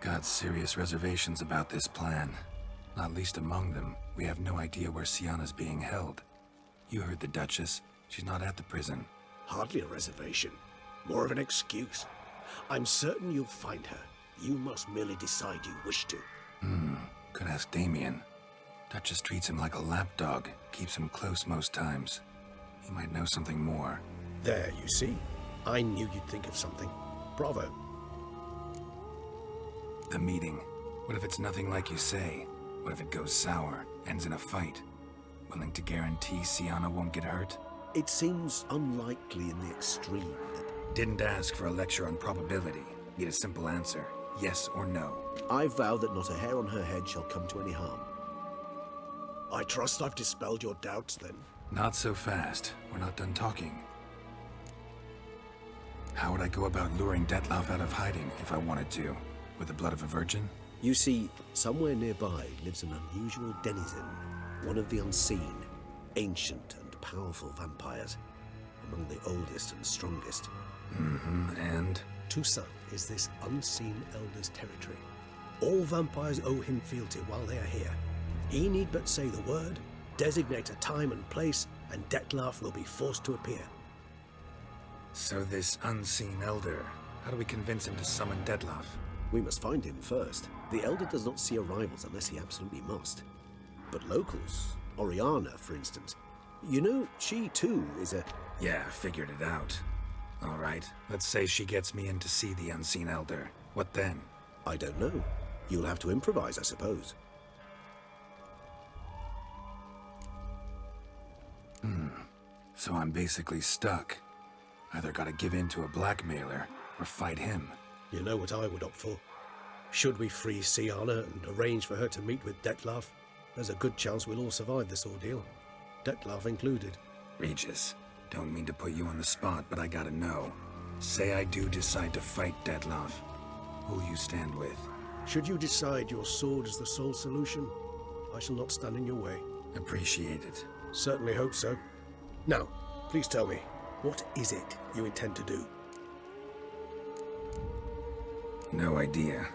Got serious reservations about this plan. Not least among them, we have no idea where Siana's being held. You heard the Duchess. She's not at the prison. Hardly a reservation. More of an excuse. I'm certain you'll find her. You must merely decide you wish to. Could ask Damien. Duchess treats him like a lapdog. Keeps him close most times. He might know something more. There, you see? I knew you'd think of something. Bravo. The meeting. What if it's nothing like you say? What if it goes sour, ends in a fight? Willing to guarantee Siana won't get hurt? It seems unlikely in the extreme that... Didn't ask for a lecture on probability. Need a simple answer. Yes or no. I vow that not a hair on her head shall come to any harm. I trust I've dispelled your doubts, then. Not so fast. We're not done talking. How would I go about luring Detlef out of hiding if I wanted to? With the blood of a virgin? You see, somewhere nearby lives an unusual denizen. One of the unseen, ancient and powerful vampires. Among the oldest and strongest. And? Toussaint is this unseen elder's territory. All vampires owe him fealty while they are here. He need but say the word, designate a time and place, and Detlef will be forced to appear. So this unseen elder, how do we convince him to summon Detlef? We must find him first. The elder does not see arrivals unless he absolutely must. But locals, Oriana, for instance, you know, she too is a... Yeah, figured it out. All right, let's say she gets me in to see the unseen elder. What then? I don't know. You'll have to improvise, I suppose. So I'm basically stuck. Either gotta give in to a blackmailer, or fight him. You know what I would opt for. Should we free Siana and arrange for her to meet with Detlef, there's a good chance we'll all survive this ordeal. Detlef included. Regis, don't mean to put you on the spot, but I gotta know. Say I do decide to fight Detlef. Who'll you stand with? Should you decide your sword is the sole solution, I shall not stand in your way. Appreciate it. Certainly hope so. Now, please tell me, what is it you intend to do? No idea.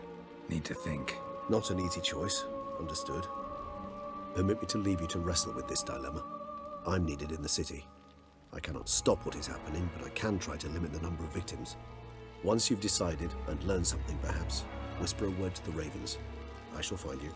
Need to think. Not an easy choice. Understood. Permit me to leave you to wrestle with this dilemma. I'm needed in the city. I cannot stop what is happening, but I can try to limit the number of victims. Once you've decided and learned something, perhaps, whisper a word to the ravens. I shall find you.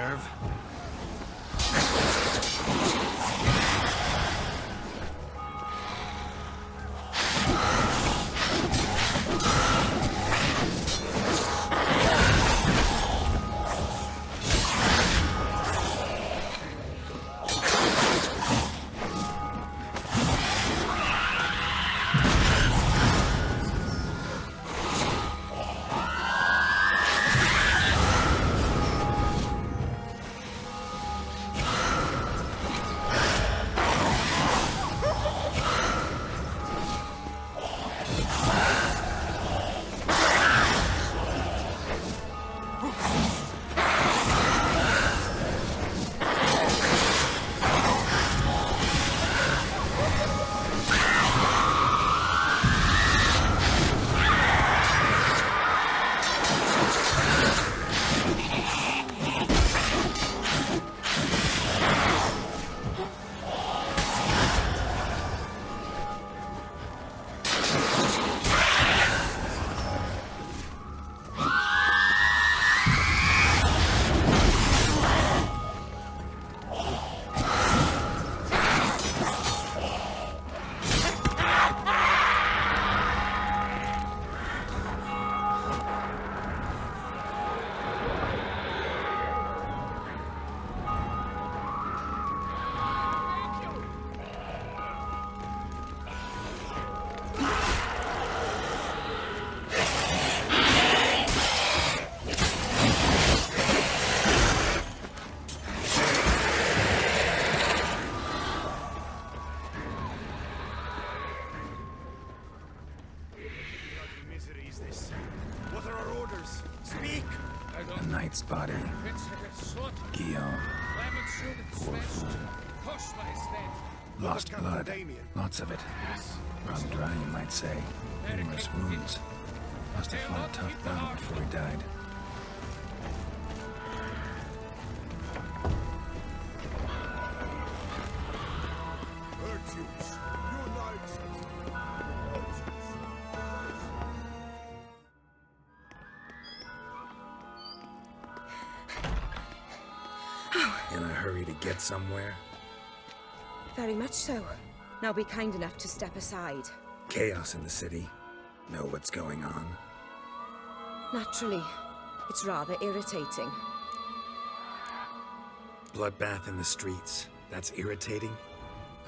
nerve. A knight's body. Guillaume. Poor fool. Lost blood. Lots of it. Run dry, you might say. Numerous wounds. Must have fought a tough battle before he died. In a hurry to get somewhere? Very much so. Now be kind enough to step aside. Chaos in the city. Know what's going on? Naturally. It's rather irritating. Bloodbath in the streets. That's irritating?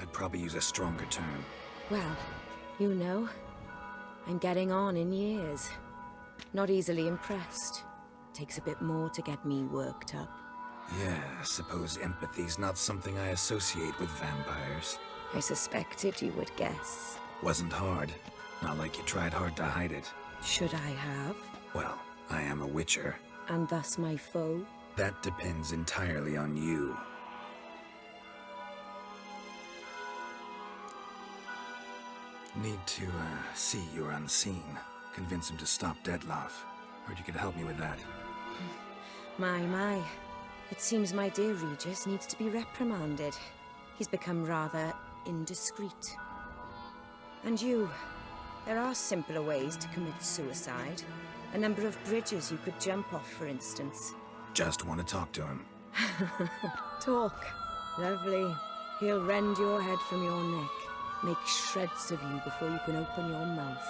I'd probably use a stronger term. Well, you know, I'm getting on in years. Not easily impressed. Takes a bit more to get me worked up. Yeah, I suppose empathy's not something I associate with vampires. I suspected you would guess. Wasn't hard. Not like you tried hard to hide it. Should I have? Well, I am a witcher. And thus my foe? That depends entirely on you. Need to, see you're unseen. Convince him to stop Dettlaff. Heard you could help me with that. My. It seems my dear Regis needs to be reprimanded. He's become rather indiscreet. And you, there are simpler ways to commit suicide. A number of bridges you could jump off, for instance. Just want to talk to him. Talk. Lovely. He'll rend your head from your neck. Make shreds of you before you can open your mouth.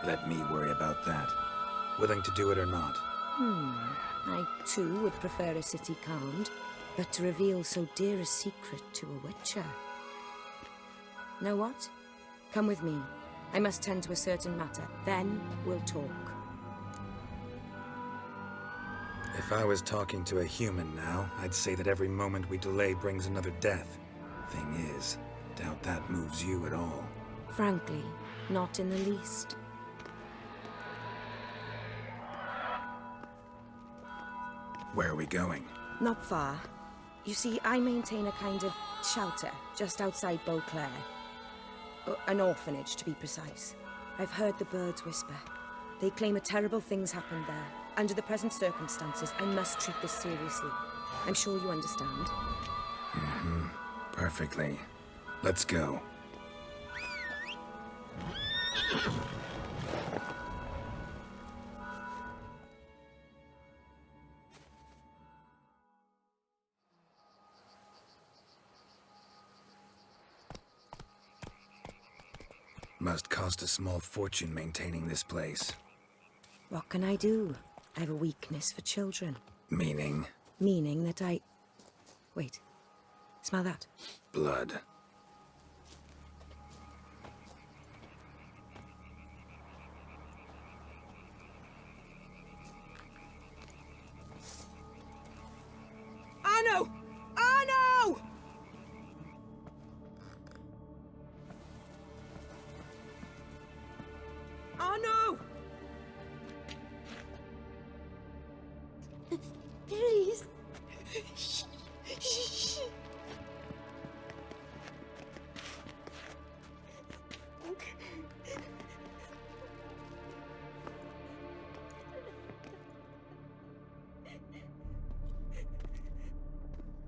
Let me worry about that. Willing to do it or not? I too would prefer a city calmed, but to reveal so dear a secret to a witcher. Know what? Come with me. I must tend to a certain matter. Then we'll talk. If I was talking to a human now, I'd say that every moment we delay brings another death. Thing is, doubt that moves you at all. Frankly, not in the least. Where are we going? Not far. You see, I maintain a kind of shelter just outside Beauclair. An orphanage, to be precise. I've heard the birds whisper. They claim a terrible thing's happened there. Under the present circumstances, I must treat this seriously. I'm sure you understand. Perfectly. Let's go. must cost a small fortune maintaining this place. What can I do? I have a weakness for children. Meaning? Meaning that I... Wait. Smell that? Blood. Arno! Arno! Arno! Please.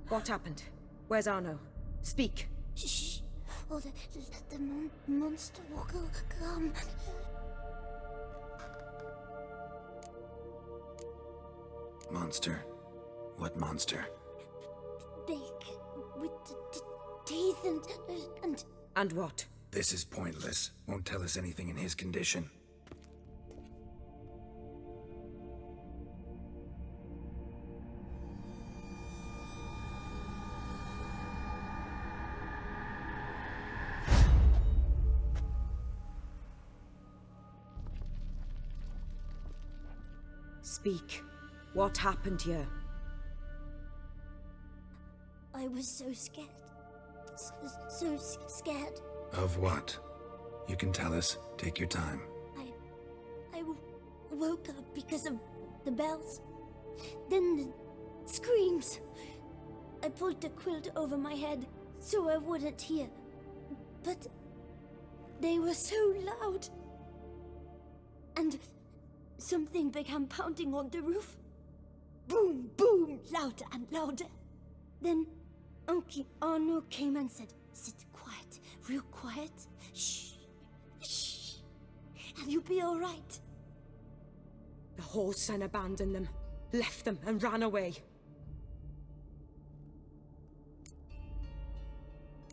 What happened? Where's Arno? Speak. Shh. Oh, the monster will come. Monster? What monster? Big, with the teeth and... And what? This is pointless. Won't tell us anything in his condition. Speak. What happened here? I was so scared. So scared. Of what? You can tell us. Take your time. I woke up because of the bells. Then the screams. I pulled the quilt over my head so I wouldn't hear. But they were so loud. And something began pounding on the roof. Boom, boom, louder and louder. Then Uncle Arno came and said, "Sit quiet, real quiet. Shh, shh, and you'll be all right." The whoreson abandoned them, left them and ran away.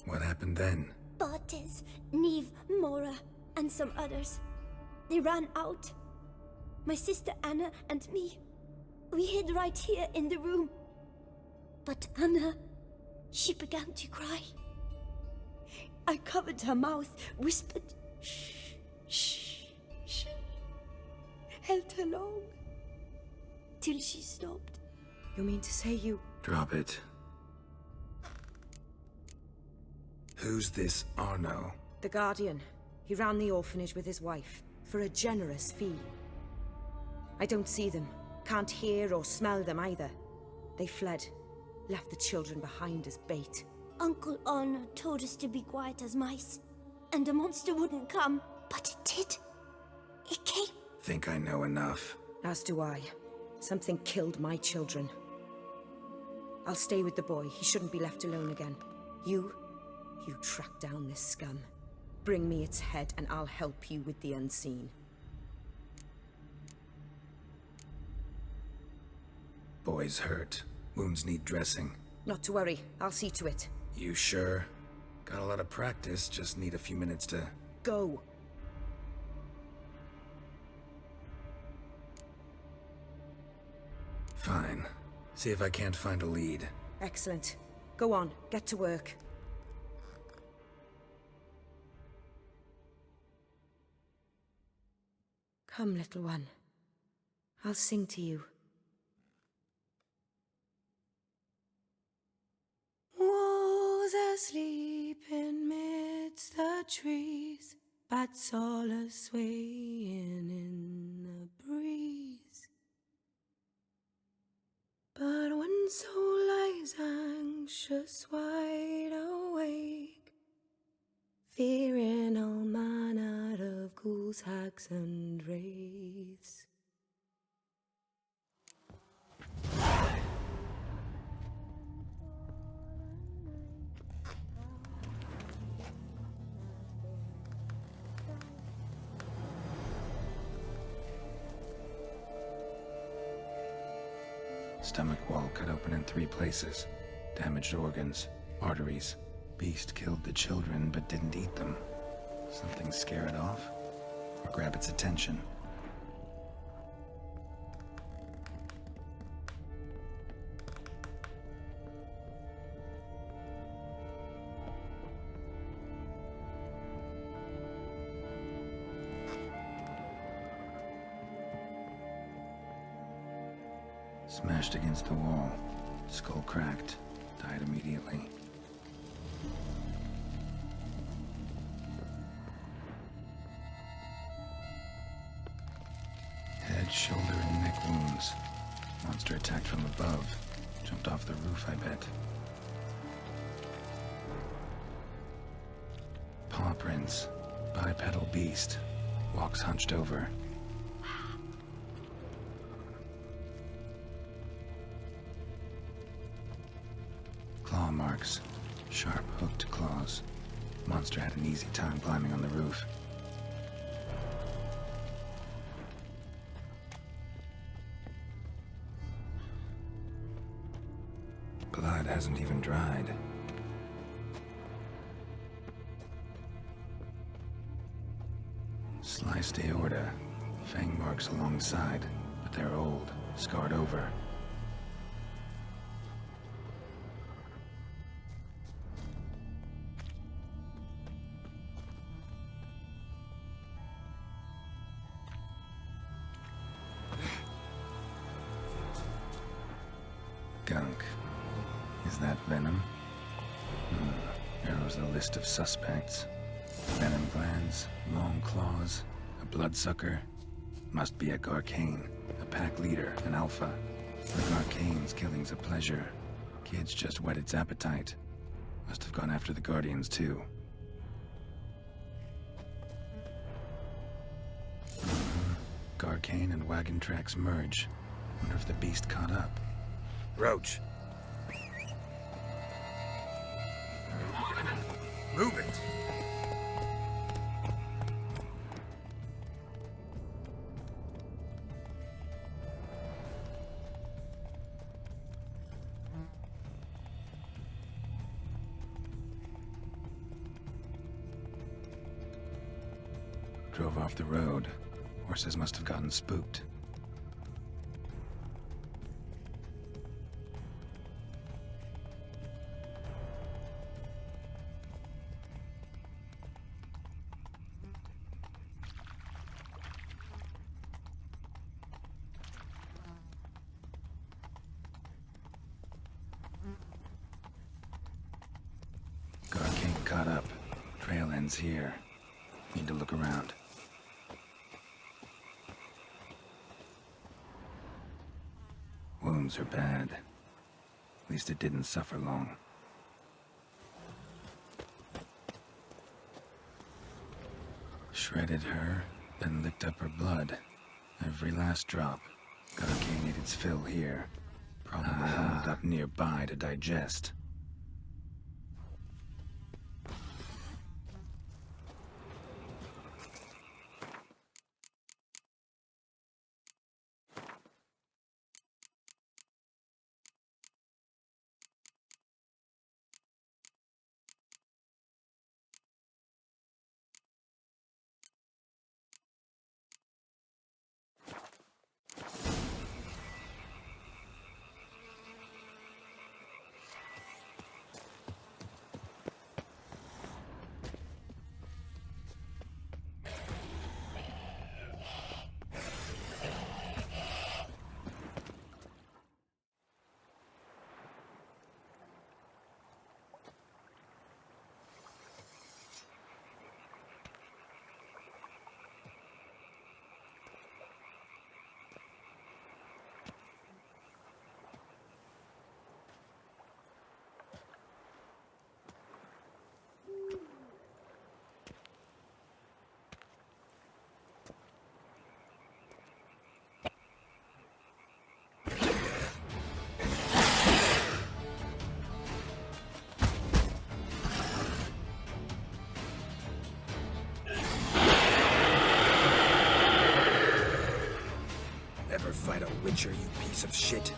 What happened then? Bartes, Neve, Mora, and some others. They ran out. My sister Anna and me. We hid right here in the room. But Anna, she began to cry. I covered her mouth, whispered, "Shh, shh, shh." Held her long. Till she stopped. You mean to say you... Drop it. Who's this Arno? The Guardian. He ran the orphanage with his wife, for a generous fee. I don't see them, can't hear or smell them either. They fled, left the children behind as bait. Uncle Arno told us to be quiet as mice, and the monster wouldn't come, but it did. It came. Think I know enough. As do I. Something killed my children. I'll stay with the boy. He shouldn't be left alone again. You track down this scum. Bring me its head and I'll help you with the unseen. Boy's hurt. Wounds need dressing. Not to worry. I'll see to it. You sure? Got a lot of practice, just need a few minutes to... Go. Fine. See if I can't find a lead. Excellent. Go on, get to work. Come, little one. I'll sing to you. Was asleep in midst the trees, bats all a-swaying in the breeze. But one soul lies anxious, wide awake, fearing all manner of ghouls, hags, and wraiths. Stomach wall cut open in 3 places. Damaged organs, arteries. Beast killed the children but didn't eat them. Something scare it off? Or grab its attention? Smashed against the wall. Skull cracked. Died immediately. Head, shoulder, and neck wounds. Monster attacked from above. Jumped off the roof, I bet. Paw prints. Bipedal beast. Walks hunched over. Claw marks. Sharp, hooked claws. Monster had an easy time climbing on the roof. Blood hasn't even dried. Sliced aorta. Fang marks alongside, but they're old, scarred over. Gunk. Is that venom? Narrows the list of suspects. Venom glands, long claws, a bloodsucker. Must be a Garcane, a pack leader, an alpha. For Garcane's killing's a pleasure. Kids just whet its appetite. Must have gone after the Guardians too. Garcane and wagon tracks merge. Wonder if the beast caught up. Roach. Move it. Drove off the road. Horses must have gotten spooked. Garcane caught up. Trail ends here. Need to look around. Wounds are bad. At least it didn't suffer long. Shredded her, then licked up her blood. Every last drop. Garcane ate its fill here. Probably held up nearby to digest. Fight a Witcher, you piece of shit.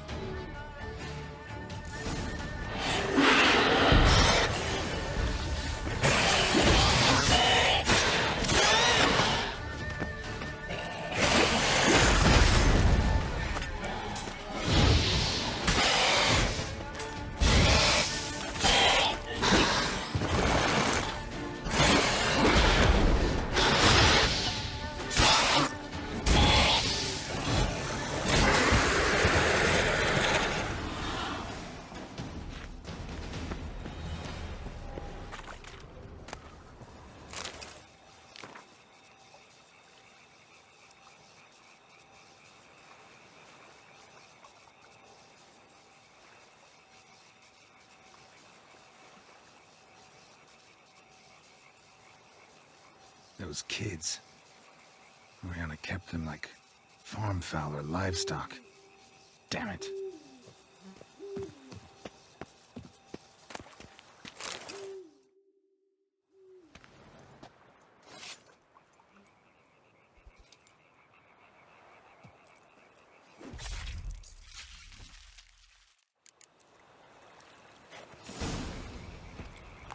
Those kids. Oriana kept them like farm fowl or livestock. Damn it.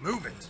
Move it!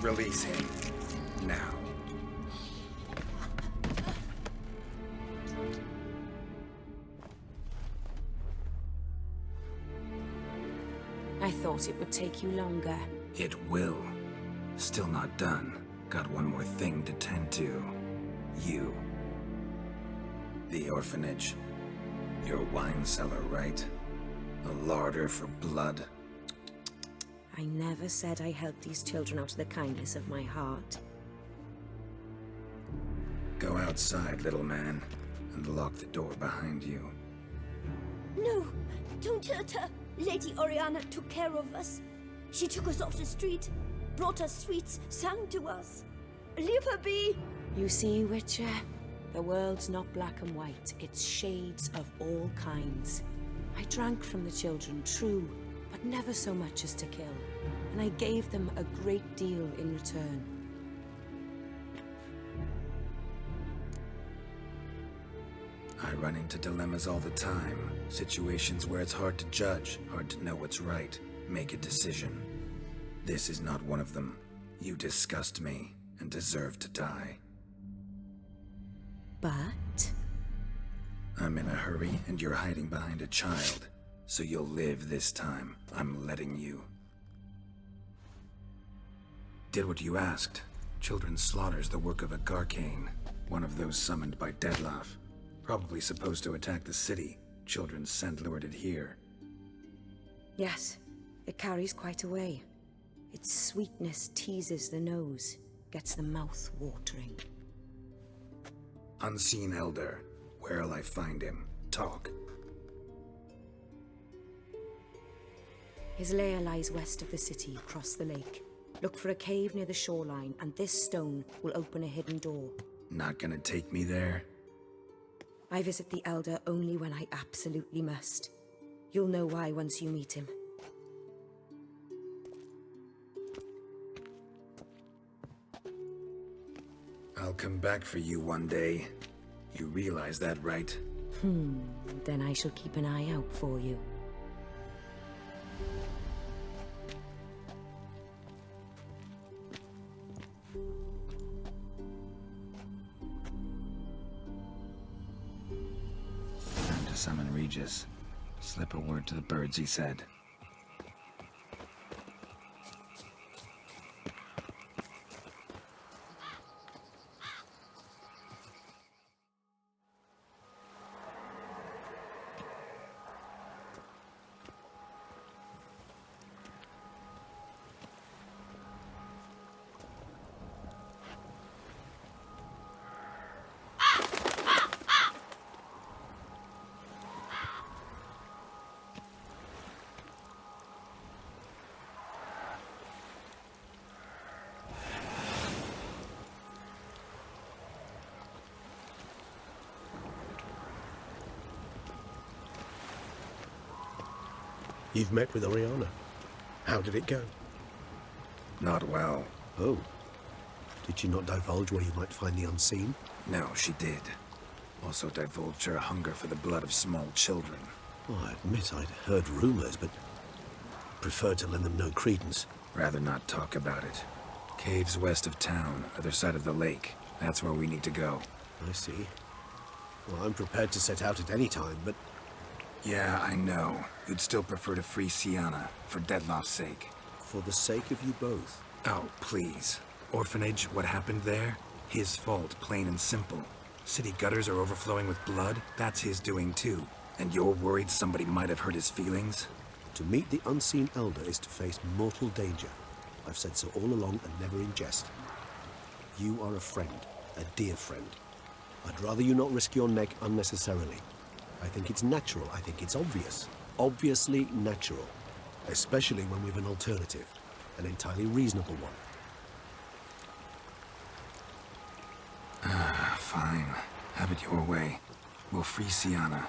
Release him. Now. I thought it would take you longer. It will. Still not done. Got one more thing to tend to. You. The orphanage. Your wine cellar, right? A larder for blood. I never said I helped these children out of the kindness of my heart. Go outside, little man, and lock the door behind you. No, don't hurt her. Lady Oriana took care of us. She took us off the street, brought us sweets, sang to us. Leave her be. You see, Witcher, the world's not black and white. It's shades of all kinds. I drank from the children, true, but never so much as to kill. And I gave them a great deal in return. I run into dilemmas all the time. Situations where it's hard to judge, hard to know what's right, make a decision. This is not one of them. You disgust me and deserve to die. But? I'm in a hurry and you're hiding behind a child. So you'll live this time. I'm letting you. Did what you asked. Children's slaughter's the work of a Garcane, one of those summoned by Dettlaff. Probably supposed to attack the city. Children's scent lured it here. Yes, it carries quite a way. Its sweetness teases the nose, gets the mouth watering. Unseen Elder. Where'll I find him? Talk. His lair lies west of the city, across the lake. Look for a cave near the shoreline, and this stone will open a hidden door. Not gonna take me there? I visit the Elder only when I absolutely must. You'll know why once you meet him. I'll come back for you one day. You realize that, right? Then I shall keep an eye out for you. Time to summon Regis. Slip a word to the birds, he said. You've met with Oriana. How did it go? Not well. Oh. Did she not divulge where you might find the unseen? No, she did. Also divulged her hunger for the blood of small children. Well, I admit I'd heard rumors, but preferred to lend them no credence. Rather not talk about it. Caves west of town, other side of the lake. That's where we need to go. I see. Well, I'm prepared to set out at any time, but Yeah, I know. You'd still prefer to free Sienna, for Dettlaff's sake. For the sake of you both. Oh, please. Orphanage, what happened there? His fault, plain and simple. City gutters are overflowing with blood? That's his doing too. And you're worried somebody might have hurt his feelings? To meet the unseen elder is to face mortal danger. I've said so all along and never in jest. You are a friend, a dear friend. I'd rather you not risk your neck unnecessarily. I think it's natural, I think it's obvious. Obviously natural. Especially when we've an alternative. An entirely reasonable one. Fine. Have it your way. We'll free Sienna.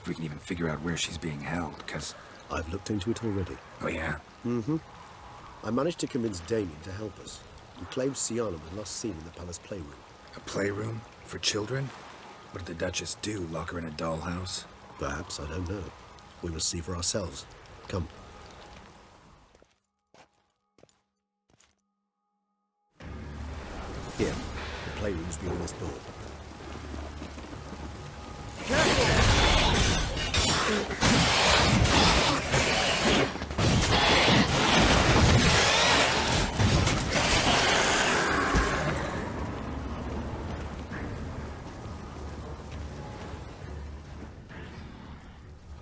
If we can even figure out where she's being held, 'cause... I've looked into it already. Oh, yeah? Mm-hmm. I managed to convince Damien to help us. He claims Sienna was last seen in the palace playroom. A playroom? For children? What did the Duchess do? Lock her in a dollhouse? Perhaps, I don't know. We must see for ourselves. Come. Here. The playroom's beyond this door.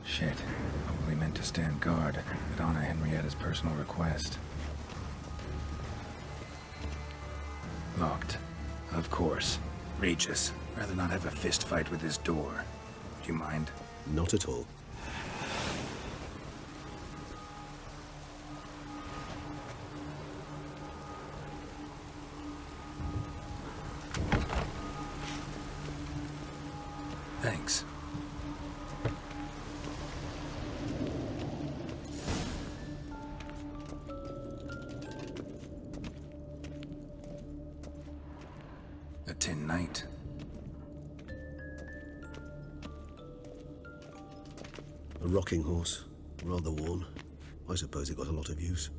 Shit. Probably meant to stand guard at Anna Henrietta's personal request. Locked. Of course. Regis. Rather not have a fist fight with this door. Would you mind? Not at all. Thanks. A tin knight. A rocking horse. Rather worn. I suppose it got a lot of use.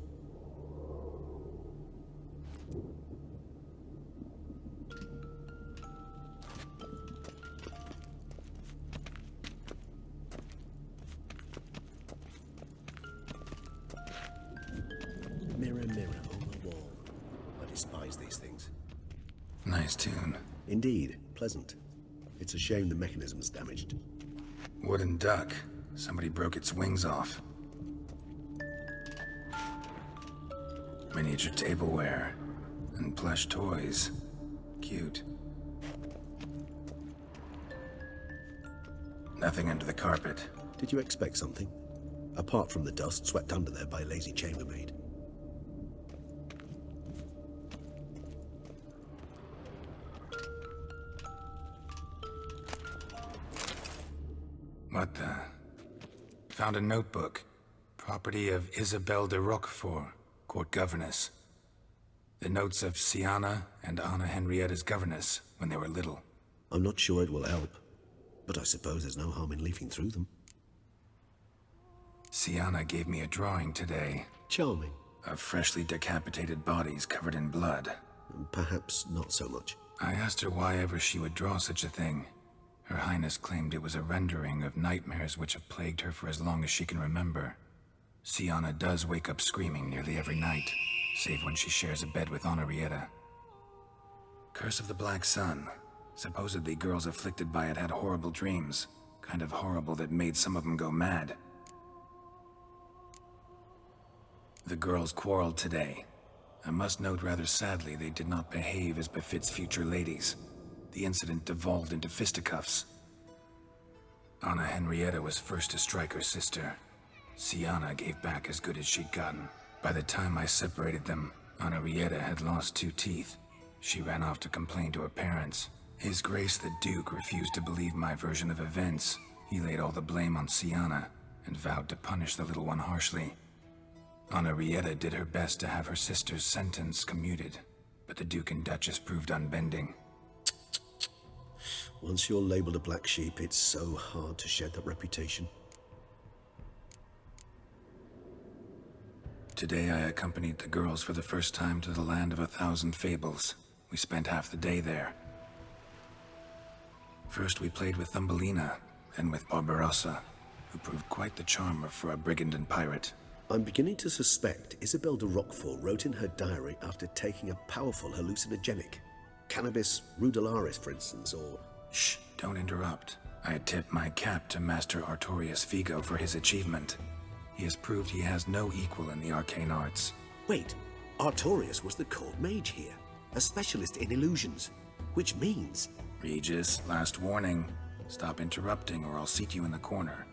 Mirror, mirror on the wall. I despise these things. Nice tune. Indeed, pleasant. It's a shame the mechanism's damaged. Wooden duck. Somebody broke its wings off. Miniature tableware. And plush toys. Cute. Nothing under the carpet. Did you expect something? Apart from the dust swept under there by a lazy chambermaid. What the? Found a notebook. Property of Isabelle de Roquefort, court governess. The notes of Sienna and Anna Henrietta's governess when they were little. I'm not sure it will help, but I suppose there's no harm in leafing through them. Sienna gave me a drawing today. Charming. Of freshly decapitated bodies covered in blood. Perhaps not so much. I asked her why ever she would draw such a thing. Her Highness claimed it was a rendering of nightmares which have plagued her for as long as she can remember. Sienna does wake up screaming nearly every night, save when she shares a bed with Henrietta. Curse of the Black Sun. Supposedly girls afflicted by it had horrible dreams. Kind of horrible that made some of them go mad. The girls quarreled today. I must note rather sadly they did not behave as befits future ladies. The incident devolved into fisticuffs. Anna Henrietta was first to strike her sister. Sienna gave back as good as she'd gotten. By the time I separated them, Henrietta had lost 2 teeth. She ran off to complain to her parents. His Grace the Duke refused to believe my version of events. He laid all the blame on Sienna and vowed to punish the little one harshly. Henrietta did her best to have her sister's sentence commuted, but the Duke and Duchess proved unbending. Once you're labeled a black sheep, it's so hard to shed that reputation. Today I accompanied the girls for the first time to the land of 1,000 fables. We spent half the day there. First we played with Thumbelina, then with Barbarossa. who proved quite the charmer for a brigand and pirate. I'm beginning to suspect Isabel de Roquefort wrote in her diary after taking a powerful hallucinogenic. Cannabis rudelaris, for instance, or... Shh, don't interrupt. I tip my cap to Master Artorius Vigo for his achievement. He has proved he has no equal in the arcane arts. Wait, Artorius was the court mage here, a specialist in illusions, which means... Regis, last warning. Stop interrupting or I'll seat you in the corner.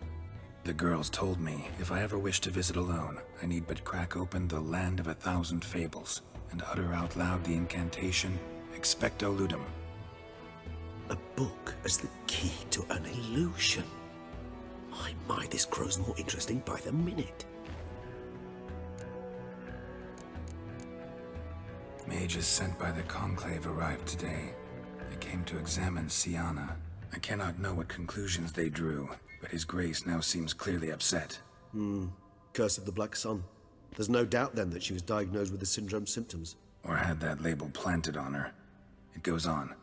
The girls told me if I ever wish to visit alone, I need but crack open the Land of 1,000 Fables and utter out loud the incantation, Expecto Ludum. A book as the key to an illusion. My, this grows more interesting by the minute. Mages sent by the Conclave arrived today. They came to examine Siana. I cannot know what conclusions they drew, but His Grace now seems clearly upset. Curse of the Black Sun. There's no doubt then that she was diagnosed with the syndrome symptoms. Or had that label planted on her. It goes on.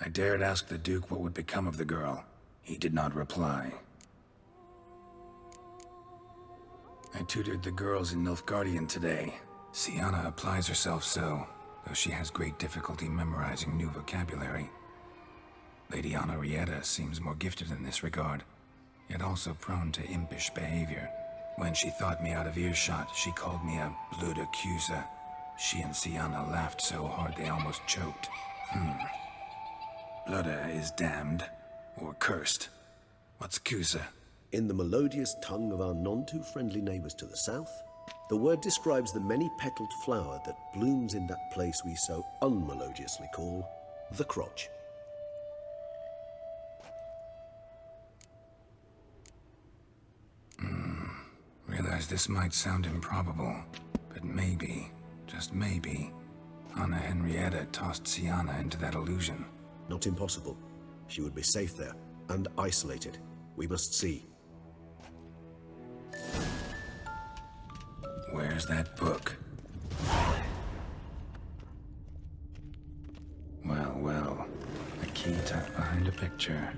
I dared ask the Duke what would become of the girl. He did not reply. I tutored the girls in Nilfgaardian today. Siana applies herself so, though she has great difficulty memorizing new vocabulary. Lady Henrietta seems more gifted in this regard, yet also prone to impish behavior. When she thought me out of earshot, she called me a blood accuser. She and Siana laughed so hard they almost choked. Blooda is damned, or cursed. What's Cusa? In the melodious tongue of our none-too-friendly neighbors to the south, the word describes the many-petaled flower that blooms in that place we so unmelodiously call the crotch. Realize this might sound improbable, but maybe, just maybe, Anna Henrietta tossed Siana into that illusion. Not impossible. She would be safe there, and isolated. We must see. Where's that book? Well, a key tucked behind a picture.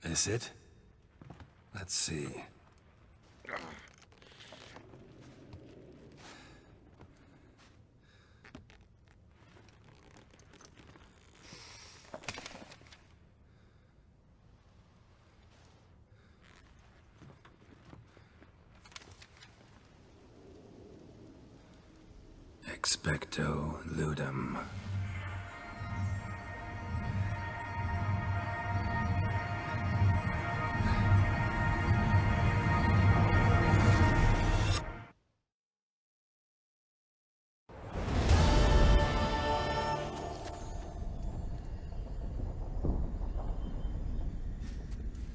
This it? Let's see. Expecto Ludum.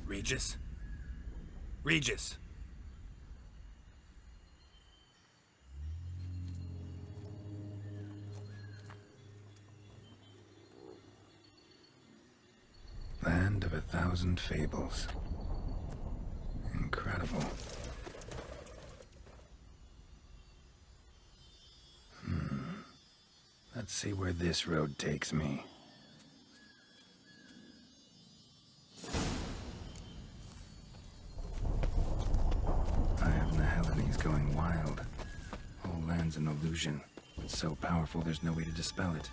Regis? Regis! Land of 1,000 Fables. Incredible. Let's see where this road takes me. Going wild. Whole land's an illusion. It's so powerful there's no way to dispel it.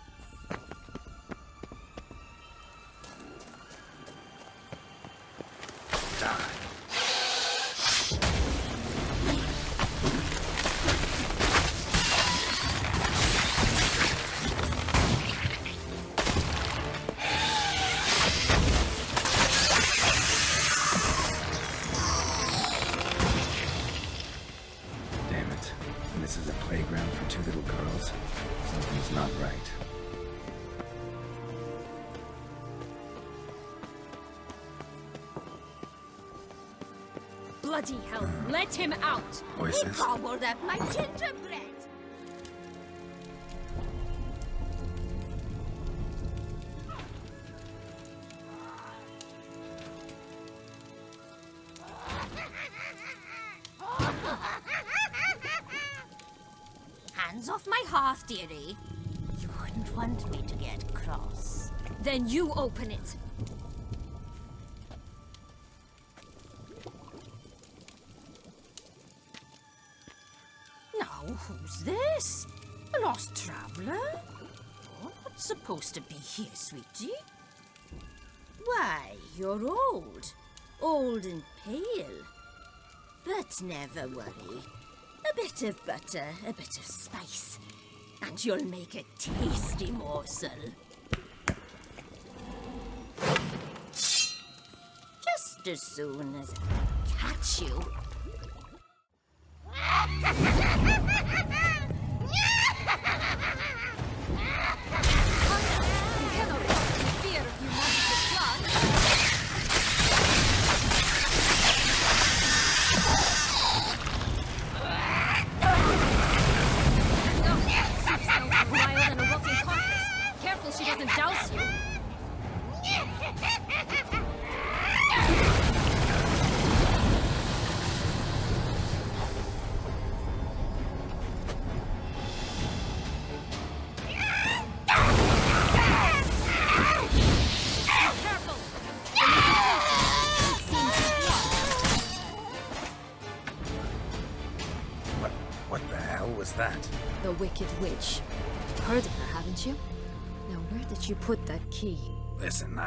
Bloody hell, let him out! Voices? He gobbled up my gingerbread! off, dearie. You wouldn't want me to get cross. Then you open it. Now, who's this? A lost traveler? Oh, what's supposed to be here, sweetie? Why, you're old. Old and pale. But never worry. A bit of butter, a bit of spice, and you'll make a tasty morsel. Just as soon as I catch you. She doesn't douse you. What the hell was that? The Wicked Witch. Heard of her, haven't you? Now, where did you put that key? Listen,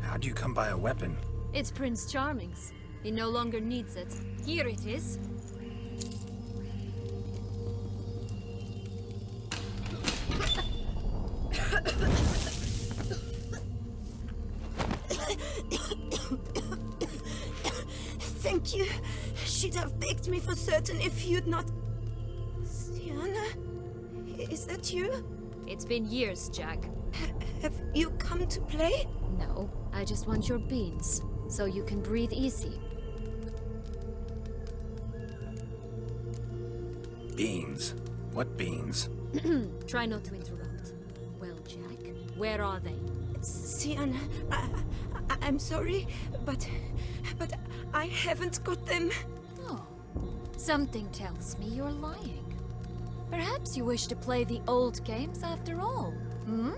how'd you come by a weapon? It's Prince Charming's. He no longer needs it. Here it is. Thank you. She'd have begged me for certain if you'd not... Sienna? Is that you? It's been years, Jack. Have you come to play? No, I just want your beans, so you can breathe easy. Beans? What beans? Try not to interrupt. Well, Jack, where are they? Sienna, I'm sorry, but I haven't got them. Oh, something tells me you're lying. Perhaps you wish to play the old games after all, hmm?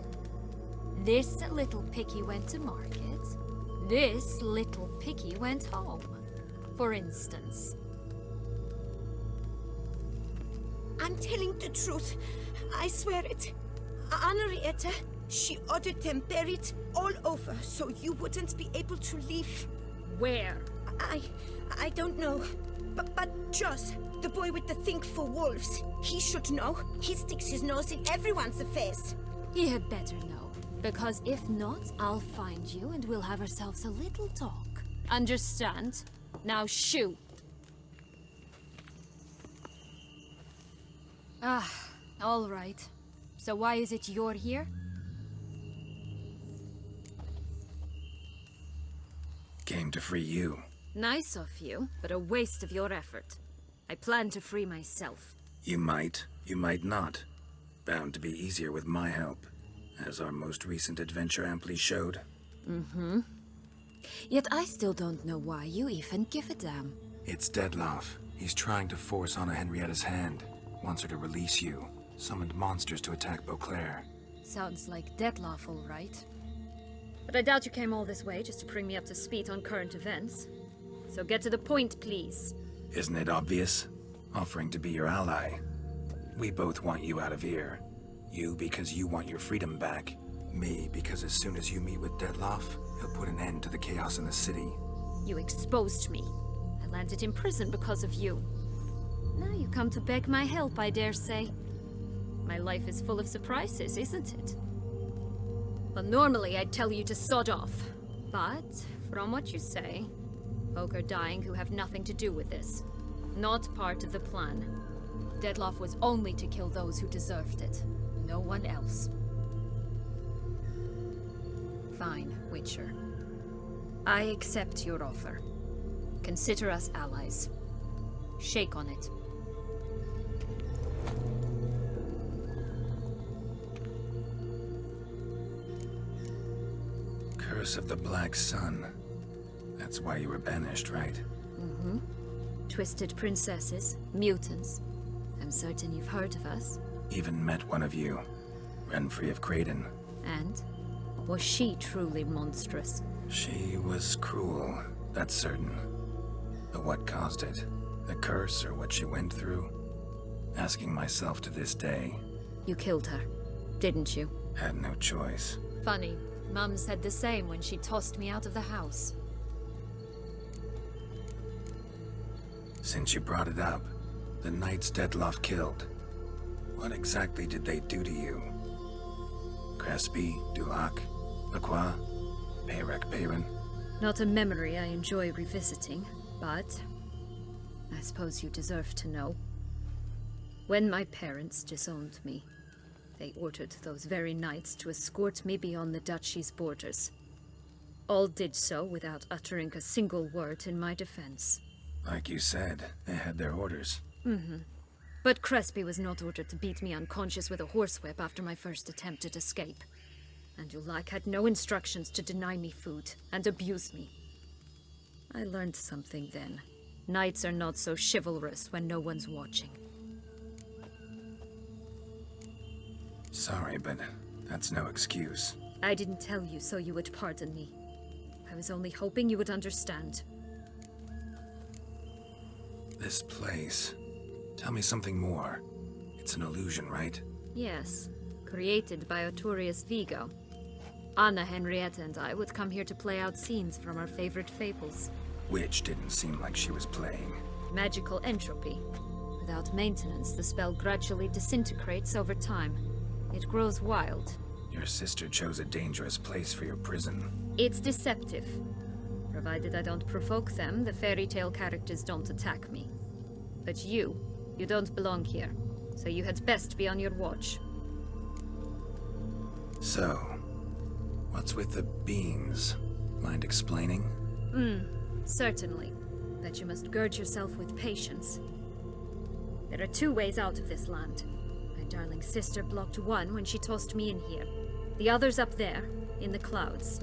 This little piggy went to market. This little piggy went home, for instance. I'm telling the truth. I swear it. Henrietta, she ordered them buried all over so you wouldn't be able to leave. Where? I don't know. But Joss, the boy with the thing for wolves, he should know. He sticks his nose in everyone's affairs. He had better know, because if not, I'll find you and we'll have ourselves a little talk. Understand? Now shoo! Ah, all right. So why is it you're here? Came to free you. Nice of you, but a waste of your effort. I plan to free myself. You might not. Bound to be easier with my help, as our most recent adventure amply showed. Mm-hmm. Yet I still don't know why you even give a damn. It's Dettlaff. He's trying to force Anna Henrietta's hand. Wants her to release you. Summoned monsters to attack Beauclair. Sounds like Dettlaff, all right. But I doubt you came all this way just to bring me up to speed on current events. So get to the point, please. Isn't it obvious? Offering to be your ally. We both want you out of here. You because you want your freedom back. Me because as soon as you meet with Dettlaff, he'll put an end to the chaos in the city. You exposed me. I landed in prison because of you. Now you come to beg my help, I dare say. My life is full of surprises, isn't it? Well, normally I'd tell you to sod off. But, from what you say, folk are dying who have nothing to do with this. Not part of the plan. Dettlaff was only to kill those who deserved it. No one else. Fine, Witcher. I accept your offer. Consider us allies. Shake on it. Curse of the Black Sun. That's why you were banished, right? Mm-hmm. Twisted princesses, mutants. I'm certain you've heard of us. Even met one of you. Renfrey of Creighton. And? Was she truly monstrous? She was cruel, that's certain. But what caused it? The curse or what she went through? Asking myself to this day. You killed her, didn't you? Had no choice. Funny. Mum said the same when she tossed me out of the house. Since you brought it up, the knights Detloff killed. What exactly did they do to you? Crespi, Dulac, Lacroix, Peyrac Peyran? Not a memory I enjoy revisiting, but I suppose you deserve to know. When my parents disowned me, they ordered those very knights to escort me beyond the duchy's borders. All did so without uttering a single word in my defense. Like you said, they had their orders. Mm-hmm. But Crespi was not ordered to beat me unconscious with a horsewhip after my first attempted escape. And Dulac had no instructions to deny me food and abuse me. I learned something then. Knights are not so chivalrous when no one's watching. Sorry, but that's no excuse. I didn't tell you so you would pardon me. I was only hoping you would understand. This place... Tell me something more. It's an illusion, right? Yes, created by Arturius Vigo. Anna, Henrietta, and I would come here to play out scenes from our favorite fables. Which didn't seem like she was playing. Magical entropy. Without maintenance, the spell gradually disintegrates over time. It grows wild. Your sister chose a dangerous place for your prison. It's deceptive. Provided I don't provoke them, the fairy tale characters don't attack me. But you don't belong here, so you had best be on your watch. So, what's with the beans? Mind explaining? Certainly. But you must gird yourself with patience. There are 2 ways out of this land. My darling sister blocked one when she tossed me in here. The other's up there, in the clouds.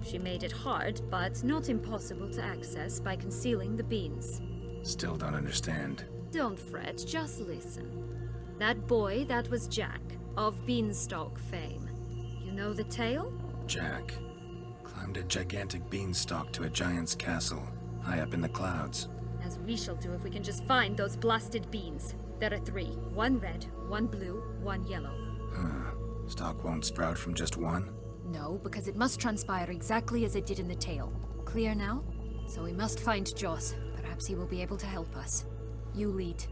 She made it hard, but not impossible to access by concealing the beans. Still don't understand. Don't fret, just listen. That boy, that was Jack, of Beanstalk fame. You know the tale? Jack climbed a gigantic beanstalk to a giant's castle, high up in the clouds. As we shall do if we can just find those blasted beans. There are 3. 1 red, 1 blue, 1 yellow. Stalk won't sprout from just one? No, because it must transpire exactly as it did in the tale. Clear now? So we must find Joss. Perhaps he will be able to help us. You lead.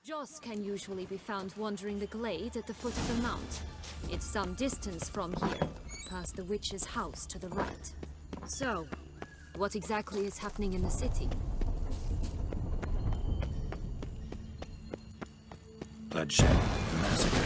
Joss can usually be found wandering the glade at the foot of the mount. It's some distance from here, past the witch's house to the right. So, what exactly is happening in the city? Bloodshed, massacre,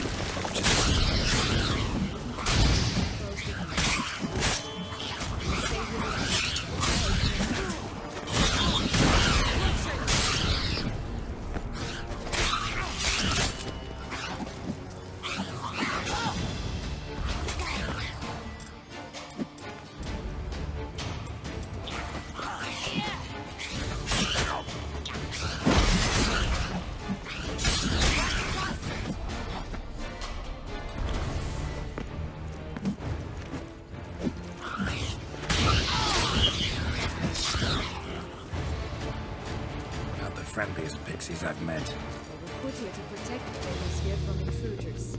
friendliest pixies I've met. They were put here to protect the Vesemir from intruders.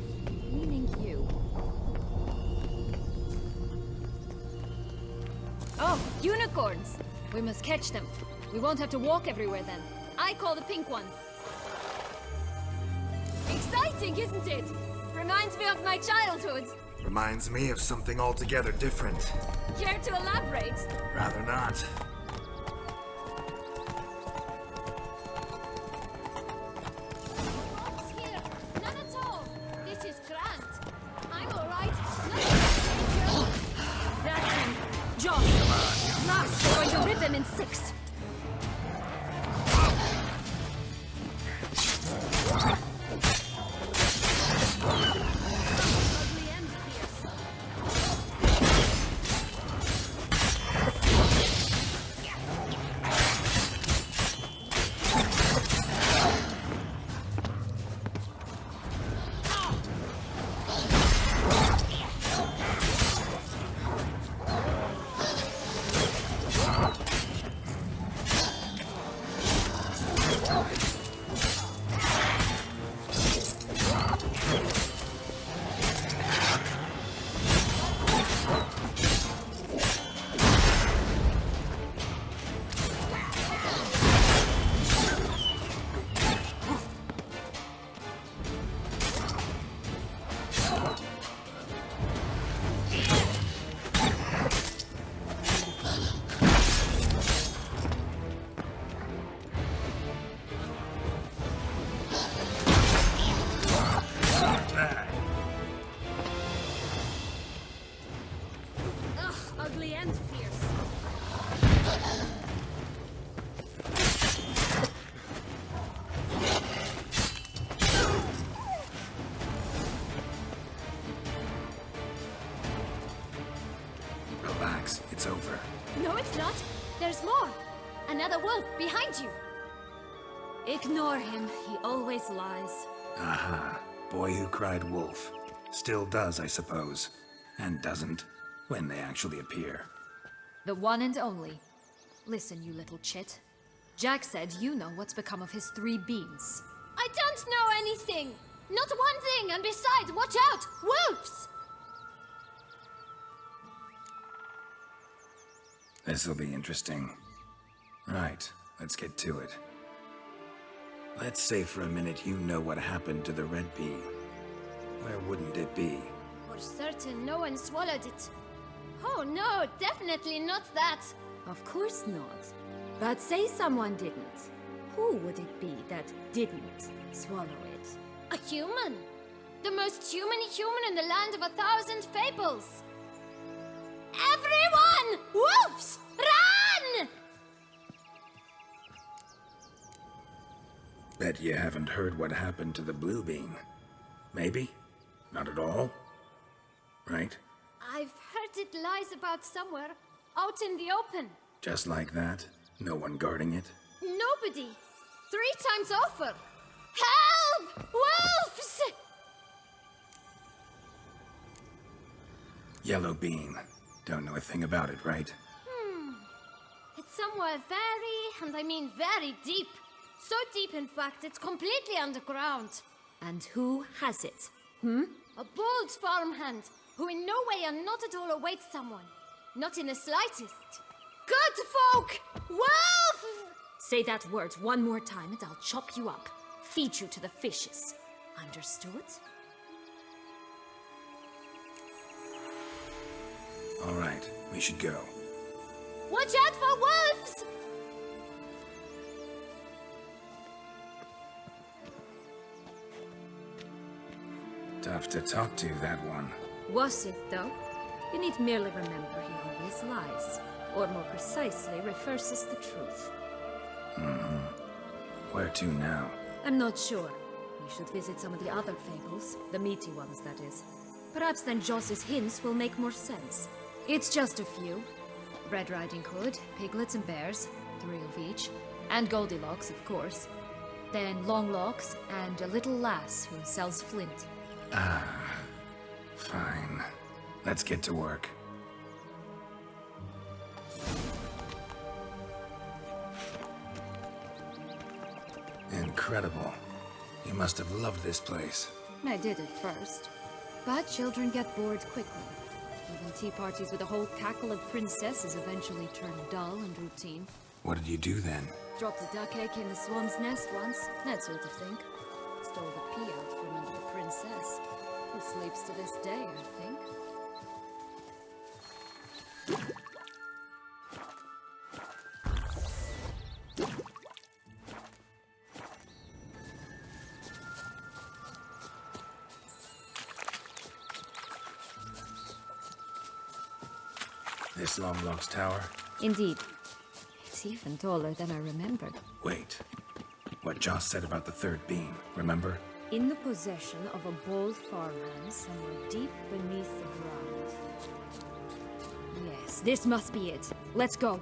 Meaning you. Oh, unicorns! We must catch them. We won't have to walk everywhere then. I call the pink one. Exciting, isn't it? Reminds me of my childhood. Reminds me of something altogether different. Care to elaborate? Rather not. In 6. another wolf behind you. Ignore him. He always lies. Aha. Boy who cried wolf. Still does, I suppose. And doesn't, when they actually appear. The one and only. Listen, you little chit. Jack said you know what's become of his 3 beans. I don't know anything! Not one thing, and besides, watch out! Wolves! This'll be interesting. Right, let's get to it. Let's say for a minute you know what happened to the red bean. Where wouldn't it be? For certain, no one swallowed it. Oh no, definitely not that. Of course not. But say someone didn't. Who would it be that didn't swallow it? A human. The most human in the land of 1,000 fables. Everyone! Wolves! Run! Bet you haven't heard what happened to the blue bean. Maybe? Not at all? Right? I've heard it lies about somewhere, out in the open. Just like that? No one guarding it? Nobody. 3 times over. Help! Wolves! Yellow bean. Don't know a thing about it, right? It's somewhere very, and I mean very deep. So deep, in fact, it's completely underground. And who has it? A bold farmhand, who in no way and not at all awaits someone. Not in the slightest. Good folk! Wolf! Say that word one more time and I'll chop you up. Feed you to the fishes. Understood? All right, we should go. Watch out for wolves! Tough to talk to, that one. Was it, though? You need merely remember he always lies. Or more precisely, reverses the truth. Where to now? I'm not sure. We should visit some of the other fables. The meaty ones, that is. Perhaps then Joss's hints will make more sense. It's just a few. Red Riding Hood, piglets and bears, 3 of each. And Goldilocks, of course. Then Longlocks, and a little lass who sells flint. Fine. Let's get to work. Incredible. You must have loved this place. I did at first. But children get bored quickly. Even tea parties with a whole cackle of princesses eventually turn dull and routine. What did you do then? Dropped a duck egg in the swan's nest once, that sort of thing. Stole the pea out from under the princess, who sleeps to this day, I think. This Longlock's tower? Indeed. It's even taller than I remembered. Wait. What Joss said about the 3rd beam, remember? In the possession of a bold farmhand somewhere deep beneath the ground. Yes, this must be it. Let's go.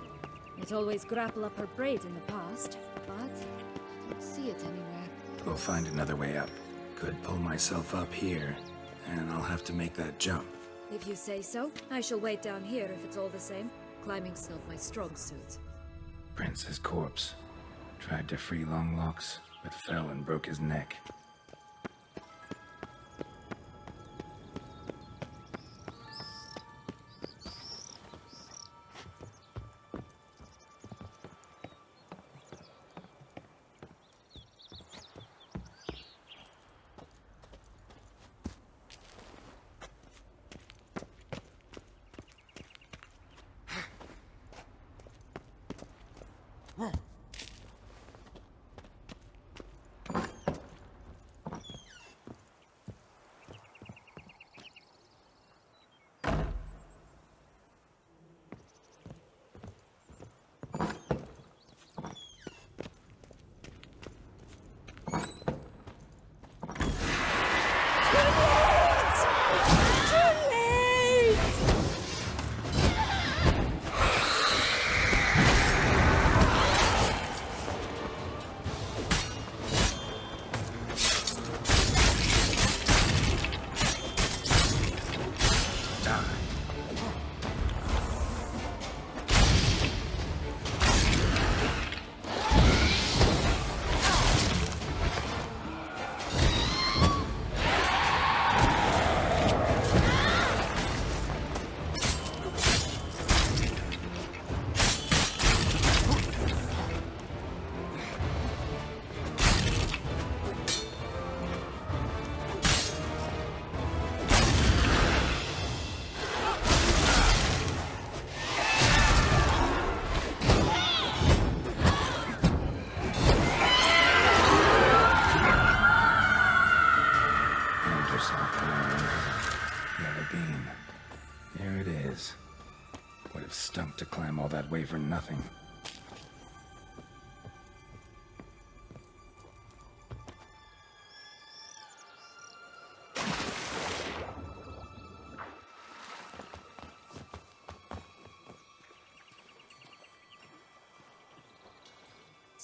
It always grapple up her braid in the past, but I don't see it anywhere. We'll find another way up. Could pull myself up here, and I'll have to make that jump. If you say so, I shall wait down here if it's all the same. Climbing's not my strong suit. Prince's corpse. Tried to free Longlocks, but fell and broke his neck.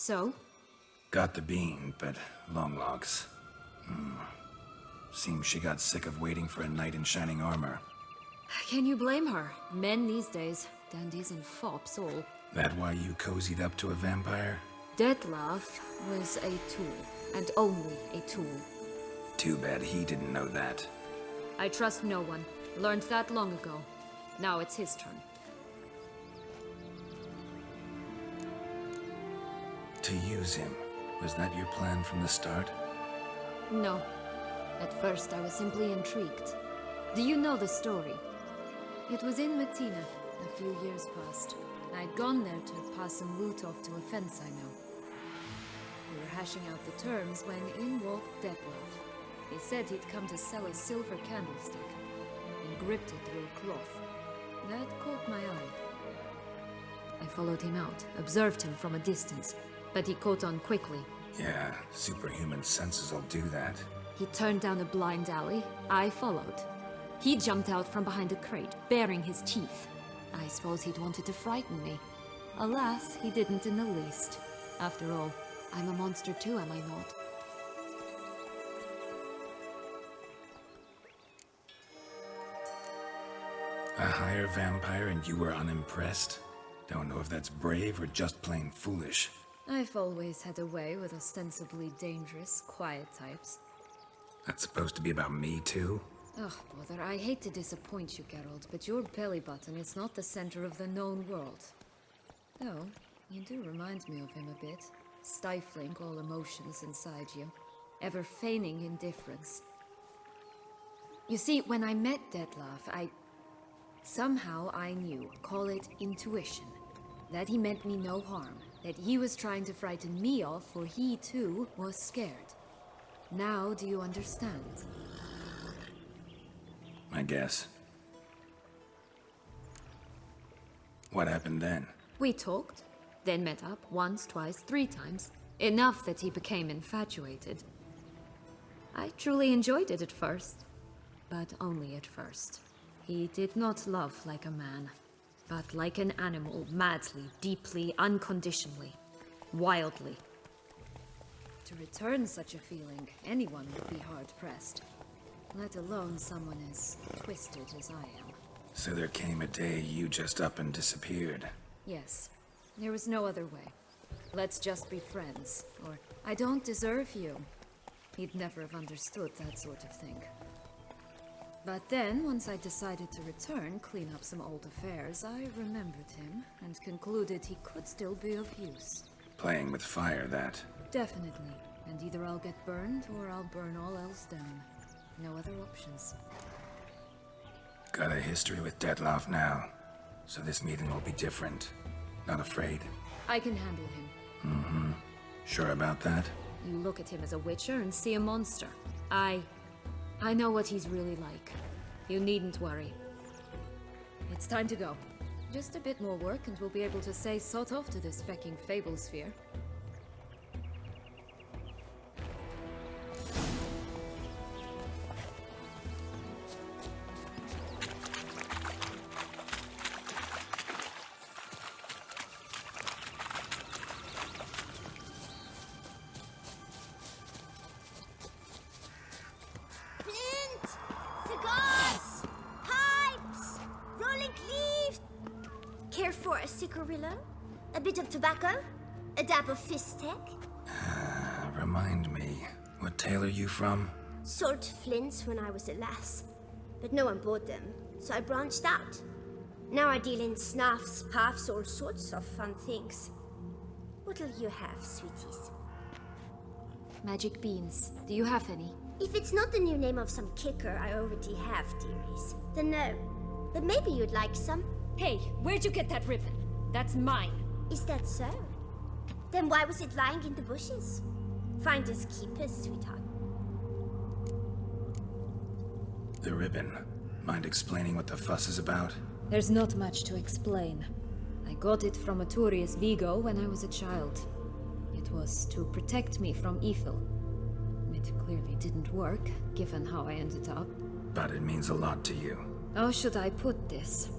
So? Got the bean, but long locks. Seems she got sick of waiting for a knight in shining armor. Can you blame her? Men these days, dandies and fops all. That why you cozied up to a vampire? Detlef was a tool, and only a tool. Too bad he didn't know that. I trust no one. Learned that long ago. Now it's his turn. To use him. Was that your plan from the start? No. At first I was simply intrigued. Do you know the story? It was in Matina, a few years past. I'd gone there to pass some loot off to a fence I know. We were hashing out the terms when in walked Detlef. He said he'd come to sell a silver candlestick, and gripped it through a cloth. That caught my eye. I followed him out, observed him from a distance, but he caught on quickly. Yeah, superhuman senses will do that. He turned down a blind alley. I followed. He jumped out from behind a crate, baring his teeth. I suppose he'd wanted to frighten me. Alas, he didn't in the least. After all, I'm a monster too, am I not? A higher vampire and you were unimpressed? Don't know if that's brave or just plain foolish. I've always had a way with ostensibly dangerous, quiet types. That's supposed to be about me too? Ugh, bother, I hate to disappoint you, Geralt, but your belly button is not the center of the known world. Though, you do remind me of him a bit. Stifling all emotions inside you. Ever feigning indifference. You see, when I met Detlef, somehow I knew, call it intuition, that he meant me no harm. That he was trying to frighten me off, for he too was scared. Now do you understand? I guess. What happened then? We talked, then met up once, twice, 3 times. Enough that he became infatuated. I truly enjoyed it at first, but only at first. He did not love like a man, but like an animal, madly, deeply, unconditionally, wildly. To return such a feeling, anyone would be hard-pressed, let alone someone as twisted as I am. So there came a day you just up and disappeared. Yes, there was no other way. Let's just be friends, or I don't deserve you. He'd never have understood that sort of thing. But then, once I decided to return, clean up some old affairs, I remembered him and concluded he could still be of use. Playing with fire, that. Definitely. And either I'll get burned or I'll burn all else down. No other options. Got a history with Detlef now, so this meeting will be different. Not afraid? I can handle him. Mm-hmm. Sure about that? You look at him as a witcher and see a monster. I know what he's really like. You needn't worry. It's time to go. Just a bit more work and we'll be able to say sod off to this fecking fable sphere. A bit of tobacco? A dab of fistek? Remind me, what tale are you from? Sold flints when I was a lass, but no one bought them, so I branched out. Now I deal in snuffs, puffs, all sorts of fun things. What'll you have, sweeties? Magic beans. Do you have any? If it's not the new name of some kicker I already have, dearies, then no. But maybe you'd like some. Hey, where'd you get that ribbon? That's mine. Is that so? Then why was it lying in the bushes? Finders keepers, sweetheart. The ribbon. Mind explaining what the fuss is about? There's not much to explain. I got it from Aturius Vigo when I was a child. It was to protect me from evil. It clearly didn't work, given how I ended up. But it means a lot to you. How should I put this?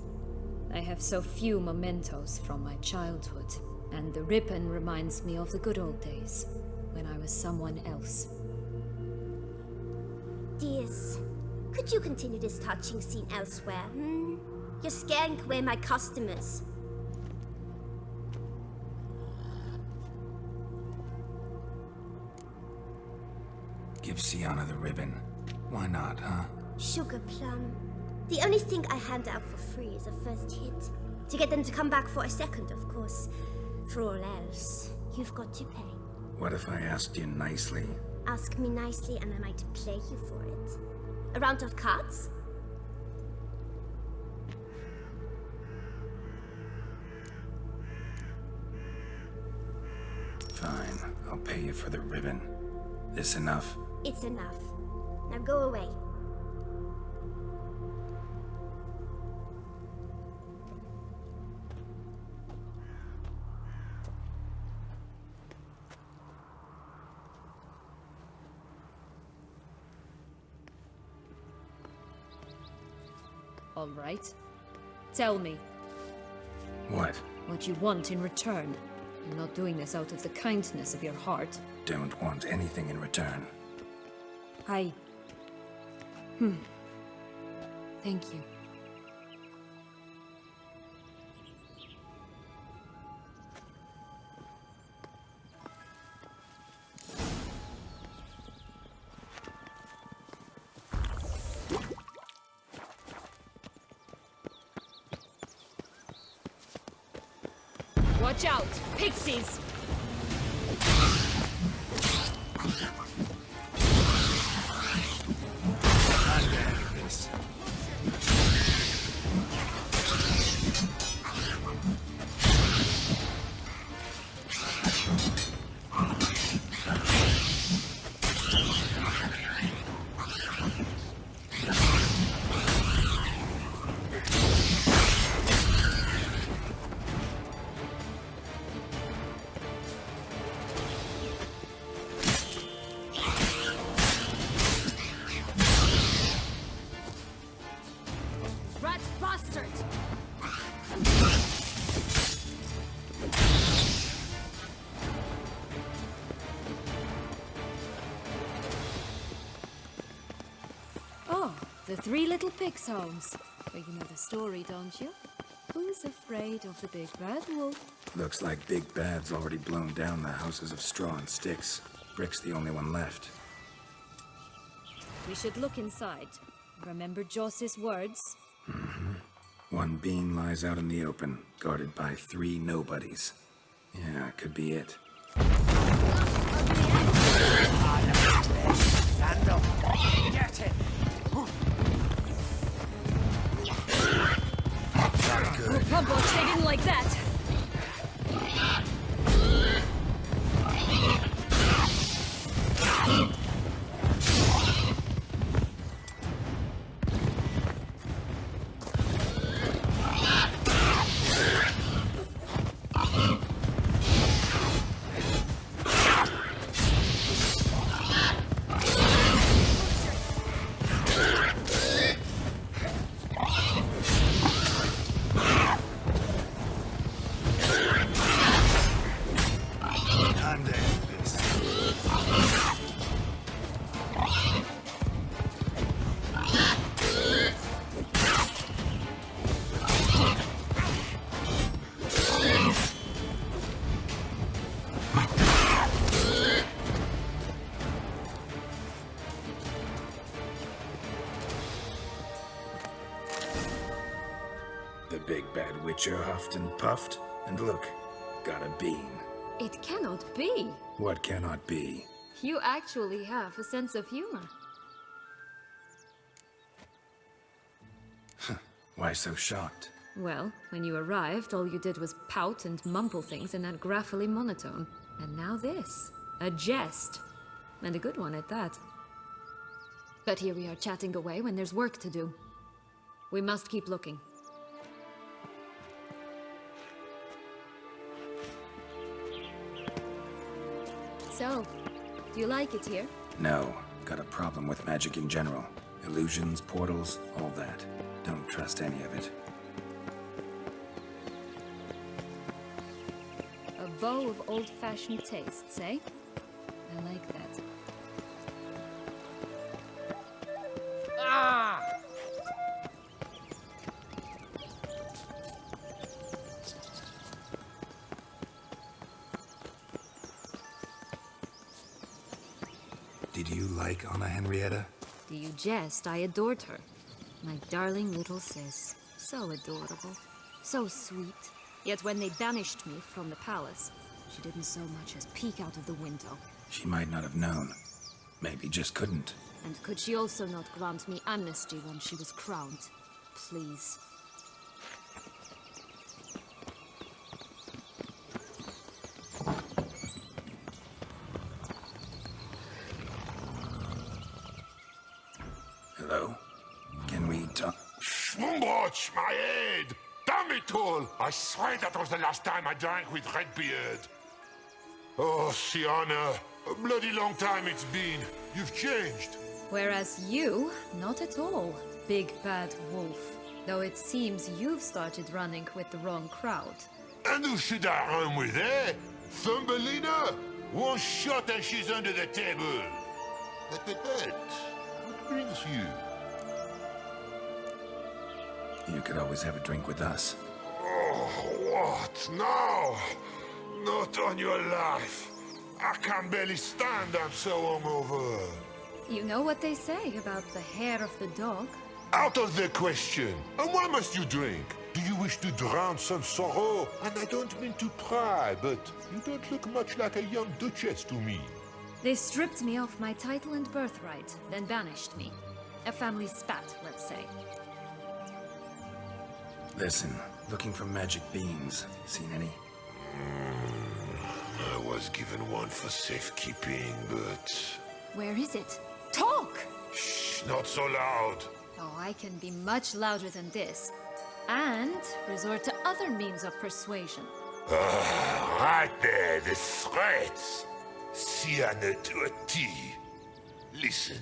I have so few mementos from my childhood. And the ribbon reminds me of the good old days, when I was someone else. Dears, could you continue this touching scene elsewhere, hmm? You're scaring away my customers. Give Sienna the ribbon. Why not, huh? Sugar plum. The only thing I hand out for free is a first hit. To get them to come back for a second, of course. For all else, you've got to pay. What if I asked you nicely? Ask me nicely and I might play you for it. A round of cards? Fine, I'll pay you for the ribbon. This enough? It's enough. Now go away. All right. Tell me. What? What you want in return. You're not doing this out of the kindness of your heart. Don't want anything in return. Thank you. Watch out! Pixies! The three little pigs' homes. But you know the story, don't you? Who's afraid of the big bad wolf? Looks like Big Bad's already blown down the houses of straw and sticks. Brick's the only one left. We should look inside. Remember Joss's words? One bean lies out in the open, guarded by 3 nobodies. Yeah, could be it. Stand up. Get it. Oh, boy, they didn't like that. The big bad witcher huffed and puffed, and look, got a bean. It cannot be. What cannot be? You actually have a sense of humor. Why so shocked? Well, when you arrived, all you did was pout and mumble things in that graphically monotone. And now this. A jest. And a good one at that. But here we are chatting away when there's work to do. We must keep looking. So, do you like it here? No. Got a problem with magic in general. Illusions, portals, all that. Don't trust any of it. A beau of old-fashioned tastes, eh? I like that. Ah! Did you like Anna Henrietta? Do you jest? I adored her. My darling little sis. So adorable. So sweet. Yet when they banished me from the palace, she didn't so much as peek out of the window. She might not have known. Maybe just couldn't. And could she also not grant me amnesty once she was crowned? Please. Hello? Can we talk? Schwumbroch, my head! Damn it all! I swear that was the last time I drank with Redbeard. Oh, Sienna, a bloody long time it's been. You've changed. Whereas you, not at all, big bad wolf. Though it seems you've started running with the wrong crowd. And who should I run with, eh? Thumbelina? One shot and she's under the table. But, what brings you? You could always have a drink with us. Oh, what now? Not on your life. I can barely stand, I'm so hungover. You know what they say about the hair of the dog? Out of the question. And why must you drink? Do you wish to drown some sorrow? And I don't mean to pry, but you don't look much like a young duchess to me. They stripped me of my title and birthright, then banished me. A family spat, let's say. Listen, looking for magic beans. Seen any? I was given one for safekeeping, but... Where is it? Talk! Shh, not so loud. Oh, I can be much louder than this. And resort to other means of persuasion. Right there, the threats. Sienna to a T. Listen,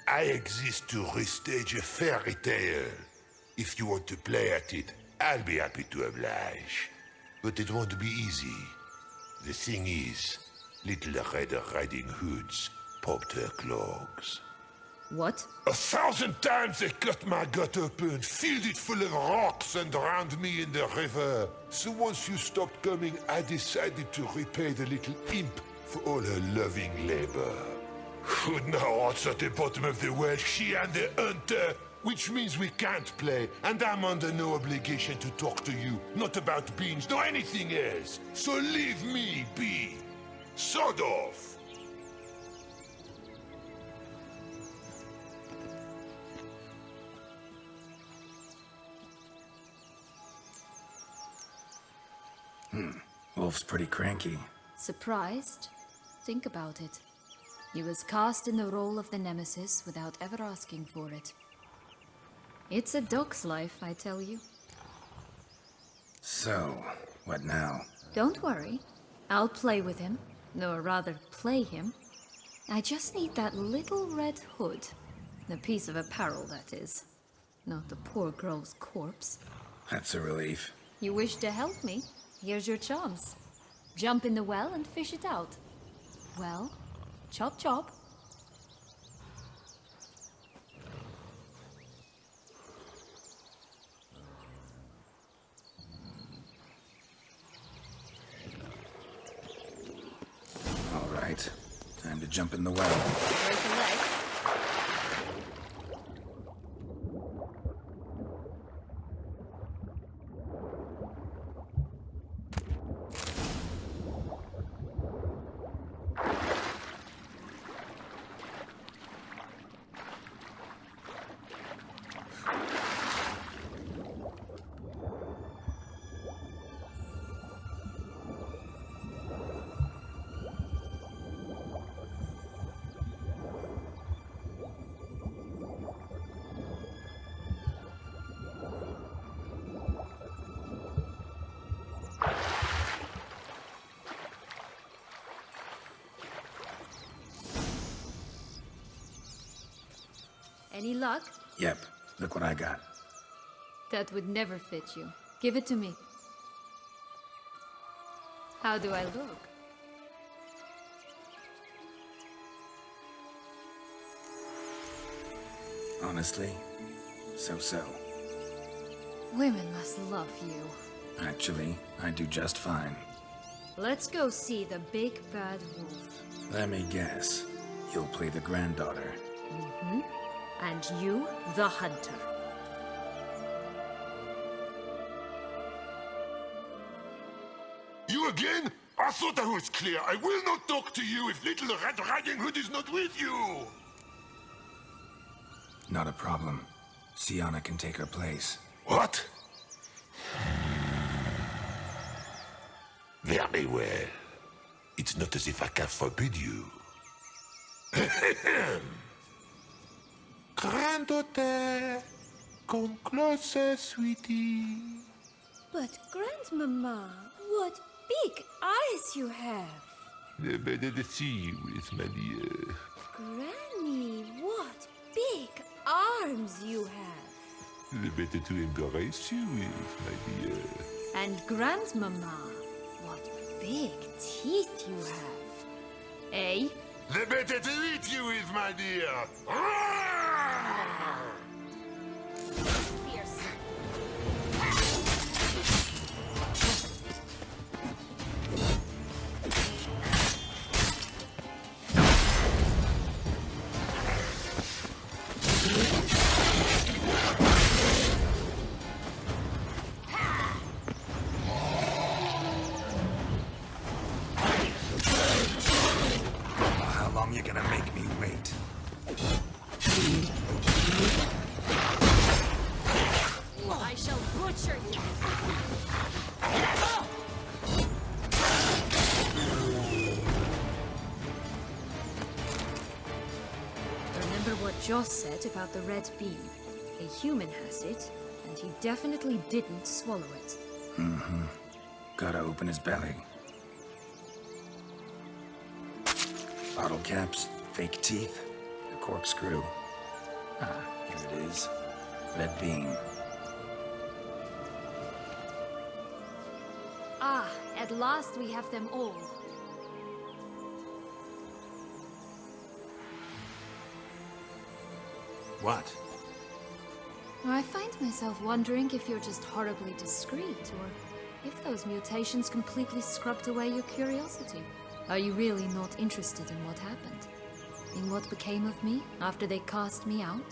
I exist to restage a fairy tale. If you want to play at it, I'll be happy to oblige. But it won't be easy. The thing is, little Red Riding Hoods popped her clogs. What? 1,000 times they cut my gut open, filled it full of rocks and drowned me in the river. So once you stopped coming, I decided to repay the little imp for all her loving labor. Who now what's at the bottom of the well, she and the hunter, which means we can't play, and I'm under no obligation to talk to you, not about beans, nor anything else. So leave me be. Sod off. Wolf's pretty cranky. Surprised? Think about it. He was cast in the role of the Nemesis without ever asking for it. It's a dog's life, I tell you. So, what now? Don't worry. I'll play with him. Or rather, play him. I just need that little red hood. The piece of apparel, that is. Not the poor girl's corpse. That's a relief. You wish to help me? Here's your chance. Jump in the well and fish it out. Well, chop chop. All right. Time to jump in the well. Break a leg. Any luck? Yep. Look what I got. That would never fit you. Give it to me. How do I look? Honestly, so-so. Women must love you. Actually, I do just fine. Let's go see the big bad wolf. Let me guess. You'll play the granddaughter. Mm-hmm. And you, the hunter. You again? I thought I was clear. I will not talk to you if little Red Riding Hood is not with you! Not a problem. Sienna can take her place. What? Very well. It's not as if I can forbid you. Granddaughter, come closer, sweetie. But Grandmama, what big eyes you have! Better to see you with my dear. Granny, what big arms you have! The better to embrace you with, my dear. And Grandmama, what big teeth you have. Eh? The better to eat you with, my dear. How long you gonna make me wait? I shall butcher you. Remember what Joss said about the red beam. A human has it, and he definitely didn't swallow it. Mm-hmm. Gotta open his belly. Bottle caps, fake teeth, a corkscrew. Ah, here it is. Red beam. Ah, at last we have them all. What? I find myself wondering if you're just horribly discreet, or if those mutations completely scrubbed away your curiosity. Are you really not interested in what happened? In what became of me after they cast me out?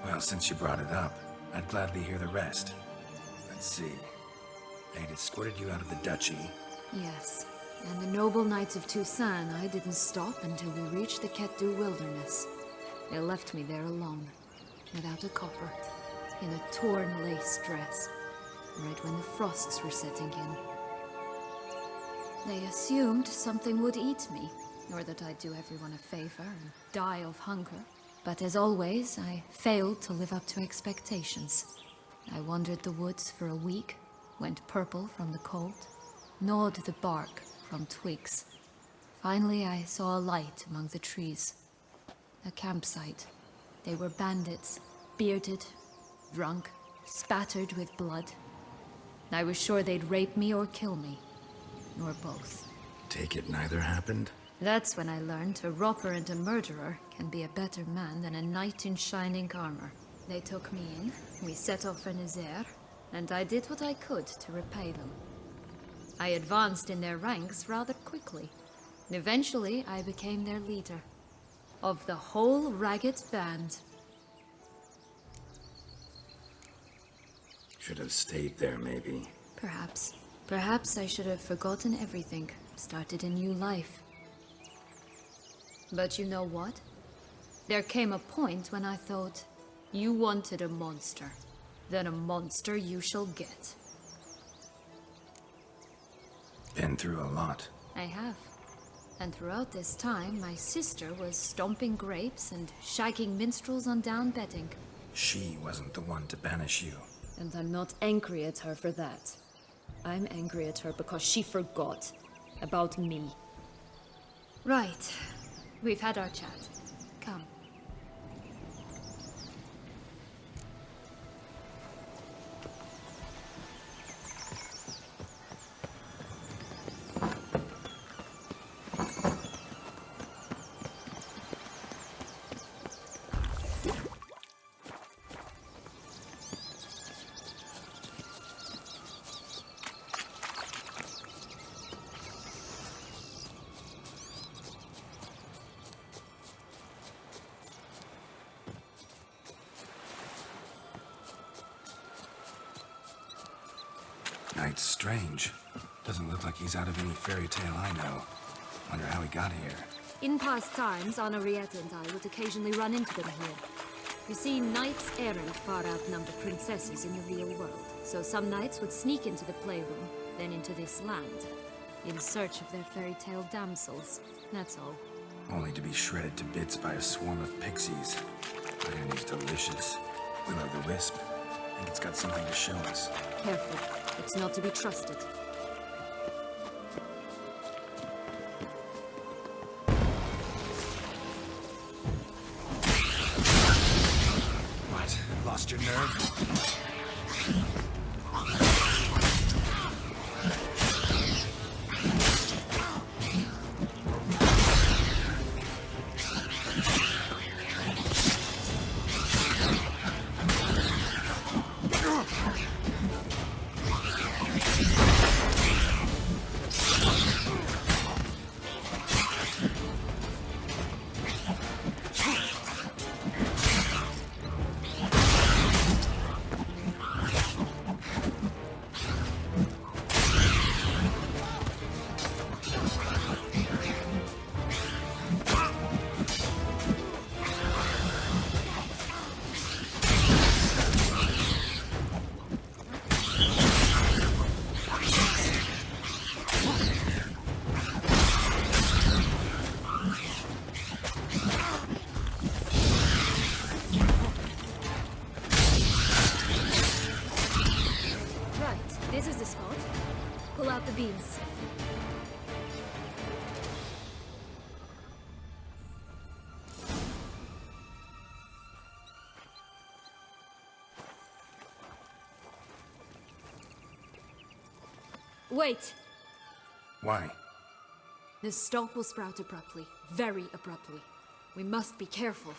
Well, since you brought it up, I'd gladly hear the rest. Let's see. They'd escorted you out of the duchy. Yes, and the noble knights of Toussaint, I didn't stop until we reached the Ketdu wilderness. They left me there alone, without a copper, in a torn lace dress, right when the frosts were setting in. They assumed something would eat me, or that I'd do everyone a favor and die of hunger. But as always, I failed to live up to expectations. I wandered the woods for a week, went purple from the cold, gnawed the bark from twigs. Finally, I saw a light among the trees. A campsite. They were bandits, bearded, drunk, spattered with blood. I was sure they'd rape me or kill me, or both. Take it neither happened? That's when I learned a robber and a murderer can be a better man than a knight in shining armor. They took me in, we set off for Nazaire, and I did what I could to repay them. I advanced in their ranks rather quickly. Eventually, I became their leader. Of the whole ragged band. Should have stayed there, maybe. Perhaps. Perhaps I should have forgotten everything, started a new life. But you know what? There came a point when I thought, you wanted a monster. Then a monster you shall get. Been through a lot. I have. And throughout this time, my sister was stomping grapes and shagging minstrels on down bedding. She wasn't the one to banish you. And I'm not angry at her for that. I'm angry at her because she forgot about me. Right. We've had our chat. Come. It's strange. Doesn't look like he's out of any fairy tale I know. Wonder how he got here. In past times, Henrietta and I would occasionally run into them here. You see, knights errant far outnumber princesses in the real world. So some knights would sneak into the playroom, then into this land, in search of their fairy tale damsels. That's all. Only to be shredded to bits by a swarm of pixies. Irony's delicious. Will-o'-the-wisp. I think it's got something to show us. Careful. It's not to be trusted. What? Lost your nerve? beans. Wait! Why? This stalk will sprout abruptly. Very abruptly. We must be careful.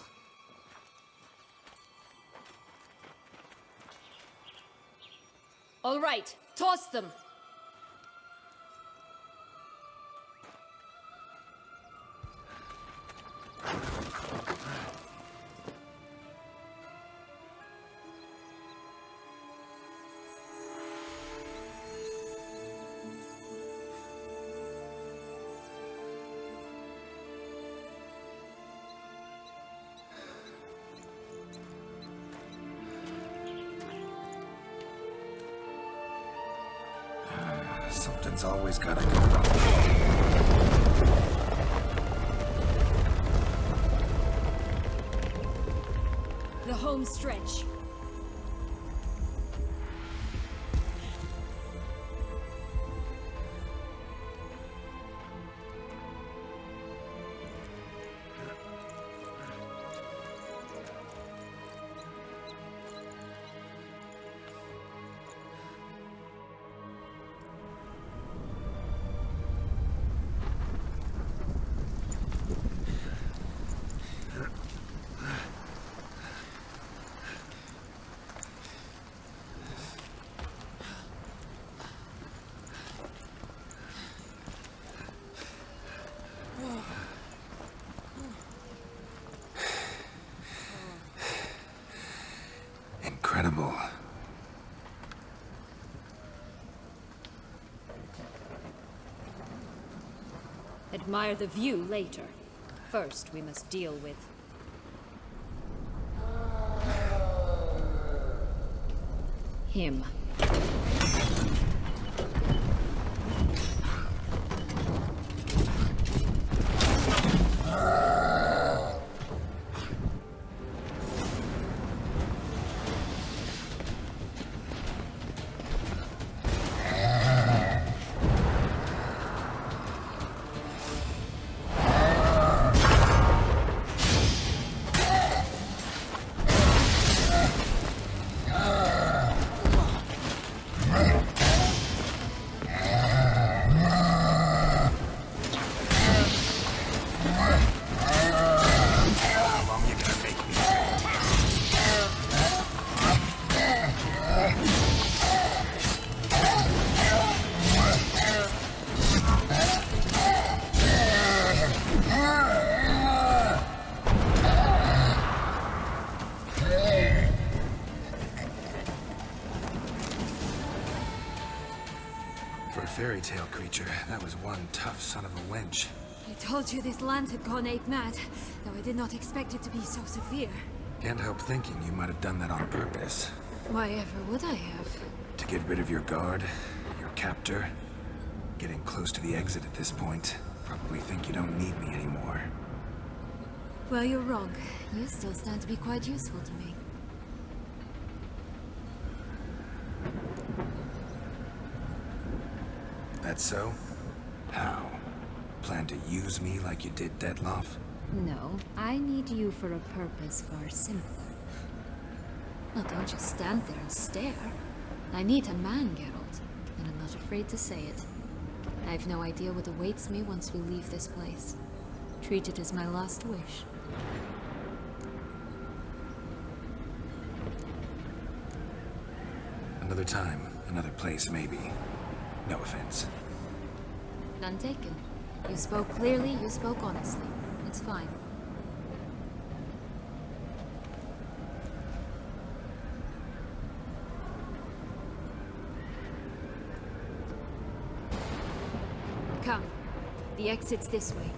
All right, toss them! Something's always gotta go wrong. The home stretch. Incredible. Admire the view later. First, we must deal with him. fairy tale creature. That was one tough son of a wench. I told you this land had gone ape mad, though I did not expect it to be so severe. Can't help thinking you might have done that on purpose. Why ever would I have? To get rid of your guard, your captor. Getting close to the exit at this point. Probably think you don't need me anymore. Well, you're wrong. You still stand to be quite useful to me. That so? How? Plan to use me like you did Detloff? No, I need you for a purpose far simpler. Well, don't just stand there and stare. I need a man, Geralt, and I'm not afraid to say it. I've no idea what awaits me once we leave this place. Treat it as my last wish. Another time, another place, maybe. No offense. None taken. You spoke clearly, you spoke honestly. It's fine. Come. The exit's this way.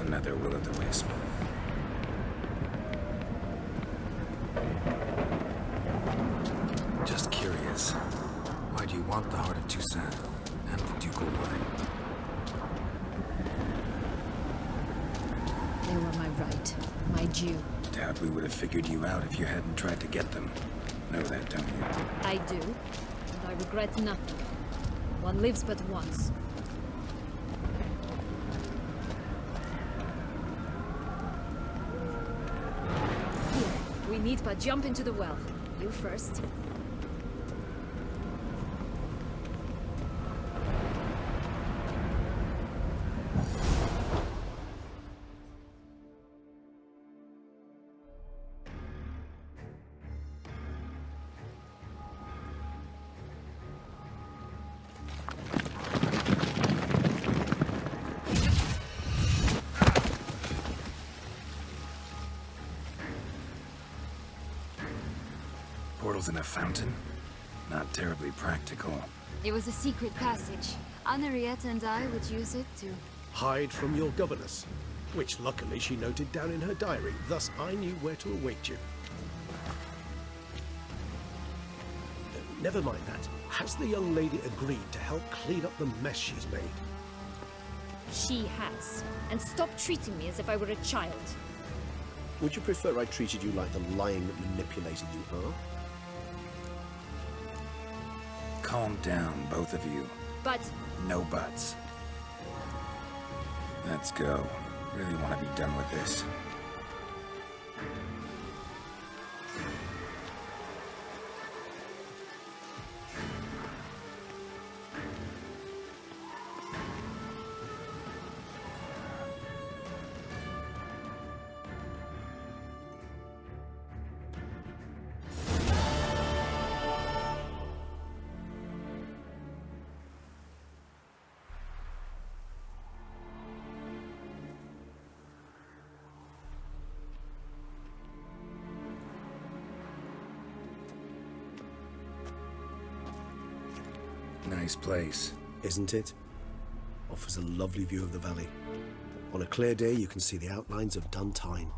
Another will-o'-the-wisp. Just curious. Why do you want the Heart of Toussaint and the Ducal Wine? They were my right. My due. Doubt we would have figured you out if you hadn't tried to get them. Know that, don't you? I do, and I regret nothing. One lives but once. We need but jump into the well. You first. Portals in a fountain? Not terribly practical. It was a secret passage. Henriette and I would use it to... Hide from your governess, which luckily she noted down in her diary, thus I knew where to await you. Never mind that. Has the young lady agreed to help clean up the mess she's made? She has. And stop treating me as if I were a child. Would you prefer I treated you like the lying manipulator you are? Calm down, both of you. But... No buts. Let's go. Really want to be done with this. Nice place. Isn't it? Offers a lovely view of the valley. On a clear day, you can see the outlines of Duntine.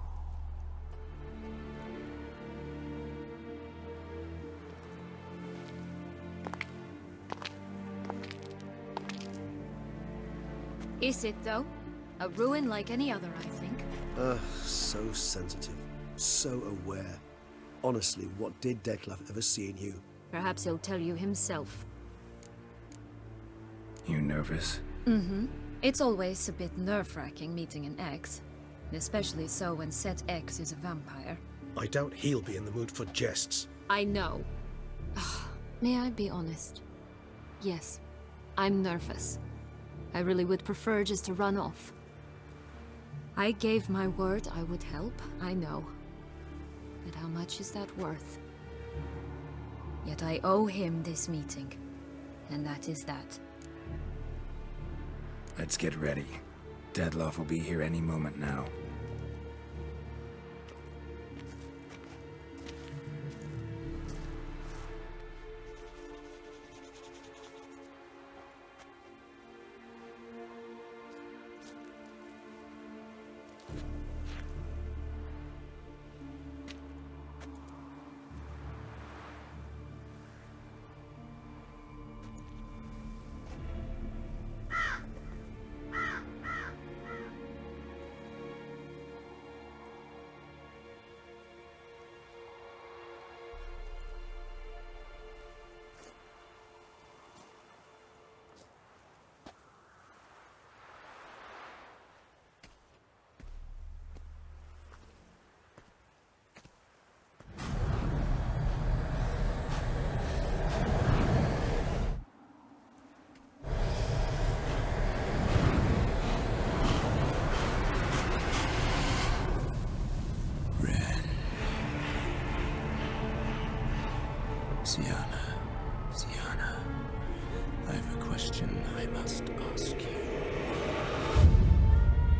Is it, though? A ruin like any other, I think. So sensitive. So aware. Honestly, what did Detloff ever see in you? Perhaps he'll tell you himself. You nervous? Mm-hmm. It's always a bit nerve-wracking meeting an ex. Especially so when said ex is a vampire. I doubt he'll be in the mood for jests. I know. May I be honest? Yes, I'm nervous. I really would prefer just to run off. I gave my word I would help, I know. But how much is that worth? Yet I owe him this meeting. And that is that. Let's get ready. Deadloff will be here any moment now. Sienna, I have a question I must ask you.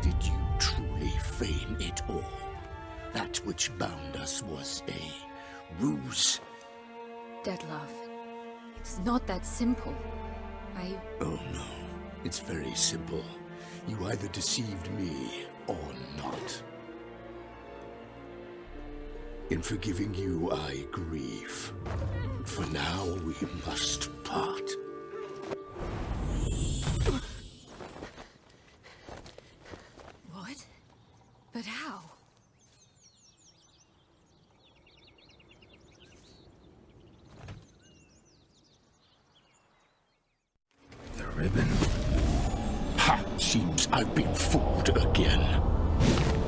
Did you truly feign it all? That which bound us was a ruse? Deadloff, it's not that simple. Oh no, it's very simple. You either deceived me or not. In forgiving you, I grieve. For now, we must part. What? But how? The ribbon. Ha! Seems I've been fooled again.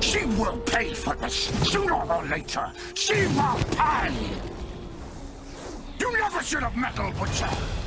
She will pay for this, sooner or later. She will pay! You never should have meddled with her!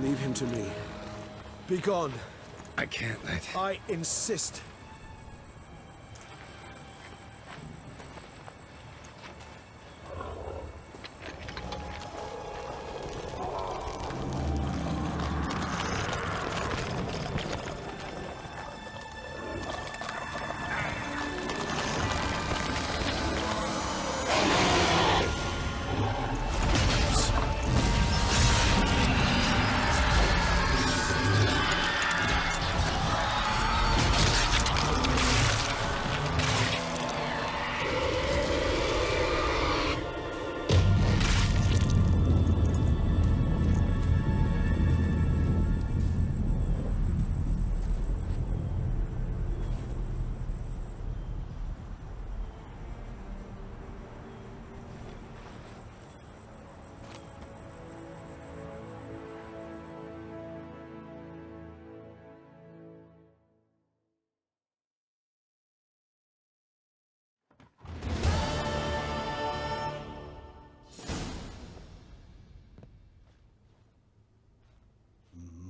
Leave him to me. Be gone. I can't let... I insist.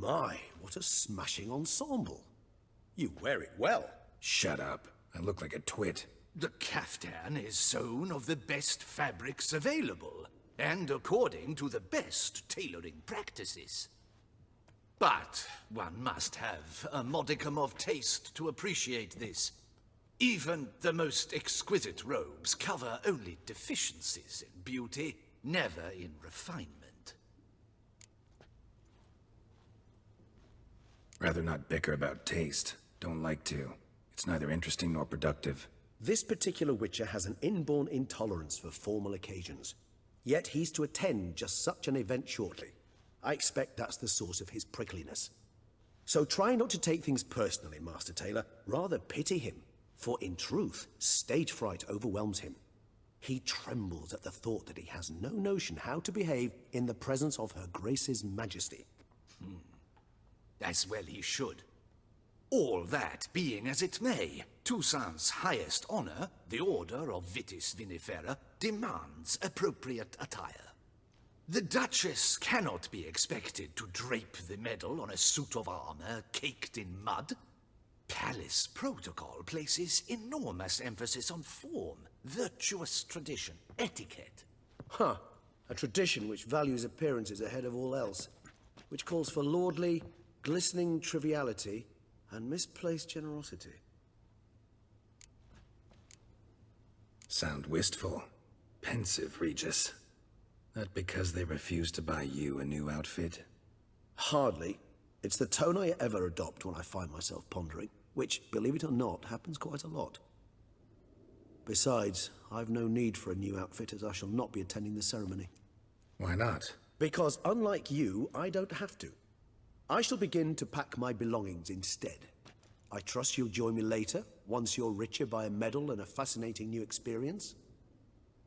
My, what a smashing ensemble. You wear it well. Shut up. I look like a twit. The caftan is sewn of the best fabrics available, and according to the best tailoring practices. But one must have a modicum of taste to appreciate this. Even the most exquisite robes cover only deficiencies in beauty, never in refinement. Rather not bicker about taste. Don't like to. It's neither interesting nor productive. This particular Witcher has an inborn intolerance for formal occasions. Yet he's to attend just such an event shortly. I expect that's the source of his prickliness. So try not to take things personally, Master Taylor. Rather pity him. For in truth, stage fright overwhelms him. He trembles at the thought that he has no notion how to behave in the presence of Her Grace's Majesty. As well he should. All that being as it may, Toussaint's highest honor, the Order of Vitis Vinifera, demands appropriate attire. The Duchess cannot be expected to drape the medal on a suit of armor caked in mud. Palace protocol places enormous emphasis on form, virtuous tradition, etiquette. Huh. A tradition which values appearances ahead of all else. Which calls for lordly, glistening triviality and misplaced generosity. Sound wistful. Pensive, Regis. That because they refused to buy you a new outfit? Hardly. It's the tone I ever adopt when I find myself pondering, which, believe it or not, happens quite a lot. Besides, I've no need for a new outfit as I shall not be attending the ceremony. Why not? Because unlike you, I don't have to. I shall begin to pack my belongings instead. I trust you'll join me later, once you're richer by a medal and a fascinating new experience?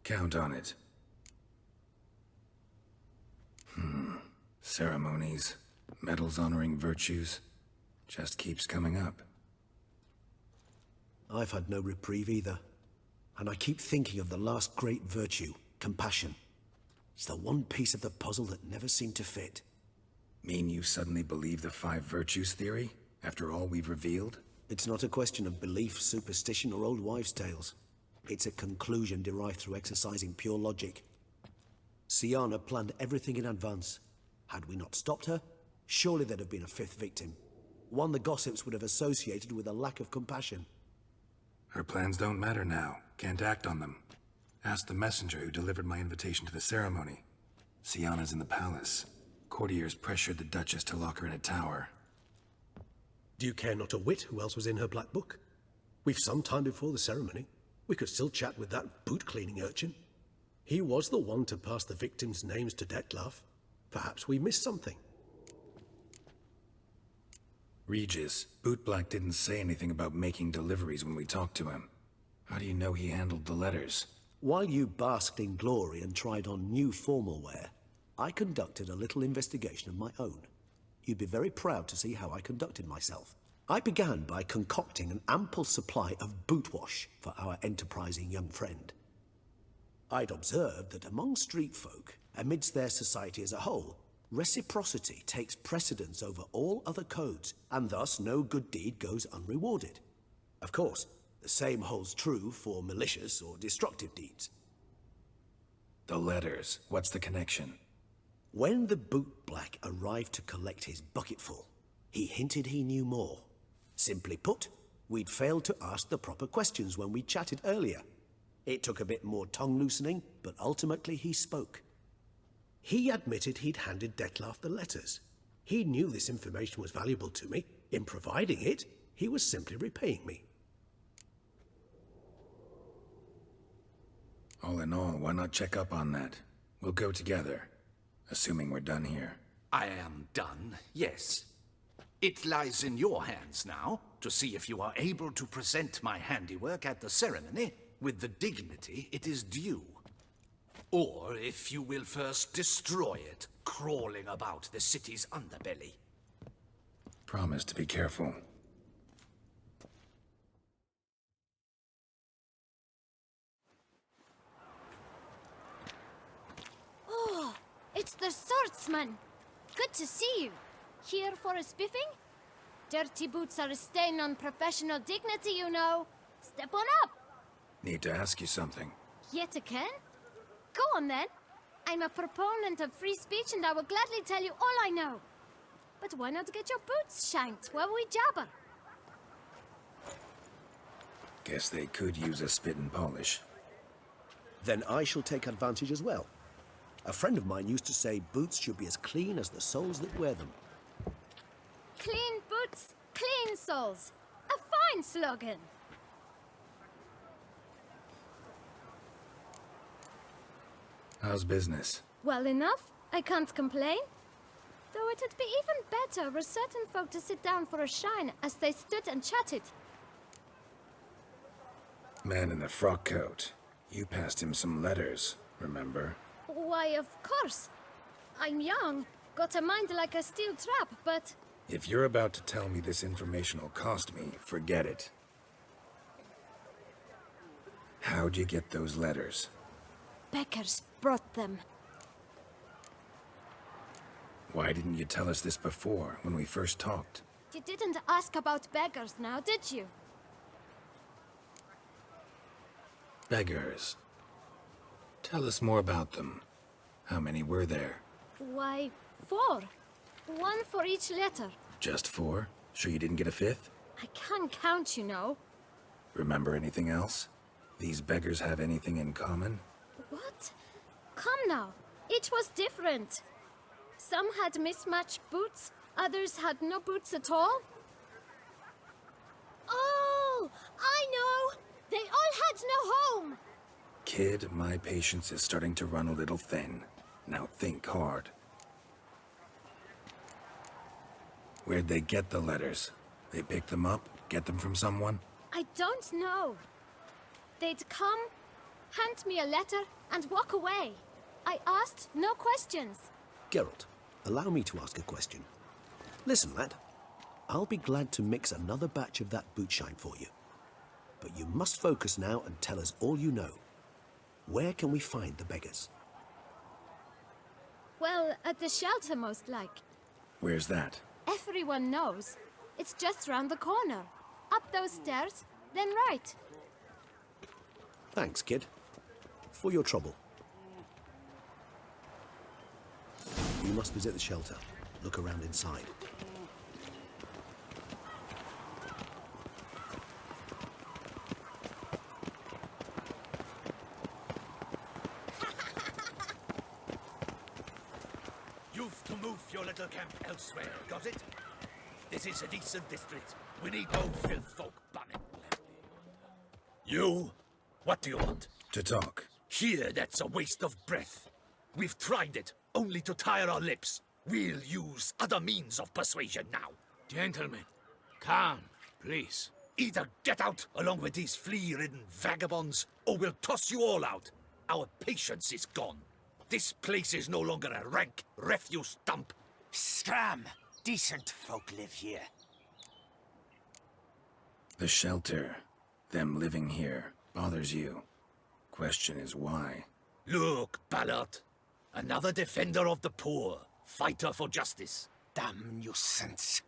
Count on it. Ceremonies, medals honoring virtues, just keeps coming up. I've had no reprieve either. And I keep thinking of the last great virtue, compassion. It's the one piece of the puzzle that never seemed to fit. Mean you suddenly believe the 5 virtues theory, after all we've revealed? It's not a question of belief, superstition, or old wives' tales. It's a conclusion derived through exercising pure logic. Siana planned everything in advance. Had we not stopped her, surely there'd have been a 5th victim. One the gossips would have associated with a lack of compassion. Her plans don't matter now. Can't act on them. Ask the messenger who delivered my invitation to the ceremony. Siana's in the palace. Courtiers pressured the Duchess to lock her in a tower. Do you care not a whit who else was in her black book? We've some time before the ceremony. We could still chat with that boot-cleaning urchin. He was the one to pass the victims' names to Dettlaff. Perhaps we missed something. Regis, Bootblack didn't say anything about making deliveries when we talked to him. How do you know he handled the letters? While you basked in glory and tried on new formal wear, I conducted a little investigation of my own. You'd be very proud to see how I conducted myself. I began by concocting an ample supply of boot wash for our enterprising young friend. I'd observed that among street folk, amidst their society as a whole, reciprocity takes precedence over all other codes, and thus no good deed goes unrewarded. Of course, the same holds true for malicious or destructive deeds. The letters, what's the connection? When the bootblack arrived to collect his bucketful, he hinted he knew more. Simply put, we'd failed to ask the proper questions when we chatted earlier. It took a bit more tongue-loosening, but ultimately he spoke. He admitted he'd handed Dettlaff the letters. He knew this information was valuable to me. In providing it, he was simply repaying me. All in all, why not check up on that? We'll go together, assuming we're done here. I am done, yes. It lies in your hands now to see if you are able to present my handiwork at the ceremony with the dignity it is due. Or if you will first destroy it, crawling about the city's underbelly. Promise to be careful. Oh, it's the swordsman. Good to see you. Here for a spiffing? Dirty boots are a stain on professional dignity, you know. Step on up. Need to ask you something. Yet again? Go on then. I'm a proponent of free speech and I will gladly tell you all I know. But why not get your boots shanked while we jabber? Guess they could use a spit and polish. Then I shall take advantage as well. A friend of mine used to say boots should be as clean as the soles that wear them. Clean boots souls. A fine slogan. How's business? Well enough. I can't complain. Though it'd be even better were certain folk to sit down for a shine as they stood and chatted. Man in the frock coat. You passed him some letters, remember? Why, of course. I'm young, got a mind like a steel trap, but... If you're about to tell me this information will cost me, forget it. How'd you get those letters? Beggars brought them. Why didn't you tell us this before, when we first talked? You didn't ask about beggars now, did you? Beggars. Tell us more about them. How many were there? Why, 4. 1 for each letter. Just 4? Sure you didn't get a 5th? I can't count, you know. Remember anything else? These beggars have anything in common? What? Come now. Each was different. Some had mismatched boots, others had no boots at all. Oh, I know! They all had no home! Kid, my patience is starting to run a little thin. Now think hard. Where'd they get the letters? They pick them up? Get them from someone? I don't know. They'd come, hand me a letter, and walk away. I asked no questions. Geralt, allow me to ask a question. Listen, lad. I'll be glad to mix another batch of that bootshine for you. But you must focus now and tell us all you know. Where can we find the beggars? Well, at the shelter, most like. Where's that? Everyone knows. It's just round the corner. Up those stairs, then right. Thanks, kid. For your trouble. You must visit the shelter. Look around inside. You've to move your little camp elsewhere, got it? This is a decent district. We need no filth folk bumming. You? What do you want? To talk. Here, that's a waste of breath. We've tried it, only to tire our lips. We'll use other means of persuasion now. Gentlemen, calm, please. Either get out along with these flea-ridden vagabonds, or we'll toss you all out. Our patience is gone. This place is no longer a rank refuse dump. Scram! Decent folk live here. The shelter, them living here, bothers you. Question is why? Look, Ballard. Another defender of the poor. Fighter for justice. Damn nuisance.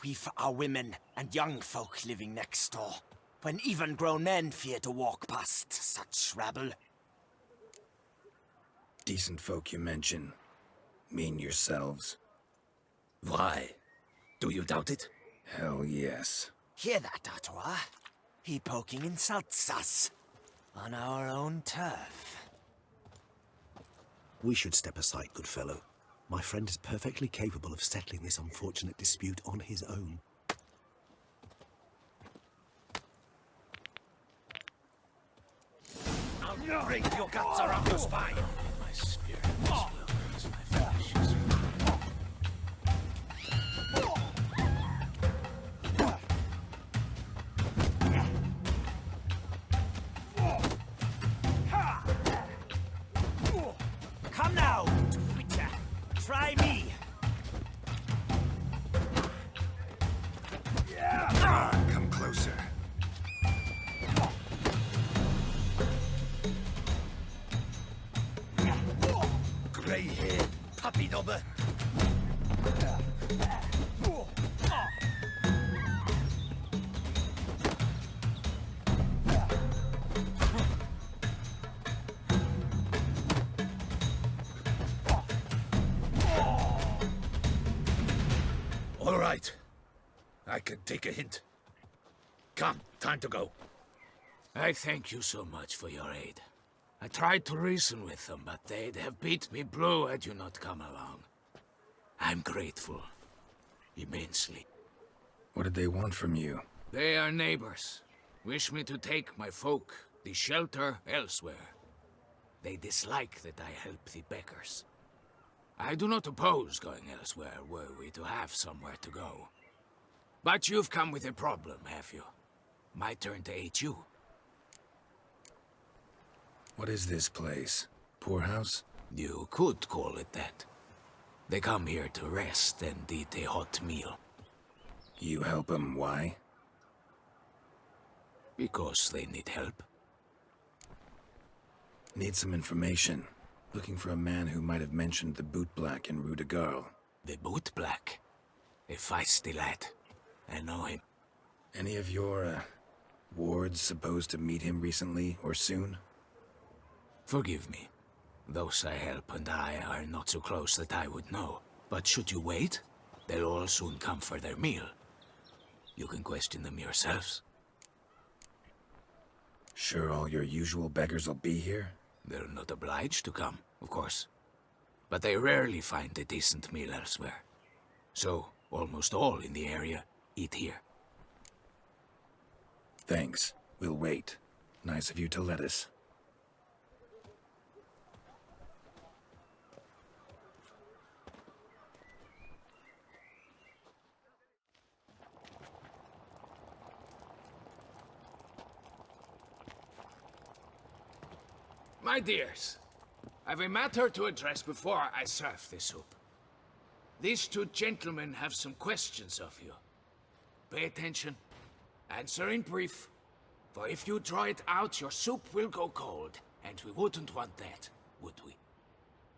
We've our women and young folk living next door, when even grown men fear to walk past such rabble. Decent folk you mention. Mean yourselves. Why? Do you doubt it? Hell yes. Hear that, Artois? He poking insults us. On our own turf. We should step aside, good fellow. My friend is perfectly capable of settling this unfortunate dispute on his own. I'll break your guts around your spine. My spirit is well as my flesh is. Come now, Witcher. Try me. Come closer. Grey-haired puppy knobber. All right. I can take a hint. Come, time to go. I thank you so much for your aid. I tried to reason with them, but they'd have beat me blue had you not come along. I'm grateful. Immensely. What did they want from you? They are neighbors. Wish me to take my folk, the shelter, elsewhere. They dislike that I help the beggars. I do not oppose going elsewhere were we to have somewhere to go. But you've come with a problem, have you? My turn to aid you. What is this place? Poorhouse? You could call it that. They come here to rest and eat a hot meal. You help them, why? Because they need help. Need some information. Looking for a man who might have mentioned the bootblack in Rue de Garl. The bootblack? A feisty lad. I know him. Any of your, wards supposed to meet him recently or soon? Forgive me. Those I help and I are not so close that I would know. But should you wait, they'll all soon come for their meal. You can question them yourselves. Sure all your usual beggars will be here? They're not obliged to come, of course. But they rarely find a decent meal elsewhere. So, almost all in the area eat here. Thanks. We'll wait. Nice of you to let us. My dears, I've a matter to address before I serve the soup. These two gentlemen have some questions of you. Pay attention. Answer in brief. For if you draw it out, your soup will go cold. And we wouldn't want that, would we?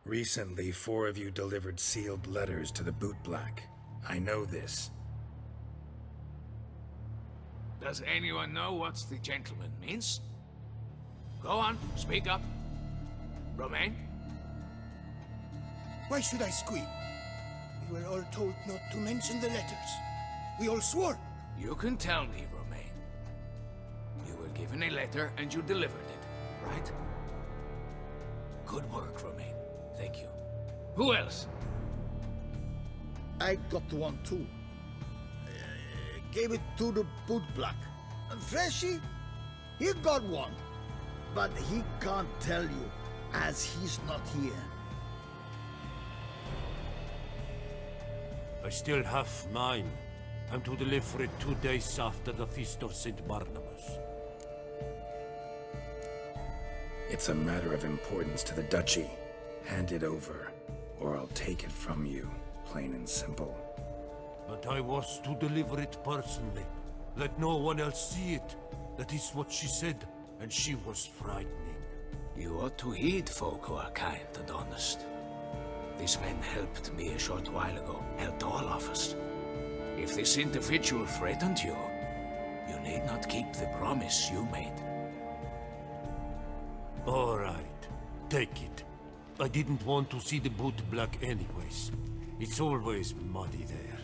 Recently, 4 of you delivered sealed letters to the bootblack. I know this. Does anyone know what the gentleman means? Go on, speak up. Romain? Why should I squeal? We were all told not to mention the letters. We all swore. You can tell me, Romain. You were given a letter and you delivered it, right? Good work, Romain. Thank you. Who else? I got one too. Gave it to the bootblack. And Freshy, he got one. But he can't tell you, as he's not here. I still have mine. I'm to deliver it 2 days after the Feast of St. Barnabas. It's a matter of importance to the Duchy. Hand it over, or I'll take it from you, plain and simple. But I was to deliver it personally. Let no one else see it. That is what she said, and she was frightening. You ought to heed folk who are kind and honest. These men helped me a short while ago, helped all of us. If this individual threatened you, you need not keep the promise you made. All right, take it. I didn't want to see the bootblack anyways. It's always muddy there.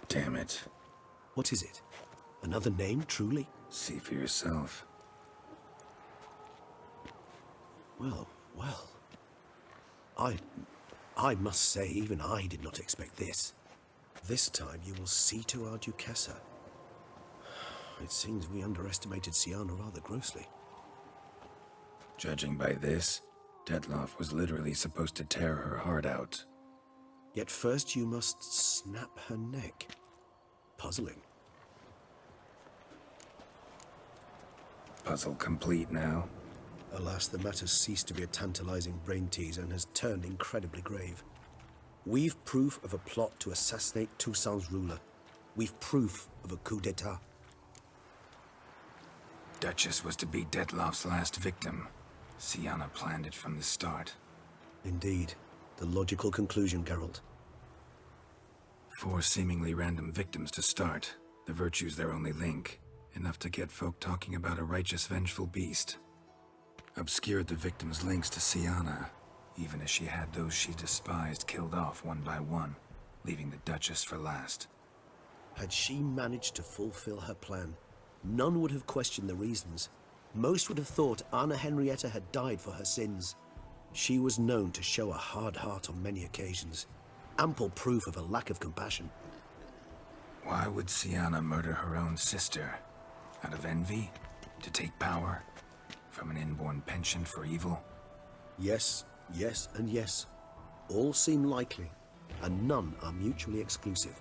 Damn it. What is it? Another name, truly? See for yourself. Well, well. I must say, even I did not expect this. This time you will see to our Duchessa. It seems we underestimated Sienna rather grossly. Judging by this, Detloff was literally supposed to tear her heart out. Yet first you must snap her neck. Puzzling. Puzzle complete now. Alas, the matter's ceased to be a tantalizing brain teaser and has turned incredibly grave. We've proof of a plot to assassinate Toussaint's ruler. We've proof of a coup d'etat. Duchess was to be Detloff's last victim. Sienna planned it from the start. Indeed. The logical conclusion, Geralt. 4 seemingly random victims to start. The virtue's their only link. Enough to get folk talking about a righteous, vengeful beast. Obscured the victims' links to Sienna, even as she had those she despised killed off one by one, leaving the Duchess for last. Had she managed to fulfill her plan, None would have questioned the reasons. Most would have thought Anna Henrietta had died for her sins. She was known to show a hard heart on many occasions. Ample proof of a lack of compassion. Why would Sienna murder her own sister? Out of envy? To take power? From an inborn penchant for evil? Yes, yes, and yes. All seem likely, and none are mutually exclusive.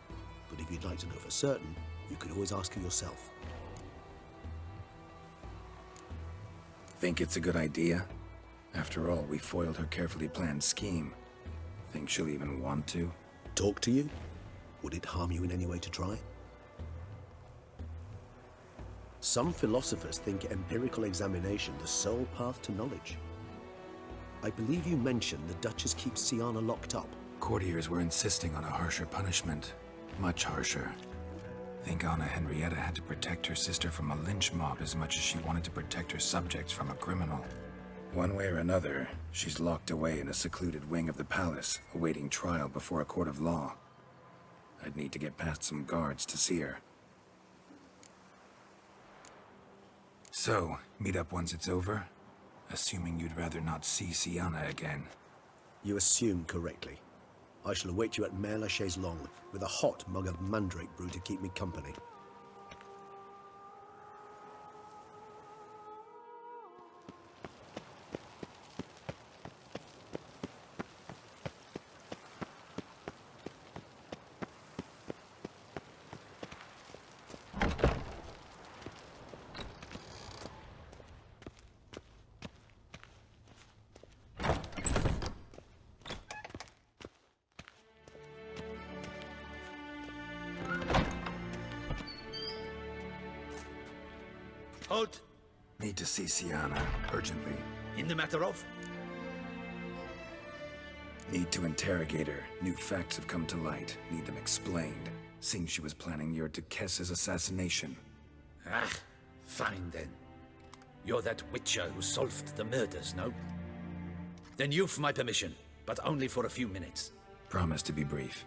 But if you'd like to know for certain, you could always ask her yourself. Think it's a good idea? After all, we foiled her carefully planned scheme. Think she'll even want to? Talk to you? Would it harm you in any way to try? Some philosophers think empirical examination the sole path to knowledge. I believe you mentioned the Duchess keeps Sienna locked up. Courtiers were insisting on a harsher punishment. Much harsher. Think Anna Henrietta had to protect her sister from a lynch mob as much as she wanted to protect her subjects from a criminal. One way or another, she's locked away in a secluded wing of the palace, awaiting trial before a court of law. I'd need to get past some guards to see her. So, meet up once it's over? Assuming you'd rather not see Sienna again. You assume correctly. I shall await you at Mère la Chaise Longue, with a hot mug of mandrake brew to keep me company. Halt! Need to see Sienna, urgently. In the matter of? Need to interrogate her. New facts have come to light. Need them explained. Seems she was planning your Duquesse's assassination. Ah, fine then. You're that witcher who solved the murders, no? Then you've my permission, but only for a few minutes. Promise to be brief.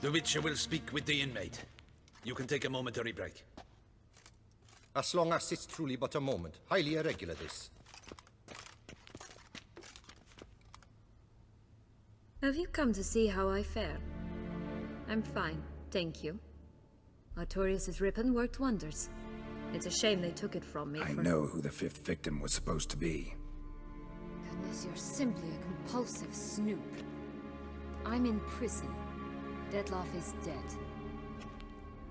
The Witcher will speak with the inmate. You can take a momentary break. As long as it's truly but a moment. Highly irregular, this. Have you come to see how I fare? I'm fine, thank you. Artorius' ribbon worked wonders. It's a shame they took it from me. I know who the fifth victim was supposed to be. Goodness, you're simply a compulsive snoop. I'm in prison. Dettlaff is dead.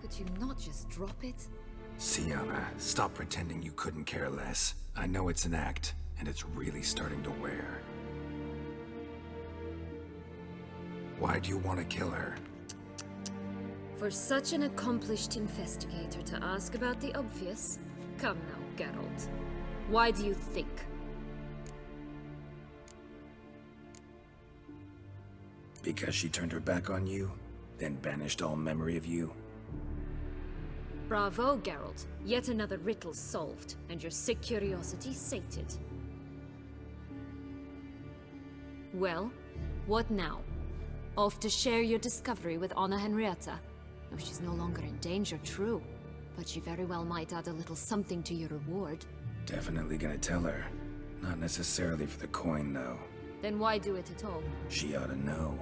Could you not just drop it? Sienna, stop pretending you couldn't care less. I know it's an act, and it's really starting to wear. Why do you want to kill her? For such an accomplished investigator to ask about the obvious? Come now, Geralt. Why do you think? Because she turned her back on you, then banished all memory of you? Bravo, Geralt. Yet another riddle solved, and your sick curiosity sated. Well, what now? Off to share your discovery with Anna Henrietta? No, she's no longer in danger, true. But she very well might add a little something to your reward. Definitely gonna tell her. Not necessarily for the coin, though. Then why do it at all? She ought to know.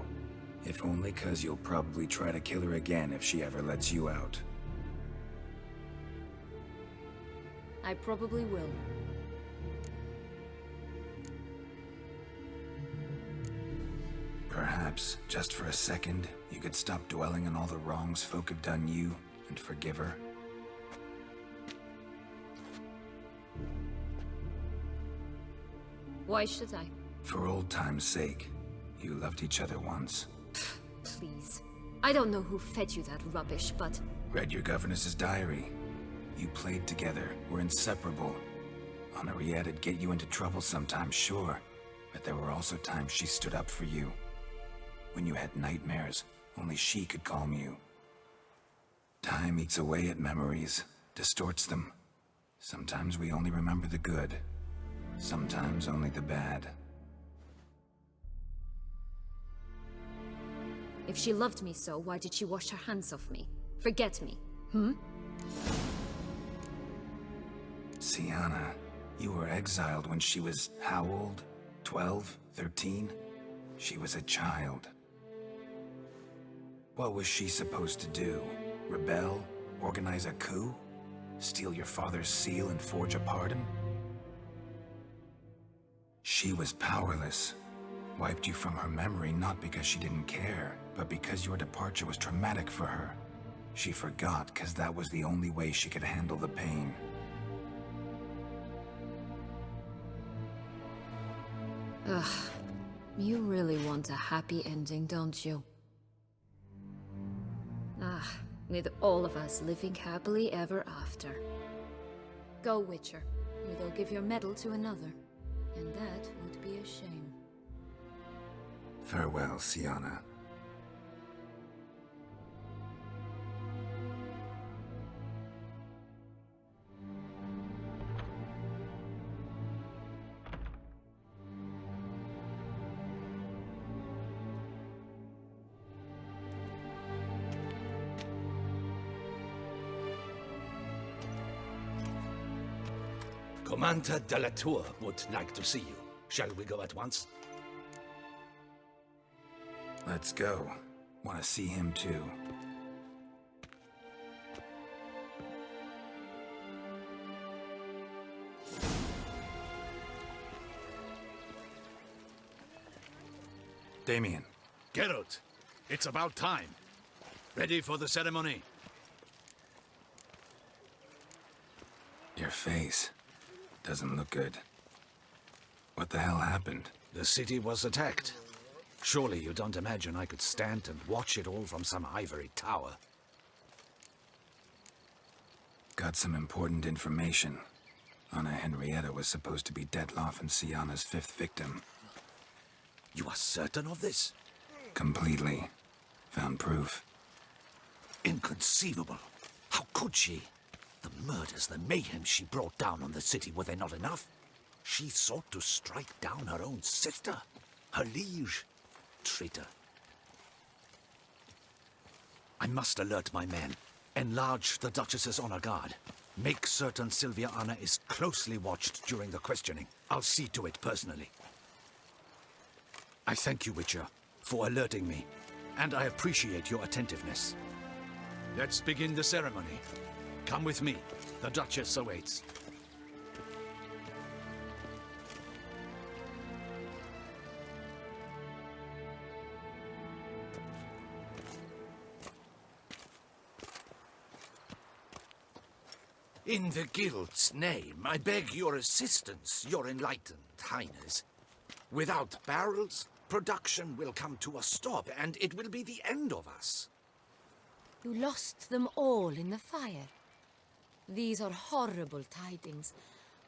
If only 'cause you'll probably try to kill her again if she ever lets you out. I probably will. Perhaps, just for a second, you could stop dwelling on all the wrongs folk have done you and forgive her. Why should I? For old time's sake. You loved each other once. Please. I don't know who fed you that rubbish, but... Read your governess's diary. You played together, were inseparable. Henriette'd get you into trouble sometimes, sure. But there were also times she stood up for you. When you had nightmares, only she could calm you. Time eats away at memories, distorts them. Sometimes we only remember the good. Sometimes only the bad. If she loved me so, why did she wash her hands off me? Forget me, hmm? Sienna, you were exiled when she was how old? 12? 13? She was a child. What was she supposed to do? Rebel? Organize a coup? Steal your father's seal and forge a pardon? She was powerless. Wiped you from her memory not because she didn't care, but because your departure was traumatic for her. She forgot because that was the only way she could handle the pain. Ugh. You really want a happy ending, don't you? With all of us living happily ever after. Go, Witcher, or they'll give your medal to another. And that would be a shame. Farewell, Sienna. Commander de la Tour would like to see you. Shall we go at once? Let's go. Want to see him too. Damien. Geralt, it's about time. Ready for the ceremony? Your face doesn't look good. What the hell happened? The city was attacked. Surely you don't imagine I could stand and watch it all from some ivory tower. Got some important information. Anna Henrietta was supposed to be Detloff and Sienna's 5th victim. You are certain of this? Completely. Found proof. Inconceivable. How could she? The murders, the mayhem she brought down on the city, were they not enough? She sought to strike down her own sister, her liege. Traitor. I must alert my men. Enlarge the Duchess's honor guard. Make certain Sylvia Anna is closely watched during the questioning. I'll see to it personally. I thank you, Witcher, for alerting me, and I appreciate your attentiveness. Let's begin the ceremony. Come with me. The Duchess awaits. In the Guild's name, I beg your assistance, your enlightened highness. Without barrels, production will come to a stop, and it will be the end of us. You lost them all in the fire. These are horrible tidings.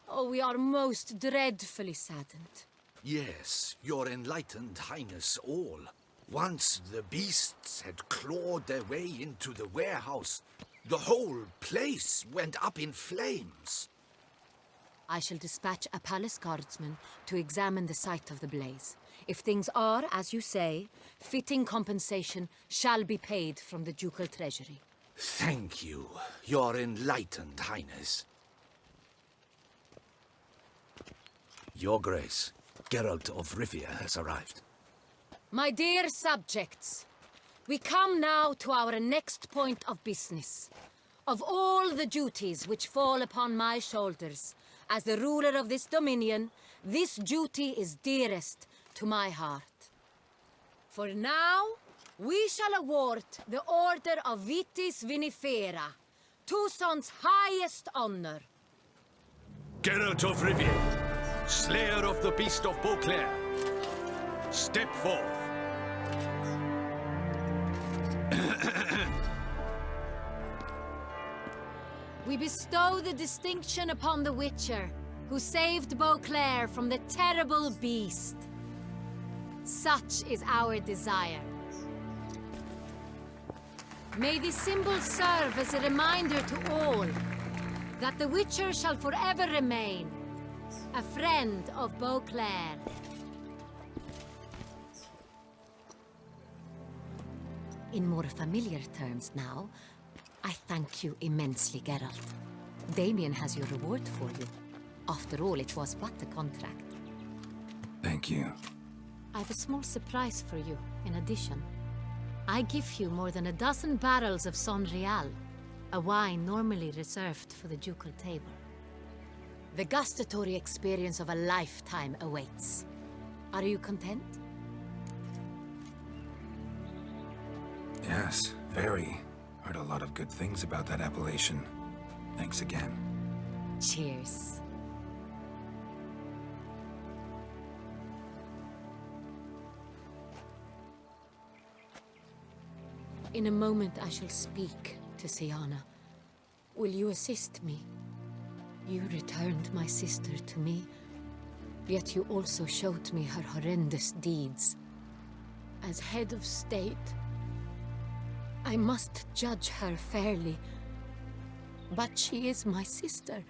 Oh, we are most dreadfully saddened. Yes, your enlightened highness all. Once the beasts had clawed their way into the warehouse, the whole place went up in flames. I shall dispatch a palace guardsman to examine the site of the blaze. If things are, as you say, fitting compensation shall be paid from the ducal treasury. Thank you, your enlightened highness. Your Grace, Geralt of Rivia has arrived. My dear subjects, we come now to our next point of business. Of all the duties which fall upon my shoulders, as the ruler of this dominion, this duty is dearest to my heart. For now, we shall award the Order of Vitis Vinifera, Tucson's highest honor. Geralt of Rivia, slayer of the beast of Beauclair, step forth. We bestow the distinction upon the Witcher, who saved Beauclair from the terrible beast. Such is our desire. May this symbol serve as a reminder to all that the Witcher shall forever remain A friend of Beauclair. In more familiar terms now, I thank you immensely, Geralt. Damien has your reward for you. After all, it was but a contract. Thank you. I have a small surprise for you, in addition. I give you more than a dozen barrels of Son Real, a wine normally reserved for the ducal table. The gustatory experience of a lifetime awaits. Are you content? Yes, very. Heard a lot of good things about that appellation. Thanks again. Cheers. In a moment I shall speak to Siana. Will you assist me? You returned my sister to me, yet you also showed me her horrendous deeds. As head of state, I must judge her fairly, but she is my sister.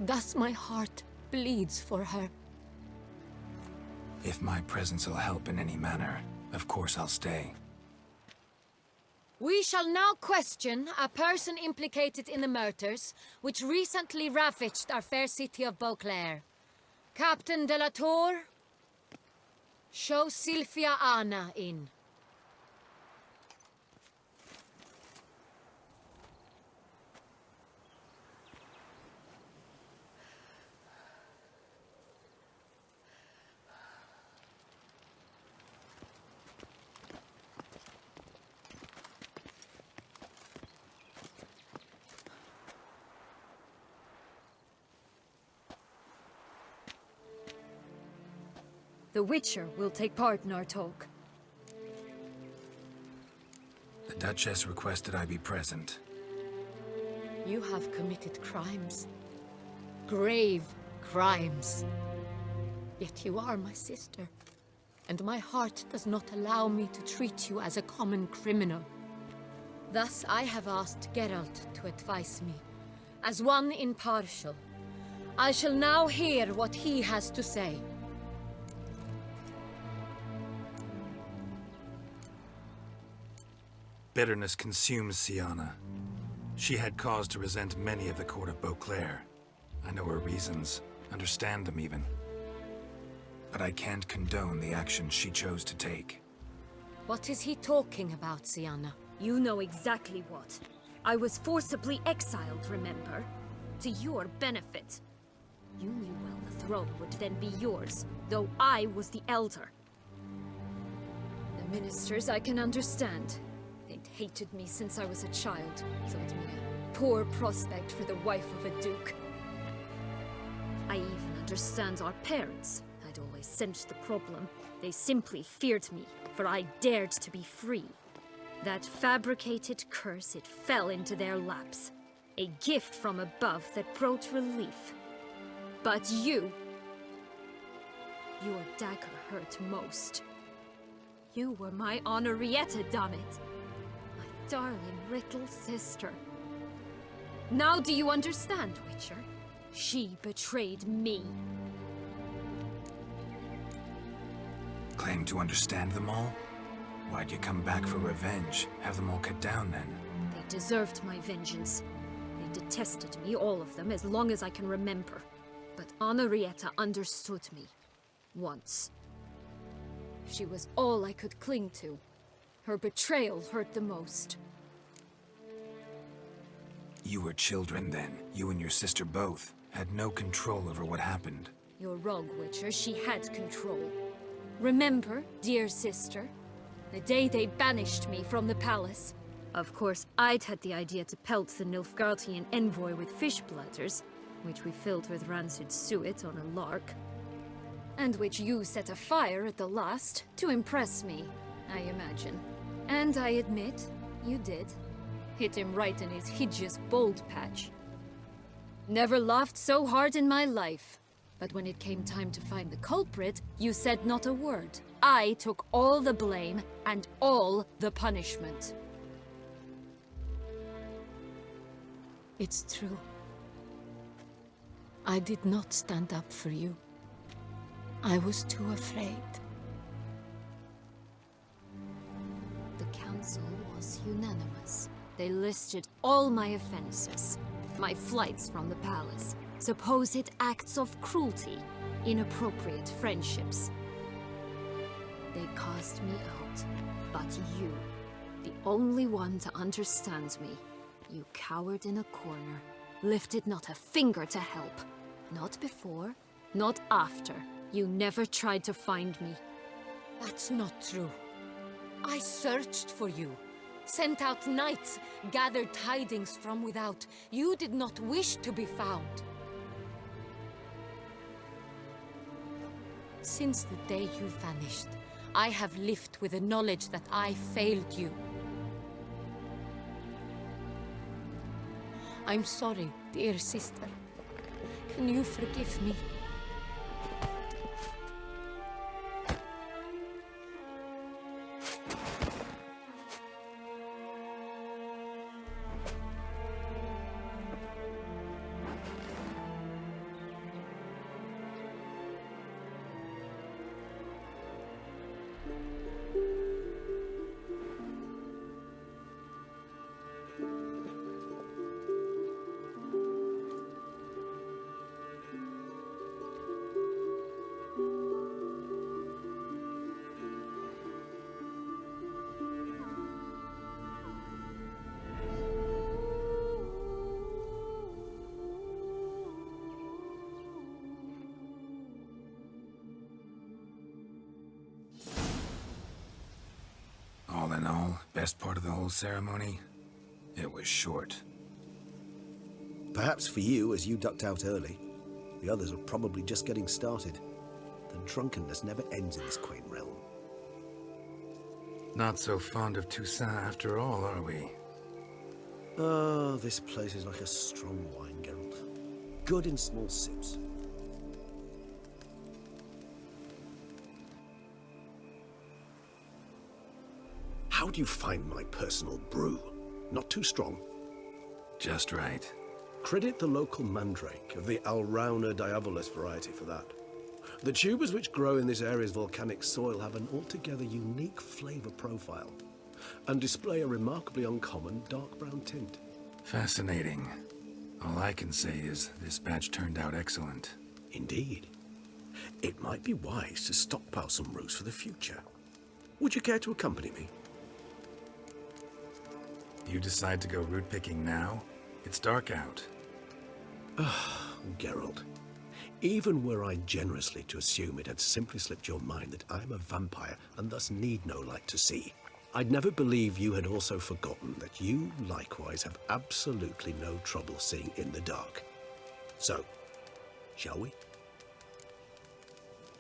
Thus my heart bleeds for her. If my presence will help in any manner, of course I'll stay. We shall now question a person implicated in the murders which recently ravaged our fair city of Beauclair. Captain de la Tour, show Sylvia Anna in. The Witcher will take part in our talk. The Duchess requested I be present. You have committed crimes. Grave crimes. Yet you are my sister, and my heart does not allow me to treat you as a common criminal. Thus I have asked Geralt to advise me, as one impartial. I shall now hear what he has to say. Bitterness consumes Siana. She had cause to resent many of the court of Beauclair. I know her reasons, understand them even. But I can't condone the actions she chose to take. What is he talking about, Siana? You know exactly what. I was forcibly exiled, remember? To your benefit. You knew well the throne would then be yours, though I was the elder. The ministers I can understand. They'd hated me since I was a child, thought me a poor prospect for the wife of a duke. I even understand our parents. I'd always sensed the problem. They simply feared me, for I dared to be free. That fabricated curse, it fell into their laps. A gift from above that brought relief. But you... your dagger hurt most. You were my Henrietta, damn it! My darling little sister. Now do you understand, Witcher? She betrayed me. Claim to understand them all? Why'd you come back for revenge? Have them all cut down then? They deserved my vengeance. They detested me, all of them, as long as I can remember. But Henrietta understood me. Once. She was all I could cling to. Her betrayal hurt the most. You were children then. You and your sister both had no control over what happened. You're wrong, Witcher. She had control. Remember, dear sister, the day they banished me from the palace? Of course, I'd had the idea to pelt the Nilfgaardian envoy with fish bladders, which we filled with rancid suet on a lark, and which you set afire at the last to impress me, I imagine. And I admit, you did. Hit him right in his hideous bald patch. Never laughed so hard in my life. But when it came time to find the culprit, you said not a word. I took all the blame and all the punishment. It's true. I did not stand up for you. I was too afraid. The council was unanimous. They listed all my offenses. My flights from the palace, supposed acts of cruelty, inappropriate friendships. They cast me out, but you, the only one to understand me, you cowered in a corner, lifted not a finger to help. Not before, not after. You never tried to find me. That's not true. I searched for you, sent out knights, gathered tidings from without. You did not wish to be found. Since the day you vanished, I have lived with the knowledge that I failed you. I'm sorry, dear sister. Can you forgive me? All in all, best part of the whole ceremony? It was short. Perhaps for you, as you ducked out early. The others are probably just getting started. The drunkenness never ends in this quaint realm. Not so fond of Toussaint after all, are we? Oh, this place is like a strong wine, Geralt. Good in small sips. How do you find my personal brew? Not too strong? Just right. Credit the local mandrake of the Alrauna diabolus variety for that. The tubers which grow in this area's volcanic soil have an altogether unique flavor profile and display a remarkably uncommon dark brown tint. Fascinating. All I can say is this batch turned out excellent. Indeed. It might be wise to stockpile some roots for the future. Would you care to accompany me? You decide to go root picking now? It's dark out. Geralt. Even were I generously to assume it had simply slipped your mind that I'm a vampire and thus need no light to see, I'd never believe you had also forgotten that you likewise have absolutely no trouble seeing in the dark. So, shall we?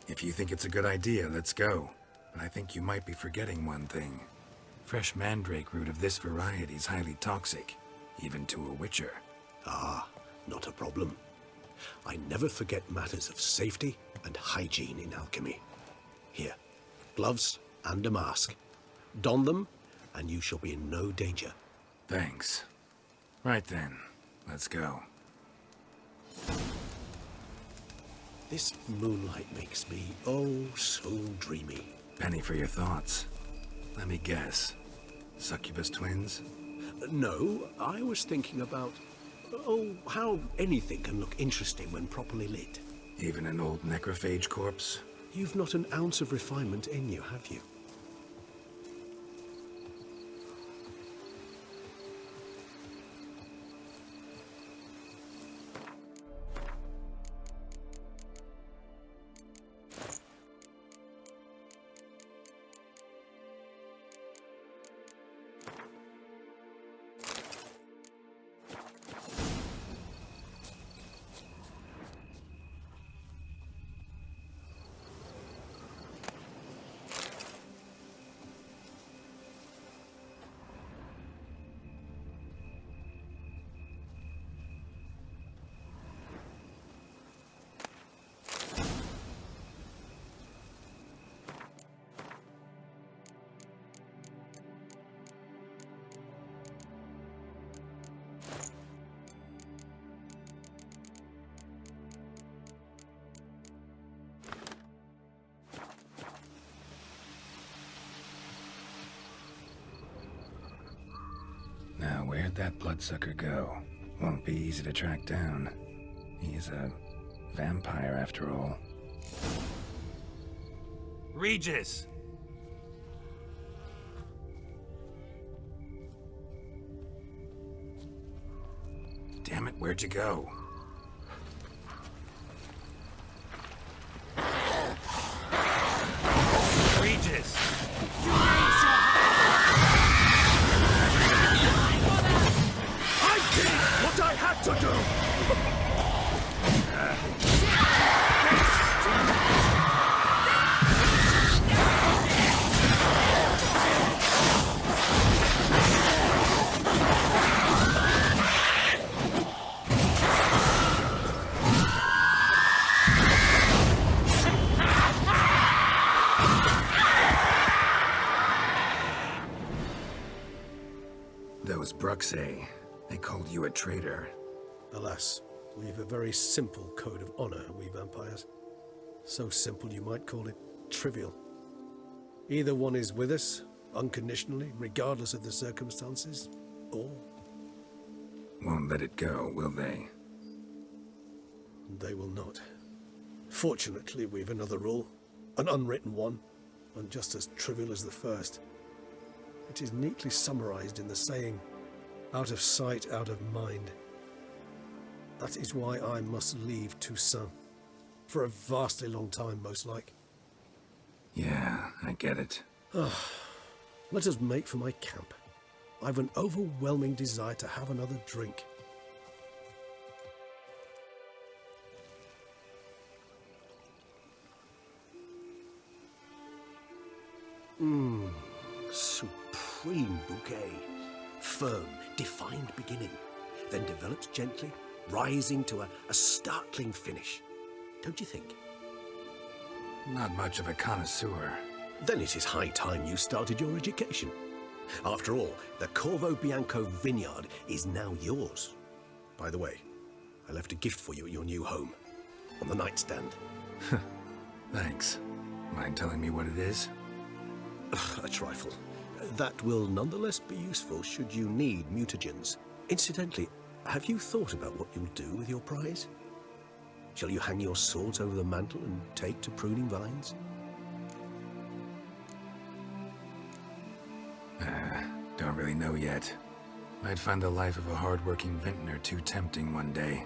If you think it's a good idea, let's go. But I think you might be forgetting one thing. Fresh mandrake root of this variety is highly toxic, even to a witcher. Ah, not a problem. I never forget matters of safety and hygiene in alchemy. Here, gloves and a mask. Don them, and you shall be in no danger. Thanks. Right then, let's go. This moonlight makes me, oh, so dreamy. Penny for your thoughts. Let me guess. Succubus twins? No, I was thinking about, oh, how anything can look interesting when properly lit. Even an old necrophage corpse? You've not an ounce of refinement in you, have you? Where'd that bloodsucker go? Won't be easy to track down. He's a vampire after all. Regis! Damn it, where'd you go? Regis! I did what I had to do! Those Bruxay, they called you a traitor. Alas, we've a very simple code of honor, we vampires. So simple you might call it trivial. Either one is with us, unconditionally, regardless of the circumstances, or... Won't let it go, will they? They will not. Fortunately, we've another rule, an unwritten one, and just as trivial as the first. It is neatly summarized in the saying, out of sight, out of mind. That is why I must leave Toussaint. For a vastly long time, most like. Yeah, I get it. Let us make for my camp. I've an overwhelming desire to have another drink. Supreme bouquet. Firm, defined beginning, then develops gently, rising to a startling finish. Don't you think? Not much of a connoisseur. Then it is high time you started your education. After all, the Corvo Bianco vineyard is now yours. By the way, I left a gift for you at your new home, on the nightstand. Thanks. Mind telling me what it is? A trifle. That will nonetheless be useful should you need mutagens. Incidentally, have you thought about what you'll do with your prize? Shall you hang your swords over the mantle and take to pruning vines? Don't really know yet. Might find the life of a hard-working vintner too tempting one day.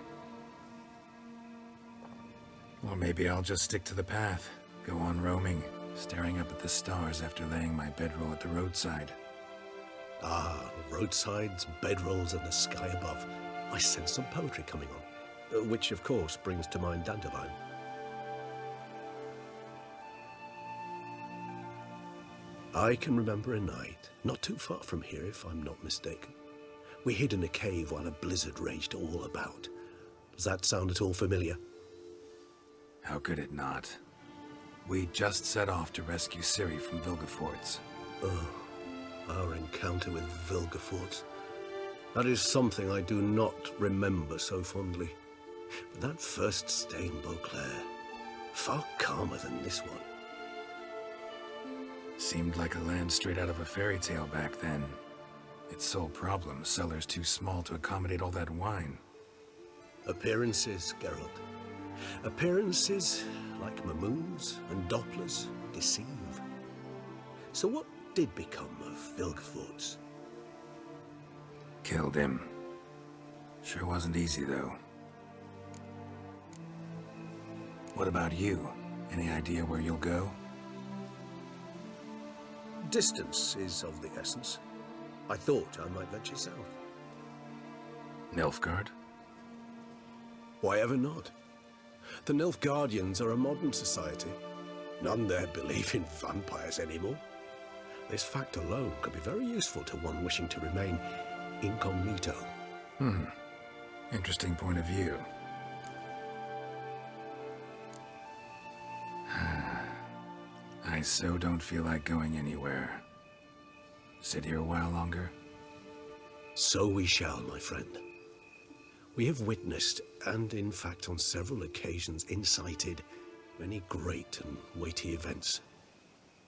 Or maybe I'll just stick to the path, go on roaming, staring up at the stars after laying my bedroll at the roadside. Ah, roadsides, bedrolls, and the sky above. I sense some poetry coming on, which of course brings to mind Dandelion. I can remember a night, not too far from here if I'm not mistaken. We hid in a cave while a blizzard raged all about. Does that sound at all familiar? How could it not? We just set off to rescue Ciri from Vilgefortz. Oh, our encounter with Vilgefortz. That is something I do not remember so fondly. But that first stay in Beauclair, far calmer than this one. Seemed like a land straight out of a fairy tale back then. Its sole problem, cellars too small to accommodate all that wine. Appearances, Geralt. Appearances, like mamoons and dopplers, deceive. So what did become of Vilgefortz? Killed him. Sure wasn't easy, though. What about you? Any idea where you'll go? Distance is of the essence. I thought I might venture south. Nilfgaard? Why ever not? The Nilfgaardians are a modern society. None there believe in vampires anymore. This fact alone could be very useful to one wishing to remain incognito. Interesting point of view. I so don't feel like going anywhere. Sit here a while longer? So we shall, my friend. We have witnessed, and in fact on several occasions incited, many great and weighty events.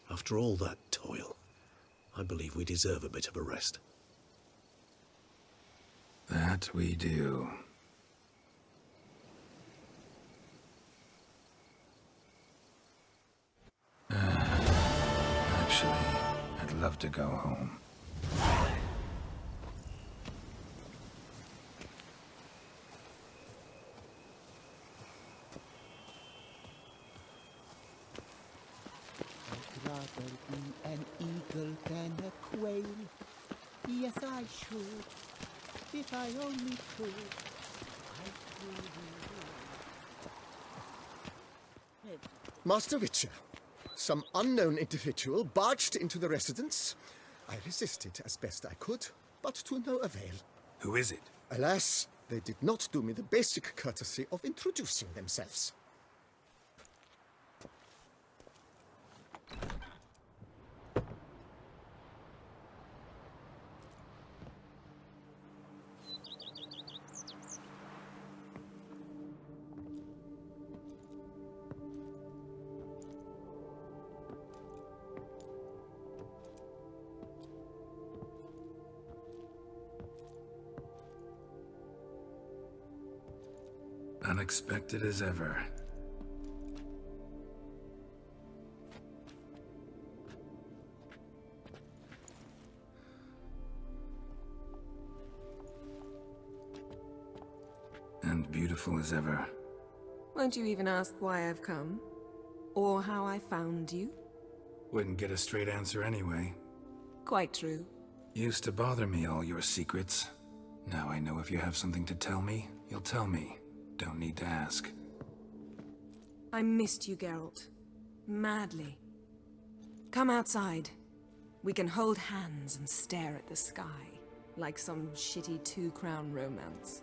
After all that toil, I believe we deserve a bit of a rest. That we do. Actually, I'd love to go home. I'd rather be an eagle than a quail. Yes, I should. If I only could. Master Witcher, some unknown individual barged into the residence. I resisted as best I could, but to no avail. Who is it? Alas, they did not do me the basic courtesy of introducing themselves. Unexpected as ever. And beautiful as ever. Won't you even ask why I've come? Or how I found you? Wouldn't get a straight answer anyway. Quite true. Used to bother me, all your secrets. Now I know if you have something to tell me, you'll tell me. Don't need to ask. I missed you, Geralt. Madly. Come outside. We can hold hands and stare at the sky, like some shitty two-crown romance.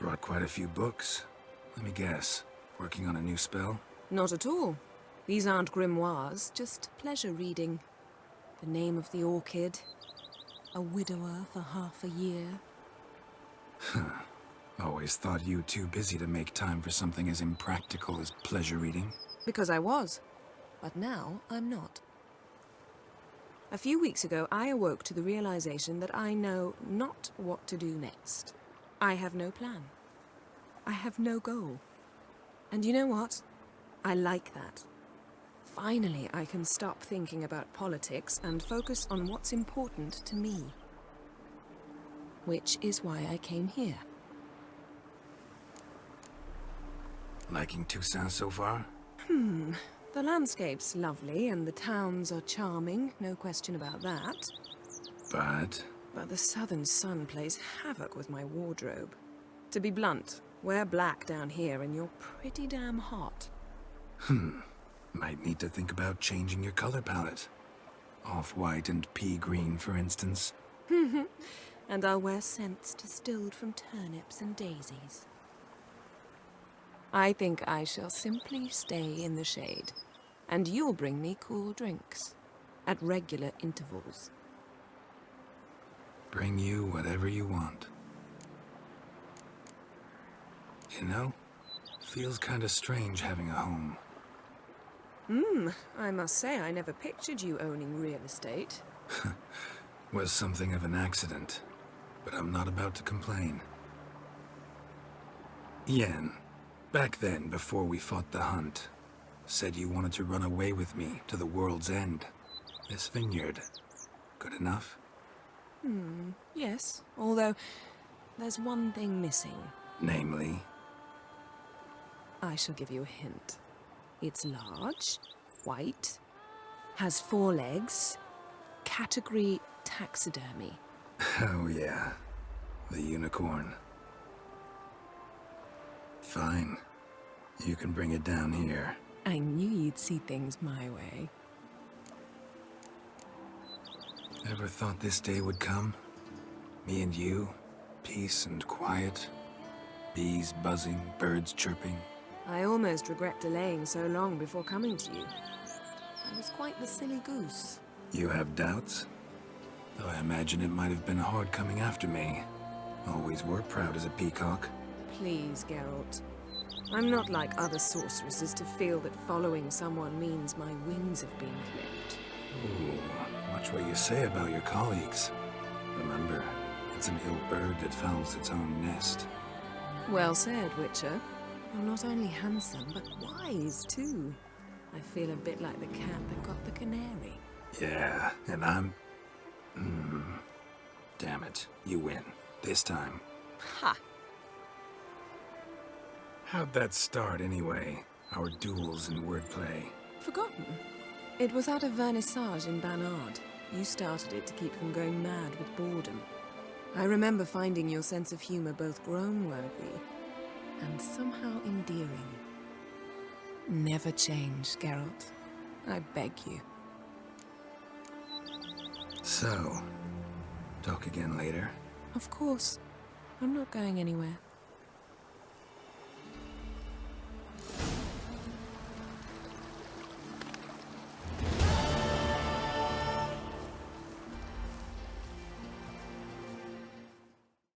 Brought quite a few books. Let me guess. Working on a new spell? Not at all. These aren't grimoires, just pleasure reading. The Name of the Orchid. A widower for half a year. Always thought you too busy to make time for something as impractical as pleasure reading. Because I was. But now I'm not. A few weeks ago, I awoke to the realization that I know not what to do next. I have no plan. I have no goal. And you know what? I like that. Finally, I can stop thinking about politics and focus on what's important to me. Which is why I came here. Liking Toussaint so far? The landscape's lovely and the towns are charming, no question about that. But the southern sun plays havoc with my wardrobe. To be blunt, wear black down here and you're pretty damn hot. Might need to think about changing your color palette. Off-white and pea green, for instance. And I'll wear scents distilled from turnips and daisies. I think I shall simply stay in the shade. And you'll bring me cool drinks. At regular intervals. Bring you whatever you want. You know, feels kinda strange having a home. I must say I never pictured you owning real estate. Was something of an accident, but I'm not about to complain. Yen, back then, before we fought the hunt, said you wanted to run away with me to the world's end. This vineyard, good enough? Yes, although there's one thing missing. Namely? I shall give you a hint. It's large, white, has 4 legs, category taxidermy. Oh yeah, the unicorn. Fine, you can bring it down here. I knew you'd see things my way. Ever thought this day would come? Me and you, peace and quiet, bees buzzing, birds chirping. I almost regret delaying so long before coming to you. I was quite the silly goose. You have doubts? Though I imagine it might have been hard coming after me. Always were proud as a peacock. Please, Geralt. I'm not like other sorceresses to feel that following someone means my wings have been clipped. Ooh, watch what you say about your colleagues. Remember, it's an ill bird that fouls its own nest. Well said, Witcher. You're not only handsome, but wise, too. I feel a bit like the cat that got the canary. Yeah, and I'm... Damn it, you win. This time. Ha! How'd that start, anyway? Our duels and wordplay. Forgotten? It was at a vernissage in Banard. You started it to keep from going mad with boredom. I remember finding your sense of humor both groan-worthy and somehow endearing. Never change, Geralt. I beg you. So, talk again later? Of course. I'm not going anywhere.